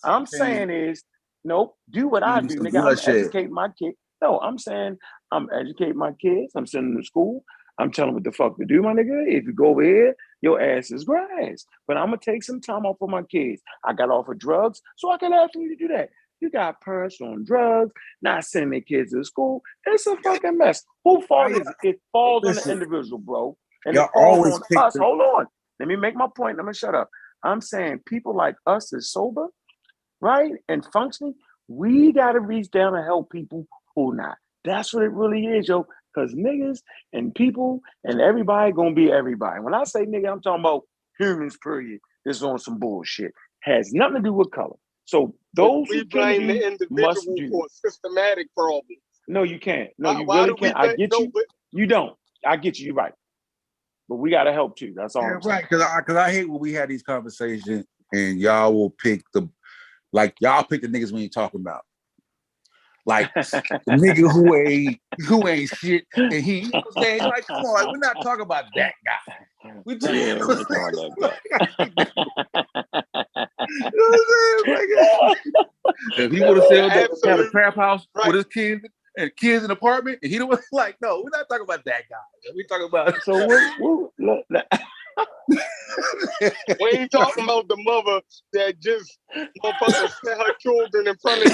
I'm saying is nope. Do what I do, nigga. I'm educating my kid. No, I'm saying I'm educating my kids. I'm sending them to school. I'm telling them what the fuck to do, my nigga. If you go over here, your ass is grass. But I'm gonna take some time off for my kids. I got off of drugs, so I can ask you to do that. You got parents on drugs, not sending their kids to school. It's a fucking mess. Who fault is it? It falls on the individual, bro. And it falls on us. Hold on. Let me make my point. I'm gonna shut up. I'm saying people like us that's sober, right, and functioning, we gotta reach down and help people who not. That's what it really is, yo. Because niggas and people and everybody gonna be everybody. When I say nigga, I'm talking about humans, period. This on some bullshit. Has nothing to do with color. So those we blame the individual for systematic problems. No, you can't. No, you really can't. I get you. You don't. I get you. You're right. But we gotta help too. That's all. Right. Because I hate when we had these conversations and y'all will pick y'all pick the niggas when you're talking about. Like the nigga who ain't shit, and he saying like, come on, we're not talking about that guy. We're talking about that guy. You know what I'm saying? If he would have said that had a trap house with his kids and kids in an apartment, and he was like, no, we're not talking about that guy. We're talking about so We ain't talking about the mother that just motherfucker set her children in front of the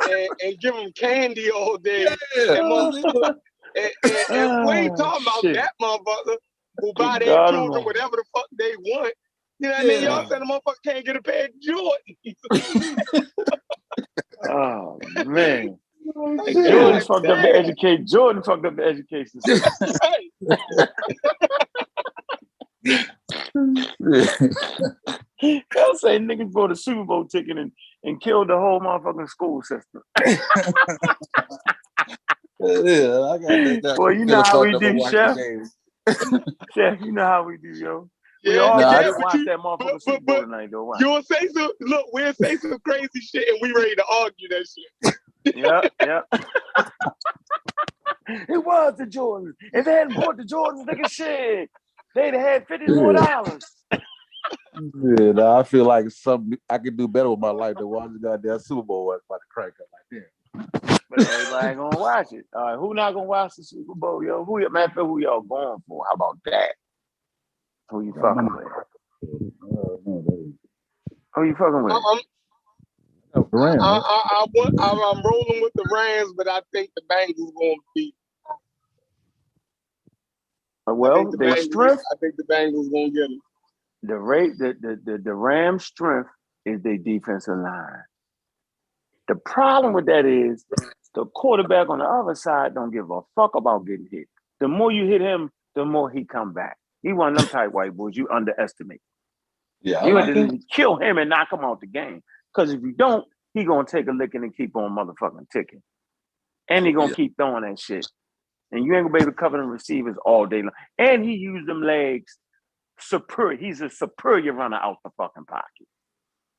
TV and give them candy all day. And we ain't talking about that motherfucker who buy their children whatever the fuck they want. You know what I mean? Y'all said the motherfucker can't get a pair of Jordans. Oh man. Jordan fucked up the education. Jordan fucked up the education system. They'll say niggas bought a Super Bowl ticket and killed the whole motherfucking school system. Yeah, I got that. Boy, you know how we do, Chef. Chef, you know how we do, yo. We all gotta watch that motherfucking Super Bowl tonight, though. Watch. You'll say some. Look, we'll say some crazy shit, and we ready to argue that shit. Yeah. It was the Jordans. If they hadn't bought the Jordans, nigga, shit, they'd have had $50 more. Yeah, no, I feel like something I could do better with my life than watching goddamn Super Bowl about to crank up like that. But everybody ain't gonna watch it. All right, who not gonna watch the Super Bowl, yo? Who y'all going for? How about that? Who you fucking with? Who you fucking with? I'm rolling with the Rams, but I think the Bengals gonna beat. Well, their strength. I think the Bengals gonna get it. The Rams' strength is their defensive line. The problem with that is the quarterback on the other side don't give a fuck about getting hit. The more you hit him, the more he come back. He one of them type white boys you underestimate. Yeah, you have to kill him and knock him out the game. Because if you don't, he gonna take a licking and keep on motherfucking ticking. And he gonna keep throwing that shit. And you ain't gonna be able to cover them receivers all day long. And he used them legs superior. He's a superior runner out the fucking pocket.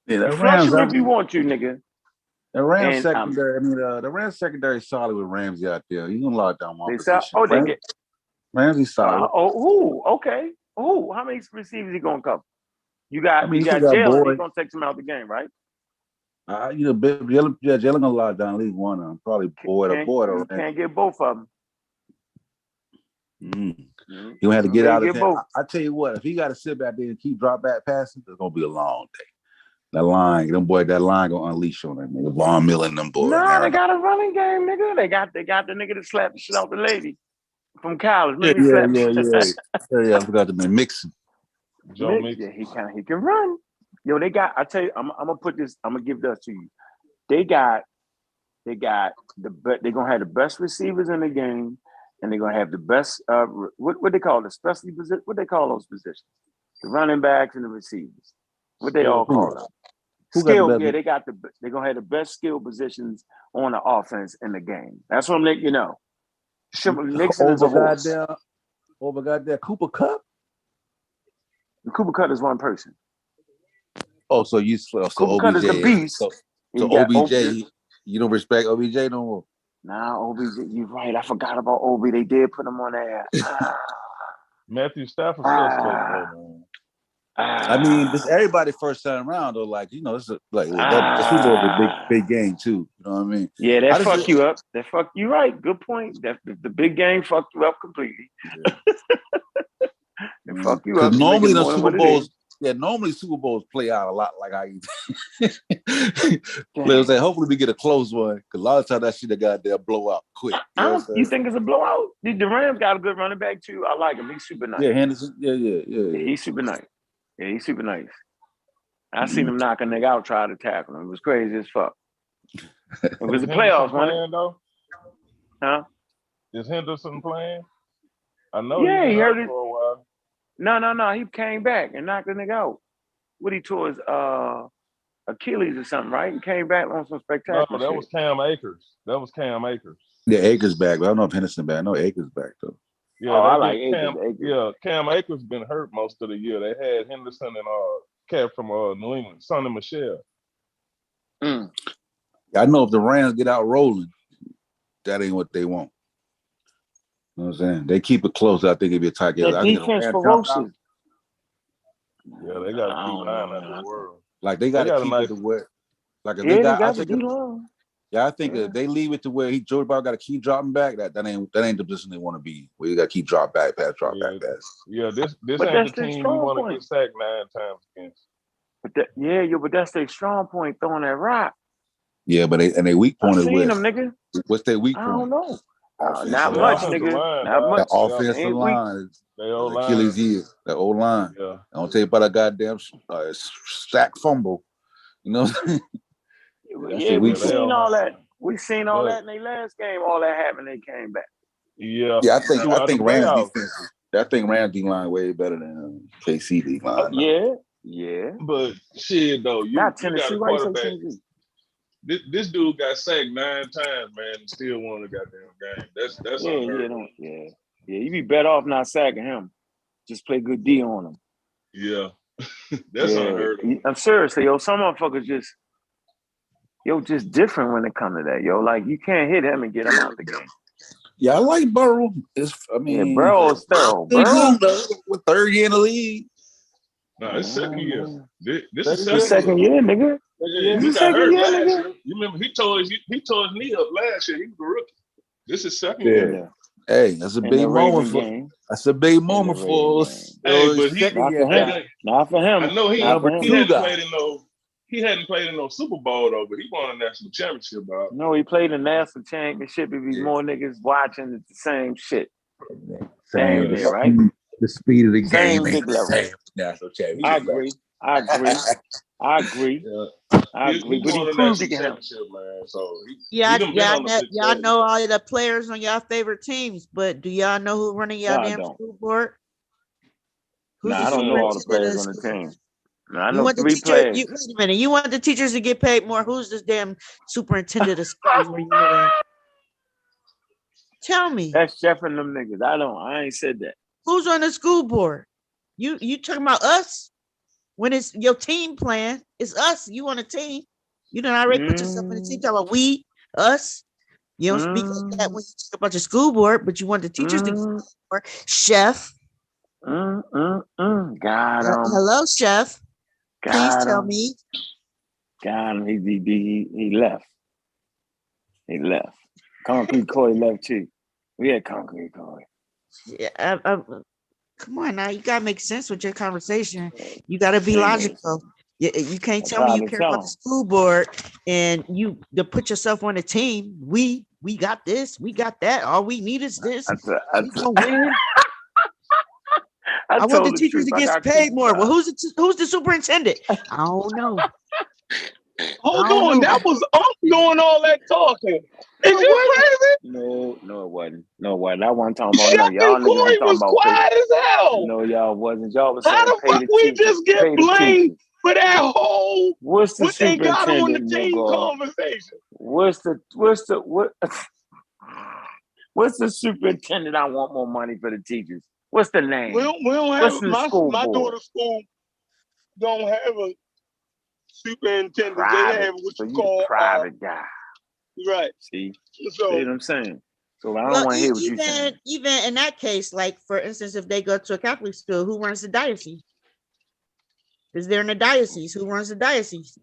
Yeah, Flush him if you want to, nigga. The Rams secondary, the Rams secondary is solid with Ramsey out there. You can lock down one position. Ramsey solid. Okay. How many receivers he gonna cover? You got Jalen. He's gonna take some out the game, right? Jalen gonna lock down at least one of them. Probably Boyd or You can't get both of them. You gonna have to get out of there. I tell you what, if he got to sit back there and keep drop back passing, it's gonna be a long day. That line gonna unleash on that nigga. Von Miller and them boys. No, they got a running game, nigga. They got the nigga that slapped the shit out the lady from college. Yeah. I forgot to be Mixon. Yeah, he can run. Yo, they got. I tell you, I'm gonna give this to you. They're gonna have the best receivers in the game, and they're gonna have the best. What they call it? Especially what they call those positions? The running backs and the receivers. What they all call them? Skill. Yeah, they're gonna have the best skill positions on the offense in the game. That's what I'm letting you know. Nixon is a horse. Over goddamn Cooper Kupp. Cooper Kupp is one person. Oh, so Cooper Kupp is the beast. So OBJ, you don't respect OBJ no more. Nah, OBJ, you're right. I forgot about OB. They did put him on there. Matthew Stafford suspect, man. I mean, this everybody first time around though. Like this is the Super Bowl is a big game too. You know what I mean? Yeah, that fuck you up. That fuck you right. Good point. That the big game fucked you up completely. Yeah. It fuck you up. Normally the Super Bowls. Yeah, normally Super Bowls play out a lot like I. Let's say, hopefully we get a close one because a lot of times that shit got there blow out quick. You think it's a blowout? The Rams got a good running back too. I like him. He's super nice. Yeah, Henderson. Yeah. He's super nice. Yeah, he's super nice. I seen him knock a nigga out, try to tackle him. It was crazy as fuck. It was the playoffs, playing though? Huh? Is Henderson playing? I know. Yeah, he heard it for a while. No. He came back and knocked the nigga out. What he tore his Achilles or something, right? He came back on some spectacular. No, that was Cam Akers. Yeah, Akers back, but I don't know if Henderson back. I know Akers back though. Yeah, I like Akers. Yeah, Cam Akers been hurt most of the year. They had Henderson and cat from New England, Sonny Michel. I know if the Rams get out rolling, that ain't what they want. You know what I'm saying? They keep it close. I think it'd be a tight game. The defense ferocious. Yeah, they got a D line in the world. Like they got to keep it to where. Like if they got, the D line. Yeah, I think if they leave it to where Joey Bauer got to keep dropping back, that ain't the position they want to be. Where you got to keep drop back pass. Yeah, this But ain't that's the their team you strong want to point. get sacked 9 times against. But that's their strong point, throwing that rock. Yeah, but they weak point is seen where? them, nigga. What's their weak I point? don't know. Not Offensive much, line. nigga. Not much. The offensive Ain't weak. line is They old Achilles line. heel. The old line. Yeah. I don't tell you about a goddamn sack fumble. You know what I'm saying? Yeah, we seen all that. We seen all that in their last game. All that happened, they came back. Yeah. Yeah, I think Rams playoffs. defense. I think Rams D line way better than KC D line. Yeah. But shit though, you got Tennessee. a Why you say quarterback. Tennessee? This dude got sacked 9 times, man, and still won the goddamn game. That's unheard of. Yeah. You be better off not sacking him. Just play good D on him. Yeah. That's unheard of. I'm seriously, some motherfuckers just different when it comes to that, Like you can't hit him and get him out the game. Yeah, I like Burrow. Burrow is thorough. Burrow, with 3rd year in the league. No, it's 2nd year. This is the second year, nigga. He got hurt last year. You remember he tore his knee up last year. He was a rookie. This is 2nd year. Hey, that's a big moment for. That's a big moment for us. Hey, but not for him. I know he hadn't played in no Super Bowl though, but he won a national championship. No, he played a national championship. It'd be more niggas watching the same shit. Same day, right? The speed of the Same game big ain't the level. same national championship. I agree. But he proved it to him. Y'all know all the players on y'all favorite teams, but do y'all know who running y'all damn school board? I don't know all the players on the team. I know want 3 players. Wait a minute. You want the teachers to get paid more? Who's this damn superintendent of schools where you live at? Tell me. That's Jeff and them niggas. I ain't said that. Who's on the school board? You talking about us? When it's your team plan, it's us. You on a team. You done already put yourself in the team. Talking about we, us. You don't speak like that when you talk about your school board, but you want the teachers to get more. Chef. Got him. Hello, Chef. Please tell me. Got him. He left. Concrete Corey left too. We had Concrete Corey. Yeah, come on now. You gotta make sense with your conversation. You gotta be logical. You can't tell me you care about the school board and you to put yourself on a team. We got this. We got that. All we need is this. We gonna win. I want the teachers to get paid more. Well, who's the superintendent? I don't know. Hold on, that was doing all that talking. Is you crazy? No, it wasn't. No, it wasn't. I wasn't talking about Chef y'all and Corey was quiet as hell. No, y'all wasn't. Y'all was saying how the fuck we just get blamed for that whole what they got on the team conversation? What's the superintendent? I want more money for the teachers. What's the name? We don't have my daughter's school don't have a superintendent. Private. They have what you call private guy. Right. See so, what I'm saying? So I don't want to hear what you're saying. Even in that case, like for instance, if they go to a Catholic school, who runs the diocese? Is there in the diocese? Who runs the diocese?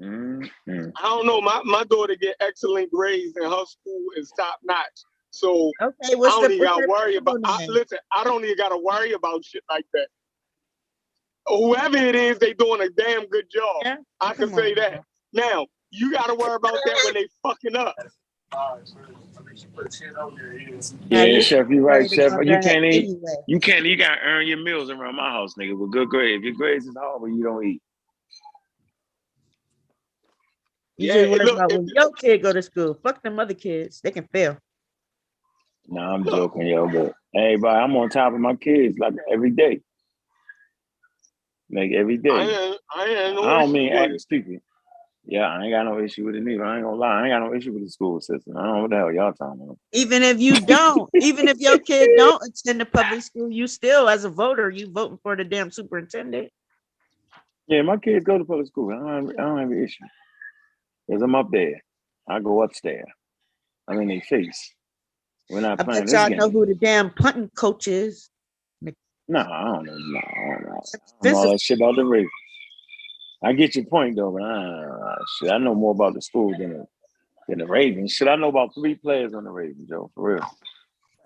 I don't know. My daughter get excellent grades and her school is top notch. So okay, I don't even gotta worry about I don't even gotta worry about shit like that. Whoever it is, they doing a damn good job. Yeah? I can say that. Now, you gotta worry about that when they fucking up. Yeah, Chef, you're right, Chef. You can't eat. Anyway. You gotta earn your meals around my house, nigga, with good grades. If your grades is horrible, you don't eat. You just worry about when your kid go to school. Fuck them other kids. They can fail. Nah, I'm joking, yo, but everybody, I'm on top of my kids like every day. Like every day. I don't mean acting stupid. Yeah, I ain't got no issue with it neither. I ain't gonna lie. I ain't got no issue with the school system. I don't know what the hell y'all talking about. Even if you don't, even if your kid don't attend the public school, you still, as a voter, you voting for the damn superintendent. Yeah, my kids go to public school. I don't have an issue. Because I'm up there. I go upstairs. I'm in their face. We're not playing this game. I bet y'all know who the damn punting coach is. No, I don't know. No, I don't know all that shit about the race. I get your point though, but shit, I know more about the school than In the Ravens, shit, I know about 3 players on the Ravens, Joe, for real.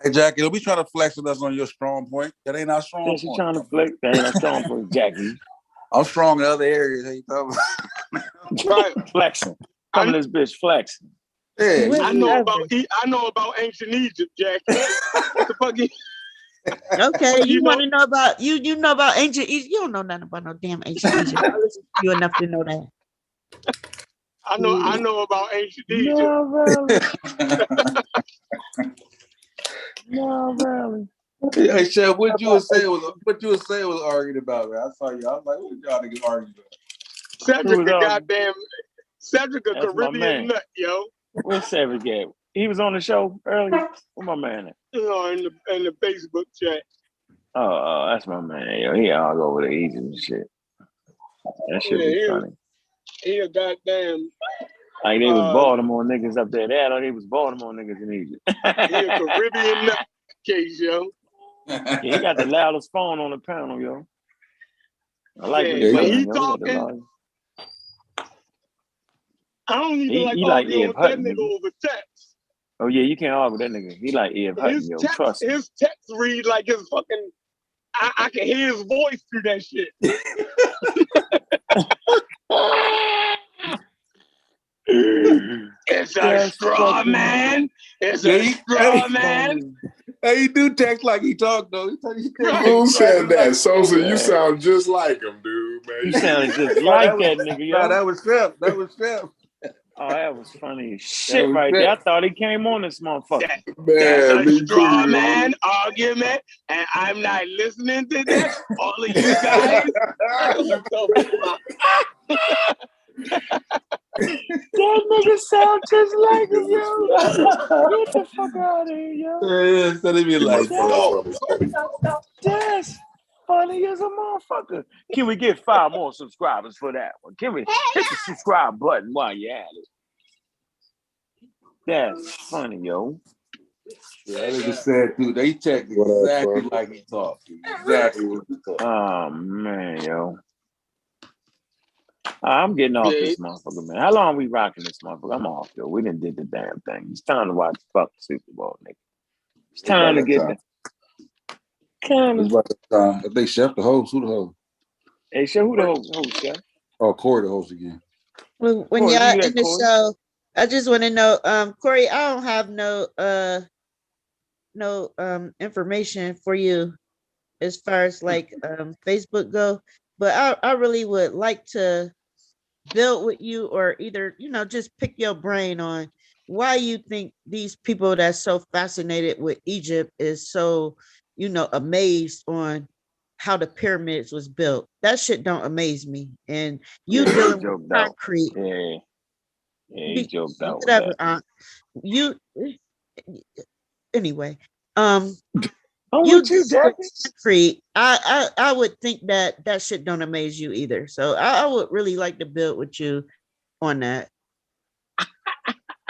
Hey, Jackie, don't be trying to flex with us on your strong point. That ain't our strong point. She trying to flex. That ain't our strong point, Jackie. I'm strong in other areas. Hey, Right. Flexing. Come this bitch flexing. Yeah, I know about ancient Egypt, Jack. What the fuck? Okay, you want to know about you know about ancient Egypt? You don't know nothing about no damn ancient Egypt. I listen to you enough to know that. I know about ancient Egypt. No, really. No, really. Hey, Chef, what you would say was arguing about, man? I saw you. I was like, what y'all niggas arguing about? Cedric a Caribbean nut, yo. Where's Cedric at? He was on the show earlier. Where my man at? In the Facebook chat. Oh, that's my man. Yo, he all over the Egypt and shit. That shit be funny. He a goddamn. Like they was Baltimore niggas up there. They was Baltimore niggas in Egypt. He a Caribbean nut case, yo. Yeah, he got the loudest phone on the panel, yo. I like when he talking. I don't even like arguing with that nigga over text. Oh yeah, you can't argue with that nigga. He like Ed Hutton, yo. Trust me. His text read like his fucking. I can hear his voice through that shit. It's a straw man. It's a straw man. Hey, he do text like he talk though. Who said that? Sosa, you sound just like him, dude, man. You sound just like that nigga, yo. No, that was Phil. Oh, that was funny as shit right there. I thought he came on this motherfucker. That's a straw man argument, and I'm not listening to that. All of you guys. That nigga sound just like him, yo. Get the fuck out of here, yo. Yeah, so they be like, that's funny as a motherfucker. Can we get 5 more subscribers for that one? Can we hit the subscribe button while you're at it? That's funny, yo. Yeah, that nigga said, dude, they text exactly like he talked. Exactly what he talked. Oh, man, yo. I'm getting off this motherfucker, man. How long we rocking this motherfucker? I'm off, yo. We done did the damn thing. It's time to watch the fucking Super Bowl, nigga. It's time to get the... I think Chef the host. Who the host? Hey, Chef, who the host, Chef? Oh, Corey the host again. When Corey, y'all you in the Corey? show, I just want to know, Corey, I don't have no information for you as far as like Facebook go, but I really would like to build with you, or either just pick your brain on why you think these people that's so fascinated with Egypt is so amazed on how the pyramids was built. That shit don't amaze me. And you dealing with concrete. Yeah, he joked out. Whatever. Anyway. You concrete. I would think that shit don't amaze you either. So I would really like to build with you on that.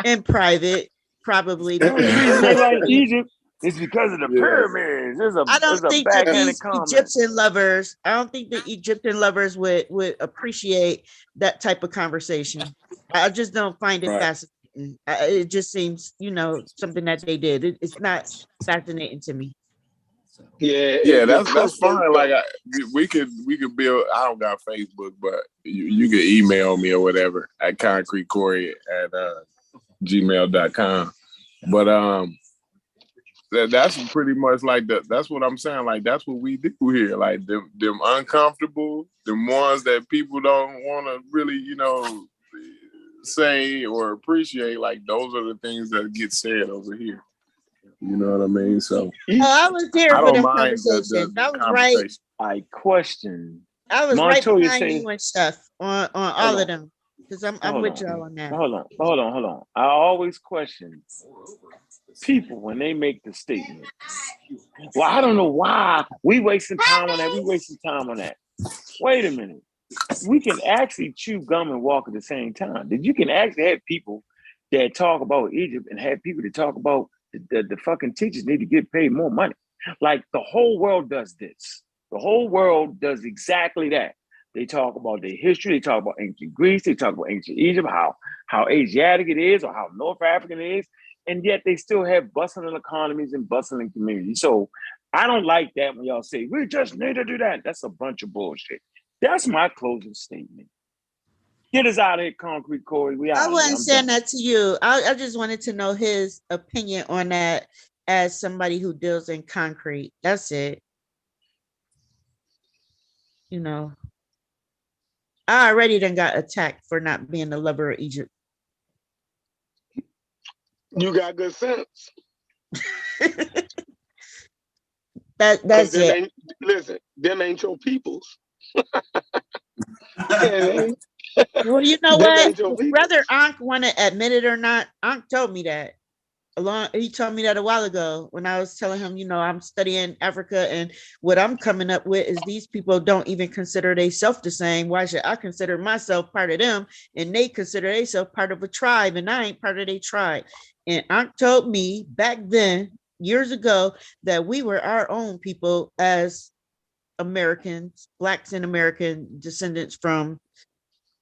In private, probably. The only reason they like Egypt is because of the pyramids. I don't think that these Egyptian lovers, I don't think the Egyptian lovers would appreciate that type of conversation. I just don't find it fascinating. It just seems, something that they did. It's not fascinating to me. Yeah, that's fine. Like we could build. I don't got Facebook, but you can email me or whatever at concretecorey@gmail.com. But that's pretty much like that's what I'm saying. Like that's what we do here. Like them uncomfortable, them ones that people don't want to really, say or appreciate. Like those are the things that get said over here. You know what I mean? So I was here for the conversation. I was right. I question. I was Montoya right behind you and stuff on all of them, because I'm with y'all on that. Hold on. I always question people when they make the statement. Well, I don't know why we wasting time on that. Wait a minute. We can actually chew gum and walk at the same time. You can actually have people that talk about Egypt and have people that talk about the fucking teachers need to get paid more money. Like the whole world does this. The whole world does exactly that. They talk about their history. They talk about ancient Greece. They talk about ancient Egypt, how Asiatic it is or how North African it is. And yet they still have bustling economies and bustling communities. So I don't like that when y'all say, we just need to do that. That's a bunch of bullshit. That's my closing statement. Get us out of here, Concrete Corey. We out. I wasn't saying that to you. I just wanted to know his opinion on that as somebody who deals in concrete. That's it. You know, I already done got attacked for not being the lover of Egypt. You got good sense. That's it. Listen, them ain't your peoples. Well, you know what? Whether Ankh want to admit it or not, Ankh told me that. He told me that a while ago when I was telling him, you know, I'm studying Africa, and what I'm coming up with is these people don't even consider themselves the same. Why should I consider myself part of them, and they consider themselves part of a tribe, and I ain't part of their tribe? And Ankh told me back then, years ago, that we were our own people as Americans, Blacks and American descendants from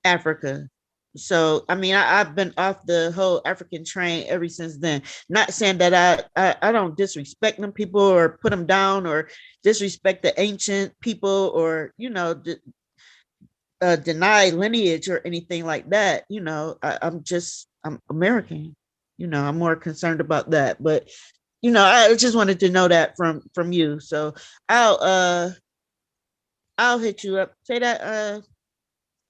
Africa. So, I mean, I've been off the whole African train ever since then. Not saying that I don't disrespect them people or put them down or disrespect the ancient people or, you know, deny lineage or anything like that. You know, I'm American. You know, I'm more concerned about that. But, you know, I just wanted to know that from you. So I'll hit you up. Say that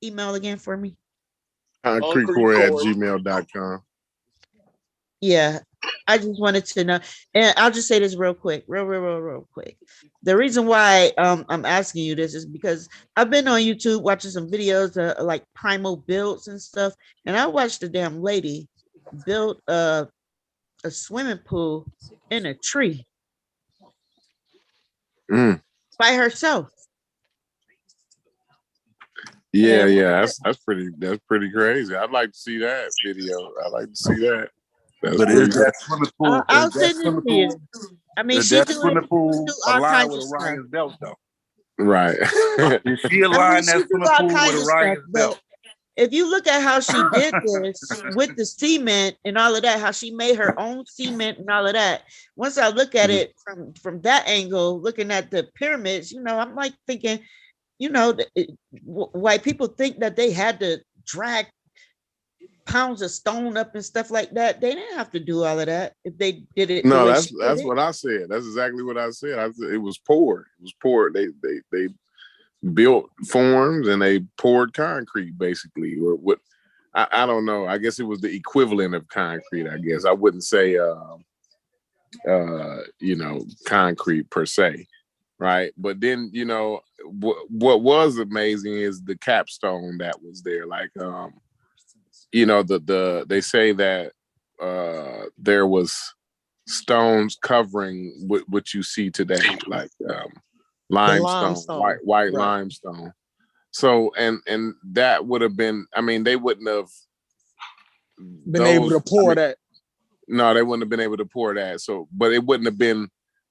email again for me. concretecore@gmail.com. Yeah, I just wanted to know, and I'll just say this real quick, real quick. The reason why I'm asking you this is because I've been on YouTube watching some videos like primal builds and stuff, and I watched a damn lady build a swimming pool in a tree by herself. Yeah, that's pretty crazy. I'd like to see that video. I'd like to see that. But is that swimming pool? I'll send it to you. I mean, she's doing swimming pool all aligned kinds with of stuff. Orion's belt, though. Right. Is she aligned that swimming pool with Orion's belt? If you look at how she did this with the cement and all of that, how she made her own cement and all of that. Once I look at it from that angle, looking at the pyramids, you know, I'm like thinking, you know, why people think that they had to drag pounds of stone up and stuff like that. They didn't have to do all of that if they did it. No, that's what I said. That's exactly what I said. It was poured. It was poured. They built forms and they poured concrete basically, or what? I don't know. I guess it was the equivalent of concrete. I guess I wouldn't say, you know, concrete per se. Right. But then, you know, what was amazing is the capstone that was there. Like, you know, they say that there was stones covering what you see today, like limestone, white limestone. So, and that would have been, I mean, they wouldn't have been able to pour that. No, they wouldn't have been able to pour that. So, but it wouldn't have been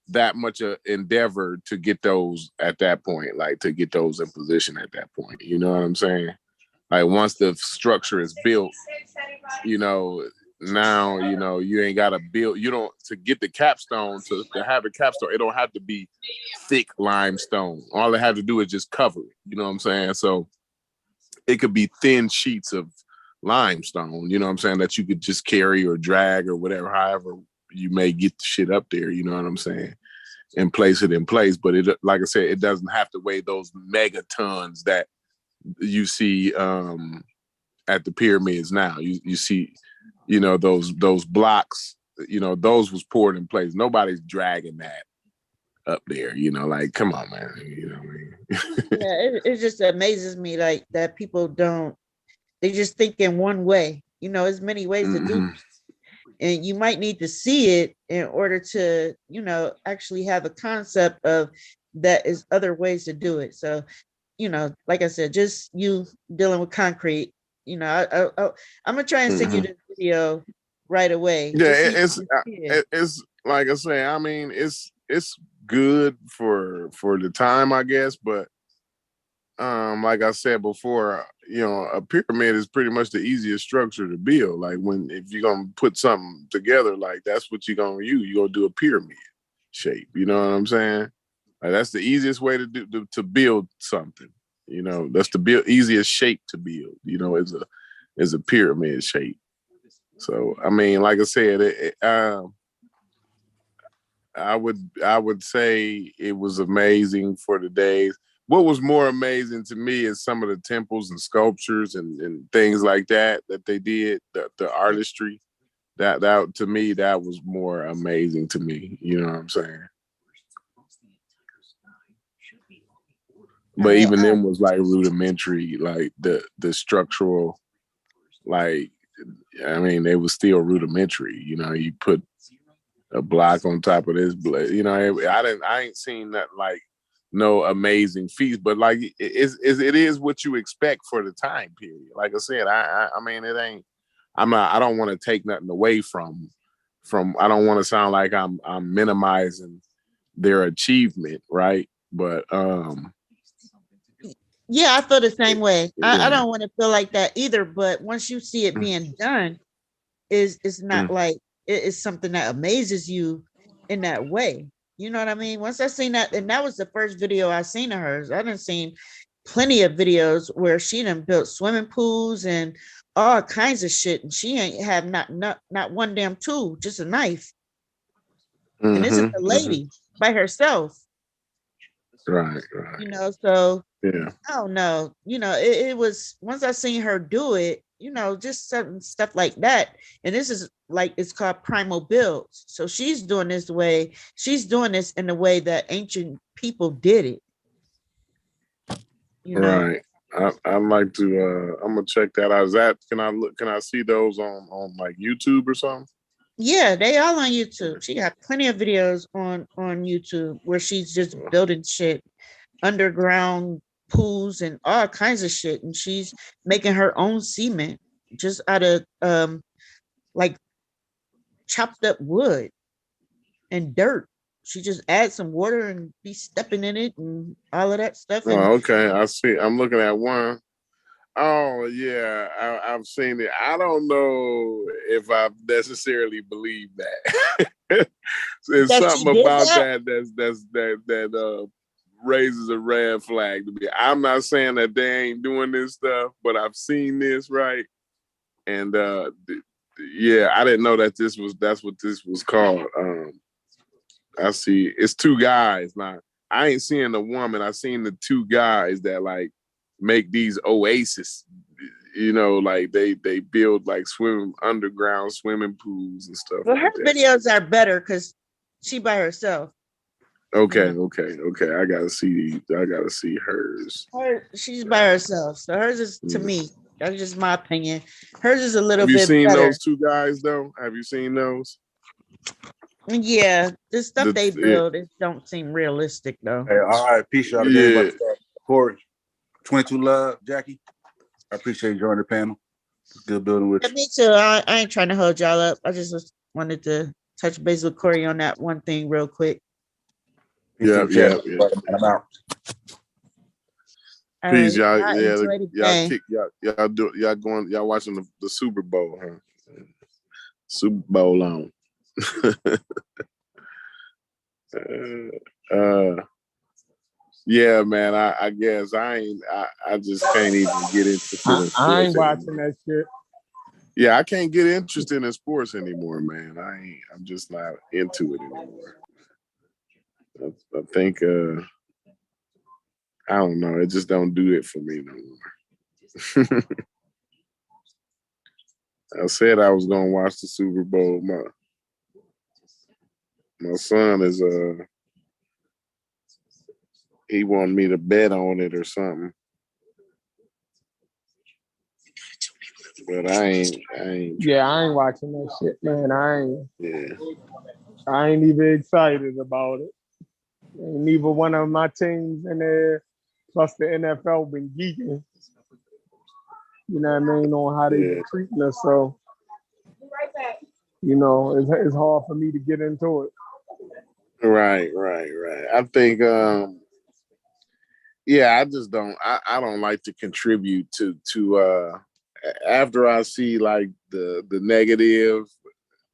that much endeavor to get those at that point, like to get those in position at that point. You know what I'm saying? Like once the structure is built, you know, now, you know, you ain't got to build, you don't, to get the capstone, to have a capstone, it don't have to be thick limestone. All they have to do is just cover it. You know what I'm saying? So it could be thin sheets of limestone, you know what I'm saying, that you could just carry or drag or whatever, however you may get the shit up there, you know what I'm saying, and place it in place. But it, like I said, it doesn't have to weigh those megatons that you see at the pyramids now. You see, you know, those blocks, you know, those was poured in place. Nobody's dragging that up there, you know, like, come on, man. You know what I mean? Yeah, it just amazes me, like, that people don't, they just think in one way. You know, there's many ways to do it. And you might need to see it in order to, you know, actually have a concept of that is other ways to do it. So, you know, like I said, just you dealing with concrete, you know, I'm gonna try and send you this video right away. Yeah, it's like I say, I mean, it's good for the time, I guess, but like I said before, a pyramid is pretty much the easiest structure to build. Like if you're gonna put something together, like that's what you're gonna use. You're gonna do a pyramid shape. You know what I'm saying? Like that's the easiest way to build something. That's the easiest shape to build. Is a pyramid shape. So I mean, like I said, I would say it was amazing for the days. What was more amazing to me is some of the temples and sculptures and things like that they did, the artistry. That to me, that was more amazing to me. You know what I'm saying? But even them was like rudimentary, like the structural, like, I mean, they was still rudimentary. You put a block on top of this, I ain't seen that like no amazing feats, but like it is what you expect for the time period. Like I said, I mean, it ain't. I don't want to take nothing away from. I don't want to sound like I'm minimizing their achievement, right? But yeah, I feel the same way. I don't want to feel like that either. But once you see it being done, it's not like it's something that amazes you in that way. You know what I mean? Once I seen that, and that was the first video I seen of hers. I done seen plenty of videos where she done built swimming pools and all kinds of shit, and she ain't have not one damn tool, just a knife. And this is a lady by herself. Right. So yeah. I don't know. It was once I seen her do it, just certain stuff like that. And this is like, it's called primal builds. So she's doing this in the way that ancient people did it. Right. I'd like to I'm gonna check that out. Can I see those on like YouTube or something? Yeah, they all on YouTube. She got plenty of videos on YouTube where she's just building shit, underground pools and all kinds of shit, and she's making her own cement just out of like chopped up wood and dirt. She just adds some water and be stepping in it and all of that stuff. And okay, I see. I'm looking at one. Oh yeah, I've seen it. I don't know if I necessarily believe that. There's something about that raises a red flag to me. I'm not saying that they ain't doing this stuff, but I've seen this, right? And yeah, I didn't know that that's what this was called. I see it's two guys. Now I ain't seeing the woman. I seen the two guys that like make these oases. Like they build like underground swimming pools and stuff. Well, her videos are better because she by herself. Okay. I gotta see hers. She's by herself, so hers is, to me, that's just my opinion. Hers is a little bit better. Have you seen those two guys though? Have you seen those? Yeah, the stuff they build, it don't seem realistic though. Hey, all right, peace y'all. Yeah. Corey, 22 Love, Jackie. I appreciate you joining the panel. It's good building with you. Me too. I ain't trying to hold y'all up. I just wanted to touch base with Corey on that one thing real quick. Yeah. I'm out. Peace, y'all. Y'all watching the Super Bowl, huh? Super Bowl on. Yeah, man. I guess I just can't even get into sports. I ain't watching that shit. Yeah, I can't get interested in sports anymore, man. I'm just not into it anymore. I think I don't know. It just don't do it for me no more. I said I was gonna watch the Super Bowl. My son is he wanted me to bet on it or something. But I ain't. Yeah, I ain't watching that shit, man. Yeah. I ain't even excited about it. And neither one of my teams in there, plus the NFL, been geeking. You know what I mean, on how they been treating us. So, it's hard for me to get into it. Right. I think yeah, I just don't. I don't like to contribute to. After I see like the negative,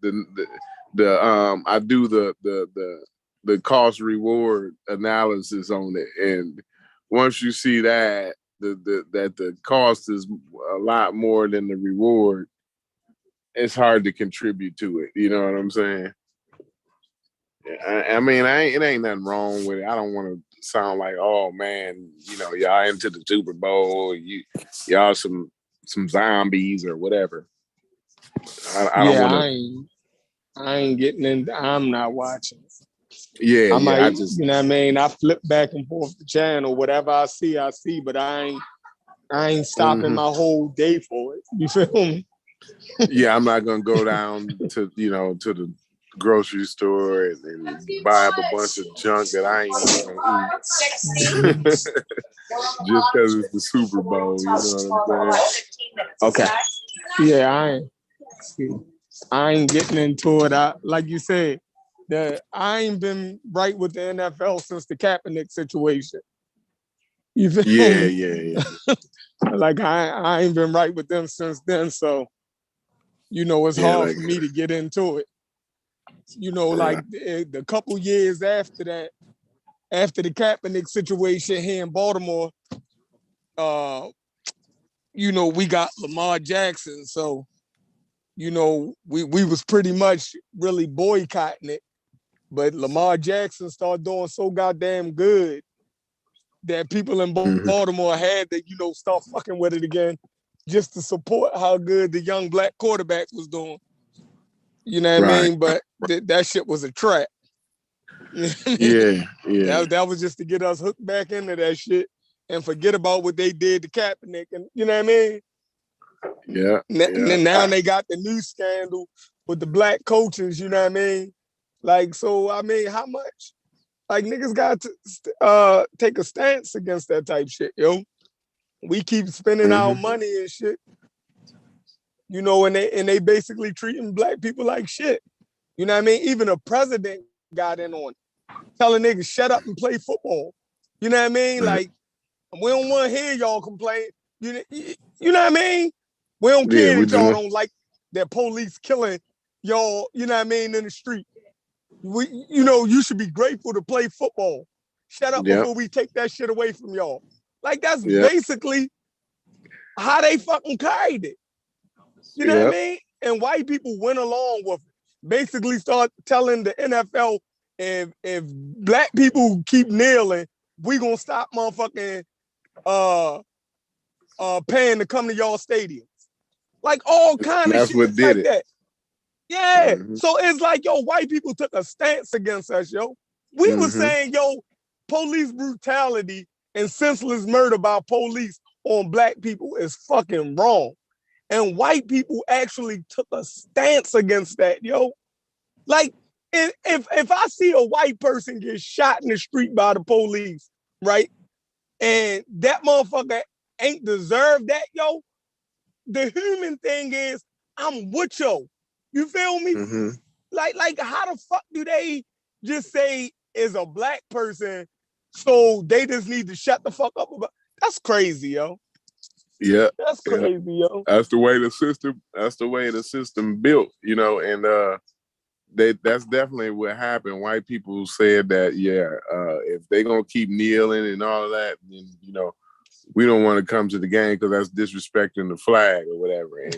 I do the cost reward analysis on it, and once you see that the cost is a lot more than the reward, it's hard to contribute to it. You know what I'm saying? I mean, it ain't nothing wrong with it. I don't want to sound like, oh man, you know, y'all into the Super Bowl, y'all some zombies or whatever. I don't want to. I ain't getting in. I'm not watching. Yeah, I might, just, you know what I mean? I flip back and forth the channel. Whatever I see, but I ain't stopping my whole day for it. You feel me? Yeah, I'm not gonna go down to the grocery store and buy up a bunch of junk that I ain't gonna eat just because it's the Super Bowl. You know what I'm saying? Okay. Yeah, I ain't getting into it. Like you said, I ain't been right with the NFL since the Kaepernick situation. You feel me? Yeah. Like I ain't been right with them since then. So, you know, it's hard for me to get into it. You know, like the couple years after that, after the Kaepernick situation here in Baltimore, you know, we got Lamar Jackson. So, you know, we was pretty much really boycotting it. But Lamar Jackson started doing so goddamn good that people in Baltimore had to, you know, start fucking with it again just to support how good the young black quarterback was doing. You know what I mean? But that shit was a trap. You know what I mean? Yeah. That was just to get us hooked back into that shit and forget about what they did to Kaepernick. And you know what I mean? Yeah. Now they got the new scandal with the black coaches, you know what I mean? Like, so, I mean, how much? Like, niggas got to take a stance against that type shit, yo. We keep spending our money and shit, you know, and they basically treating black people like shit. You know what I mean? Even a president got in on it, telling niggas shut up and play football. You know what I mean? Like, we don't want to hear y'all complain. You know what I mean? We don't care that y'all don't like that police killing y'all, you know what I mean, in the street. You know, you should be grateful to play football. Shut up before we take that shit away from y'all. Like, that's basically how they fucking carried it. You know what I mean? And white people went along with it. Basically start telling the NFL, if black people keep kneeling, we gonna stop motherfucking paying to come to y'all stadiums. Like all kind of shit like that. Yeah. So it's like, yo, white people took a stance against us, yo. We were saying, yo, police brutality and senseless murder by police on black people is fucking wrong. And white people actually took a stance against that, yo. Like, if I see a white person get shot in the street by the police, right? And that motherfucker ain't deserved that, yo. The human thing is, I'm with yo. You feel me? Like, how the fuck do they just say is a black person, so they just need to shut the fuck up about? That's crazy, yo. Yeah, that's crazy, yo. That's the way the system built, you know, and that's definitely what happened. White people said that, if they're gonna keep kneeling and all of that, then, you know, we don't want to come to the game because that's disrespecting the flag or whatever. And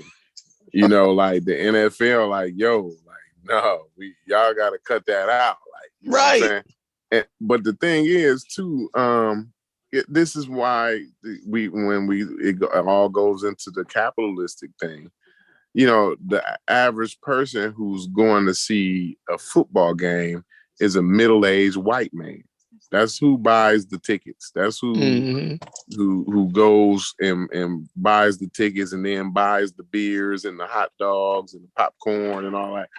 you know, like the NFL, like, yo, like, no, y'all gotta cut that out. Like, you know what I'm saying? But the thing is too, this is why it all goes into the capitalistic thing. You know, the average person who's going to see a football game is a middle-aged white man. That's who buys the tickets. That's who goes and buys the tickets and then buys the beers and the hot dogs and the popcorn and all that.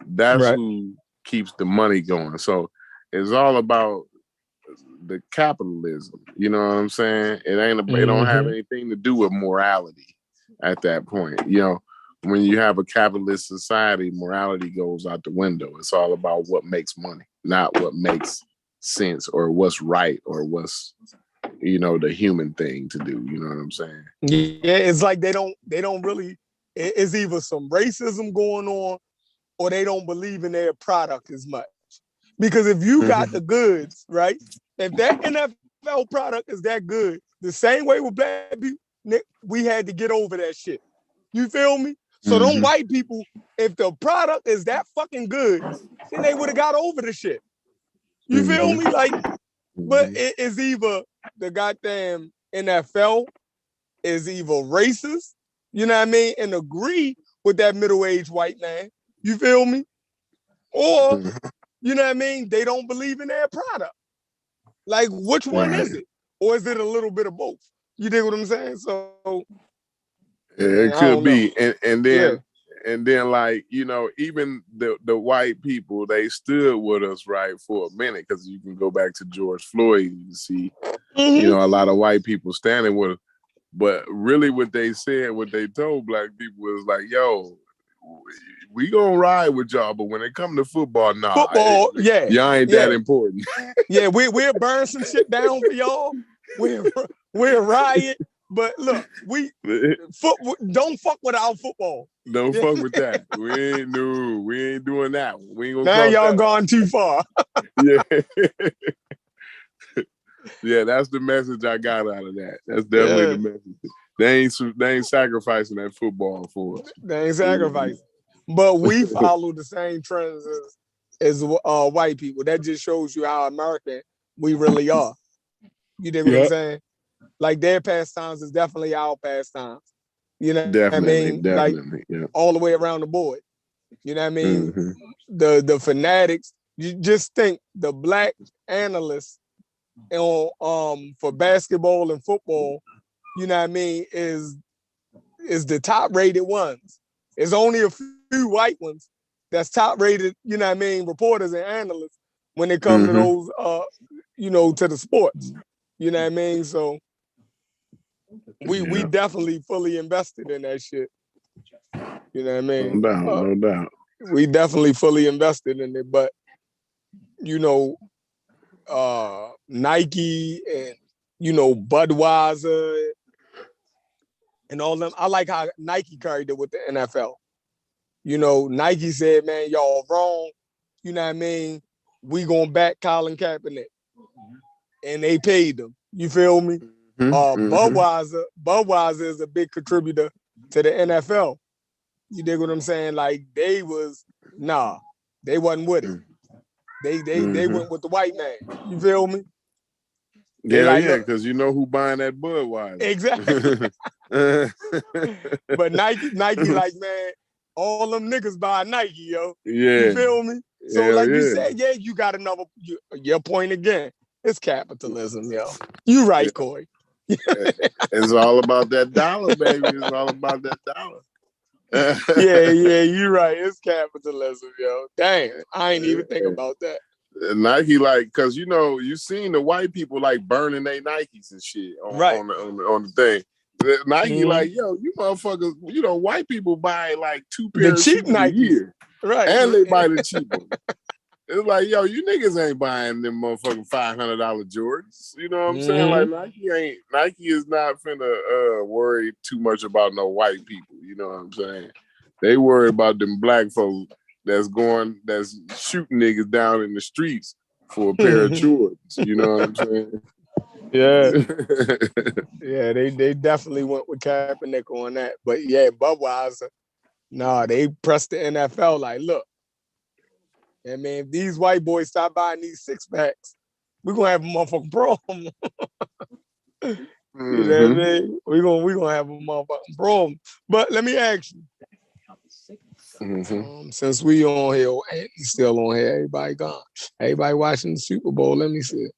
That's who keeps the money going. So it's all about the capitalism. You know what I'm saying? It don't have anything to do with morality at that point. You know, when you have a capitalist society, morality goes out the window. It's all about what makes money, not what makes sense or what's right or what's the human thing to do. You know what I'm saying? Yeah, it's like they don't really. It's either some racism going on, or they don't believe in their product as much. Because if you got the goods, right? If that NFL product is that good, the same way with black people, we had to get over that shit. You feel me? So them white people, if the product is that fucking good, then they would have got over the shit. You feel me? Like, but it's either the goddamn NFL is either racist, you know what I mean, and agree with that middle-aged white man, you feel me? Or, you know what I mean, they don't believe in their product. Like, which one is it? Or is it a little bit of both? You dig what I'm saying? So it could be. And then like, even the white people, they stood with us right for a minute, because you can go back to George Floyd, you see, a lot of white people standing with us. But really what they said, what they told black people was like, yo, we gonna ride with y'all, but when it come to football, nah. Y'all ain't that important. We'll burn some shit down for y'all. We'll riot. But look, don't fuck with our football. Don't fuck with that. We ain't doing that. We ain't gonna. Now y'all gone too far. Yeah. Yeah, that's the message I got out of that. That's definitely the message. They ain't sacrificing that football for us. They ain't sacrificing. But we follow the same trends as white people. That just shows you how American we really are. You dig what I'm saying? Like, their pastimes is definitely our pastimes. You know what I mean? Like, all the way around the board. You know what I mean? The fanatics. You just think the black analysts for basketball and football, you know what I mean, is the top rated ones. There's only a few white ones that's top rated, you know what I mean, reporters and analysts when it comes to those to the sports. You know what I mean? So we definitely fully invested in that shit. You know what I mean? No doubt. We definitely fully invested in it, but Nike and Budweiser and all them. I like how Nike carried it with the NFL. Nike said, man, y'all wrong. You know what I mean? We gonna back Colin Kaepernick. And they paid them. You feel me? Budweiser is a big contributor to the NFL. You dig what I'm saying? Like, they wasn't with it. They went with the white man. You feel me? Because you know who buying that Budweiser. Exactly. But Nike like, man, all them niggas buy Nike, yo. Yeah. You feel me? So you said, you got another your point again. It's capitalism, yo. You right, Corey. It's all about that dollar, baby. It's all about that dollar. Yeah, you're right. It's capitalism, yo. Dang, I ain't even think about that. Nike, like, because you seen the white people like burning their Nikes and shit on the thing. Nike, like, yo, you motherfuckers, white people buy like 2 pairs of shoes a year, right? And they buy the cheap one. It's like, yo, you niggas ain't buying them motherfucking $500 Jordans. You know what I'm saying? Like, Nike is not finna worry too much about no white people. You know what I'm saying? They worry about them black folks that's shooting niggas down in the streets for a pair of Jordans. You know what I'm saying? Yeah. Yeah, they definitely went with Kaepernick on that. But yeah, Budweiser, they pressed the NFL like, look, and man, if these white boys stop buying these 6-packs, we're gonna have a motherfucking problem. You know what I mean? We're gonna have a motherfucking problem. But let me ask you. Since we on here, Anthony's still on here, everybody gone. Everybody watching the Super Bowl. Let me see.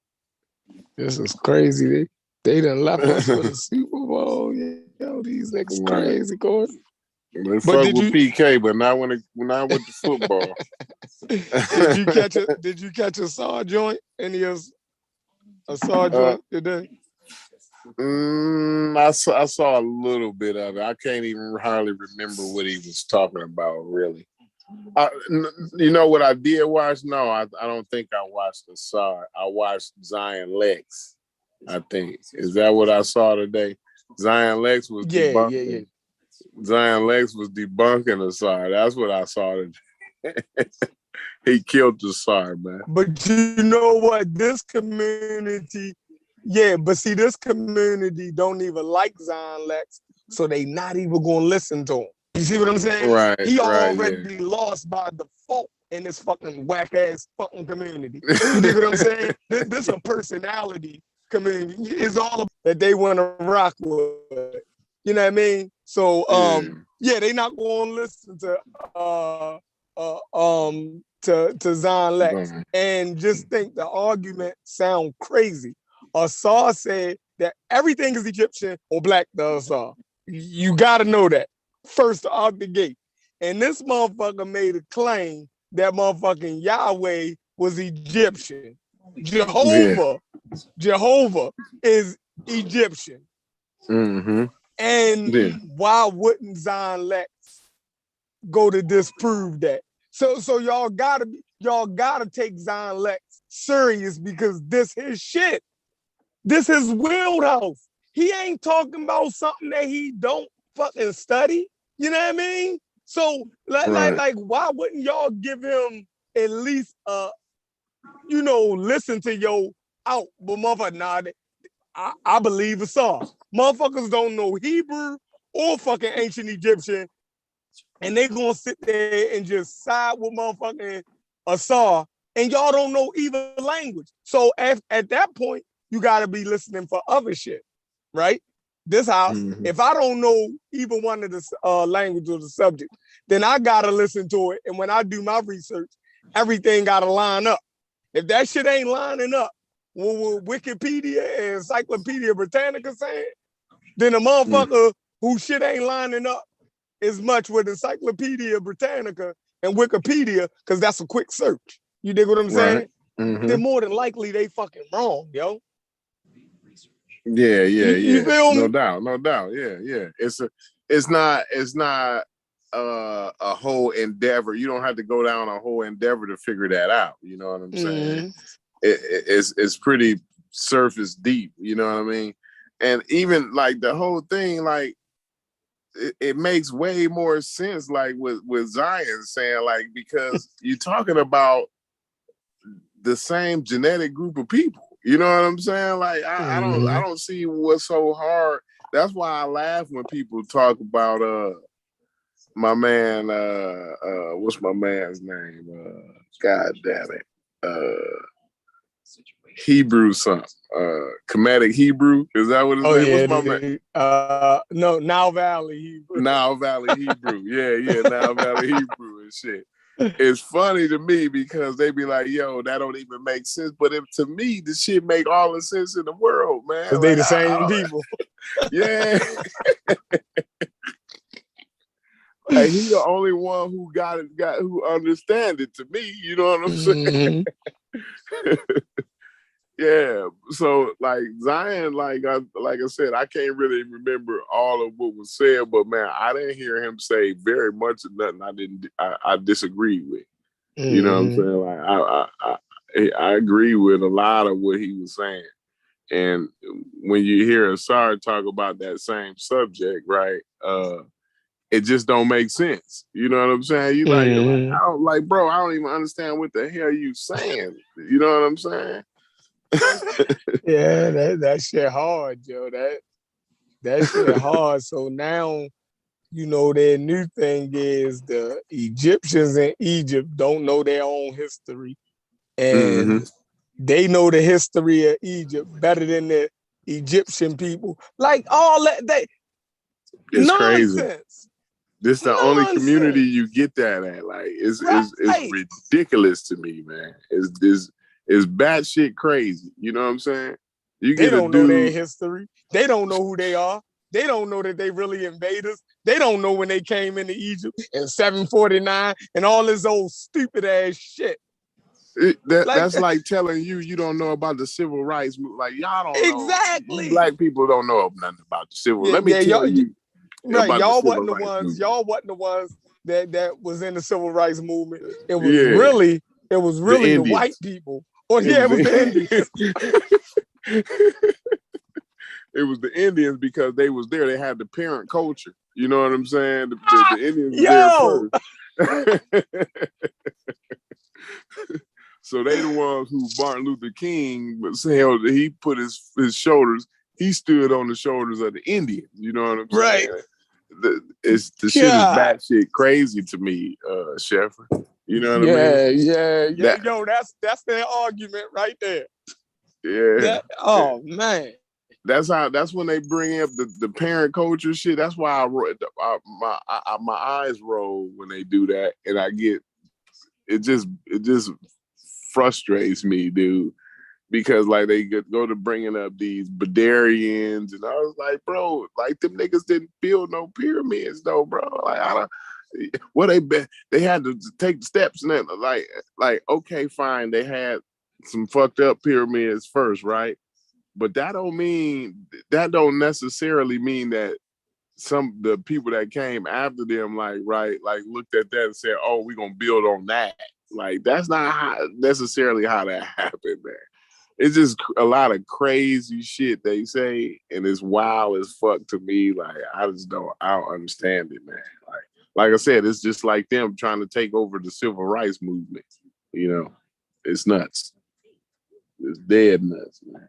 This is crazy. They done left us for the Super Bowl. Yo, these niggas crazy, Corey. They fuck with PK, but not with the football. Did you catch a saw joint? Any of a saw joint today? I saw a little bit of it. I can't even hardly remember what he was talking about, really. You know what I did watch? No, I don't think I watched the saw. I watched Zion Lex. I think. Is that what I saw today? Zion Lex was debunking. Zion Lex was debunking the Tsar. That's what I saw today. He killed the Tsar, man. But you know what? This community, but see, this community don't even like Zion Lex, so they not even gonna listen to him. You see what I'm saying? Right. He already lost by default in this fucking whack ass fucking community. You dig what I'm saying? This a personality community. It's all about that they want to rock with. You know what I mean? So they not gonna listen to Zion Lex and just think the argument sound crazy. Asar said that everything is Egyptian or black to Asar. You gotta know that first out the gate. And this motherfucker made a claim that motherfucking Yahweh was Egyptian. Jehovah is Egyptian. Mm-hmm. And why wouldn't Zion Lex go to disprove that? So y'all gotta take Zion Lex serious because this his shit. This his wheelhouse. He ain't talking about something that he don't fucking study. You know what I mean? So like why wouldn't y'all give him at least listen to your out? But motherfucker, I believe it's all. Motherfuckers don't know Hebrew or fucking ancient Egyptian, and they gonna sit there and just side with motherfucking Asar, and y'all don't know either language. So at that point, you gotta be listening for other shit, right? This house, if I don't know even one of the language or the subject, then I gotta listen to it. And when I do my research, everything gotta line up. If that shit ain't lining up, what Wikipedia and Encyclopedia Britannica saying, then a motherfucker who shit ain't lining up as much with Encyclopedia Britannica and Wikipedia, because that's a quick search. You dig what I'm saying? Then more than likely they fucking wrong, yo. Yeah. You feel me? No doubt. Yeah. It's not a whole endeavor. You don't have to go down a whole endeavor to figure that out. You know what I'm saying? It's pretty surface deep. You know what I mean? And even like the whole thing, like it makes way more sense. Like with Zion saying, like, because you're talking about the same genetic group of people. You know what I'm saying? Like I don't see what's so hard. That's why I laugh when people talk about my man, what's my man's name? God damn it. Hebrew something. Comedic Hebrew. Is that what his name? Yeah, what's my man? No, Nile Valley Hebrew. Nile Valley Hebrew. Yeah, Nile Valley Hebrew and shit. It's funny to me because they be like, yo, that don't even make sense. But to me, the shit make all the sense in the world, man. Because they the same people. Yeah. Like, he the only one who who understand it to me. You know what I'm saying? Yeah. So like Zion, like I said, I can't really remember all of what was said, but man, I didn't hear him say very much of nothing I disagreed with. You know what I'm saying? Like I agree with a lot of what he was saying. And when you hear Asar talk about that same subject, right? It just don't make sense. You know what I'm saying? You like bro, I don't even understand what the hell you saying. You know what I'm saying? Yeah, that shit hard, Joe. That shit hard. So now, their new thing is the Egyptians in Egypt don't know their own history. And they know the history of Egypt better than the Egyptian people. Like all that, it's nonsense. Crazy. This is the only community you get that at. Like, it's ridiculous to me, man. It's batshit crazy. You know what I'm saying? They don't know their history. They don't know who they are. They don't know that they really invaders. They don't know when they came into Egypt in 749 and all this old stupid ass shit. That's like telling you don't know about the civil rights movement. Like, y'all don't know. Exactly. Black people don't know nothing about the civil. Let me tell you. Right, y'all wasn't the ones. Y'all wasn't the ones that was in the civil rights movement. It was really the white people. Or it was the Indians. It was the Indians because they was there. They had the parent culture. You know what I'm saying? The Indians were there first. So they the ones who Martin Luther King was held. He put his shoulders. He stood on the shoulders of the Indians. You know what I'm saying? The shit is batshit crazy to me, Sheffer. You know what I mean? Yeah. Yo, that's their argument right there. Yeah. Man. That's when they bring up the parent culture shit. That's why my eyes roll when they do that, and I get it just frustrates me, dude, because like they go to bringing up these Badarians, and I was like, bro, like them niggas didn't build no pyramids though, bro. Like they had to take the steps, and then like okay, fine, they had some fucked up pyramids first, right? But that don't necessarily mean that the people that came after them like looked at that and said, oh, we're gonna build on that. Like that's not necessarily how that happened, man. It's just a lot of crazy shit they say, and it's wild as fuck to me. Like I don't understand it, man. Like I said, it's just like them trying to take over the civil rights movement. You know, it's nuts. It's dead nuts, man.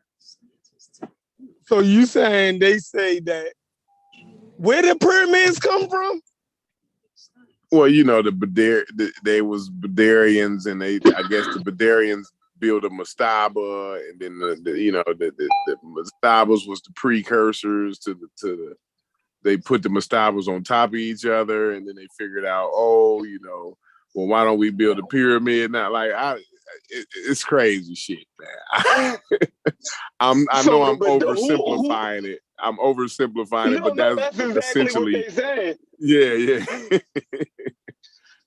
So you saying they say that where the pyramids come from? Well, you know, they was Badarians, and I guess the Badarians built a mastaba, and then the mastabas was the precursors to the they put the mastabas on top of each other, and then they figured out, oh, you know, well, why don't we build a pyramid now? Like it's crazy shit, man. I know I'm oversimplifying it. I'm oversimplifying it, but that's exactly essentially what they saying. Yeah.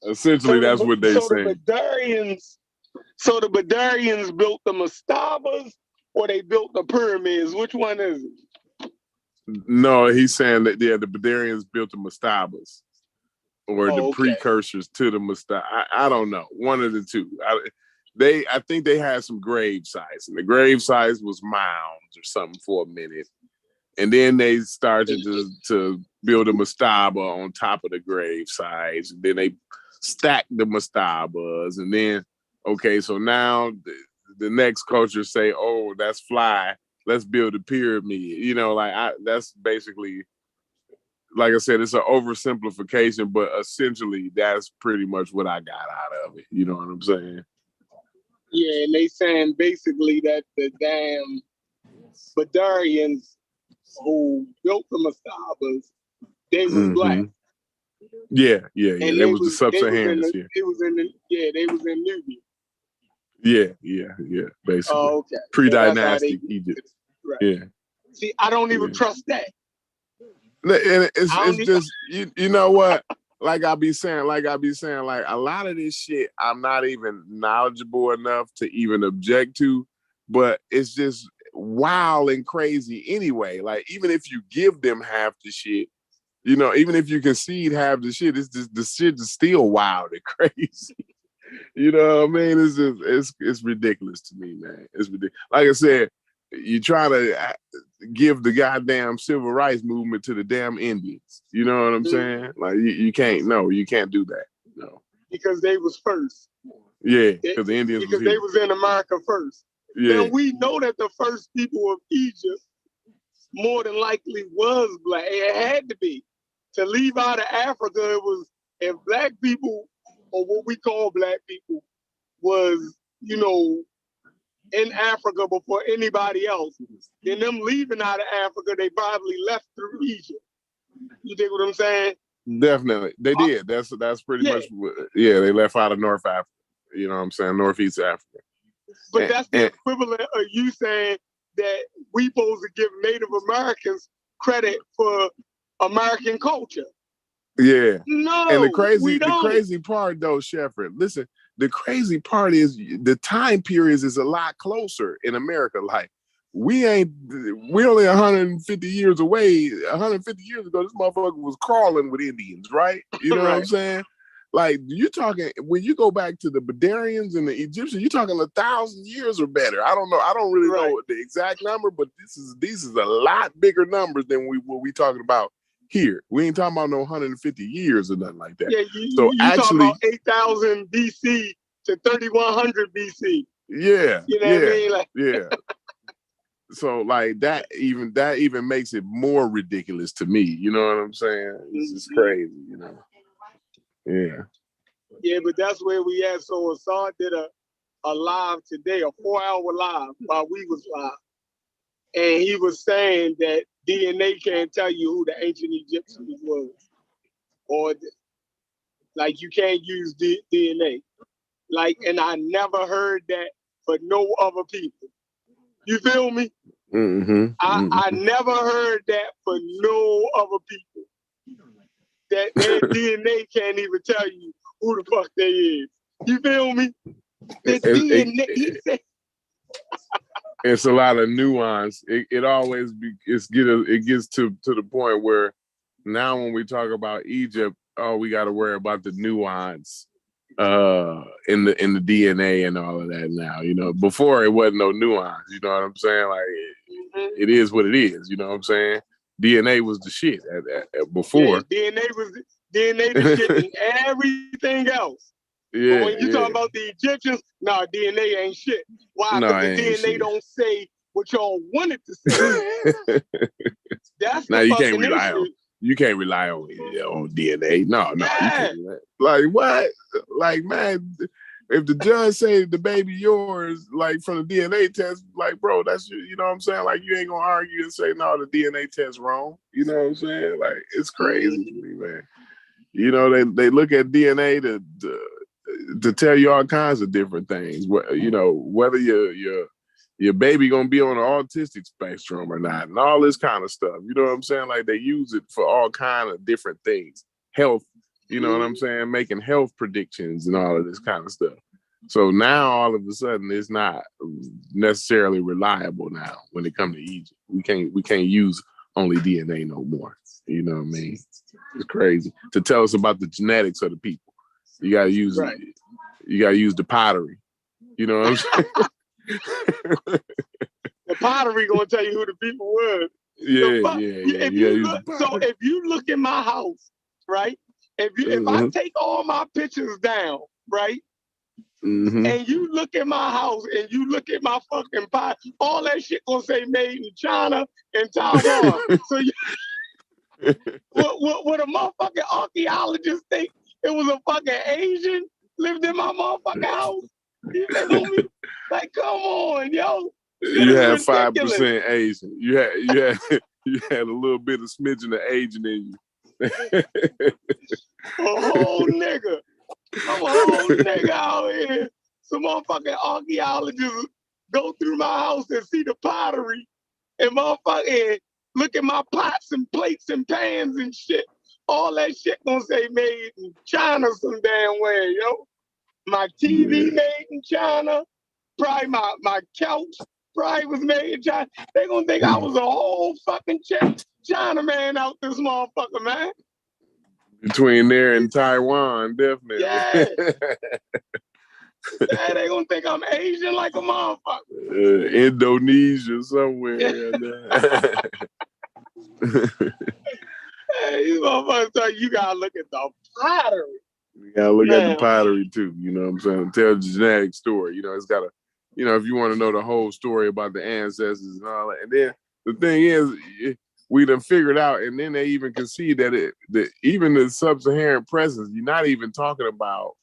Essentially, that's what they saying. So the Badarians built the mastabas, or they built the pyramids. Which one is it? No, he's saying that the Badarians built the mastabas, or the precursors to the mastaba. I don't know. One of the two. I think they had some grave sites, and the grave sites was mounds or something for a minute, and then they started to build a mastaba on top of the grave sites, and then they stacked the mastabas, and then so now the next culture say, oh, that's fly, let's build a pyramid. You know, that's basically, like I said, it's an oversimplification, but essentially that's pretty much what I got out of it. You know what I'm saying? Yeah, and they saying basically that the damn Badarians who built the mastabas, they was black. Yeah. They was the sub-Saharans. They was in Nubia. Yeah. Basically. Oh, okay. Pre-dynastic Egypt. Right. Yeah. See, I don't even trust that. And it's just you know what? Like I be saying, like a lot of this shit I'm not even knowledgeable enough to even object to, but it's just wild and crazy anyway. Like even if you give them half the shit, you know, even if you concede half the shit, it's just the shit is still wild and crazy. You know what I mean? It's ridiculous to me, man. It's ridiculous. Like I said, you try to give the goddamn civil rights movement to the damn Indians. You know what I'm saying? Like you can't do that. No. Because they was first. Yeah, because the Indians they was in America first. Yeah. Now we know that the first people of Egypt more than likely was black. It had to be. To leave out of Africa, it was, if black people, or what we call black people, was, you know, in Africa before anybody else, then them leaving out of Africa, they probably left through Egypt. You dig what I'm saying? Definitely. They did. That's pretty much they left out of North Africa. You know what I'm saying? Northeast Africa. But that's the equivalent of you saying that we supposed to give Native Americans credit for American culture. Yeah. No, and the crazy part though, Shepard, listen, the crazy part is the time periods is a lot closer in America. Like we only 150 years away. 150 years ago, this motherfucker was crawling with Indians, right? You know what I'm saying? Like you talking when you go back to the Badarians and the Egyptians, you're talking 1,000 years or better. I don't know. I don't really know the exact number, but these is a lot bigger numbers than what we talking about here. We ain't talking about no 150 years or nothing like that. Yeah, you talking about 8,000 BC to 3,100 BC. Yeah, you know what I mean? Like, yeah. So like that even makes it more ridiculous to me. You know what I'm saying? This is crazy. You know. Yeah. Yeah, but that's where we at. So Assad did a live today, a 4-hour live while we was live. And he was saying that DNA can't tell you who the ancient Egyptians was. Or like you can't use DNA. Like, and I never heard that for no other people. You feel me? Mm-hmm. I never heard that for no other people. That their DNA can't even tell you who the fuck they is. You feel me? The DNA. It's a lot of nuance. It always gets to the point where now when we talk about Egypt, we got to worry about the nuance in the DNA and all of that now. You know, before it wasn't no nuance. You know what I'm saying? Like it is what it is. You know what I'm saying? DNA was the shit before. Yeah, DNA the shit and everything else. Yeah, but when you talk about the Egyptians, DNA ain't shit. Why? No, Because the DNA shit. don't say what y'all wanted to say. That's now the you fucking can't rely issue. on. You can't rely on DNA. No, you Yeah. can't. Like what? Like man, if the judge say the baby yours, like from the DNA test, like bro, that's you know what I'm saying. Like you ain't gonna argue and say no, the DNA test wrong. You know what I'm saying? Like it's crazy to me, man. You know they look at DNA to tell you all kinds of different things. You know whether your baby gonna be on the autistic spectrum or not, and all this kind of stuff. You know what I'm saying? Like they use it for all kind of different things. Health, you know what I'm saying? Making health predictions and all of this kind of stuff. So now all of a sudden it's not necessarily reliable now when it comes to Egypt. We can't use only DNA no more. You know what I mean? It's crazy. To tell us about the genetics of the people. You gotta use you gotta use the pottery. You know what I'm saying? The pottery gonna tell you who the people were. Yeah. So if you look in my house, right? If I take all my pictures down, right? And you look at my house and you look at my fucking pot, all that shit gonna say made in China and Taiwan. So what a motherfucking archaeologist think it was a fucking Asian lived in my motherfucking house? You feel me? Like, come on, yo. You had 5% Asian. You had a little bit of smidgen of Asian in you. A whole nigga. I'm a whole nigga out here. Some motherfucking archaeologists go through my house and see the pottery and motherfucking look at my pots and plates and pans and shit. All that shit gonna say made in China some damn way, yo. My TV made in China. Probably my couch probably was made in China. They gonna think I was a whole fucking China man out this motherfucker, man. Between there and Taiwan, definitely. Yeah. Yeah, they gonna think I'm Asian like a motherfucker. Indonesia somewhere. Hey, these motherfuckers tell you gotta look at the pottery. You gotta look at the pottery too. You know what I'm saying? Tell the genetic story. You know, it's gotta. You know, if you want to know the whole story about the ancestors and all that, and then the thing is, we done figured out, and then they even concede that even the sub-Saharan presence, you're not even talking about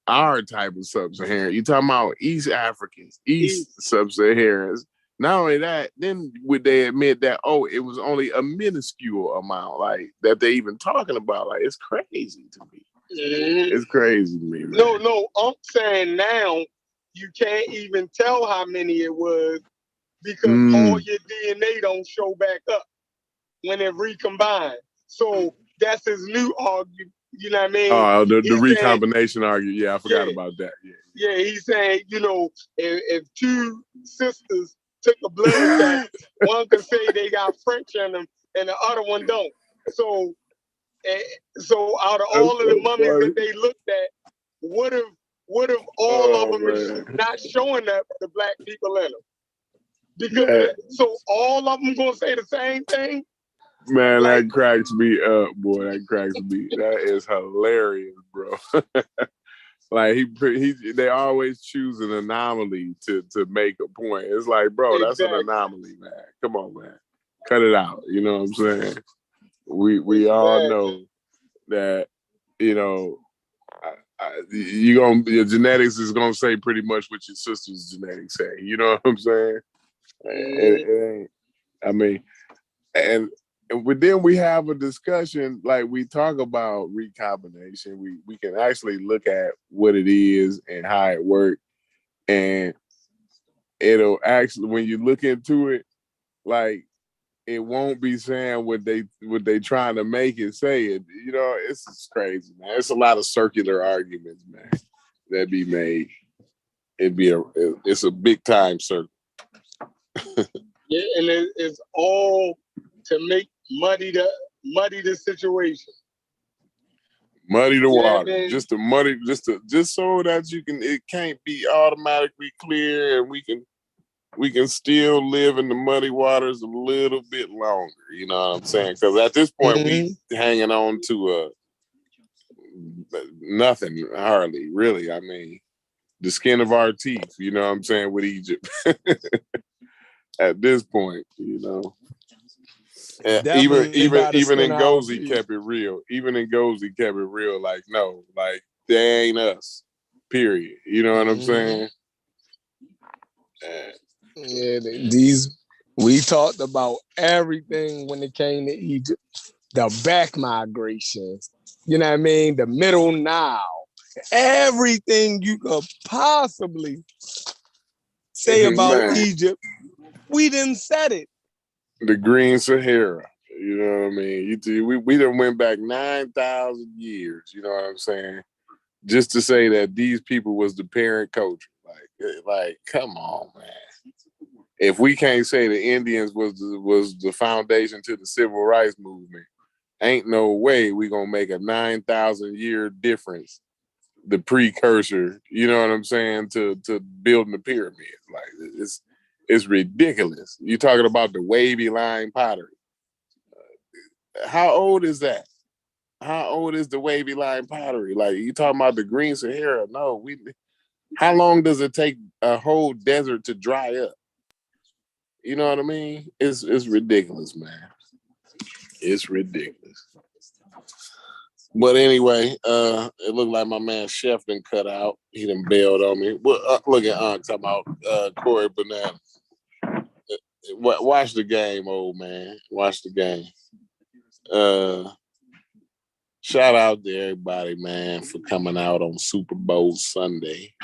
our type of sub-Saharan. You're talking about East Africans, East sub-Saharans. Not only that, then would they admit that, it was only a minuscule amount, like that they even talking about? Like, it's crazy to me. It's crazy to me, man. No, I'm saying now you can't even tell how many it was because all your DNA don't show back up when it recombined. So that's his new argument. You know what I mean? Oh, the recombination argument. Yeah, I forgot about that. Yeah, he's saying, you know, if two sisters took a blood test, one could say they got French in them and the other one don't. So So out of all of the mummies that they looked at, what if all of them is not showing up the black people in them? Because so all of them gonna say the same thing. Man, that cracks me up, boy. That cracks me. That is hilarious, bro. Like they always choose an anomaly to make a point. It's like, bro, that's an anomaly, man. Come on, man. Cut it out. You know what I'm saying? We all know that, you know, your genetics is gonna say pretty much what your sister's genetics say. You know what I'm saying? It ain't. I mean, and then we have a discussion, like we talk about recombination. We can actually look at what it is and how it works, and it'll actually, when you look into it, like it won't be saying what they trying to make it say. It, you know, it's just crazy, man. It's a lot of circular arguments, man, that be made. It's a big time circle. Yeah, and it's all to make muddy the situation. Muddy the water, just so that it can't be automatically clear, and we can still live in the muddy waters a little bit longer. You know what I'm saying? Because at this point, we hanging on to nothing hardly, really. I mean, the skin of our teeth. You know what I'm saying, with Egypt. At this point, you know. Even Ngozi kept it real. Even Ngozi kept it real. Like, no, like they ain't us. Period. You know what I'm saying? Yeah, we talked about everything when it came to Egypt. The back migrations, you know what I mean? The Middle Nile, everything you could possibly say about Egypt, we done said it. The Green Sahara. You know what I mean? We done went back 9,000 years, you know what I'm saying? Just to say that these people was the parent culture. Like, come on, man. If we can't say the Indians was the foundation to the civil rights movement, ain't no way we gonna make a 9,000 year difference, the precursor, you know what I'm saying, to building the pyramids. Like, it's ridiculous. You're talking about the wavy line pottery. How old is that? How old is the wavy line pottery? Like, you talking about the Green Sahara? No, how long does it take a whole desert to dry up? You know what I mean? It's ridiculous, man. It's ridiculous. But anyway, it looked like my man Chef done cut out. He done bailed on me. Well, look at talking about Corey Banana. Watch the game, old man. Watch the game. Shout out to everybody, man, for coming out on Super Bowl Sunday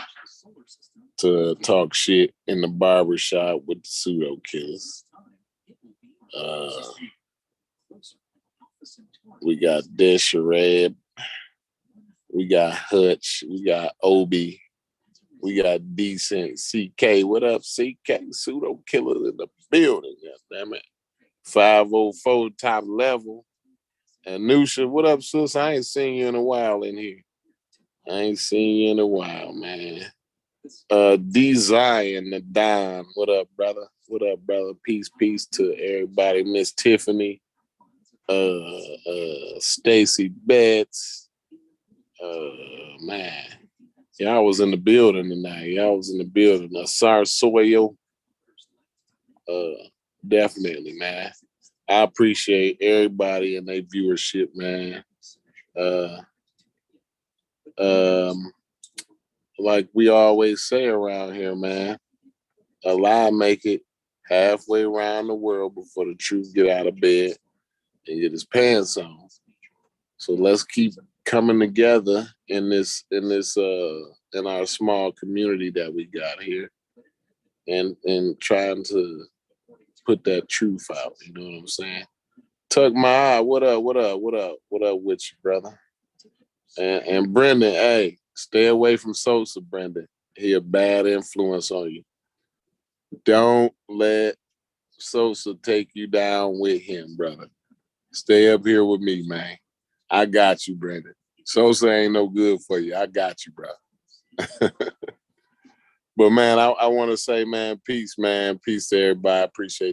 to talk shit in the barbershop with the pseudo killers. We got Deshareb, we got Hutch, we got Obi, we got Decent CK. What up, CK? Pseudo killer in the building, damn it. 504 top level. And Nusha, what up, sis? I ain't seen you in a while in here. I ain't seen you in a while, man. D-Zion, the Don. What up, brother? What up, brother? Peace to everybody. Miss Tiffany. Stacy Betts. Man. Y'all was in the building tonight. Y'all was in the building. Asar Soyo. Definitely, man. I appreciate everybody and their viewership, man. Like we always say around here, man, a lie make it halfway around the world before the truth get out of bed and get his pants on. So let's keep coming together in our small community that we got here and trying to put that truth out. You know what I'm saying? Tuck my eye. What up with you, brother? And Brendan, hey, stay away from Sosa, Brendan. He a bad influence on you. Don't let Sosa take you down with him, brother. Stay up here with me, man. I got you, Brandon. Sosa ain't no good for you. I got you, bro. But man, I want to say, man, peace to everybody. I appreciate